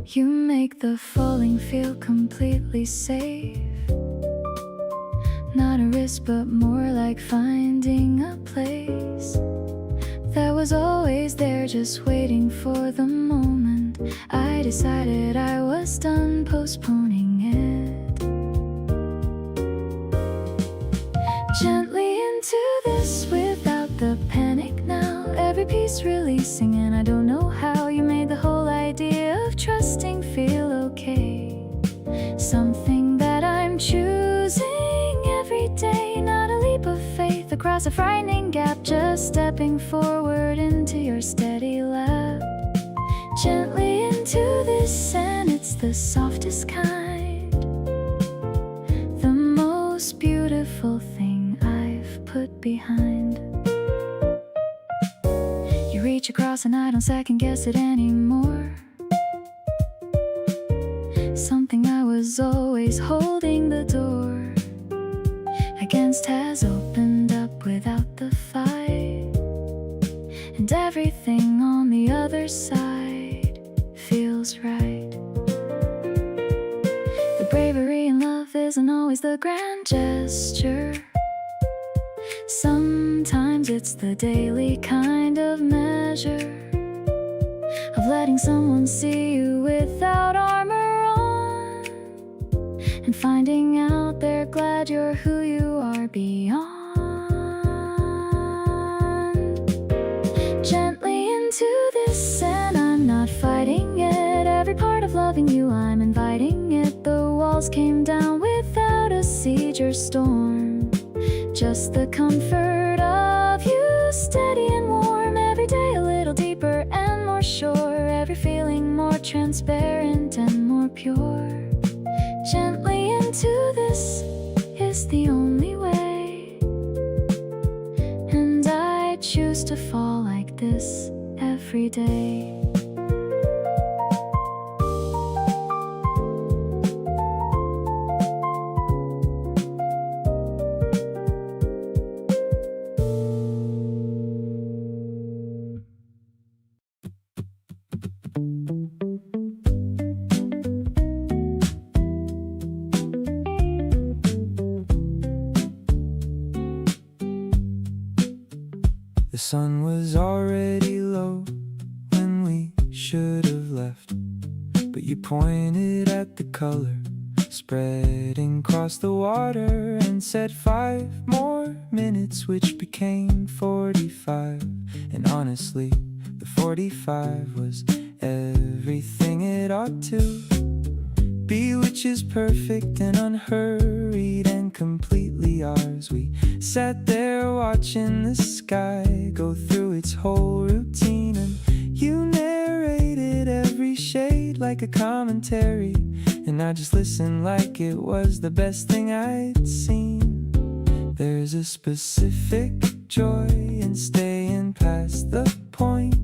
You make the falling feel completely safe, not a risk but more like finding a place that was always there, just waiting for the moment I decided I was done postponing it. Gently into this without the panic now, every piece releasing, and I don't know how you made the whole idea of trusting feel okay. Something that I'm choosing every day, not a leap of faith across a frightening gap, just stepping forward into your steady lap. Gently into this, and it's the softest kind, the most beautiful thing I've put behind. You reach across and I don't second guess it anymore. Something I was always holding the door against has opened up without the fight, and everything on the other side feels right. The bravery in love isn't always the grand gesture. Sometimes it's the daily kind of measure of letting someone see you without armor on, and finding out they're glad you're who you are beyond. Gently into this, and I'm not fighting it. Every part of loving you, I'm inviting it. The walls came down without a siege or storm, just the comfort of you, steady and warm. Every day a little deeper and more sure, every feeling more transparent and more pure. Gently into this is the only way, and I choose to fall like this every day. The sun was already low when we should have left, but you pointed at the color spreading across the water and said 5 more minutes, which became 45. And honestly, the 45 was everything it ought to be, which is perfect and unhurried and completely ours. We sat there watching the sky go through its whole routine, and you narrated every shade like a commentary, and I just listened like it was the best thing I'd seen. There's a specific joy in staying past the point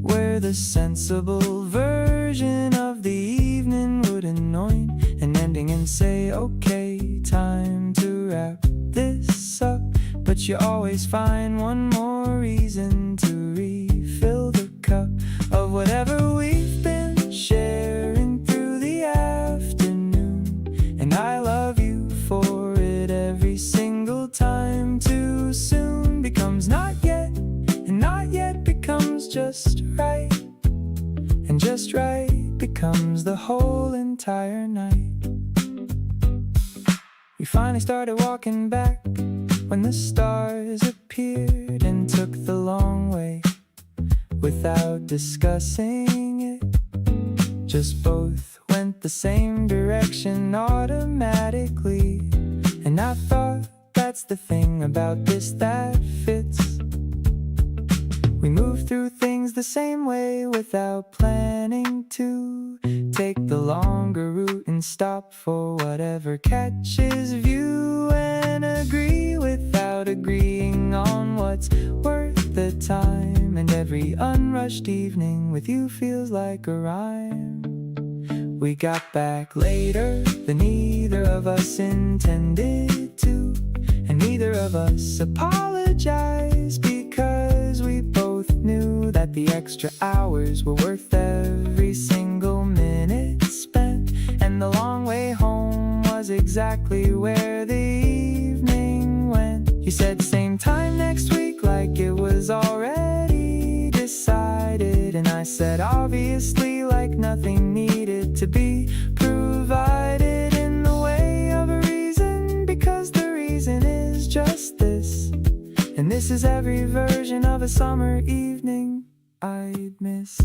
where the sensible version of the evening would anoint an ending and say, okay, time to wrap this up. But you always find one more reason to refill the cup of whatever we've been sharing through the afternoon. And I love you for it every single time. Too soon becomes not yet, and not yet becomes just right, and just right becomes the whole entire night. We finally started walking back when the stars appeared and took the long way without discussing it. Just both went the same direction automatically, and I thought that's the thing about this that fits. We move through things the same way without planning to take the longer route and stop for whatever catches view, and agree without agreeing on what's worth the time. And every unrushed evening with you feels like a rhyme. We got back later than either of us intended to, and neither of us apologized, because we both knew that the extra hours were worth every single minute spent. And the long way home was exactly where the evening went. You said same time next week like it was already decided, and I said obviously like nothing needed to be provided in the way of a reason, because the reason is just this. And this is every version of a summer evening I'd miss.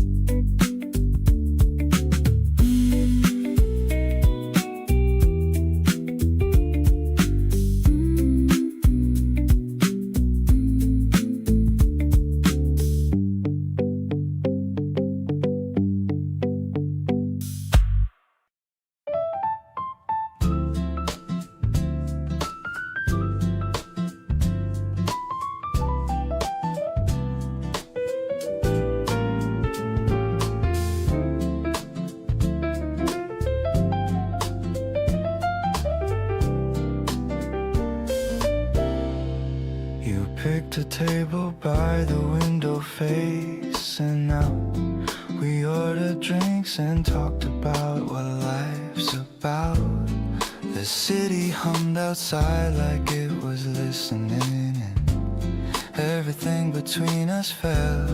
Picked a table by the window facing out. We ordered drinks and talked about what life's about. The city hummed outside like it was listening, and everything between us felt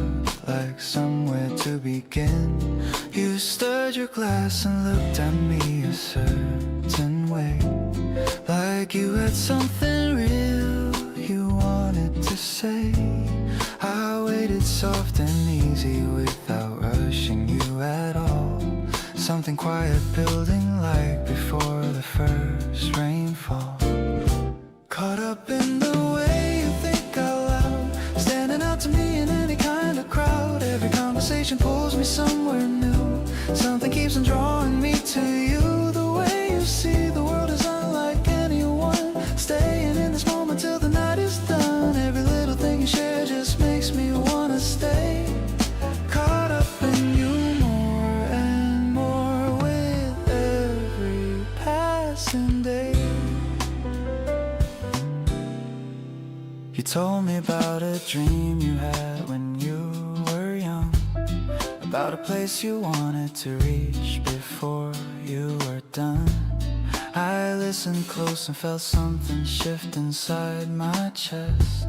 like somewhere to begin. You stirred your glass and looked at me a certain way, like you had something real you wanted to say. I waited soft and easy without rushing you at all. Something quiet building like before the first rainfall. Caught up in the way you think out loud, standing out to me in any kind of crowd. Every conversation pulls me somewhere new. Something keeps on drawing me to you. The way you see the world is unlike anyone. Staying in this moment till the night is done. Every little thing you share just makes me wanna stay. Caught up in you more and more with every passing day. You told me about a dream you had when you were young, about a place you wanted to reach before you were done. I listened close and felt something shift inside my chest.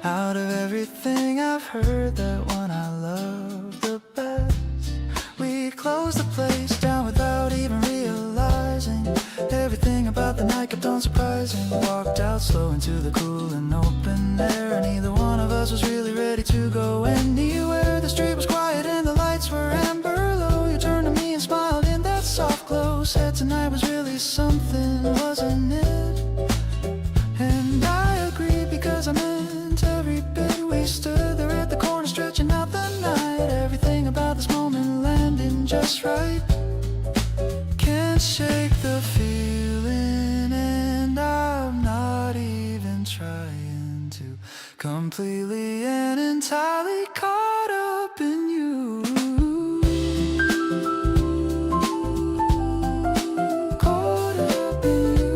Out of everything I've heard, that one I love the best. We closed the place down without even realizing. Everything about the night kept on surprising. Walked out slow into the cool and open air. Neither one of us was really ready to go anywhere. The street was quiet and the lights were amber low. You turned to me and smiled in that soft glow. Said tonight was really something, wasn't it? And I agreed because I meant every bit. We stood there at the corner stretching out the night. Everything about this moment landing just right. Can't shake the feeling, and I'm not even trying to. Completely and entirely caught up in you. Caught up in you.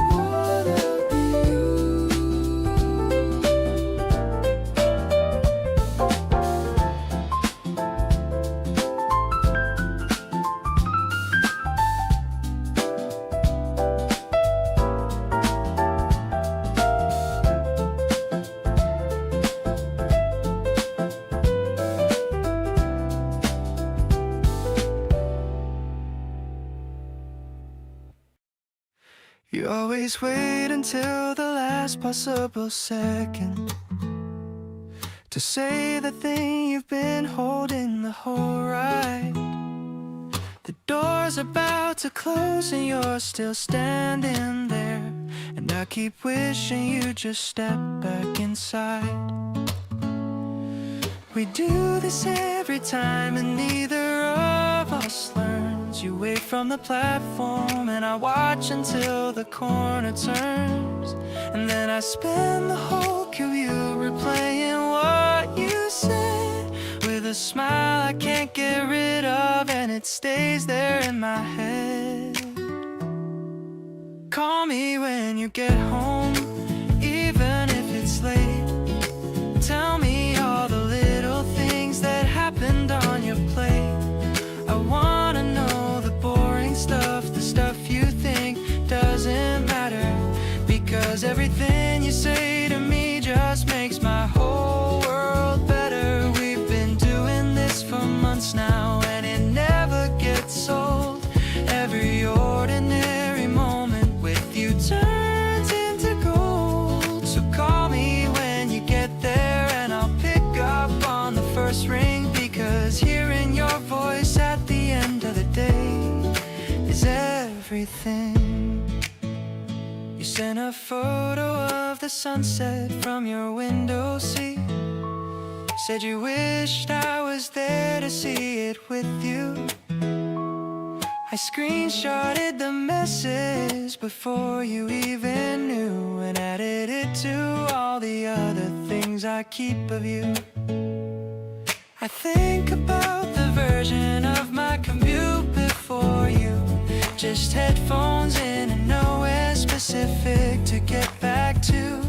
Caught up in you. You always wait until the last possible second to say the thing you've been holding the whole ride. The door's about to close and you're still standing there, and I keep wishing you'd just step back inside. We do this every time and neither of us learns. You wait from the platform and I watch until the corner turns, and then I spend the whole commute replaying what you said with a smile I can't get rid of, and it stays there in my head. Call me when you get home, even if it's late. Tell me all the little things that happened on your plate. I wanna know the boring stuff, the stuff you think doesn't matter, because everything you say to me just makes my whole world better. We've been doing this for months now and it never gets old. Every ordinary moment with you turns into gold. So call me when you get there and I'll pick up on the first ring, because hearing your voice at the end of the day is everything. You sent a photo of the sunset from your window seat. Said you wished I was there to see it with you. I screenshotted the message before you even knew, and added it to all the other things I keep of you. I think about the version of my commute before you. Just headphones in and nowhere specific to get back to.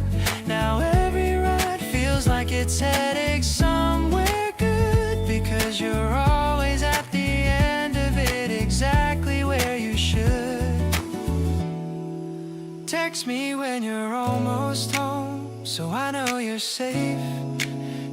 Now every ride feels like it's heading somewhere good, because you're always at the end of it, exactly where you should. Text me when you're almost home, so I know you're safe.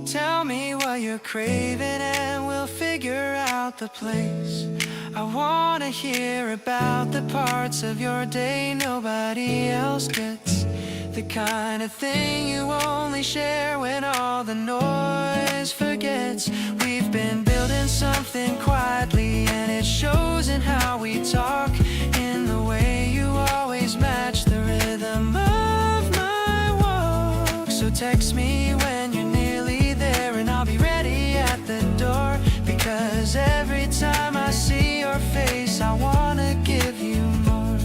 Tell me what you're craving and we'll figure out the place. I wanna hear about the parts of your day nobody else gets, the kind of thing you only share when all the noise forgets. We've been building something quietly, and it shows in how we talk, in the way you always match the rhythm of my walk. So text me when you're nearly there and I'll be ready at the door, because every time I see your face I wanna give you more.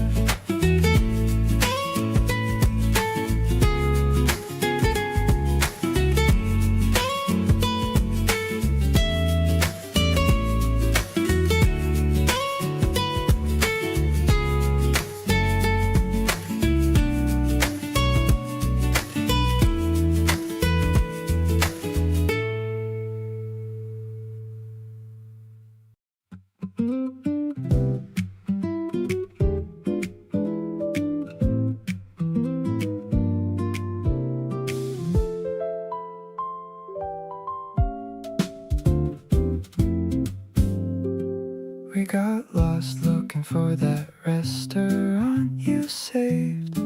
for that restaurant you saved.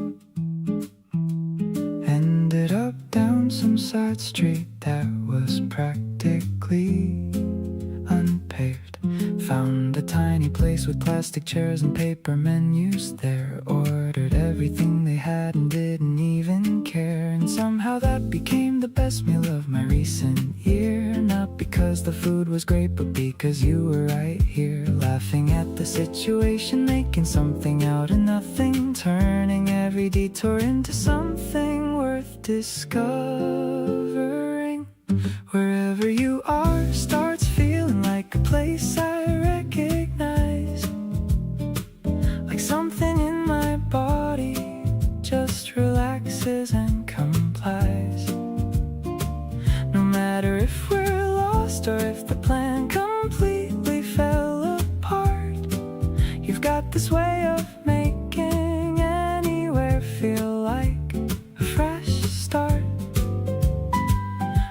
Ended up down some side street that was practically unpaved. Found a tiny place with plastic chairs and paper menus there. Ordered everything they had and didn't even care. And somehow that became the best meal of my recent year. Not because the food was great, but because you were right here. Laughing at the situation, making something out of nothing. Turning every detour into something worth discovering. Wherever you are starts feeling like a place I recognize. Like something in my body just relaxes and complies. No matter if we're lost or if the plan completely fell apart, you've got this way of making anywhere feel like a fresh start.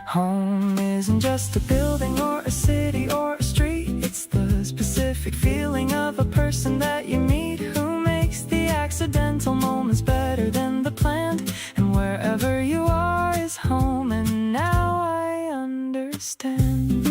Home isn't just a building or a city or a street. It's the specific feeling of a person that you meet who makes the accidental moments better than the planned. And wherever you are is home, and now I understand.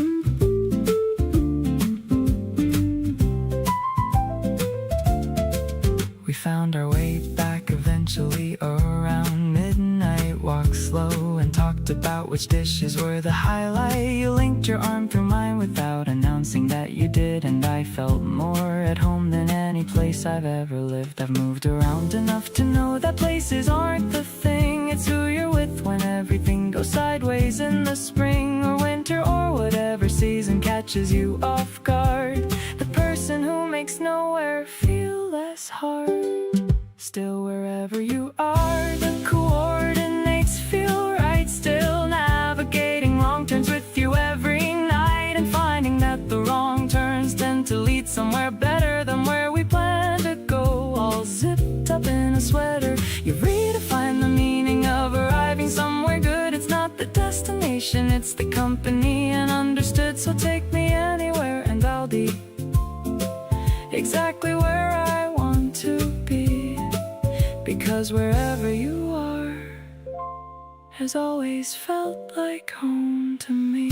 We found our way back eventually around midnight. Walked slow and talked about which dishes were the highlight. You linked your arm through mine without announcing that you did, and I felt more at home than any place I've ever lived. I've moved around enough to know that places aren't the thing. It's who you're with when everything goes sideways in the spring or winter or whatever season catches you off guard. The person who makes nowhere feel less hard. Still, wherever you are, the coordinates feel right. Still navigating wrong turns with you every night, and finding that the wrong turns tend to lead somewhere better than where we plan to go. All zipped up in a sweater, you redefine the meaning of arriving somewhere good. It's not the destination, it's the company, and understood. So take me anywhere and I'll be exactly where I want to be. Because wherever you are has always felt like home to me.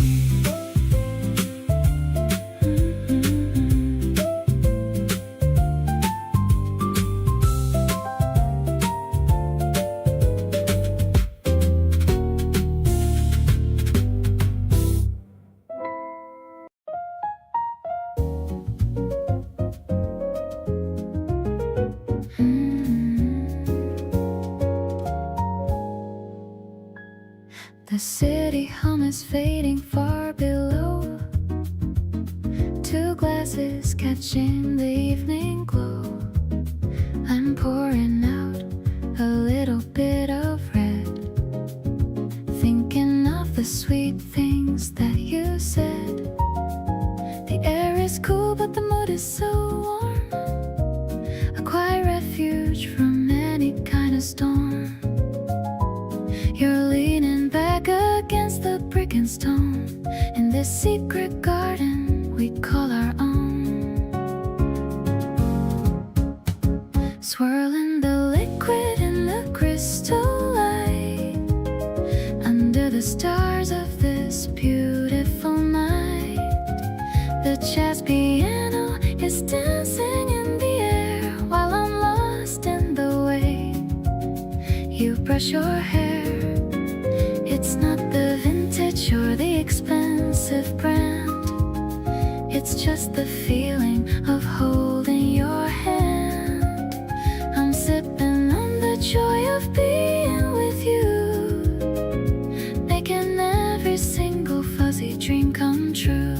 The city hum is fading far below. Two glasses catching the evening glow. I'm pouring out a little bit of red, thinking of the sweet things that you said. The air is cool but the mood is so warm, a quiet refuge from any kind of storm. You're leaning back against the brick and stone in this secret garden we call our own. Swirling the liquid in the crystal light under the stars of this beautiful night. The jazz piano is dancing in the air while I'm lost in the way you brush your hair. It's not the vintage or the expensive brand, it's just the feeling of holding your hand. I'm sipping on the joy of being with you, making every single fuzzy dream come true.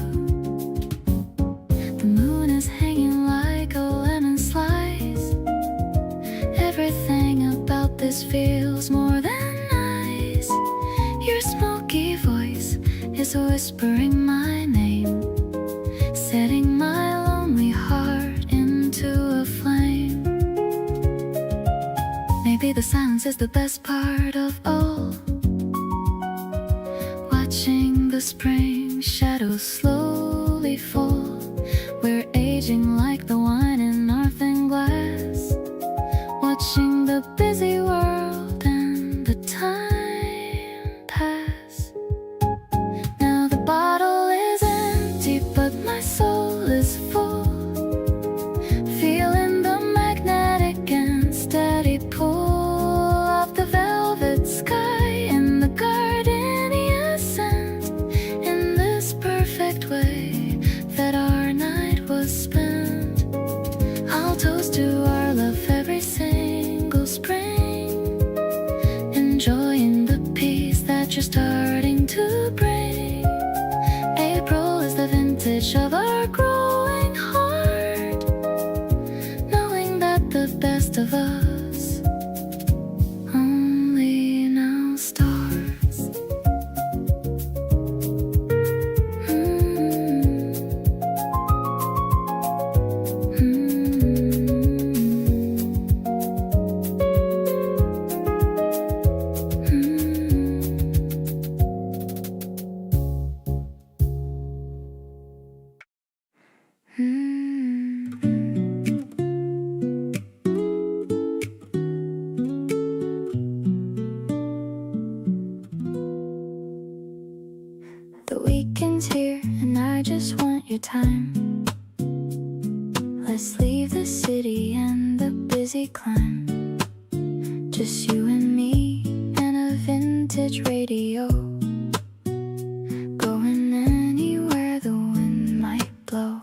The moon is hanging like a lemon slice. Everything about this feels more than nice. Your smoky voice is whispering my name, setting my lonely heart into a flame. Maybe the silence is the best part of all, watching the spring shadows slowly fall. We're aging like the wine in our veins. rest of us only now starts. The weekend's here and I just want your time. Let's leave the city and the busy climb. Just you and me and a vintage radio, going anywhere the wind might blow.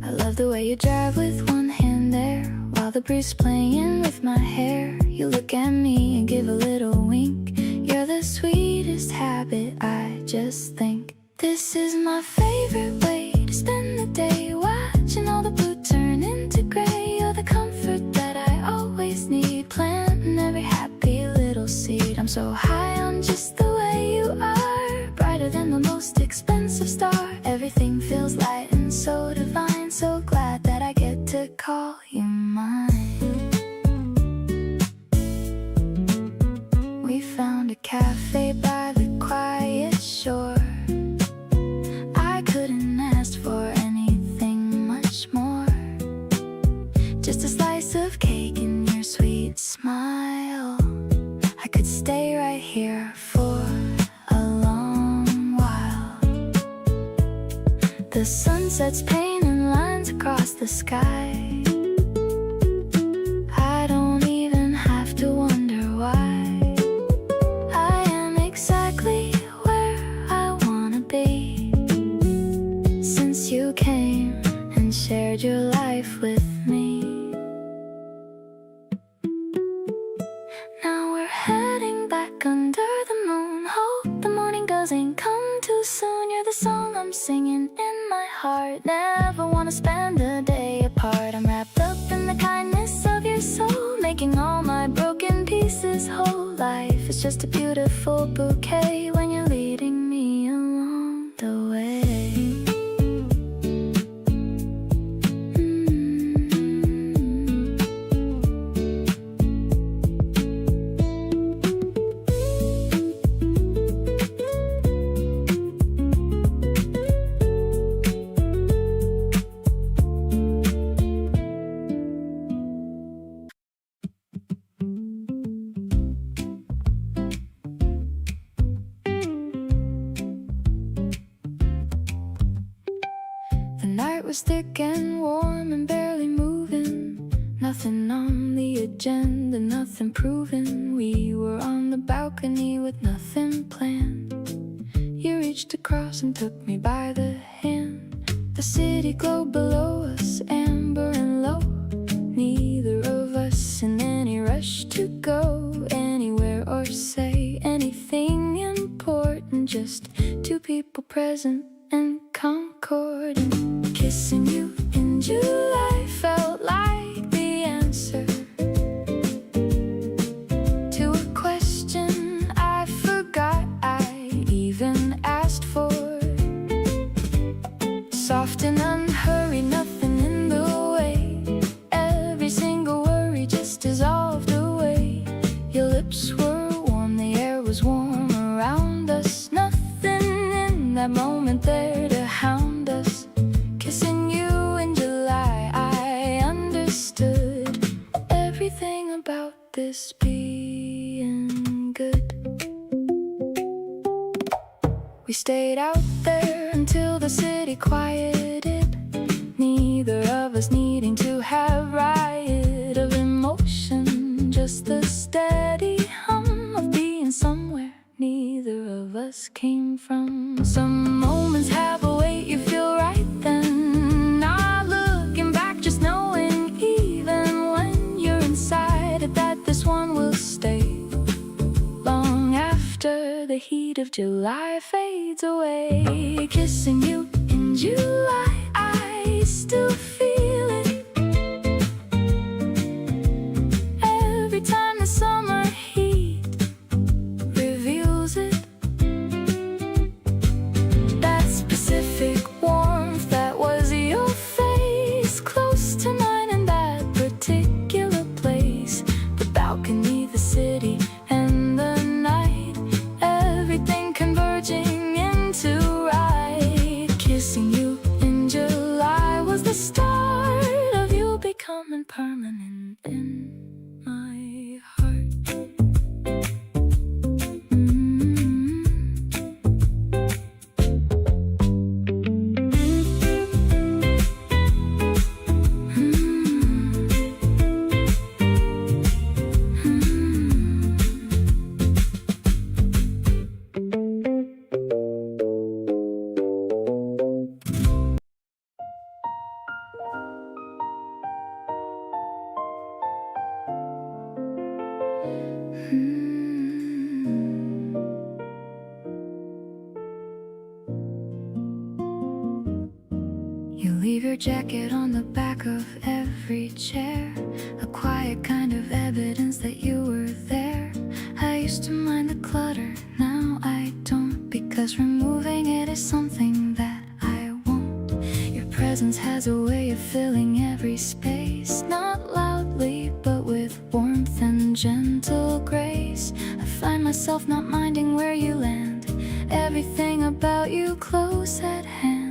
I love the way you drive with one hand there while the breeze playing with my hair. You look at me and give a little wink. You're the sweetest habit, I just think. This is my favorite way to spend the day, watching all the blue turn into gray. You're the comfort that I always need, planting every happy little seed. I'm so high on just the way you are, brighter than the most expensive star. Everything feels light and so divine, so glad that I get to call you mine. We found a cafe by the quiet shore. I couldn't ask for anything much more, just a slice of cake and your sweet smile. I could stay right here for a long while. The sunset's painting lines across the sky. I don't even have to wonder why. I am exactly where I wanna be, since you came and shared your life with me. Now we're heading back under the moon. Hope the morning doesn't come too soon. You're the song I'm singing in my heart. Never wanna spend a day apart. I'm wrapped up in the kindness of your soul, making all my broken pieces whole. Life is just a beautiful bouquet when you're leading me along the way. The night was thick and warm and barely moving. Nothing on the agenda, nothing proven. We were on the balcony with nothing planned. You reached across and took me by the hand. The city glowed below us, amber and low. Neither of us in any rush to go anywhere or say anything important. Just two people present and concord. And kissing you in July felt like the answer to a question I forgot I even asked for. Soft and unhurried, nothing in the way. Every single worry just dissolved away. Your lips were warm, the air was warm around us. Nothing in that moment there to hound us. Kissing you in July, I understood everything about this being good. We stayed out there until the city quieted, neither of us needing to have riot of emotion, just the steady hum of being somewhere neither of us came from. Some moments have a weight, you feel right then, not looking back, just knowing even when you're inside it that this one will stay long after the heat of July fades away. Kissing you in July, I still feel it. and permanent in my heart. You leave your jacket on the back of every chair, a quiet kind of evidence that you were there. I used to mind the clutter, now I don't, because removing it is something that I won't. Your presence has a way of filling every space, not loudly, but with warmth and gentle grace. I find myself not minding where you land, everything about you close at hand.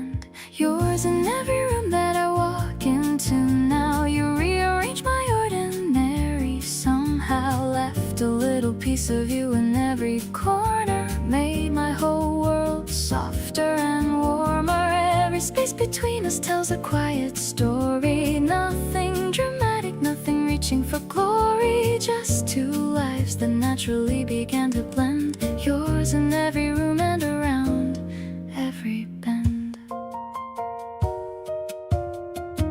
Yours in every room that I walk into now. You rearrange my ordinary somehow, left a little piece of you in every corner, made my whole world softer and warmer. Every space between us tells a quiet story, nothing dramatic, nothing reaching for glory, just two lives that naturally began to blend. Yours in every room and around every bend.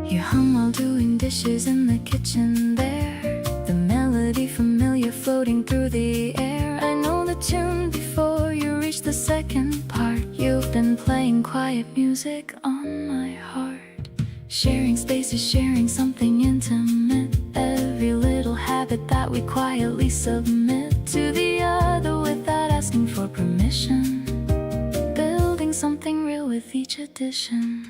You hum while doing dishes in the kitchen there, the melody familiar floating through the air. I know the tune before you reach the second part. You've been playing quiet music on my heart. Sharing spaces, sharing something intimate, every little habit that we quietly submit to the other without asking for permission, building something real with each addition.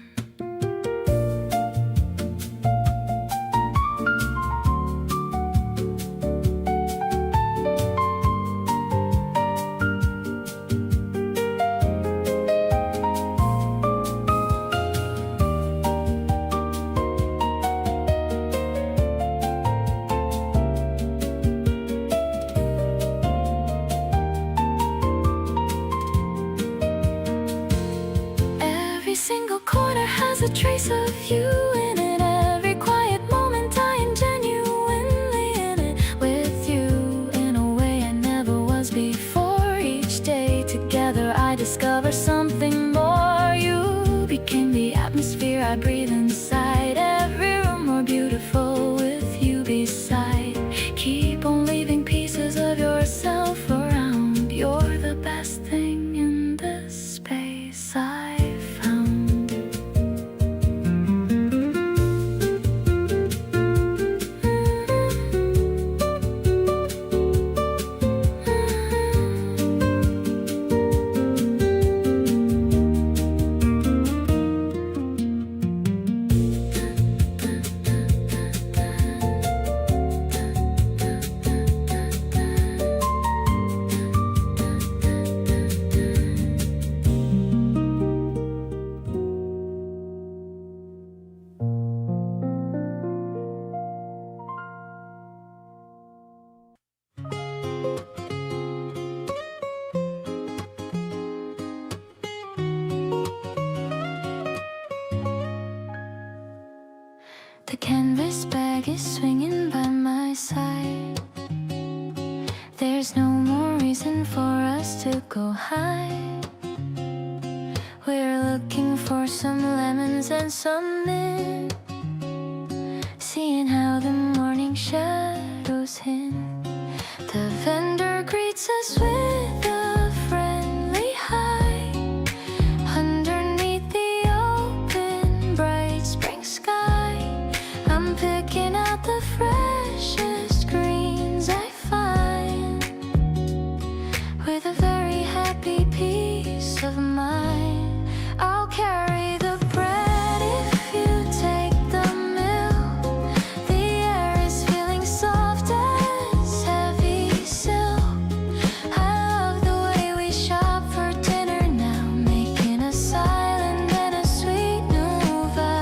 A trace of you in it. Every quiet moment I am genuinely in it with you, in a way I never was before. Each day together I discover something more. You became the atmosphere I breathe inside, every room more beautiful with you beside. Keep on leaving pieces of yourself around. You're the best thing in this space I found. The canvas bag is swinging by my side. There's no more reason for us to go hide. We're looking for some lemons and some mint, seeing how the morning shadows hint. The vendor greets us with a friendly hi. Underneath the open bright spring sky, I'm picking out the freshest greens I find, with a very happy peace of mind. I'll carry the bread if you take the milk. The air is feeling soft as heavy silk. I love the way we shop for dinner now, making a silent and a sweet new vow.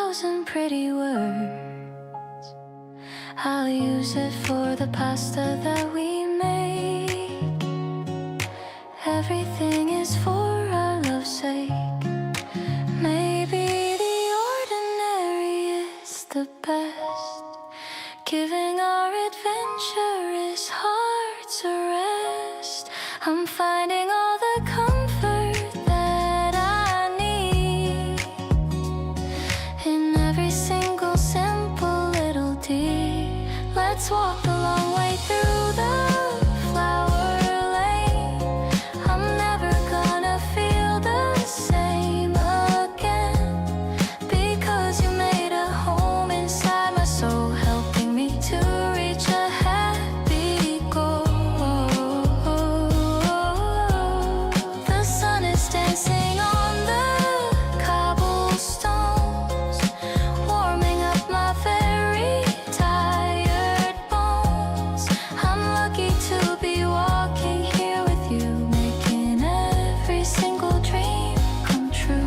1,000 pretty words. I'll use it for the pasta that we make. Everything is for our love's sake. Maybe the ordinary is the best. Giving our adventure is hard to rest. I'm finding all the comfort that I need in every single simple little deed. Let's walk the long way through the flower lane. I'm never gonna feel the same again, because you made a home inside my soul, helping me to reach a happy goal. The sun is dancing on the cobblestones, warming up my very tired bones. I'm lucky to be walking here with you, making every single dream come true.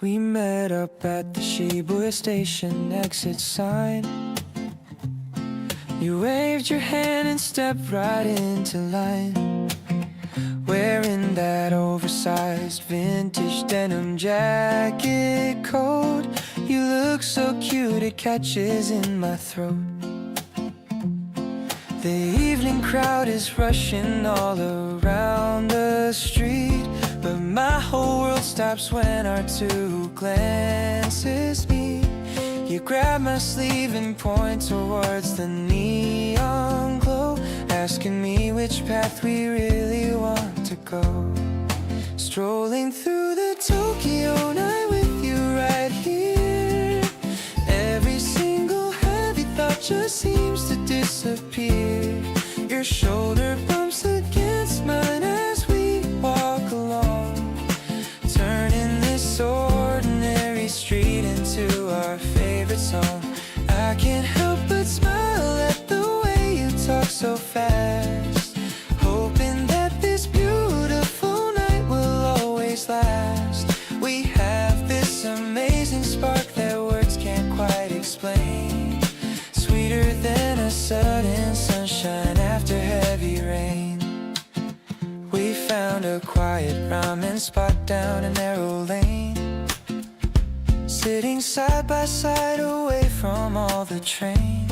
We met up at the Shibuya station exit sign. You waved your hand and stepped right into line, wearing that oversized vintage denim jacket coat. You look so cute, it catches in my throat. The evening crowd is rushing all around the street, but my whole world stops when our two glances meet. You grab my sleeve and point towards the neon glow, asking me which path we really want to go. Strolling through the Tokyo night with you right here, every single heavy thought just seems to disappear. Your shoulder bumps against mine as we walk along, turning this ordinary street into our favorite song. I can't help but smile at the way you talk so fast, hoping that this beautiful night will always last. We have this amazing spark that words can't quite explain, sweeter than a sudden sunshine after heavy rain. We found a quiet ramen spot down a narrow lane, sitting side by side away from all the train.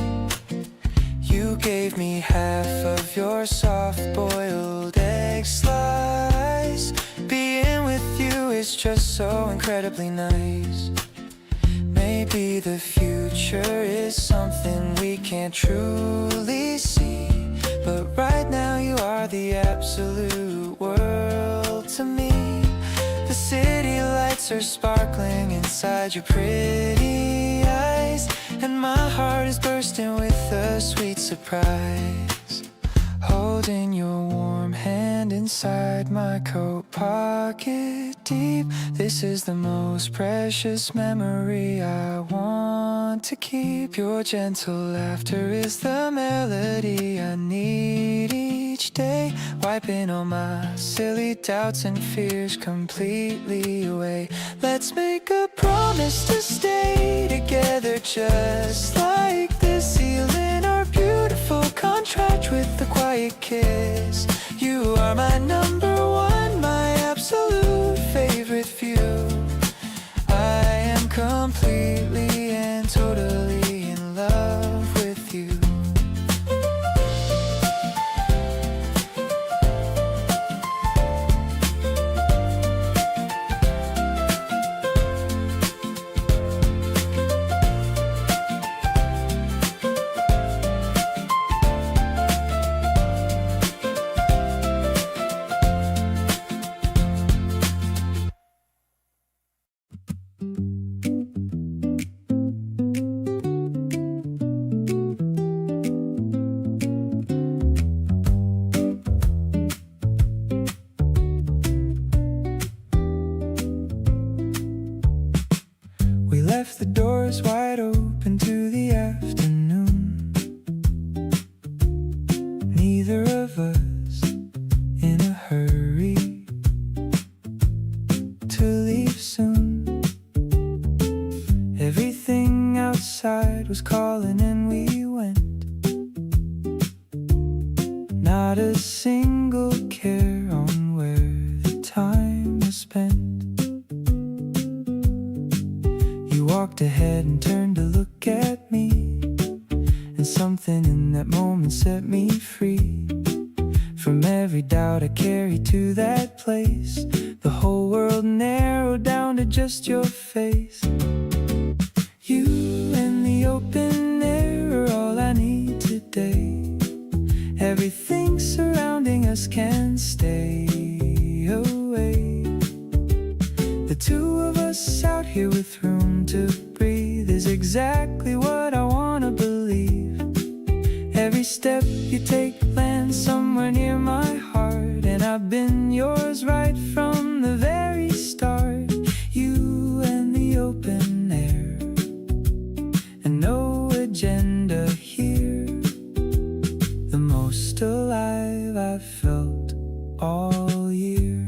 You gave me half of your soft-boiled egg slice. Being with you is just so incredibly nice. Maybe the future is something we can't truly see, but right now you are the absolute world to me. The city lights are sparkling inside your pretty eyes, and my heart is bursting with a sweet surprise. Holding your warm hand inside my coat pocket deep, this is the most precious memory I want to keep. Your gentle laughter is the melody I need each day, wiping all my silly doubts and fears completely away. Let's make a promise to stay together just like this, sealing our beautiful contract with a quiet kiss. You are my number one, my absolute favorite view. I am completely and totally in love with you. We left the doors wide open to the afternoon. Neither of us in a hurry to leave soon. Everything outside was calling and we went. Not a single care on where the time was spent. You walked ahead and turned to look at me, and something in that moment set me free from every doubt I carried to that place. The whole world narrowed down to just your face. You and the open air are all I need today. Everything surrounding us can stay away. The two of us out here with room to breathe is exactly what I wanna believe. Every step you take lands somewhere near my heart, and I've been yours right from the very start. You and the open air, and no agenda here. The most alive I've felt all year.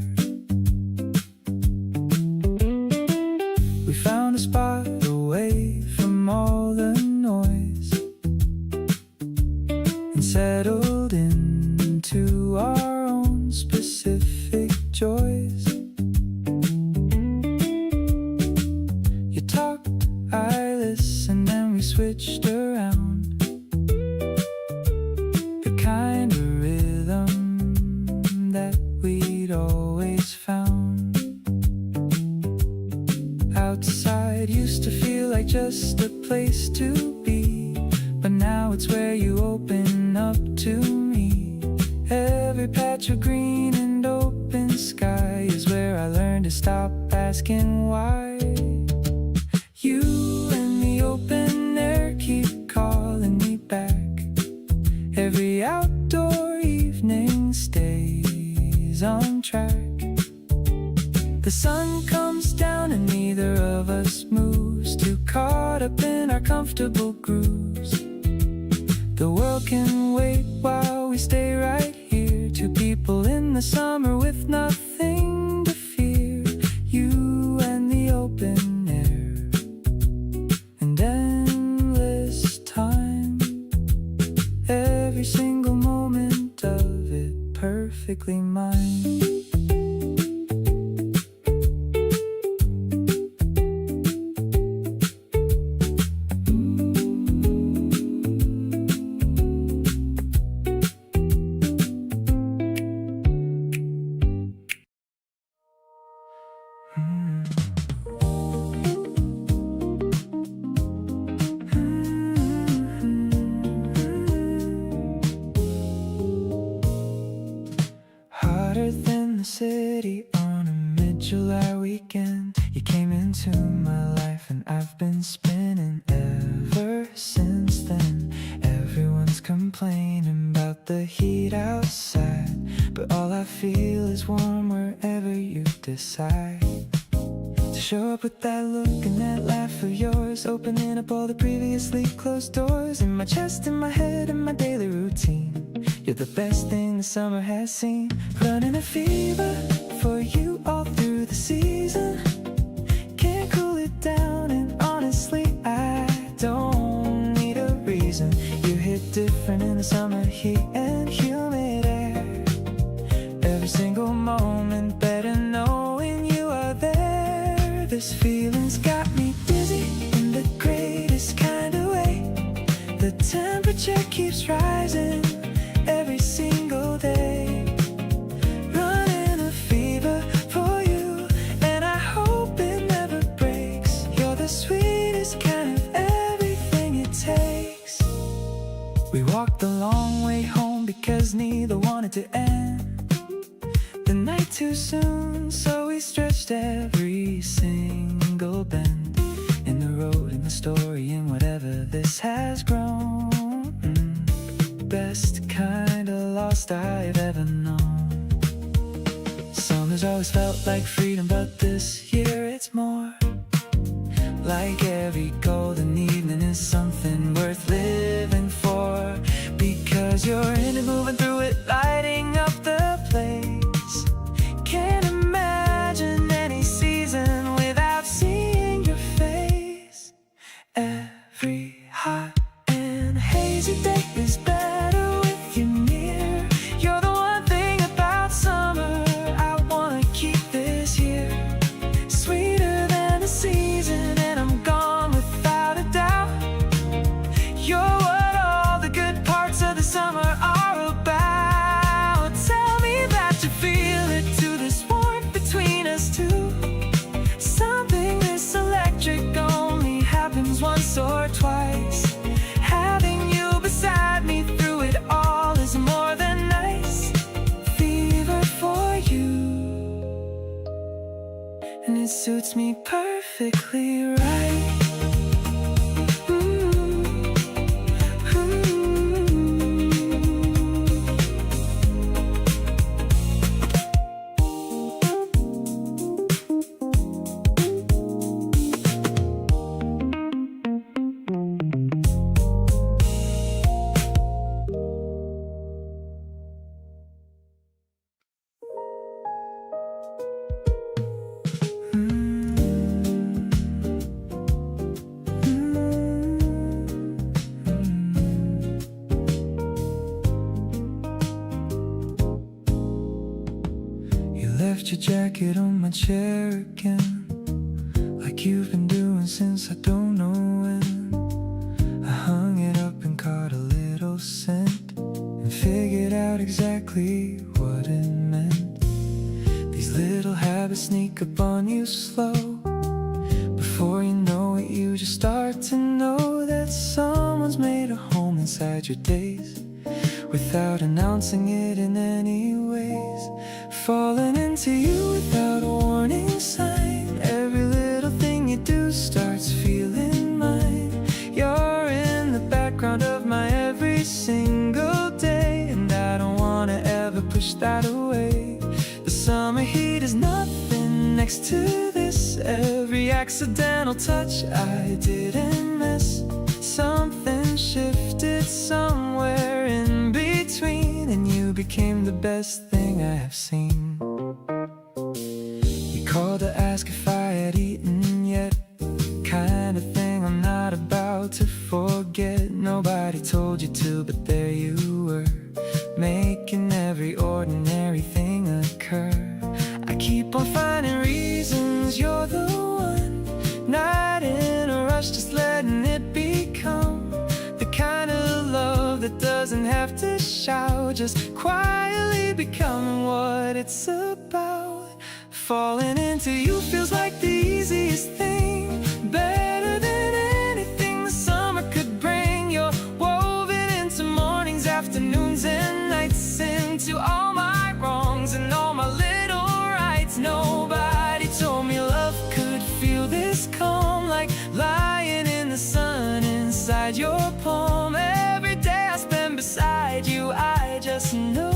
We found a spot away from all the noise and settled into our own specific joys. You talked, I listened, and we switched around. The kind of rhythm that we'd always found. Outside used to feel like just a place to be, but now it's where you open up to me. Every patch of green and open sky is where I learned to stop asking why. You and the open air keep calling me back. Every outdoor evening stays on track. The sun comes down and neither of us moves, too caught up in our comfortable grooves. The world can wait while we stay right here. Two people in the summer with nothing to fear. You and the open air and endless time. Every single moment of it perfectly mine. Hotter than the city on a mid-July weekend. You came into my life and I've been spinning ever since then. Everyone's complaining about the heat outside, but all I feel is warm wherever you decide to show up with that look and that laugh of yours, opening up all the previously closed doors in my chest, in my head, in my daily routine. You're the best thing the summer has seen. Running a fever for you all through the season. Can't cool it down, and honestly I don't need a reason. You hit different in the summer heat and humid air. Every single moment better knowing you are there. This feeling's got me dizzy in the greatest kind of way. The temperature keeps rising every single day. Running a fever for you, and I hope it never breaks. You're the sweetest kind of everything it takes. We walked the long way home because neither wanted to end the night too soon, so we stretched every single bend. this has grown. Best kind of lost I've ever known. Summer's always felt like freedom, but this year it's more like every golden evening is something worth living for. Because you're in it, moving through it, lighting up the place. Can't imagine any season without seeing your face. Every hot and hazy day is better with you near. You're the one thing about summer I wanna keep this year. Sweeter than the season, and I'm gone without a doubt. You're what all the good parts of the summer are about. Tell me that you feel it too, this warmth between us two. Something this electric only happens once or twice. Having you beside me through it all is more than nice. Fever for you, and it suits me perfectly right. Left your jacket on my chair again, like you've been doing since I don't know when. I hung it up and caught a little scent, and figured out exactly what it meant. These little habits sneak up on you slow. Before you know it, you just start to know that someone's made a home inside your days, without announcing it in any ways. Falling into you without a warning sign. Every little thing you do starts feeling mine. You're in the background of my every single day, and I don't wanna ever push that away. The summer heat is nothing next to this. Every accidental touch I didn't miss. Something shifted somewhere in between, and you became the best thing I have seen. You called to ask if I had eaten yet, kind of thing I'm not about to forget. Nobody told you to, but there you were, making every ordinary thing occur. I keep on finding reasons you're the one, not in a rush, just letting it become the kind of love that doesn't have to shout, just quietly becoming what it's about. Falling into you feels like the easiest thing, better than anything the summer could bring. You're woven into mornings, afternoons, and nights, into all my wrongs and all my little rights. Nobody told me love could feel this calm, like lying in the sun inside your palm. Every day I spend beside you, I just know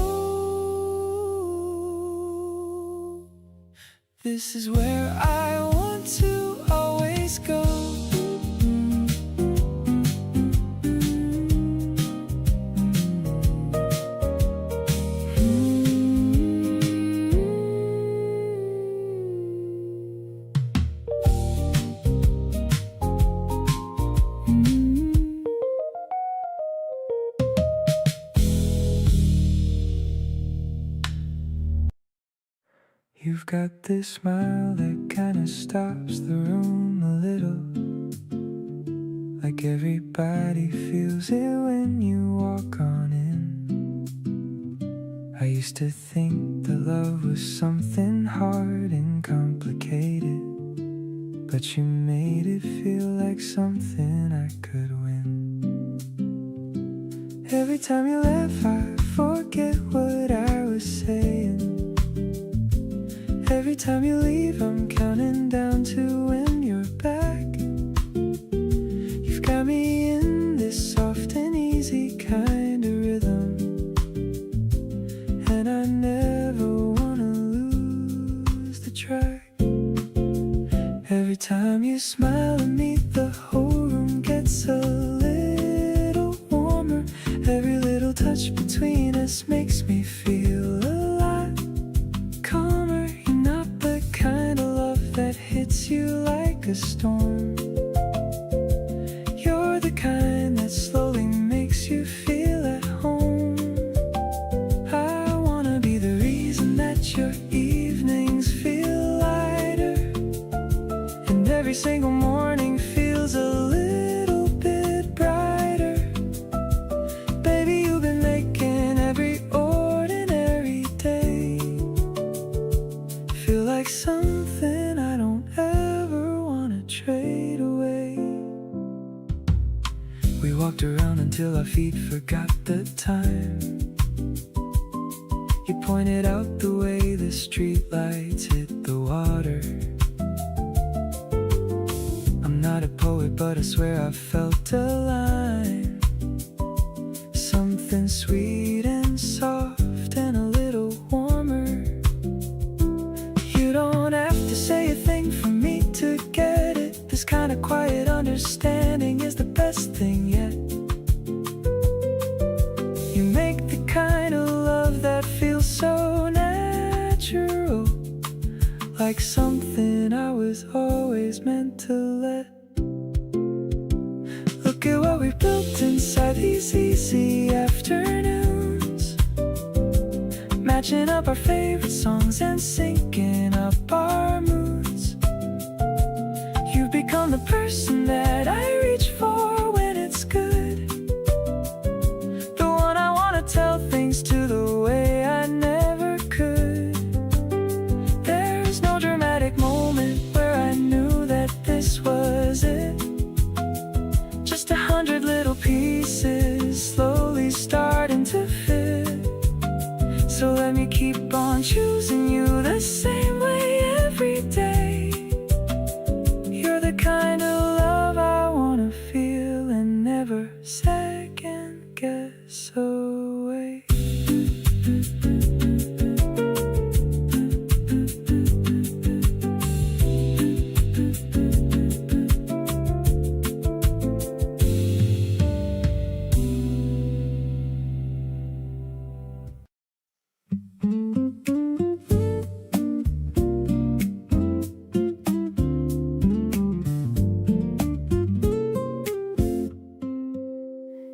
this is where I want to always go. You've got this smile that kinda stops the room a little, like everybody feels it when you walk on in. I used to think that love was something hard and complicated, but you made it feel like something I could win. Every time you laugh I forget what I was saying. Every time you leave, I'm counting down to when you're back. You've got me in Every time you smile at me, the whole room gets a little warmer. Every little touch between us makes me feel a lot calmer. You're not the kind of love that hits you like a storm. You're the kind that slowly makes you feel at home. I wanna be the reason that your evenings feel lighter, and every single morning feels a little bit brighter. Baby, you've been making every ordinary day feel like something I don't ever wanna trade away. We walked around until our feet forgot the time. You pointed out the way the streetlights hit the water. I'm not a poet, but I swear I felt a line, something sweet and soft and a little warmer. You don't have to say a thing for me to get it. This kind of quiet understanding is the best thing yet. You make the kind of love that feels so natural, like something I was always meant to let. Look at what we built inside these easy afternoons, matching up our favorite songs and syncing up our moods. You've become the person that I reach for when it's good, the one I wanna tell things to the way I never could. There's no dramatic moment where I knew that this was it, just 100 little pieces slowly starting to fit. So let me keep on choosing you the same way every day. You're the kind of love I wanna feel and never second guess away.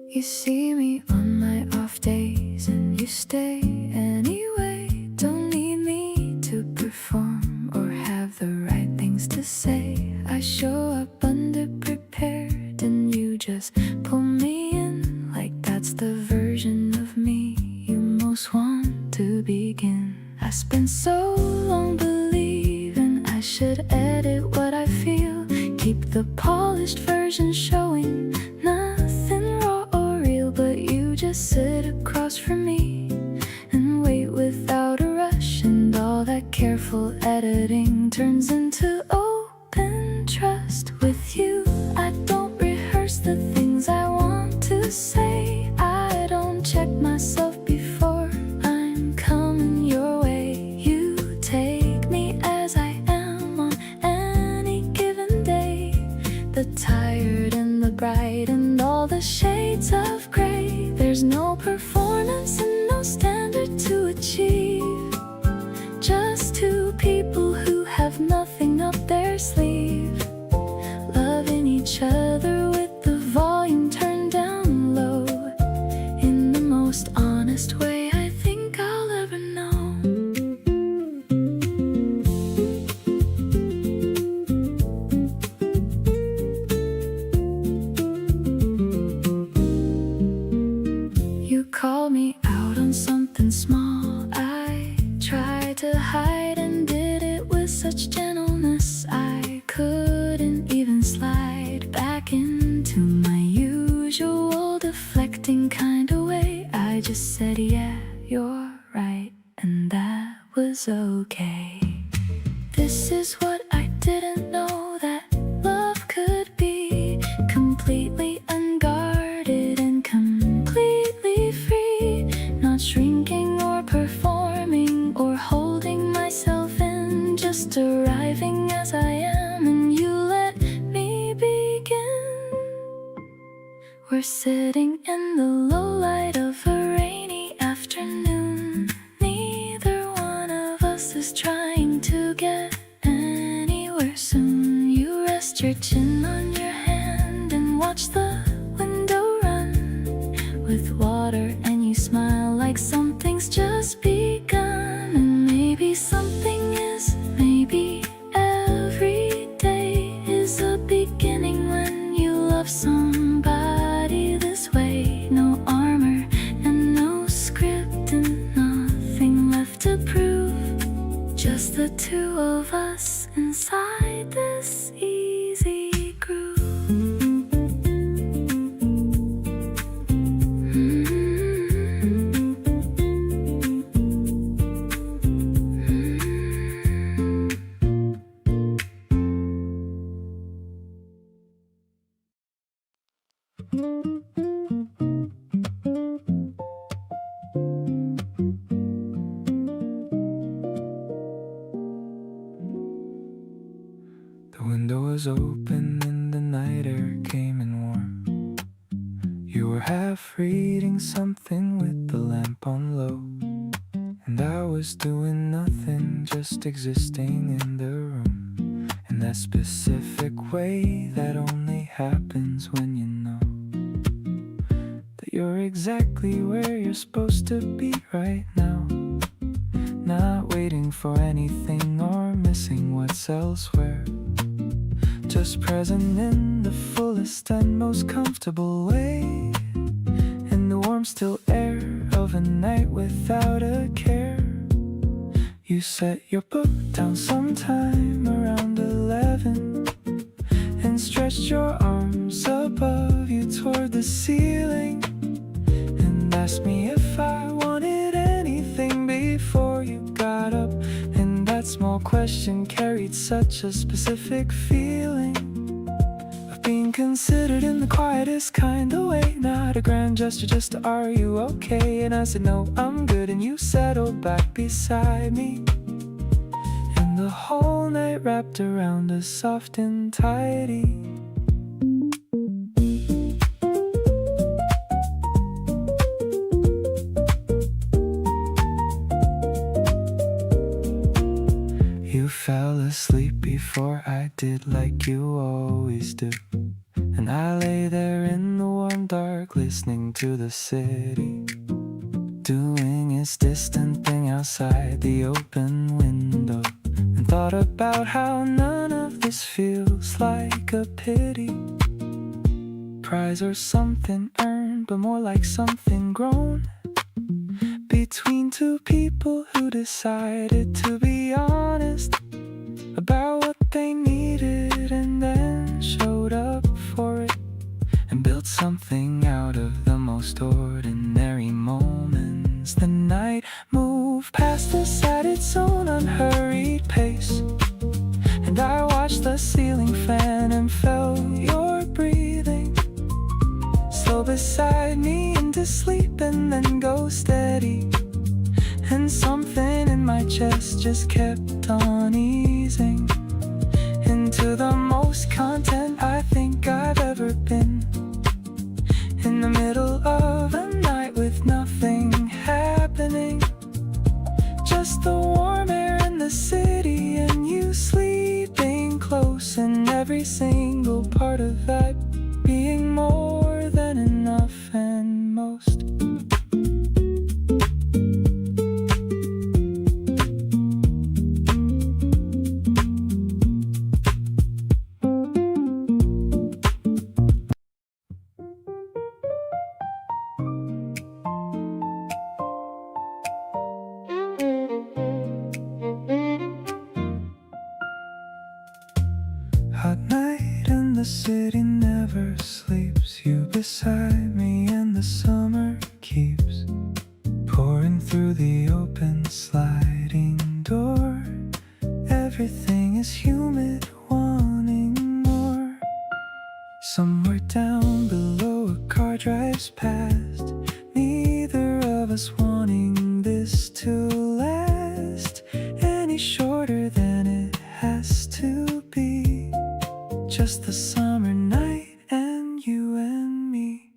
You see me on my off days and you stay anyway. Don't need me to perform or have the right things to say. I show up underprepared and you just pull me in, like that's the version of me you most want to begin. I spent so long believing I should edit what I feel, keep the polished version showing nothing raw or real, but you just sit across from me and wait without a rush, and all that careful editing turns into open trust. With you I don't rehearse the things I want to say, I don't check myself before I'm coming your way. You take me as I am on any given day, the tired and the bright and all the shades of gray. There's no performance and no standard to achieve, just two people who have nothing up their sleeve, loving each other with the volume turned down low, in the most honest way I think I'll ever know. You call me out on something small I tried to hide, and did it with such gentleness I couldn't even slide back into my usual deflecting kind of way. I just said, yeah, you're right, and that was okay. This is what I didn't know, that love could be completely unguarded and completely free, not shrinking or performing or holding myself in, just arriving as I am, and We're sitting in the low light of a rainy afternoon. Neither one of us is trying to get anywhere soon. You rest your chin on your hand and watch the window run with water, and you smile like something's just begun. And maybe something is, maybe every day is a beginning when you love somebody this way. No armor and no script and nothing left to prove, just the two of us inside this easy groove. The window was open and the night air came in warm. You were half reading something with the lamp on low, and I was doing nothing, just existing in the room, in that specific way that only happens when you know that you're exactly where you're supposed to be right now, not waiting for anything or missing what's elsewhere, just present in the fullest and most comfortable way, in the warm still air of a night without a care. You set your book down sometime around 11 and stretched your arms above you toward the ceiling and asked me if I wanted anything before you got up. And that small question carried such a specific feeling of being considered in the quietest kind of way, not a grand gesture, just are you okay? And I said no, I'm good, and you settled back beside me, and the whole night wrapped around us soft and tidy. You fell asleep before I did, like you always do, and I lay there in the warm dark listening to the city doing its distant thing outside the open window, and thought about how none of this feels like a pity prize or something earned, but more like something grown between two people who decided to be honest about what they needed, and then showed up for it and built something out of the most ordinary moments. The night moved past us at its own unhurried pace, and I watched the ceiling fan and felt your breathing slow beside me into sleep, and then go steady, and something in my chest just kept on easing into the most content I think I've ever been, in the middle of a night with nothing happening, just the warm air in the city and you sleeping close, and every single part of that being more than enough and most. Hot night and the city never sleeps, you beside me and the summer keeps pouring through the open sliding door. Everything is humid, wanting more. Somewhere down below a car drives past, neither of us wanting this to last any shorter than it has to be. Just the summer night and you and me.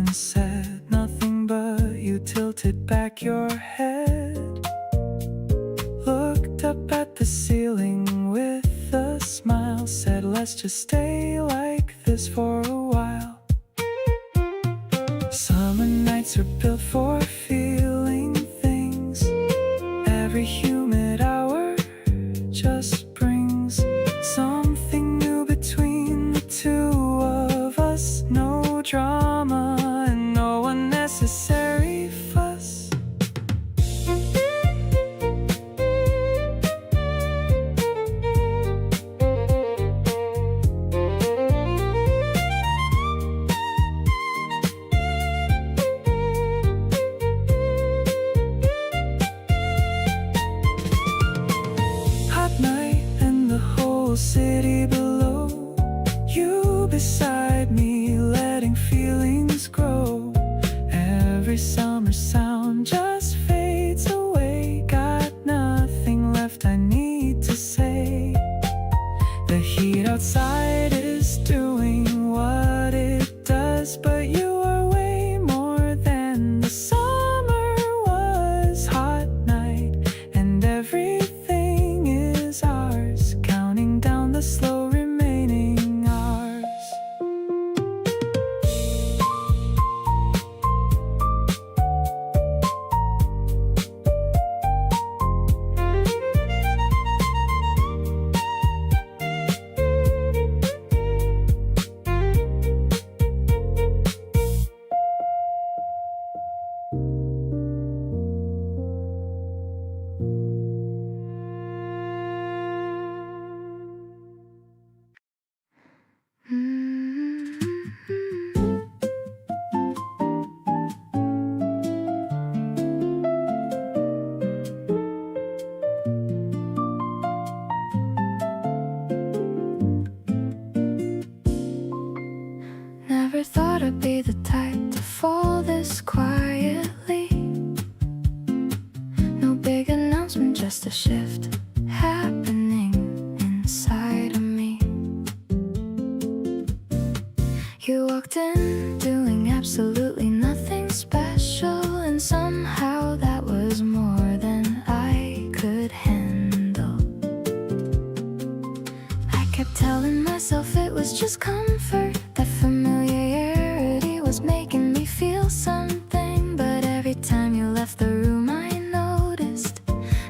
and said nothing, but you tilted back your head, looked up at the ceiling with a smile, said let's just stay like this for a while. Summer nights are built for feeling things. Every humid hour just brings something new between the two of us. No drama and no unnecessary fuss. Night and the whole city below, you beside me letting feelings grow. Every summer sound just fades away, got nothing left I need to say. The heat outside is doing what it does, but you are way more than the summer was. Hot night and everything is ours, counting down the slow remaining hours. Never thought I'd be the type to fall this quietly. No big announcement, just a shift happening inside of me. You walked in doing absolutely nothing special, and somehow that was more than I could handle. I kept telling myself it was just comfort, that familiarity was making me feel something. But every time you left the room I noticed,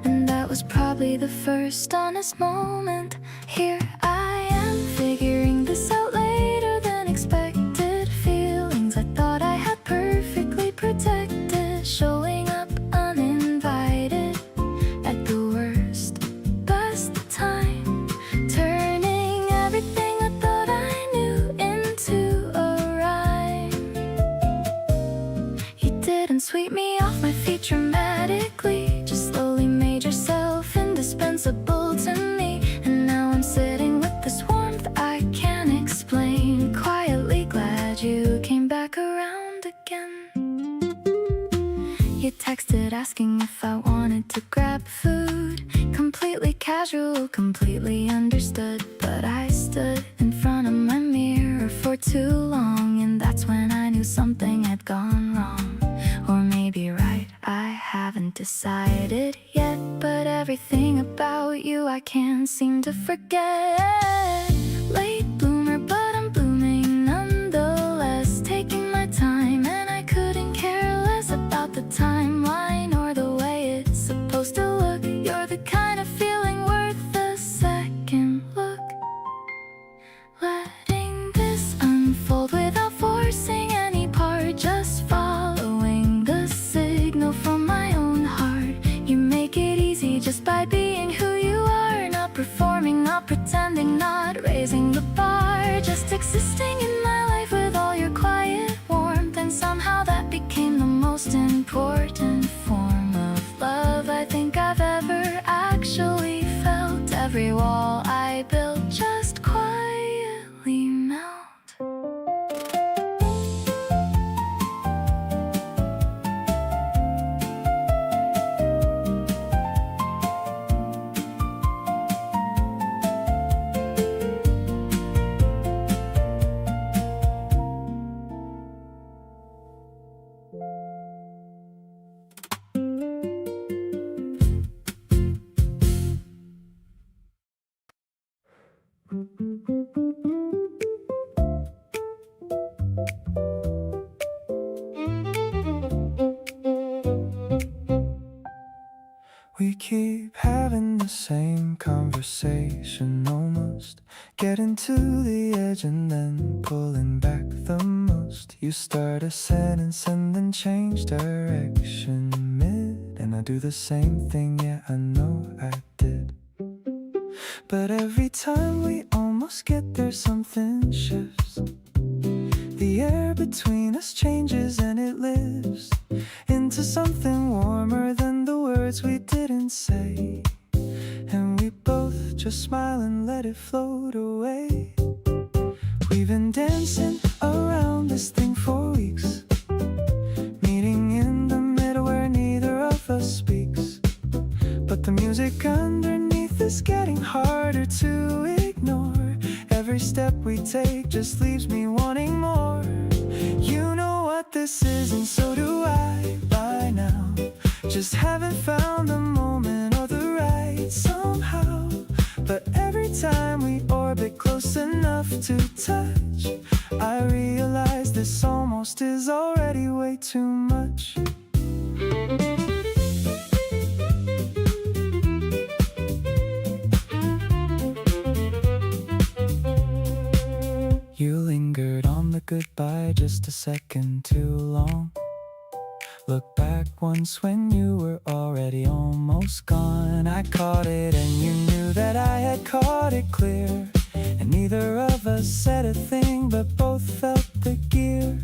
and that was probably the first honest moment. Here I am figuring this out later than expected. Feelings I thought I had perfectly protected, showing up uninvited at the worst, best time, turning everything I thought I knew into a rhyme. You didn't sweep me off my feet dramatically, just slowly made yourself indispensable to me. And now I'm sitting with this warmth I can't explain, quietly glad you came back around again. You texted asking if I wanted to grab food, completely casual, completely understood. But I stood in front of my mirror for too long, and that's when I knew something had gone wrong. Or maybe right, I haven't decided yet. But everything about you I can't seem to forget. Late bloomer, but I'm blooming nonetheless, taking my time, and I couldn't care less about the timeline or the way it's supposed to look. You're the kind of feeling worth a second look. Letting this unfold without forcing any part, just following the signal from my own heart. You make it easy just by being who you are, not performing, not pretending, not We keep having the same conversation, almost getting to the edge and then pulling back the most. You start a sentence and then change direction mid, and I do the same thing, yeah, I know I did. But every time we almost get there, something shifts. The air between us changes and it lives into something warmer than the words we didn't say. And we both just smile and let it float away. We've been dancing around this thing for weeks, meeting in the middle where neither of us speaks. But the music underneath is getting harder to ignore. Every step we take just leaves me wanting more. You know what this is and so do I by now. Just haven't found the moment or the right somehow. But every time we orbit close enough to touch, I realize this almost is already way too much. You lingered on the goodbye just a second too long. Look back once when you were already almost gone. I caught it and you knew that I had caught it clear. And neither of us said a thing but both felt the gear.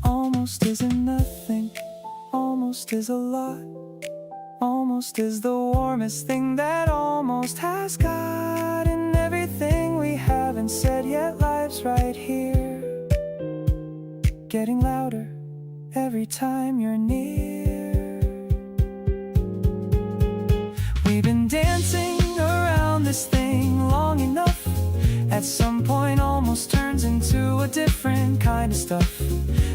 Almost isn't nothing, almost is a lot. Almost is the warmest thing that almost has got. And everything we haven't said yet lives right here, getting louder every time you're near. We've been dancing around this thing long enough. At some point almost turns into a different kind of stuff.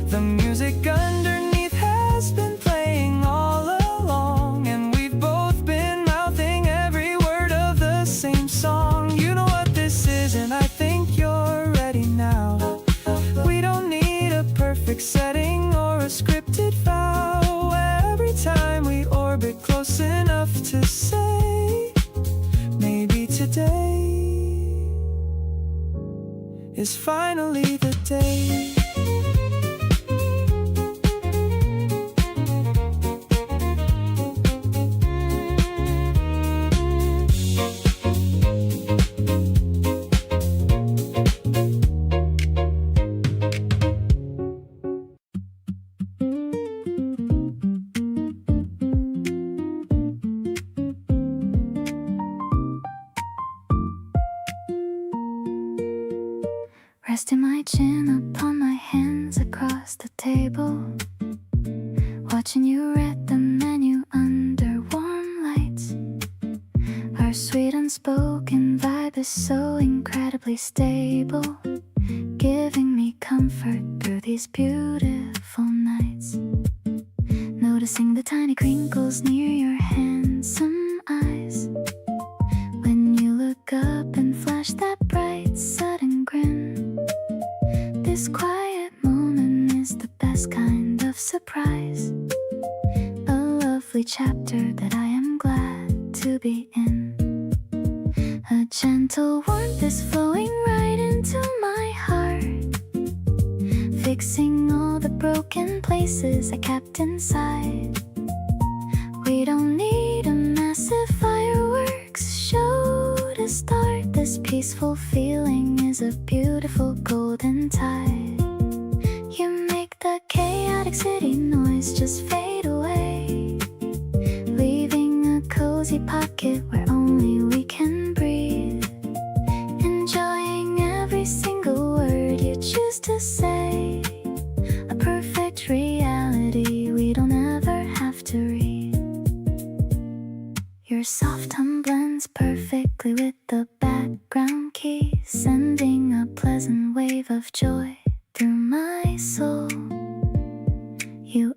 The music underneath has been playing all along, and we've both been mouthing every word of the same song. You know what this is and I think you're ready now. We don't need a perfect setting or a scripted vow. Every time we orbit close enough to say, maybe today is finally the day. Resting my chin upon my hands across the table, watching you read the menu under warm lights. Our sweet unspoken vibe is so incredibly stable, giving me comfort through these beautiful nights. Noticing the tiny crinkles near your handsome eyes, when you look up and flash that bright sudden grin. This quiet moment is the best kind of surprise, a lovely chapter that I am glad to be in. A gentle warmth is flowing right into my heart, fixing all the broken places I kept inside. We don't need a massive fireworks show to start. This peaceful feeling is a beautiful golden tide. You make the chaotic city noise just fade away, leaving a cozy pocket where only we can breathe. Enjoying every single word you choose to say, a perfect reality we don't ever have to read. Your soft hum blends perfectly with the background key, sending a pleasant wave of joy through my soul. You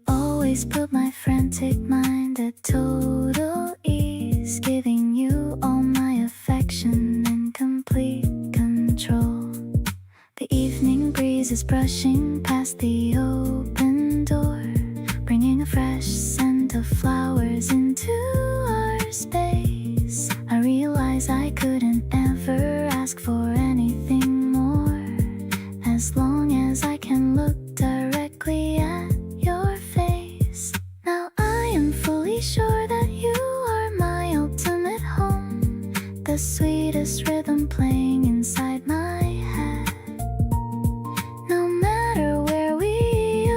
Please put my frantic mind at total ease, giving you all my affection and complete control. The evening breeze is brushing past the open door, bringing a fresh scent of flowers into our space. I realize I couldn't ever ask for anything more, as long as I can look directly at your face. Now I am fully sure that you are my ultimate home, the sweetest rhythm playing inside my head. No matter where we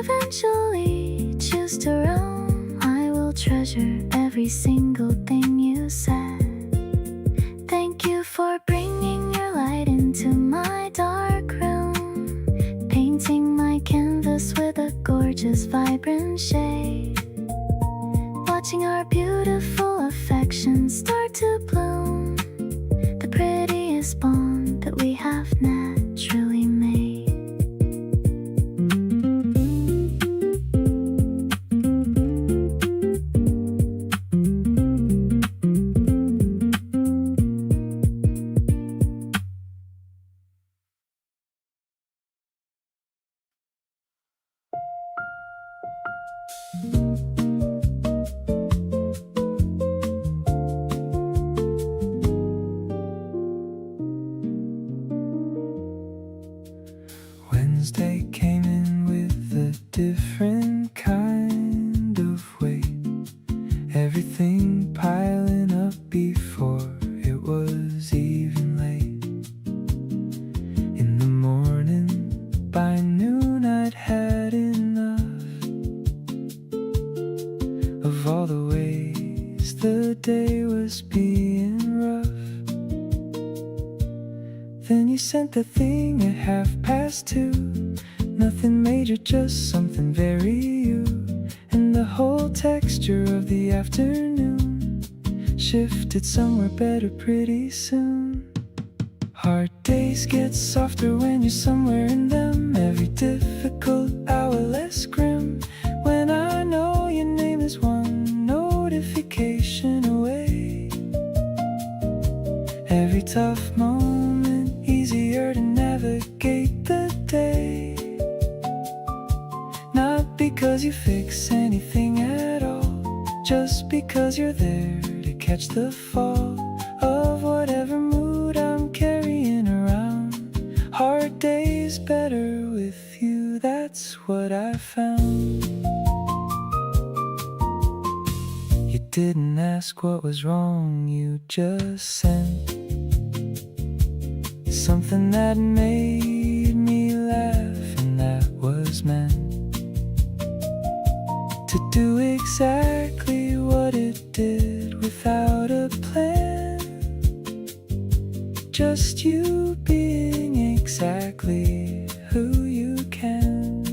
eventually choose to roam, I will treasure every single thing you said. Thank you for bringing your light into my dark room, painting my canvas with a gorgeous vibrant shade, watching our beautiful affection start to bloom, the prettiest bond that we have naturally made. Wednesday came in with a different kind of weight, everything piling up before it was even late. In the morning, by noon I'd had enough of all the ways the day was being rough. Then you sent the thing at 2:30. Nothing major, just something very you. And the whole texture of the afternoon shifted somewhere better pretty soon. Hard days get softer when you're somewhere in them. Every difficult hour less grim, when I know your name is one notification away. Every tough moment easier to navigate the day. Not because you fix anything at all, just because you're there to catch the fall of whatever mood I'm carrying around. Hard days better with you, that's what I found. You didn't ask what was wrong, you just sent something that made me laugh, and that was meant to do exactly what it did without a plan. Just you being exactly who you can.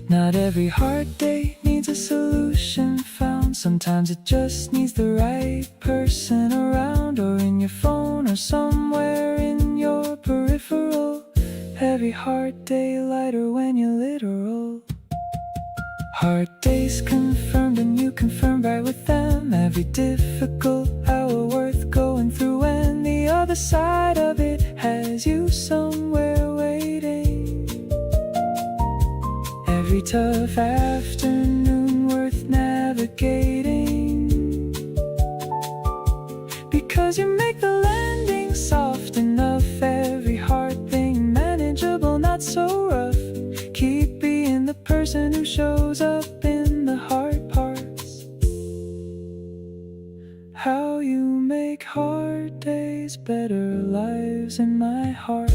Not every hard day needs a solution found. Sometimes it just needs the right person around, or in your phone, or somewhere in your peripheral. Every hard day lighter when you're literal. Hard days confirmed and you confirmed right with them. Every difficult hour worth going through, and the other side of it has you somewhere waiting. Every tough afternoon worth navigating, because you make the landing soft enough. Every hard thing manageable, not so rough. Keep being the person who shows up in the hard parts. How you make hard days better lives in my heart.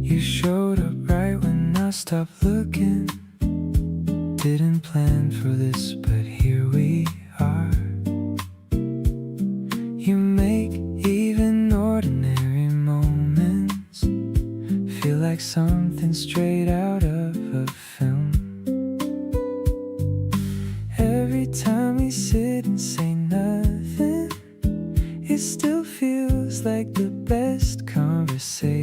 You showed up right when I stopped looking. Didn't plan for this, but here we are. You make even ordinary moments feel like something straight out of a film. Every time we sit and say nothing, it still feels like the best conversation.